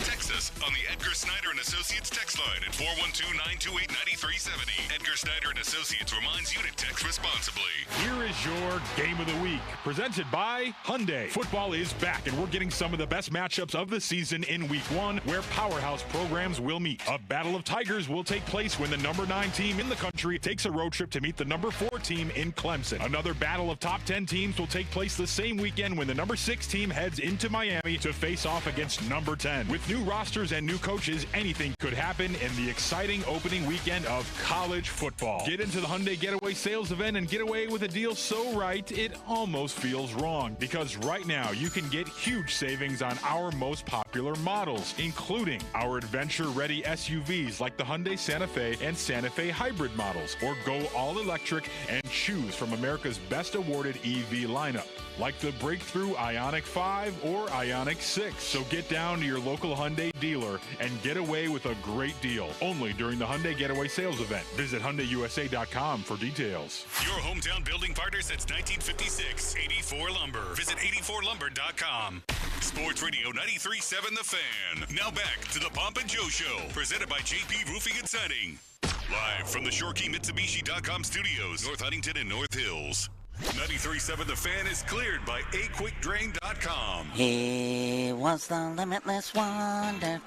Text us on the Edgar Snyder and Associates text line at 412-928-9370. Edgar Snyder and Associates reminds you to text responsibly. Here is your Game of the Week, presented by Hyundai. Football is back, and we're getting some of the best matchups of the season in Week 1, where powerhouse programs will meet. A battle of tigers will take place when the number 9 team in the country takes a road trip to meet the number 4 team in Clemson. Another battle of top 10 teams will take place the same weekend when the number 6 team heads into Miami to face off against number 10. With new rosters and new coaches, anything could happen in the exciting opening weekend of college football. Get into the Hyundai Getaway Sales Event and get away with a deal so right, it almost feels wrong. Because right now, you can get huge savings on our most popular models, including our adventure-ready SUVs like the Hyundai Santa Fe and Santa Fe Hybrid models, or go all-electric and choose from America's best awarded EV lineup, like the breakthrough Ioniq 5 or Ioniq 6. So get down to your local Hyundai dealer and get away with a great deal. Only during the Hyundai Getaway Sales Event. Visit HyundaiUSA.com for details. Your hometown building partner since 1956, 84 Lumber. Visit 84lumber.com. Sports Radio 93.7 The Fan. Now back to the Pomp and Joe Show, presented by JP Roofing and Siding. Live from the ShoreKeyMitsubishi.com studios, North Huntington and North Hills. 93.7 The Fan is cleared by aquickdrain.com. He was the limitless wonder.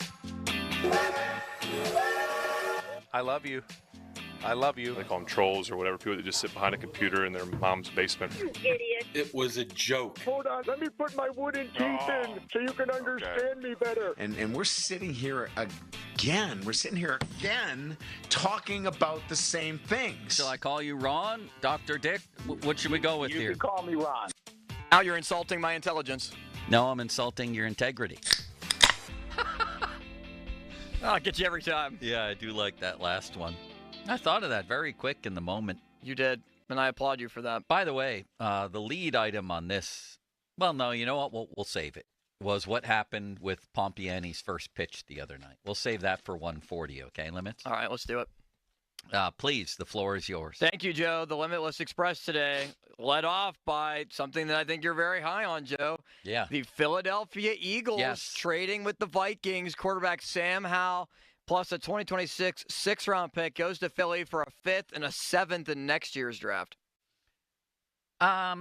I love you. I love you. They call them trolls or whatever, people that just sit behind a computer in their mom's basement. You idiot. It was a joke. Hold on, let me put my wooden teeth in so you can understand me better. And we're sitting here again. We're sitting here again talking about the same things. Shall I call you Ron? Dr. Dick? What should we go with You here? can call me Ron. Now you're insulting my intelligence. No, I'm insulting your integrity. I'll get you every time. Yeah, I do like that last one. I thought of that very quick in the moment. You did, and I applaud you for that. By the way, the lead item on this, well, no, you know what? We'll save it. Was what happened with Pompiani's first pitch the other night. We'll save that for 140, okay, Limits? All right, let's do it. Please, the floor is yours. Thank you, Joe. The Limitless Express today led off by something that I think you're very high on, Joe. Yeah. The Philadelphia Eagles trading with the Vikings. Quarterback Sam Howell plus a 2026 sixth-round pick goes to Philly for a 5th and a 7th in next year's draft. I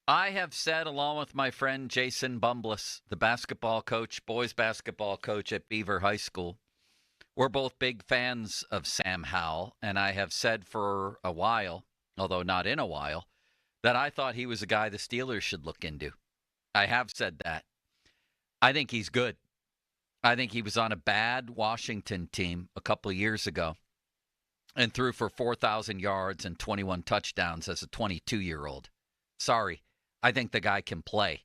have said, along with my friend Jason Bumbliss, the basketball coach, boys basketball coach at Beaver High School, we're both big fans of Sam Howell, and I have said for a while, although not in a while, that I thought he was a guy the Steelers should look into. I have said that. I think he's good. I think he was on a bad Washington team a couple of years ago and threw for 4,000 yards and 21 touchdowns as a 22-year-old. Sorry, I think the guy can play.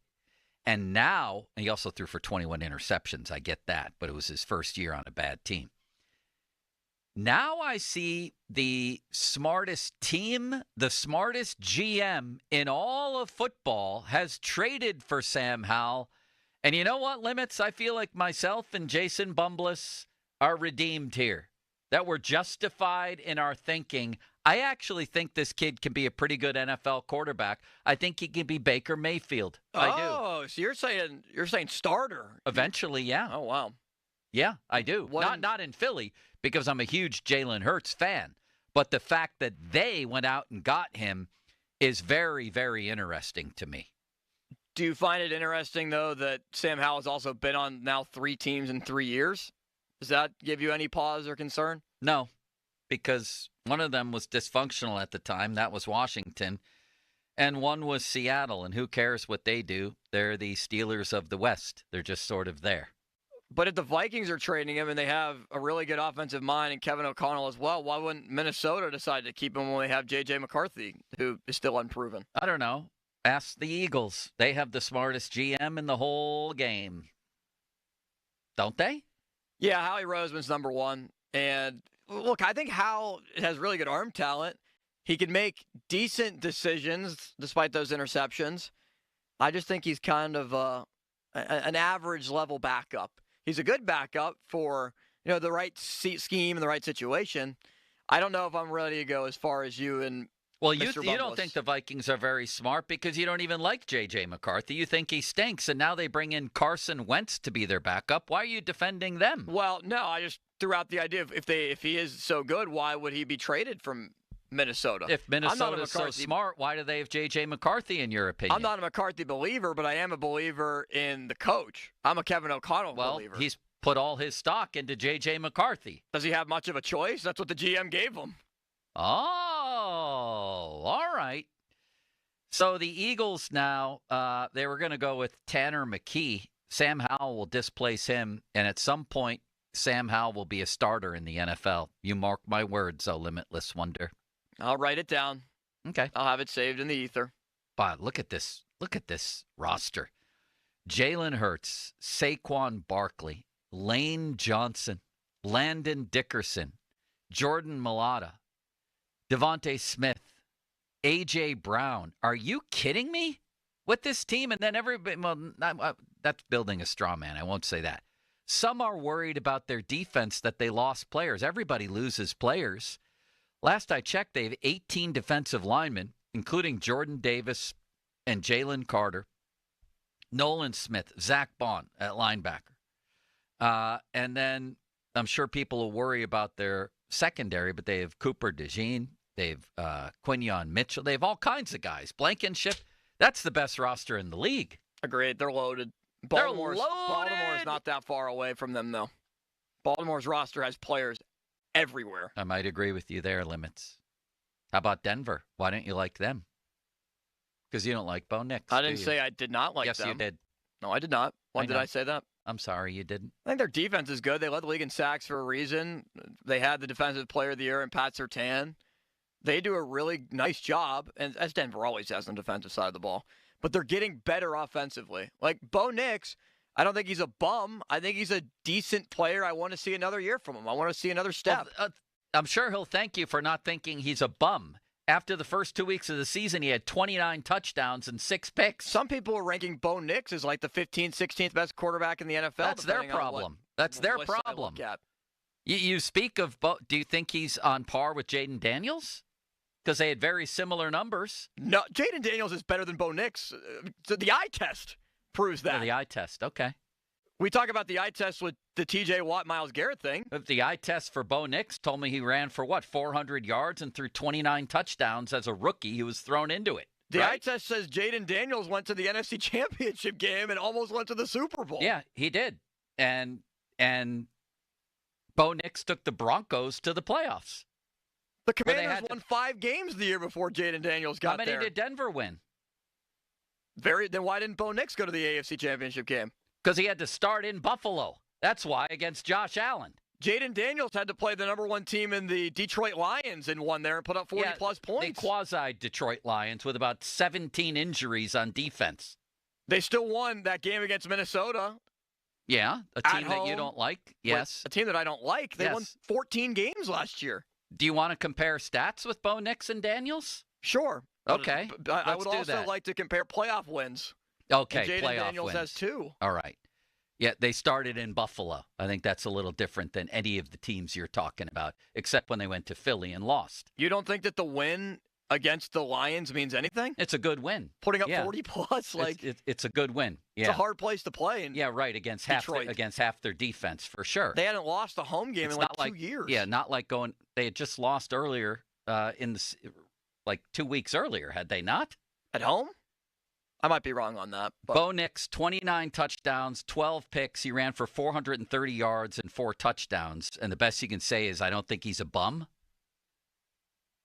And now, he also threw for 21 interceptions. I get that, but it was his first year on a bad team. Now I see the smartest team, the smartest GM in all of football has traded for Sam Howell. And you know what, Limits? I feel like myself and Jason Bumbliss are redeemed here, that we're justified in our thinking. I actually think this kid can be a pretty good NFL quarterback. I think he can be Baker Mayfield. I do. Oh, so you're saying starter. Eventually, yeah. Oh, wow. Yeah, I do. Not in Philly, because I'm a huge Jalen Hurts fan. But the fact that they went out and got him is very, very interesting to me. Do you find it interesting, though, that Sam Howell has also been on now 3 teams in 3 years? Does that give you any pause or concern? No, because one of them was dysfunctional at the time. That was Washington. And one was Seattle. And who cares what they do? They're the Steelers of the West. They're just sort of there. But if the Vikings are trading him and they have a really good offensive mind and Kevin O'Connell as well, why wouldn't Minnesota decide to keep him when they have J.J. McCarthy, who is still unproven? I don't know. Ask the Eagles. They have the smartest GM in the whole game. Don't they? Yeah, Howie Roseman's number one. And look, I think Howell has really good arm talent. He can make decent decisions despite those interceptions. I just think he's kind of an average level backup. He's a good backup for the right scheme and the right situation. I don't know if I'm ready to go as far as you and Well, you don't think the Vikings are very smart because you don't even like J.J. McCarthy. You think he stinks, and now they bring in Carson Wentz to be their backup. Why are you defending them? Well, no, I just threw out the idea of if he is so good, why would he be traded from Minnesota? If Minnesota is so smart, why do they have J.J. McCarthy, in your opinion? I'm not a McCarthy believer, but I am a believer in the coach. I'm a Kevin O'Connell believer. Well, he's put all his stock into J.J. McCarthy. Does he have much of a choice? That's what the GM gave him. Oh, all right. So the Eagles now, they were going to go with Tanner McKee. Sam Howell will displace him, and at some point, Sam Howell will be a starter in the NFL. You mark my words, oh limitless wonder. I'll write it down. Okay. I'll have it saved in the ether. But look at this. Look at this roster. Jalen Hurts, Saquon Barkley, Lane Johnson, Landon Dickerson, Jordan Mailata, Devontae Smith, A.J. Brown. Are you kidding me? With this team, and then everybody, that's building a straw man. I won't say that. Some are worried about their defense, that they lost players. Everybody loses players. Last I checked, they have 18 defensive linemen, including Jordan Davis and Jalen Carter, Nolan Smith, Zach Bond at linebacker. And then I'm sure people will worry about their secondary, but they have Cooper DeJean, they have Quinyon Mitchell, they have all kinds of guys. Blankenship, that's the best roster in the league. Agreed. They're loaded. Baltimore's not that far away from them, though. Baltimore's roster has players everywhere. I might agree with you there, Limits. How about Denver? Why don't you like them? Because you don't like Bo Nix. I didn't say I did not like them. Yes, you did. No, I did not. When did I say that? I'm sorry, you didn't. I think their defense is good. They led the league in sacks for a reason. They had the defensive player of the year in Pat Surtain. They do a really nice job, and as Denver always has on the defensive side of the ball. But they're getting better offensively. Like Bo Nix, I don't think he's a bum. I think he's a decent player. I want to see another year from him. I want to see another step. I'm sure he'll thank you for not thinking he's a bum. After the first 2 weeks of the season, he had 29 touchdowns and 6 picks. Some people are ranking Bo Nix as like the 15th, 16th best quarterback in the NFL. That's their problem. That's their problem. You speak of Bo. Do you think he's on par with Jaden Daniels? Because they had very similar numbers. No, Jaden Daniels is better than Bo Nix. The eye test proves that. Oh, the eye test, okay. We talk about the eye test with the T.J. Watt, Myles Garrett thing. But the eye test for Bo Nix told me he ran for, 400 yards and threw 29 touchdowns as a rookie. He was thrown into it. The eye test says Jaden Daniels went to the NFC Championship game and almost went to the Super Bowl. Yeah, he did. And Bo Nix took the Broncos to the playoffs. The Commanders won 5 games the year before Jaden Daniels got there. How many did Denver win? Then why didn't Bo Nix go to the AFC Championship game? Because he had to start in Buffalo. That's why, against Josh Allen. Jaden Daniels had to play the number 1 team in the Detroit Lions and won there and put up 40-plus points. The quasi-Detroit Lions with about 17 injuries on defense. They still won that game against Minnesota. Yeah, a team that you don't like. Yes. A team that I don't like. They won 14 games last year. Do you want to compare stats with Bo Nix and Daniels? Sure. Okay. I would also like to compare playoff wins. Okay, Jaden playoff Daniels wins. has 2. All right. Yeah, they started in Buffalo. I think that's a little different than any of the teams you're talking about, except when they went to Philly and lost. You don't think that the win against the Lions means anything? It's a good win. Putting up 40-plus, it's a good win. Yeah. It's a hard place to play. Right, against half their defense, for sure. They hadn't lost a home game in 2 years. Yeah, not like going – they had just lost earlier like 2 weeks earlier, had they not? At home? I might be wrong on that. But. Bo Nix, 29 touchdowns, 12 picks. He ran for 430 yards and 4 touchdowns. And the best you can say is I don't think he's a bum.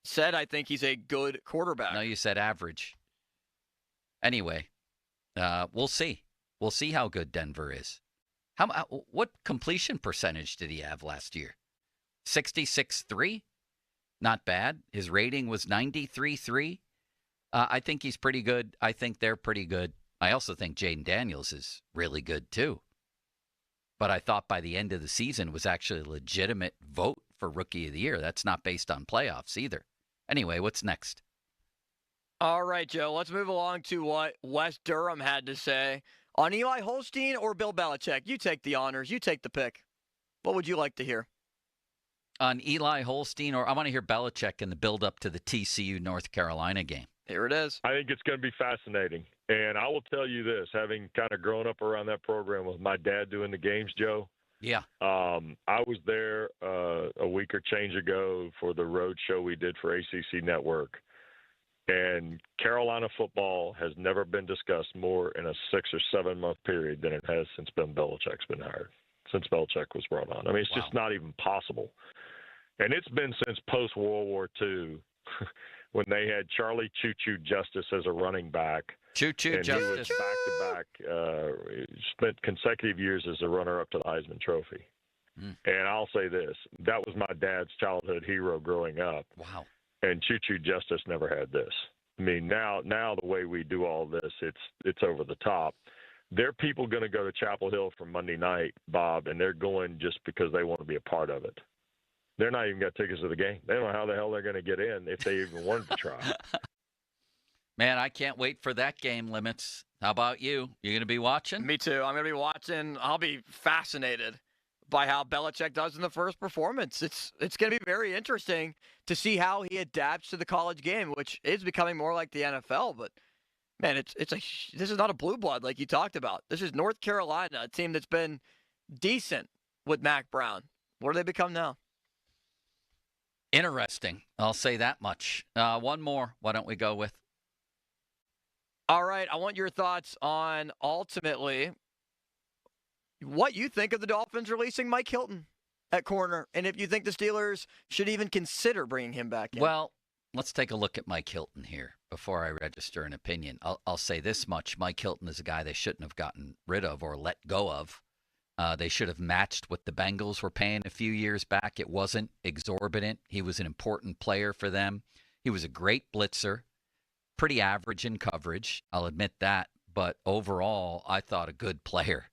Said I think he's a good quarterback. No, you said average. Anyway, we'll see. We'll see how good Denver is. What completion percentage did he have last year? 66.3? Not bad. His rating was 93.3. I think he's pretty good. I think they're pretty good. I also think Jaden Daniels is really good, too. But I thought by the end of the season was actually a legitimate vote for Rookie of the Year. That's not based on playoffs either. Anyway, what's next? All right, Joe. Let's move along to what Wes Durham had to say on Eli Holstein or Bill Belichick. You take the honors. You take the pick. What would you like to hear? On Eli Holstein, or I want to hear Belichick in the build-up to the TCU North Carolina game. Here it is. I think it's going to be fascinating. And I will tell you this, having kind of grown up around that program with my dad doing the games, Joe. Yeah. I was there a week or change ago for the road show we did for ACC Network. And Carolina football has never been discussed more in a 6 or 7 month period than it has since Ben Belichick's been hired, since Belichick was brought on. I mean, it's just not even possible. And it's been since post-World War II when they had Charlie Choo-Choo Justice as a running back. Choo-Choo Justice. He was back-to-back, spent consecutive years as a runner-up to the Heisman Trophy. And I'll say this, that was my dad's childhood hero growing up. Wow. And Choo-Choo Justice never had this. I mean, now the way we do all this, it's over the top. There are people going to go to Chapel Hill for Monday night, Bob, and they're going just because they want to be a part of it. They're not even got tickets to the game. They don't know how the hell they're going to get in if they even wanted to try. Man, I can't wait for that game, Limits. How about you? You going to be watching? Me too. I'm going to be watching. I'll be fascinated by how Belichick does in the first performance. It's going to be very interesting to see how he adapts to the college game, which is becoming more like the NFL. But, man, this is not a blue blood like you talked about. This is North Carolina, a team that's been decent with Mac Brown. What do they become now? Interesting. I'll say that much. One more. Why don't we go with? All right. I want your thoughts on ultimately what you think of the Dolphins releasing Mike Hilton at corner, and if you think the Steelers should even consider bringing him back in. Well, let's take a look at Mike Hilton here before I register an opinion. I'll say this much. Mike Hilton is a guy they shouldn't have gotten rid of or let go of. They should have matched what the Bengals were paying a few years back. It wasn't exorbitant. He was an important player for them. He was a great blitzer, pretty average in coverage. I'll admit that. But overall, I thought a good player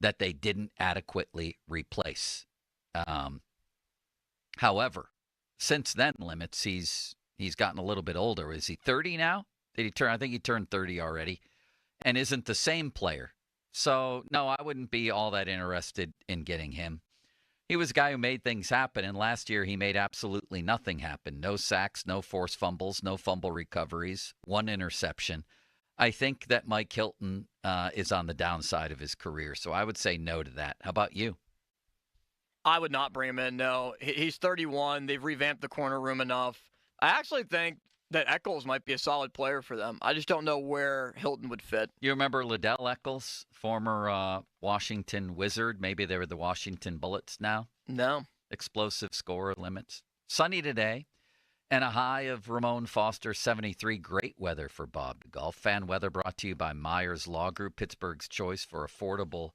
that they didn't adequately replace. However, since then, Limits, he's gotten a little bit older. Is he 30 now? Did he turn? I think he turned 30 already, and isn't the same player. So, no, I wouldn't be all that interested in getting him. He was a guy who made things happen, and last year he made absolutely nothing happen. No sacks, no forced fumbles, no fumble recoveries, 1 interception. I think that Mike Hilton is on the downside of his career, so I would say no to that. How about you? I would not bring him in, no. He's 31. They've revamped the corner room enough. I actually think that Eccles might be a solid player for them. I just don't know where Hilton would fit. You remember Liddell Eccles, former Washington Wizard? Maybe they were the Washington Bullets now? No. Explosive scorer, Limits. Sunny today, and a high of Ramon Foster, 73. Great weather for Bob to golf. Fan weather brought to you by Myers Law Group, Pittsburgh's choice for affordable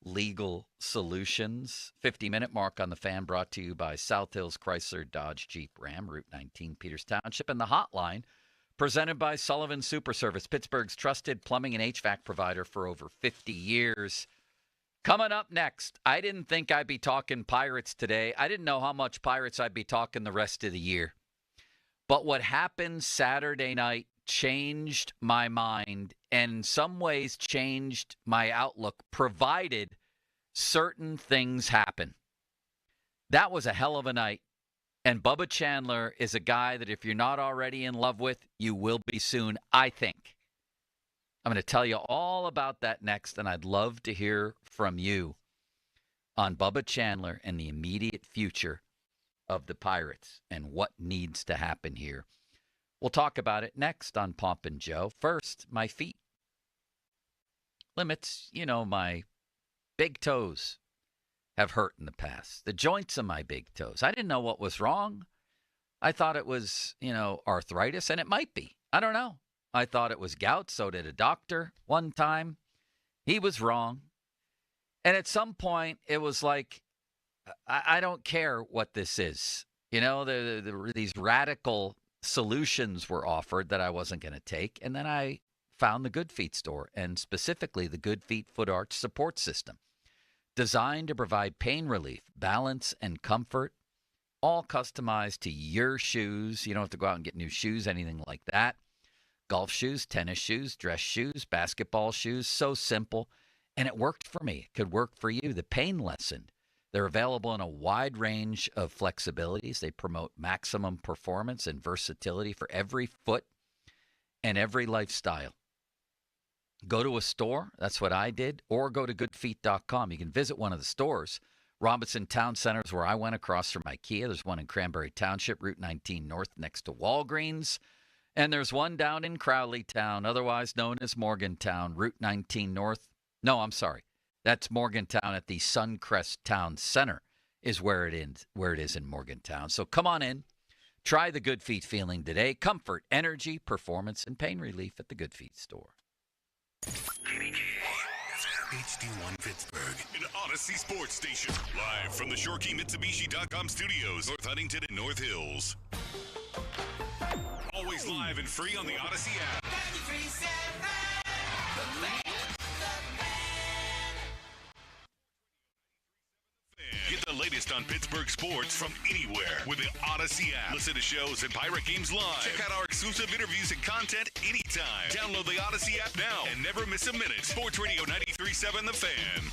legal solutions. 50-minute mark on the Fan brought to you by South Hills Chrysler Dodge Jeep Ram, Route 19, Peters Township, and the Hotline, presented by Sullivan Super Service, Pittsburgh's trusted plumbing and HVAC provider for over 50 years. Coming up next, I didn't think I'd be talking Pirates today. I didn't know how much Pirates I'd be talking the rest of the year. But what happened Saturday night changed my mind and in some ways changed my outlook, provided certain things happen. That was a hell of a night. And Bubba Chandler is a guy that if you're not already in love with, you will be soon, I think. I'm going to tell you all about that next, and I'd love to hear from you on Bubba Chandler and the immediate future of the Pirates and what needs to happen here. We'll talk about it next on Pomp and Joe. First, my feet. Limits, my big toes have hurt in the past. The joints of my big toes. I didn't know what was wrong. I thought it was, arthritis, and it might be. I don't know. I thought it was gout, so did a doctor one time. He was wrong. And at some point, it was like, I don't care what this is. These radical solutions were offered that I wasn't going to take. And then I found the Good Feet store, and specifically the Good Feet Foot Arch Support System, designed to provide pain relief, balance, and comfort, all customized to your shoes. You don't have to go out and get new shoes, anything like that. Golf shoes, tennis shoes, dress shoes, basketball shoes, so simple. And it worked for me. It could work for you. The pain lessened. They're available in a wide range of flexibilities. They promote maximum performance and versatility for every foot and every lifestyle. Go to a store, that's what I did, or go to goodfeet.com. You can visit one of the stores. Robinson Town Center is where I went across from IKEA. There's one in Cranberry Township, Route 19 North, next to Walgreens. And there's one down in Crowleytown, otherwise known as Morgantown, Route 19 North. No, I'm sorry. That's Morgantown at the Suncrest Town Center is where it is in Morgantown. So come on in. Try the Good Feet feeling today. Comfort, energy, performance, and pain relief at the Good Feet store. HD1 Pittsburgh, an Odyssey Sports Station. Live from the ShoreKeyMitsubishi.com studios, North Huntington and North Hills. Always live and free on the Odyssey app. Get the latest on Pittsburgh sports from anywhere with the Odyssey app. Listen to shows and Pirate games live. Check out our exclusive interviews and content anytime. Download the Odyssey app now and never miss a minute. Sports Radio 93.7 The Fan.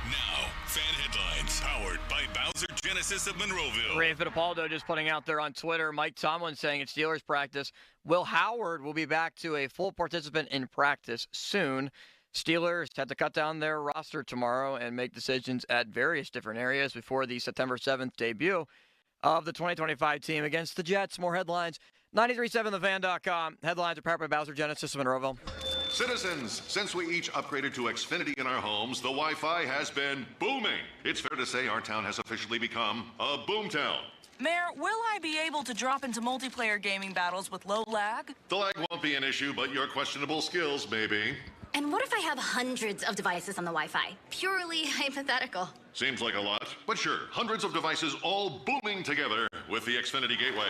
Now, fan headlines powered by Bowser Genesis of Monroeville. Ray Fittipaldo just putting out there on Twitter. Mike Tomlin saying at Steelers practice, Will Howard will be back to a full participant in practice soon. Steelers had to cut down their roster tomorrow and make decisions at various different areas before the September 7th debut of the 2025 team against the Jets. More headlines, 937thefan.com. Headlines are powered by Bowser Genesis of Monroeville. Citizens, since we each upgraded to Xfinity in our homes, the Wi-Fi has been booming. It's fair to say our town has officially become a boomtown. Mayor, will I be able to drop into multiplayer gaming battles with low lag? The lag won't be an issue, but your questionable skills may be. And what if I have hundreds of devices on the Wi-Fi? Purely hypothetical. Seems like a lot, but sure, hundreds of devices all booming together with the Xfinity Gateway.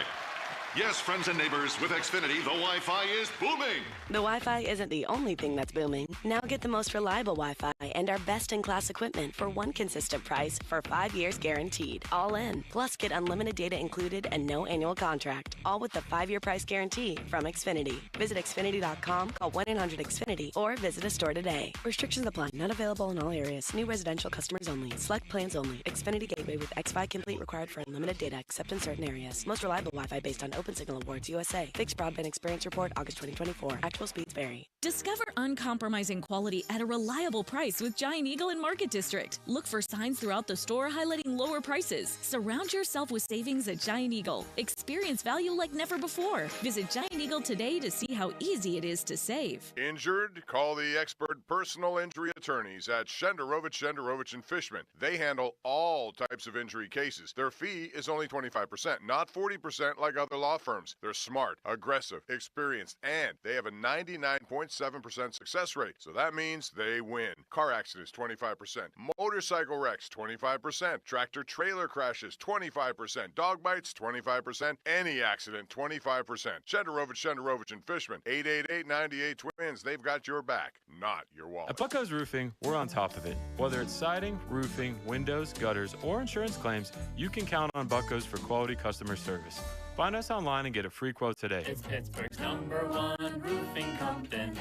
Yes, friends and neighbors, with Xfinity, the Wi-Fi is booming. The Wi-Fi isn't the only thing that's booming. Now get the most reliable Wi-Fi and our best-in-class equipment for one consistent price for 5 years guaranteed. All in. Plus, get unlimited data included and no annual contract. All with the 5-year price guarantee from Xfinity. Visit Xfinity.com, call 1-800-XFINITY, or visit a store today. Restrictions apply. Not available in all areas. New residential customers only. Select plans only. Xfinity Gateway with X5 Complete required for unlimited data except in certain areas. Most reliable Wi-Fi based on Open Signal Awards USA. Fixed Broadband Experience Report, August 2024. Actual speeds vary. Discover uncompromising quality at a reliable price with Giant Eagle in Market District. Look for signs throughout the store highlighting lower prices. Surround yourself with savings at Giant Eagle. Experience value like never before. Visit Giant Eagle today to see how easy it is to save. Injured? Call the expert personal injury attorneys at Shenderovich and Fishman. They handle all types of injury cases. Their fee is only 25%, not 40% like other law law firms. They're smart, aggressive, experienced, and they have a 99.7% success rate. So that means they win. Car accidents, 25%. Motorcycle wrecks, 25%. Tractor trailer crashes, 25%. Dog bites, 25%. Any accident, 25%. Shenderovich and Fishman, 888-98-TWINS. They've got your back, not your wallet. At Bucko's Roofing, we're on top of it. Whether it's siding, roofing, windows, gutters, or insurance claims, you can count on Bucko's for quality customer service. Find us online and get a free quote today. It's Pittsburgh's #1 roofing company.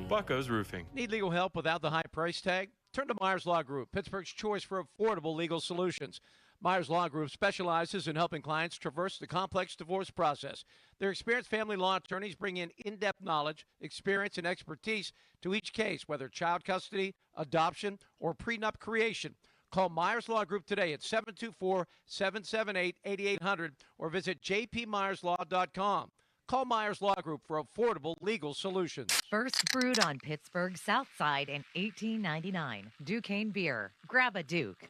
Bucko's Roofing. Need legal help without the high price tag? Turn to Myers Law Group, Pittsburgh's choice for affordable legal solutions. Myers Law Group specializes in helping clients traverse the complex divorce process. Their experienced family law attorneys bring in-depth knowledge, experience, and expertise to each case, whether child custody, adoption, or prenup creation. Call Myers Law Group today at 724-778-8800 or visit jpmyerslaw.com. Call Myers Law Group for affordable legal solutions. First brewed on Pittsburgh's South Side in 1899. Duquesne Beer. Grab a Duke.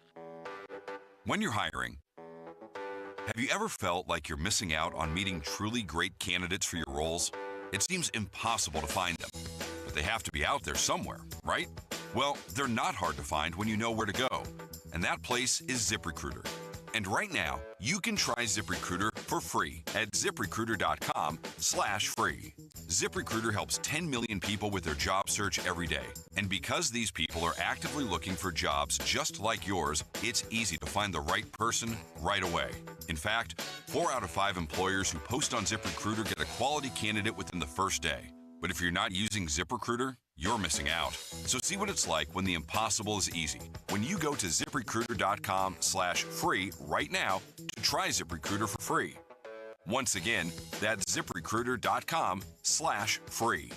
When you're hiring, have you ever felt like you're missing out on meeting truly great candidates for your roles? It seems impossible to find them, but they have to be out there somewhere, right? Well, they're not hard to find when you know where to go, and that place is ZipRecruiter. And right now, you can try ZipRecruiter for free at ZipRecruiter.com/free. ZipRecruiter helps 10 million people with their job search every day. And because these people are actively looking for jobs just like yours, it's easy to find the right person right away. In fact, 4 out of 5 employers who post on ZipRecruiter get a quality candidate within the first day. But if you're not using ZipRecruiter, you're missing out. So see what it's like when the impossible is easy. When you go to ZipRecruiter.com/free right now to try ZipRecruiter for free. Once again, that's ZipRecruiter.com/free.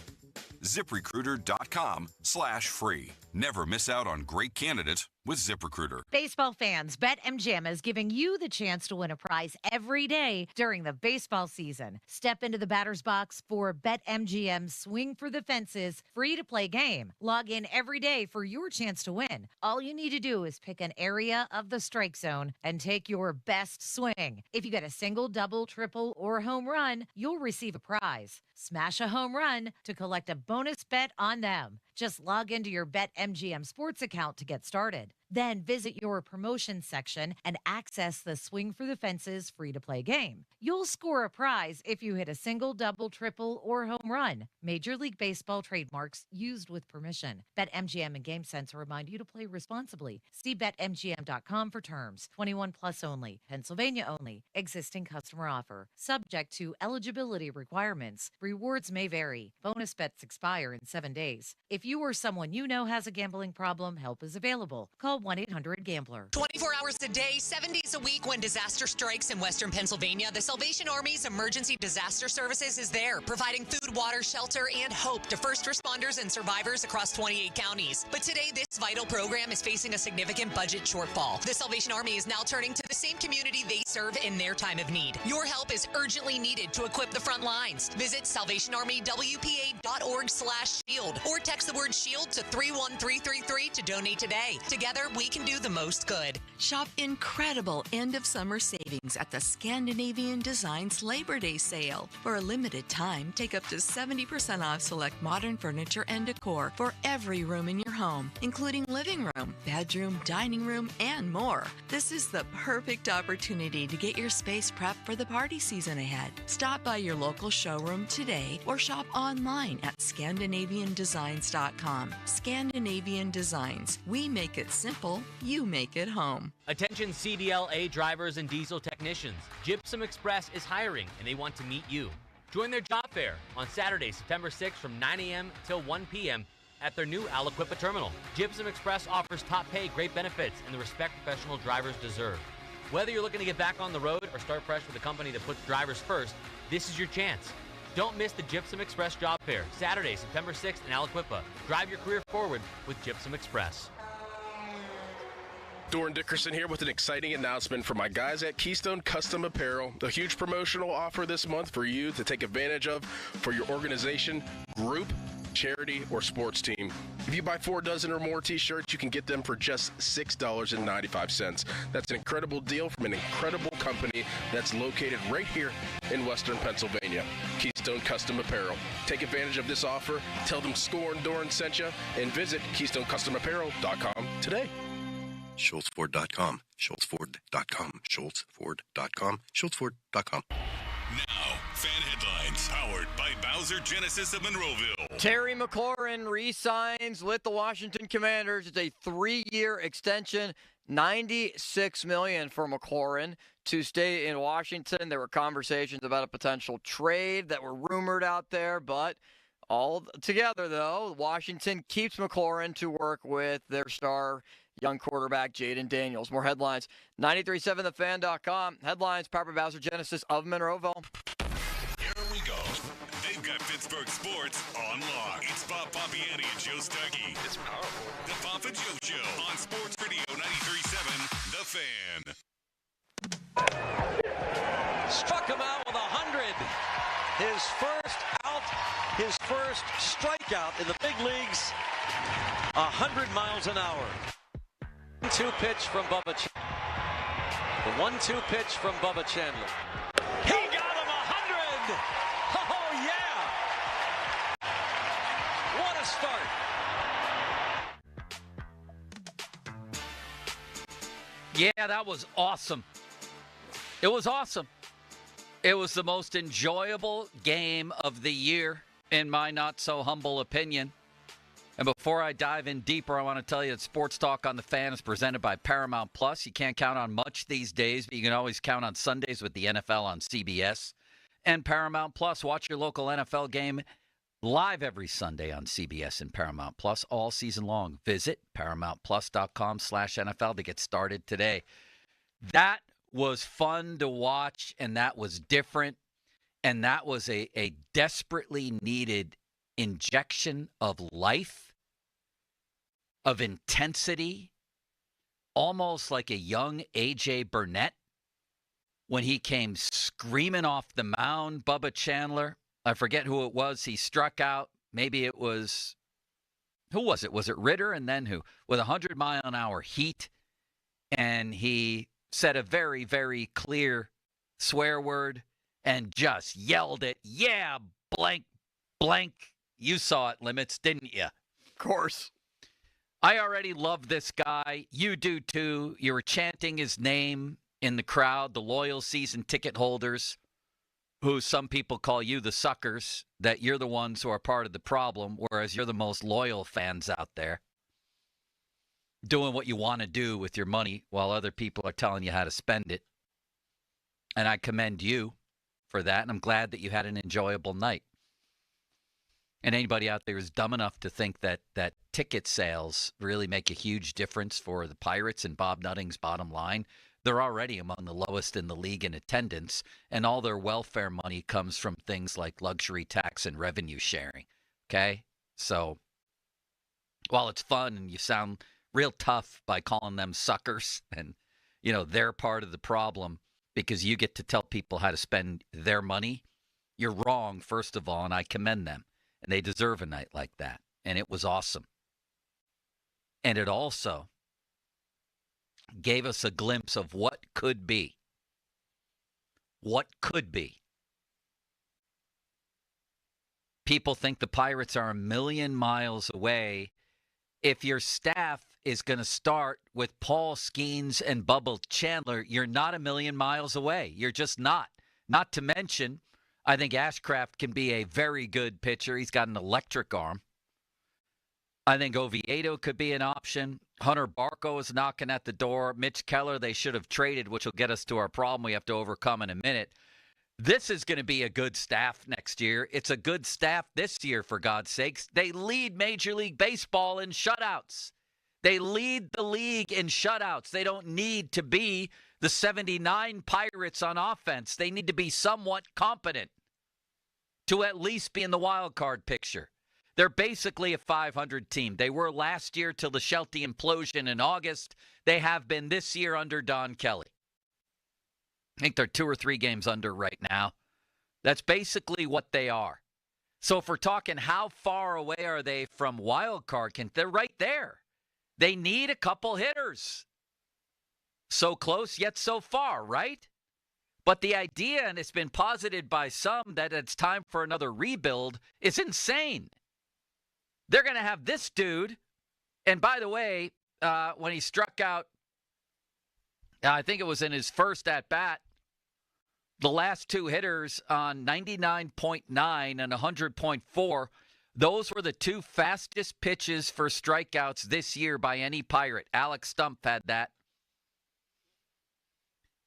ZipRecruiter.com/free. Never miss out on great candidates with ZipRecruiter. Baseball fans, BetMGM is giving you the chance to win a prize every day during the baseball season. Step into the batter's box for BetMGM's Swing for the Fences free-to-play game. Log in every day for your chance to win. All you need to do is pick an area of the strike zone and take your best swing. If you get a single, double, triple, or home run, you'll receive a prize. Smash a home run to collect a bonus bet on them. Just log into your BetMGM Sports account to get started. Then visit your promotion section and access the Swing for the Fences free-to-play game. You'll score a prize if you hit a single, double, triple, or home run. Major League Baseball trademarks used with permission. BetMGM and GameSense remind you to play responsibly. See BetMGM.com for terms. 21 plus only. Pennsylvania only. Existing customer offer. Subject to eligibility requirements. Rewards may vary. Bonus bets expire in 7 days. If you or someone you know has a gambling problem, help is available. Call 1-800-GAMBLER. 24 hours a day, 7 days a week. When disaster strikes in Western Pennsylvania, the Salvation Army's Emergency Disaster Services is there, providing food, water, shelter, and hope to first responders and survivors across 28 counties. But today, this vital program is facing a significant budget shortfall. The Salvation Army is now turning to the same community they serve in their time of need. Your help is urgently needed to equip the front lines. Visit SalvationArmyWPA.org/shield or text the word SHIELD to 31333 to donate today. Together, we can do the most good. Shop incredible end-of-summer savings at the Scandinavian Designs Labor Day sale. For a limited time, take up to 70% off select modern furniture and decor for every room in your home, including living room, bedroom, dining room, and more. This is the perfect opportunity to get your space prepped for the party season ahead. Stop by your local showroom today or shop online at ScandinavianDesigns.com. Scandinavian Designs. We make it simple, you make it home. Attention CDLA drivers and diesel technicians. Gypsum Express is hiring and they want to meet you. Join their job fair on Saturday, September 6th from 9 a.m. till 1 p.m. at their new Aliquippa terminal. Gypsum Express offers top pay, great benefits, and the respect professional drivers deserve. Whether you're looking to get back on the road or start fresh with a company that puts drivers first, this is your chance. Don't miss the Gypsum Express Job Fair, Saturday, September 6th in Aliquippa. Drive your career forward with Gypsum Express. Doran Dickerson here with an exciting announcement for my guys at Keystone Custom Apparel. A huge promotional offer this month for you to take advantage of for your organization, group, charity, or sports team. If you buy 4 dozen or more t-shirts, you can get them for just $6.95. That's an incredible deal from an incredible company that's located right here in Western Pennsylvania, Keystone Custom Apparel. Take advantage of this offer, tell them Score and Doran sent you, and visit KeystoneCustomApparel.com today. SchultzFord.com, SchultzFord.com, SchultzFord.com, SchultzFord.com. Now, fan headlines powered by Bowser Genesis of Monroeville. Terry McLaurin re-signs with the Washington Commanders. It's a 3-year extension, $96 million for McLaurin to stay in Washington. There were conversations about a potential trade that were rumored out there, but all together, though, Washington keeps McLaurin to work with their star young quarterback Jaden Daniels. More headlines, 93.7thefan.com. Headlines, powered by Bowser Genesis of Monroeville. Here we go. They've got Pittsburgh sports on lock. It's Bob Papiani and Joe Stuckey. It's powerful. The Bob and Joe Show on Sports Radio 93.7 The Fan. Struck him out with 100. His first out, his first strikeout in the big leagues. 100 miles an hour. 1-2 pitch from Bubba Chandler. The 1-2 pitch from Bubba Chandler. He got him 100! Oh, yeah! What a start. Yeah, that was awesome. It was awesome. It was the most enjoyable game of the year, in my not-so-humble opinion. And before I dive in deeper, I want to tell you that Sports Talk on the Fan is presented by Paramount Plus. You can't count on much these days, but you can always count on Sundays with the NFL on CBS. And Paramount Plus, watch your local NFL game live every Sunday on CBS and Paramount Plus all season long. Visit ParamountPlus.com/NFL to get started today. That was fun to watch, and that was different, and that was a desperately needed injection of life, of intensity, almost like a young A.J. Burnett when he came screaming off the mound. Bubba Chandler, I forget who it was, he struck out. Maybe it was, who was it? Was it Ritter? And then who? With 100-mile-an-hour heat, and he said a very, very clear swear word and just yelled it, yeah, blank, blank. You saw it, Limits, didn't you? Of course. I already love this guy. You do too. You were chanting his name in the crowd, the loyal season ticket holders, who some people call you the suckers, that you're the ones who are part of the problem, whereas you're the most loyal fans out there, doing what you want to do with your money while other people are telling you how to spend it. And I commend you for that, and I'm glad that you had an enjoyable night. And anybody out there is dumb enough to think that ticket sales really make a huge difference for the Pirates and Bob Nutting's bottom line. They're already among the lowest in the league in attendance, and all their welfare money comes from things like luxury tax and revenue sharing. Okay? So while it's fun and you sound real tough by calling them suckers and, you know, they're part of the problem because you get to tell people how to spend their money, you're wrong, first of all, and I commend them. And they deserve a night like that. And it was awesome. And it also gave us a glimpse of what could be. What could be. People think the Pirates are a million miles away. If your staff is going to start with Paul Skenes and Bubba Chandler, you're not a million miles away. You're just not. Not to mention, I think Ashcraft can be a very good pitcher. He's got an electric arm. I think Oviedo could be an option. Hunter Barco is knocking at the door. Mitch Keller, they should have traded, which will get us to our problem we have to overcome in a minute. This is going to be a good staff next year. It's a good staff this year, for God's sakes. They lead Major League Baseball in shutouts. They lead the league in shutouts. They don't need to be the 79 Pirates on offense. They need to be somewhat competent to at least be in the wild card picture. They're basically a 500 team. They were last year till the Shelty implosion in August. They have been this year under Don Kelly. I think they're 2 or 3 games under right now. That's basically what they are. So if we're talking how far away are they from wild card, they're right there. They need a couple hitters. So close yet so far, right? But the idea, and it's been posited by some, that it's time for another rebuild is insane. They're going to have this dude, and by the way, when he struck out, I think it was in his first at-bat, the last two hitters on 99.9 and 100.4, those were the two fastest pitches for strikeouts this year by any Pirate. Alex Stumpf had that.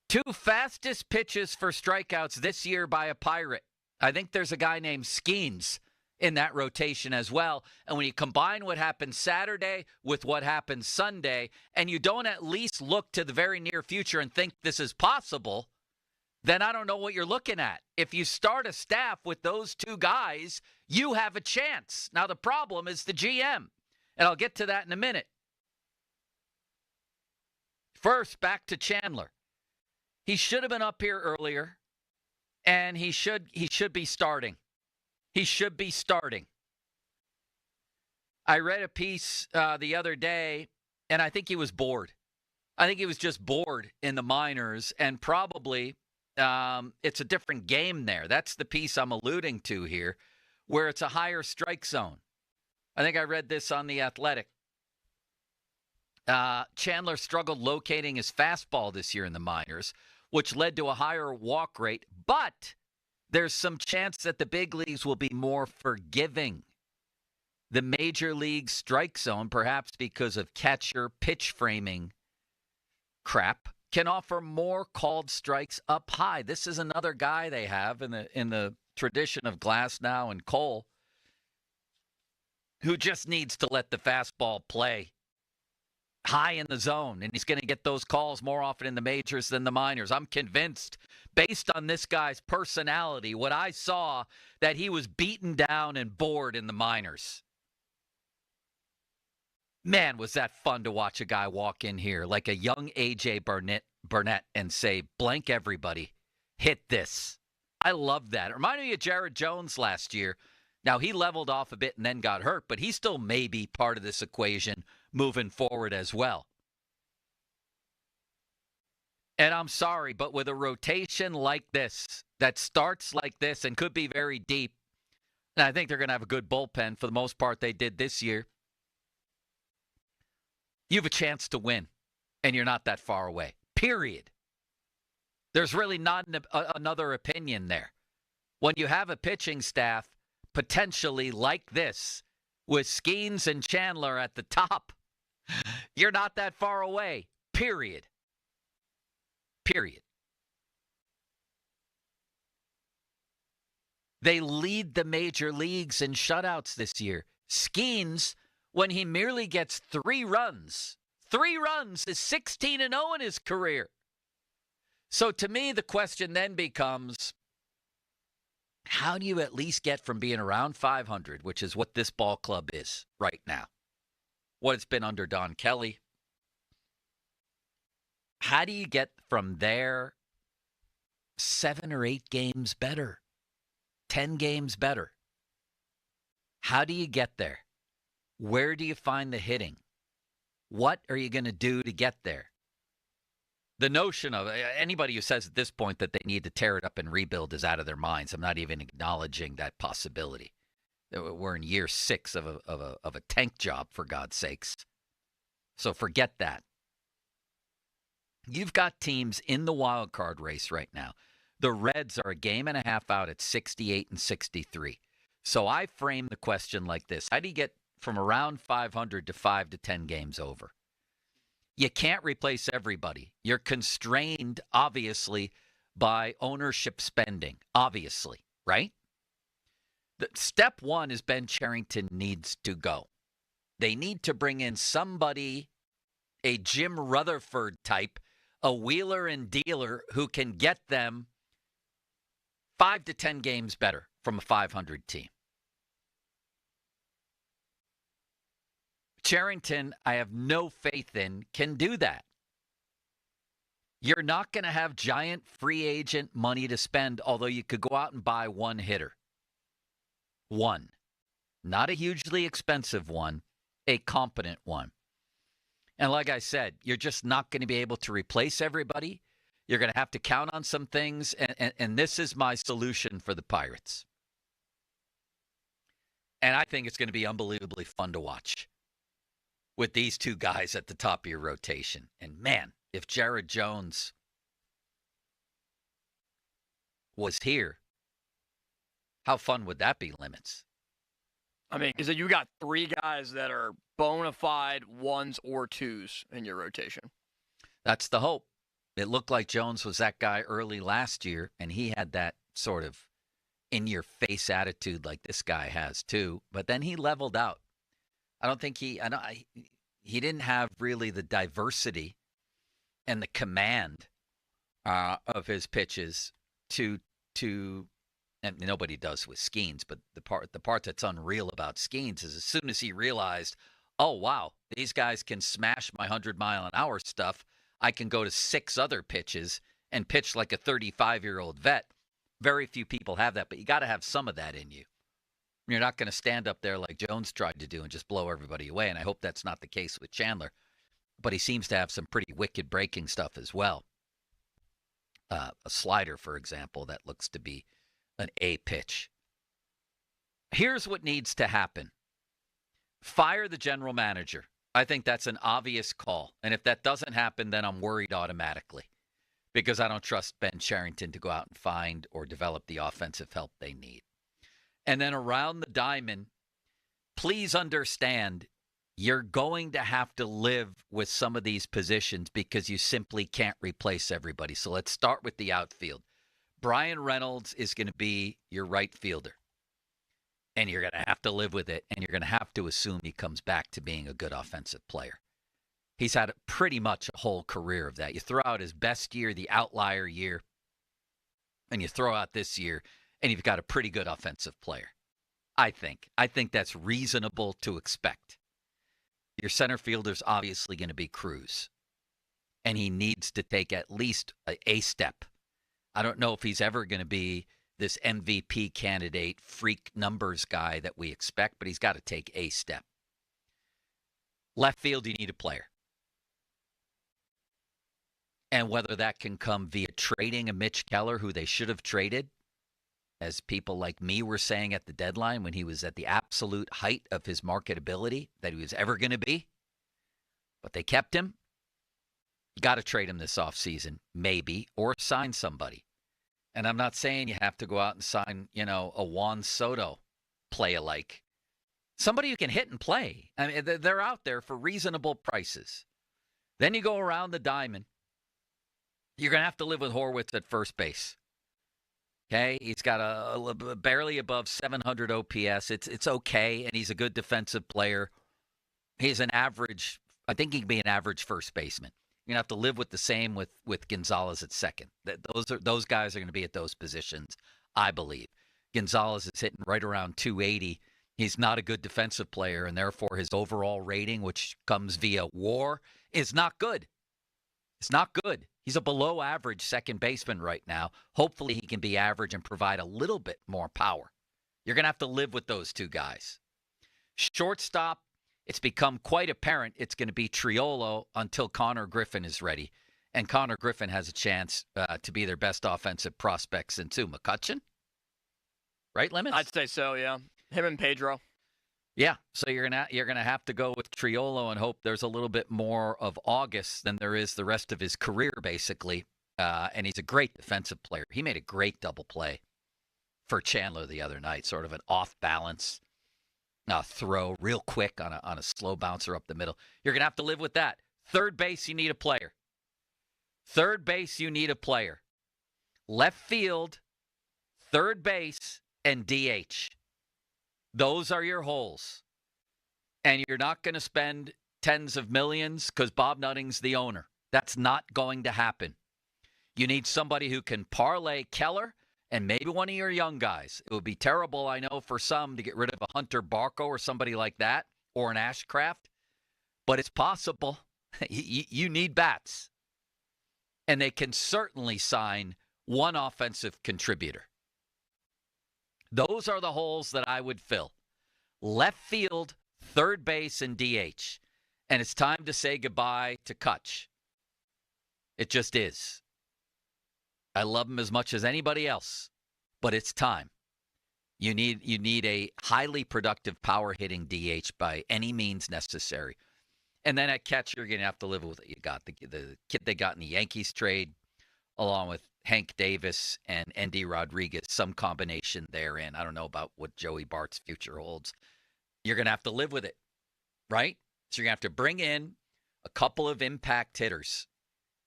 Two fastest pitches for strikeouts this year by a Pirate. I think there's a guy named Skenes in that rotation as well. And when you combine what happened Saturday with what happened Sunday, and you don't at least look to the very near future and think this is possible, then I don't know what you're looking at. If you start a staff with those two guys, you have a chance. Now, the problem is the GM, and I'll get to that in a minute. First, back to Chandler. He should have been up here earlier, and he should be starting. He should be starting. I read a piece the other day, and I think he was bored. I think he was just bored in the minors, and probably it's a different game there. That's the piece I'm alluding to here, where it's a higher strike zone. I think I read this on The Athletic. Chandler struggled locating his fastball this year in the minors, which led to a higher walk rate, but there's some chance that the big leagues will be more forgiving. The major league strike zone, perhaps because of catcher pitch framing crap, can offer more called strikes up high. This is another guy they have in the tradition of Glasnow and Cole, who just needs to let the fastball play high in the zone, and he's going to get those calls more often in the majors than the minors. I'm convinced, based on this guy's personality, what I saw, that he was beaten down and bored in the minors. Man, was that fun to watch a guy walk in here like a young A.J. Burnett and say, blank everybody, hit this. I love that. It reminded me of Jared Jones last year. Now, he leveled off a bit and then got hurt, but he still may be part of this equation moving forward as well. And I'm sorry, but with a rotation like this, that starts like this and could be very deep, and I think they're going to have a good bullpen for the most part they did this year, you have a chance to win, and you're not that far away, period. There's really not another opinion there. When you have a pitching staff potentially like this, with Skenes and Chandler at the top, you're not that far away, period. Period. They lead the major leagues in shutouts this year. Skenes, when he merely gets 3 runs is 16-0 in his career. So to me, the question then becomes, how do you at least get from being around 500, which is what this ball club is right now, what it's been under Don Kelly? How do you get from there 7 or 8 games better, 10 games better? How do you get there? Where do you find the hitting? What are you going to do to get there? The notion of anybody who says at this point that they need to tear it up and rebuild is out of their minds. I'm not even acknowledging that possibility. We're in year 6 of a tank job, for God's sakes. So forget that. You've got teams in the wild card race right now. The Reds are a game and a half out at 68 and 63. So I frame the question like this. How do you get from around 500 to 5 to 10 games over? You can't replace everybody. You're constrained, obviously, by ownership spending, obviously, right? Step 1 is Ben Cherington needs to go. They need to bring in somebody, a Jim Rutherford type, a wheeler and dealer who can get them 5 to 10 games better from a 500 team. Cherington, I have no faith in, can do that. You're not going to have giant free agent money to spend, although you could go out and buy one hitter. One. Not a hugely expensive one, a competent one. And like I said, you're just not going to be able to replace everybody. You're going to have to count on some things, and this is my solution for the Pirates. And I think it's going to be unbelievably fun to watch with these two guys at the top of your rotation. And man, if Jared Jones was here, how fun would that be, Limits? I mean, because you got three guys that are bona fide ones or twos in your rotation. That's the hope. It looked like Jones was that guy early last year, and he had that sort of in-your-face attitude like this guy has too. But then he leveled out. I don't think he didn't have really the diversity and the command of his pitches to and nobody does with Skenes, but the part that's unreal about Skenes is as soon as he realized, oh, wow, these guys can smash my 100-mile-an-hour stuff, I can go to 6 other pitches and pitch like a 35-year-old vet. Very few people have that, but you got to have some of that in you. You're not going to stand up there like Jones tried to do and just blow everybody away, and I hope that's not the case with Chandler. But he seems to have some pretty wicked breaking stuff as well. A slider, for example, that looks to be an A pitch. Here's what needs to happen. Fire the general manager. I think that's an obvious call. And if that doesn't happen, then I'm worried automatically because I don't trust Ben Cherington to go out and find or develop the offensive help they need. And then around the diamond, please understand you're going to have to live with some of these positions because you simply can't replace everybody. So let's start with the outfield. Brian Reynolds is going to be your right fielder. And you're going to have to live with it, and you're going to have to assume he comes back to being a good offensive player. He's had pretty much a whole career of that. You throw out his best year, the outlier year, and you throw out this year, and you've got a pretty good offensive player. I think that's reasonable to expect. Your center fielder's obviously going to be Cruz, and he needs to take at least a step. I don't know if he's ever going to be this MVP candidate, freak numbers guy that we expect, but he's got to take a step. Left field, you need a player. And whether that can come via trading a Mitch Keller, who they should have traded, as people like me were saying at the deadline when he was at the absolute height of his marketability that he was ever going to be, but they kept him. You got to trade him this offseason, maybe, or sign somebody. And I'm not saying you have to go out and sign, a Juan Soto play-alike. Somebody who can hit and play. I mean, they're out there for reasonable prices. Then you go around the diamond. You're going to have to live with Horwitz at first base. Okay? He's got a barely above 700 OPS. It's okay, and he's a good defensive player. He's an average, I think he can be an average first baseman. You're going to have to live with the same with Gonzalez at second. Those guys are going to be at those positions, I believe. Gonzalez is hitting right around 280. He's not a good defensive player, and therefore his overall rating, which comes via WAR, is not good. It's not good. He's a below average second baseman right now. Hopefully he can be average and provide a little bit more power. You're going to have to live with those two guys. Shortstop, it's become quite apparent it's going to be Triolo until Connor Griffin is ready. And Connor Griffin has a chance to be their best offensive prospect since McCutchen. Right, Lemons? I'd say so, yeah. Him and Pedro. Yeah, so you're gonna have to go with Triolo and hope there's a little bit more of August than there is the rest of his career, basically. And he's a great defensive player. He made a great double play for Chandler the other night, sort of an off-balance throw real quick on a slow bouncer up the middle. You're going to have to live with that. Third base, you need a player. Third base, you need a player. Left field, third base, and DH. Those are your holes. And you're not going to spend tens of millions because Bob Nutting's the owner. That's not going to happen. You need somebody who can parlay Keller and maybe one of your young guys. It would be terrible, I know, for some to get rid of a Hunter Barco or somebody like that, or an Ashcraft, but it's possible. You need bats. And they can certainly sign one offensive contributor. Those are the holes that I would fill. Left field, third base, and DH. And it's time to say goodbye to Kutch. It just is. I love him as much as anybody else, but it's time. You need a highly productive power-hitting DH by any means necessary. And then at catcher, you're going to have to live with it. You got the kid they got in the Yankees trade, along with Hank Davis and Endy Rodriguez, some combination therein. I don't know about what Joey Bart's future holds. You're going to have to live with it, right? So you're going to have to bring in a couple of impact hitters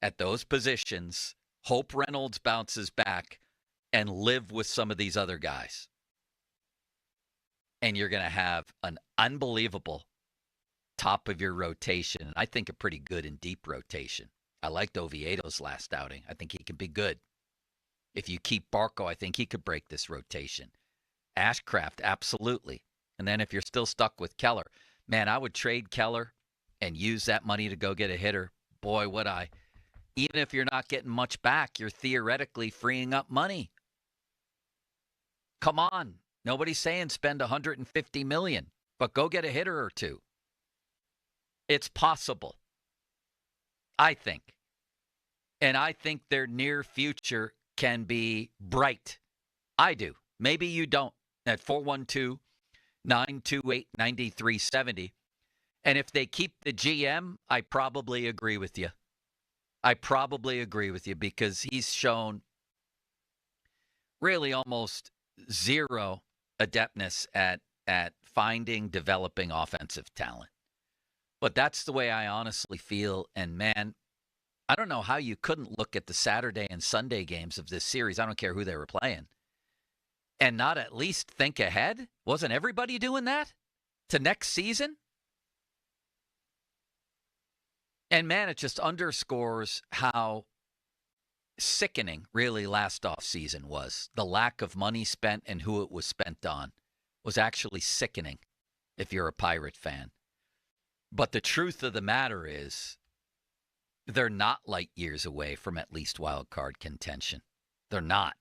at those positions, hope Reynolds bounces back, and live with some of these other guys. And you're going to have an unbelievable top of your rotation. I think a pretty good and deep rotation. I liked Oviedo's last outing. I think he can be good. If you keep Barco, I think he could break this rotation. Ashcraft, absolutely. And then if you're still stuck with Keller, man, I would trade Keller and use that money to go get a hitter. Boy, would I. Even if you're not getting much back, you're theoretically freeing up money. Come on. Nobody's saying spend $150 million, but go get a hitter or two. It's possible, I think. And I think their near future can be bright. I do. Maybe you don't. At 412-928-9370. And if they keep the GM, I probably agree with you. I probably agree with you because he's shown really almost zero adeptness at finding, developing offensive talent. But that's the way I honestly feel. And, man, I don't know how you couldn't look at the Saturday and Sunday games of this series. I don't care who they were playing. And not at least think ahead? Wasn't everybody doing that to next season? And, man, it just underscores how sickening really last offseason was. The lack of money spent and who it was spent on was actually sickening if you're a Pirate fan. But the truth of the matter is they're not light years away from at least wild card contention. They're not.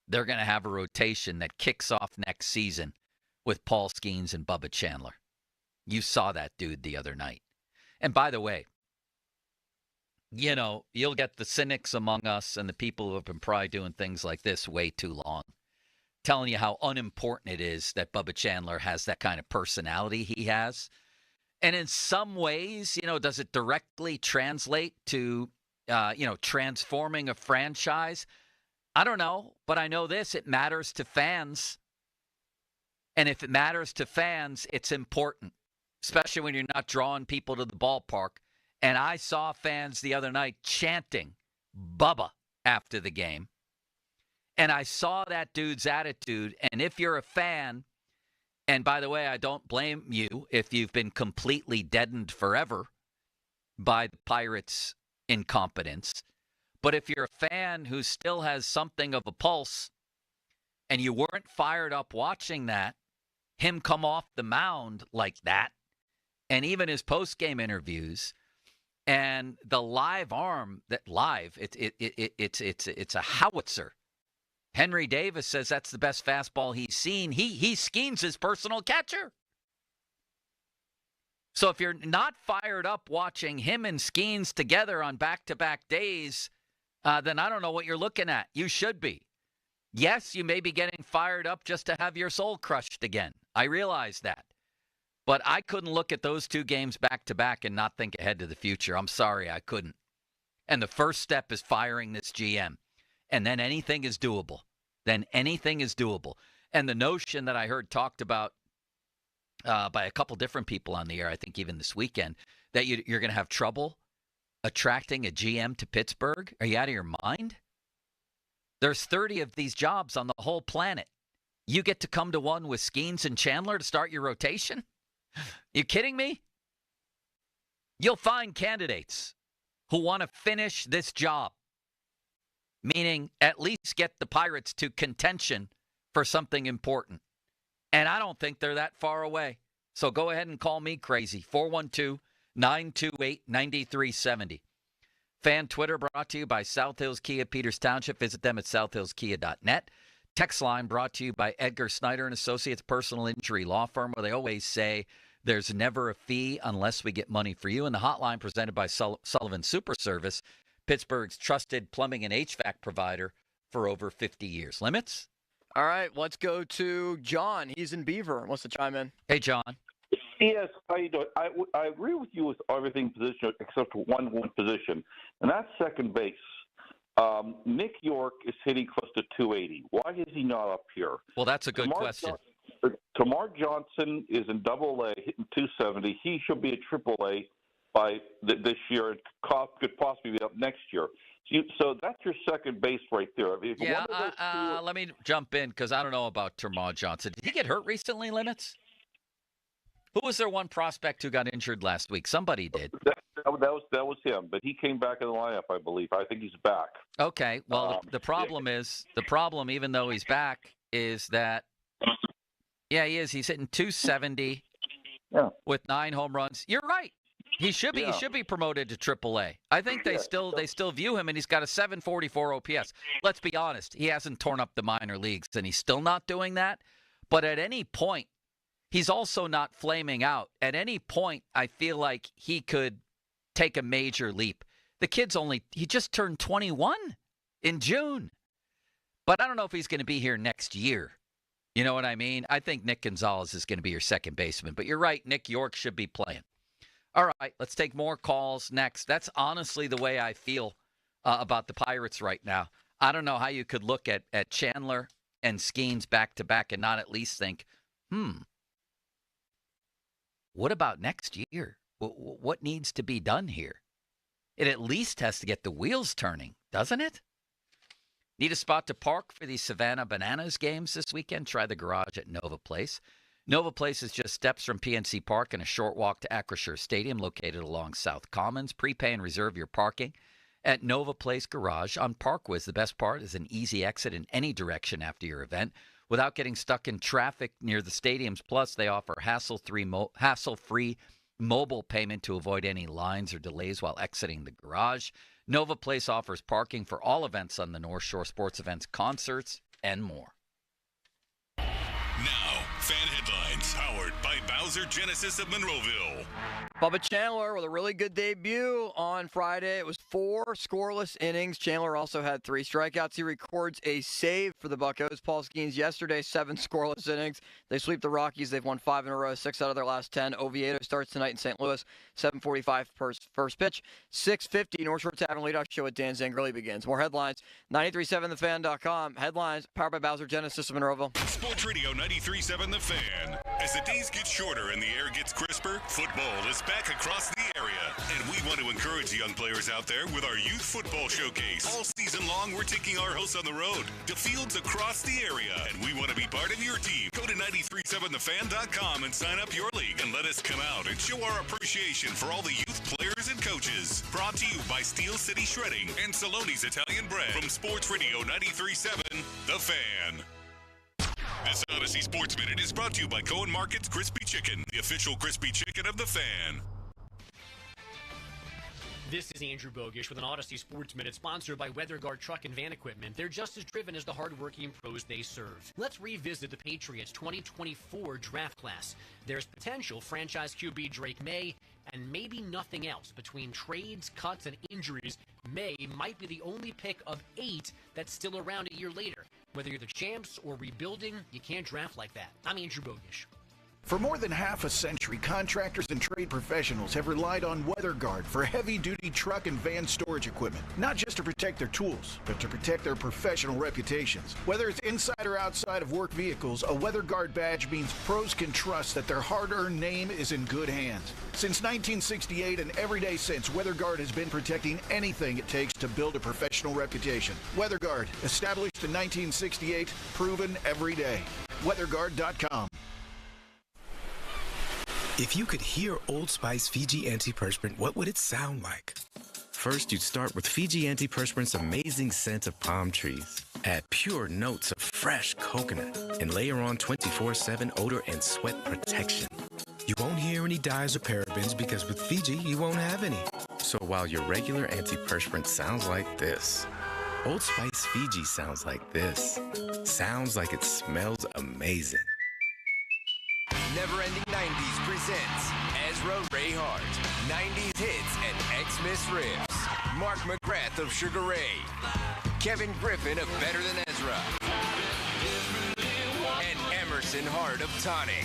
They're going to have a rotation that kicks off next season with Paul Skenes and Bubba Chandler. You saw that dude the other night. And by the way, you know, you'll get the cynics among us and the people who have been probably doing things like this way too long, telling you how unimportant it is that Bubba Chandler has that kind of personality he has. And in some ways, you know, does it directly translate to, transforming a franchise? I don't know, but I know this, it matters to fans. And if it matters to fans, it's important, especially when you're not drawing people to the ballpark. And I saw fans the other night chanting Bubba after the game. And I saw that dude's attitude. And if you're a fan, and by the way, I don't blame you if you've been completely deadened forever by the Pirates' incompetence. But if you're a fan who still has something of a pulse and you weren't fired up watching that, him come off the mound like that, and even his post-game interviews, and the live arm, it's a howitzer. Henry Davis says that's the best fastball he's seen. He Skenes his personal catcher. So if you're not fired up watching him and Skenes together on back-to-back days, then I don't know what you're looking at. You should be. Yes, you may be getting fired up just to have your soul crushed again. I realize that. But I couldn't look at those two games back-to-back and not think ahead to the future. I'm sorry, I couldn't. And the first step is firing this GM. And then anything is doable. And the notion that I heard talked about by a couple different people on the air, I think even this weekend, that you're going to have trouble attracting a GM to Pittsburgh? Are you out of your mind? There's 30 of these jobs on the whole planet. You get to come to one with Skenes and Chandler to start your rotation? You kidding me? You'll find candidates who want to finish this job, meaning at least get the Pirates to contention for something important. And I don't think they're that far away. So go ahead and call me crazy. 412-928-9370. Fan Twitter brought to you by South Hills Kia Peters Township. Visit them at southhillskia.net. Text line brought to you by Edgar Snyder and Associates Personal Injury Law Firm, where they always say there's never a fee unless we get money for you. And the hotline presented by Sullivan Super Service, Pittsburgh's trusted plumbing and HVAC provider for over 50 years. Limits? All right, let's go to John. He's in Beaver. Wants to chime in. Hey, John. Yes, how you doing? I agree with you with everything position except for one position, and that's second base. Nick York is hitting close to 280. Why is he not up here? Well, that's a good question. Tamar Johnson is in Double-A hitting 270. He should be at Triple-A by this year. It could possibly be up next year. So that's your second base right there. Let me jump in because I don't know about Tamar Johnson. Did he get hurt recently, Limits? Who was their one prospect who got injured last week? Somebody did. That was him, but he came back in the lineup, I believe. I think he's back. Okay. Well, the problem is, even though he's back, is that, yeah, he is. He's hitting 270 with 9 home runs. You're right. He should be. Yeah. He should be promoted to AAA. I think they still view him, and he's got a 744 OPS. Let's be honest. He hasn't torn up the minor leagues, and he's still not doing that. But at any point, he's also not flaming out. At any point, I feel like he could take a major leap. The kid's he just turned 21 in June. But I don't know if he's going to be here next year. You know what I mean? I think Nick Gonzalez is going to be your second baseman. But you're right, Nick York should be playing. All right, let's take more calls next. That's honestly the way I feel about the Pirates right now. I don't know how you could look at Chandler and Skenes back-to-back and not at least think, what about next year? What needs to be done here? It at least has to get the wheels turning, doesn't it? Need a spot to park for the Savannah Bananas games this weekend? Try the garage at Nova Place. Nova Place is just steps from PNC Park and a short walk to Acrisure Stadium, located along South Commons. Prepay and reserve your parking at Nova Place Garage on Parkwiz. The best part is an easy exit in any direction after your event without getting stuck in traffic near the stadiums. Plus, they offer hassle-free mobile payment to avoid any lines or delays while exiting the garage. Nova Place offers parking for all events on the North Shore, sports events, concerts, and more. Now, fan headlines powered by Bowser Genesis of Monroeville. Bubba Chandler with a really good debut on Friday. It was 4 scoreless innings. Chandler also had 3 strikeouts. He records a save for the Buccos. Paul Skenes yesterday, 7 scoreless innings. They sweep the Rockies. They've won 5 in a row, 6 out of their last 10. Oviedo starts tonight in St. Louis. 7:45 first pitch. 6:50 North Shore Tavern leadoff show with Dan Zangerli begins. More headlines, 937thefan.com. Headlines powered by Bowser Genesis of Monroeville. Sports Radio 93.7 The Fan. As the days get shorter and the air gets crisper, football is back across the area. And we want to encourage young players out there with our youth football showcase. All season long, we're taking our hosts on the road to fields across the area. And we want to be part of your team. Go to 937thefan.com and sign up your league and let us come out and show our appreciation for all the youth players and coaches. Brought to you by Steel City Shredding and Saloni's Italian Bread. From Sports Radio 93.7 The Fan. This Odyssey Sports Minute is brought to you by Cohen Market's Crispy Chicken, the official crispy chicken of the Fan. This is Andrew Bogish with an Odyssey Sports Minute sponsored by WeatherGuard Truck and Van Equipment. They're just as driven as the hardworking pros they serve. Let's revisit the Patriots' 2024 draft class. There's potential franchise QB Drake May and maybe nothing else. Between trades, cuts, and injuries, May might be the only pick of 8 that's still around a year later. Whether you're the champs or rebuilding, you can't draft like that. I'm Andrew Bogish. For more than half a century, contractors and trade professionals have relied on WeatherGuard for heavy-duty truck and van storage equipment, not just to protect their tools, but to protect their professional reputations. Whether it's inside or outside of work vehicles, a WeatherGuard badge means pros can trust that their hard-earned name is in good hands. Since 1968 and every day since, WeatherGuard has been protecting anything it takes to build a professional reputation. WeatherGuard, established in 1968, proven every day. WeatherGuard.com. If you could hear Old Spice Fiji Antiperspirant, what would it sound like? First, you'd start with Fiji Antiperspirant's amazing scent of palm trees. Add pure notes of fresh coconut and layer on 24/7 odor and sweat protection. You won't hear any dyes or parabens because with Fiji, you won't have any. So while your regular antiperspirant sounds like this, Old Spice Fiji sounds like this. Sounds like it smells amazing. Never Ending 90s presents Ezra Ray Hart, 90s hits and Xmas riffs. Mark McGrath of Sugar Ray, Kevin Griffin of Better Than Ezra, and Emerson Hart of Tonic.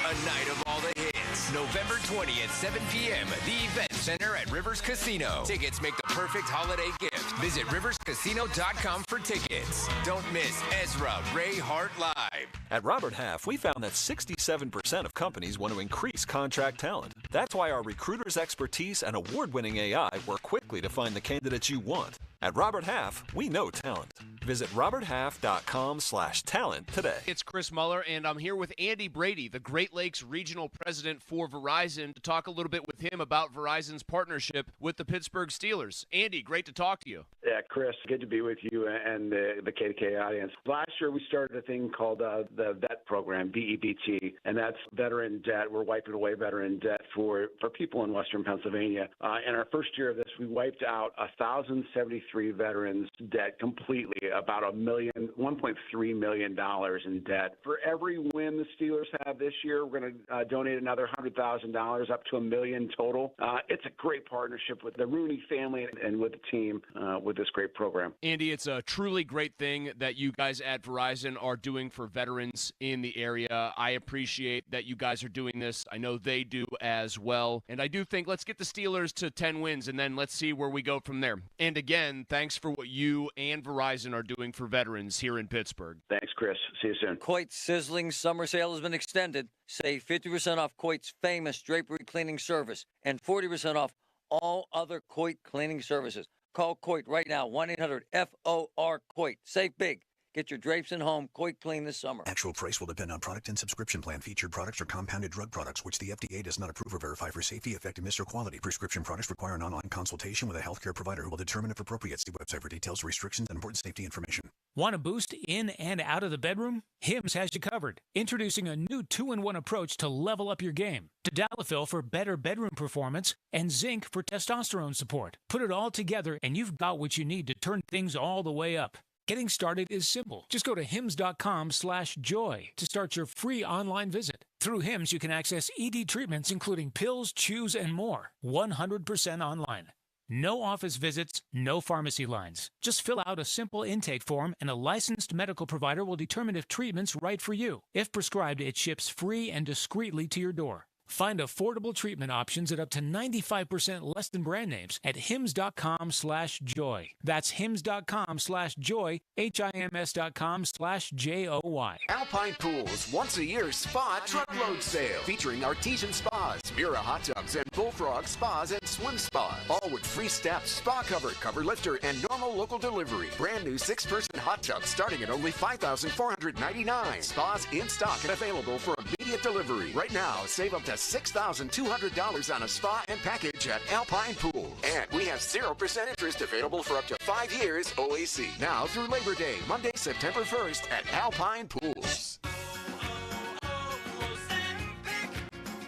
A night of all the hits. November 20th, 7 p.m. The Event Center at Rivers Casino. Tickets make the perfect holiday gift. Visit riverscasino.com for tickets. Don't miss Ezra Ray Hart Live. At Robert Half, we found that 67% of companies want to increase contract talent. That's why our recruiters' expertise and award-winning AI work quickly to find the candidates you want. At Robert Half, we know talent. Visit roberthalf.com/talent today. It's Chris Muller, and I'm here with Andy Brady, the Great Lakes Regional President for Verizon, to talk a little bit with him about Verizon's partnership with the Pittsburgh Steelers. Andy, great to talk to you. Yeah, Chris, good to be with you and the KDK audience. Last year, we started a thing called the VET program, VEBT, and that's veteran debt. We're wiping away veteran debt for people in Western Pennsylvania. In our first year of this, we wiped out 1,073 veterans' debt completely, about $1.3 million in debt. For every win the Steelers have this year, we're going to donate another $100,000 up to $1 million total. It's a great partnership with the Rooney family and with the team with this great program. Andy, it's a truly great thing that you guys at Verizon are doing for veterans in the area. I appreciate that you guys are doing this. I know they do as well. And I do think let's get the Steelers to 10 wins, and then let's see where we go from there. And again, thanks for what you and Verizon are doing for veterans here in Pittsburgh. Thanks, Chris. See you soon. Coit's sizzling summer sale has been extended. Save 50% off Coit's famous drapery cleaning service and 40% off all other Coit cleaning services. Call Coit right now, 1-800-FOR-COIT. Save big. Get your drapes in home. Coit clean this summer. Actual price will depend on product and subscription plan. Featured products are compounded drug products, which the FDA does not approve or verify for safety, effectiveness, or quality. Prescription products require an online consultation with a healthcare provider who will determine if appropriate. See website for details, restrictions, and important safety information. Want a boost in and out of the bedroom? Hims has you covered. Introducing a new 2-in-1 approach to level up your game. Tadalafil for better bedroom performance and zinc for testosterone support. Put it all together and you've got what you need to turn things all the way up. Getting started is simple. Just go to hims.com/joy to start your free online visit. Through Hims, you can access ED treatments including pills, chews, and more. 100% online. No office visits, no pharmacy lines. Just fill out a simple intake form and a licensed medical provider will determine if treatment's right for you. If prescribed, it ships free and discreetly to your door. Find affordable treatment options at up to 95% less than brand names at hims.com/joy. That's hims.com/joy, HIMS.com/JOY. Alpine Pools once a year spa truckload sale featuring artesian spas, Mira hot tubs, and Bullfrog spas and swim spas. All with free steps, spa cover, cover lifter, and normal local delivery. Brand new 6-person hot tubs starting at only $5,499. Spas in stock and available for immediate delivery. Right now, save up to $6,200 on a spa and package at Alpine Pools. And we have 0% interest available for up to 5 years OAC. Now through Labor Day, Monday, September 1st at Alpine Pools.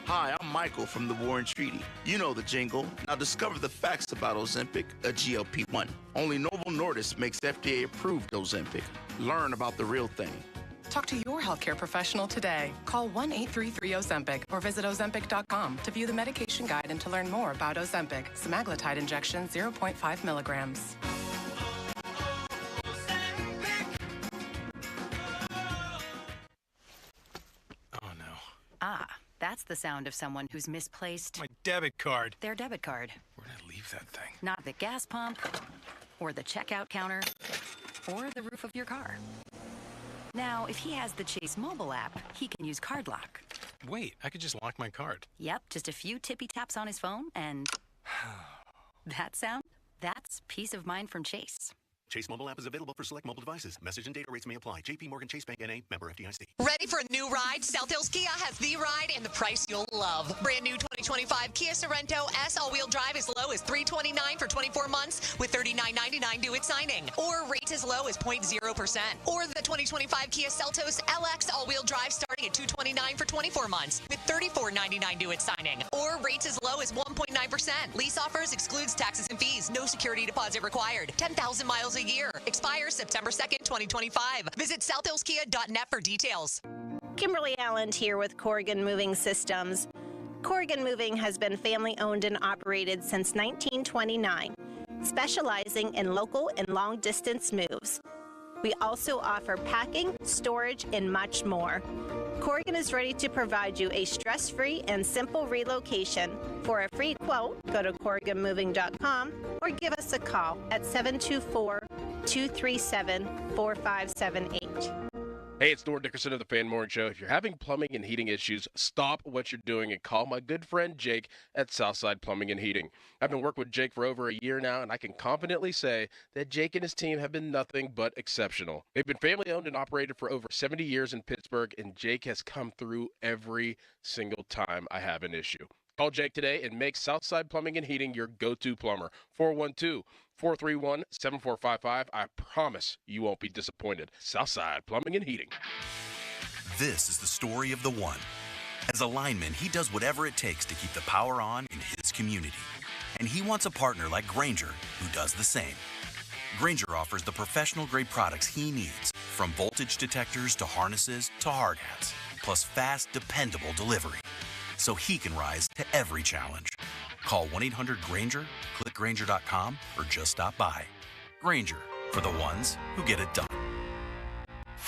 Hi, I'm Michael from the Warren Treaty. You know the jingle. Now discover the facts about Ozempic, a GLP-1. Only Novo Nordisk makes FDA-approved Ozempic. Learn about the real thing. Talk to your healthcare professional today. Call 1-833-OZEMPIC or visit Ozempic.com to view the medication guide and to learn more about Ozempic, semaglutide injection 0.5 milligrams. Oh, no. Ah, that's the sound of someone who's misplaced My debit card. their debit card. Where'd I leave that thing? Not the gas pump, or the checkout counter, or the roof of your car. Now, if he has the Chase mobile app, he can use Card Lock. Wait, I could just lock my card. Yep, just a few tippy taps on his phone, and that sound, that's peace of mind from Chase. Chase mobile app is available for select mobile devices. Message and data rates may apply. JP Morgan Chase Bank N.A. member FDIC. Ready for a new ride? South Hills Kia has the ride and the price you'll love. Brand new 2025 Kia Sorento S all-wheel drive as low as $329 for 24 months with $39.99 due at signing. Or rates as low as 0.0%. Or the 2025 Kia Seltos LX all-wheel drive starting at $229 for 24 months with $34.99 due at signing. Or rates as low as 1.9%. Lease offers excludes taxes and fees. No security deposit required. 10,000 miles a year. Expires September 2nd, 2025. Visit southhillskia.net for details. Kimberly Allen here with Corrigan Moving Systems. Corrigan Moving has been family-owned and operated since 1929, specializing in local and long-distance moves. We also offer packing, storage, and much more. Corrigan is ready to provide you a stress-free and simple relocation. For a free quote, go to CorriganMoving.com or give us a call at 724-237-4578. Hey, it's Doran Dickerson of the Fan Morning Show. If you're having plumbing and heating issues, stop what you're doing and call my good friend Jake at Southside Plumbing and Heating. I've been working with Jake for over a year now, and I can confidently say that Jake and his team have been nothing but exceptional. They've been family-owned and operated for over 70 years in Pittsburgh, and Jake has come through every single time I have an issue. Call Jake today and make Southside Plumbing and Heating your go-to plumber. 412-431-7455. I promise you won't be disappointed. Southside Plumbing and Heating. This is the story of the one. As a lineman, he does whatever it takes to keep the power on in his community. And he wants a partner like Grainger who does the same. Grainger offers the professional-grade products he needs, from voltage detectors to harnesses to hard hats, plus fast, dependable delivery, so he can rise to every challenge. Call 1-800-GRAINGER, click Grainger.com, or just stop by. Grainger, for the ones who get it done.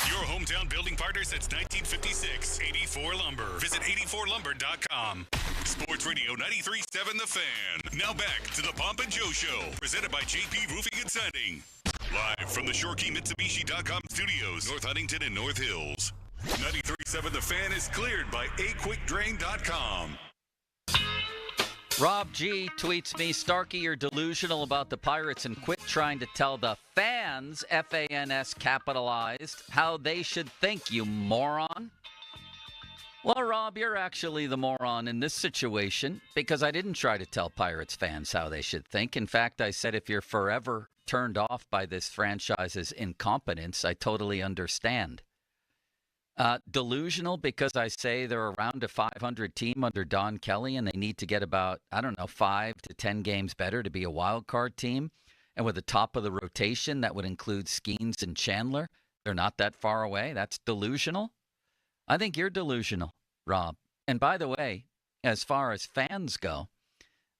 Your hometown building partner since 1956, 84 Lumber. Visit 84lumber.com. Sports Radio 93.7 The Fan. Now back to the Pomp and Joe Show, presented by JP Roofing and Siding. Live from the ShoreKeyMitsubishi.com studios, North Huntington and North Hills. 93.7 The Fan is cleared by aquickdrain.com. Rob G tweets me, Starkey, you're delusional about the Pirates and quit trying to tell the fans, F-A-N-S capitalized, how they should think, you moron. Well, Rob, you're actually the moron in this situation because I didn't try to tell Pirates fans how they should think. In fact, I said if you're forever turned off by this franchise's incompetence, I totally understand. Delusional because I say they're around a 500 team under Don Kelly and they need to get about, 5 to 10 games better to be a wild card team. And with the top of the rotation, that would include Skenes and Chandler. They're not that far away. That's delusional. I think you're delusional, Rob. And by the way, as far as fans go,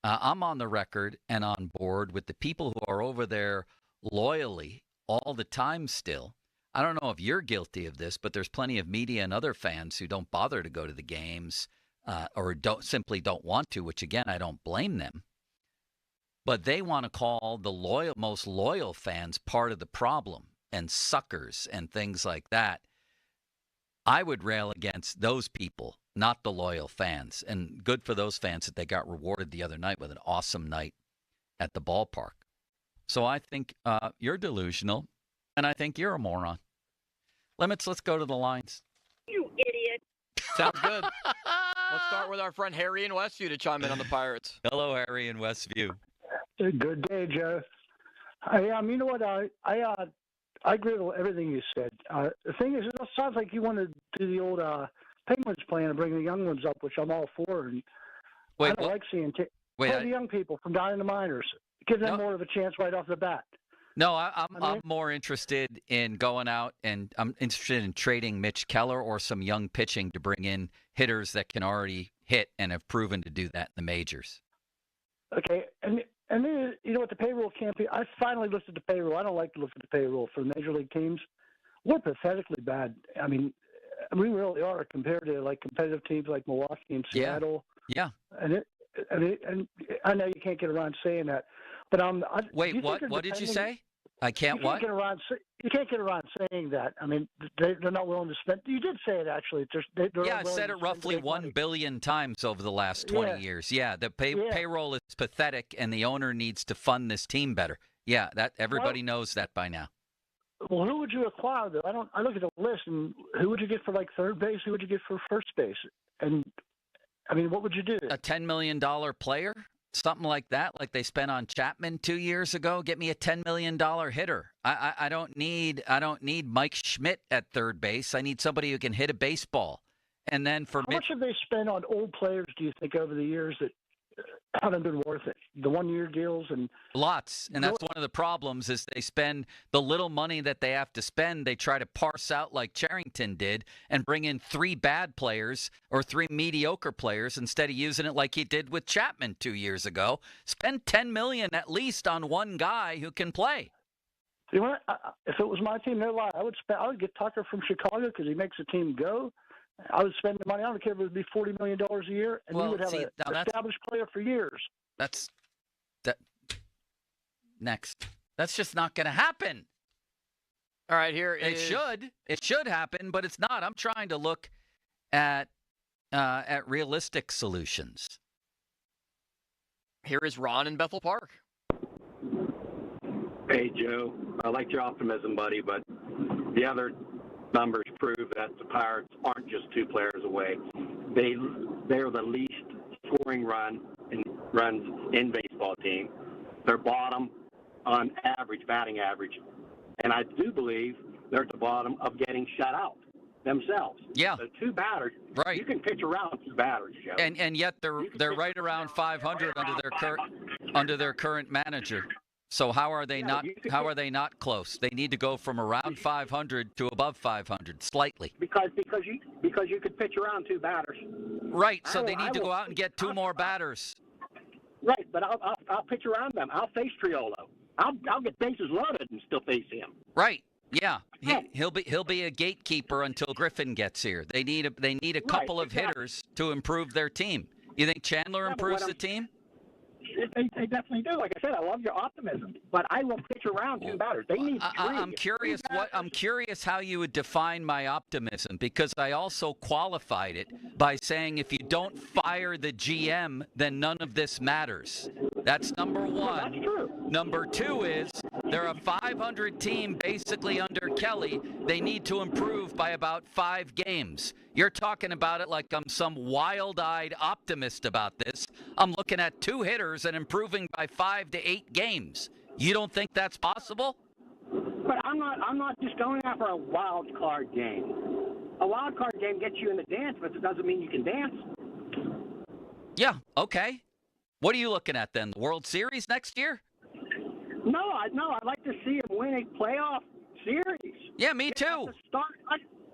I'm on the record and on board with the people who are over there loyally all the time still. I don't know if you're guilty of this, but there's plenty of media and other fans who don't bother to go to the games or simply don't want to, which, again, I don't blame them. But they want to call the most loyal fans part of the problem and suckers and things like that. I would rail against those people, not the loyal fans. And good for those fans that they got rewarded the other night with an awesome night at the ballpark. So I think you're delusional. And I think you're a moron. Limits, let's go to the lines. You idiot. Sounds good. Let's start with our friend Harry in Westview to chime in on the Pirates. Hello, Harry in Westview. Good day, Joe. You know what? I agree with everything you said. The thing is, it sounds like you want to do the old Penguins plan and bring the young ones up, which I'm all for. And I don't like seeing the young people from down in the minors. Give them more of a chance right off the bat. No, I'm more interested in going out and I'm interested in trading Mitch Keller or some young pitching to bring in hitters that can already hit and have proven to do that in the majors. Okay, and then, you know what, the payroll can't be. I finally looked at the payroll. I don't like to look at the payroll for the major league teams. We're pathetically bad. I mean, we really are compared to like competitive teams like Milwaukee and Seattle. Yeah. And I know you can't get around saying that, but wait, what did you say? I can't what? You can't get around saying that. I mean, they're not willing to spend. You did say it, actually. I said it roughly 1 billion times over the last 20 years. Yeah, the payroll is pathetic, and the owner needs to fund this team better. Yeah, that everybody knows that by now. Well, who would you acquire though? I look at the list, and who would you get for like third base? Who would you get for first base? And I mean, what would you do? A $10 million player, something like that, like they spent on Chapman 2 years ago. Get me a $10 million hitter. I don't need Mike Schmidt at third base. I need somebody who can hit a baseball. And then for how much have they spent on old players? Do you think over the years that haven't been worth it? The 1-year deals and lots, and that's one of the problems is they spend the little money that they have to spend. They try to parse out like Charrington did and bring in 3 bad players or 3 mediocre players instead of using it like he did with Chapman 2 years ago. Spend $10 million at least on one guy who can play. You know what? If it was my team, no lie, I would get Tucker from Chicago because he makes the team go. I would spend the money. I don't care if it would be $40 million a year, and we would have an established player for years. Next. That's just not going to happen. All right, here it should. It should happen, but it's not. I'm trying to look at realistic solutions. Here is Ron in Bethel Park. Hey, Joe. I like your optimism, buddy, but the other numbers prove that the Pirates aren't just 2 players away. They're the least scoring runs in baseball team. They're bottom on average, batting average. And I do believe they're at the bottom of getting shut out themselves. Yeah. So 2 batters. Right. You can pitch around 2 batters, Joe. And yet they're right around 500 under their current manager. So how are they not close? They need to go from around 500 to above 500 slightly. Because you could pitch around 2 batters. Right. So they need to go out and get 2 more batters. Right, but I'll pitch around them. I'll face Triolo. I'll get bases loaded and still face him. Right. Yeah. He'll be a gatekeeper until Griffin gets here. They need a couple of hitters to improve their team. You think Chandler improves the team? They definitely do. Like I said, I love your optimism, but I will pitch around 2 batters. They need 3. I'm curious how you would define my optimism, because I also qualified it by saying if you don't fire the GM, then none of this matters. That's number 1. That's true. Number 2 is they're a 500 team basically under Kelly. They need to improve by about 5 games. You're talking about it like I'm some wild-eyed optimist about this. I'm looking at 2 hitters and improving by 5 to 8 games. You don't think that's possible? But I'm not just going after a wild card game. A wild card game gets you in the dance, but it doesn't mean you can dance. Yeah, okay. What are you looking at then? The World Series next year? No, I'd like to see him win a playoff series. Yeah, me too.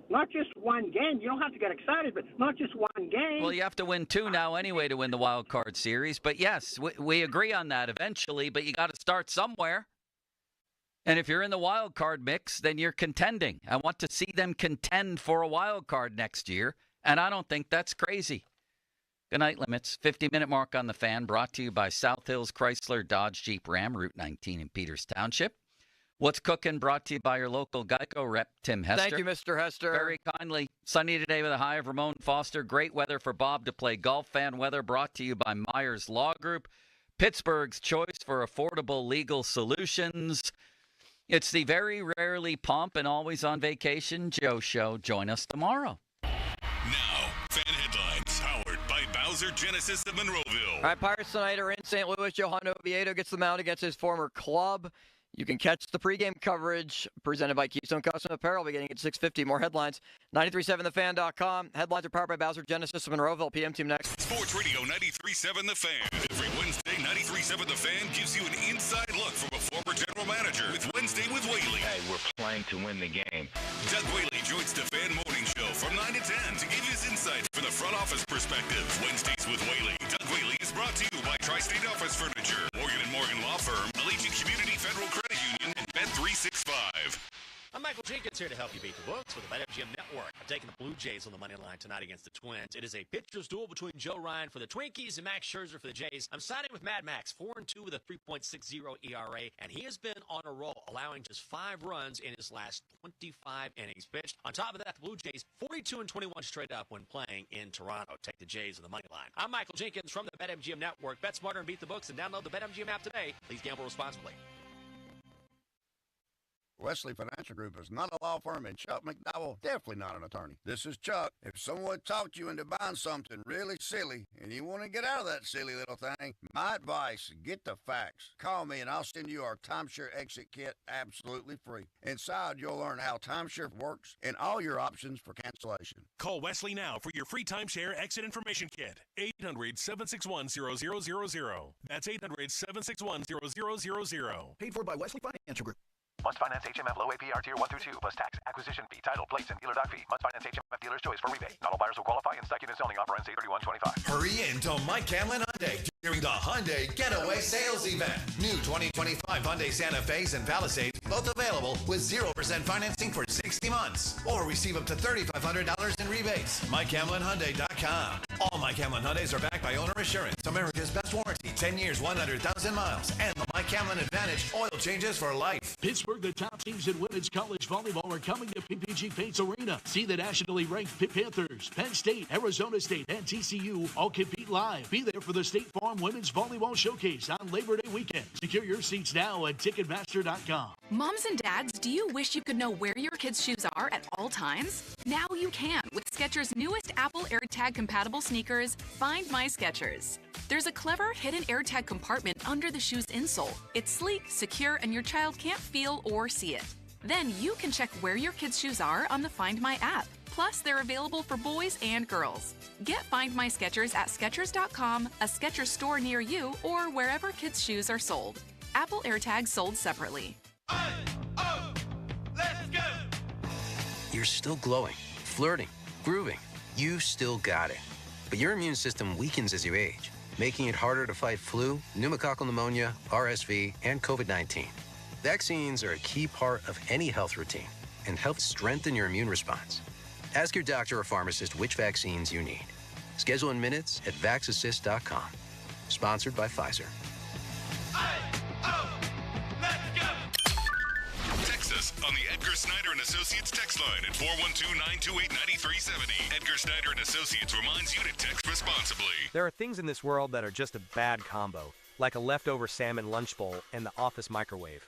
Not just one game. You don't have to get excited, but not just one game. Well, you have to win 2 now anyway to win the wild card series. But yes, we agree on that eventually, but you got to start somewhere. And if you're in the wild card mix, then you're contending. I want to see them contend for a wild card next year, and I don't think that's crazy. Good night, Limits. 50-minute mark on the Fan, brought to you by South Hills Chrysler Dodge Jeep Ram, Route 19 in Peters Township. What's Cooking, brought to you by your local Geico rep, Tim Hester. Thank you, Mr. Hester. Very kindly. Sunny today with a high of Ramon Foster. Great weather for Bob to play golf. Fan weather brought to you by Myers Law Group, Pittsburgh's choice for affordable legal solutions. It's the very rarely pomp and always on vacation Joe Show. Join us tomorrow. Now, Fan Headlines, powered by Bowser Genesis of Monroeville. All right, Pirates tonight are in St. Louis. Johan Oviedo gets the mound against his former club. You can catch the pregame coverage presented by Keystone Custom Apparel beginning at 6:50. More headlines, 937thefan.com. Headlines are powered by Bowser Genesis of Monroeville. PM team next. Sports Radio 93.7 The Fan. Every Wednesday, 93.7 The Fan gives you an inside look from a former general manager with Wednesday with Whaley. Hey, we're playing to win the game. Doug Whaley joins the Fan Morning Show from 9 to 10 to give his insight from the front office perspective. Wednesdays with Whaley. Doug Whaley is brought to you by Tri-State Office Furniture, Morgan & Morgan Law Firm, Allegiant Community Federal Credit Union, and Bet365. I'm Michael Jenkins here to help you beat the books with the BetMGM Network. I'm taking the Blue Jays on the money line tonight against the Twins. It is a pitcher's duel between Joe Ryan for the Twinkies and Max Scherzer for the Jays. I'm siding with Mad Max, 4-2 with a 3.60 ERA, and he has been on a roll, allowing just 5 runs in his last 25 innings pitched. On top of that, the Blue Jays 42-21 straight up when playing in Toronto. Take the Jays on the money line. I'm Michael Jenkins from the BetMGM Network. Bet smarter and beat the books, and download the BetMGM app today. Please gamble responsibly. Wesley Financial Group is not a law firm, and Chuck McDowell definitely not an attorney. This is Chuck. If someone talked you into buying something really silly and you want to get out of that silly little thing, my advice, get the facts. Call me and I'll send you our timeshare exit kit absolutely free. Inside, you'll learn how timeshare works and all your options for cancellation. Call Wesley now for your free timeshare exit information kit. 800-761-0000. That's 800-761-0000. Paid for by Wesley Financial Group. Must finance HMF low APR tier 1 through 2 plus tax, acquisition fee, title, place, and dealer doc fee. Must finance HMF dealer's choice for rebate. Not all buyers will qualify, and stock unit selling offer ends 8/31/25. Hurry in to Mike Camlin Hyundai during the Hyundai Getaway Sales Event. New 2025 Hyundai Santa Fe's and Palisades, both available with 0% financing for 60 months. Or receive up to $3,500 in rebates. MikeCamlinHyundai.com. All Mike Camlin Hyundais are backed by Owner Assurance, America's best warranty, 10 years, 100,000 miles, and the Mike Camlin Advantage oil changes for life. Pittsburgh, the top teams in women's college volleyball are coming to PPG Paints Arena. See the nationally ranked Pitt Panthers, Penn State, Arizona State, and TCU all compete live. Be there for the State Farm Women's Volleyball Showcase on Labor Day weekend. Secure your seats now at Ticketmaster.com. Moms and dads, do you wish you could know where your kids' shoes are at all times? Now you can with Skechers' newest Apple AirTag compatible sneakers, Find My Skechers. There's a clever hidden AirTag compartment under the shoe's insole. It's sleek, secure, and your child can't feel or see it. Then you can check where your kids' shoes are on the Find My app. Plus, they're available for boys and girls. Get Find My Skechers at Skechers.com, a Skechers store near you, or wherever kids' shoes are sold. Apple AirTags sold separately. Let's go! You're still glowing, flirting, grooving. You still got it. But your immune system weakens as you age, making it harder to fight flu, pneumococcal pneumonia, RSV, and COVID-19. Vaccines are a key part of any health routine and help strengthen your immune response. Ask your doctor or pharmacist which vaccines you need. Schedule in minutes at VaxAssist.com. Sponsored by Pfizer. Text us on the Edgar Snyder & Associates text line at 412-928-9370. Edgar Snyder & Associates reminds you to text responsibly. There are things in this world that are just a bad combo, like a leftover salmon lunch bowl and the office microwave.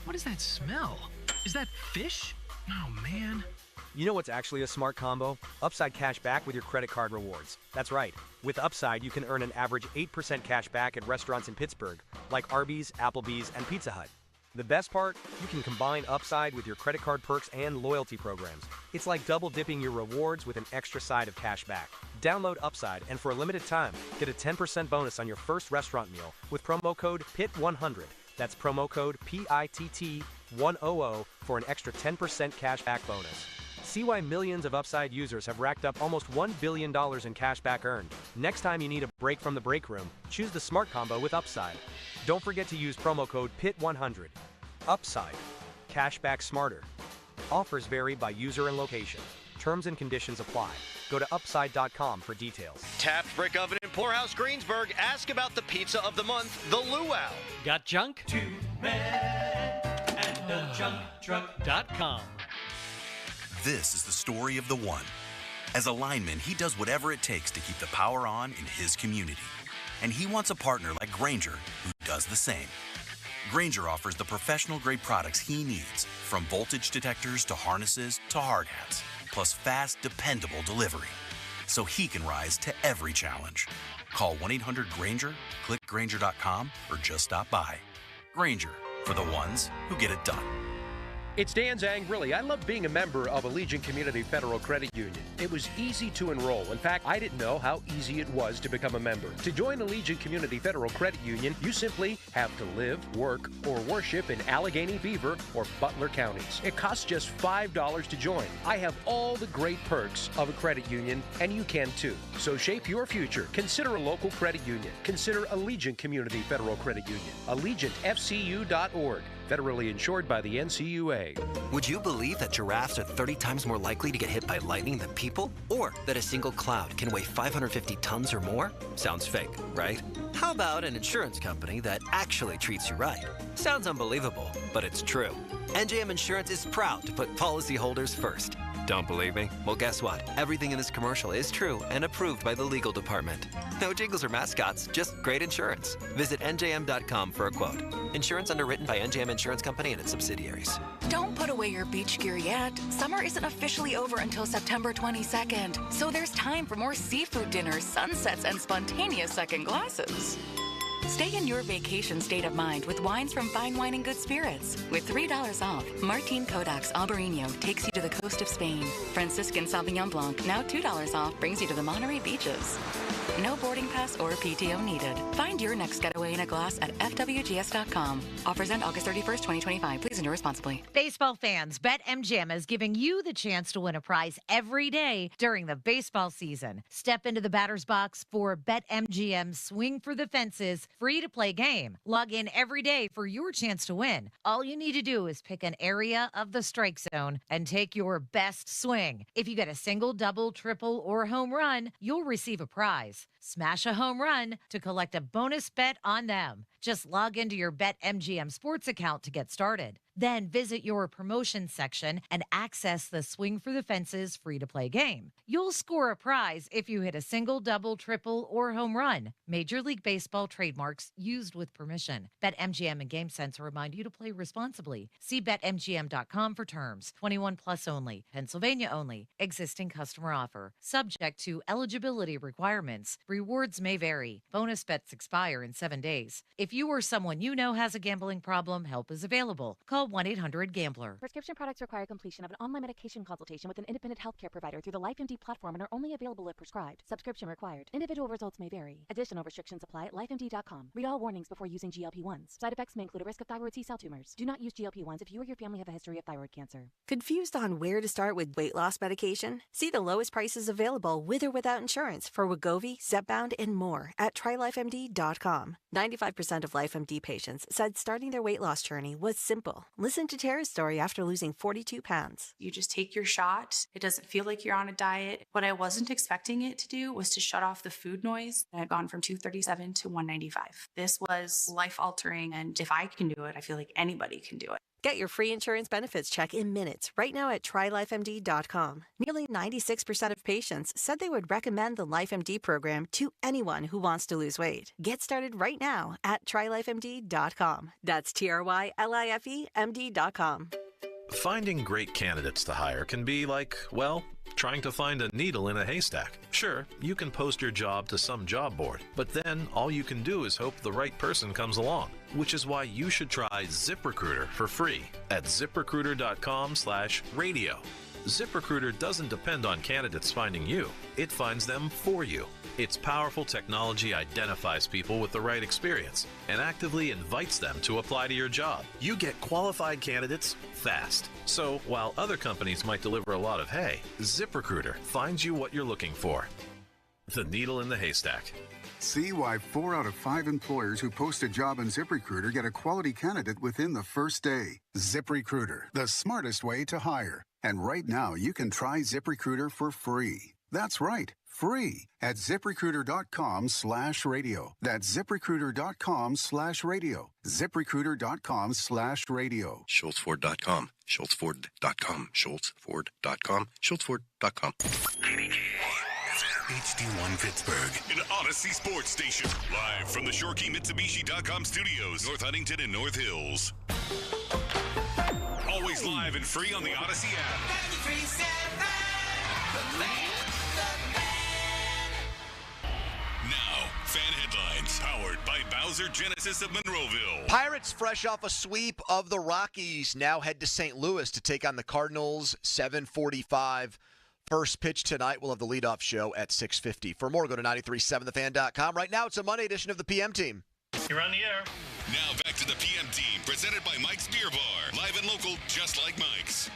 What is that smell? Is that fish? Oh, man. You know what's actually a smart combo? Upside cash back with your credit card rewards. That's right. With Upside, you can earn an average 8% cash back at restaurants in Pittsburgh, like Arby's, Applebee's, and Pizza Hut. The best part? You can combine Upside with your credit card perks and loyalty programs. It's like double dipping your rewards with an extra side of cash back. Download Upside, and for a limited time, get a 10% bonus on your first restaurant meal with promo code PITT100. That's promo code PITT100 for an extra 10% cash back bonus. See why millions of Upside users have racked up almost $1 billion in cash back earned. Next time you need a break from the break room, choose the smart combo with Upside. Don't forget to use promo code PITT100. Upside. Cash back smarter. Offers vary by user and location. Terms and conditions apply. Go to Upside.com for details. Taft Brick Oven in Poorhouse, Greensburg. Ask about the pizza of the month, the Luau. Got junk? Two men and a junk truck.com. This is the story of the one. As a lineman, he does whatever it takes to keep the power on in his community. And he wants a partner like Grainger who does the same. Grainger offers the professional-grade products he needs, from voltage detectors to harnesses to hard hats, plus fast, dependable delivery, so he can rise to every challenge. Call 1-800-GRAINGER, click Grainger.com, or just stop by. Grainger, for the ones who get it done. It's Dan Zangrili. I love being a member of Allegiant Community Federal Credit Union. It was easy to enroll. In fact, I didn't know how easy it was to become a member. To join Allegiant Community Federal Credit Union, you simply have to live, work, or worship in Allegheny, Beaver, or Butler counties. It costs just $5 to join. I have all the great perks of a credit union, and you can too. So shape your future. Consider a local credit union. Consider Allegiant Community Federal Credit Union. AllegiantFCU.org. Federally insured by the NCUA. Would you believe that giraffes are 30 times more likely to get hit by lightning than people? Or that a single cloud can weigh 550 tons or more? Sounds fake, right? How about an insurance company that actually treats you right? Sounds unbelievable, but it's true. NJM Insurance is proud to put policyholders first. Don't believe me? Well, guess what? Everything in this commercial is true and approved by the legal department. No jingles or mascots, just great insurance. Visit NJM.com for a quote. Insurance underwritten by NJM Insurance Company and its subsidiaries. Don't put away your beach gear yet. Summer isn't officially over until September 22nd, so there's time for more seafood dinners, sunsets, and spontaneous second glasses. Stay in your vacation state of mind with wines from Fine Wine and Good Spirits. With $3 off, Martin Kodak's Albarino takes you to the coast of Spain. Franciscan Sauvignon Blanc, now $2 off, brings you to the Monterey Beaches. No boarding pass or PTO needed. Find your next getaway in a glass at FWGS.com. Offers end August 31st, 2025. Please enter responsibly. Baseball fans, BetMGM is giving you the chance to win a prize every day during the baseball season. Step into the batter's box for BetMGM Swing for the Fences free-to-play game. Log in every day for your chance to win. All you need to do is pick an area of the strike zone and take your best swing. If you get a single, double, triple, or home run, you'll receive a prize. Smash a home run to collect a bonus bet on them. Just log into your BetMGM Sports account to get started. Then visit your promotions section and access the Swing for the Fences free-to-play game. You'll score a prize if you hit a single, double, triple, or home run. Major League Baseball trademarks used with permission. BetMGM and GameSense remind you to play responsibly. See BetMGM.com for terms. 21 plus only. Pennsylvania only. Existing customer offer. Subject to eligibility requirements. Rewards may vary. Bonus bets expire in 7 days. If you or someone you know has a gambling problem, help is available. Call 1-800-GAMBLER. Prescription products require completion of an online medication consultation with an independent healthcare provider through the LifeMD platform and are only available if prescribed. Subscription required. Individual results may vary. Additional restrictions apply at lifemd.com. Read all warnings before using GLP-1s. Side effects may include a risk of thyroid C-cell tumors. Do not use GLP-1s if you or your family have a history of thyroid cancer. Confused on where to start with weight loss medication? See the lowest prices available with or without insurance for Wegovy, Zepbound, and more at trylifemd.com. 95% of LifeMD patients said starting their weight loss journey was simple. Listen to Tara's story after losing 42 pounds. You just take your shot. It doesn't feel like you're on a diet. What I wasn't expecting it to do was to shut off the food noise. I had gone from 237 to 195. This was life-altering, and if I can do it, I feel like anybody can do it. Get your free insurance benefits check in minutes right now at trylifemd.com. Nearly 96% of patients said they would recommend the LifeMD program to anyone who wants to lose weight. Get started right now at trylifemd.com. That's TRYLIFEMD.com. Finding great candidates to hire can be like, well, trying to find a needle in a haystack. Sure, you can post your job to some job board, but then all you can do is hope the right person comes along, which is why you should try ZipRecruiter for free at ZipRecruiter.com/radio. ZipRecruiter doesn't depend on candidates finding you. It finds them for you. Its powerful technology identifies people with the right experience and actively invites them to apply to your job. You get qualified candidates fast. So while other companies might deliver a lot of hay, ZipRecruiter finds you what you're looking for. The needle in the haystack. See why 4 out of 5 employers who post a job in ZipRecruiter get a quality candidate within the first day. ZipRecruiter, the smartest way to hire. And right now, you can try ZipRecruiter for free. That's right, free at ZipRecruiter.com/radio. That's ZipRecruiter.com/radio. ZipRecruiter.com/radio. SchultzFord.com. SchultzFord.com. SchultzFord.com. SchultzFord.com. HD1 Pittsburgh, an Odyssey sports station. Live from the ShoreKeyMitsubishi.com studios, North Huntington and North Hills. Always live and free on the Odyssey app. Now, fan headlines powered by Bowser Genesis of Monroeville. Pirates, fresh off a sweep of the Rockies, now head to St. Louis to take on the Cardinals, 7:45. First pitch tonight. We'll have the leadoff show at 6:50. For more, go to 937thefan.com. Right now, it's a Monday edition of the PM Team. You're on the air. Now back to the PM Team, presented by Mike's Beer Bar. Live and local, just like Mike's.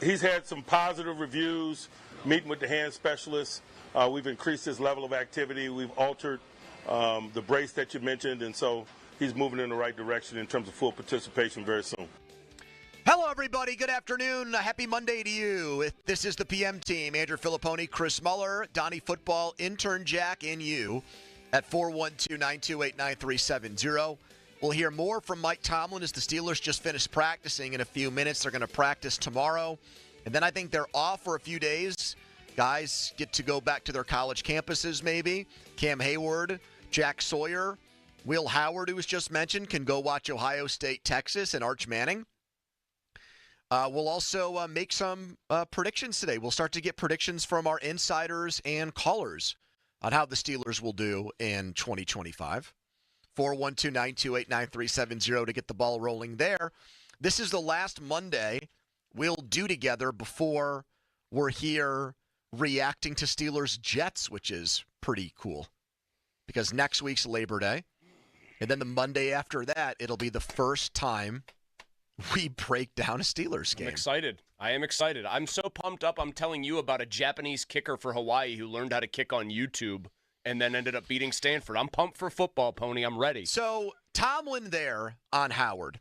He's had some positive reviews, meeting with the hand specialists. We've increased his level of activity. We've altered the brace that you mentioned, and so he's moving in the right direction in terms of full participation very soon. Hello, everybody. Good afternoon. Happy Monday to you. This is the PM team. Andrew Filipponi, Chris Muller, Donnie Football, intern Jack, and you at 412-928-9370. We'll hear more from Mike Tomlin as the Steelers just finished practicing in a few minutes. They're going to practice tomorrow, and then I think they're off for a few days. Guys get to go back to their college campuses maybe. Cam Hayward, Jack Sawyer, Will Howard, who was just mentioned, can go watch Ohio State, Texas, and Arch Manning. We'll also make some predictions today. We'll start to get predictions from our insiders and callers on how the Steelers will do in 2025. 412-928-9370 to get the ball rolling there. This is the last Monday we'll do together before we're here reacting to Steelers Jets, which is pretty cool because next week's Labor Day. And then the Monday after that, it'll be the first time we break down a Steelers game. I'm excited. I am excited. I'm so pumped up. I'm telling you about a Japanese kicker for Hawaii who learned how to kick on YouTube and then ended up beating Stanford. I'm pumped for football, Pony. I'm ready. So Tomlin there on Howard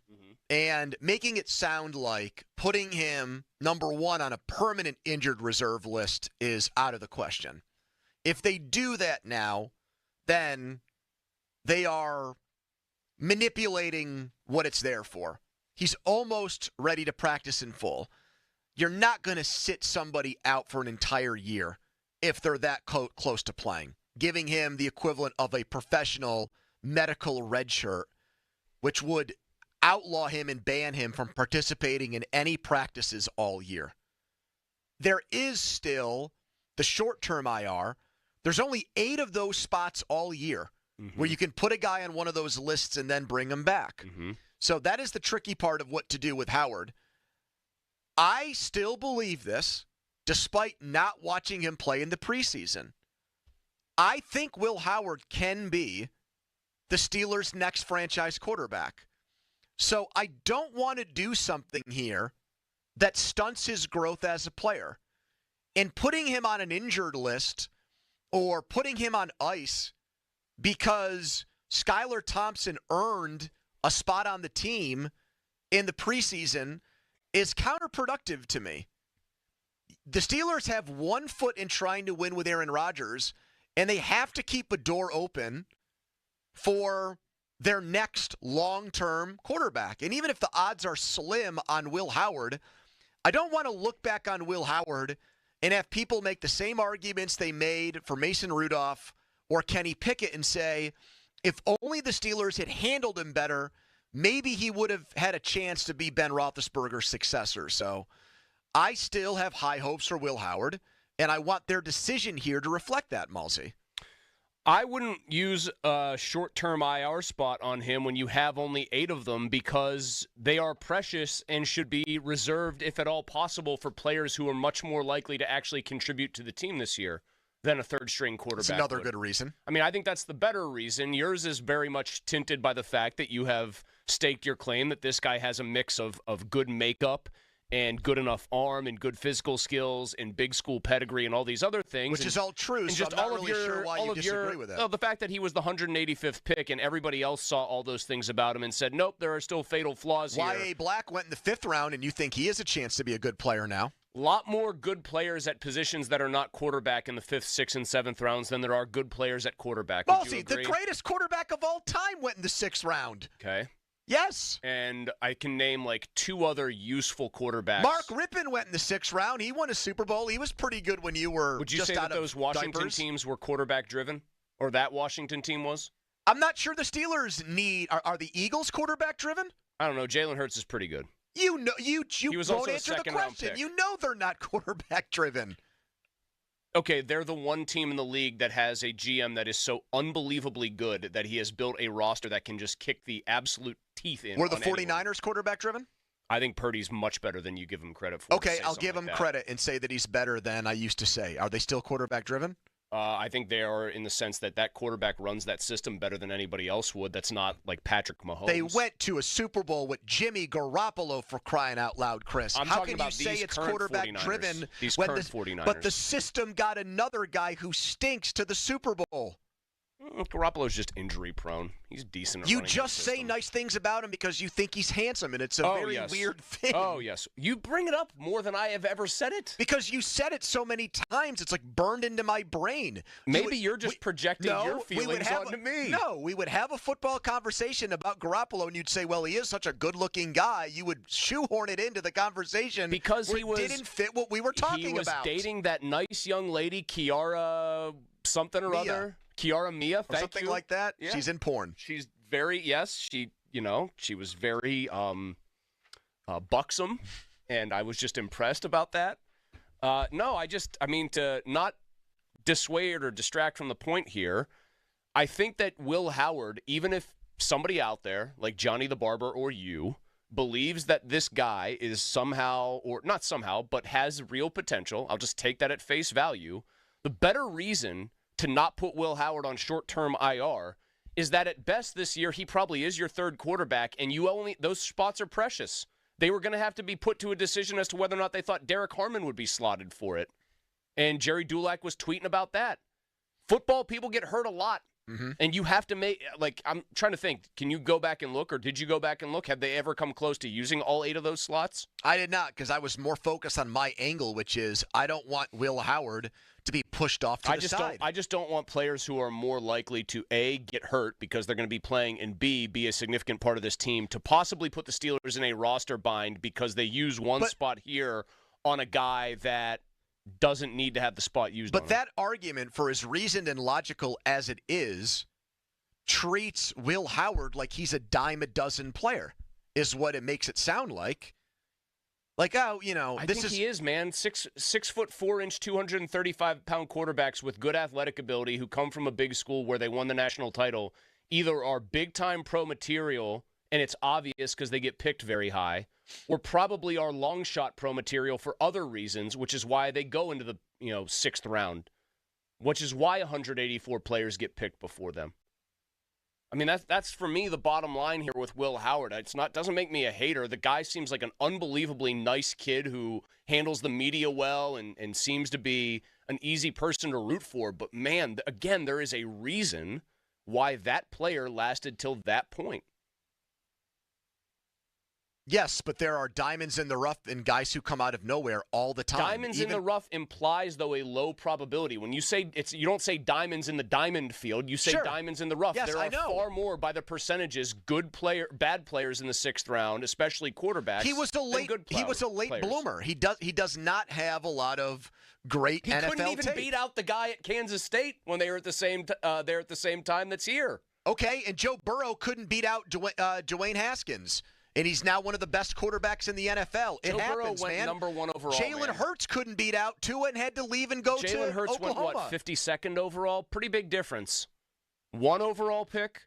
and making it sound like putting him number one on a permanent injured reserve list is out of the question. If they do that now, then they are manipulating what it's there for. He's almost ready to practice in full. You're not going to sit somebody out for an entire year if they're that close to playing, giving him the equivalent of a professional medical red shirt, which would outlaw him and ban him from participating in any practices all year. There is still the short-term IR. There's only 8 of those spots all year where you can put a guy on one of those lists and then bring him back. So that is the tricky part of what to do with Howard. I still believe this, despite not watching him play in the preseason. I think Will Howard can be the Steelers' next franchise quarterback. So I don't want to do something here that stunts his growth as a player. And putting him on an injured list or putting him on ice because Skylar Thompson earned a spot on the team in the preseason is counterproductive to me. The Steelers have one foot in trying to win with Aaron Rodgers, and they have to keep a door open for their next long-term quarterback. And even if the odds are slim on Will Howard, I don't want to look back on Will Howard and have people make the same arguments they made for Mason Rudolph or Kenny Pickett and say, if only the Steelers had handled him better, maybe he would have had a chance to be Ben Roethlisberger's successor. So I still have high hopes for Will Howard, and I want their decision here to reflect that, Malsey. I wouldn't use a short-term IR spot on him when you have only 8 of them because they are precious and should be reserved, if at all possible, for players who are much more likely to actually contribute to the team this year than a third-string quarterback. That's another good reason. I mean, I think that's the better reason. Yours is very much tinted by the fact that you have staked your claim that this guy has a mix of good makeup and good enough arm and good physical skills and big school pedigree and all these other things. Which is all true, and so just I'm not really sure why you disagree with that. The fact that he was the 185th pick and everybody else saw all those things about him and said, nope, there are still fatal flaws here. Y.A. Black went in the 5th round, and you think he has a chance to be a good player now? A lot more good players at positions that are not quarterback in the 5th, 6th, and 7th rounds than there are good players at quarterback. Malsey, the greatest quarterback of all time went in the 6th round. Okay. Yes. And I can name like 2 other useful quarterbacks. Mark Rippon went in the 6th round. He won a Super Bowl. He was pretty good when you were Would you just say out that those Washington diapers. Teams were quarterback-driven? Or that Washington team was? I'm not sure the Steelers need – are the Eagles quarterback-driven? I don't know. Jalen Hurts is pretty good. You know, you He was won't also a answer the second-round question. pick. You know they're not quarterback-driven. Okay, they're the one team in the league that has a GM that is so unbelievably good that he has built a roster that can just kick the absolute teeth in. Were the on 49ers anyone. quarterback-driven? I think Purdy's much better than you give him credit for. Okay, I'll give him credit and say that he's better than I used to say. Are they still quarterback-driven? I think they are in the sense that that quarterback runs that system better than anybody else would. That's not like Patrick Mahomes. They went to a Super Bowl with Jimmy Garoppolo, for crying out loud, Chris. I'm How talking can you about say these it's current quarterback-driven 49ers. These when current 49ers. But the system got another guy who stinks to the Super Bowl? Garoppolo's just injury prone. He's decent. You just say nice things about him because you think he's handsome, and it's a very weird thing. Oh, yes. You bring it up more than I have ever said it. Because you said it so many times, it's like burned into my brain. Maybe you're just projecting your feelings onto me. No, we would have a football conversation about Garoppolo, and you'd say, well, he is such a good-looking guy. You would shoehorn it into the conversation because he didn't fit what we were talking about. He was dating that nice young lady, Kiara something or other. Kiara Mia, or something like that. Yeah. She's in porn. She's very she was very buxom, and I was just impressed about that. To not dissuade or distract from the point here, I think that Will Howard, even if somebody out there like Johnny the Barber or you believes that this guy is somehow, or not somehow, but has real potential, I'll just take that at face value. The better reason to not put Will Howard on short-term IR is that at best this year he probably is your third quarterback, and those spots are precious. They were going to have to be put to a decision as to whether or not they thought Derek Harmon would be slotted for it. And Jerry Dulac was tweeting about that. Football people get hurt a lot. Mm-hmm. And you have to I'm trying to think, can you go back and look, or did you go back and look? Have they ever come close to using all 8 of those slots? I did not, because I was more focused on my angle, which is I don't want Will Howard to be pushed off to the side. I just don't want players who are more likely to, A, get hurt because they're going to be playing, and B, be a significant part of this team, to possibly put the Steelers in a roster bind because they use one spot here on a guy that doesn't need to have the spot used on him. But that argument, for as reasoned and logical as it is, treats Will Howard like he's a dime a dozen player, is what it makes it sound like. Like, I think he is, man. 6'4", 235-pound quarterbacks with good athletic ability who come from a big school where they won the national title either are big-time pro material, and it's obvious because they get picked very high, or probably are long shot pro material for other reasons, which is why they go into the 6th round, which is why 184 players get picked before them. I mean, that's for me the bottom line here with Will Howard. Doesn't make me a hater. The guy seems like an unbelievably nice kid who handles the media well and seems to be an easy person to root for. But man, again, there is a reason why that player lasted till that point. Yes, but there are diamonds in the rough and guys who come out of nowhere all the time. Diamonds in the rough implies, though, a low probability. When you say you don't say diamonds in the diamond field, you say diamonds in the rough. Yes, there are far more by the percentages bad players in the 6th round, especially quarterbacks. He was a late bloomer. He does not have a lot of great NFL tape. He couldn't even beat out the guy at Kansas State when they were at the same time that's here. Okay, and Joe Burrow couldn't beat out Dwayne Haskins. And he's now one of the best quarterbacks in the NFL. It happens, Burrow went number 1 overall. Jalen Hurts couldn't beat out Tua and had to leave and go to Jalen Hurts Oklahoma. went, 52nd overall? Pretty big difference. 1 overall pick,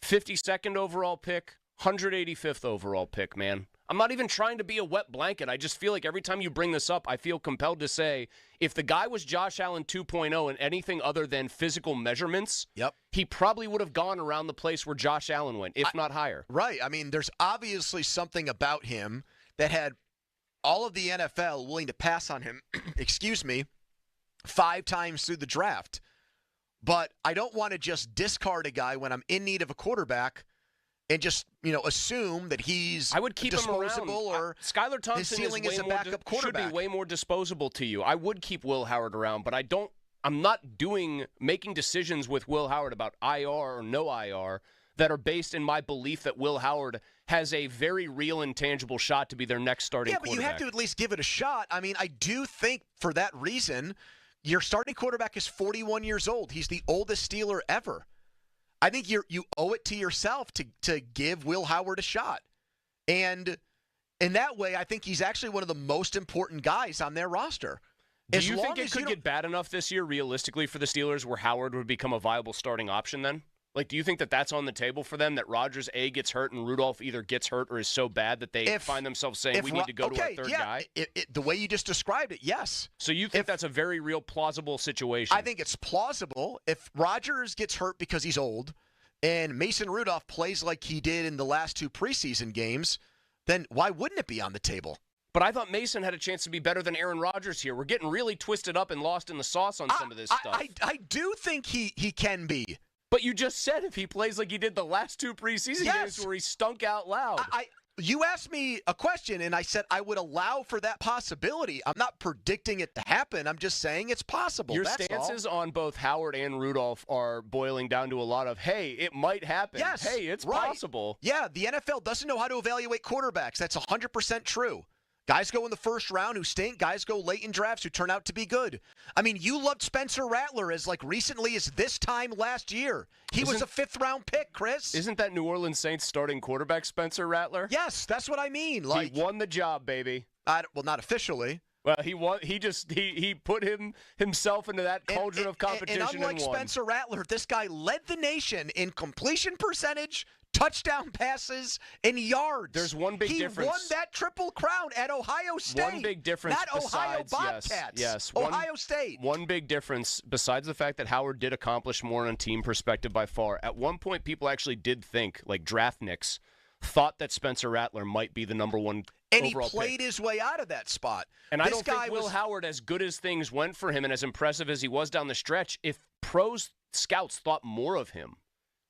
52nd overall pick, 185th overall pick, man. I'm not even trying to be a wet blanket. I just feel like every time you bring this up, I feel compelled to say, if the guy was Josh Allen 2.0 and anything other than physical measurements, he probably would have gone around the place where Josh Allen went, if not higher. Right. I mean, there's obviously something about him that had all of the NFL willing to pass on him, 5 times through the draft. But I don't want to just discard a guy when I'm in need of a quarterback and just, assume that he's I would keep disposable him around. Or Skylar Thompson his ceiling is a backup quarterback. Should be way more disposable to you. I would keep Will Howard around, but I'm not making decisions with Will Howard about IR or no IR that are based in my belief that Will Howard has a very real and tangible shot to be their next starting quarterback. Yeah, but you have to at least give it a shot. I mean, I do think for that reason, your starting quarterback is 41 years old. He's the oldest Steeler ever. I think you owe it to yourself to give Will Howard a shot. And in that way, I think he's actually one of the most important guys on their roster. Do you think it could get bad enough this year, realistically, for the Steelers where Howard would become a viable starting option then? Like, do you think that that's on the table for them, that Rodgers, A, gets hurt and Rudolph either gets hurt or is so bad that they find themselves saying we need to go to our third guy? The way you just described it, yes. So you think that's a very real plausible situation? I think it's plausible. If Rodgers gets hurt because he's old and Mason Rudolph plays like he did in the last 2 preseason games, then why wouldn't it be on the table? But I thought Mason had a chance to be better than Aaron Rodgers here. We're getting really twisted up and lost in the sauce on some of this stuff. I do think he can be. But you just said if he plays like he did the last 2 preseason games where he stunk out loud. You asked me a question, and I said I would allow for that possibility. I'm not predicting it to happen. I'm just saying it's possible. Your That's stances all. on both Howard and Rudolph are boiling down to a lot of, hey, it might happen. Yes. Hey, it's right. possible. Yeah, the NFL doesn't know how to evaluate quarterbacks. That's 100% true. Guys go in the first round who stink. Guys go late in drafts who turn out to be good. I mean, you loved Spencer Rattler as recently as this time last year. He was a 5th-round pick, Chris. Isn't that New Orleans Saints starting quarterback Spencer Rattler? Yes, that's what I mean. He won the job, baby. Well, not officially. Well, he won. He put himself into that cauldron of competition and unlike won. Spencer Rattler, this guy led the nation in completion percentage, touchdown passes, and yards. There's one big difference. He won that Triple Crown at Ohio State. One big difference not Ohio besides, Bobcats. yes, Ohio State. One big difference, besides the fact that Howard did accomplish more on a team perspective by far, at one point people actually did think, like draftniks, thought that Spencer Rattler might be the number 1 and he overall played pick. his way out of that spot. And I don't think Will Howard, as good as things went for him and as impressive as he was down the stretch, if pros scouts thought more of him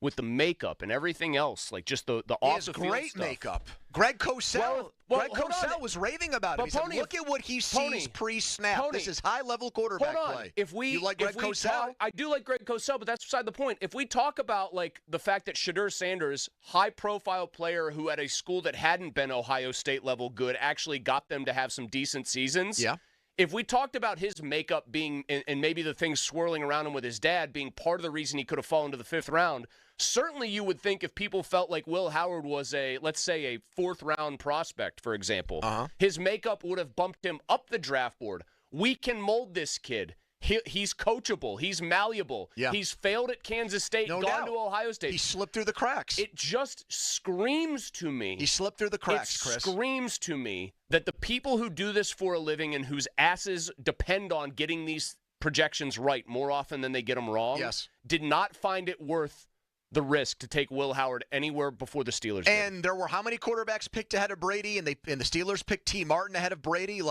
with the makeup and everything else, like just the off-the-field great stuff. makeup. Greg Cosell. Greg Cosell was raving about him. He said, look at what he sees pre-snap. This is high-level quarterback play. You like Greg Cosell? I do like Greg Cosell, but that's beside the point. If we talk about the fact that Shadur Sanders, high-profile player who at a school that hadn't been Ohio State level good, actually got them to have some decent seasons. Yeah. If we talked about his makeup being, and maybe the things swirling around him with his dad being part of the reason he could have fallen to the 5th round, certainly you would think if people felt like Will Howard was let's say a 4th-round prospect, for example, his makeup would have bumped him up the draft board. We can mold this kid. He's coachable. He's malleable. Yeah. He's failed at Kansas State, No gone doubt. to Ohio State. He slipped through the cracks. It just screams to me. He slipped through the cracks, Chris. Screams to me that the people who do this for a living and whose asses depend on getting these projections right more often than they get them wrong did not find it worth the risk to take Will Howard anywhere before the Steelers did. And there were how many quarterbacks picked ahead of Brady, and the Steelers picked T. Martin ahead of Brady?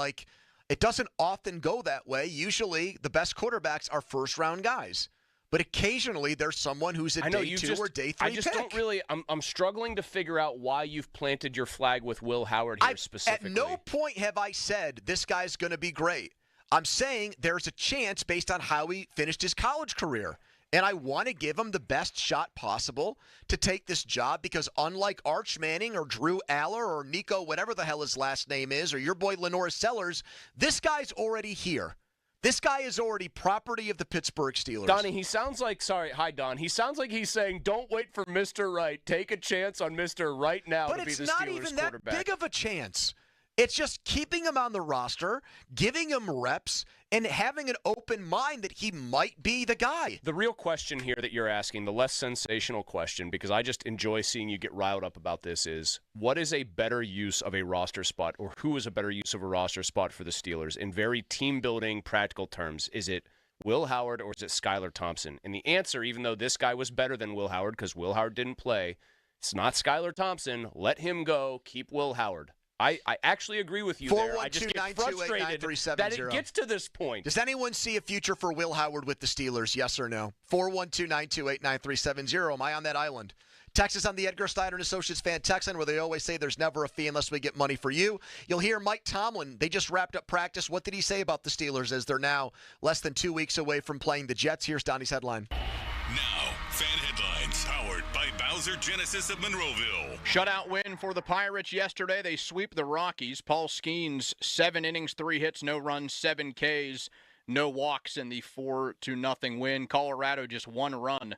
It doesn't often go that way. Usually the best quarterbacks are first-round guys. But occasionally there's someone who's a day 2 or day 3 I just pick. don't really – I'm struggling to figure out why you've planted your flag with Will Howard here specifically. At no point have I said this guy's going to be great. I'm saying there's a chance based on how he finished his college career. And I want to give him the best shot possible to take this job because unlike Arch Manning or Drew Aller or Nico, whatever the hell his last name is, or your boy Lenore Sellers, this guy's already here. This guy is already property of the Pittsburgh Steelers. Donnie, he sounds like, hi, Don. He sounds like he's saying, don't wait for Mr. Right. Take a chance on Mr. Right now to be the Steelers quarterback. But it's not even that big of a chance. It's just keeping him on the roster, giving him reps, and having an open mind that he might be the guy. The real question here that you're asking, the less sensational question, because I just enjoy seeing you get riled up about this, is what is a better use of a roster spot, or who is a better use of a roster spot for the Steelers in very team-building, practical terms? Is it Will Howard or is it Skylar Thompson? And the answer, even though this guy was better than Will Howard because Will Howard didn't play, it's not Skylar Thompson. Let him go. Keep Will Howard. I actually agree with you there. I just get frustrated that it gets to this point. Does anyone see a future for Will Howard with the Steelers, yes or no? 412-928-9370. Am I on that island? Text us on the Edgar Steiner and Associates fan text line where they always say there's never a fee unless we get money for you. You'll hear Mike Tomlin. They just wrapped up practice. What did he say about the Steelers as they're now less than 2 weeks away from playing the Jets? Here's Donnie's headline. Now, fan headlines powered by Bowser Genesis of Monroeville. Shutout win for the Pirates yesterday. They sweep the Rockies. Paul Skenes, 7 innings, 3 hits, no runs, 7 Ks, no walks in the 4-0 win. Colorado just 1 run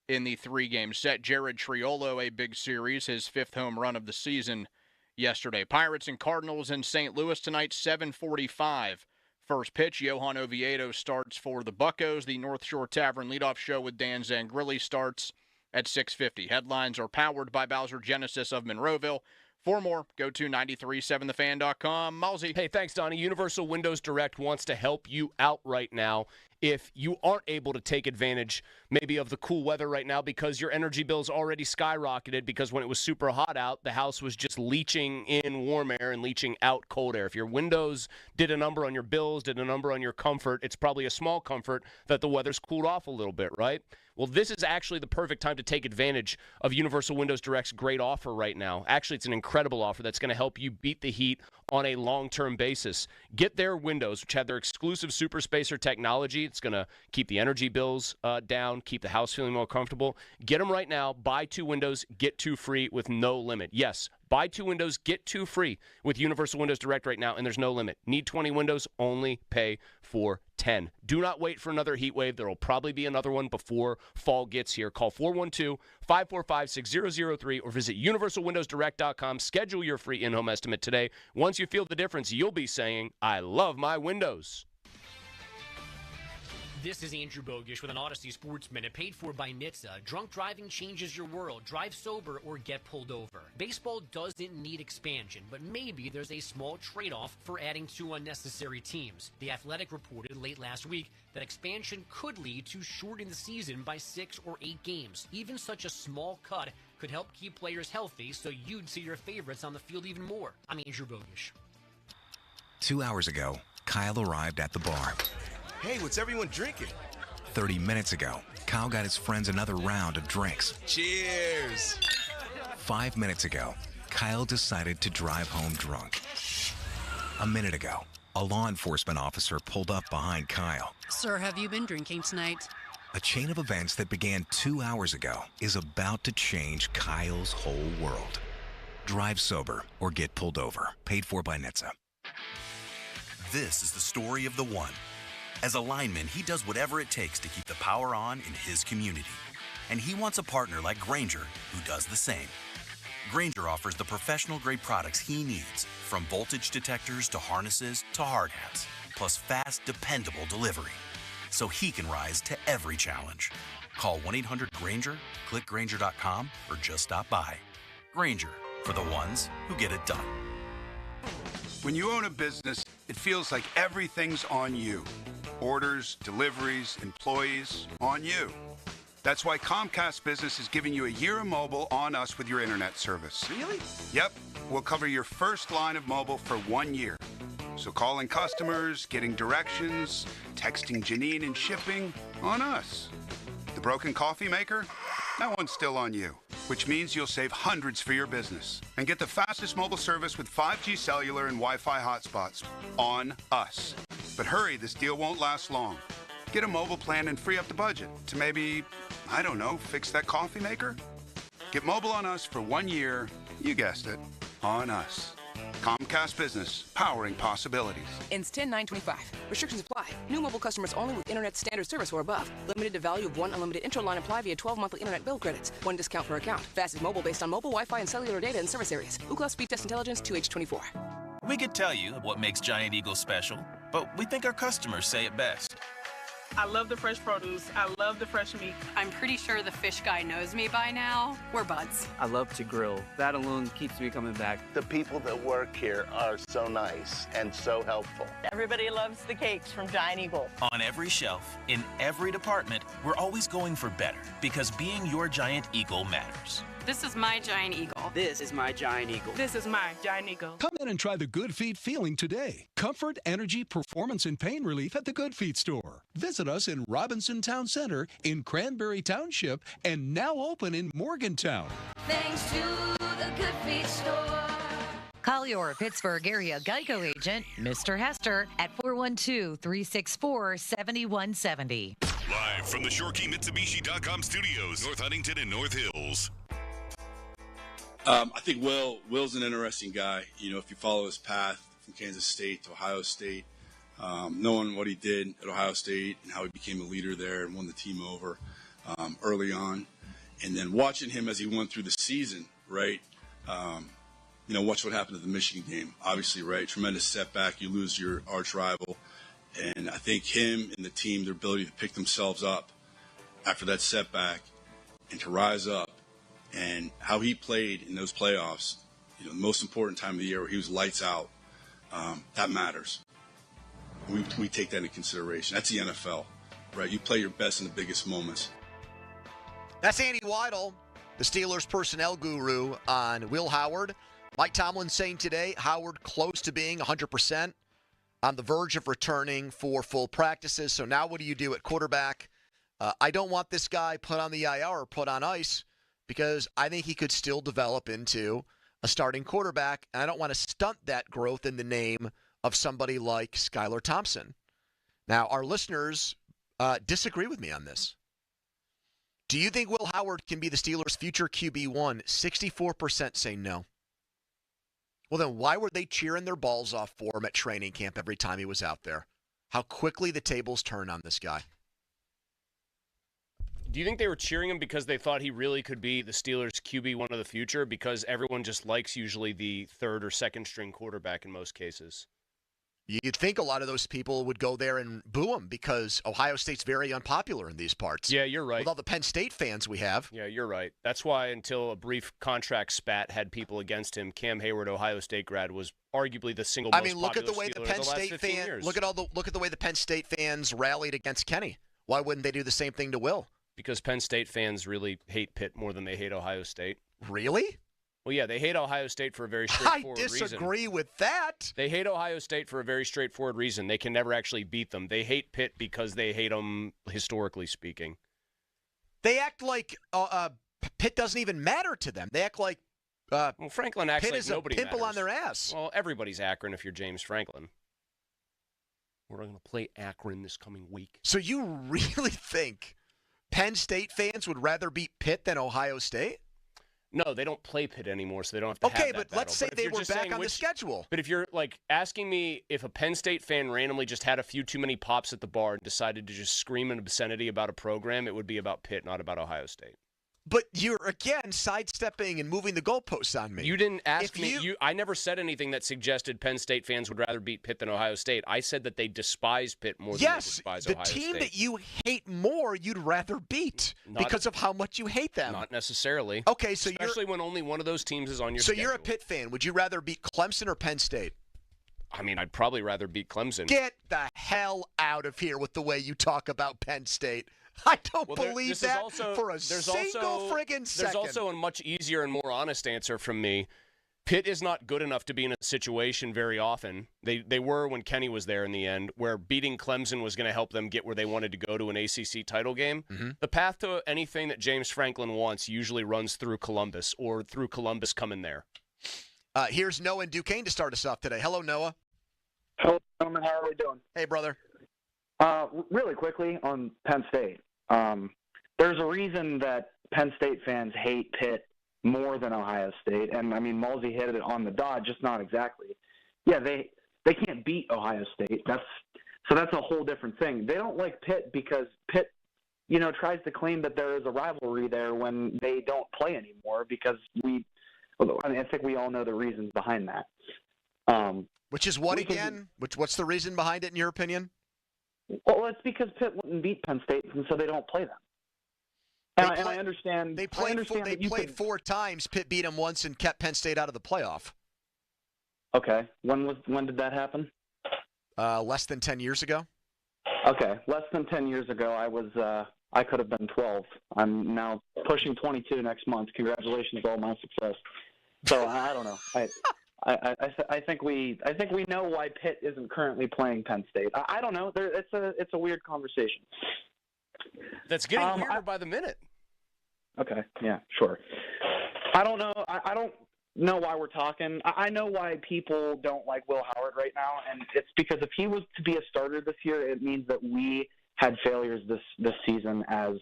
in the 3-game set. Jared Triolo, a big series, his 5th home run of the season yesterday. Pirates and Cardinals in St. Louis tonight, 7:45. First pitch, Johan Oviedo starts for the Buccos. The North Shore Tavern leadoff show with Dan Zangrilli starts at 6:50. Headlines are powered by Bowser Genesis of Monroeville. For more, go to 937thefan.com. Malzy. Hey, thanks, Donnie. Universal Windows Direct wants to help you out right now if you aren't able to take advantage maybe of the cool weather right now because your energy bill's already skyrocketed because when it was super hot out, the house was just leaching in warm air and leaching out cold air. If your windows did a number on your bills, did a number on your comfort, it's probably a small comfort that the weather's cooled off a little bit, right? Well, this is actually the perfect time to take advantage of Universal Windows Direct's great offer right now. Actually, it's an incredible offer that's going to help you beat the heat on a long-term basis. Get their windows, which have their exclusive Super Spacer technology. It's going to keep the energy bills down, keep the house feeling more comfortable. Get them right now. Buy 2 windows, get 2 free with no limit. Yes, buy 2 windows, get 2 free with Universal Windows Direct right now, and there's no limit. Need 20 windows, only pay for 10. Do not wait for another heat wave. There will probably be another one before fall gets here. Call 412-545-6003 or visit universalwindowsdirect.com. Schedule your free in-home estimate today. Once you feel the difference, you'll be saying, I love my windows. This is Andrew Bogish with an Odyssey Sports Minute paid for by NHTSA. Drunk driving changes your world. Drive sober or get pulled over. Baseball doesn't need expansion, but maybe there's a small trade-off for adding 2 unnecessary teams. The Athletic reported late last week that expansion could lead to shortening the season by 6 or 8 games. Even such a small cut could help keep players healthy so you'd see your favorites on the field even more. I'm Andrew Bogish. 2 hours ago, Kyle arrived at the bar. Hey, what's everyone drinking? 30 minutes ago, Kyle got his friends another round of drinks. Cheers! 5 minutes ago, Kyle decided to drive home drunk. A minute ago, a law enforcement officer pulled up behind Kyle. Sir, have you been drinking tonight? A chain of events that began 2 hours ago is about to change Kyle's whole world. Drive sober or get pulled over. Paid for by NHTSA. This is the story of the one. As a lineman, he does whatever it takes to keep the power on in his community. And he wants a partner like Grainger who does the same. Grainger offers the professional-grade products he needs, from voltage detectors to harnesses to hard hats, plus fast, dependable delivery, so he can rise to every challenge. Call 1-800-GRAINGER, click Grainger.com, or just stop by. Grainger, for the ones who get it done. When you own a business, it feels like everything's on you. Orders, deliveries, employees, on you. That's why Comcast Business is giving you a year of mobile on us with your internet service. Really? Yep. We'll cover your first line of mobile for 1 year. So calling customers, getting directions, texting Janine and shipping, on us. The broken coffee maker? That one's still on you, which means you'll save hundreds for your business and get the fastest mobile service with 5G cellular and Wi-Fi hotspots on us. But hurry, this deal won't last long. Get a mobile plan and free up the budget to maybe, I don't know, fix that coffee maker? Get mobile on us for 1 year, you guessed it, on us. Comcast Business, powering possibilities. Ends 10/9/25. Restrictions apply. New mobile customers only with internet standard service or above. Limited to value of 1 unlimited intro-line apply via 12 monthly internet bill credits. 1 discount per account. Fastest mobile based on mobile Wi-Fi and cellular data in service areas. Ookla Speed Test Intelligence 2H24. We could tell you what makes Giant Eagle special, but we think our customers say it best. I love the fresh produce. I love the fresh meat. I'm pretty sure the fish guy knows me by now. We're buds. I love to grill. That alone keeps me coming back. The people that work here are so nice and so helpful. Everybody loves the cakes from Giant Eagle. On every shelf, in every department, we're always going for better because being your Giant Eagle matters. This is my Giant Eagle. This is my Giant Eagle. This is my Giant Eagle. Come in and try the Good Feet feeling today. Comfort, energy, performance, and pain relief at the Good Feet store. Visit us in Robinson Town Center, in Cranberry Township, and now open in Morgantown. Thanks to the Good Feet store. Call your Pittsburgh area Geico agent, Mr. Hester, at 412-364-7170. Live from the ShoreKeyMitsubishi.com studios, North Huntington and North Hills. I think Will's an interesting guy. You know, if you follow his path from Kansas State to Ohio State, knowing what he did at Ohio State and how he became a leader there and won the team over early on, and then watching him as he went through the season, right? You know, watch what happened at the Michigan game. Obviously, right, tremendous setback. You lose your arch rival. And I think him and the team, their ability to pick themselves up after that setback and to rise up, and how he played in those playoffs, you know, the most important time of the year where he was lights out, that matters. We take that into consideration. That's the NFL, right? You play your best in the biggest moments. That's Andy Weidel, the Steelers personnel guru, on Will Howard. Mike Tomlin saying today, Howard close to being 100%, on the verge of returning for full practices. So now what do you do at quarterback? I don't want this guy put on the IR or put on ice because I think he could still develop into a starting quarterback, and I don't want to stunt that growth in the name of somebody like Skylar Thompson. Now, our listeners disagree with me on this. Do you think Will Howard can be the Steelers' future QB1? 64% say no. Well, then why were they cheering their balls off for him at training camp every time he was out there? How quickly the tables turn on this guy. Do you think they were cheering him because they thought he really could be the Steelers' QB1 of the future? Because everyone just likes usually the third or second string quarterback in most cases. You'd think a lot of those people would go there and boo him because Ohio State's very unpopular in these parts. Yeah, you're right. With all the Penn State fans we have. Yeah, you're right. That's why until a brief contract spat had people against him, Cam Hayward, Ohio State grad, was arguably the single most popular look at the way the Penn State fans look at the way the Penn State fans rallied against Kenny. Why wouldn't they do the same thing to Will? Because Penn State fans really hate Pitt more than they hate Ohio State. Really? Well, yeah, they hate Ohio State for a very straightforward reason. I disagree with that. They hate Ohio State for a very straightforward reason. They can never actually beat them. They hate Pitt because they hate them, historically speaking. They act like Pitt doesn't even matter to them. They act like Franklin acts Pitt like is nobody a pimple matters. on their ass. Well, everybody's Akron if you're James Franklin. We're going to play Akron this coming week. So you really think Penn State fans would rather beat Pitt than Ohio State? No, they don't play Pitt anymore, so they don't have to have that Okay, but let's say they were back on the schedule. But if you're, asking me if a Penn State fan randomly just had a few too many pops at the bar and decided to just scream an obscenity about a program, it would be about Pitt, not about Ohio State. But you're, again, sidestepping and moving the goalposts on me. You didn't ask me. I never said anything that suggested Penn State fans would rather beat Pitt than Ohio State. I said that they despise Pitt more than they despise Ohio State. Yes, the team that you hate more, you'd rather beat because of how much you hate them. Not necessarily. Okay, so especially when only one of those teams is on your So schedule. You're a Pitt fan. Would you rather beat Clemson or Penn State? I mean, I'd probably rather beat Clemson. Get the hell out of here with the way you talk about Penn State. I don't believe that for a single friggin' second. There's also a much easier and more honest answer from me. Pitt is not good enough to be in a situation very often. They were when Kenny was there in the end, where beating Clemson was going to help them get where they wanted to go to an ACC title game. Mm-hmm. The path to anything that James Franklin wants usually runs through Columbus or through Columbus coming there. Here's Noah and Duquesne to start us off today. Hello, Noah. Hello, gentlemen. How are we doing? Hey, brother. Really quickly on Penn State. There's a reason that Penn State fans hate Pitt more than Ohio State, and I mean Malsey hit it on the dot, just not exactly. Yeah, they can't beat Ohio State. That's a whole different thing. They don't like Pitt because Pitt, tries to claim that there is a rivalry there when they don't play anymore because I think we all know the reasons behind that. Which is what again? What's the reason behind it in your opinion? Well, it's because Pitt wouldn't beat Penn State, and so they don't play them. And I understand. They played 4 times. Pitt beat them once and kept Penn State out of the playoff. Okay. When did that happen? Less than 10 years ago. Okay, less than 10 years ago, I could have been 12. I'm now pushing 22 next month. Congratulations on all my success. So I don't know. I think we know why Pitt isn't currently playing Penn State. I don't know. It's a weird conversation. That's getting weirder by the minute. Okay. Yeah. Sure. I don't know. I don't know why we're talking. I know why people don't like Will Howard right now, and it's because if he was to be a starter this year, it means that we had failures this season as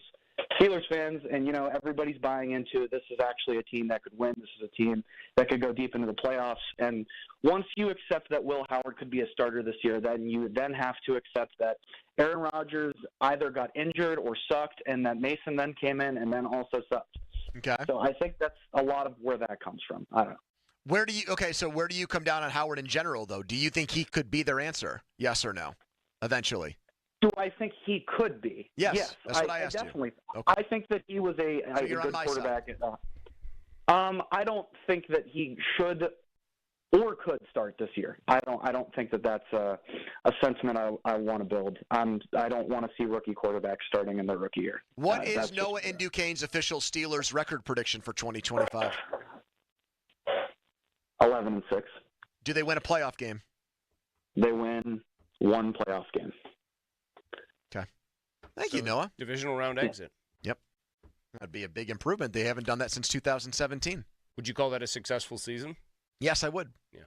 Steelers fans, and everybody's buying into this is actually a team that could win. This is a team that could go deep into the playoffs. And once you accept that Will Howard could be a starter this year, then you have to accept that Aaron Rodgers either got injured or sucked, and that Mason then came in and then also sucked. Okay. So I think that's a lot of where that comes from. I don't know. Where do you come down on Howard in general, though? Do you think he could be their answer? Yes or no? Eventually. Do I think he could be? Yes. That's what I asked definitely. you. Okay. I think that he was a good quarterback. I don't think that he should or could start this year. I don't think that that's a sentiment I want to build. I don't want to see rookie quarterbacks starting in their rookie year. What is Noah and Duquesne's official Steelers record prediction for 2025? 11-6. Do they win a playoff game? They win one playoff game. Okay. Thank you, Noah. Divisional round exit. Yep. That'd be a big improvement. They haven't done that since 2017. Would you call that a successful season? Yes, I would. Yeah.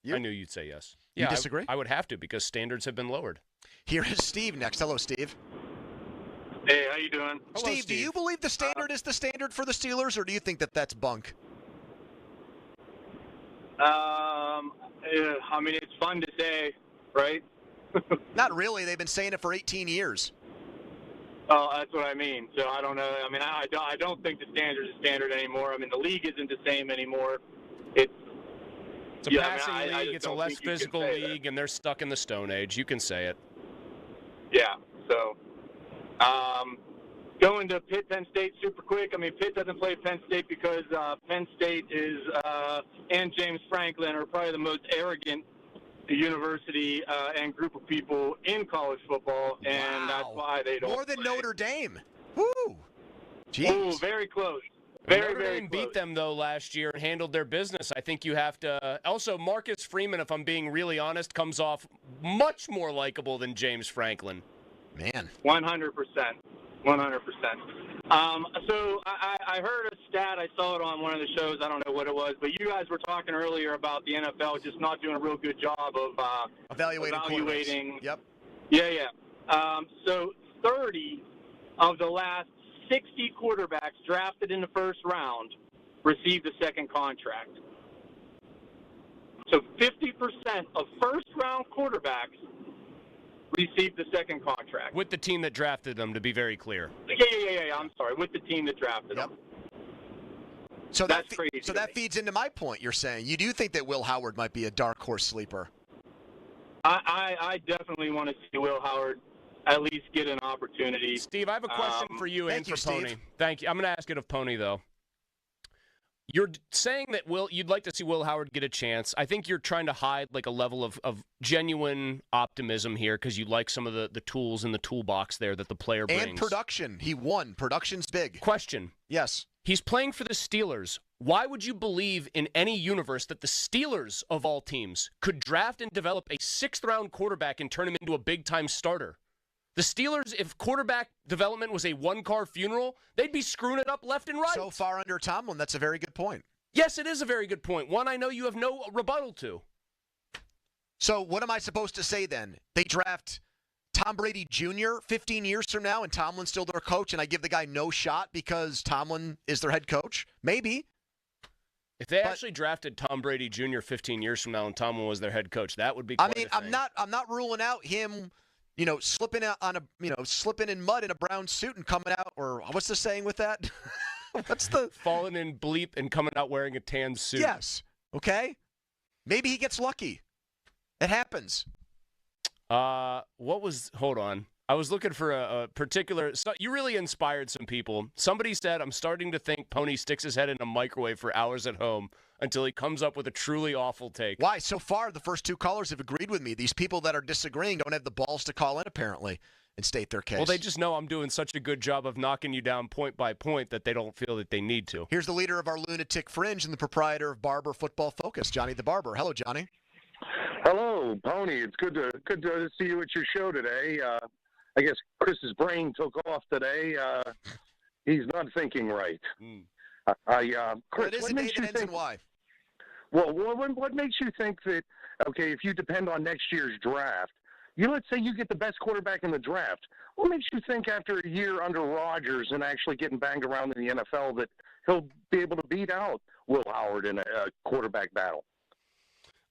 You? I knew you'd say yes. You disagree? I would have to because standards have been lowered. Here is Steve next. Hello, Steve. Hey, how you doing? Hello, Steve, do you believe the standard is the standard for the Steelers, or do you think that that's bunk? I mean, it's fun to say, right? Not really. They've been saying it for 18 years. Oh, that's what I mean. So I don't know. I mean, I don't think the standard is standard anymore. I mean, the league isn't the same anymore. It's a passing league. It's a less physical league, and they're stuck in the Stone Age. You can say it. Yeah. So, going to Pitt, Penn State super quick. I mean, Pitt doesn't play Penn State because Penn State and James Franklin are probably the most arrogant university and group of people in college football, and that's why they don't. More than play. Notre Dame. Woo! Jeez. Ooh, very close. Very, Notre Dame beat them, though, last year and handled their business. I think you have to also, Marcus Freeman, if I'm being really honest, comes off much more likable than James Franklin. Man. 100%. 100%. So I heard a stat. I saw it on one of the shows. I don't know what it was, but you guys were talking earlier about the NFL just not doing a real good job of evaluating. Yep. Yeah. So 30 of the last 60 quarterbacks drafted in the first round received a second contract. So 50% of first-round quarterbacks received the second contract. With the team that drafted them, to be very clear. Yeah. I'm sorry. With the team that drafted them. So that's crazy. So that feeds into my point you're saying. You do think that Will Howard might be a dark horse sleeper? I definitely want to see Will Howard at least get an opportunity. Steve, I have a question for you and for Pony. Steve. Thank you. I'm going to ask it of Pony, though. You're saying that you'd like to see Will Howard get a chance. I think you're trying to hide like a level of genuine optimism here because you like some of the tools in the toolbox there that the player brings. And production. He won. Production's big. Question. Yes. He's playing for the Steelers. Why would you believe in any universe that the Steelers, of all teams, could draft and develop a sixth-round quarterback and turn him into a big-time starter? The Steelers, if quarterback development was a one-car funeral, they'd be screwing it up left and right. So far under Tomlin, that's a very good point. Yes, it is a very good point. One I know you have no rebuttal to. So what am I supposed to say then? They draft Tom Brady Jr. 15 years from now and Tomlin's still their coach and I give the guy no shot because Tomlin is their head coach? Maybe. If they actually drafted Tom Brady Jr. 15 years from now and Tomlin was their head coach, that would be quite a thing. I'm not ruling out him slipping slipping in mud in a brown suit and coming out, or what's the saying with that? What's the falling in bleep and coming out wearing a tan suit? Yes. Okay. Maybe he gets lucky. It happens. Hold on. I was looking for a particular. You really inspired some people. Somebody said, "I'm starting to think Pony sticks his head in a microwave for hours at home until he comes up with a truly awful take." Why? So far, the first two callers have agreed with me. These people that are disagreeing don't have the balls to call in, apparently, and state their case. Well, they just know I'm doing such a good job of knocking you down point by point that they don't feel that they need to. Here's the leader of our lunatic fringe and the proprietor of Barber Football Focus, Johnny the Barber. Hello, Johnny. Hello, Pony. It's good to see you at your show today. I guess Chris's brain took off today. He's not thinking right. Chris, it is a day that ends in Y. Well, what makes you think that, okay, if you depend on next year's draft, let's say you get the best quarterback in the draft, what makes you think after a year under Rodgers and actually getting banged around in the NFL that he'll be able to beat out Will Howard in a quarterback battle?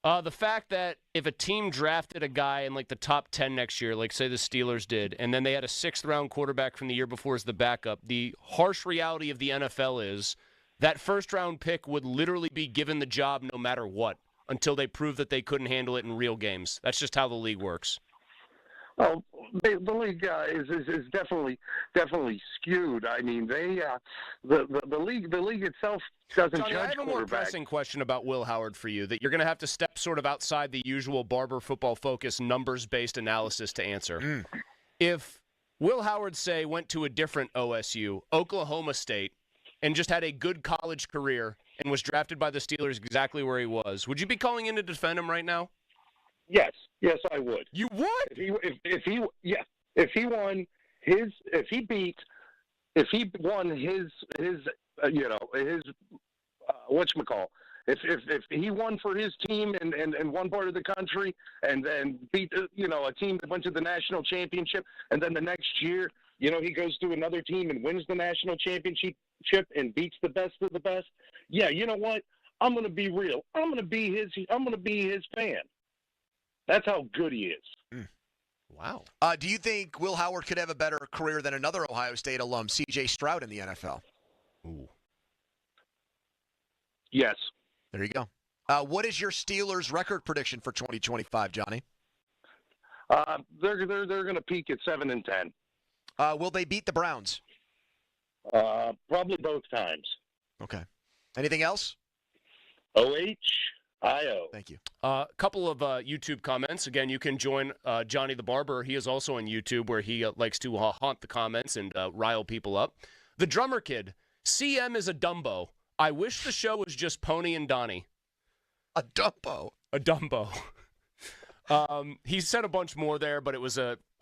The fact that if a team drafted a guy in like the top 10 next year, like say the Steelers did, and then they had a sixth-round quarterback from the year before as the backup, the harsh reality of the NFL is that first-round pick would literally be given the job no matter what until they prove that they couldn't handle it in real games. That's just how the league works. Well, the league is definitely skewed. I mean, the league itself doesn't Johnny, judge I have a more pressing question about Will Howard for you that you're going to have to step sort of outside the usual Barber Football Focus numbers-based analysis to answer. If Will Howard, say, went to a different OSU, Oklahoma State, and just had a good college career and was drafted by the Steelers exactly where he was, would you be calling in to defend him right now? Yes, I would. You would? If he won if he won his whatchamacall, if he won for his team in one part of the country and then beat a team that went to the national championship, and then the next year he goes to another team and wins the national championship and beats the best of the best, yeah, you know what? I'm going to be real. I'm going to be his fan. That's how good he is. Wow. Do you think Will Howard could have a better career than another Ohio State alum, C.J. Stroud, in the NFL? Ooh. Yes. There you go. What is your Steelers' record prediction for 2025, Johnny? They're going to peak at 7-10. Will they beat the Browns? Probably both times. Okay. Anything else? O-H-I-O. Thank you. A couple of YouTube comments. Again, you can join Johnny the Barber. He is also on YouTube, where he likes to haunt the comments and rile people up. The Drummer Kid. CM is a Dumbo. I wish the show was just Pony and Donnie. A Dumbo? A Dumbo. He said a bunch more there, but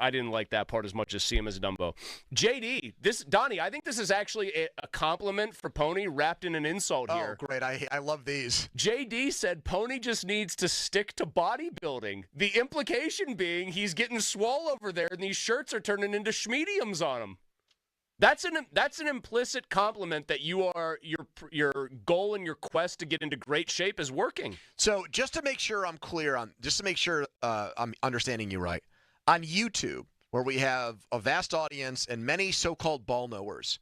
I didn't like that part as much as CM as a Dumbo. JD, Donnie, I think this is actually a compliment for Pony wrapped in an insult here. Oh, great. I love these. JD said Pony just needs to stick to bodybuilding. The implication being he's getting swole over there, and these shirts are turning into schmediums on him. That's an implicit compliment that your goal and your quest to get into great shape is working. So just to make sure I'm clear I'm understanding you right, on YouTube, where we have a vast audience and many so-called ball knowers,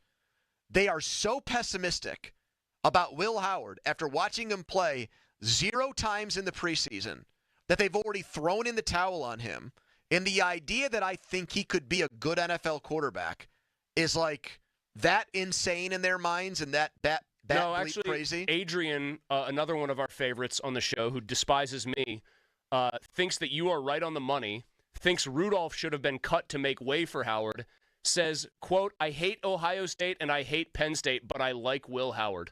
they are so pessimistic about Will Howard after watching him play 0 times in the preseason that they've already thrown in the towel on him. And the idea that I think he could be a good NFL quarterback is like that insane in their minds and that no, actually, crazy? Adrian, another one of our favorites on the show who despises me, thinks that you are right on the money, thinks Rudolph should have been cut to make way for Howard, says, quote, I hate Ohio State and I hate Penn State, but I like Will Howard.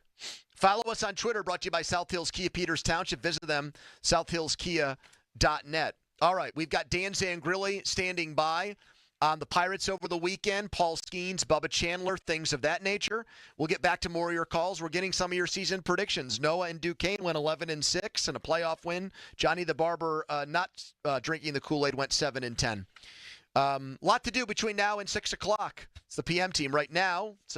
Follow us on Twitter, brought to you by South Hills Kia Peters Township. Visit them, southhillskia.net. All right, we've got Dan Zangrilli standing by on the Pirates over the weekend. Paul Skenes, Bubba Chandler, things of that nature. We'll get back to more of your calls. We're getting some of your season predictions. Noah and Duquesne went 11-6 and a playoff win. Johnny the Barber, not drinking the Kool-Aid, went 7-10. Lot to do between now and 6 o'clock. It's the PM team right now. It's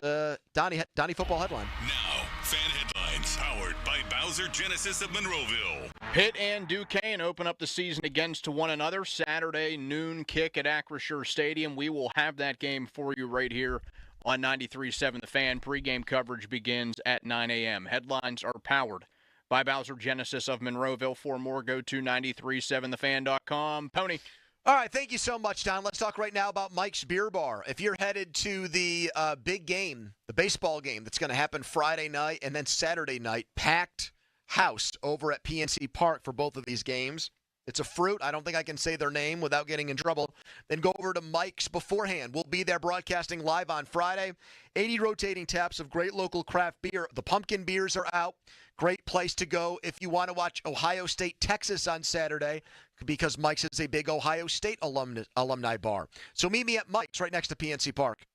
Donnie Football Headline. Now, fan headlines powered by Bowser Genesis of Monroeville. Pitt and Duquesne open up the season against one another. Saturday noon kick at Acrisure Stadium. We will have that game for you right here on 93.7 The Fan. Pre-game coverage begins at 9 a.m. Headlines are powered by Bowser Genesis of Monroeville. For more, go to 937thefan.com. Pony. All right, thank you so much, Don. Let's talk right now about Mike's Beer Bar. If you're headed to the big game, the baseball game that's going to happen Friday night and then Saturday night, packed house over at PNC Park for both of these games. It's a fruit. I don't think I can say their name without getting in trouble. Then go over to Mike's beforehand. We'll be there broadcasting live on Friday. 80 rotating taps of great local craft beer. The pumpkin beers are out. Great place to go if you want to watch Ohio State, Texas on Saturday, because Mike's is a big Ohio State alumni bar. So meet me at Mike's right next to PNC Park.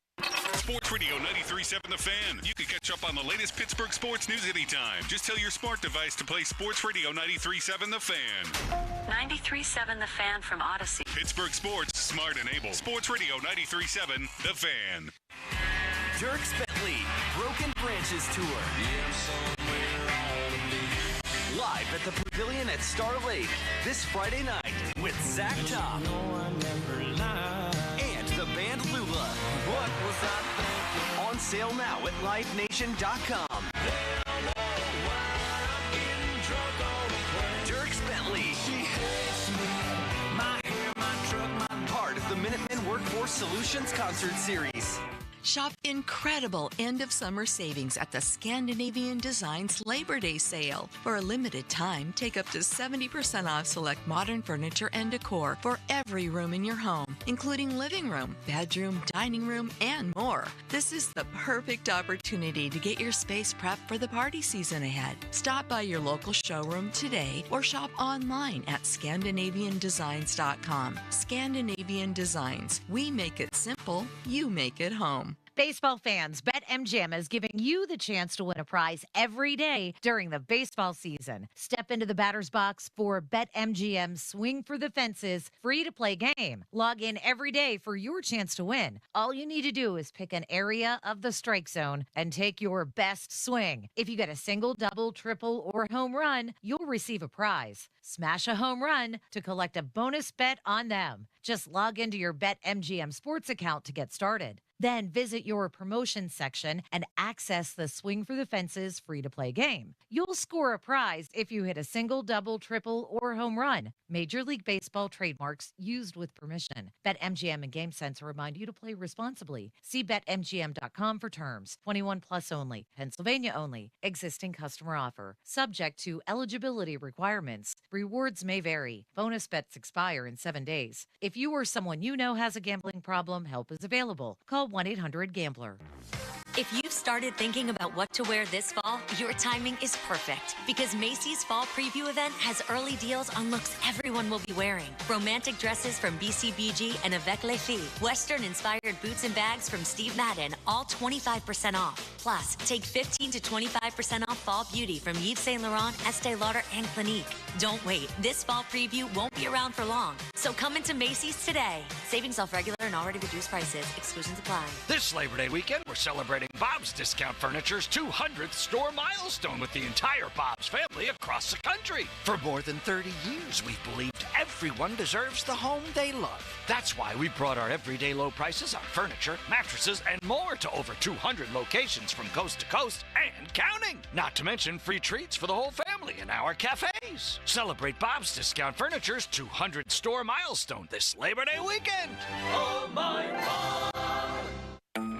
Sports Radio 93.7 The Fan. You can catch up on the latest Pittsburgh sports news anytime. Just tell your smart device to play Sports Radio 93.7 The Fan. 93.7 The Fan from Odyssey. Pittsburgh sports, smart and able. Sports Radio 93.7 The Fan. Dierks Bentley, Broken Branches Tour. Live at the Pavilion at Star Lake this Friday night with Zach Top and the band Lula. What was I thinking? On sale now at livenation.com. Dierks Bentley. She hates me. My hair, my truck, my part of the Minutemen Workforce Solutions Concert Series. Shop incredible end-of-summer savings at the Scandinavian Designs Labor Day sale. For a limited time, take up to 70% off select modern furniture and decor for every room in your home, including living room, bedroom, dining room, and more. This is the perfect opportunity to get your space prepped for the party season ahead. Stop by your local showroom today or shop online at ScandinavianDesigns.com. Scandinavian Designs. We make it simple, you make it home. Baseball fans, BetMGM is giving you the chance to win a prize every day during the baseball season. Step into the batter's box for BetMGM Swing for the Fences free-to-play game. Log in every day for your chance to win. All you need to do is pick an area of the strike zone and take your best swing. If you get a single, double, triple, or home run, you'll receive a prize. Smash a home run to collect a bonus bet on them. Just log into your BetMGM Sports account to get started. Then visit your promotions section and access the Swing for the Fences free-to-play game. You'll score a prize if you hit a single, double, triple, or home run. Major League Baseball trademarks used with permission. BetMGM and GameSense remind you to play responsibly. See BetMGM.com for terms. 21 plus only. Pennsylvania only. Existing customer offer. Subject to eligibility requirements. Rewards may vary. Bonus bets expire in 7 days. If you or someone you know has a gambling problem, help is available. Call 1-800-GAMBLER. If you've started thinking about what to wear this fall, your timing is perfect because Macy's Fall Preview event has early deals on looks everyone will be wearing. Romantic dresses from BCBG and Avec Les Filles. Western-inspired boots and bags from Steve Madden, all 25% off. Plus, take 15 to 25% off fall beauty from Yves Saint Laurent, Estee Lauder, and Clinique. Don't wait. This fall preview won't be around for long. So come into Macy's today. Savings off regular and already reduced prices. Exclusions apply. This Labor Day weekend, we're celebrating Bob's Discount Furniture's 200th store milestone with the entire Bob's family across the country. For more than 30 years, we've believed everyone deserves the home they love. That's why we brought our everyday low prices on furniture, mattresses, and more to over 200 locations from coast to coast and counting. Not to mention free treats for the whole family in our cafes. Celebrate Bob's Discount Furniture's 200th store milestone this Labor Day weekend. Oh, my God.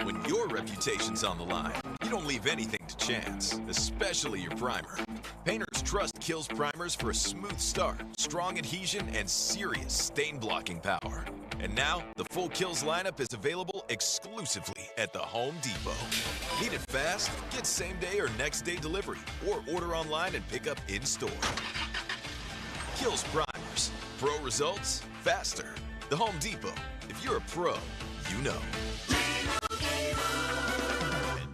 When your reputation's on the line, you don't leave anything to chance, especially your primer. Painters trust Kills primers for a smooth start, strong adhesion, and serious stain-blocking power. And now, the full Kills lineup is available exclusively at the Home Depot. Need it fast? Get same-day or next-day delivery, or order online and pick up in-store. Kills primers. Pro results, faster. The Home Depot. If you're a pro, you know.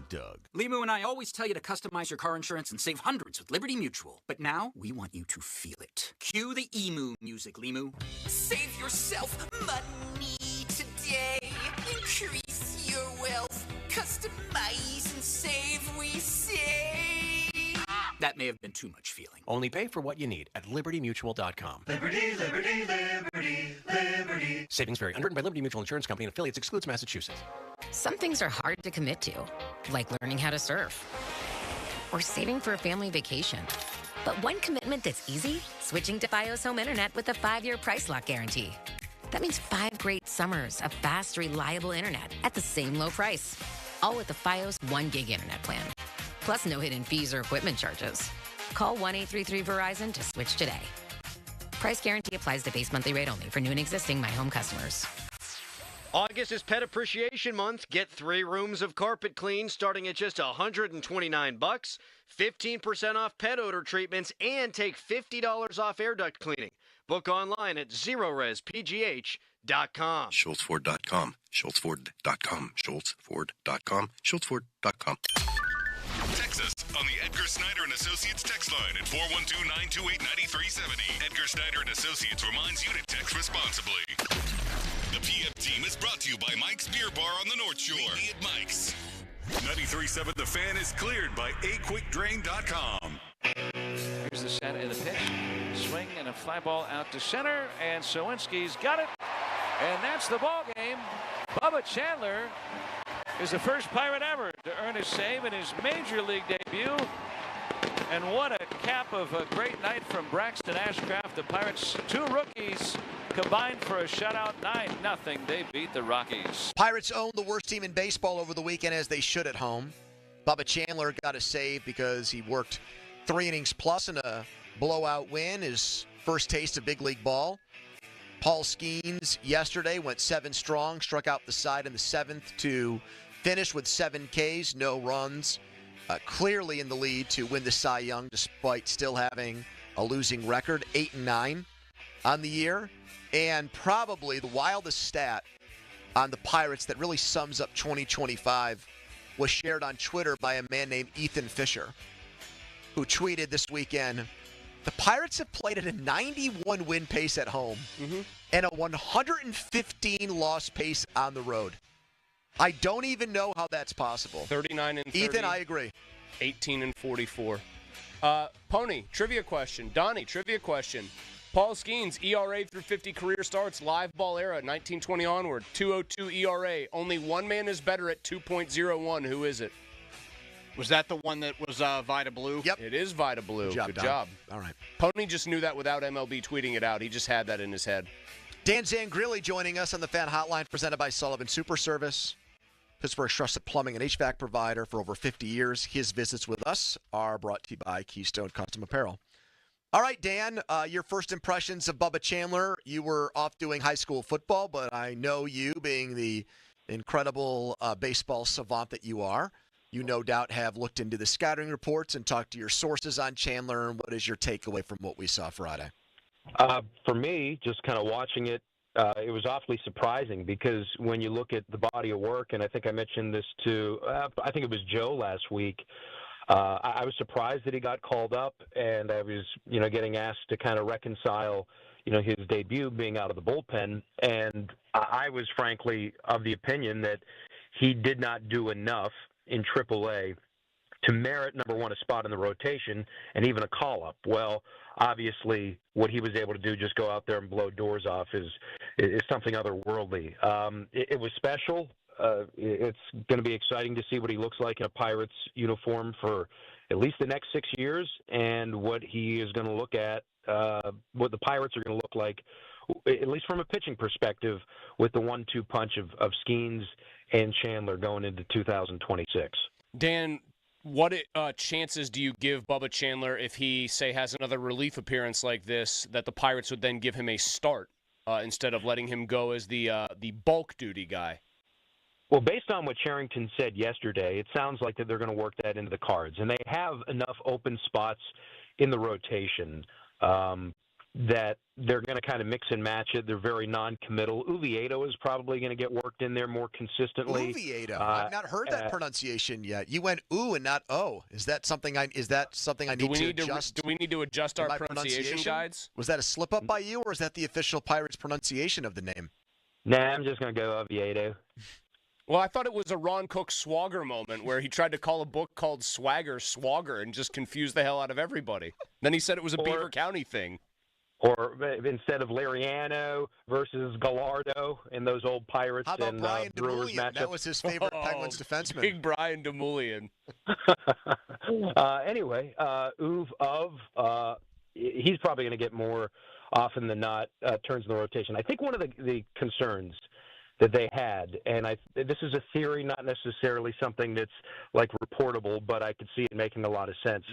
Doug. Limu and I always tell you to customize your car insurance and save hundreds with Liberty Mutual. But now, we want you to feel it. Cue the emu music, Limu. Save yourself money today. Increase your wealth. Customize and save, we say. That may have been too much feeling. Only pay for what you need at LibertyMutual.com. Liberty, liberty, liberty, liberty. Savings vary. Underwritten by Liberty Mutual Insurance Company and affiliates. Excludes Massachusetts. Some things are hard to commit to, like learning how to surf or saving for a family vacation. But one commitment that's easy, switching to Fios Home Internet with a 5-year price lock guarantee. That means 5 great summers of fast, reliable internet at the same low price. All with the Fios 1 gig internet plan. Plus no hidden fees or equipment charges. Call 1-833-VERIZON to switch today. Price guarantee applies to base monthly rate only for new and existing My Home customers. August is Pet Appreciation Month. Get 3 rooms of carpet clean starting at just $129, 15% off pet odor treatments, and take $50 off air duct cleaning. Book online at ZeroResPGH.com. SchultzFord.com. SchultzFord.com. SchultzFord.com. SchultzFord.com. Text us on the Edgar Snyder and Associates text line at 412-928-9370. Edgar Snyder and Associates reminds you to text responsibly. The PM team is brought to you by Mike's Beer Bar on the North Shore. Meet me at Mike's. 93.7 The Fan is cleared by aquickdrain.com. Here's the center in the pitch. Swing and a fly ball out to center, and Sowinski's got it. And that's the ball game. Bubba Chandler is the first Pirate ever to earn a save in his major league debut. And what a cap of a great night from Braxton Ashcraft. The Pirates, 2 rookies combined for a shutout, 9-0. They beat the Rockies. Pirates owned the worst team in baseball over the weekend, as they should at home. Bubba Chandler got a save because he worked 3 innings plus in a blowout win, his first taste of big league ball. Paul Skenes yesterday went 7 strong, struck out the side in the 7th to finish with 7 Ks, no runs. Clearly in the lead to win the Cy Young despite still having a losing record, 8-9 on the year. And probably the wildest stat on the Pirates that really sums up 2025 was shared on Twitter by a man named Ethan Fisher, who tweeted this weekend, the Pirates have played at a 91 win pace at home and a 115 loss pace on the road. I don't even know how that's possible. 39 and 30. Ethan, I agree. 18 and 44. Pony, trivia question. Donnie, trivia question. Paul Skenes, ERA through 50 career starts, live ball era, 1920 onward, 2.02 ERA. Only one man is better at 2.01. Who is it? Was that the one that was Vida Blue? Yep. It is Vida Blue. Good job. All right. Pony just knew that without MLB tweeting it out. He just had that in his head. Dan Zangrilli joining us on the Fan Hotline presented by Sullivan Super Service. Pittsburgh's trusted plumbing and HVAC provider for over 50 years. His visits with us are brought to you by Keystone Custom Apparel. All right, Dan, your first impressions of Bubba Chandler. You were off doing high school football, but I know you, being the incredible baseball savant that you are, you no doubt have looked into the scouting reports and talked to your sources on Chandler. And what is your takeaway from what we saw Friday? For me, just kind of watching it, it was awfully surprising because when you look at the body of work, and I think I mentioned this to, I think it was Joe last week, I was surprised that he got called up, and I was, getting asked to kind of reconcile, his debut being out of the bullpen, and I was frankly of the opinion that he did not do enough in AAA to merit, number one, a spot in the rotation and even a call-up. Well, obviously, what he was able to do, just go out there and blow doors off, is something otherworldly. It was special. It's going to be exciting to see what he looks like in a Pirates uniform for at least the next 6 years, and what he is going to look at, what the Pirates are going to look like, at least from a pitching perspective, with the 1-2 punch of Skenes and Chandler going into 2026. Dan, what chances do you give Bubba Chandler if he, say, has another relief appearance like this, that the Pirates would then give him a start instead of letting him go as the bulk duty guy? Well, based on what Charrington said yesterday, it sounds like that they're going to work that into the cards. And they have enough open spots in the rotation that they're going to kind of mix and match it. They're very non-committal. Oviedo is probably going to get worked in there more consistently. Oviedo. I've not heard that pronunciation yet. You went ooh and not oh. Is that something I need to adjust? Do we need to adjust our pronunciation guides? Was that a slip up by you, or is that the official Pirates pronunciation of the name? Nah, I'm just going to go Oviedo. Well, I thought it was a Ron Cook Swagger moment where he tried to call a book called Swagger and just confused the hell out of everybody. Then he said it was a Beaver County thing. Or instead of Lariano versus Gallardo in those old Pirates and Brewers matchups. That was his favorite Penguins defenseman. Big Brian DeMullion. Anyway, he's probably going to get more often than not turns in the rotation. I think one of the concerns that they had, and this is a theory, not necessarily something that's like reportable, but I could see it making a lot of sense.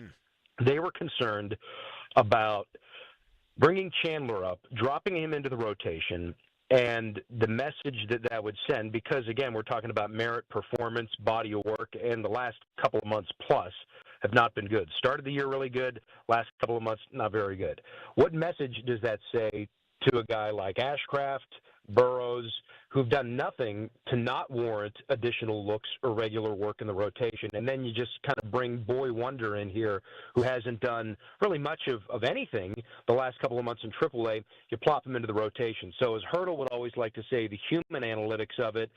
They were concerned about bringing Chandler up, dropping him into the rotation, and the message that would send, because, again, we're talking about merit, performance, body of work, and the last couple of months plus have not been good. Started the year really good, last couple of months not very good. What message does that say to a guy like Ashcraft, Burrows, who've done nothing to not warrant additional looks or regular work in the rotation? And then you just kind of bring Boy Wonder in here, who hasn't done really much of anything the last couple of months in AAA. You plop him into the rotation. So as Hurdle would always like to say, the human analytics of it,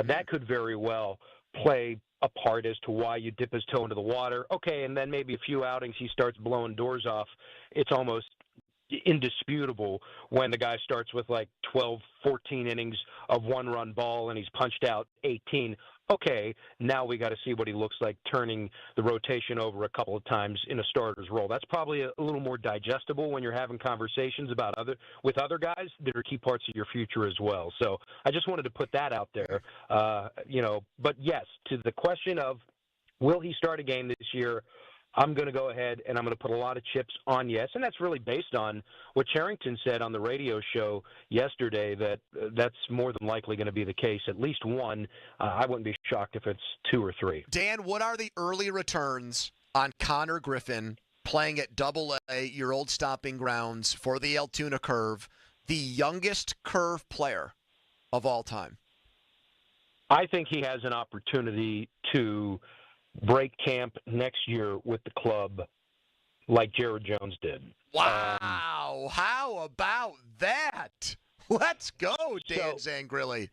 that could very well play a part as to why you dip his toe into the water. Okay, and then maybe a few outings he starts blowing doors off. It's almost indisputable when the guy starts with like 12, 14 innings of one-run ball and he's punched out 18. Okay, now we got to see what he looks like turning the rotation over a couple of times in a starter's role. That's probably a little more digestible when you're having conversations with other guys that are key parts of your future as well. So I just wanted to put that out there. But yes, to the question of will he start a game this year, I'm going to go ahead and I'm going to put a lot of chips on yes, and that's really based on what Charrington said on the radio show yesterday, that that's more than likely going to be the case. At least one. I wouldn't be shocked if it's 2 or 3. Dan, what are the early returns on Connor Griffin playing at Double-A, your old stomping grounds, for the Altoona Curve, the youngest Curve player of all time? I think he has an opportunity to break camp next year with the club like Jared Jones did. Wow. How about that? Let's go, Dan Zangrilli.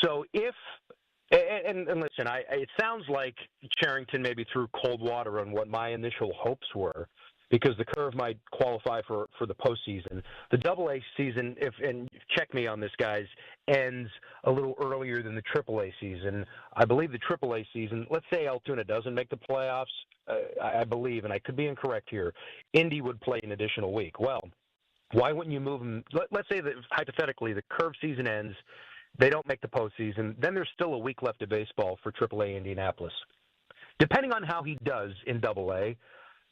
So if and listen, it sounds like Charrington maybe threw cold water on what my initial hopes were, because the Curve might qualify for the postseason. The Double-A season, and check me on this, guys, ends a little earlier than the Triple-A season. I believe the Triple-A season, let's say Altoona doesn't make the playoffs, I believe, and I could be incorrect here, Indy would play an additional week. Well, why wouldn't you move them? Let's say that hypothetically the Curve season ends, they don't make the postseason, then there's still a week left of baseball for Triple-A Indianapolis. Depending on how he does in Double-A,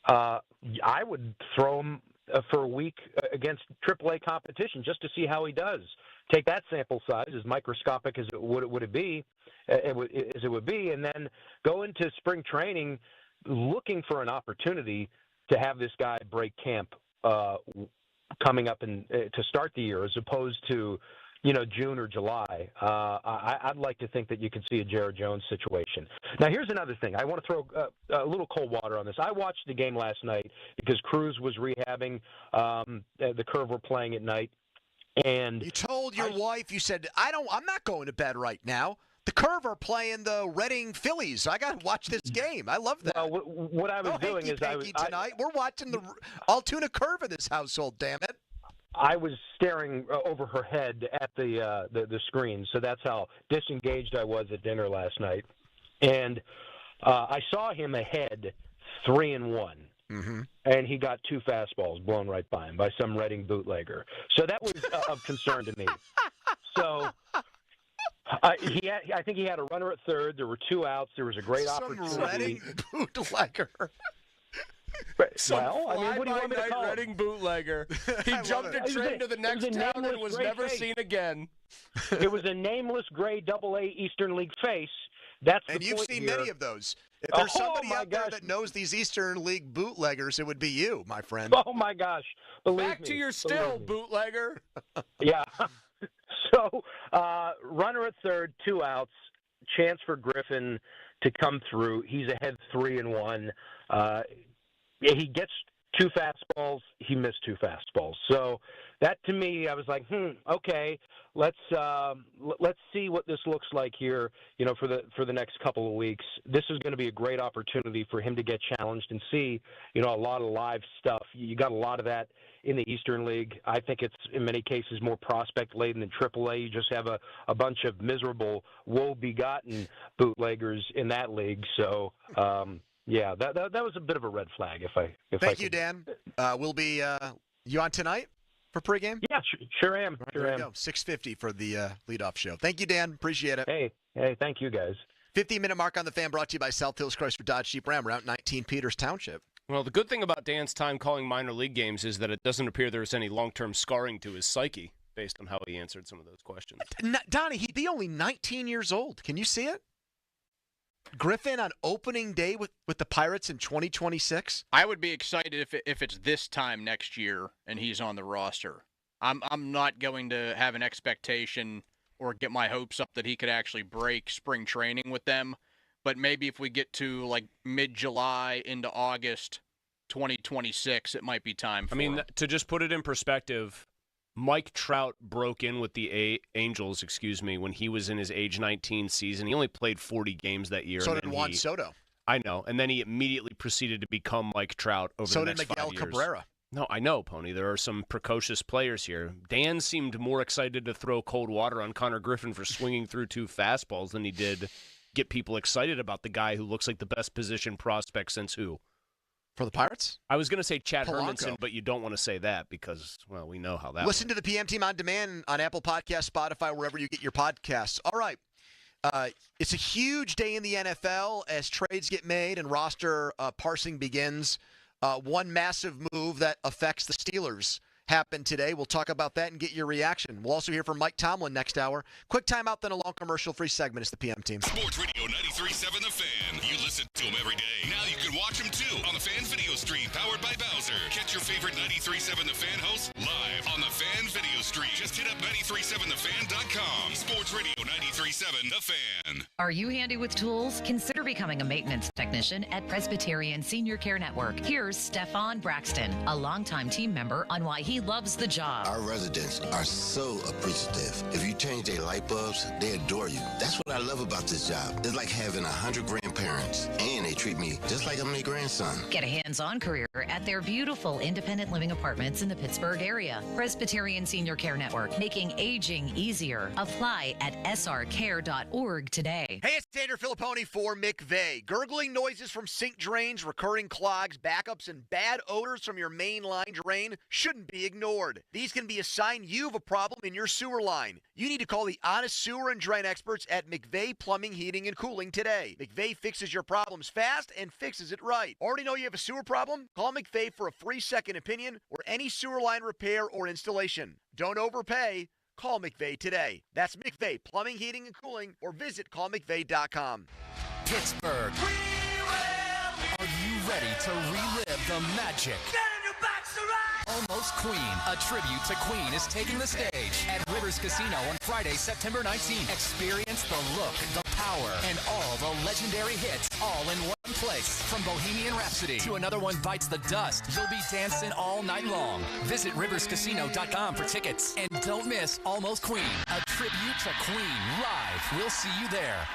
I would throw him for a week against AAA competition just to see how he does. Take that sample size, as microscopic as it would be, and then go into spring training looking for an opportunity to have this guy break camp coming up to start the year, as opposed to June or July. I'd like to think that you could see a Jared Jones situation. Now, here's another thing. I want to throw a little cold water on this. I watched the game last night because Cruz was rehabbing. The Curve were playing at night. And you told your wife, you said, I'm not going to bed right now. The Curve are playing the Reading Phillies. I got to watch this game. I love that. Well, what I was doing is tonight we're watching the Altoona Curve in this household, damn it. I was staring over her head at the screen, so that's how disengaged I was at dinner last night. And I saw him ahead 3-1, and he got 2 fastballs blown right by him by some Reading bootlegger. So that was of concern to me. So I think he had a runner at third. There were 2 outs. There was a great opportunity. Some Reading bootlegger. What do you want me to call him? Reading bootlegger. He jumped a train to the next town and was never seen again. It was a nameless gray Double-A Eastern League face. That's and the you've point seen here. many of those. If there's somebody out there that knows these Eastern League bootleggers, it would be you, my friend. Oh my gosh! Believe Back me. to your still, bootlegger. Yeah. So runner at third, 2 outs. Chance for Griffin to come through. He's ahead 3-1. He gets 2 fastballs. He missed 2 fastballs. So that, to me, I was like, okay, let's see what this looks like here, for the next couple of weeks. This is going to be a great opportunity for him to get challenged and see, a lot of live stuff. You got a lot of that in the Eastern League. I think it's, in many cases, more prospect-laden than AAA. You just have a bunch of miserable, woe-begotten bootleggers in that league. So, yeah, that was a bit of a red flag. Thank you, Dan. We'll be you on tonight for pregame? Yeah, sure am. Right, there we go. 6:50 for the leadoff show. Thank you, Dan. Appreciate it. Hey, thank you, guys. 15-minute mark on the Fan, brought to you by South Hills Chrysler Dodge Jeep Ram, Route 19, Peters Township. Well, the good thing about Dan's time calling minor league games is that it doesn't appear there's any long-term scarring to his psyche based on how he answered some of those questions. Donnie, he'd be only 19 years old. Can you see it? Griffin on opening day with the Pirates in 2026? I would be excited if it's this time next year and he's on the roster. I'm not going to have an expectation or get my hopes up that he could actually break spring training with them. But maybe if we get to like mid-July into August 2026, it might be time for him. To just put it in perspective, Mike Trout broke in with the Angels, when he was in his age 19 season. He only played 40 games that year. So did Juan Soto. I know. And then he immediately proceeded to become Mike Trout over the next 5 years. So did Miguel Cabrera. No, I know, Pony. There are some precocious players here. Dan seemed more excited to throw cold water on Connor Griffin for swinging through 2 fastballs than he did get people excited about the guy who looks like the best position prospect since who? For the Pirates? I was going to say Chad Polanco. Hermanson, but you don't want to say that because, well, we know how that Listen to the PM Team on demand on Apple Podcasts, Spotify, wherever you get your podcasts. All right. It's a huge day in the NFL as trades get made and roster parsing begins. One massive move that affects the Steelers happened today. We'll talk about that and get your reaction. We'll also hear from Mike Tomlin next hour. Quick timeout, then a long commercial-free segment. It's the PM Team. Sports Radio 93.7 The Fan. You listen to them every day. Now you can watch them, too, on the Fan video stream powered by Bowser. Catch your favorite 93.7 The Fan hosts live on the Fan video stream. Just hit up 937thefan.com. Sports Radio 93.7 The Fan. Are you handy with tools? Consider becoming a maintenance technician at Presbyterian Senior Care Network. Here's Stefan Braxton, a longtime team member, on why he loves the job. Our residents are so appreciative. If you change their light bulbs, they adore you. That's what I love about this job. It's like having 100 grandparents, and they treat me just like I'm their grandson. Get a hands-on career at their beautiful independent living apartments in the Pittsburgh area. Presbyterian Senior Care Network, making aging easier. Apply at srcare.org today. Hey, it's Tanner Filipponi for McVeigh. Gurgling noises from sink drains, recurring clogs, backups, and bad odors from your main line drain shouldn't be ignored. These can be a sign you have a problem in your sewer line. You need to call the honest sewer and drain experts at McVeigh Plumbing, Heating, and Cooling today. McVeigh fixes your problems fast and fixes it right. Already know you have a sewer problem? Call McVeigh for a free second opinion or any sewer line repair or installation. Don't overpay. Call McVeigh today. That's McVeigh Plumbing, Heating, and Cooling, or visit callmcveigh.com. Pittsburgh. Are you ready to relive the magic? Almost Queen, a tribute to Queen, is taking the stage at Rivers Casino on Friday, September 19th. Experience the look, the power, and all the legendary hits all in one place. From Bohemian Rhapsody to Another One Bites the Dust, you'll be dancing all night long. Visit riverscasino.com for tickets. And don't miss Almost Queen, a tribute to Queen live. We'll see you there.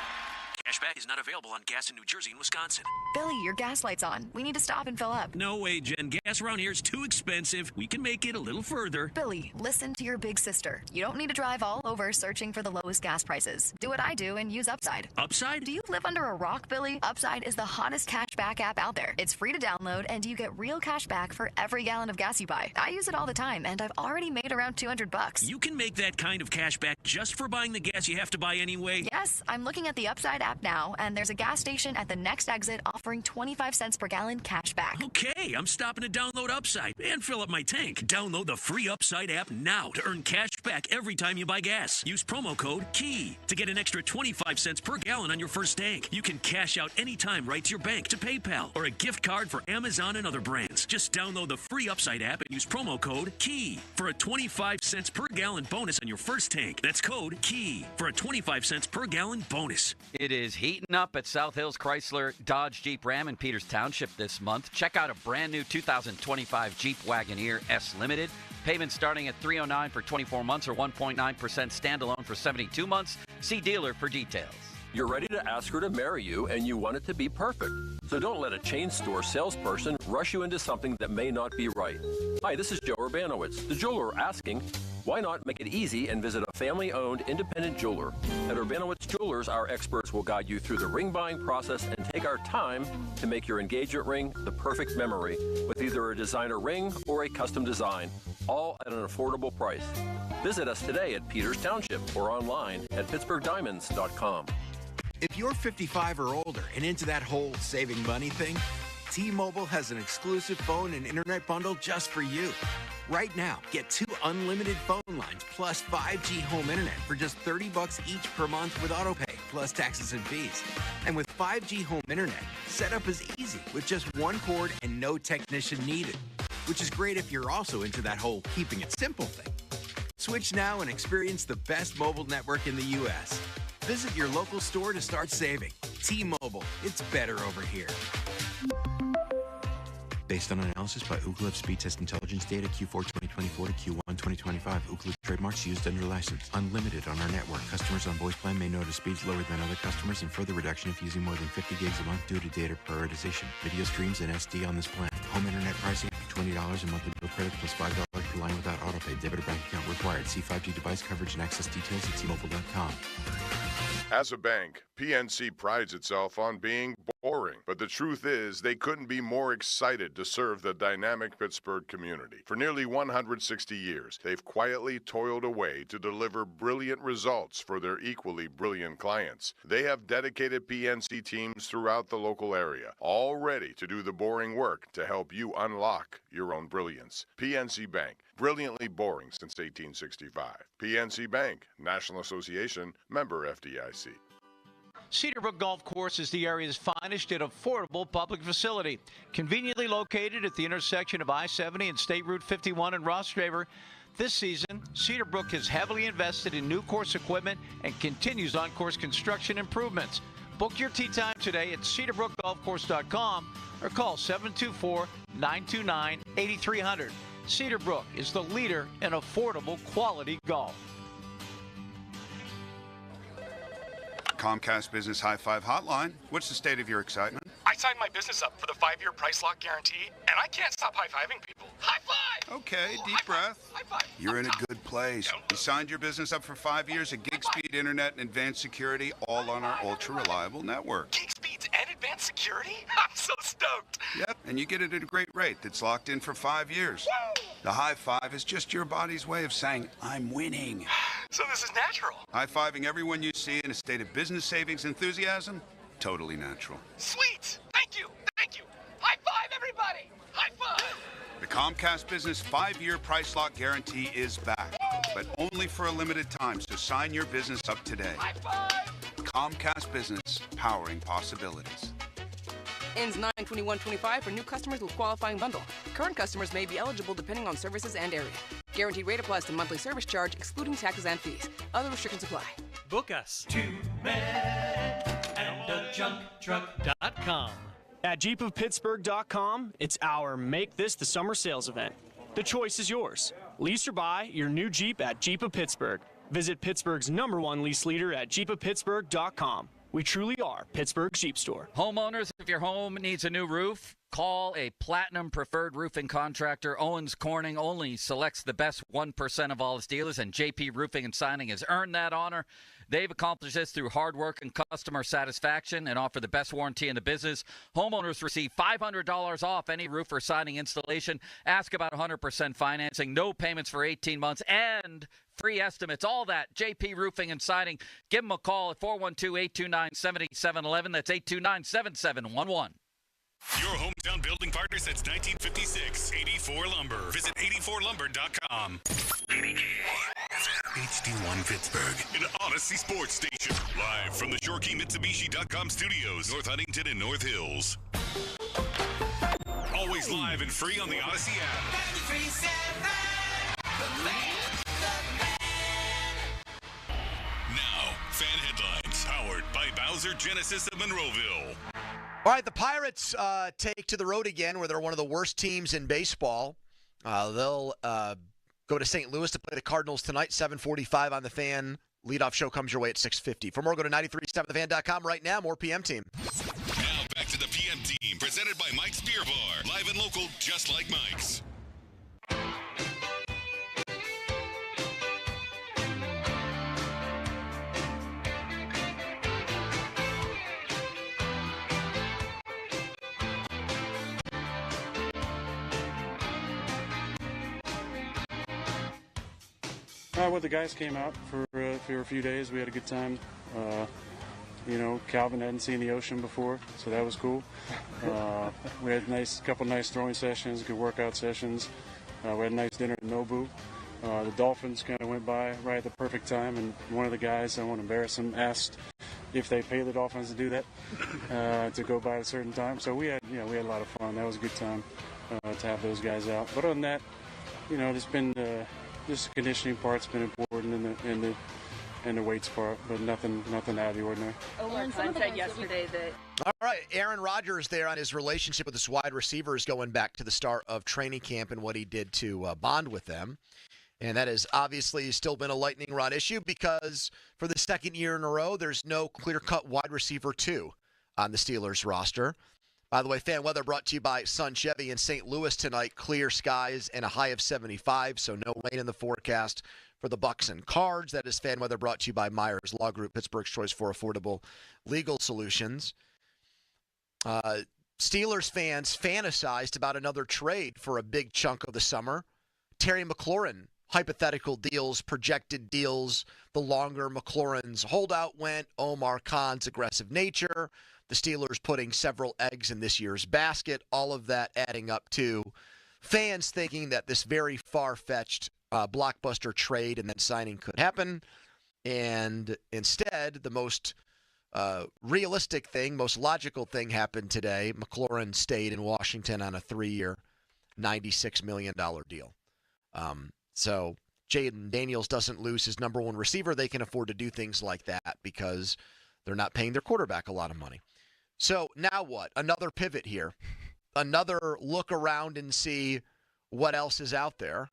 Cashback is not available on gas in New Jersey and Wisconsin. Billy, your gas light's on. We need to stop and fill up. No way, Jen. Gas around here is too expensive. We can make it a little further. Billy, listen to your big sister. You don't need to drive all over searching for the lowest gas prices. Do what I do and use Upside. Upside? Do you live under a rock, Billy? Upside is the hottest cashback app out there. It's free to download, and you get real cash back for every gallon of gas you buy. I use it all the time, and I've already made around $200. You can make that kind of cash back just for buying the gas you have to buy anyway? Yes, I'm looking at the Upside app now, and there's a gas station at the next exit offering 25 cents per gallon cash back. Okay, I'm stopping to download Upside and fill up my tank. Download the free Upside app now to earn cash back every time you buy gas. Use promo code KEY to get an extra 25 cents per gallon on your first tank. You can cash out anytime right to your bank, to PayPal, or a gift card for Amazon and other brands. Just download the free Upside app and use promo code KEY for a 25 cents per gallon bonus on your first tank. That's code KEY for a 25 cents per gallon bonus. It is heating up at South Hills Chrysler Dodge Jeep Ram in Peters Township this month. Check out a brand new 2025 Jeep Wagoneer S Limited. Payments starting at $309 for 24 months or 1.9% standalone for 72 months. See dealer for details. You're ready to ask her to marry you, and you want it to be perfect. So don't let a chain store salesperson rush you into something that may not be right. Hi, this is Joe Urbanowitz, the jeweler, asking, why not make it easy and visit a family-owned independent jeweler? At Urbanowitz Jewelers, our experts will guide you through the ring buying process and take our time to make your engagement ring the perfect memory with either a designer ring or a custom design, all at an affordable price. Visit us today at Peters Township or online at pittsburghdiamonds.com. If you're 55 or older and into that whole saving money thing, T-Mobile has an exclusive phone and internet bundle just for you. Right now, get 2 unlimited phone lines plus 5G home internet for just $30 each per month with autopay, plus taxes and fees. And with 5G home internet, setup is easy with just one cord and no technician needed, which is great if you're also into that whole keeping it simple thing. Switch now and experience the best mobile network in the U.S. Visit your local store to start saving. T-Mobile, it's better over here. Based on analysis by Ookla Speed Test Intelligence data Q4 2024 to Q1 2025. Ookla trademarks used under license. Unlimited on our network. Customers on voice plan may notice speeds lower than other customers and further reduction if using more than 50 gigs a month due to data prioritization. Video streams and SD on this plan. Home internet pricing $20 in monthly bill credits plus $5 per line without autopay. Debit or bank account required. See 5G device coverage and access details at T-Mobile.com. As a bank, PNC prides itself on being boring, but the truth is they couldn't be more excited to serve the dynamic Pittsburgh community. For nearly 160 years, they've quietly toiled away to deliver brilliant results for their equally brilliant clients. They have dedicated PNC teams throughout the local area, all ready to do the boring work to help you unlock your own brilliance. PNC Bank, brilliantly boring since 1865. PNC Bank, National Association, member FDIC. Cedarbrook Golf Course is the area's finest and affordable public facility. Conveniently located at the intersection of I-70 and State Route 51 in Rostraver, this season, Cedarbrook has heavily invested in new course equipment and continues on-course construction improvements. Book your tee time today at cedarbrookgolfcourse.com or call 724-929-8300. Cedarbrook is the leader in affordable quality golf. Comcast Business High Five Hotline. What's the state of your excitement? I signed my business up for the 5-year price lock guarantee, and I can't stop high-fiving people. High five! Okay, deep breath. High five. You're in a good place. You signed your business up for 5 years of gig speed internet and advanced security, all on our ultra-reliable network. Gig speeds and advanced security? I'm so stoked. Yep, and you get it at a great rate that's locked in for 5 years. Woo! The high five is just your body's way of saying, I'm winning. So this is natural. High-fiving everyone you see in a state of business savings enthusiasm? Totally natural. Sweet! Thank you! Thank you! High five, everybody! High five! The Comcast Business 5-year price lock guarantee is back, but only for a limited time, so sign your business up today. High five! Comcast Business, powering possibilities. Ends 9/21/25 for new customers with qualifying bundle. Current customers may be eligible depending on services and area. Guaranteed rate applies to monthly service charge, excluding taxes and fees. Other restrictions apply. Book us. TwoMenAndAJunkTruck.com. At JeepOfPittsburgh.com, it's our Make This the Summer sales event. The choice is yours. Lease or buy your new Jeep at Jeep of Pittsburgh. Visit Pittsburgh's #1 lease leader at JeepOfPittsburgh.com. We truly are Pittsburgh's Jeep store. Homeowners, if your home needs a new roof, call a Platinum Preferred Roofing Contractor. Owens Corning only selects the best 1% of all its dealers, and JP Roofing and Signing has earned that honor. They've accomplished this through hard work and customer satisfaction and offer the best warranty in the business. Homeowners receive $500 off any roof or siding installation. Ask about 100% financing, no payments for 18 months, and free estimates. All that, JP Roofing and Siding. Give them a call at 412-829-7711. That's 829-7711. Your hometown building partner since 1956, 84 Lumber. Visit 84lumber.com. HD1 Pittsburgh, an Odyssey sports station. Live from the ShoreKeyMitsubishi.com studios, North Huntington and North Hills. Always live and free on the Odyssey app. Now, fan headlines powered by Bowser Genesis of Monroeville. All right, the Pirates take to the road again, where they're one of the worst teams in baseball. They'll go to St. Louis to play the Cardinals tonight, 7:45 on the Fan. Leadoff show comes your way at 6:50. For more, go to 937thefan.com right now. More PM Team. Now back to the PM Team, presented by Mike's Beer Bar. Live and local, just like Mike's. Well, the guys came out for a few days. We had a good time. Calvin hadn't seen the ocean before, so that was cool. We had a couple nice throwing sessions, good workout sessions. We had a nice dinner at Nobu. The Dolphins kind of went by right at the perfect time, and one of the guys, I won't embarrass him, asked if they pay the Dolphins to do that, to go by at a certain time. So we had a lot of fun. That was a good time to have those guys out. But other than that, there's been this conditioning part's been important in the weights part, but nothing out of the ordinary. Someone said yesterday that. All right, Aaron Rodgers there on his relationship with his wide receivers going back to the start of training camp and what he did to bond with them. And that has obviously still been a lightning rod issue because for the second year in a row, there's no clear-cut wide receiver 2 on the Steelers roster. By the way, fan weather brought to you by Sun Chevy in St. Louis tonight. Clear skies and a high of 75, so no rain in the forecast for the Bucks and Cards. That is fan weather brought to you by Myers Law Group, Pittsburgh's choice for affordable legal solutions. Steelers fans fantasized about another trade for a big chunk of the summer. Terry McLaurin, hypothetical deals, projected deals. The longer McLaurin's holdout went, Omar Khan's aggressive nature, the Steelers putting several eggs in this year's basket, all of that adding up to fans thinking that this very far-fetched blockbuster trade and then signing could happen. And instead, the most realistic thing, most logical thing happened today. McLaurin stayed in Washington on a 3-year, $96 million deal. So Jaden Daniels doesn't lose his number one receiver. They can afford to do things like that because they're not paying their quarterback a lot of money. So now what? Another pivot here. Another look around and see what else is out there.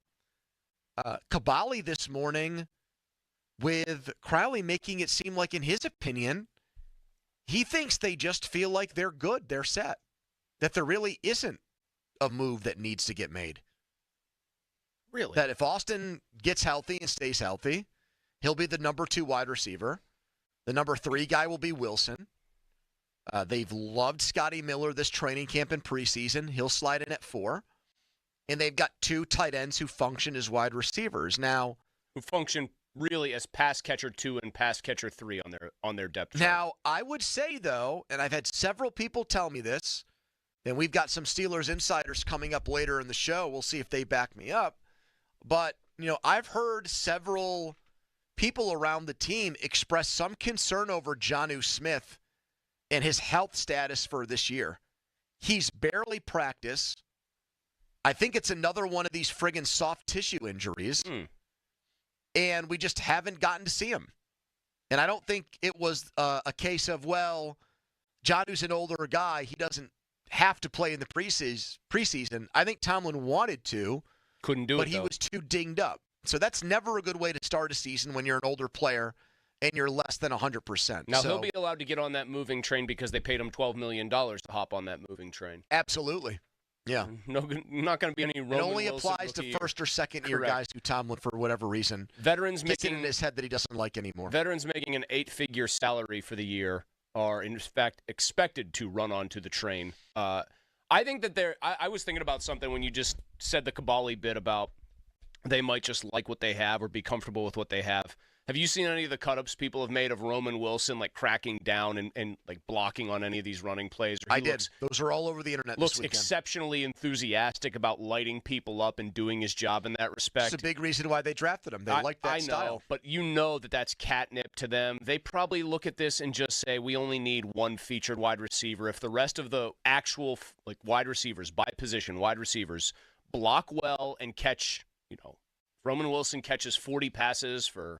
Kabali this morning with Crowley making it seem like, in his opinion, he thinks they just feel like they're good, they're set, that there really isn't a move that needs to get made. Really? That if Austin gets healthy and stays healthy, he'll be the number 2 wide receiver. The number 3 guy will be Wilson. They've loved Scotty Miller this training camp and preseason. He'll slide in at 4. And they've got 2 tight ends who function as wide receivers. Now, who function really as pass catcher 2 and pass catcher 3 on their depth chart. Now, I would say, though, and I've had several people tell me this, and we've got some Steelers insiders coming up later in the show. We'll see if they back me up. But, I've heard several people around the team express some concern over Jonnu Smith and his health status for this year. He's barely practiced. I think it's another one of these friggin' soft tissue injuries. And we just haven't gotten to see him. And I don't think it was a case of, well, Jonnu's an older guy. He doesn't have to play in the preseason. I think Tomlin wanted to. Couldn't do it, but he was too dinged up. So that's never a good way to start a season when you're an older player and you're less than 100%. Now, he'll be allowed to get on that moving train because they paid him $12 million to hop on that moving train. Absolutely. Yeah. No, not going to be any Roman It only Wilson applies to rookie. first or second year guys who Tomlin, for whatever reason, veterans gets making it in his head that he doesn't like anymore. Veterans making an 8-figure salary for the year are, in fact, expected to run onto the train. I think that I was thinking about something when you just said the Kabali bit about they might just like what they have or be comfortable with what they have. Have you seen any of the cut-ups people have made of Roman Wilson, like cracking down and like blocking on any of these running plays? I did. Those are all over the internet Looks this weekend. exceptionally enthusiastic about lighting people up and doing his job in that respect. It's a big reason why they drafted him. They like that style. I know, but you know that's catnip to them. They probably look at this and just say, we only need one featured wide receiver. If the rest of the actual wide receivers, by position, wide receivers, block well and catch, Roman Wilson catches 40 passes for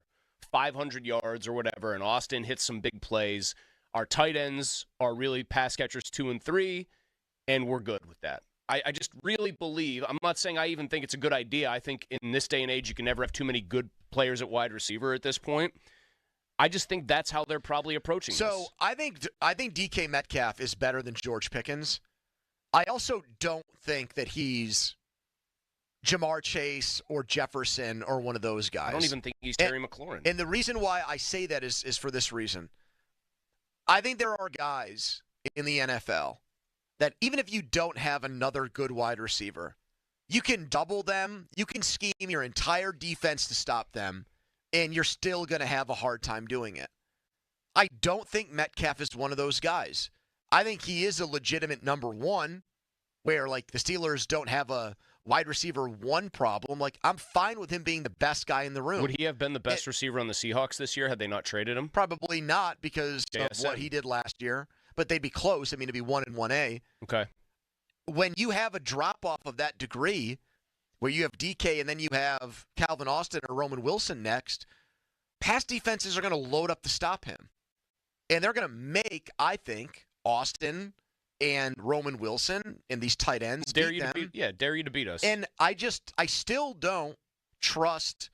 500 yards or whatever, and Austin hits some big plays. Our tight ends are really pass catchers 2 and 3, and we're good with that. I just really believe, I'm not saying I even think it's a good idea. I think in this day and age, you can never have too many good players at wide receiver at this point. I just think that's how they're probably approaching this. So I think DK Metcalf is better than George Pickens. I also don't think that he's Jamar Chase or Jefferson or one of those guys. I don't even think he's Terry McLaurin. And the reason why I say that is for this reason. I think there are guys in the NFL that even if you don't have another good wide receiver, you can double them, you can scheme your entire defense to stop them, and you're still going to have a hard time doing it. I don't think Metcalf is one of those guys. I think he is a legitimate number 1 where, the Steelers don't have a wide receiver 1 problem. I'm fine with him being the best guy in the room. Would he have been the best receiver on the Seahawks this year had they not traded him? Probably not because of what he did last year, but they'd be close. I mean, it'd be 1 and 1A. Okay. When you have a drop-off of that degree, where you have DK and then you have Calvin Austin or Roman Wilson next, pass defenses are going to load up to stop him. And they're going to make, I think, Austin and Roman Wilson and these tight ends dare you to beat us. And I still don't trust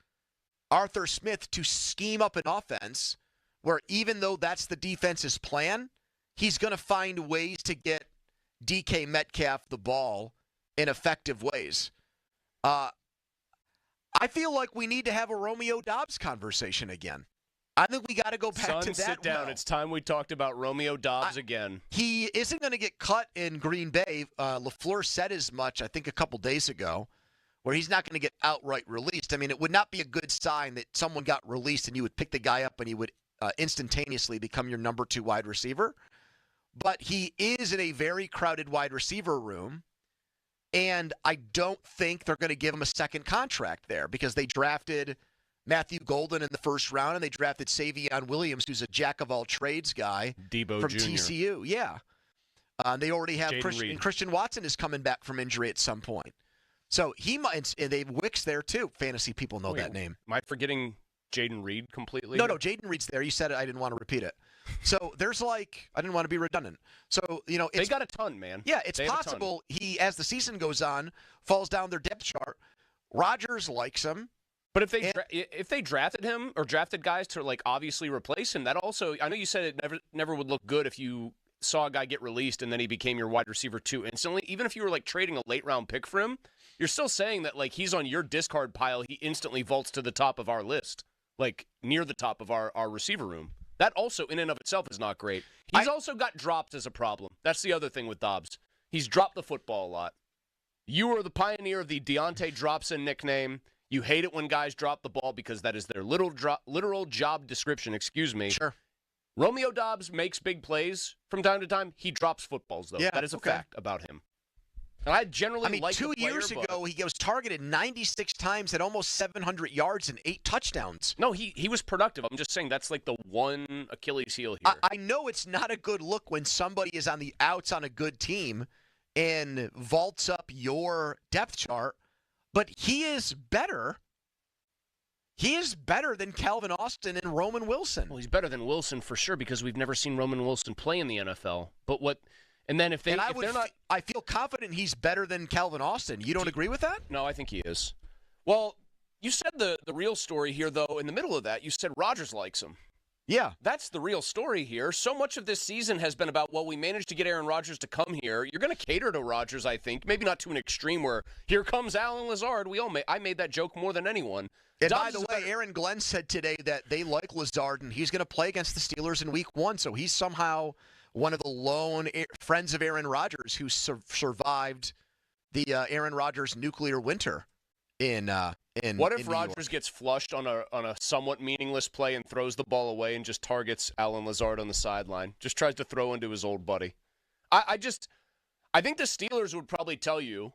Arthur Smith to scheme up an offense where even though that's the defense's plan, he's going to find ways to get DK Metcalf the ball in effective ways. I feel like we need to have a Romeo Doubs conversation again. I think we got to go back to that. Sit down. It's time we talked about Romeo Doubs again. He isn't going to get cut in Green Bay. LaFleur said as much, I think, a couple days ago, where he's not going to get outright released. I mean, it would not be a good sign that someone got released and you would pick the guy up and he would instantaneously become your number 2 wide receiver. But he is in a very crowded wide receiver room, and I don't think they're going to give him a second contract there because they drafted Matthew Golden in the first round, and they drafted Savion Williams, who's a jack-of-all-trades guy Debo from Jr. TCU. Yeah. They already have Christian Watson is coming back from injury at some point. So he might, and they have Wicks there too. Fantasy people know that name. Am I forgetting Jaden Reed completely? No, Jaden Reed's there. You said it. I didn't want to repeat it. So there's I didn't want to be redundant. So, they got a ton, man. Yeah, it's possible he, as the season goes on, falls down their depth chart. Rodgers likes him. But if they drafted him or drafted guys to obviously replace him, that also, I know you said it never would look good if you saw a guy get released and then he became your wide receiver 2 instantly. Even if you were trading a late round pick for him, you're still saying that he's on your discard pile. He instantly vaults to the top of our list, near the top of our receiver room. That also in and of itself is not great. He's also got dropped as a problem. That's the other thing with Doubs. He's dropped the football a lot. You are the pioneer of the Deontay Dropson nickname. You hate it when guys drop the ball because that is their literal job description. Excuse me. Sure. Romeo Doubs makes big plays from time to time. He drops footballs, though. Yeah, that is a fact about him. And I generally like 2 years ago, he was targeted 96 times at almost 700 yards and 8 touchdowns. No, he was productive. I'm just saying that's the one Achilles heel here. I know it's not a good look when somebody is on the outs on a good team and vaults up your depth chart. But he is better. He is better than Calvin Austin and Roman Wilson. Well, he's better than Wilson for sure because we've never seen Roman Wilson play in the NFL. But what? And then if they're not, I feel confident he's better than Calvin Austin. You don't agree with that? No, I think he is. Well, you said the real story here, though. In the middle of that, you said Rodgers likes him. Yeah. That's the real story here. So much of this season has been about, we managed to get Aaron Rodgers to come here. You're going to cater to Rodgers, I think. Maybe not to an extreme where, here comes Alan Lazard. I made that joke more than anyone. And by the way, Aaron Glenn said today that they like Lazard, and he's going to play against the Steelers in Week 1. So he's somehow one of the lone friends of Aaron Rodgers who survived the Aaron Rodgers nuclear winter What if Rodgers gets flushed on a somewhat meaningless play and throws the ball away and just targets Alan Lazard on the sideline? Just tries to throw into his old buddy. I think the Steelers would probably tell you,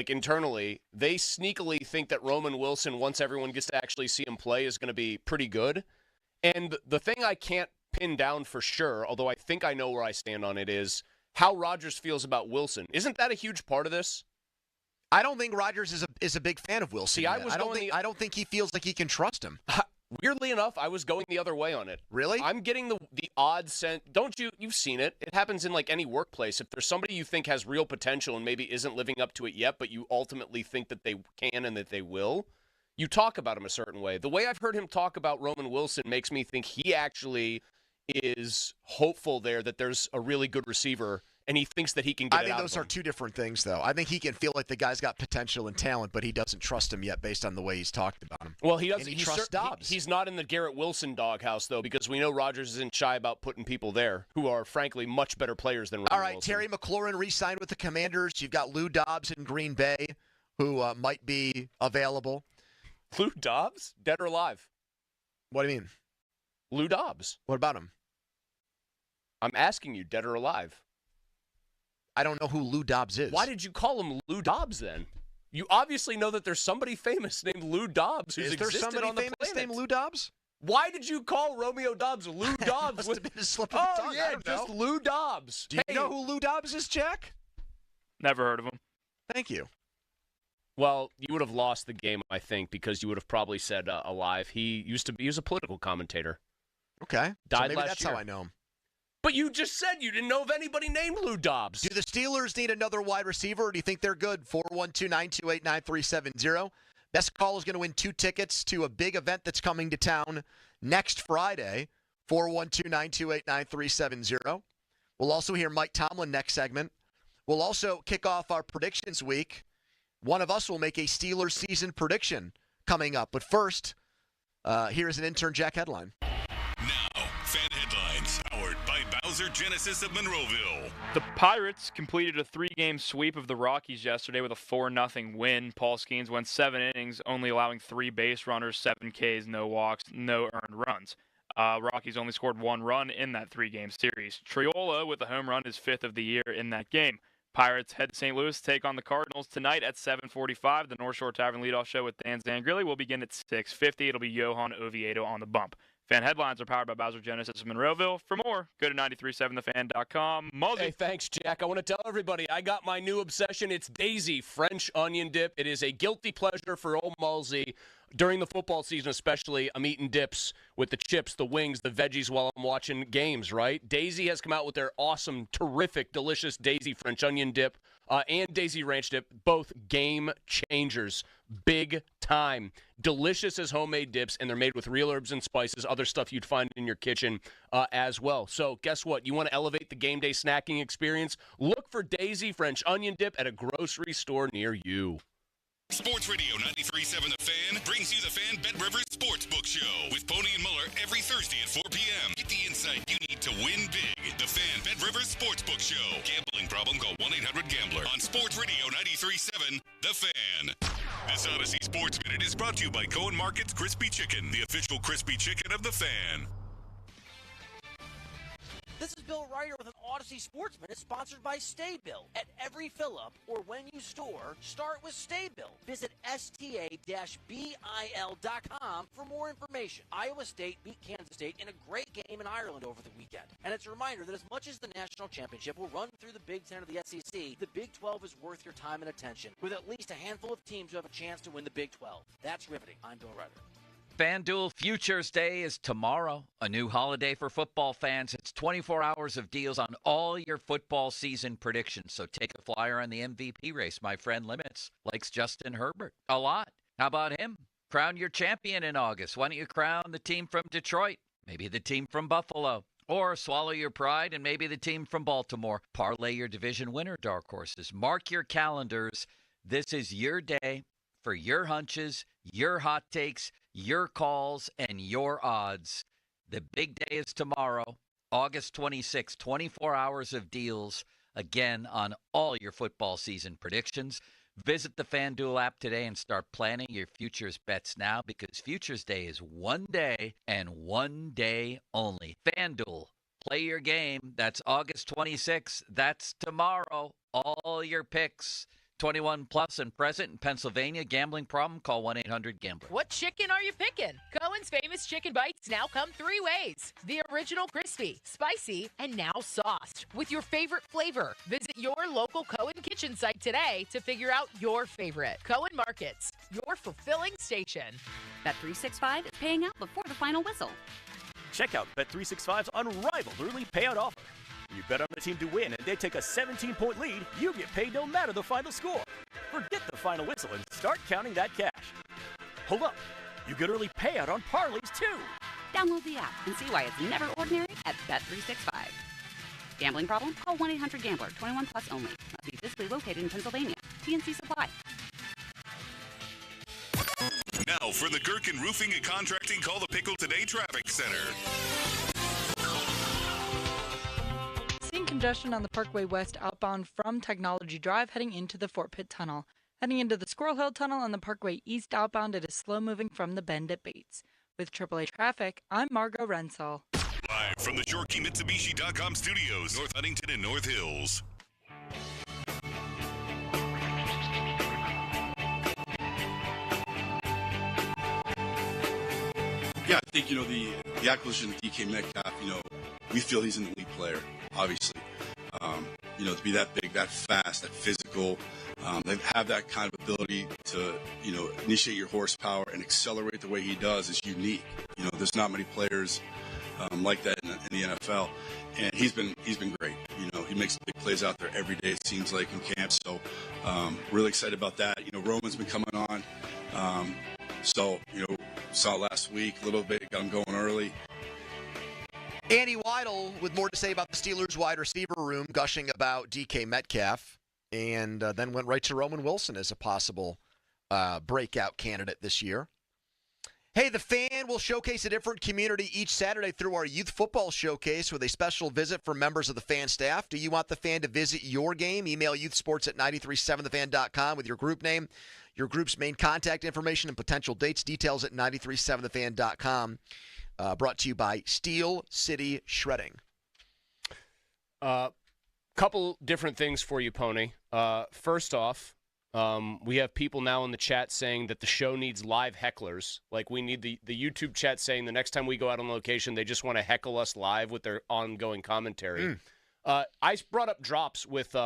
internally, they sneakily think that Roman Wilson, once everyone gets to actually see him play, is going to be pretty good. And the thing I can't pin down for sure, although I think I know where I stand on it, is how Rodgers feels about Wilson. Isn't that a huge part of this? I don't think Rodgers is a big fan of Wilson. See, I don't think he feels like he can trust him. Weirdly enough, I was going the other way on it. Really? I'm getting the odd sense. Don't you? You've seen it. It happens in any workplace. If there's somebody you think has real potential and maybe isn't living up to it yet, but you ultimately think that they can and that they will, you talk about him a certain way. The way I've heard him talk about Roman Wilson makes me think he actually is hopeful there that there's a really good receiver, and he thinks that he can get it out of him. I think those are two different things, though. I think he can feel like the guy's got potential and talent, but he doesn't trust him yet based on the way he's talked about him. Well, he doesn't. And he trusts Dobbs. He's not in the Garrett Wilson doghouse, though, because we know Rodgers isn't shy about putting people there who are, frankly, much better players than Roman All right, Wilson. Terry McLaurin re-signed with the Commanders. You've got Lou Dobbs in Green Bay, who might be available. Lou Dobbs? Dead or alive? What do you mean? Lou Dobbs. What about him? I'm asking you, dead or alive? I don't know who Lou Dobbs is. Why did you call him Lou Dobbs then? You obviously know that there's somebody famous named Lou Dobbs who's existed on the planet. Is there somebody famous named Lou Dobbs? Why did you call Romeo Dobbs Lou Dobbs? Must have been a slip of the tongue. Yeah, just Lou Dobbs. Do you know who Lou Dobbs is, Jack? Never heard of him. Thank you. Well, you would have lost the game, I think, because you would have probably said alive. He was a political commentator. Okay. Died so maybe last that's year. how I know him. But you just said you didn't know of anybody named Lou Dobbs. Do the Steelers need another wide receiver, or do you think they're good? 412-928-9370. Best call is going to win 2 tickets to a big event that's coming to town next Friday. 412-928-9370. We'll also hear Mike Tomlin next segment. We'll also kick off our predictions week. One of us will make a Steelers season prediction coming up. But first, here is an intern Jack headline. Now, fan headlines powered by Bowser Genesis of Monroeville. The Pirates completed a 3-game sweep of the Rockies yesterday with a 4-0 win. Paul Skenes went 7 innings, only allowing 3 base runners, 7 Ks, no walks, no earned runs. Rockies only scored 1 run in that 3-game series. Triola with a home run is 5th of the year in that game. Pirates head to St. Louis to take on the Cardinals tonight at 7:45. The North Shore Tavern leadoff show with Dan Zangrilli will begin at 6:50. It'll be Johan Oviedo on the bump. Fan headlines are powered by Bowser Genesis of Monroeville. For more, go to 937thefan.com. Muzzy. Hey, thanks, Jack. I want to tell everybody I got my new obsession. It's Daisy French onion dip. It is a guilty pleasure for old Mulsey. During the football season especially, I'm eating dips with the chips, the wings, the veggies while I'm watching games, right? Daisy has come out with their awesome, terrific, delicious Daisy French onion dip and Daisy Ranch dip, both game changers, big time. Delicious as homemade dips, and they're made with real herbs and spices, other stuff you'd find in your kitchen as well. So guess what? You want to elevate the game day snacking experience? Look for Daisy French onion dip at a grocery store near you. Sports Radio 93.7 The Fan brings you the Fan Bet Rivers Sportsbook Show with Pony and Muller every Thursday at 4 p.m. Get the insight you need to win big. The Fan Bet Rivers Sportsbook Show. Gambling problem? Call 1-800-GAMBLER. On Sports Radio 93.7 The Fan. This Odyssey Sports Minute is brought to you by Cohen Market's Crispy Chicken, the official crispy chicken of The Fan. This is Bill Ryder with an Odyssey Sports Minute sponsored by Stay Bill. At every fill-up or when you store, start with Stay Bill. Visit sta-bil.com for more information. Iowa State beat Kansas State in a great game in Ireland over the weekend. And it's a reminder that as much as the national championship will run through the Big Ten of the SEC, the Big 12 is worth your time and attention, with at least a handful of teams who have a chance to win the Big 12. That's riveting. I'm Bill Ryder. FanDuel Futures Day is tomorrow, a new holiday for football fans. It's 24 hours of deals on all your football season predictions. So take a flyer on the MVP race. My friend Limits likes Justin Herbert a lot. How about him? Crown your champion in August. Why don't you crown the team from Detroit? Maybe the team from Buffalo. Or swallow your pride and maybe the team from Baltimore. Parlay your division winner, dark horses. Mark your calendars. This is your day for your hunches, your hot takes, your calls, and your odds. The big day is tomorrow, August 26th, 24 hours of deals, again, on all your football season predictions. Visit the FanDuel app today and start planning your futures bets now, because Futures Day is one day and one day only. FanDuel, play your game. That's August 26th. That's tomorrow. All your picks. 21 plus and present in Pennsylvania. Gambling problem? Call 1-800-GAMBLER. What chicken are you picking? Cohen's famous chicken bites now come 3 ways. The original crispy, spicy, and now sauced with your favorite flavor. Visit your local Cohen kitchen site today to figure out your favorite. Cohen Markets, your fulfilling station. Bet365 is paying out before the final whistle. Check out Bet365's unrivaled early payout offer. You bet on the team to win, and they take a 17-point lead, you get paid no matter the final score. Forget the final whistle and start counting that cash. Hold up. You get early payout on parlays, too. Download the app and see why it's never ordinary at Bet365. Gambling problem? Call 1-800-GAMBLER. 21 plus only. Must be physically located in Pennsylvania. TNC Supply. Now for the Gherkin Roofing and Contracting Call the Pickle Today Traffic Center. Seeing congestion on the Parkway West outbound from Technology Drive heading into the Fort Pitt Tunnel. Heading into the Squirrel Hill Tunnel on the Parkway East outbound, it is slow moving from the bend at Bates. With AAA Traffic, I'm Margot Rensel. Live from the ShoreKeyMitsubishi.com studios, North Huntington and North Hills. Yeah, I think, the acquisition of DK Metcalf, we feel he's an elite player, obviously. To be that big, that fast, that physical, they have that kind of ability to, initiate your horsepower and accelerate the way he does is unique. There's not many players like that in the NFL, and he's been great. He makes big plays out there every day, it seems like, in camp. So really excited about that. Roman's been coming on. Saw it last week a little bit, got him going early. Andy Weidel with more to say about the Steelers wide receiver room, gushing about DK Metcalf, and then went right to Roman Wilson as a possible breakout candidate this year. Hey, the Fan will showcase a different community each Saturday through our youth football showcase with a special visit from members of the Fan staff. Do you want the Fan to visit your game? Email youthsports@937thefan.com with your group name, your group's main contact information, and potential dates. Details at 937thefan.com. Brought to you by Steel City Shredding. Couple different things for you, Pony. First off, we have people now in the chat saying that the show needs live hecklers. Like, we need the YouTube chat saying the next time we go out on location, they just want to heckle us live with their ongoing commentary. I brought up drops with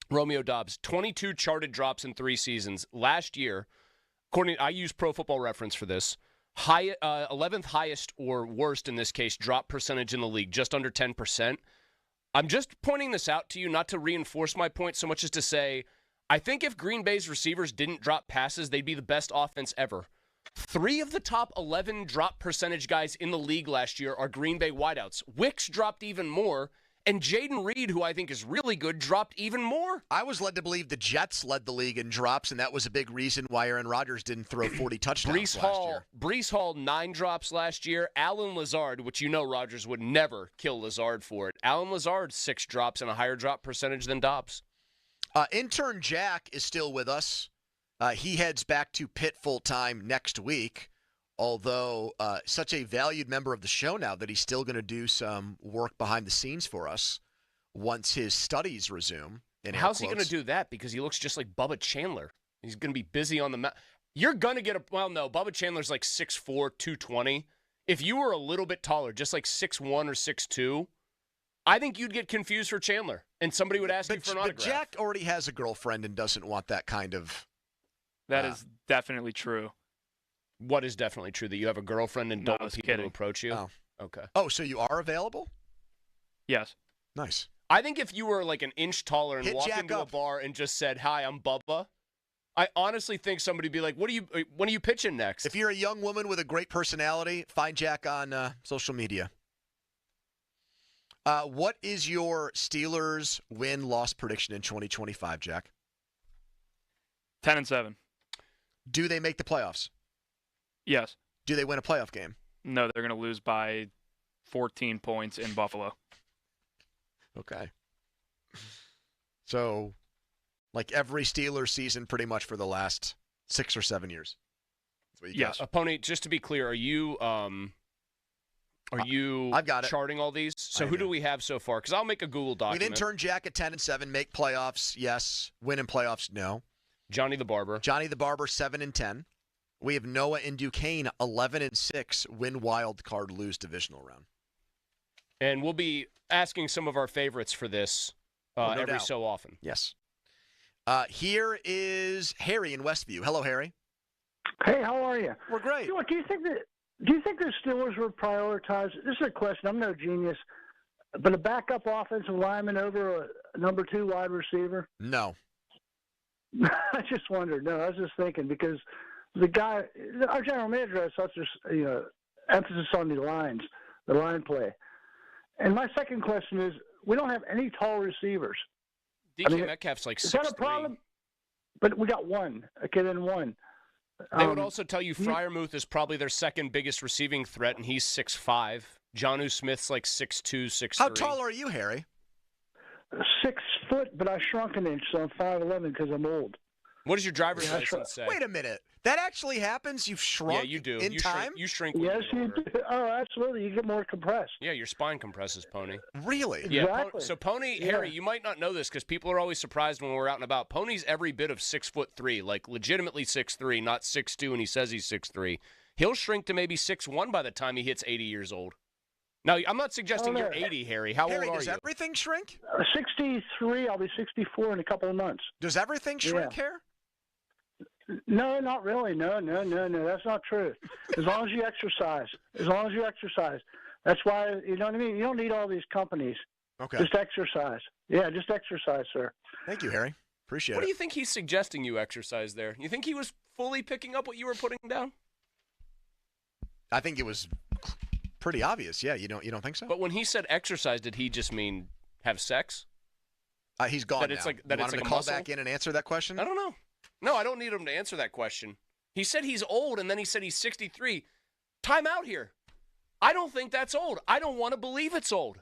Romeo Dobbs. 22 charted drops in 3 seasons. Last year, I use Pro Football Reference for this, 11th highest or worst in this case drop percentage in the league, just under 10%. I'm just pointing this out to you not to reinforce my point so much as to say, I think if Green Bay's receivers didn't drop passes, they'd be the best offense ever. 3 of the top 11 drop percentage guys in the league last year are Green Bay wideouts. Wicks dropped even more, and Jaden Reed, who I think is really good, dropped even more. I was led to believe the Jets led the league in drops, and that was a big reason why Aaron Rodgers didn't throw 40 touchdowns last year. Brees Hall, 9 drops last year. Alan Lazard, which you know Rodgers would never kill Lazard for it. Alan Lazard, 6 drops and a higher drop percentage than Dobbs. Intern Jack is still with us. He heads back to Pitt full-time next week, although such a valued member of the show now that he's still going to do some work behind the scenes for us once his studies resume. How's he going to do that? Because he looks just like Bubba Chandler. He's going to be busy on the mat. You're going to get well, no, Bubba Chandler's like 6'4", 220. If you were a little bit taller, just like 6'1" or 6'2", I think you'd get confused for Chandler, and somebody would ask you for an autograph. But Jack already has a girlfriend and doesn't want that kind of... That is definitely true. What is definitely true? That you have a girlfriend and don't want people to approach you? Oh. Okay. Oh, so you are available? Yes. Nice. I think if you were like an inch taller and walked into a bar and just said, "Hi, I'm Bubba," I honestly think somebody would be like, when are you pitching next? If you're a young woman with a great personality, find Jack on social media. What is your Steelers win-loss prediction in 2025, Jack? 10-7. Do they make the playoffs? Yes. Do they win a playoff game? No, they're going to lose by 14 points in Buffalo. Okay. So, like every Steelers season pretty much for the last 6 or 7 years. That's what you yes. Pony, just to be clear, are you I've got it. Charting all these? So who do we have so far? Because I'll make a Google document. We've interned Jack at 10-7. Make playoffs, yes. Win in playoffs, no. Johnny the Barber, 7-10. We have Noah and Duquesne 11-6. Win wild card, lose divisional round. And we'll be asking some of our favorites for this every so often. Yes. Here is Harry in Westview. Hello, Harry. Hey, how are you? We're great. Do you think the Steelers would prioritize? This is a question. I'm no genius, but a backup offensive lineman over a number 2 wide receiver? No. I just wondered. No, I was just thinking because the guy, our general manager, has such emphasis on the line play. And my second question is, we don't have any tall receivers. DK Metcalf's like 6'3". Is that a problem? But we got one. Okay, then one. They would also tell you Freiermuth is probably their second biggest receiving threat, and he's 6'5". Jonnu Smith's like 6'2", 6'3". How tall are you, Harry? 6 foot, but I shrunk an inch, so I'm 5'11" because I'm old. What does your driver's license say? Wait a minute. That actually happens? You've shrunk you do. in time? You shrink. Yes, you do. Oh, absolutely. You get more compressed. Yeah, your spine compresses, Pony. Really? Yeah. Exactly. So Pony, Harry, you might not know this because people are always surprised when we're out and about. Pony's every bit of 6'3", like legitimately 6'3", not 6'2", and he says he's 6'3". He'll shrink to maybe 6'1" by the time he hits 80 years old. Now, I'm not suggesting you're 80, Harry. How old are you? Does everything shrink? 63. I'll be 64 in a couple of months. Does everything shrink, Harry? No, not really. No. That's not true. As long as you exercise. That's why, you know what I mean? You don't need all these companies. Okay. Just exercise. Yeah, just exercise, sir. Thank you, Harry. Appreciate it. What do you think he's suggesting you exercise there? You think he was fully picking up what you were putting down? I think it was pretty obvious. Yeah, you don't think so? But when he said exercise, did he just mean have sex? He's gone that now. It's like, you that want it's him like to a call muscle? back in and answer that question? I don't know. No, I don't need him to answer that question. He said he's old, and then he said he's 63. Time out here. I don't think that's old. I don't want to believe it's old.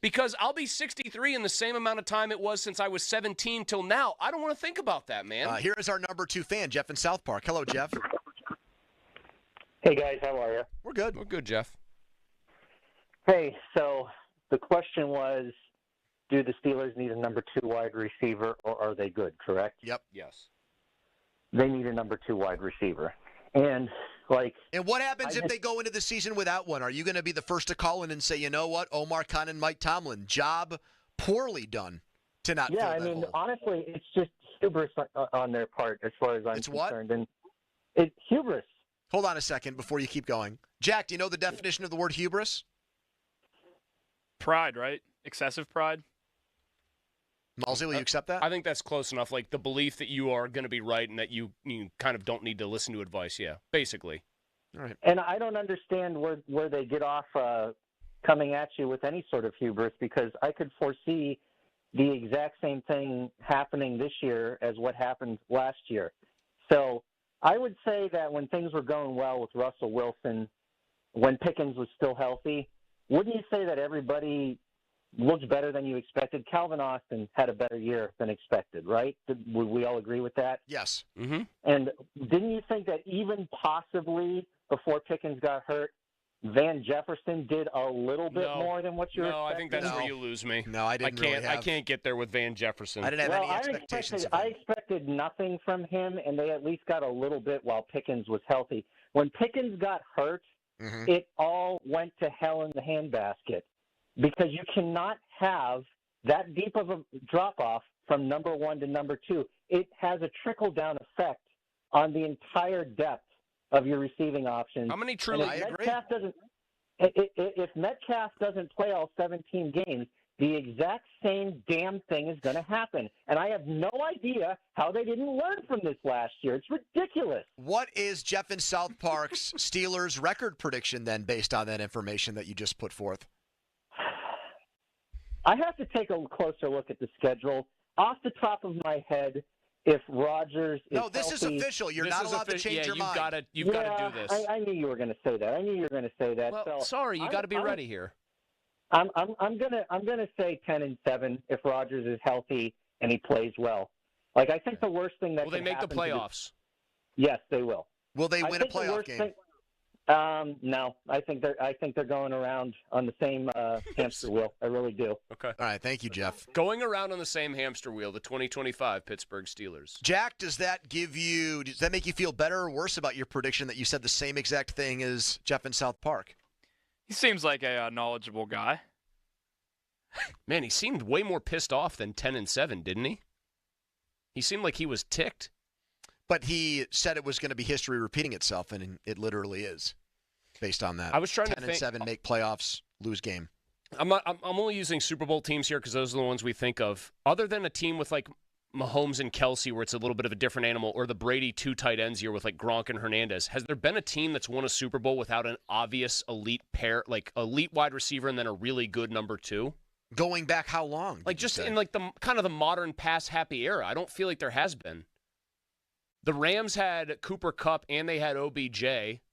Because I'll be 63 in the same amount of time it was since I was 17 till now. I don't want to think about that, man. Here is our number 2 fan, Jeff in South Park. Hello, Jeff. Hey, guys. How are you? We're good. We're good, Jeff. Hey, so the question was, do the Steelers need a number 2 wide receiver, or are they good, correct? Yep. Yes. They need a number 2 wide receiver. And what happens if they go into the season without one? Are you going to be the first to call in and say, you know what, Omar Khan and Mike Tomlin, job poorly done to not fill that hole? Honestly, it's just hubris on their part as far as I'm concerned. And it's hubris. Hold on a second before you keep going. Jack, do you know the definition of the word hubris? Pride, right? Excessive pride. Malsey, will you accept that? I think that's close enough. Like the belief that you are going to be right and that you kind of don't need to listen to advice. Yeah, basically. All right. And I don't understand where they get off coming at you with any sort of hubris, because I could foresee the exact same thing happening this year as what happened last year. So I would say that when things were going well with Russell Wilson, when Pickens was still healthy, wouldn't you say that everybody looked better than you expected? Calvin Austin had a better year than expected, right? Would we all agree with that? Yes. Mm-hmm. And didn't you think that even possibly before Pickens got hurt, Van Jefferson did a little bit more than what you were expecting? I think that's where you lose me. No, I didn't. I can't get there with Van Jefferson. I didn't have any expectations. I expected nothing from him, and they at least got a little bit while Pickens was healthy. When Pickens got hurt, it all went to hell in the handbasket, because you cannot have that deep of a drop-off from number 1 to number 2. It has a trickle-down effect on the entire depth of your receiving options. How many truly? I agree. If Metcalf doesn't play all 17 games, the exact same damn thing is going to happen. And I have no idea how they didn't learn from this last year. It's ridiculous. What is Jeff in South Park's Steelers record prediction then, based on that information that you just put forth? I have to take a closer look at the schedule. Off the top of my head, if Rodgers is this healthy, is official. You're not allowed to change your mind. You've got to do this. I knew you were going to say that. Well, sorry, you got to be ready here. I'm gonna say 10-7 if Rodgers is healthy and he plays well. Like, I think the worst thing that will they make the playoffs? Yes, they will. Will they win a playoff game? No, I think they're going around on the same hamster wheel. I really do. Okay. All right. Thank you, Jeff. Going around on the same hamster wheel, the 2025 Pittsburgh Steelers. Jack, does that make you feel better or worse about your prediction that you said the same exact thing as Jeff in South Park? He seems like a knowledgeable guy. Man, he seemed way more pissed off than 10-7, didn't he? He seemed like he was ticked. But he said it was going to be history repeating itself, and it literally is, based on that. I was trying to think. 10-7, make playoffs, lose game. I'm only using Super Bowl teams here because those are the ones we think of. Other than a team with like Mahomes and Kelsey, where it's a little bit of a different animal, or the Brady 2 tight ends year with like Gronk and Hernandez, has there been a team that's won a Super Bowl without an obvious elite pair, like elite wide receiver and then a really good number 2? Going back how long? Like just in like the kind of the modern pass happy era. I don't feel like there has been. The Rams had Cooper Kupp and they had OBJ,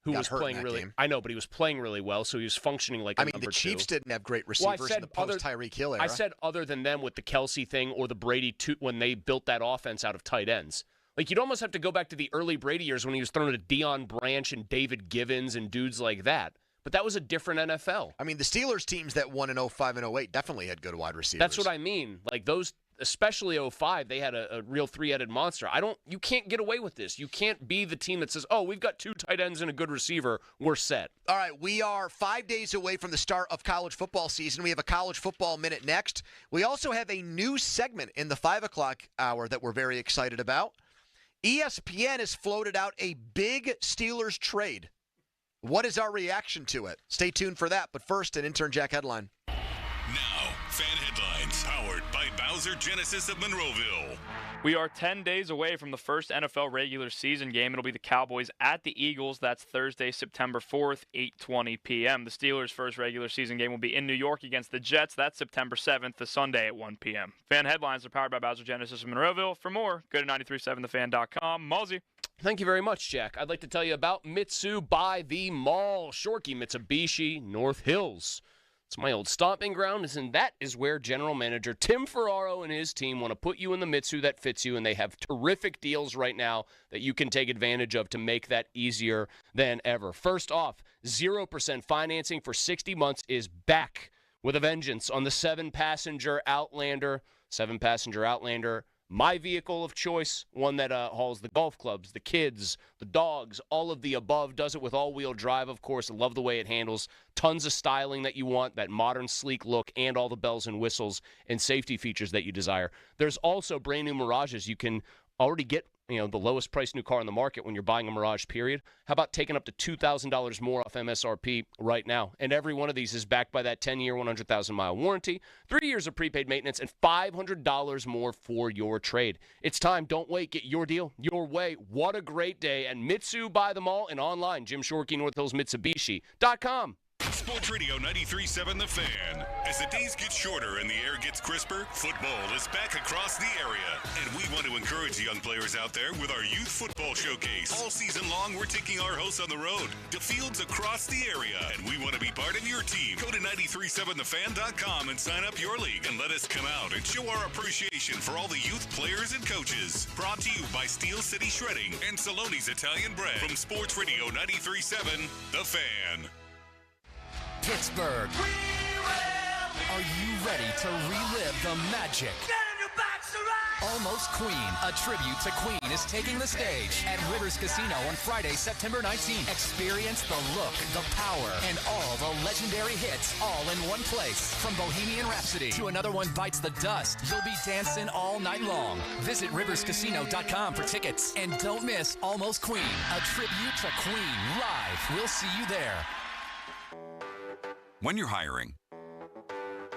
who was playing really. Game. I know, but he was playing really well, so he was functioning like. I mean, the Chiefs didn't have great receivers in the post Tyreek Hill era. I said other than them with the Kelsey thing or the Brady 2 when they built that offense out of tight ends. Like you'd almost have to go back to the early Brady years when he was throwing to Deion Branch and David Givens and dudes like that. But that was a different NFL. I mean, the Steelers teams that won in 05 and 08 definitely had good wide receivers. That's what I mean. Like those. Especially 05, they had a real three-headed monster. You can't get away with this. You can't be the team that says, oh, we've got 2 tight ends and a good receiver. We're set. All right, we are 5 days away from the start of college football season. We have a college football minute next. We also have a new segment in the 5 o'clock hour that we're very excited about. ESPN has floated out a big Steelers trade. What is our reaction to it? Stay tuned for that. But first, an intern Jack headline. Now, fan headlines powered by Bauer Bowser Genesis of Monroeville. We are 10 days away from the first NFL regular season game. It'll be the Cowboys at the Eagles. That's Thursday, September 4th, 8:20 p.m. The Steelers' first regular season game will be in New York against the Jets. That's September 7th, the Sunday at 1 p.m. Fan headlines are powered by Bowser Genesis of Monroeville. For more, go to 937thefan.com. Mallsy. Thank you very much, Jack. I'd like to tell you about Mitsu by the Mall. Shorkey, Mitsubishi, North Hills. It's my old stomping ground, and that is where General Manager Tim Ferraro and his team want to put you in the Mitsu that fits you, and they have terrific deals right now that you can take advantage of to make that easier than ever. First off, 0% financing for 60 months is back with a vengeance on the 7-passenger Outlander. 7-passenger Outlander, my vehicle of choice, one that hauls the golf clubs, the kids, the dogs, all of the above. Does it with all-wheel drive, of course. I love the way it handles. Tons of styling that you want, that modern, sleek look, and all the bells and whistles and safety features that you desire. There's also brand new Mirages. You can already get the lowest priced new car on the market when you're buying a Mirage, period. How about taking up to $2,000 more off MSRP right now? And every one of these is backed by that 10-year, 100,000-mile warranty, 3 years of prepaid maintenance, and $500 more for your trade. It's time. Don't wait. Get your deal your way. What a great day. And Mitsu by the Mall and online, Jim Shorkey, North Hills Mitsubishi.com. Sports Radio 93.7 The Fan. As the days get shorter and the air gets crisper, football is back across the area. And we want to encourage young players out there with our youth football showcase. All season long, we're taking our hosts on the road to fields across the area. And we want to be part of your team. Go to 937thefan.com and sign up your league and let us come out and show our appreciation for all the youth players and coaches. Brought to you by Steel City Shredding and Saloni's Italian Bread. From Sports Radio 93.7 The Fan. Pittsburgh, are you ready to relive the magic? Almost Queen, a tribute to Queen, is taking the stage at Rivers Casino on Friday, September 19th. Experience the look, the power, and all the legendary hits all in one place. From Bohemian Rhapsody to Another One Bites the Dust, you'll be dancing all night long. Visit riverscasino.com for tickets. And don't miss Almost Queen, a tribute to Queen live. We'll see you there. When you're hiring,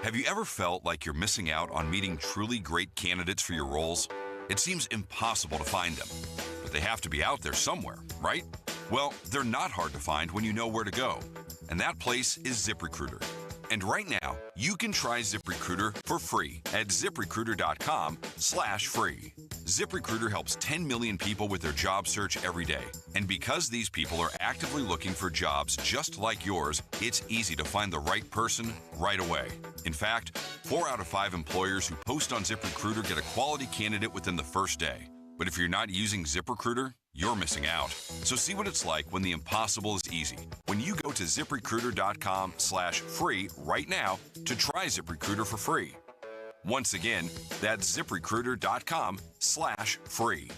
have you ever felt like you're missing out on meeting truly great candidates for your roles? It seems impossible to find them, but they have to be out there somewhere, right? Well, they're not hard to find when you know where to go, and that place is ZipRecruiter. And right now, you can try ZipRecruiter for free at ZipRecruiter.com/free. ZipRecruiter helps 10 million people with their job search every day. And because these people are actively looking for jobs just like yours, it's easy to find the right person right away. In fact, 4 out of 5 employers who post on ZipRecruiter get a quality candidate within the first day. But if you're not using ZipRecruiter, you're missing out. So see what it's like when the impossible is easy. When you go to ZipRecruiter.com/free right now to try ZipRecruiter for free. Once again, that's ZipRecruiter.com/free.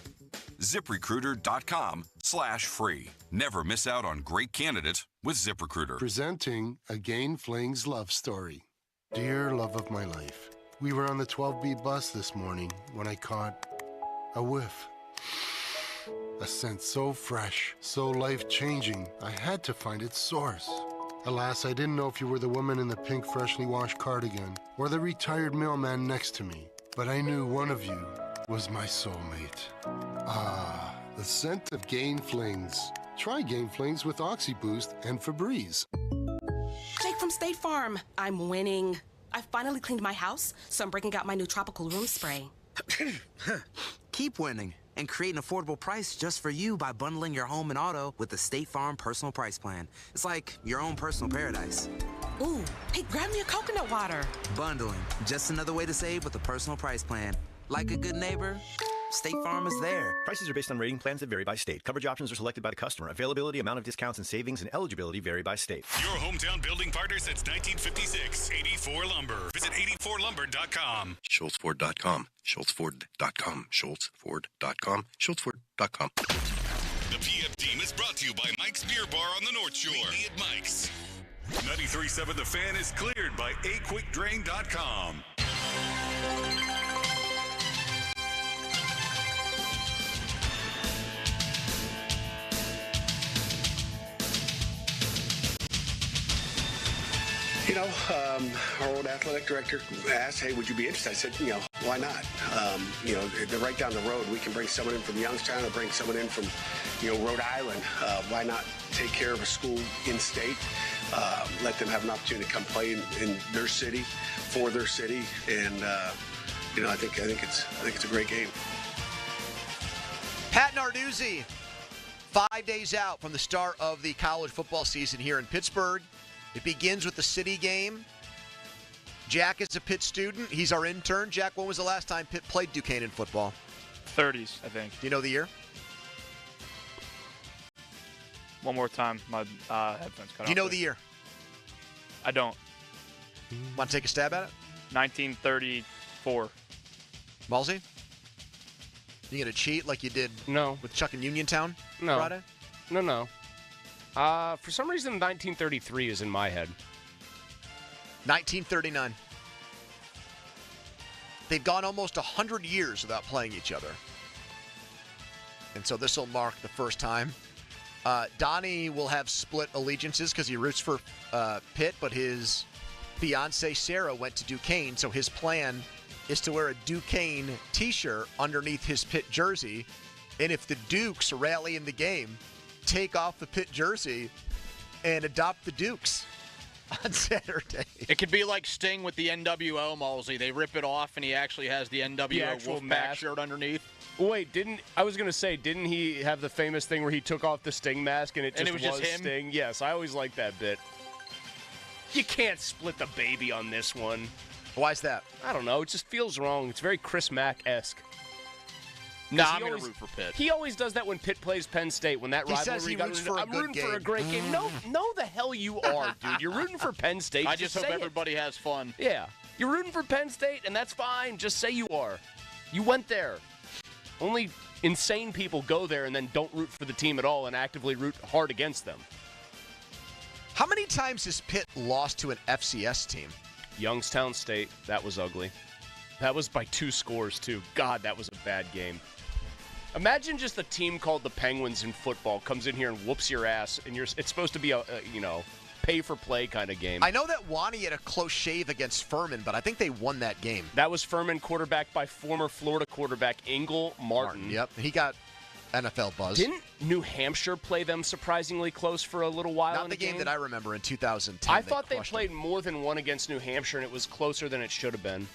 ZipRecruiter.com/free. Never miss out on great candidates with ZipRecruiter. Presenting Again Fling's love story. Dear love of my life, we were on the 12B bus this morning when I caught a whiff. A scent so fresh, so life-changing, I had to find its source. Alas, I didn't know if you were the woman in the pink freshly washed cardigan or the retired mailman next to me, but I knew one of you was my soulmate. Ah, the scent of Gain Flings. Try Gain Flings with OxyBoost and Febreze. Jake from State Farm. I'm winning. I finally cleaned my house, so I'm breaking out my new tropical room spray. Keep winning and create an affordable price just for you by bundling your home and auto with the State Farm Personal Price Plan. It's like your own personal paradise. Ooh, hey, grab me a coconut water. Bundling, just another way to save with a personal price plan. Like a good neighbor, State Farm is there. Prices are based on rating plans that vary by state. Coverage options are selected by the customer. Availability, amount of discounts and savings, and eligibility vary by state. Your hometown building partner since 1956. 84 Lumber. Visit 84lumber.com. SchultzFord.com. SchultzFord.com. SchultzFord.com. SchultzFord.com. The PF team is brought to you by Mike's Beer Bar on the North Shore. Meet me at Mike's. 93.7 The Fan is cleared by aquickdrain.com. Our old athletic director asked, hey, would you be interested? I said, why not? They're right down the road. We can bring someone in from Youngstown or bring someone in from, Rhode Island. Why not take care of a school in state? Let them have an opportunity to come play in their city, for their city. And, I think it's a great game. Pat Narduzzi, 5 days out from the start of the college football season here in Pittsburgh. It begins with the city game. Jack is a Pitt student. He's our intern. Jack, when was the last time Pitt played Duquesne in football? 30s, I think. Do you know the year? One more time. My headphones cut off. Do you know the year? I don't. Want to take a stab at it? 1934. Malsey? You going to cheat like you did with Chuck in Uniontown Friday? No. For some reason, 1933 is in my head. 1939. They've gone almost 100 years without playing each other. And so this will mark the first time. Donnie will have split allegiances because he roots for Pitt, but his fiancée Sarah went to Duquesne, so his plan is to wear a Duquesne t-shirt underneath his Pitt jersey. And if the Dukes rally in the game, take off the Pitt jersey and adopt the Dukes on Saturday. It could be like Sting with the NWO, Malsey. They rip it off, and he actually has the NWO Wolfpack shirt underneath. Wait, didn't he have the famous thing where he took off the Sting mask and it was just him? Sting? Yes, I always liked that bit. You can't split the baby on this one. Why is that? I don't know. It just feels wrong. It's very Chris Mack-esque. No, I'm going to root for Pitt. He always does that when Pitt plays Penn State. When that rivalry I'm rooting for a great game. No, the hell you are, dude. You're rooting for Penn State. I just hope everybody has fun. Yeah. You're rooting for Penn State, and that's fine. Just say you are. You went there. Only insane people go there and then don't root for the team at all and actively root hard against them. How many times has Pitt lost to an FCS team? Youngstown State. That was ugly. That was by 2 scores, too. God, that was a bad game. Imagine just a team called the Penguins in football comes in here and whoops your ass, and it's supposed to be a pay-for-play kind of game. I know that Wani had a close shave against Furman, but I think they won that game. That was Furman, quarterback by former Florida quarterback Ingle Martin. Yep, he got NFL buzz. Didn't New Hampshire play them surprisingly close for a little while? Not the game that I remember in 2010. I thought they played more than one against New Hampshire, and it was closer than it should have been.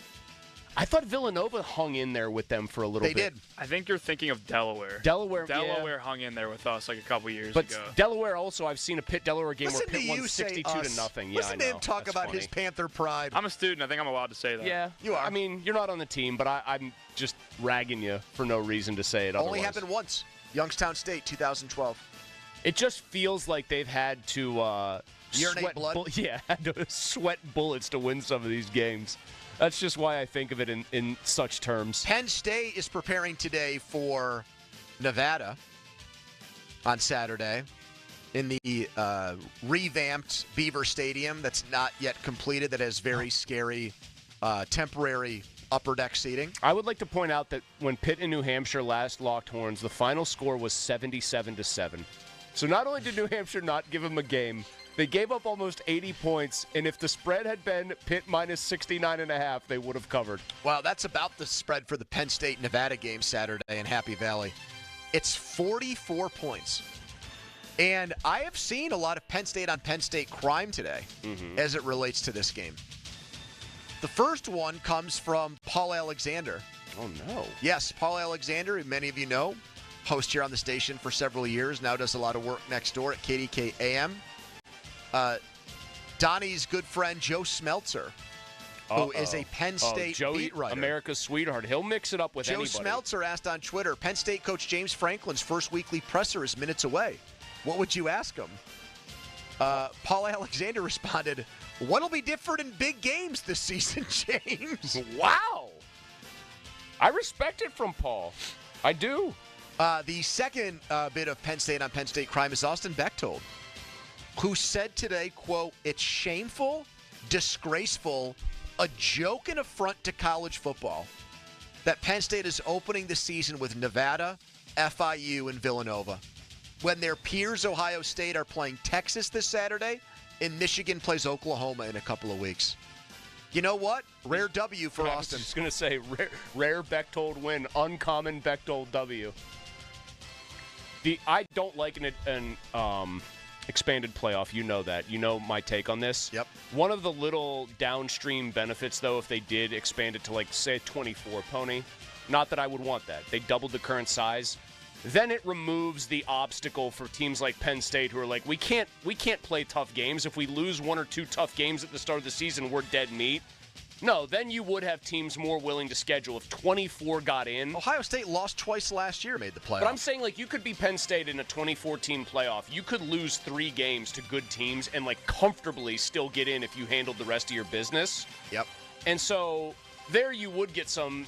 I thought Villanova hung in there with them for a little bit. They did. I think you're thinking of Delaware. Delaware hung in there with us like a couple years but ago. Delaware also, I've seen a Pitt-Delaware game where Pitt won 62-0. Yeah, Listen to him talk about his Panther pride. I'm a student. I think I'm allowed to say that. Yeah, you are. I mean, you're not on the team, but I'm just ragging you for no reason to say it otherwise. Only happened once. Youngstown State, 2012. It just feels like they've had to urinate blood. Had to sweat bullets to win some of these games. That's just why I think of it in such terms. Penn State is preparing today for Nevada on Saturday in the revamped Beaver Stadium that's not yet completed, that has very scary temporary upper deck seating. I would like to point out that when Pitt and New Hampshire last locked horns, the final score was 77-7. So not only did New Hampshire not give them a game, they gave up almost 80 points, and if the spread had been Pitt minus 69.5, they would have covered. Wow, that's about the spread for the Penn State-Nevada game Saturday in Happy Valley. It's 44 points. And I have seen a lot of Penn State on Penn State crime today as it relates to this game. The first one comes from Paul Alexander. Oh, no. Yes, Paul Alexander, who many of you know, host here on the station for several years, now does a lot of work next door at KDK AM. Donnie's good friend Joe Smeltzer, who is a Penn State beat writer. America's sweetheart. He'll mix it up with anybody. Joe Smeltzer asked on Twitter, Penn State coach James Franklin's first weekly presser is minutes away. What would you ask him? Paul Alexander responded, what'll be different in big games this season, James? Wow. I respect it from Paul. I do. The second bit of Penn State on Penn State crime is Austin Bechtold, who said today, quote, it's shameful, disgraceful, a joke and affront to college football that Penn State is opening the season with Nevada, FIU, and Villanova. When their peers, Ohio State, are playing Texas this Saturday and Michigan plays Oklahoma in a couple of weeks. You know what? Rare W for Austin. I was just going to say, rare Bechtold win, uncommon Bechtold W. I don't like an expanded playoff. You know that. You know my take on this. Yep. One of the little downstream benefits, though, if they did expand it to, like, say, 24, Pony, not that I would want that. They doubled the current size. Then it removes the obstacle for teams like Penn State who are like, we can't play tough games. If we lose 1 or 2 tough games at the start of the season, we're dead meat. No, then you would have teams more willing to schedule. If 24 got in. Ohio State lost twice last year, made the playoff. But I'm saying, like, you could be Penn State in a 2014 playoff. You could lose 3 games to good teams and, like, comfortably still get in if you handled the rest of your business. Yep. And so there you would get some,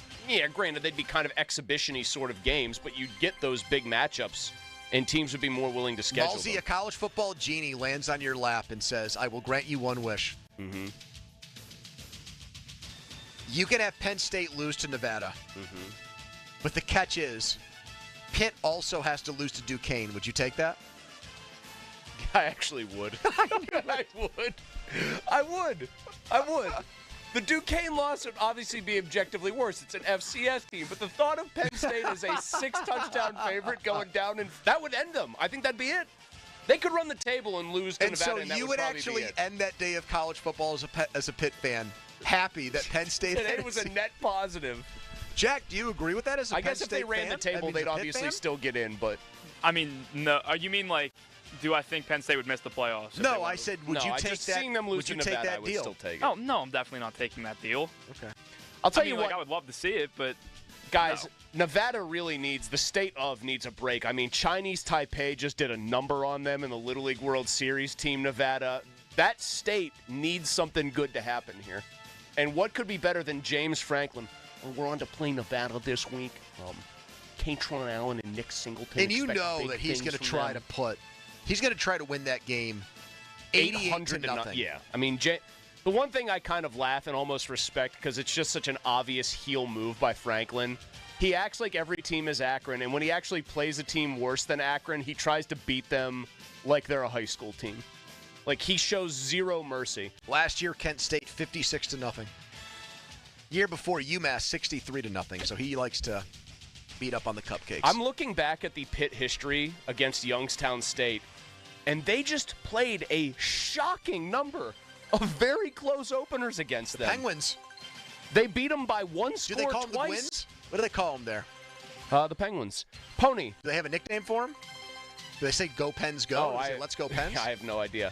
granted, they'd be kind of exhibition-y sort of games, but you'd get those big matchups, and teams would be more willing to schedule Malsey, them. a college football genie, lands on your lap and says, I will grant you one wish. Mm-hmm. You can have Penn State lose to Nevada. Mm-hmm. But the catch is, Pitt also has to lose to Duquesne. Would you take that? I actually would. I would. The Duquesne loss would obviously be objectively worse. It's an FCS team. But the thought of Penn State as a 6-touchdown favorite going down, and that would end them. I think that'd be it. They could run the table and lose to Nevada, and that you would would actually end that day of college football as a Pitt fan happy that Penn State Today was a net positive. Jack, do you agree with that as a I Penn guess if State they ran fan? the table, they'd obviously still get in, but... I mean, no. You mean, like, do I think Penn State would miss the playoffs? No, I said, would you take that? Seeing them lose would you to take Nevada, that I would deal? still take it. Oh, no, I'm definitely not taking that deal. Okay. I'll tell you what. Like, I would love to see it, but... Guys, Nevada really needs a break. I mean, Chinese Taipei just did a number on them in the Little League World Series, Team Nevada. That state needs something good to happen here. And what could be better than James Franklin? Well, we're on to play Nevada this week. Katron Allen and Nick Singleton. And you know that he's going to try to win that game 88-0. Yeah. I mean, the one thing I kind of laugh and almost respect, because it's just such an obvious heel move by Franklin, he acts like every team is Akron, and when he actually plays a team worse than Akron, he tries to beat them like they're a high school team. Like, he shows zero mercy. Last year, Kent State 56-0. Year before, UMass 63-0. So he likes to beat up on the cupcakes. I'm looking back at the Pitt history against Youngstown State, and they just played a shocking number of very close openers against them. Penguins. They beat them by one score twice. Do they call them the Twins? What do they call them there? The Penguins. Pony. Do they have a nickname for them? Do they say "Go Pens Go"? Or say, "Let's go Pens"? I have no idea.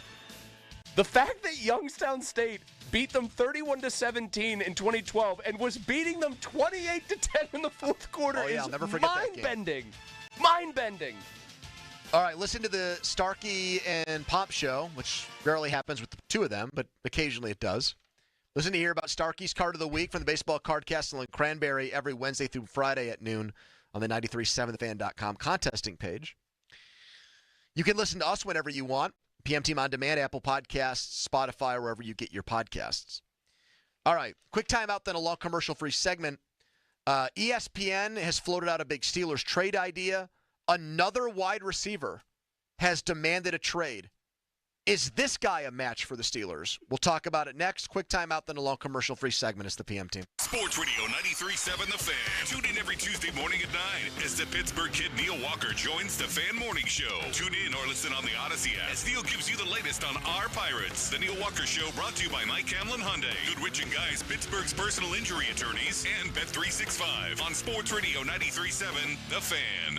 The fact that Youngstown State beat them 31-17 in 2012 and was beating them 28-10 in the fourth quarter is I'll never forget that game. Mind-bending. Mind-bending. All right, listen to the Starkey and Pop show, which rarely happens with the two of them, but occasionally it does. Listen to hear about Starkey's Card of the Week from the Baseball Card Castle in Cranberry every Wednesday through Friday at noon on the 937thefan.com contesting page. You can listen to us whenever you want. PM Team On Demand, Apple Podcasts, Spotify, wherever you get your podcasts. All right, quick timeout, then a long commercial-free segment. ESPN has floated out a big Steelers trade idea. Another wide receiver has demanded a trade. Is this guy a match for the Steelers? We'll talk about it next. Quick timeout, then a long commercial-free segment. It's the PM Team. Sports Radio 93.7 The Fan. Tune in every Tuesday morning at 9 as the Pittsburgh kid Neil Walker joins the Fan Morning Show. Tune in or listen on the Odyssey app as Neil gives you the latest on our Pirates. The Neil Walker Show brought to you by Mike Hamlin Hyundai, Goodrich & Guys, Pittsburgh's personal injury attorneys, and Bet365 on Sports Radio 93.7 The Fan.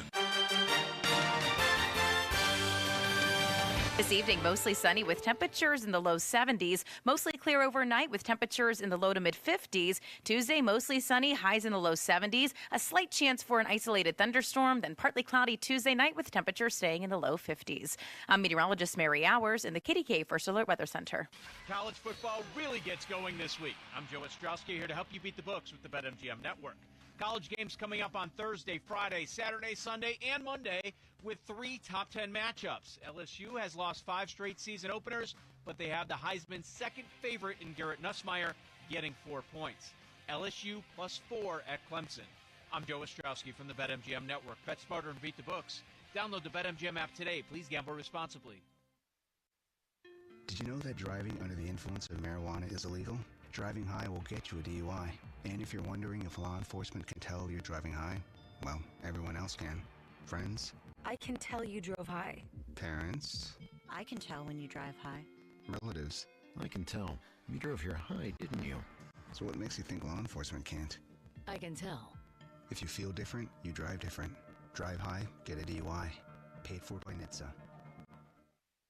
This evening, mostly sunny with temperatures in the low 70s. Mostly clear overnight with temperatures in the low to mid 50s. Tuesday, mostly sunny, highs in the low 70s. A slight chance for an isolated thunderstorm. Then partly cloudy Tuesday night with temperatures staying in the low 50s. I'm meteorologist Mary Hours in the KDK First Alert Weather Center. College football really gets going this week. I'm Joe Ostrowski here to help you beat the books with the BetMGM Network. College games coming up on Thursday, Friday, Saturday, Sunday, and Monday with 3 top 10 matchups. LSU has lost 5 straight season openers, but they have the Heisman's second favorite in Garrett Nussmeier, getting 4 points. LSU +4 at Clemson. I'm Joe Ostrowski from the BetMGM Network. Bet smarter and beat the books. Download the BetMGM app today. Please gamble responsibly. Did you know that driving under the influence of marijuana is illegal? Driving high will get you a DUI. And if you're wondering if law enforcement can tell you're driving high, well, everyone else can. Friends? I can tell you drove high. Parents? I can tell when you drive high. Relatives? I can tell. You drove here high, didn't you? So what makes you think law enforcement can't? I can tell. If you feel different, you drive different. Drive high, get a DUI. Paid for by NHTSA.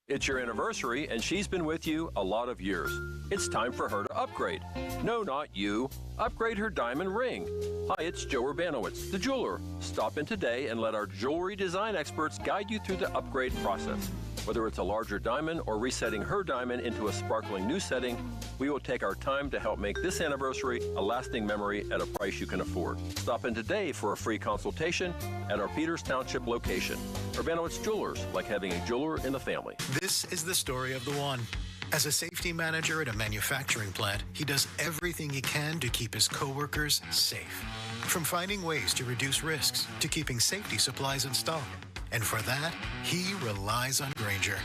It's your anniversary, and she's been with you a lot of years. It's time for her to upgrade. No, not you. Upgrade her diamond ring. Hi, it's Joe Urbanowitz, the jeweler. Stop in today and let our jewelry design experts guide you through the upgrade process. Whether it's a larger diamond or resetting her diamond into a sparkling new setting, we will take our time to help make this anniversary a lasting memory at a price you can afford. Stop in today for a free consultation at our Peters Township location. Urbanowitz Jewelers, like having a jeweler in the family. This is the story of the one. As a safety manager at a manufacturing plant, he does everything he can to keep his coworkers safe. From finding ways to reduce risks to keeping safety supplies in stock. And for that, he relies on Grainger.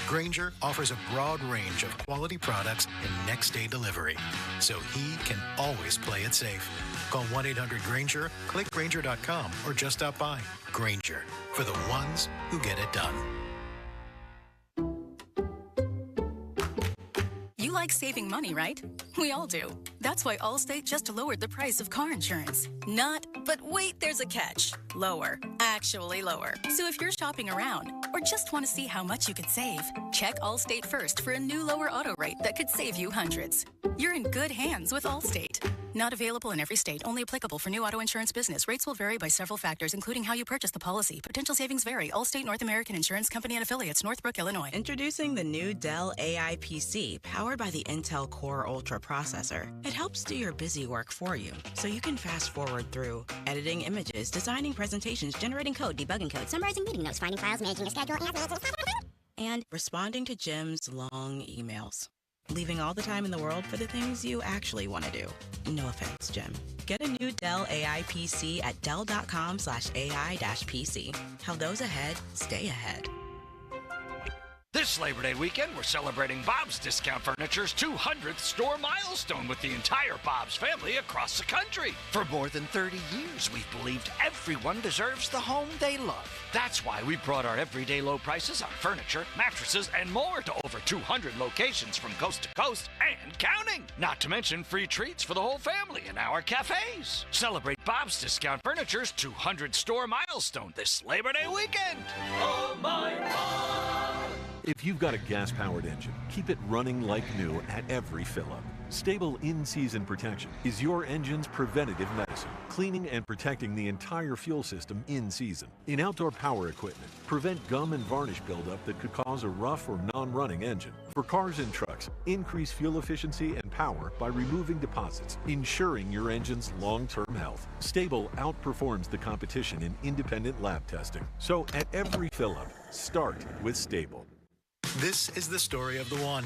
Grainger offers a broad range of quality products and next-day delivery, so he can always play it safe. Call 1-800-GRAINGER, click Grainger.com, or just stop by. Grainger, for the ones who get it done. You like saving money, right? We all do. That's why Allstate just lowered the price of car insurance. Not, but wait, there's a catch. Lower. Actually lower. So if you're shopping around or just want to see how much you could save, check Allstate first for a new lower auto rate that could save you hundreds. You're in good hands with Allstate. Not available in every state. Only applicable for new auto insurance business. Rates will vary by several factors, including how you purchase the policy. Potential savings vary. Allstate North American Insurance Company and affiliates, Northbrook, Illinois. Introducing the new Dell AI PC, powered by the Intel Core Ultra processor. It helps do your busy work for you, so you can fast forward through editing images, designing presentations, generating code, debugging code, summarizing meeting notes, finding files, managing your schedule, and responding to Jim's long emails. Leaving all the time in the world for the things you actually want to do. No offense, Jim. Get a new Dell AI PC at Dell.com/AI-PC. How those ahead stay ahead. This Labor Day weekend, we're celebrating Bob's Discount Furniture's 200th store milestone with the entire Bob's family across the country. For more than 30 years, we've believed everyone deserves the home they love. That's why we brought our everyday low prices on furniture, mattresses, and more to over 200 locations from coast to coast and counting. Not to mention free treats for the whole family in our cafes. Celebrate Bob's Discount Furniture's 200 store milestone this Labor Day weekend. Oh my God! If you've got a gas-powered engine, keep it running like new at every fill-up. Stable in-season protection is your engine's preventative medicine, cleaning and protecting the entire fuel system in season. In outdoor power equipment, prevent gum and varnish buildup that could cause a rough or non-running engine. For cars and trucks, increase fuel efficiency and power by removing deposits, ensuring your engine's long-term health. Stable outperforms the competition in independent lab testing. So at every fill-up, start with Stable. This is the story of the one.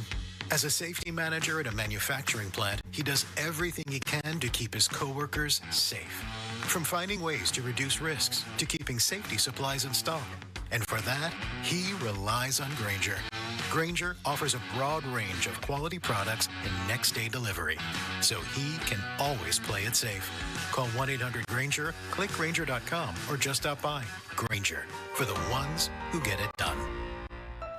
As a safety manager at a manufacturing plant, he does everything he can to keep his coworkers safe. From finding ways to reduce risks to keeping safety supplies in stock. And for that, he relies on Grainger. Grainger offers a broad range of quality products and next-day delivery, so he can always play it safe. Call 1-800-GRAINGER, click Grainger.com, or just stop by. Grainger, for the ones who get it done.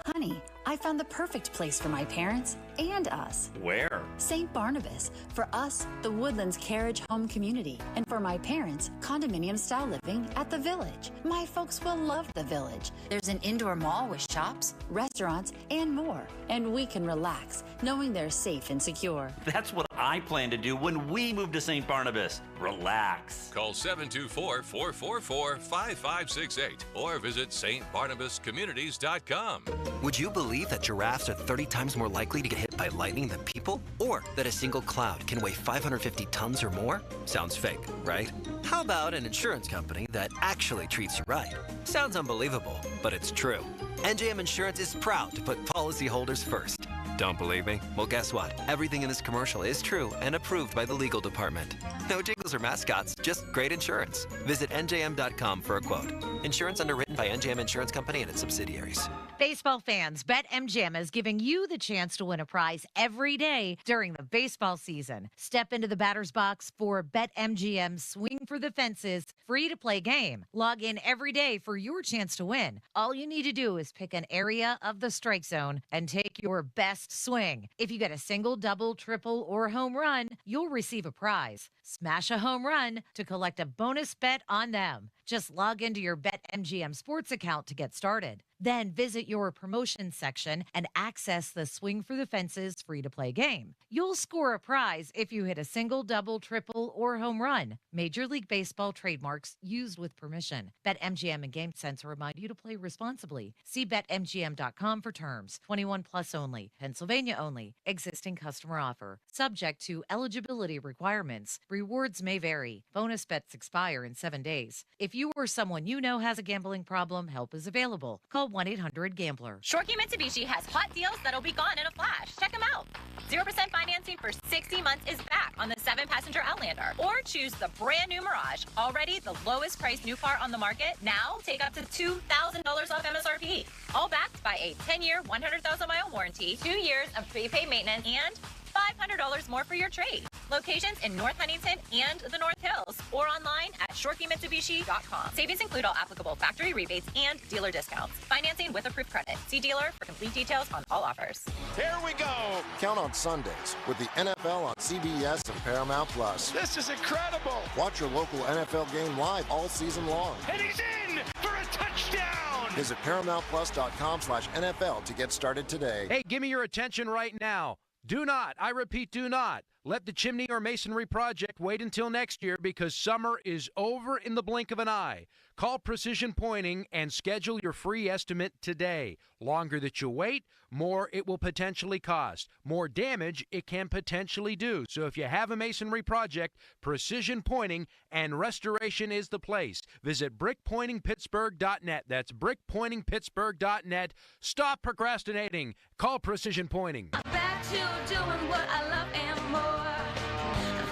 Honey, I found the perfect place for my parents and us. Where? St. Barnabas. For us, the Woodlands Carriage Home Community. And for my parents, condominium-style living at the Village. My folks will love the Village. There's an indoor mall with shops, restaurants, and more. And we can relax, knowing they're safe and secure. That's what I plan to do when we move to St. Barnabas. Relax. Call 724-444-5568 or visit stbarnabascommunities.com. Would you believe that giraffes are 30 times more likely to get hit by lightning than people? Or that a single cloud can weigh 550 tons or more? Sounds fake, right? How about an insurance company that actually treats you right? Sounds unbelievable, but it's true. NJM Insurance is proud to put policyholders first. Don't believe me? Well, guess what? Everything in this commercial is true and approved by the legal department. No jingles or mascots, just great insurance. Visit NJM.com for a quote. Insurance underwritten by NJM Insurance Company and its subsidiaries. Baseball fans, BetMGM is giving you the chance to win a prize every day during the baseball season. Step into the batter's box for BetMGM's Swing for the Fences free-to-play game. Log in every day for your chance to win. All you need to do is pick an area of the strike zone and take your best swing. If you get a single, double, triple, or home run, you'll receive a prize. Smash a home run to collect a bonus bet on them. Just log into your BetMGM Sports account to get started. Then visit your promotions section and access the Swing for the Fences free-to-play game. You'll score a prize if you hit a single, double, triple, or home run. Major League Baseball trademarks used with permission. BetMGM and GameSense remind you to play responsibly. See BetMGM.com for terms. 21 plus only. Pennsylvania only. Existing customer offer. Subject to eligibility requirements. Rewards may vary. Bonus bets expire in 7 days. If you or someone you know has a gambling problem, help is available. Call 1-800-GAMBLER. Shorkey Mitsubishi has hot deals that'll be gone in a flash. Check them out. 0% financing for 60 months is back on the 7-passenger Outlander. Or choose the brand new Mirage, already the lowest priced new car on the market. Now take up to $2,000 off MSRP. All backed by a 10-year, 100,000-mile warranty, 2 years of prepaid maintenance, and $500 more for your trade. Locations in North Huntington and the North Hills, or online at ShorkeyMitsubishi.com. Savings include all applicable factory rebates and dealer discounts. Financing with approved credit. See dealer for complete details on all offers. Here we go. Count on Sundays with the NFL on CBS and Paramount Plus. This is incredible. Watch your local NFL game live all season long. And he's in for a touchdown. Visit ParamountPlus.com/NFL to get started today. Hey, give me your attention right now. Do not, I repeat, do not let the chimney or masonry project wait until next year because summer is over in the blink of an eye. Call Precision Pointing and schedule your free estimate today. Longer that you wait, more it will potentially cost. More damage it can potentially do. So if you have a masonry project, Precision Pointing and Restoration is the place. Visit brickpointingpittsburgh.net. That's brickpointingpittsburgh.net. Stop procrastinating. Call Precision Pointing. Back to doing what I love and more.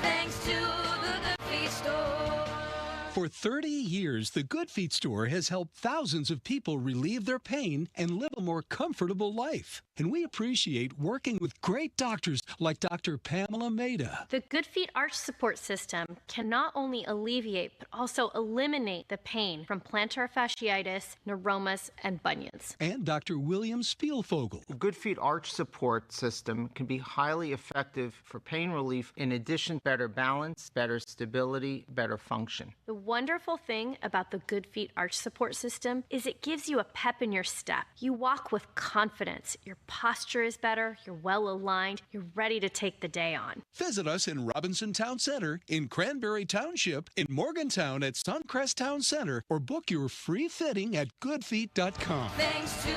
Thanks to the Good Feet Store. For 30 years, the Good Feet store has helped thousands of people relieve their pain and live a more comfortable life. And we appreciate working with great doctors like Dr. Pamela Maida. The Good Feet Arch Support System can not only alleviate but also eliminate the pain from plantar fasciitis, neuromas, and bunions. And Dr. William Spielvogel. The Good Feet Arch Support System can be highly effective for pain relief. In addition, better balance, better stability, better function. The wonderful thing about the Good Feet Arch Support System is it gives you a pep in your step. You walk with confidence. Your posture is better, you're well aligned, you're ready to take the day on. Visit us in Robinson Town Center, in Cranberry Township, in Morgantown at Suncrest Town Center, or book your free fitting at goodfeet.com. Thanks to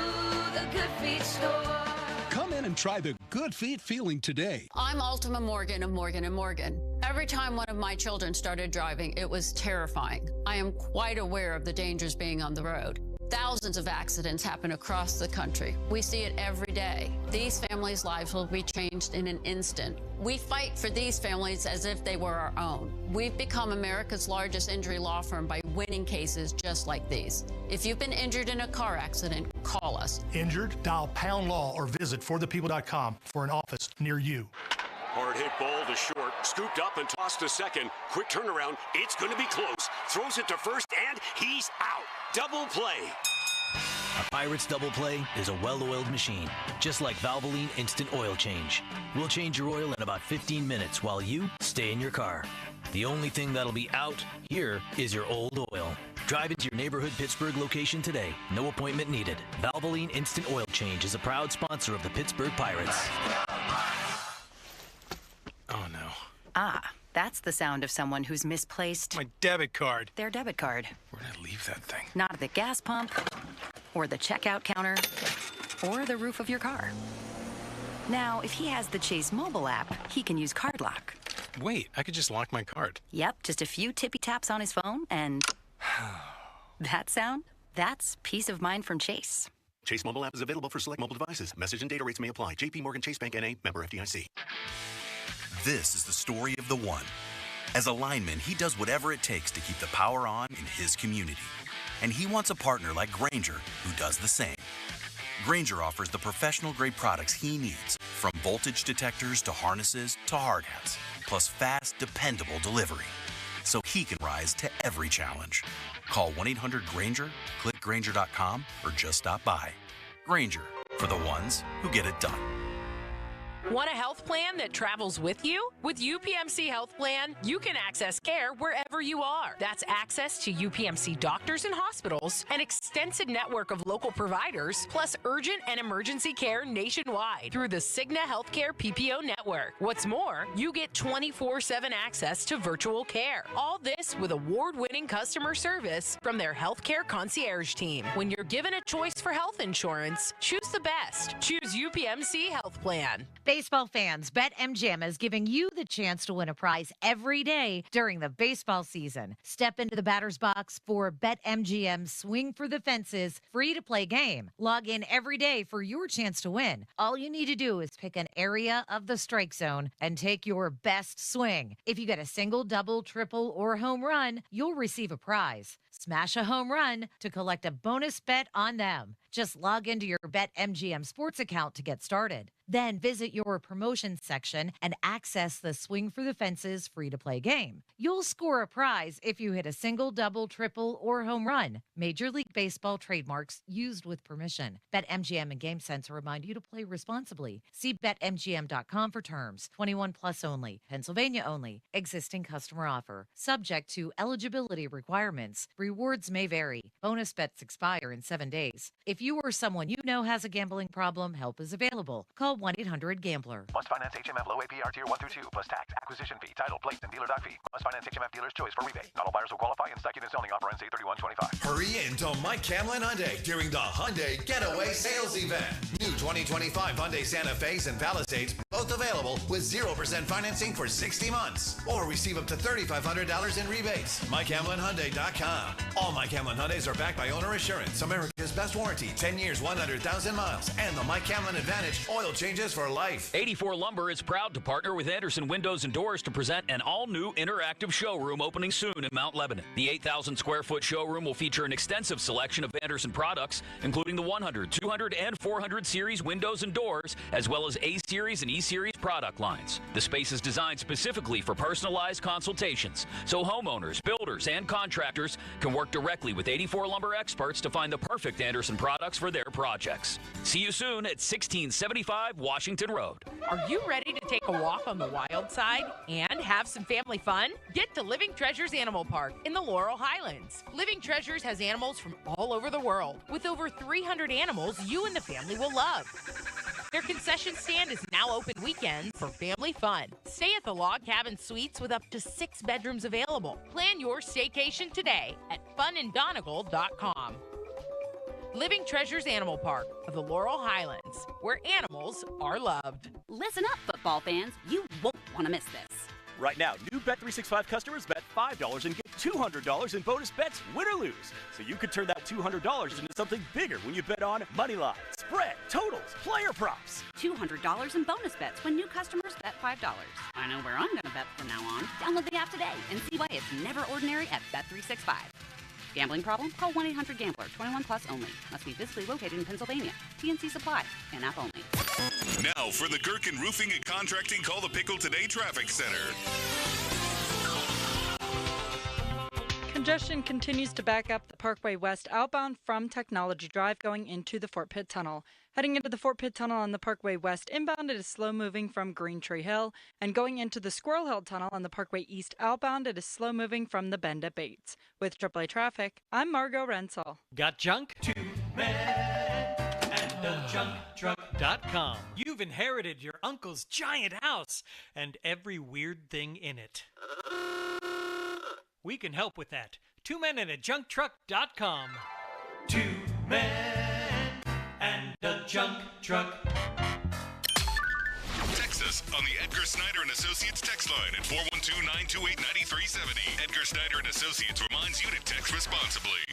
the Good Feet store. Come in and try the Good Feet feeling today. I'm Ultima Morgan of Morgan & Morgan. Every time one of my children started driving, it was terrifying. I am quite aware of the dangers being on the road. Thousands of accidents happen across the country. We see it every day. These families' lives will be changed in an instant. We fight for these families as if they were our own. We've become America's largest injury law firm by winning cases just like these. If you've been injured in a car accident, call us. Injured? Dial #law or visit forthepeople.com for an office near you. Hard hit ball to short, scooped up and tossed to second. Quick turnaround, it's going to be close. Throws it to first, and he's out. Double play. A Pirates double play is a well-oiled machine, just like Valvoline Instant Oil Change. We'll change your oil in about 15 minutes while you stay in your car. The only thing that'll be out here is your old oil. Drive into your neighborhood Pittsburgh location today. No appointment needed. Valvoline Instant Oil Change is a proud sponsor of the Pittsburgh Pirates. Oh, no. Ah, that's the sound of someone who's misplaced my debit card. Their debit card. Where did I leave that thing? Not at the gas pump, or the checkout counter, or the roof of your car. Now, if he has the Chase mobile app, he can use Card Lock. Wait, I could just lock my card. Yep, just a few tippy taps on his phone, and that sound, that's peace of mind from Chase. Chase mobile app is available for select mobile devices. Message and data rates may apply. JP Morgan Chase Bank N.A., member FDIC. This is the story of the one. As a lineman, he does whatever it takes to keep the power on in his community. And he wants a partner like Grainger who does the same. Grainger offers the professional-grade products he needs, from voltage detectors to harnesses to hard hats, plus fast, dependable delivery, so he can rise to every challenge. Call 1-800-GRAINGER, click Grainger.com, or just stop by. Grainger, for the ones who get it done. Want a health plan that travels with you? With UPMC Health Plan, you can access care wherever you are. That's access to UPMC doctors and hospitals, an extensive network of local providers, plus urgent and emergency care nationwide through the Cigna Healthcare PPO network. What's more, you get 24/7 access to virtual care. All this with award-winning customer service from their healthcare concierge team. When you're given a choice for health insurance, choose the best. Choose UPMC Health Plan. Baseball fans, BetMGM is giving you the chance to win a prize every day during the baseball season. Step into the batter's box for BetMGM Swing for the Fences free-to-play game. Log in every day for your chance to win. All you need to do is pick an area of the strike zone and take your best swing. If you get a single, double, triple, or home run, you'll receive a prize. Smash a home run to collect a bonus bet on them. Just log into your BetMGM Sports account to get started. Then visit your promotions section and access the Swing for the Fences free-to-play game. You'll score a prize if you hit a single, double, triple, or home run. Major League Baseball trademarks used with permission. BetMGM and GameSense remind you to play responsibly. See BetMGM.com for terms. 21 plus only. Pennsylvania only. Existing customer offer. Subject to eligibility requirements. Rewards may vary. Bonus bets expire in 7 days. If you or someone you know has a gambling problem, help is available. Call 1-800-GAMBLER. Must finance HMF low APR tier 1 through 2 plus tax, acquisition fee, title, plate, and dealer doc fee. Must finance HMF dealer's choice for rebate. Not all buyers will qualify and stock unit zoning offer ends 8/31/25. Hurry into Mike Camlin Hyundai during the Hyundai Getaway Sales Event. New 2025 Hyundai Santa Fe's and Palisades, both available with 0% financing for 60 months. Or receive up to $3,500 in rebates. MikeCamlinHyundai.com. All Mike Camlin Hyundais are backed by Owner Assurance, America's best warranty, 10 years, 100,000 miles, and the Mike Camlin Advantage oil changes for life. 84 Lumber is proud to partner with Anderson Windows and Doors to present an all-new interactive showroom opening soon in Mount Lebanon. The 8,000 square foot showroom will feature an extensive selection of Anderson products, including the 100, 200, and 400 series windows and doors, as well as A-series and E-series product lines. The space is designed specifically for personalized consultations, so homeowners, builders, and contractors can work directly with 84 Lumber experts to find the perfect Anderson products for their projects. See you soon at 1675 Washington Road. Are you ready to take a walk on the wild side and have some family fun? Get to Living Treasures Animal Park in the Laurel Highlands. Living Treasures has animals from all over the world. With over 300 animals you and the family will love. Their concession stand is now open weekends for family fun. Stay at the Log Cabin Suites with up to 6 bedrooms available. Plan your staycation today at funanddonegal.com. Living Treasures Animal Park of the Laurel Highlands, where animals are loved. Listen up, football fans. You won't want to miss this. Right now, new Bet365 customers bet $5 and get $200 in bonus bets, win or lose. So you could turn that $200 into something bigger when you bet on money line, spread, totals, player props. $200 in bonus bets when new customers bet $5. I know where I'm going to bet from now on. Download the app today and see why it's never ordinary at Bet365. Gambling problem? Call 1-800-GAMBLER. 21 plus only. Must be physically located in Pennsylvania. TNC Supply. And app only. Now for the Gherkin Roofing and Contracting Call the Pickle Today Traffic Center. Congestion continues to back up the Parkway West outbound from Technology Drive going into the Fort Pitt Tunnel. Heading into the Fort Pitt Tunnel on the Parkway West inbound, it is slow moving from Green Tree Hill. And going into the Squirrel Hill Tunnel on the Parkway East outbound, it is slow moving from the Bend at Bates. With AAA Traffic, I'm Margot Rensel. Got junk? TwoMenAndAJunkTruck.com. You've inherited your uncle's giant house and every weird thing in it. We can help with that. TwoMenAndAJunkTruck.com. 2 Men and a Junk Truck. Text us on the Edgar Snyder and Associates text line at 412-928-9370. Edgar Snyder and Associates reminds you to text responsibly.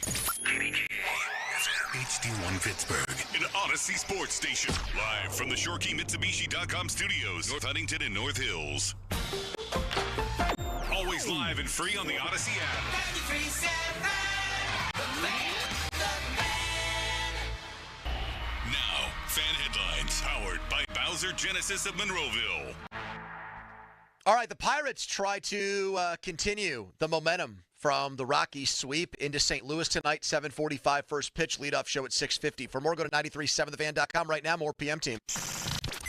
HD1 Pittsburgh, an Odyssey sports station. Live from the ShoreKeyMitsubishi.com studios, North Huntington and North Hills. Always live and free on the Odyssey app. Now, Fan Headlines, powered by Bowser Genesis of Monroeville. All right, the Pirates try to continue the momentum from the Rockies sweep into St. Louis tonight, 7:45 first pitch, leadoff show at 6:50. For more, go to 937thefan.com right now, more PM Team.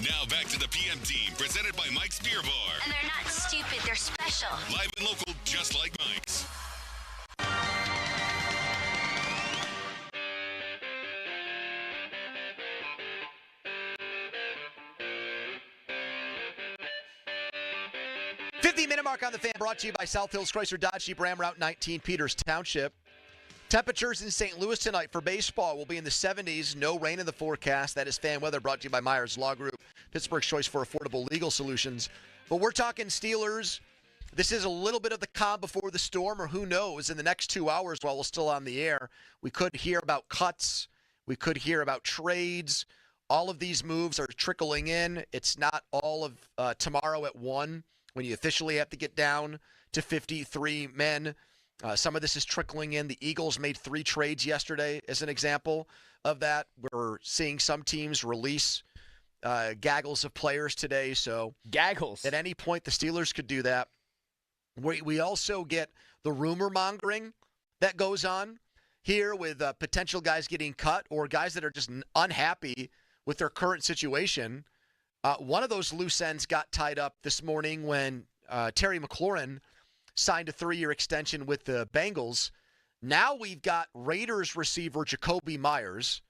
Now back to the PM Team, presented by Mike's Beer Bar. And they're not stupid, they're special. Live and local, just like Mike's. Minute mark on the Fan, brought to you by South Hills Chrysler Dodge Jeep Ram Route 19, Peters Township. Temperatures in St. Louis tonight for baseball will be in the 70s. No rain in the forecast. That is Fan Weather, brought to you by Myers Law Group, Pittsburgh's choice for affordable legal solutions. But we're talking Steelers. This is a little bit of the calm before the storm, or who knows, in the next 2 hours while we're still on the air, we could hear about cuts. We could hear about trades. All of these moves are trickling in. It's not all of tomorrow at 1. When you officially have to get down to 53 men. Some of this is trickling in. The Eagles made 3 trades yesterday as an example of that. We're seeing some teams release gaggles of players today. So gaggles. At any point, the Steelers could do that. We also get the rumor mongering that goes on here with potential guys getting cut or guys that are just unhappy with their current situation. One of those loose ends got tied up this morning when Terry McLaurin signed a 3-year extension with the Bengals. Now we've got Raiders receiver Jacoby Myers,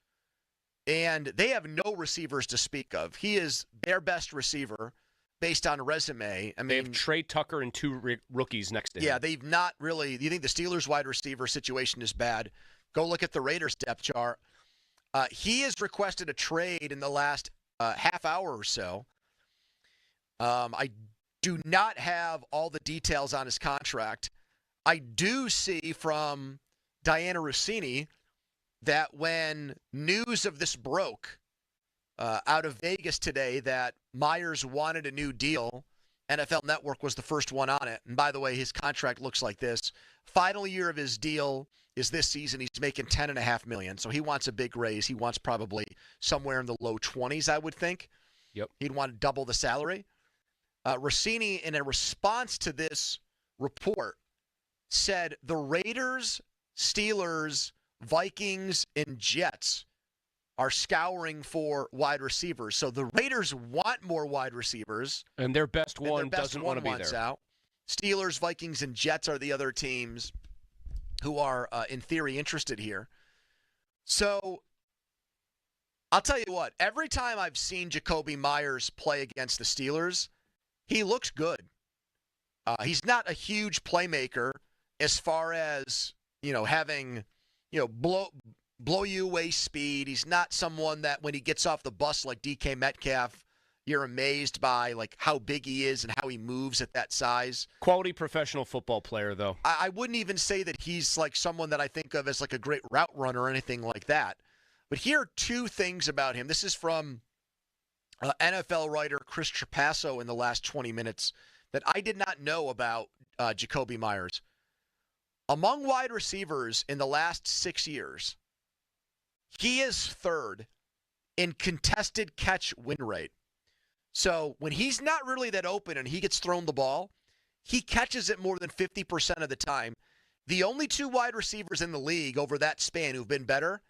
and they have no receivers to speak of. He is their best receiver based on resume. I mean, they have Trey Tucker and 2 rookies next to him. Yeah, they've not really. You think the Steelers wide receiver situation is bad? Go look at the Raiders depth chart. He has requested a trade in the last half hour or so. I do not have all the details on his contract. I do see from Diana Rossini that when news of this broke out of Vegas today that Myers wanted a new deal, NFL Network was the first one on it. And by the way, his contract looks like this. Final year of his deal is this season. He's making $10.5 million. So he wants a big raise. He wants probably somewhere in the low 20s, I would think. Yep. He'd want to double the salary. Rossini, in a response to this report, said the Raiders, Steelers, Vikings, and Jets are scouring for wide receivers. So the Raiders want more wide receivers. And their best one doesn't want to be there. Out. Steelers, Vikings, and Jets are the other teams who are, in theory, interested here. So I'll tell you what, every time I've seen Jacoby Myers play against the Steelers, he looks good. He's not a huge playmaker as far as, having, blow you away speed. He's not someone that when he gets off the bus like DK Metcalf, you're amazed by how big he is and how he moves at that size. Quality professional football player, though. I wouldn't even say that he's someone that I think of as a great route runner or anything like that. But here are 2 things about him. This is from NFL writer Chris Trapasso in the last 20 minutes that I did not know about Jacoby Myers. Among wide receivers in the last 6 years, he is 3rd in contested catch win rate. So when he's not really that open and he gets thrown the ball, he catches it more than 50% of the time. The only 2 wide receivers in the league over that span who've been better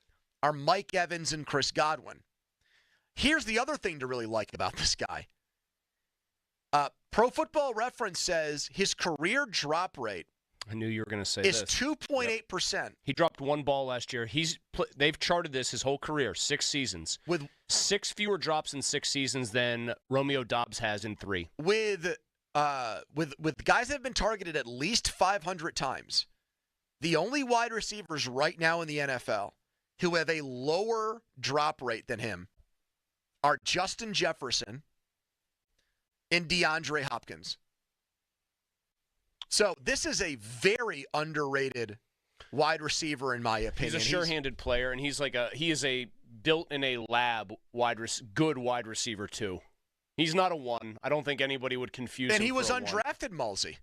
are Mike Evans and Chris Godwin. Here's the other thing to really like about this guy. Pro Football Reference says his career drop rate I knew you were going to say is this. 2.8%. He dropped 1 ball last year. They've charted this his whole career, 6 seasons. With 6 fewer drops in 6 seasons than Romeo Doubs has in 3. With guys that have been targeted at least 500 times, the only wide receivers right now in the NFL who have a lower drop rate than him are Justin Jefferson and DeAndre Hopkins. So this is a very underrated wide receiver, in my opinion. He's a sure-handed player, and he is a built-in-a-lab good wide receiver, too. He's not a 1. I don't think anybody would confuse him. And he was for a undrafted, Mulsey.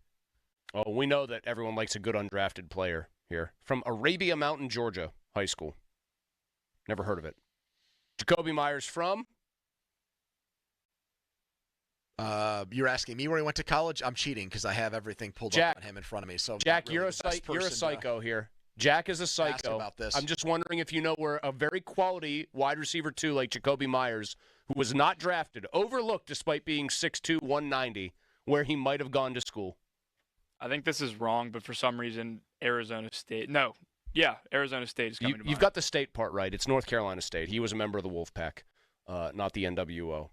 Oh, we know that everyone likes a good undrafted player here. From Arabia Mountain, Georgia High School. Never heard of it. Jacoby Myers from? You're asking me where he went to college? I'm cheating because I have everything pulled Jack, up on him in front of me. So Jack, really you're a psycho here. Jack is a psycho. About this. I'm just wondering if you know where a very quality wide receiver 2 like Jacoby Myers, who was not drafted, overlooked despite being 6'2", 190, where he might have gone to school. I think this is wrong, but for some reason, Arizona State. No. Yeah, Arizona State is coming to mind. You've got the state part right. It's North Carolina State. He was a member of the Wolfpack, not the NWO.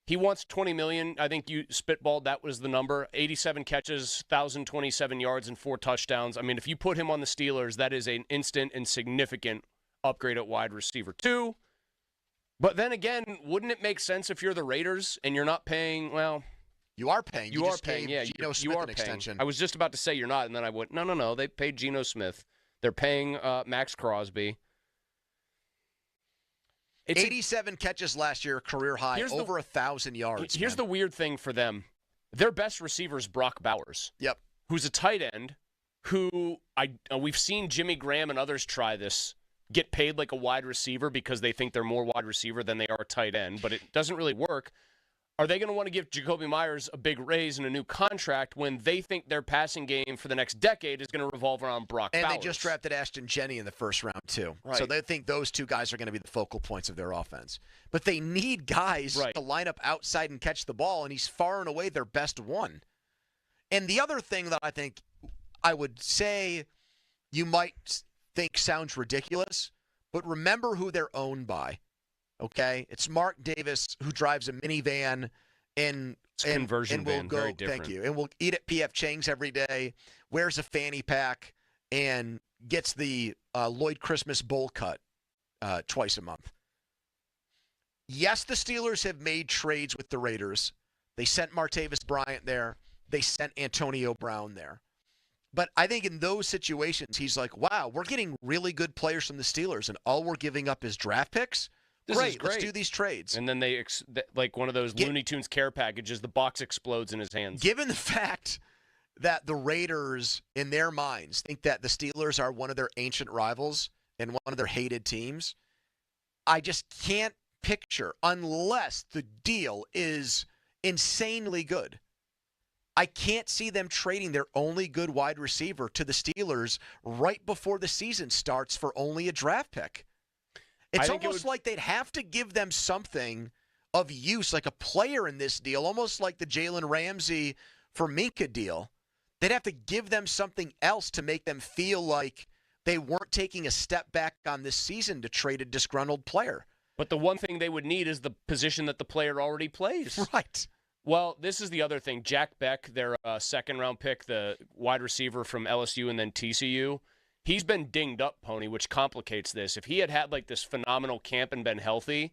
He wants $20 million. I think you spitballed that was the number. 87 catches, 1,027 yards, and 4 touchdowns. I mean, if you put him on the Steelers, that is an instant and significant upgrade at wide receiver 2. But then again, wouldn't it make sense if you're the Raiders and you're not paying, well... You are paying. You are paying, yeah. Geno Smith you are an extension. I was just about to say you're not, and then I went, no. They paid Geno Smith. They're paying Max Crosby. 87 catches last year, career high, over 1,000 yards. Here's the weird thing for them. Their best receiver is Brock Bowers. Yep. Who's a tight end who we've seen Jimmy Graham and others try this, get paid like a wide receiver because they think they're more wide receiver than they are a tight end, but it doesn't really work. Are they going to want to give Jacoby Myers a big raise and a new contract when they think their passing game for the next decade is going to revolve around Brock Bowers? And they just drafted Ashton Jenney in the first round, too. Right. So they think those two guys are going to be the focal points of their offense. But they need guys to line up outside and catch the ball, and he's far and away their best one. And the other thing that I think I would say you might think sounds ridiculous, but remember who they're owned by. Okay, it's Mark Davis who drives a minivan and conversion will van, go. very different. Thank you. And will eat at P.F. Chang's every day, wears a fanny pack, and gets the Lloyd Christmas bowl cut twice a month. Yes, the Steelers have made trades with the Raiders. They sent Martavis Bryant there. They sent Antonio Brown there. But I think in those situations, he's like, wow, we're getting really good players from the Steelers, and all we're giving up is draft picks? Great, let's do these trades. And then they, like one of those Looney Tunes care packages, the box explodes in his hands. Given the fact that the Raiders, in their minds, think that the Steelers are one of their ancient rivals and one of their hated teams, I just can't picture, unless the deal is insanely good, I can't see them trading their only good wide receiver to the Steelers right before the season starts for only a draft pick. It's almost like they'd have to give them something of use, like a player in this deal, almost like the Jalen Ramsey for Minka deal. They'd have to give them something else to make them feel like they weren't taking a step back on this season to trade a disgruntled player. But the one thing they would need is the position that the player already plays. Right. Well, this is the other thing. Jack Beck, their second-round pick, the wide receiver from LSU and then TCU, he's been dinged up, Pony, which complicates this. If he had like this phenomenal camp and been healthy,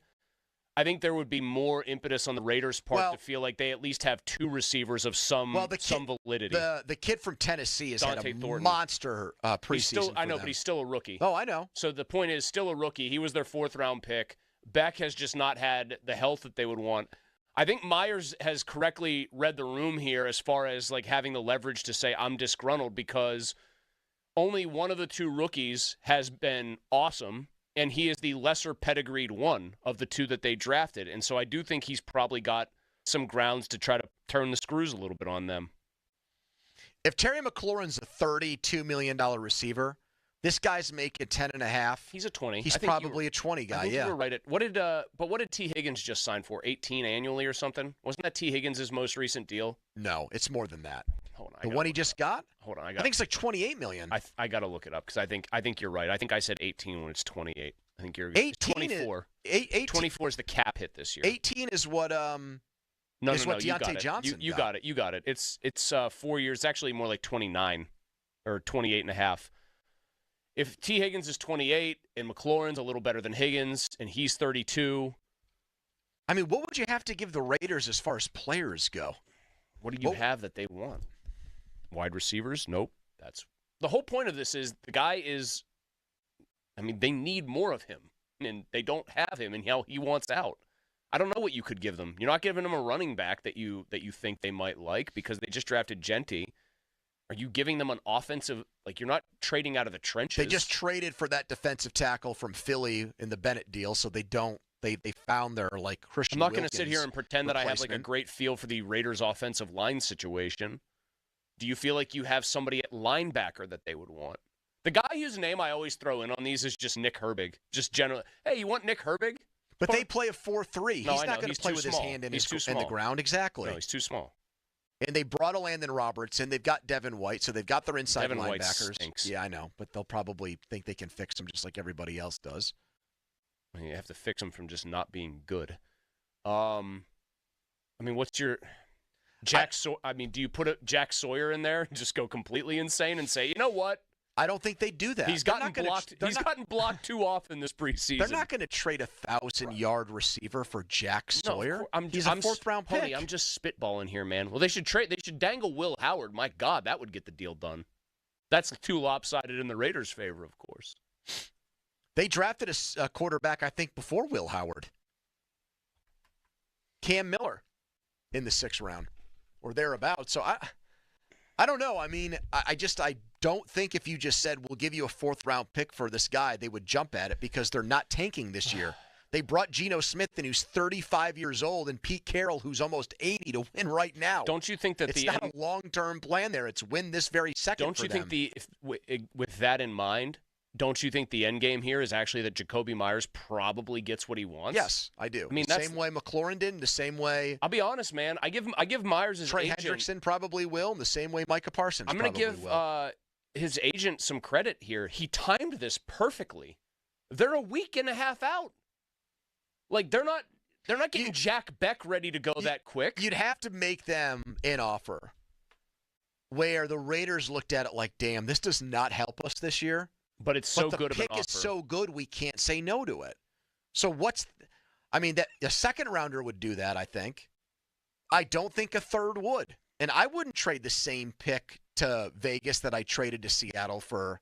I think there would be more impetus on the Raiders' part to feel like they at least have two receivers of some validity. The kid from Tennessee has Dante had a Thornton. monster preseason. I know, but he's still a rookie. Oh, I know. So the point is, still a rookie. He was their fourth-round pick. Beck has just not had the health that they would want. I think Myers has correctly read the room here as far as like having the leverage to say I'm disgruntled because only one of the two rookies has been awesome, and he is the lesser pedigreed one of the two that they drafted. And so I do think he's probably got some grounds to try to turn the screws a little bit on them. If Terry McLaurin's a $32 million receiver, this guy's making 10.5. He's a 20. He's probably a 20 guy. I think you were right. What did T. Higgins just sign for? 18 annually or something? Wasn't that T. Higgins' most recent deal? No, it's more than that. Hold on. The one he just got? Hold on. I think it's like $28 million. I got to look it up because I think you're right. I think I said 18 when it's 28. I think you're 24. 24 is the cap hit this year. 18 is what No, Deontay Johnson You got it. You got it. It's 4 years. It's actually more like 29 or 28 and a half. If T. Higgins is 28 and McLaurin's a little better than Higgins and he's 32. I mean, what would you have to give the Raiders as far as players go? What do you have that they want? Wide receivers? Nope. That's the whole point of this is the guy is, I mean, they need more of him and they don't have him and he wants out. I don't know what you could give them. You're not giving them a running back that you think they might like because they just drafted Genty. Are you giving them an offensive, like you're not trading out of the trenches? They just traded for that defensive tackle from Philly in the Bennett deal, so they found their like Christian I'm not going to Wilkins sit here and pretend that I have like a replacement. great feel for the Raiders offensive line situation. Do you feel like you have somebody at linebacker that they would want? The guy whose name I always throw in on these is just Nick Herbig. Just generally, hey, you want Nick Herbig? But they play a 4-3. No, He's I not know. going He's to play too with his small. hand in, He's too in the small. ground. Exactly. No, he's too small. And they brought a Landon Robertson. They've got Devin White, so they've got their inside Devin White linebackers. stinks. Yeah, I know, but they'll probably think they can fix him just like everybody else does. I mean, you have to fix him from just not being good. I mean, what's your do you put a Jack Sawyer in there and just go completely insane and say, you know what? I don't think they do that. He's gotten blocked. He's gotten blocked too often this preseason. They're not going to trade a 1,000-yard receiver for Jack Sawyer. No, He's a fourth-round pick. Honey, I'm just spitballing here, man. Well, they should dangle Will Howard. My God, that would get the deal done. That's too lopsided in the Raiders' favor, of course. They drafted a quarterback, I think, before Will Howard. Cam Miller in the 6th round or thereabouts. So I don't know. I mean, I don't think if you just said, we'll give you a 4th-round pick for this guy, they would jump at it because they're not tanking this year. They brought Geno Smith in, who's 35 years old, and Pete Carroll, who's almost 80, to win right now. Don't you think that it's not a long-term plan there? It's win this very second Don't for you them. think with that in mind, don't you think the end game here is actually that Jacoby Myers probably gets what he wants? Yes, I do. I mean, the same way McLaurin did, the same way. I'll be honest, man. I give Myers his Trey agent. Hendrickson probably will, and the same way Micah Parsons. I'm going to give will. His agent some credit here. He timed this perfectly. They're a week and a half out. Like they're not getting Jack Beck ready to go that quick. You'd have to make them an offer where the Raiders looked at it like, damn, this does not help us this year. But it's so the good of an pick is offer. so good we can't say no to it. So that a second rounder would do that, I think. I don't think a third would. And I wouldn't trade the same pick to Vegas that I traded to Seattle for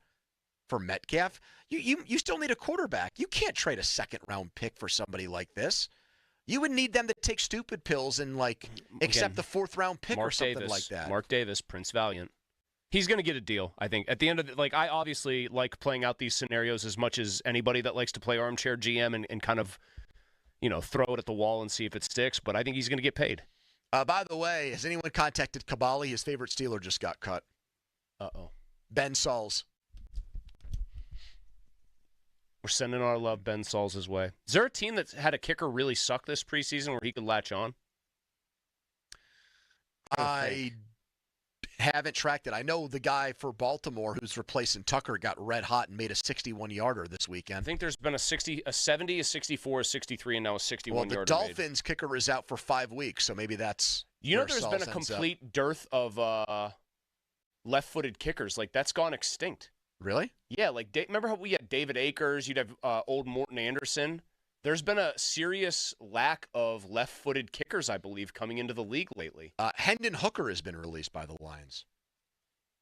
Metcalf. You still need a quarterback. You can't trade a second-round pick for somebody like this. You would need them to take stupid pills and accept the 4th-round pick or something like that. Mark Davis, Prince Valiant. He's going to get a deal, I think. At the end of it, I obviously like playing out these scenarios as much as anybody that likes to play armchair GM and kind of, throw it at the wall and see if it sticks. But I think he's going to get paid. By the way, has anyone contacted Kabali? His favorite Steeler just got cut. Uh-oh. Ben Sauls. We're sending our love Ben Sauls' way. Is there a team that's had a kicker really suck this preseason where he could latch on? I haven't tracked it. I know the guy for Baltimore who's replacing Tucker got red hot and made a 61-yarder this weekend. I think there's been a 70, a 64, a 63, and now a 61-yarder. Well, the Dolphins kicker is out for 5 weeks, so maybe that's there's been a complete dearth of left-footed kickers. That's gone extinct. Really? Yeah, remember how we had David Akers, you'd have old Morton Anderson? There's been a serious lack of left-footed kickers, I believe, coming into the league lately. Hendon Hooker has been released by the Lions.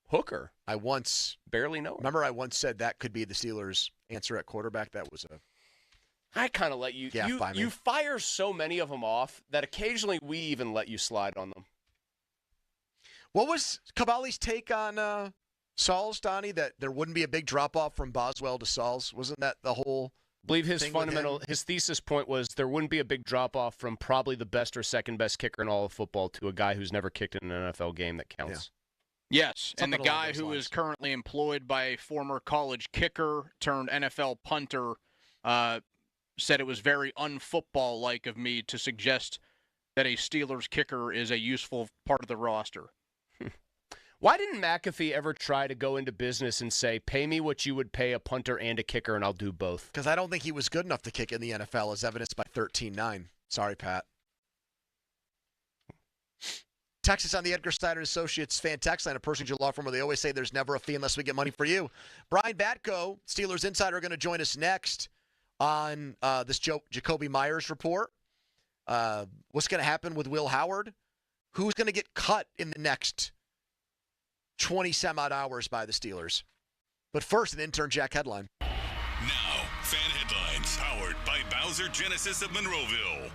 Hooker? I once barely know. Remember I once said that could be the Steelers' answer at quarterback? That was I kind of let you you fire so many of them off that occasionally we even let you slide on them. What was Kabali's take on Sauls, Donnie, that there wouldn't be a big drop-off from Boswell to Sauls? Wasn't that the whole I believe his thesis point was there wouldn't be a big drop-off from probably the best or second-best kicker in all of football to a guy who's never kicked in an NFL game that counts. Yeah. Yes, and the guy who is currently employed by a former college kicker turned NFL punter said it was very unfootball-like of me to suggest that a Steelers kicker is a useful part of the roster. Why didn't McAfee ever try to go into business and say, pay me what you would pay a punter and a kicker, and I'll do both? Because I don't think he was good enough to kick in the NFL, as evidenced by 13-9. Sorry, Pat. Texas on the Edgar Steiner Associates fan text line, a personal law firm where they always say there's never a fee unless we get money for you. Brian Batko, Steelers Insider, are going to join us next on this Jacoby Myers report. What's going to happen with Will Howard? Who's going to get cut in the next 20-some-odd hours by the Steelers? But first, an intern Jack headline. Now, fan headlines powered by Bausch Bowser Genesis of Monroeville.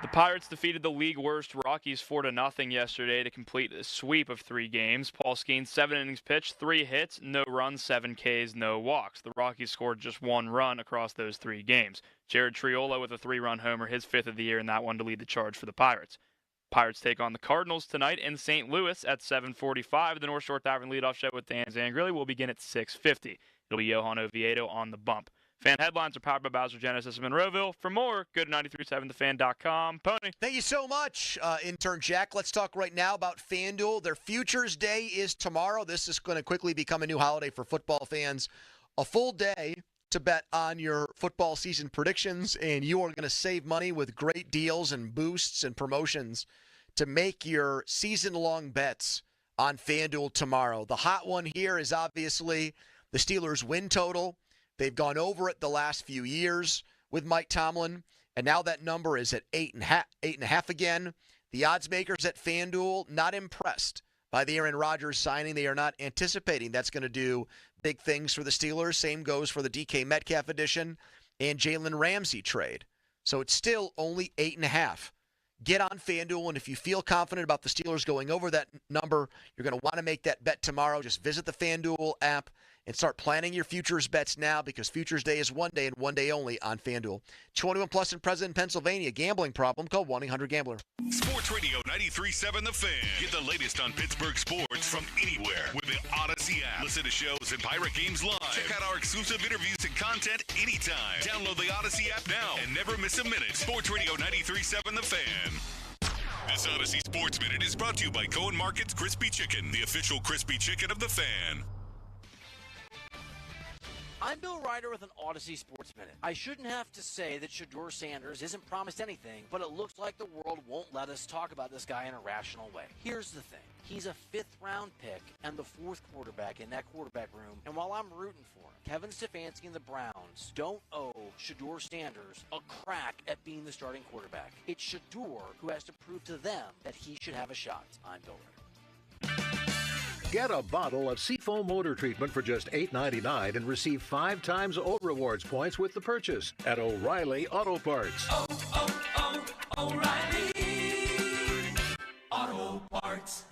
The Pirates defeated the league worst Rockies 4-0 yesterday to complete a sweep of 3 games. Paul Skenes, 7 innings pitched, 3 hits, no runs, 7 Ks, no walks. The Rockies scored just 1 run across those 3 games. Jared Triolo with a 3-run homer, his 5th of the year, and that one to lead the charge for the Pirates. Pirates take on the Cardinals tonight in St. Louis at 7:45. The North Shore Tavern leadoff show with Dan Zangrilli will begin at 6:50. It'll be Johan Oviedo on the bump. Fan headlines are powered by Bowser Genesis of Monroeville. For more, go to 937thefan.com. Pony. Thank you so much, intern Jack. Let's talk right now about FanDuel. Their Futures Day is tomorrow. This is going to quickly become a new holiday for football fans. A full day to bet on your football season predictions, and you are going to save money with great deals and boosts and promotions to make your season-long bets on FanDuel tomorrow. The hot one here is obviously the Steelers' win total. They've gone over it the last few years with Mike Tomlin, and now that number is at 8.5 again. The odds makers at FanDuel not impressed by the Aaron Rodgers signing. They are not anticipating that's going to do big things for the Steelers. Same goes for the DK Metcalf addition and Jalen Ramsey trade. So it's still only 8.5. Get on FanDuel, and if you feel confident about the Steelers going over that number, you're going to want to make that bet tomorrow. Just visit the FanDuel app and start planning your futures bets now, because Futures Day is one day and one day only on FanDuel. 21 plus and present in Pennsylvania. Gambling problem? Call 1-800-GAMBLER. Sports Radio 93.7 The Fan. Get the latest on Pittsburgh sports from anywhere with the Odyssey app. Listen to shows and Pirate Games live. Check out our exclusive interviews and content anytime. Download the Odyssey app now and never miss a minute. Sports Radio 93.7 The Fan. This Odyssey Sports Minute is brought to you by Cohen Market's Crispy Chicken, the official crispy chicken of The Fan. I'm Bill Ryder with an Odyssey Sports Minute. I shouldn't have to say that Shedeur Sanders isn't promised anything, but it looks like the world won't let us talk about this guy in a rational way. Here's the thing. He's a 5th-round pick and the 4th quarterback in that quarterback room, and while I'm rooting for him, Kevin Stefanski and the Browns don't owe Shedeur Sanders a crack at being the starting quarterback. It's Shedeur who has to prove to them that he should have a shot. I'm Bill Ryder. Get a bottle of Seafoam motor treatment for just $8.99 and receive 5 times O Rewards points with the purchase at O'Reilly Auto Parts. O'Reilly Auto Parts.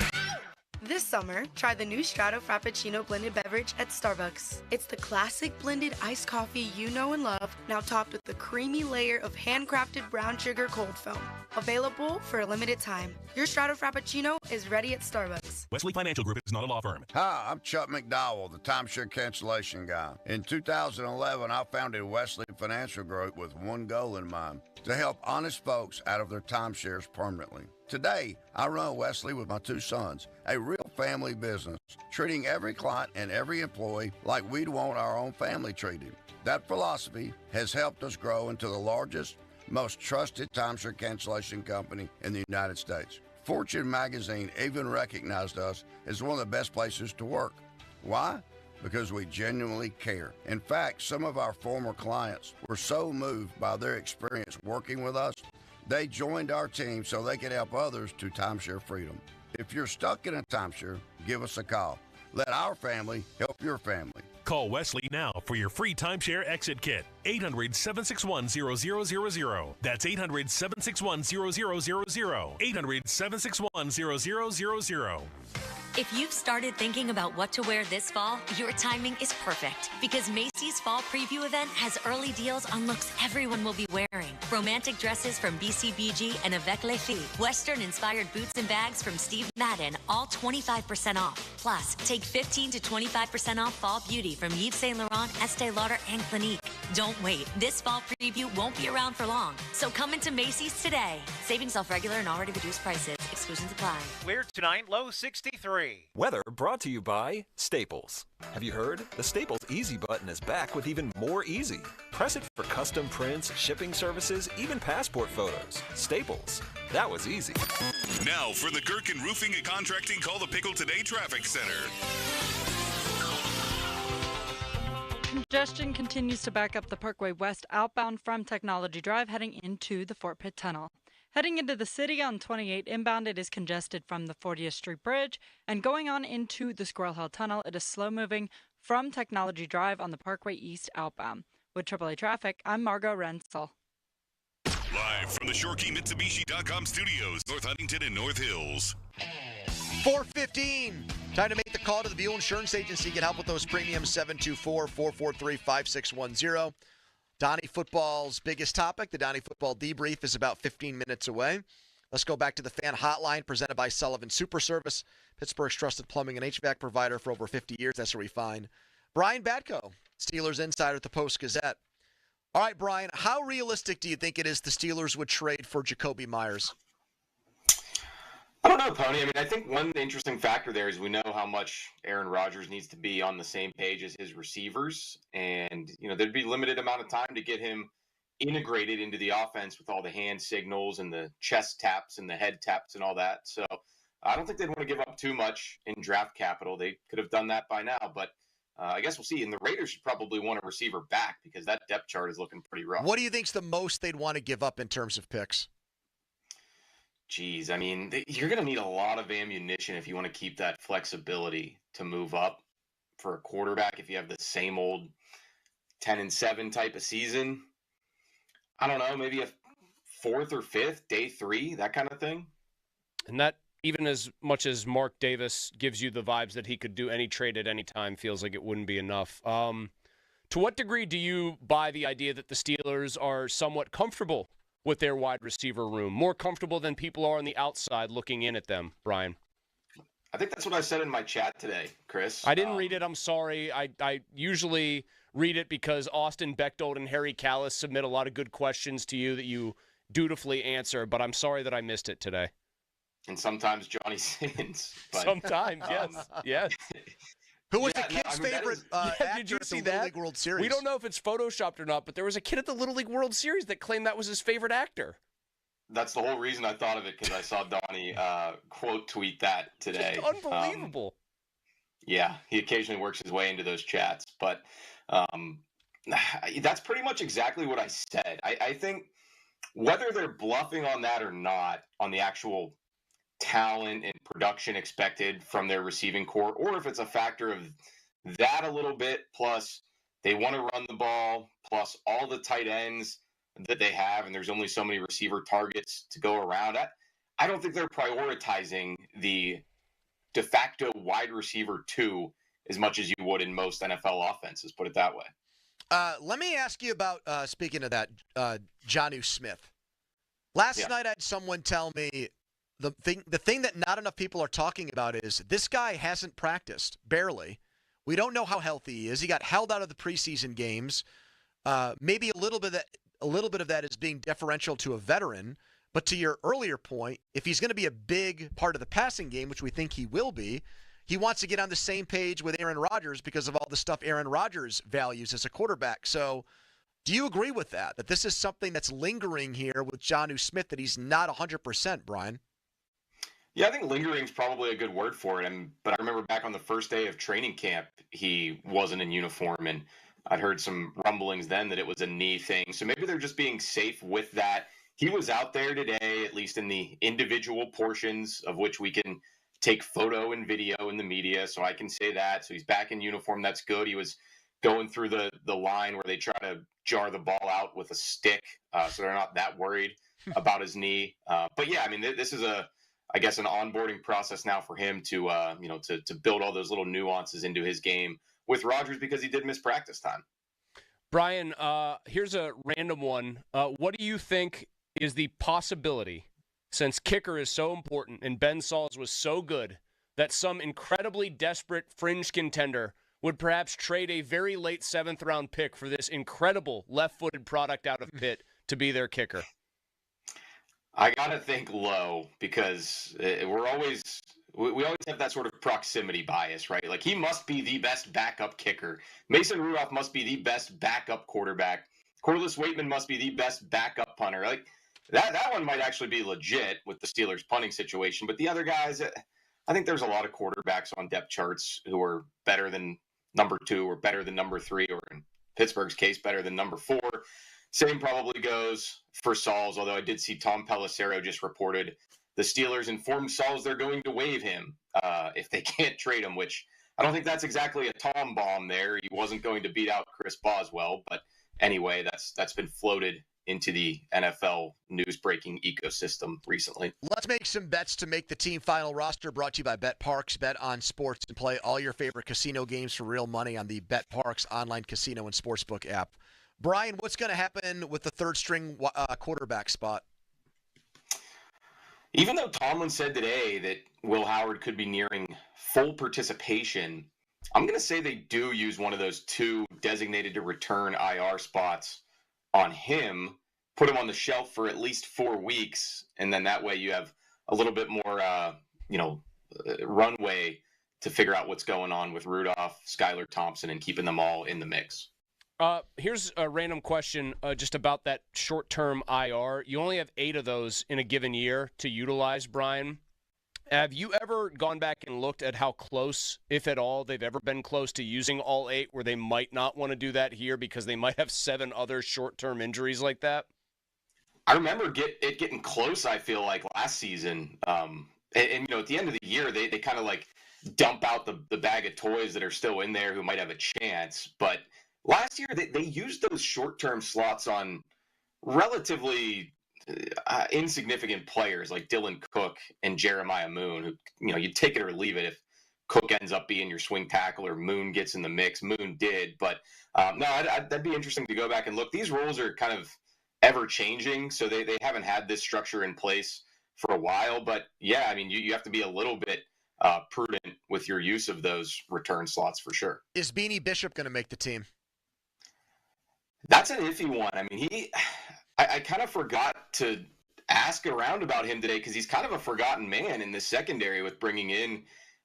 This summer, try the new Strato Frappuccino blended beverage at Starbucks. It's the classic blended iced coffee you know and love, now topped with a creamy layer of handcrafted brown sugar cold foam. Available for a limited time. Your Strato Frappuccino is ready at Starbucks. Wesley Financial Group is not a law firm. Hi, I'm Chuck McDowell, the timeshare cancellation guy. In 2011, I founded Wesley Financial Group with one goal in mind: to help honest folks out of their timeshares permanently. Today, I run Wesley with my 2 sons, a real family business, treating every client and every employee like we'd want our own family treated. That philosophy has helped us grow into the largest, most trusted timeshare cancellation company in the United States. Fortune magazine even recognized us as one of the best places to work. Why? Because we genuinely care. In fact, some of our former clients were so moved by their experience working with us, they joined our team so they could help others to timeshare freedom. If you're stuck in a timeshare, give us a call. Let our family help your family. Call Wesley now for your free timeshare exit kit. 800-761-0000. That's 800-761-0000. 800-761-0000. If you've started thinking about what to wear this fall, your timing is perfect, because Macy's Fall Preview event has early deals on looks everyone will be wearing. Romantic dresses from BCBG and Avec Les Filles. Western-inspired boots and bags from Steve Madden, all 25% off. Plus, take 15 to 25% off fall beauty from Yves Saint Laurent, Estee Lauder, and Clinique. Don't wait. This fall preview won't be around for long. So come into Macy's today. Savings off regular and already reduced prices. Exclusions apply. Clear tonight, low 63. Weather brought to you by Staples. Have you heard? The Staples Easy button is back with even more easy. Press it for custom prints, shipping services, even passport photos. Staples. That was easy. Now for the Gherkin Roofing and Contracting Call the Pickle Today Traffic Center. Congestion continues to back up the Parkway West outbound from Technology Drive heading into the Fort Pitt Tunnel. Heading into the city on 28 inbound, it is congested from the 40th Street Bridge, and going on into the Squirrel Hill Tunnel, it is slow moving from Technology Drive on the Parkway East outbound. With AAA traffic, I'm Margot Rensel. Live from the ShoreKeyMitsubishi.com studios, North Huntington and North Hills. 4:15. Time to make the call to the Buell Insurance Agency. Get help with those premiums. 724-443-5610. Donnie Football's biggest topic. The Donnie Football debrief is about 15 minutes away. Let's go back to the fan hotline presented by Sullivan Super Service, Pittsburgh's trusted plumbing and HVAC provider for over 50 years. That's where we find Brian Batko, Steelers insider at the Post-Gazette. All right, Brian, how realistic do you think it is the Steelers would trade for Jakobi Meyers? I don't know, Pony. I mean, I think one interesting factor there is we know how much Aaron Rodgers needs to be on the same page as his receivers. And, there'd be limited amount of time to get him integrated into the offense with all the hand signals and the chest taps and the head taps and all that. So I don't think they'd want to give up too much in draft capital. They could have done that by now, but I guess we'll see. And the Raiders should probably want a receiver back because that depth chart is looking pretty rough. What do you think's the most they'd want to give up in terms of picks? Geez, I mean, you're going to need a lot of ammunition if you want to keep that flexibility to move up for a quarterback if you have the same old 10-7 type of season. I don't know, maybe a fourth or fifth, day 3, that kind of thing. And that, even as much as Mark Davis gives you the vibes that he could do any trade at any time, feels like it wouldn't be enough. To what degree do you buy the idea that the Steelers are somewhat comfortable with their wide receiver room, more comfortable than people are on the outside looking in at them, Brian? I think that's what I said in my chat today, Chris. I didn't read it. I'm sorry. I usually read it because Austin Bechtold and Harry Callis submit a lot of good questions to you that you dutifully answer, but I'm sorry that I missed it today. And sometimes Johnny sins. But, sometimes, yes. Yes. Who was the kid's favorite actor did you at the see Little that? League World Series? We don't know if it's photoshopped or not, but there was a kid at the Little League World Series that claimed that was his favorite actor. That's the whole reason I thought of it, because I saw Donnie quote tweet that today. Just unbelievable. Yeah, he occasionally works his way into those chats, but that's pretty much exactly what I said. I think whether they're bluffing on that or not, on the actual talent and production expected from their receiving core, or if it's a factor of that a little bit, plus they want to run the ball, plus all the tight ends that they have, and there's only so many receiver targets to go around. I don't think they're prioritizing the de facto wide receiver 2 as much as you would in most NFL offenses, put it that way. Let me ask you about, speaking of that, Jonnu Smith. Last night I had someone tell me the thing that not enough people are talking about is this guy hasn't practiced, barely. We don't know how healthy he is. He got held out of the preseason games. Maybe a little bit of that is being deferential to a veteran. But to your earlier point, if he's going to be a big part of the passing game, which we think he will be, he wants to get on the same page with Aaron Rodgers because of all the stuff Aaron Rodgers values as a quarterback. So do you agree with that this is something that's lingering here with Jonnu Smith, that he's not 100%, Brian? Yeah, I think lingering is probably a good word for it. But I remember back on the first day of training camp, he wasn't in uniform, and I'd heard some rumblings then that it was a knee thing. So maybe they're just being safe with that. He was out there today, at least in the individual portions of which we can take photo and video in the media, so I can say that. So he's back in uniform. That's good. He was going through the line where they try to jar the ball out with a stick, so they're not that worried about his knee. But yeah, I mean, this is I guess an onboarding process now for him to to build all those little nuances into his game with Rodgers, because he did miss practice time. Brian, here's a random one. What do you think is the possibility, since kicker is so important and Ben Sauls was so good, that some incredibly desperate fringe contender would perhaps trade a very late 7th round pick for this incredible left-footed product out of Pitt to be their kicker? I gotta think low, because we always have that sort of proximity bias, right? Like, he must be the best backup kicker. Mason Rudolph must be the best backup quarterback. Corliss Waitman must be the best backup punter. Like, that one might actually be legit with the Steelers' punting situation. But the other guys, I think there's a lot of quarterbacks on depth charts who are better than number 2 or better than number 3, or in Pittsburgh's case, better than number 4. Same probably goes for Sauls, although I did see Tom Pelissero just reported the Steelers informed Sauls they're going to waive him if they can't trade him, which I don't think that's exactly a Tom bomb there. He wasn't going to beat out Chris Boswell, but anyway, that's been floated into the NFL news breaking ecosystem recently. Let's make some bets to make the team final roster, brought to you by Bet Parks. Bet on sports and play all your favorite casino games for real money on the Bet Parks online casino and sportsbook app. Brian, what's going to happen with the third string quarterback spot? Even though Tomlin said today that Will Howard could be nearing full participation, I'm going to say they do use one of those 2 designated to return IR spots on him, put him on the shelf for at least 4 weeks, and then that way you have a little bit more, runway to figure out what's going on with Rudolph, Skylar Thompson, and keeping them all in the mix. Here's a random question just about that short-term IR. You only have 8 of those in a given year to utilize, Brian. Have you ever gone back and looked at how close, if at all, they've ever been close to using all 8, where they might not want to do that here because they might have 7 other short-term injuries like that? I remember it getting close, I feel like, last season. And at the end of the year, they kind of like dump out the bag of toys that are still in there who might have a chance. But last year, they used those short-term slots on relatively insignificant players like Dylan Cook and Jeremiah Moon, who, you take it or leave it. If Cook ends up being your swing tackle or Moon gets in the mix, Moon did. But that'd be interesting to go back and look. These rules are kind of ever-changing, so they haven't had this structure in place for a while. But, yeah, I mean, you have to be a little bit prudent with your use of those return slots for sure. Is Beanie Bishop going to make the team? That's an iffy one. I mean, I kind of forgot to ask around about him today because he's kind of a forgotten man in the secondary with bringing in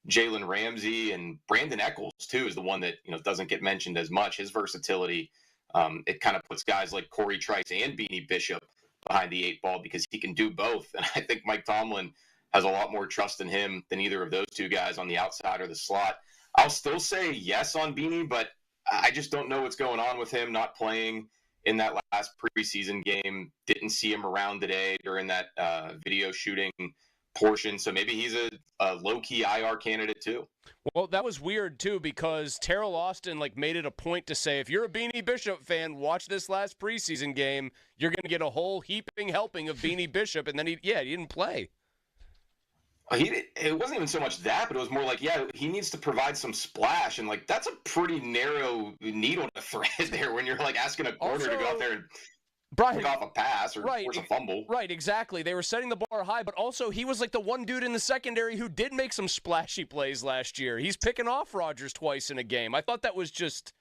Jalen Ramsey, and Brandon Echols, too, is the one that doesn't get mentioned as much. His versatility, it kind of puts guys like Corey Trice and Beanie Bishop behind the 8 ball because he can do both. And I think Mike Tomlin has a lot more trust in him than either of those 2 guys on the outside or the slot. I'll still say yes on Beanie, but I just don't know what's going on with him not playing in that last preseason game. Didn't see him around today during that video shooting portion. So maybe he's a low-key IR candidate too. Well, that was weird too because Terrell Austin made it a point to say, if you're a Beanie Bishop fan, watch this last preseason game. You're going to get a whole heaping helping of Beanie Bishop. And then he didn't play. It wasn't even so much that, but it was more like, he needs to provide some splash. And that's a pretty narrow needle to thread there when you're asking a corner to go out there and pick off a pass or force a fumble. Right, exactly. They were setting the bar high, but also he was the one dude in the secondary who did make some splashy plays last year. He's picking off Rodgers twice in a game. I thought that was just,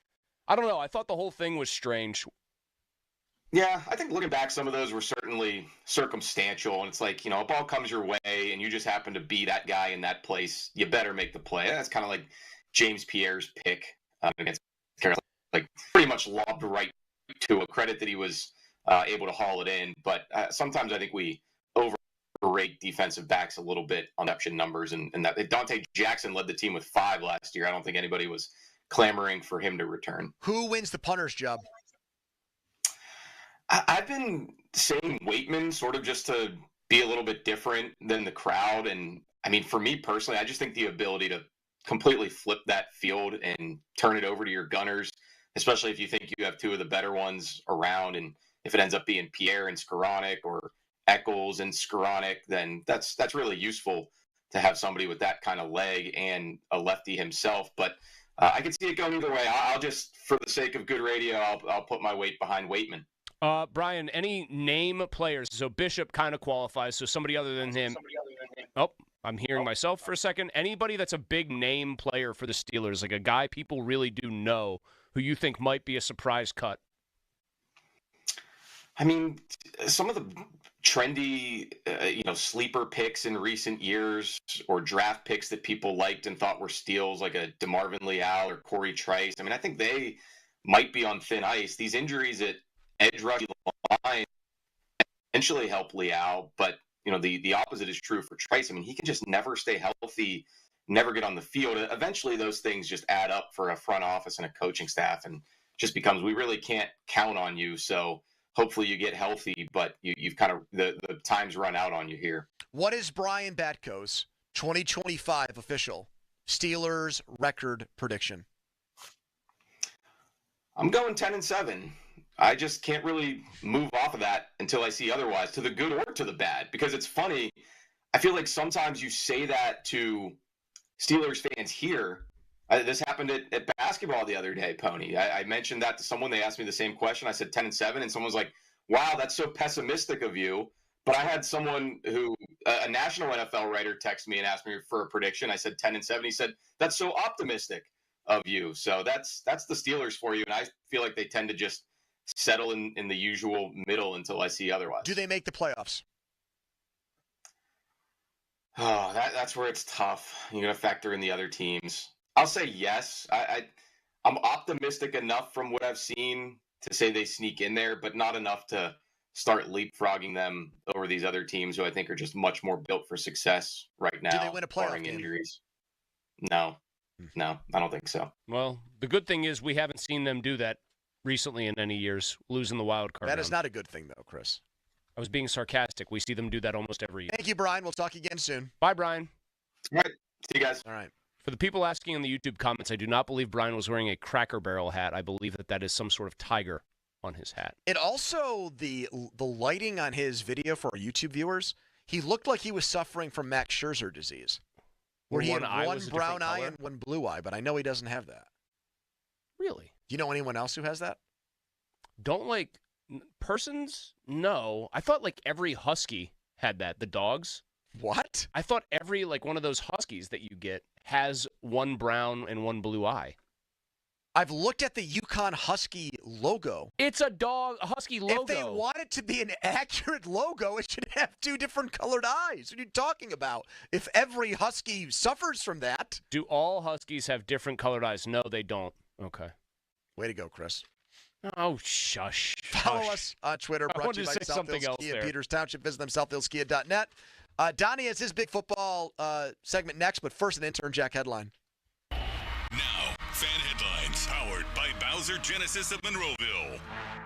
I don't know. I thought the whole thing was strange. Yeah, I think looking back, some of those were certainly circumstantial. And it's a ball comes your way and you just happen to be that guy in that place. You better make the play. That's kind of like James Pierre's pick against Carolina. Pretty much lobbed right to a credit that he was able to haul it in. But sometimes I think we overrate defensive backs a little bit on option numbers. And that Dante Jackson led the team with 5 last year. I don't think anybody was clamoring for him to return. Who wins the punter's job? I've been saying Waitman sort of just to be a little bit different than the crowd. And I mean, for me personally, I just think the ability to completely flip that field and turn it over to your gunners, especially if you think you have 2 of the better ones around. And if it ends up being Pierre and Skoranek or Echols and Skoranek, then that's really useful to have somebody with that kind of leg and a lefty himself. But I can see it going either way. I'll just, for the sake of good radio, I'll put my weight behind Waitman. Brian, any name players? So Bishop kind of qualifies, so somebody other than him. Oh, I'm hearing myself for a second. Anybody that's a big name player for the Steelers, a guy people really do know, who you think might be a surprise cut? I mean, some of the trendy, sleeper picks in recent years or draft picks that people liked and thought were steals, like a DeMarvin Leal or Corey Trice. I mean, I think they might be on thin ice. These injuries at edge rush line eventually help Leal, but the opposite is true for Trice. I mean, he can just never stay healthy, never get on the field. Eventually, those things just add up for a front office and a coaching staff, and just becomes, we really can't count on you. So hopefully you get healthy, but you've kind of the time's run out on you here. What is Brian Batko's 2025 official Steelers record prediction? I'm going 10-7. I just can't really move off of that until I see otherwise, to the good or to the bad. Because it's funny, I feel like sometimes you say that to Steelers fans here. This happened at basketball the other day, Pony. I mentioned that to someone. They asked me the same question. I said 10-7, and someone was like, wow, that's so pessimistic of you. But I had someone a national NFL writer, text me and asked me for a prediction. I said 10-7. He said, that's so optimistic of you. So that's the Steelers for you. And I feel like they tend to just settle in the usual middle until I see otherwise. Do they make the playoffs? Oh, that's where it's tough. You're going to factor in the other teams. I'll say yes. I'm optimistic enough from what I've seen to say they sneak in there, but not enough to start leapfrogging them over these other teams who I think are just much more built for success right now. Do they win a playoff barring game? Injuries? No, I don't think so. Well, the good thing is we haven't seen them do that recently in any years, losing the wild card. That is not a good thing, though, Chris. I was being sarcastic. We see them do that almost every year. Thank you, Brian. We'll talk again soon. Bye, Brian. All right. See you guys. All right. For the people asking in the YouTube comments, I do not believe Brian was wearing a Cracker Barrel hat. I believe that is some sort of tiger on his hat. And also the lighting on his video for our YouTube viewers, he looked like he was suffering from Max Scherzer disease, where he had one brown eye and one blue eye, but I know he doesn't have that. Really? Do you know anyone else who has that? Persons? No. I thought every husky had that, the dogs. What? I thought every one of those huskies that you get has one brown and one blue eye. I've looked at the Yukon Husky logo. It's a husky logo. If they want it to be an accurate logo, it should have two different colored eyes. What are you talking about? If every husky suffers from that. Do all huskies have different colored eyes? No, they don't. Okay. Way to go, Chris. Oh, shush. Follow us on Twitter. I Brought to wanted you to by say something Southfield else Ski there. in Peters Township. Visit them, southfieldski.net. Donnie has his big football segment next, but first an intern Jack headline. Now, fan headlines powered by Bowser Genesis of Monroeville.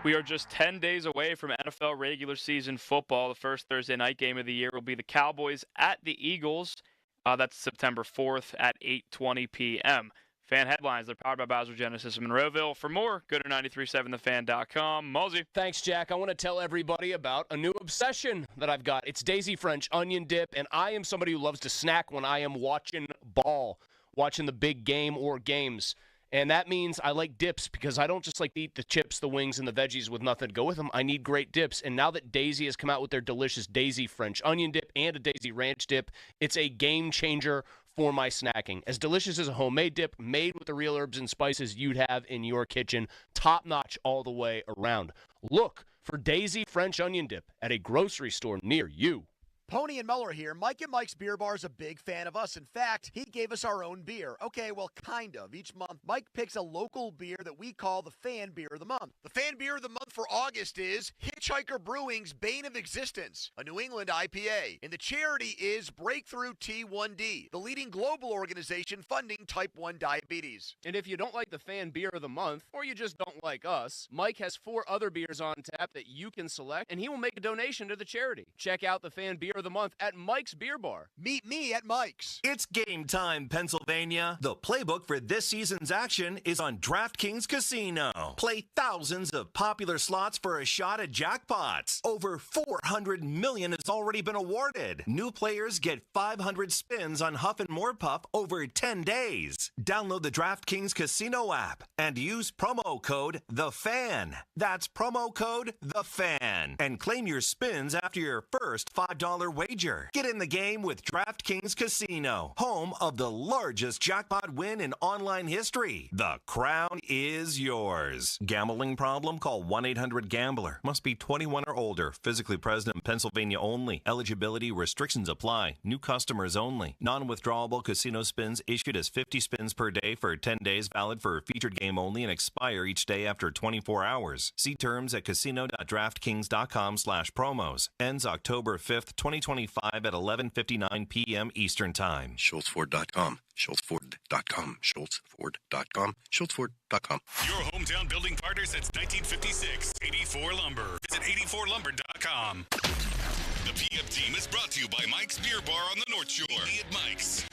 We are just 10 days away from NFL regular season football. The first Thursday night game of the year will be the Cowboys at the Eagles. That's September 4th at 8:20 p.m. Fan headlines, they're powered by Bowser Genesis of Monroeville. For more, go to 937thefan.com. Mosey. Thanks, Jack. I want to tell everybody about a new obsession that I've got. It's Daisy French onion dip, and I am somebody who loves to snack when I am watching ball, watching the big game or games. And that means I like dips because I don't just like to eat the chips, the wings, and the veggies with nothing to go with them. I need great dips. And now that Daisy has come out with their delicious Daisy French onion dip and a Daisy Ranch dip, it's a game changer for my snacking. As delicious as a homemade dip made with the real herbs and spices you'd have in your kitchen. Top notch all the way around. Look for Daisy French onion dip at a grocery store near you. Pony and Muller here. Mike and Mike's Beer Bar is a big fan of us. In fact, he gave us our own beer. Okay, well, kind of. Each month, Mike picks a local beer that we call the Fan Beer of the Month. The Fan Beer of the Month for August is Hitchhiker Brewing's Bane of Existence, a New England IPA. And the charity is Breakthrough T1D, the leading global organization funding type 1 diabetes. And if you don't like the Fan Beer of the Month, or you just don't like us, Mike has 4 other beers on tap that you can select, and he will make a donation to the charity. Check out the Fan Beer of the Month at Mike's Beer Bar. Meet me at Mike's. It's game time, Pennsylvania. The playbook for this season's action is on DraftKings Casino. Play thousands of popular slots for a shot at jackpots. Over $400 million has already been awarded. New players get 500 spins on Huff and More Puff over 10 days. Download the DraftKings Casino app and use promo code THEFAN. That's promo code THEFAN. And claim your spins after your first $5 wager. Get in the game with DraftKings Casino, home of the largest jackpot win in online history. The crown is yours. Gambling problem? Call 1-800-GAMBLER. Must be 21 or older. Physically present in Pennsylvania only. Eligibility restrictions apply. New customers only. Non-withdrawable casino spins issued as 50 spins per day for 10 days, valid for a featured game only, and expire each day after 24 hours. See terms at casino.draftkings.com/promos. Ends October 5th, 2025 at 11:59 p.m. Eastern Time. SchultzFord.com. SchultzFord.com. SchultzFord.com. SchultzFord.com. Your hometown building partner since 1956. 84 Lumber. Visit 84lumber.com. The PM team is brought to you by Mike's Beer Bar on the North Shore. Be at Mike's.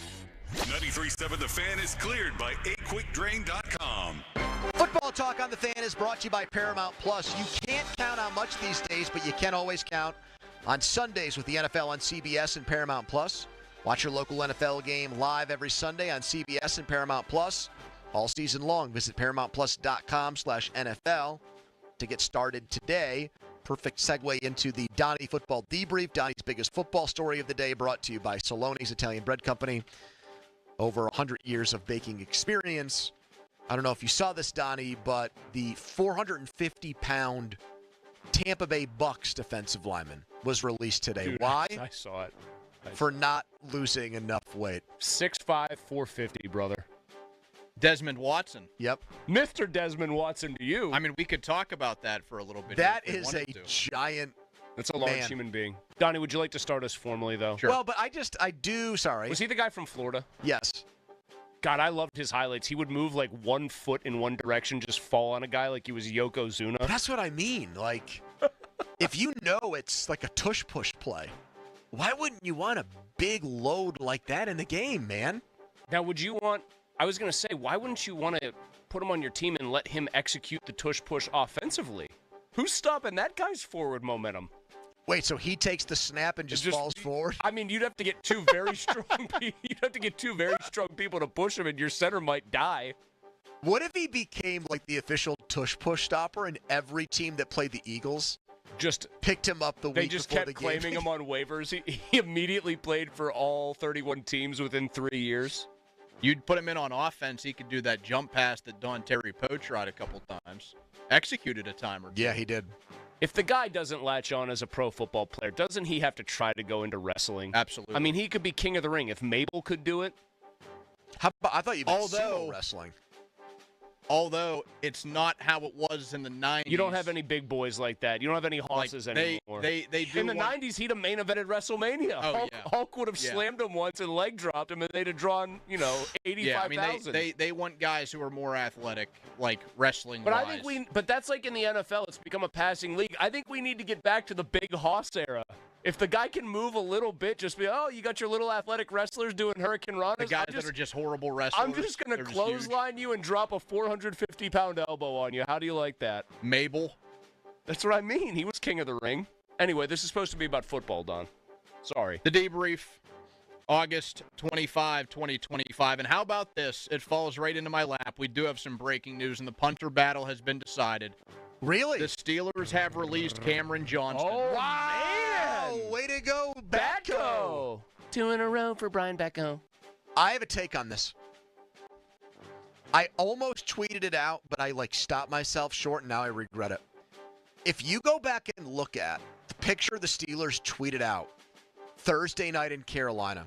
93.7 The Fan is cleared by aquickdrain.com. Football Football Talk on the Fan is brought to you by Paramount Plus. You can't count on much these days, but you can always count on Sundays with the NFL on CBS and Paramount Plus. Watch your local NFL game live every Sunday on CBS and Paramount Plus all season long. Visit ParamountPlus.com/NFL to get started today. Perfect segue into the Donnie Football Debrief. Donnie's biggest football story of the day, brought to you by Salone's Italian Bread Company. Over 100 years of baking experience. I don't know if you saw this, Donnie, but the 450-pound Tampa Bay Bucks defensive lineman was released today. Dude, Why? I saw it. For not losing enough weight. 6'5", 450, brother. Desmond Watson. Yep. Mr. Desmond Watson to you. I mean, we could talk about that for a little bit. That is a giant That's a large man. human being. Donnie, would you like to start us formally, though? Well, but I do, sorry. Was he the guy from Florida? Yes. God, I loved his highlights. He would move like 1 foot in one direction, just fall on a guy like he was Yokozuna. That's what I mean. Like, if you know it's like a tush-push play, why wouldn't you want a big load like that in the game, man? Now, would you want... I was going to say, why wouldn't you want to put him on your team and let him execute the tush-push offensively? Who's stopping that guy's forward momentum? Wait, so he takes the snap and just falls forward? I mean, you'd have to get two very strong people to push him, and your center might die. What if he became like the official tush-push stopper, and every team that played the Eagles just picked him up the They week just before kept the game? claiming him on waivers. He immediately played for all 31 teams within 3 years. You'd put him in on offense. He could do that jump pass that Don Terry Poe tried a couple times. Executed a time or two. Yeah, he did. If the guy doesn't latch on as a pro football player, doesn't he have to try to go into wrestling? Absolutely. I mean, he could be king of the ring. If Mabel could do it. How about, I thought you meant sumo wrestling. Although it's not how it was in the 90s. You don't have any big boys like that. You don't have any hosses anymore. They do in the 90s, he'd have main evented WrestleMania. Oh, Hulk would have slammed him once and leg dropped him, and they'd have drawn, 85,000. Yeah, I mean, they want guys who are more athletic, like wrestling. But I think but that's like in the NFL, it's become a passing league. I think we need to get back to the big hoss era. If the guy can move a little bit, just be, you got your little athletic wrestlers doing Hurricane Ranas. The guys that are just horrible wrestlers. I'm just going to clothesline you and drop a 450-pound elbow on you. How do you like that? Mabel. That's what I mean. He was king of the ring. Anyway, this is supposed to be about football, Don. Sorry. The debrief, August 25, 2025. And how about this? It falls right into my lap. We do have some breaking news, and the punter battle has been decided. Really? The Steelers have released Cameron Johnston. Oh, man! Way to go, Batco! 2 in a row for Brian Batco. I have a take on this. I almost tweeted it out, but I stopped myself short, and now I regret it. If you go back and look at the picture the Steelers tweeted out Thursday night in Carolina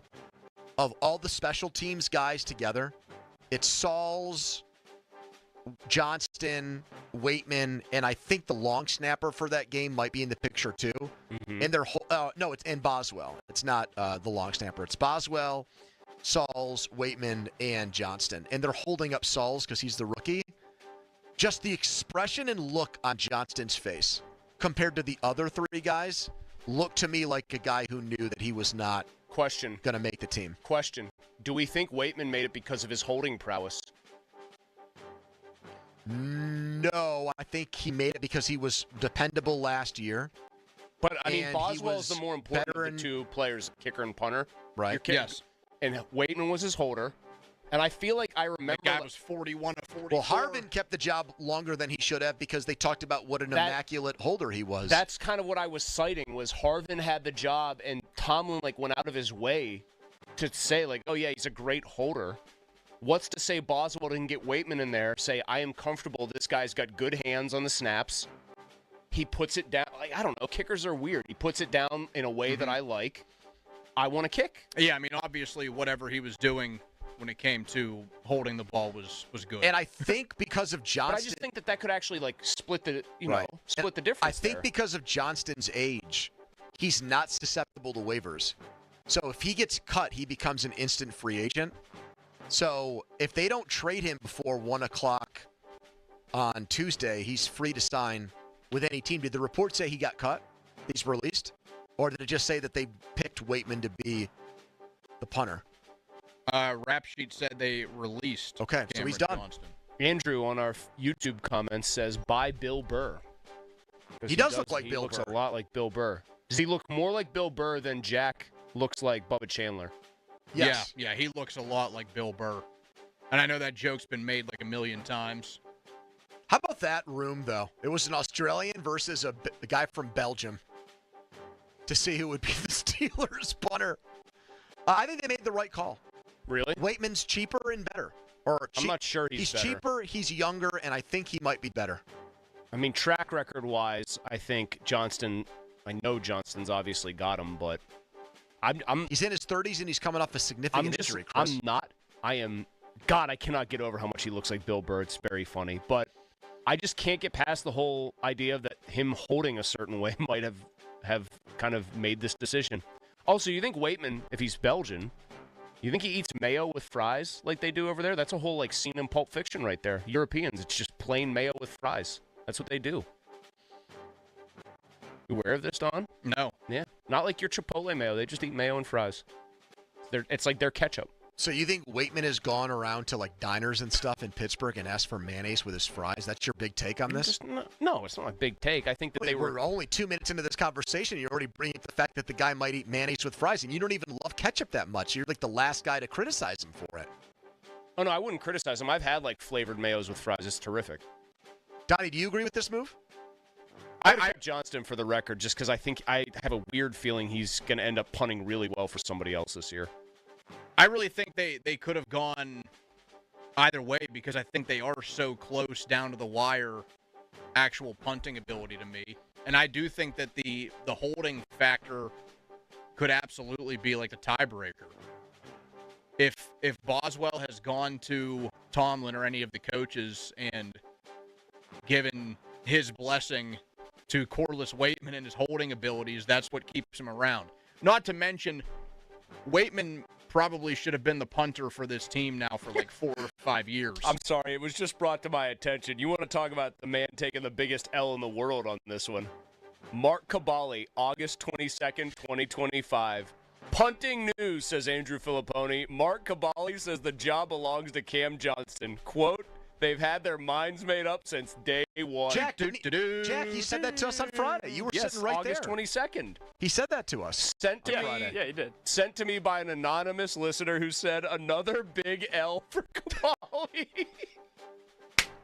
of all the special teams guys together, it's Sauls, Johnston, Waitman, and I think the long snapper for that game might be in the picture too. Mm-hmm. And it's Boswell. It's not the long snapper. It's Boswell, Sauls, Waitman, and Johnston. And they're holding up Sauls because he's the rookie. Just the expression and look on Johnston's face compared to the other three guys looked to me like a guy who knew that he was not going to make the team. Question. Do we think Waitman made it because of his holding prowess? No, I think he made it because he was dependable last year. But, I mean, Boswell's the more important of the two players, kicker and punter. Right. Yes. And Waitman was his holder. And I feel like I remember... That guy was 41 of 44. Well, Harvin kept the job longer than he should have because they talked about what an immaculate holder he was. That's kind of what I was citing, was Harvin had the job, and Tomlin, went out of his way to say, oh, yeah, he's a great holder. What's to say Boswell didn't get Waitman in there, say, I am comfortable, this guy's got good hands on the snaps. He puts it down. I don't know, kickers are weird. He puts it down in a way that I like. I want to kick. Yeah, I mean, obviously, whatever he was doing when it came to holding the ball was good. And I think because of Johnston... But I just think that could actually, split the, split the difference I think because of Johnston's age, he's not susceptible to waivers. So if he gets cut, he becomes an instant free agent. So if they don't trade him before 1 o'clock on Tuesday, he's free to sign with any team. Did the report say he got cut? He's released? Or did it just say that they picked Waitman to be the punter? Rap sheet said they released. Okay, so he's done. Johnston. Andrew on our YouTube comments says, buy Bill Burr. He does look like Bill Burr. He looks Burr. a lot like Bill Burr. Does he look more like Bill Burr than Jack looks like Bubba Chandler? Yes. Yeah, he looks a lot like Bill Burr. And I know that joke's been made like a million times. How about that room, though? It was an Australian versus a guy from Belgium to see who would be the Steelers' punter. I think they made the right call. Really? Waitman's cheaper and better. I'm not sure he's better. Cheaper, he's younger, and I think he might be better. I mean, track record-wise, I think Johnston, I know Johnston's obviously got him, but he's in his 30s, and he's coming off a significant injury, Chris. God, I cannot get over how much he looks like Bill Burr. It's very funny. But I just can't get past the whole idea that him holding a certain way might have kind of made this decision. Also, you think Waitman, if he's Belgian, you think he eats mayo with fries like they do over there? That's a whole scene in Pulp Fiction right there. Europeans, it's just plain mayo with fries. That's what they do. You aware of this, Don? No. Yeah. Not like your Chipotle mayo. They just eat mayo and fries. It's like their ketchup. So you think Waitman has gone around to diners and stuff in Pittsburgh and asked for mayonnaise with his fries? That's your big take on this? No, it's not a big take. I think that they were only 2 minutes into this conversation. You're already bringing up the fact that the guy might eat mayonnaise with fries, and you don't even love ketchup that much. You're like the last guy to criticize him for it. Oh, no, I wouldn't criticize him. I've had flavored mayos with fries. It's terrific. Donnie, do you agree with this move? I would pick Johnston for the record just because I think I have a weird feeling he's going to end up punting really well for somebody else this year. I really think they could have gone either way because I think they are so close down to the wire actual punting ability to me. And I do think that the holding factor could absolutely be the tiebreaker. If Boswell has gone to Tomlin or any of the coaches and given his blessing to Corliss Waitman and his holding abilities, that's what keeps him around. Not to mention, Waitman probably should have been the punter for this team now for 4 or 5 years. I'm sorry. It was just brought to my attention. You want to talk about the man taking the biggest L in the world on this one. Mark Cabali, August 22nd, 2025. Punting news, says Andrew Filipponi. Mark Cabali says the job belongs to Cam Johnston. Quote, they've had their minds made up since day one. Jack, he said that to us on Friday. You were sitting right August there. 22nd. He said that to us. Sent to me. Yeah, he did. Sent to me by an anonymous listener who said another big L for Cabali.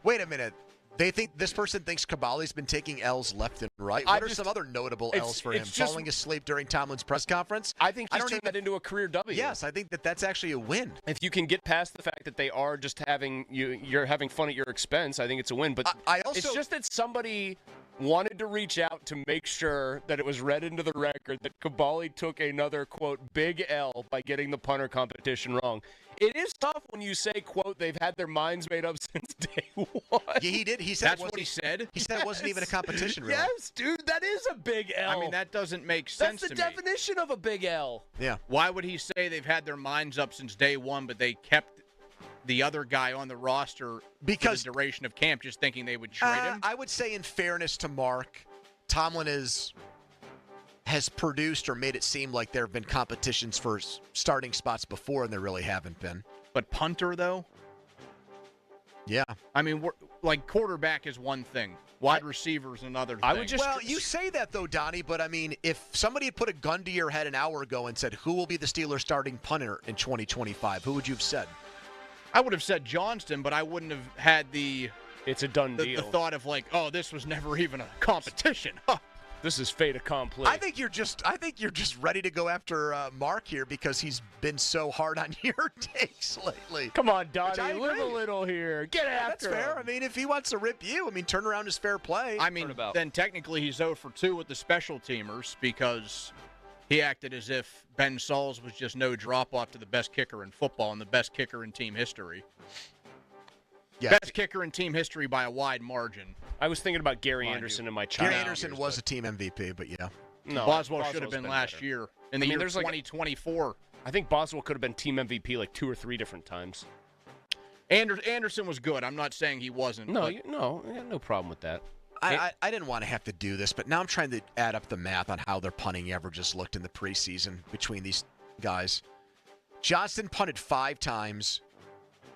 Wait a minute. This person thinks Cabali's been taking L's left and right. What are some other notable L's for him? Falling asleep during Tomlin's press conference? I think he's turned that into a career W. Yes, I think that's actually a win. If you can get past the fact that they are just you're having fun at your expense, I think it's a win. But it's just that somebody wanted to reach out to make sure that it was read into the record that Cabali took another, quote, big L by getting the punter competition wrong. It is tough when you say, quote, they've had their minds made up since day one. Yeah, he did. He said that's what he said? He said it wasn't even a competition, really. Yes, dude, that is a big L. I mean, that doesn't make sense to me. That's the definition of a big L. Yeah. Why would he say they've had their minds up since day one, but they kept the other guy on the roster for the duration of camp just thinking they would trade him? I would say in fairness to Mark, Tomlin has produced or made it seem like there have been competitions for starting spots before, and there really haven't been. But punter, though? Yeah. I mean, quarterback is one thing. Wide receiver is another thing. Well, you say that, though, Donnie, but, I mean, if somebody had put a gun to your head an hour ago and said, who will be the Steelers' starting punter in 2025, who would you have said? I would have said Johnston, but I wouldn't have had it's a done deal. The thought of this was never even a competition. Huh. This is fait accompli. I think you're just ready to go after Mark here because he's been so hard on your takes lately. Come on, Donnie, live a little here. Get after That's fair. him. I mean, if he wants to rip you, turn around is fair play. I mean, then technically he's 0 for 2 with the special teamers because he acted as if Ben Sauls was just no drop-off to the best kicker in football and the best kicker in team history. Yeah. Best kicker in team history by a wide margin. I was thinking about Gary Anderson in my childhood. Gary Anderson was a team MVP, but yeah. No, Boswell should have been last year. In the year 2024. I think Boswell could have been team MVP 2 or 3 different times. Anderson was good. I'm not saying he wasn't. No problem with that. I didn't want to have to do this, but now I'm trying to add up the math on how their punting averages looked in the preseason between these guys. Johnston punted 5 times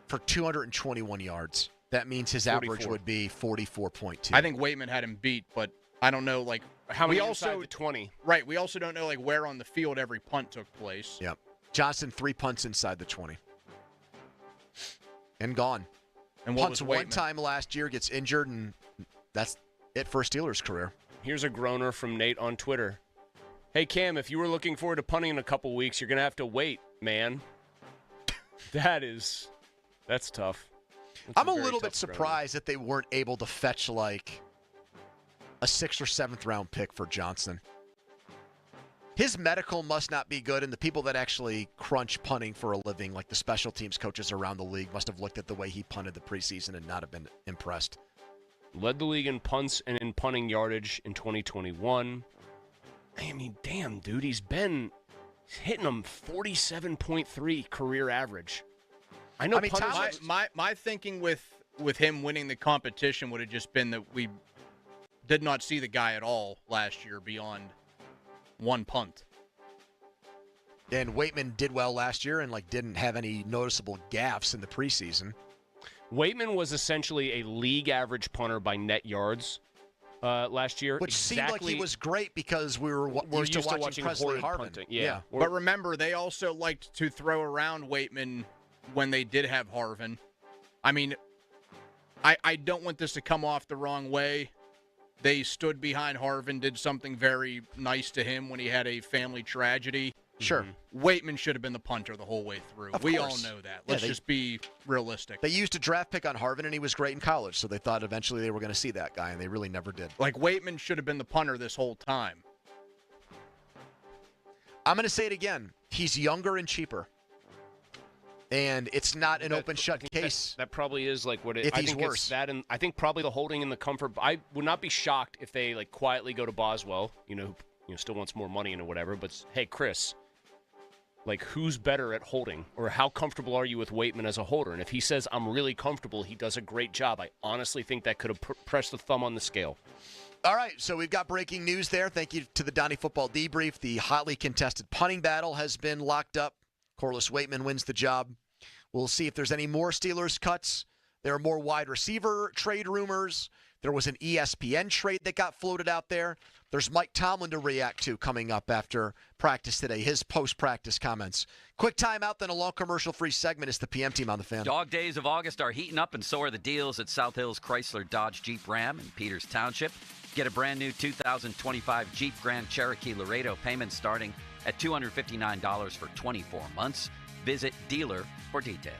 for 221 yards. That means his 44. average would be 44.2. I think Waitman had him beat, but I don't know, like, how many we inside also the 20? Right. We also don't know, like, where on the field every punt took place. Yep. Johnson 3 punts inside the 20. And gone. And what punts was one Waitman? time last year, gets injured, and that's it for a Steelers career. Here's a groaner from Nate on Twitter. Hey, Cam, if you were looking forward to punting in a couple weeks, you're going to have to wait, man. That's tough. I'm a little bit surprised that they weren't able to fetch, like, a 6th or 7th round pick for Johnson. His medical must not be good, and the people that actually crunch punting for a living, like the special teams coaches around the league, must have looked at the way he punted the preseason and not have been impressed. Led the league in punts and in punting yardage in 2021. I mean, damn, dude, he's hitting them 47.3 career average. I know. I mean, my thinking with him winning the competition would have just been that we did not see the guy at all last year beyond one punt. And Waitman did well last year and didn't have any noticeable gaffes in the preseason. Waitman was essentially a league average punter by net yards last year. Which seemed like he was great because we're used to watching Presley Harvin. Punting. Yeah. But remember, they also liked to throw around Waitman when they did have Harvin. I mean, I don't want this to come off the wrong way. They stood behind Harvin, did something very nice to him when he had a family tragedy. Sure. Waitman should have been the punter the whole way through. We all know that. Let's just be realistic. They used a draft pick on Harvin, and he was great in college, so they thought eventually they were going to see that guy, and they really never did. Like, Waitman should have been the punter this whole time. I'm going to say it again. He's younger and cheaper. And it's not an open-shut case. That probably is what it is. If he's worse. It's that, and I think probably the holding and the comfort. I would not be shocked if they quietly go to Boswell, who still wants more money and whatever. But hey, Chris, who's better at holding, or how comfortable are you with Waitman as a holder? And if he says I'm really comfortable, he does a great job. I honestly think that could have pressed the thumb on the scale. All right, so we've got breaking news there. Thank you to the Donnie Football Debrief. The hotly contested punting battle has been locked up. Corliss Waitman wins the job. We'll see if there's any more Steelers cuts. There are more wide receiver trade rumors. There was an ESPN trade that got floated out there. There's Mike Tomlin to react to coming up after practice today, his post-practice comments. Quick timeout, then a long commercial-free segment. It's the PM Team on the Fan. Dog days of August are heating up, and so are the deals at South Hills Chrysler Dodge Jeep Ram in Peters Township. Get a brand-new 2025 Jeep Grand Cherokee Laredo payment starting at $259 for 24 months. Visit dealer for details.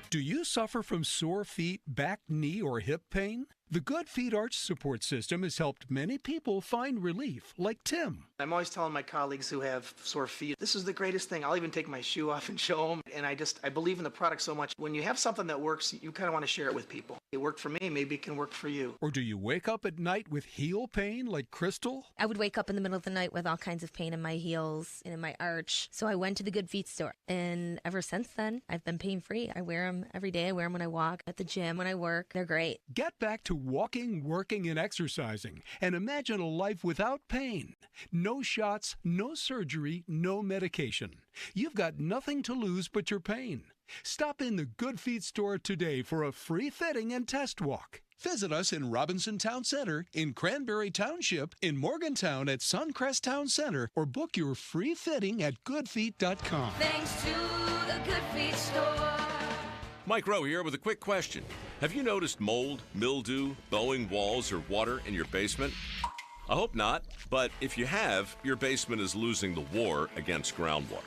Do you suffer from sore feet, back, knee, or hip pain? The Good Feet Arch Support System has helped many people find relief, like Tim. I'm always telling my colleagues who have sore feet, this is the greatest thing. I'll even take my shoe off and show them. And I believe in the product so much. When you have something that works, you kind of want to share it with people. It worked for me, maybe it can work for you. Or do you wake up at night with heel pain like Crystal? I would wake up in the middle of the night with all kinds of pain in my heels and in my arch. So I went to the Good Feet store. And ever since then, I've been pain-free. I wear them every day. I wear them when I walk, at the gym, when I work. They're great. Get back to walking, working, and exercising, and imagine a life without pain. No shots, no surgery, no medication. You've got nothing to lose but your pain. Stop in the Good Feet store today for a free fitting and test walk. Visit us in Robinson Town Center, in Cranberry Township, in Morgantown at Suncrest Town Center, or book your free fitting at goodfeet.com. Thanks to the Good Feet store. Mike Rowe here with a quick question. Have you noticed mold, mildew, bowing walls, or water in your basement? I hope not, but if you have, your basement is losing the war against groundwater.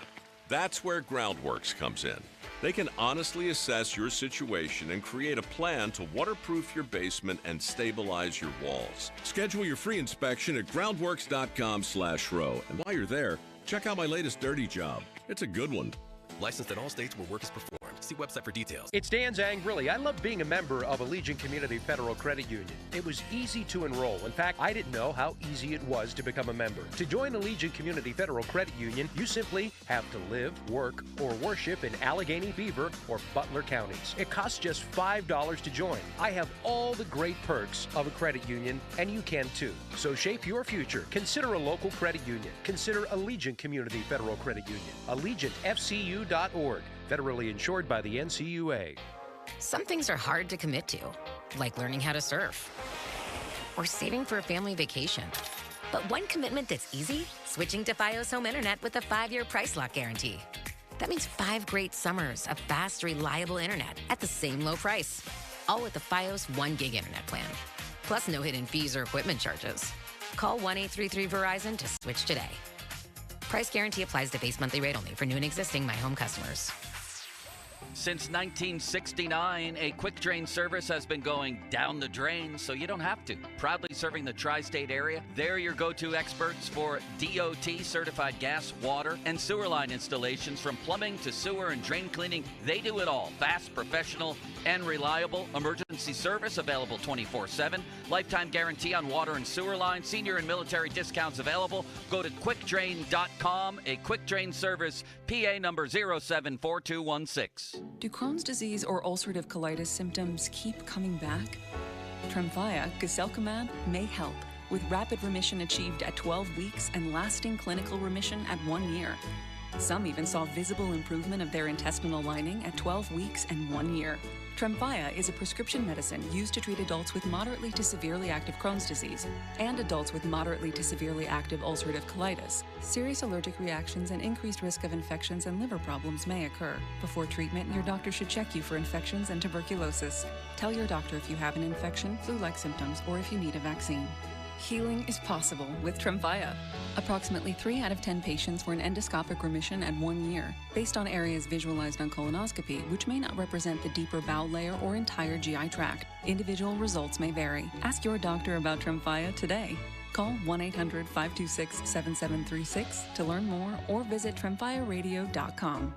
That's where Groundworks comes in. They can honestly assess your situation and create a plan to waterproof your basement and stabilize your walls. Schedule your free inspection at groundworks.com/row. And while you're there, check out my latest dirty job. It's a good one. Licensed in all states where work is performed. See website for details. It's Dan Zangrilli. I love being a member of Allegiant Community Federal Credit Union. It was easy to enroll. In fact, I didn't know how easy it was to become a member. To join Allegiant Community Federal Credit Union, you simply have to live, work, or worship in Allegheny, Beaver, or Butler counties. It costs just $5 to join. I have all the great perks of a credit union, and you can too. So shape your future. Consider a local credit union. Consider Allegiant Community Federal Credit Union. AllegiantFCU.org. Federally insured by the NCUA. Some things are hard to commit to, like learning how to surf or saving for a family vacation. But one commitment that's easy, switching to Fios Home Internet with a 5-year price lock guarantee. That means 5 great summers of fast, reliable internet at the same low price. All with the Fios 1 gig internet plan. Plus no hidden fees or equipment charges. Call 1-833-VERIZON to switch today. Price guarantee applies to base monthly rate only for new and existing My Home customers. Since 1969, a quick drain service has been going down the drain so you don't have to. Proudly serving the tri-state area, they're your go-to experts for DOT certified gas, water, and sewer line installations. From plumbing to sewer and drain cleaning, they do it all. Fast, professional, and reliable emergency service available 24/7. Lifetime guarantee on water and sewer lines. Senior and military discounts available. Go to quickdrain.com. A quick drain service, PA number 074216. Do Crohn's disease or ulcerative colitis symptoms keep coming back? Tremfya, guselkumab, may help, with rapid remission achieved at 12 weeks and lasting clinical remission at 1 year. Some even saw visible improvement of their intestinal lining at 12 weeks and 1 year. Tremfya is a prescription medicine used to treat adults with moderately to severely active Crohn's disease and adults with moderately to severely active ulcerative colitis. Serious allergic reactions and increased risk of infections and liver problems may occur. Before treatment, your doctor should check you for infections and tuberculosis. Tell your doctor if you have an infection, flu-like symptoms, or if you need a vaccine. Healing is possible with Tremfya. Approximately 3 out of 10 patients were in endoscopic remission at 1 year, based on areas visualized on colonoscopy, which may not represent the deeper bowel layer or entire GI tract. Individual results may vary. Ask your doctor about Tremfya today. Call 1-800-526-7736 to learn more or visit tremfyaradio.com.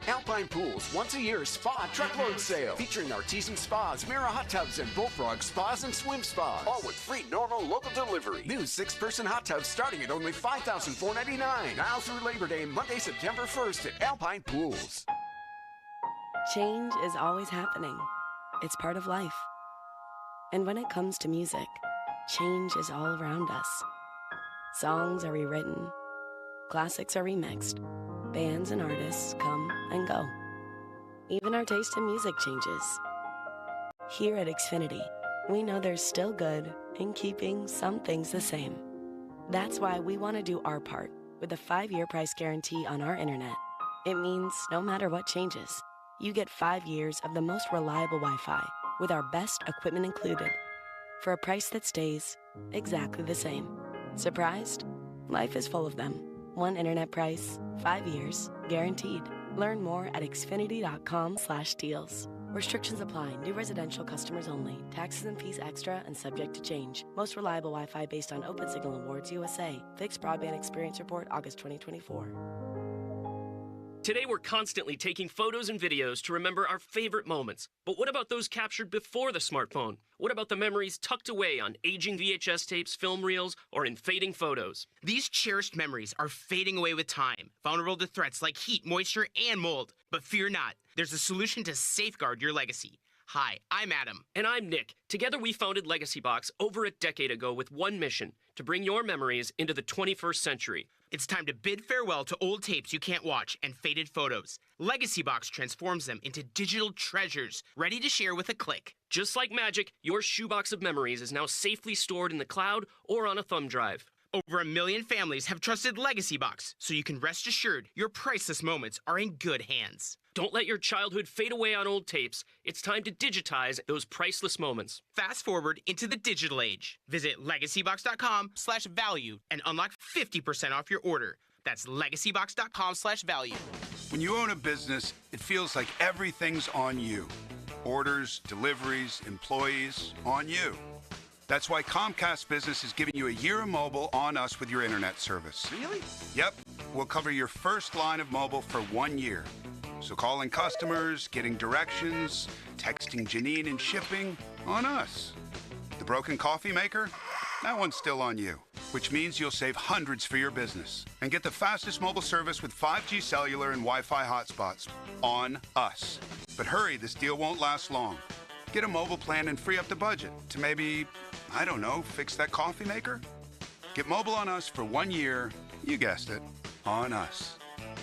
Alpine Pools once a year spa truckload sale featuring Artisan Spas, Mira Hot Tubs, and Bullfrog Spas and Swim Spas, all with free normal local delivery. New 6-person hot tubs starting at only $5,499. Now through Labor Day, Monday, September 1st at Alpine Pools. Change is always happening. It's part of life. And when it comes to music, change is all around us. Songs are rewritten. Classics are remixed. Bands and artists come and go. Even our taste in music changes. Here at Xfinity, we know there's still good in keeping some things the same. That's why we want to do our part with a 5-year price guarantee on our internet. It means no matter what changes, you get 5 years of the most reliable Wi-Fi with our best equipment included for a price that stays exactly the same. Surprised? Life is full of them. One internet price, 5 years, guaranteed. Learn more at xfinity.com/deals. Restrictions apply. New residential customers only. Taxes and fees extra and subject to change. Most reliable Wi-Fi based on Open Signal Awards USA. Fixed Broadband Experience Report, August 2024. Today, we're constantly taking photos and videos to remember our favorite moments. But what about those captured before the smartphone? What about the memories tucked away on aging VHS tapes, film reels, or in fading photos? These cherished memories are fading away with time, vulnerable to threats like heat, moisture, and mold. But fear not, there's a solution to safeguard your legacy. Hi, I'm Adam. And I'm Nick. Together, we founded Legacy Box over a decade ago with one mission: to bring your memories into the 21st century. It's time to bid farewell to old tapes you can't watch and faded photos. Legacy Box transforms them into digital treasures, ready to share with a click. Just like magic, your shoebox of memories is now safely stored in the cloud or on a thumb drive. Over 1 million families have trusted Legacy Box, so you can rest assured your priceless moments are in good hands. Don't let your childhood fade away on old tapes. It's time to digitize those priceless moments. Fast forward into the digital age. Visit legacybox.com/value and unlock 50% off your order. That's legacybox.com/value. When you own a business, it feels like everything's on you. Orders, deliveries, employees, on you. That's why Comcast Business is giving you a year of mobile on us with your internet service. Really? Yep. We'll cover your first line of mobile for 1 year. So calling customers, getting directions, texting Janine and shipping, on us. The broken coffee maker? That one's still on you, which means you'll save hundreds for your business and get the fastest mobile service with 5G cellular and Wi-Fi hotspots, on us. But hurry, this deal won't last long. Get a mobile plan and free up the budget to maybe, I don't know, fix that coffee maker? Get mobile on us for 1 year, you guessed it, on us.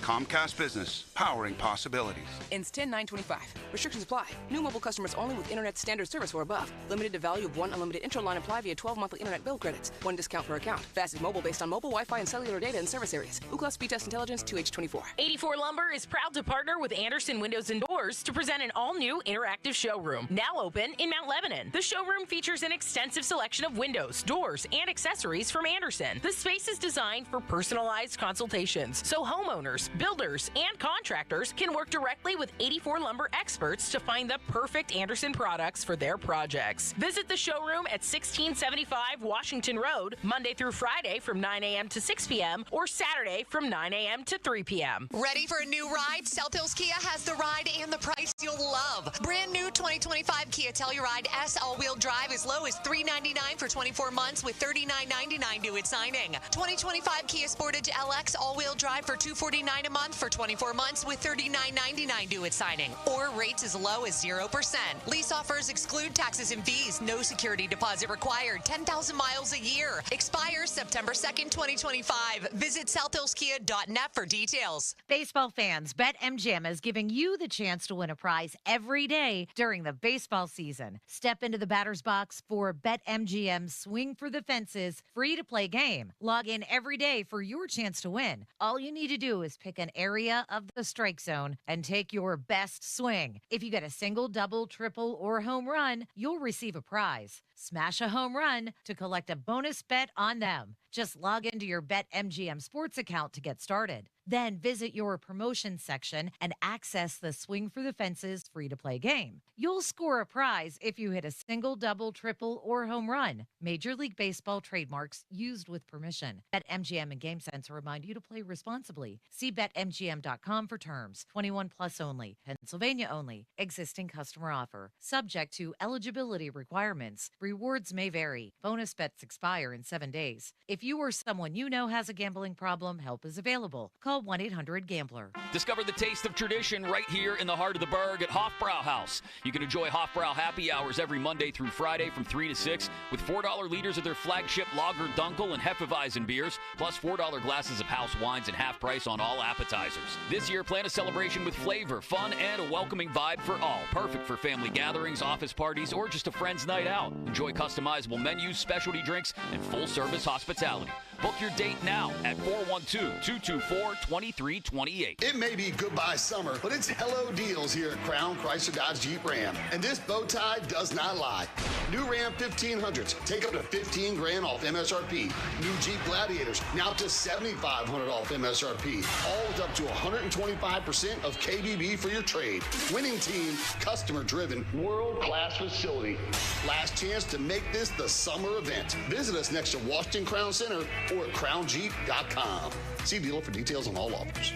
Comcast Business, powering possibilities. Ends 10/9/25. Restrictions apply. New mobile customers only with internet standard service or above. Limited to value of one unlimited intro line apply via 12 monthly internet bill credits. One discount per account. Fastest mobile based on mobile, Wi-Fi, and cellular data in service areas. Ookla Speed Test Intelligence 2H24. 84 Lumber is proud to partner with Anderson Windows and Doors to present an all-new interactive showroom. Now open in Mount Lebanon. The showroom features an extensive selection of windows, doors, and accessories from Anderson. The space is designed for personalized consultations, so homeowners, builders, and contractors can work directly with 84 Lumber experts to find the perfect Anderson products for their projects. Visit the showroom at 1675 Washington Road, Monday through Friday from 9 a.m. to 6 p.m. or Saturday from 9 a.m. to 3 p.m. Ready for a new ride? South Hills Kia has the ride and the price you'll love. Brand new 2025 Kia Telluride S all-wheel drive as low as $399 for 24 months with $39.99 due at signing. 2025 Kia Sportage LX all-wheel drive for $249 a month for 24 months with $39.99 due at signing, or rates as low as 0%. Lease offers exclude taxes and fees. No security deposit required. 10,000 miles a year. Expires September 2nd, 2025. Visit southhillskia.net for details. Baseball fans, BetMGM is giving you the chance to win a prize every day during the baseball season. Step into the batter's box for BetMGM Swing for the Fences free-to-play game. Log in every day for your chance to win. All you need to do is pick an area of the strike zone and take your best swing. If you get a single, double, triple, or home run, you'll receive a prize. Smash a home run to collect a bonus bet on them. Just log into your BetMGM Sports account to get started. Then visit your promotions section and access the Swing for the Fences free-to-play game. You'll score a prize if you hit a single, double, triple, or home run. Major League Baseball trademarks used with permission. BetMGM and GameSense remind you to play responsibly. See BetMGM.com for terms. 21 plus only. Pennsylvania only. Existing customer offer. Subject to eligibility requirements. Rewards may vary. Bonus bets expire in 7 days. If you or someone you know has a gambling problem, help is available. Call 1-800-GAMBLER. Discover the taste of tradition right here in the heart of the Burg at Hofbrauhaus. You can enjoy Hofbrau happy hours every Monday through Friday from 3 to 6 with $4 liters of their flagship Lager Dunkel and Hefeweizen beers, plus $4 glasses of house wines and half price on all appetizers. This year, plan a celebration with flavor, fun, and a welcoming vibe for all. Perfect for family gatherings, office parties, or just a friend's night out. Enjoy customizable menus, specialty drinks, and full-service hospitality. Book your date now at 412-224-2328. It may be goodbye summer, but it's hello deals here at Crown Chrysler Dodge Jeep Ram. And this bow tie does not lie. New Ram 1500s, take up to $15,000 off MSRP. New Jeep Gladiators, now up to $7,500 off MSRP. All with up to 125% of KBB for your trade. Winning team, customer driven, world-class facility. Last chance to make this the summer event. Visit us next to Washington Crown Center or at crownjeep.com. See dealer for details on all offers.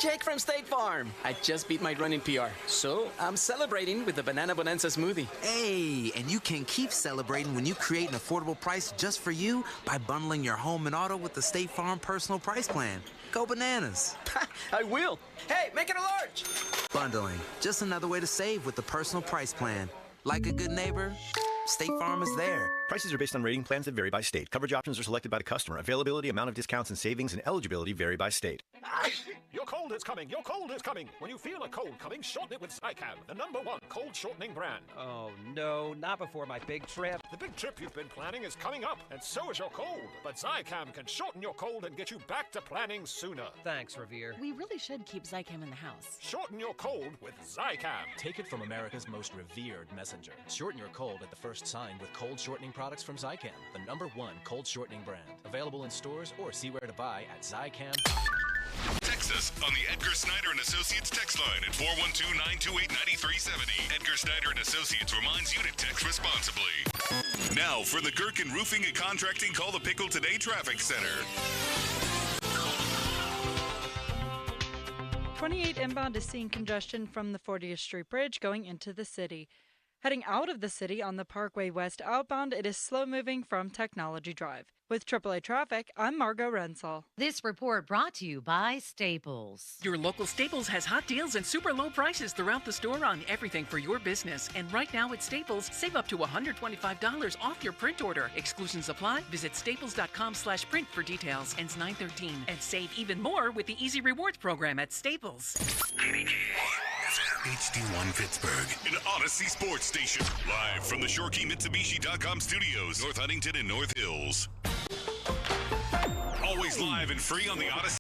Jake from State Farm. I just beat my running PR, so I'm celebrating with the Banana Bonanza smoothie. Hey, and you can keep celebrating when you create an affordable price just for you by bundling your home and auto with the State Farm Personal Price Plan. Go bananas. I will. Hey, make it a large. Bundling, just another way to save with the Personal Price Plan. Like a good neighbor, State Farm is there. Prices are based on rating plans that vary by state. Coverage options are selected by the customer. Availability, amount of discounts and savings, and eligibility vary by state. Your cold is coming. Your cold is coming. When you feel a cold coming, shorten it with Zycam, the #1 cold shortening brand. Oh, no, not before my big trip. The big trip you've been planning is coming up, and so is your cold. But Zycam can shorten your cold and get you back to planning sooner. Thanks, Revere. We really should keep Zycam in the house. Shorten your cold with Zycam. Take it from America's most revered messenger. Shorten your cold at the first sign with cold shortening products from Zycam, the #1 cold shortening brand. Available in stores or see where to buy at Zycam. Text us on the Edgar Snyder & Associates text line at 412-928-9370. Edgar Snyder & Associates reminds you to text responsibly. Now for the Gherkin Roofing and Contracting Call the Pickle Today Traffic Center. 28 inbound is seeing congestion from the 40th Street Bridge going into the city. Heading out of the city on the Parkway West outbound, it is slow moving from Technology Drive. With AAA Traffic, I'm Margot Rensel. This report brought to you by Staples. Your local Staples has hot deals and super low prices throughout the store on everything for your business. And right now at Staples, save up to $125 off your print order. Exclusions apply. Visit staples.com/print for details. Ends 9/13. And save even more with the Easy Rewards program at Staples. HD1 Pittsburgh, an Odyssey sports station. Live from the ShoreKeyMitsubishi.com studios, North Huntington and North Hills. Always live and free on the Odyssey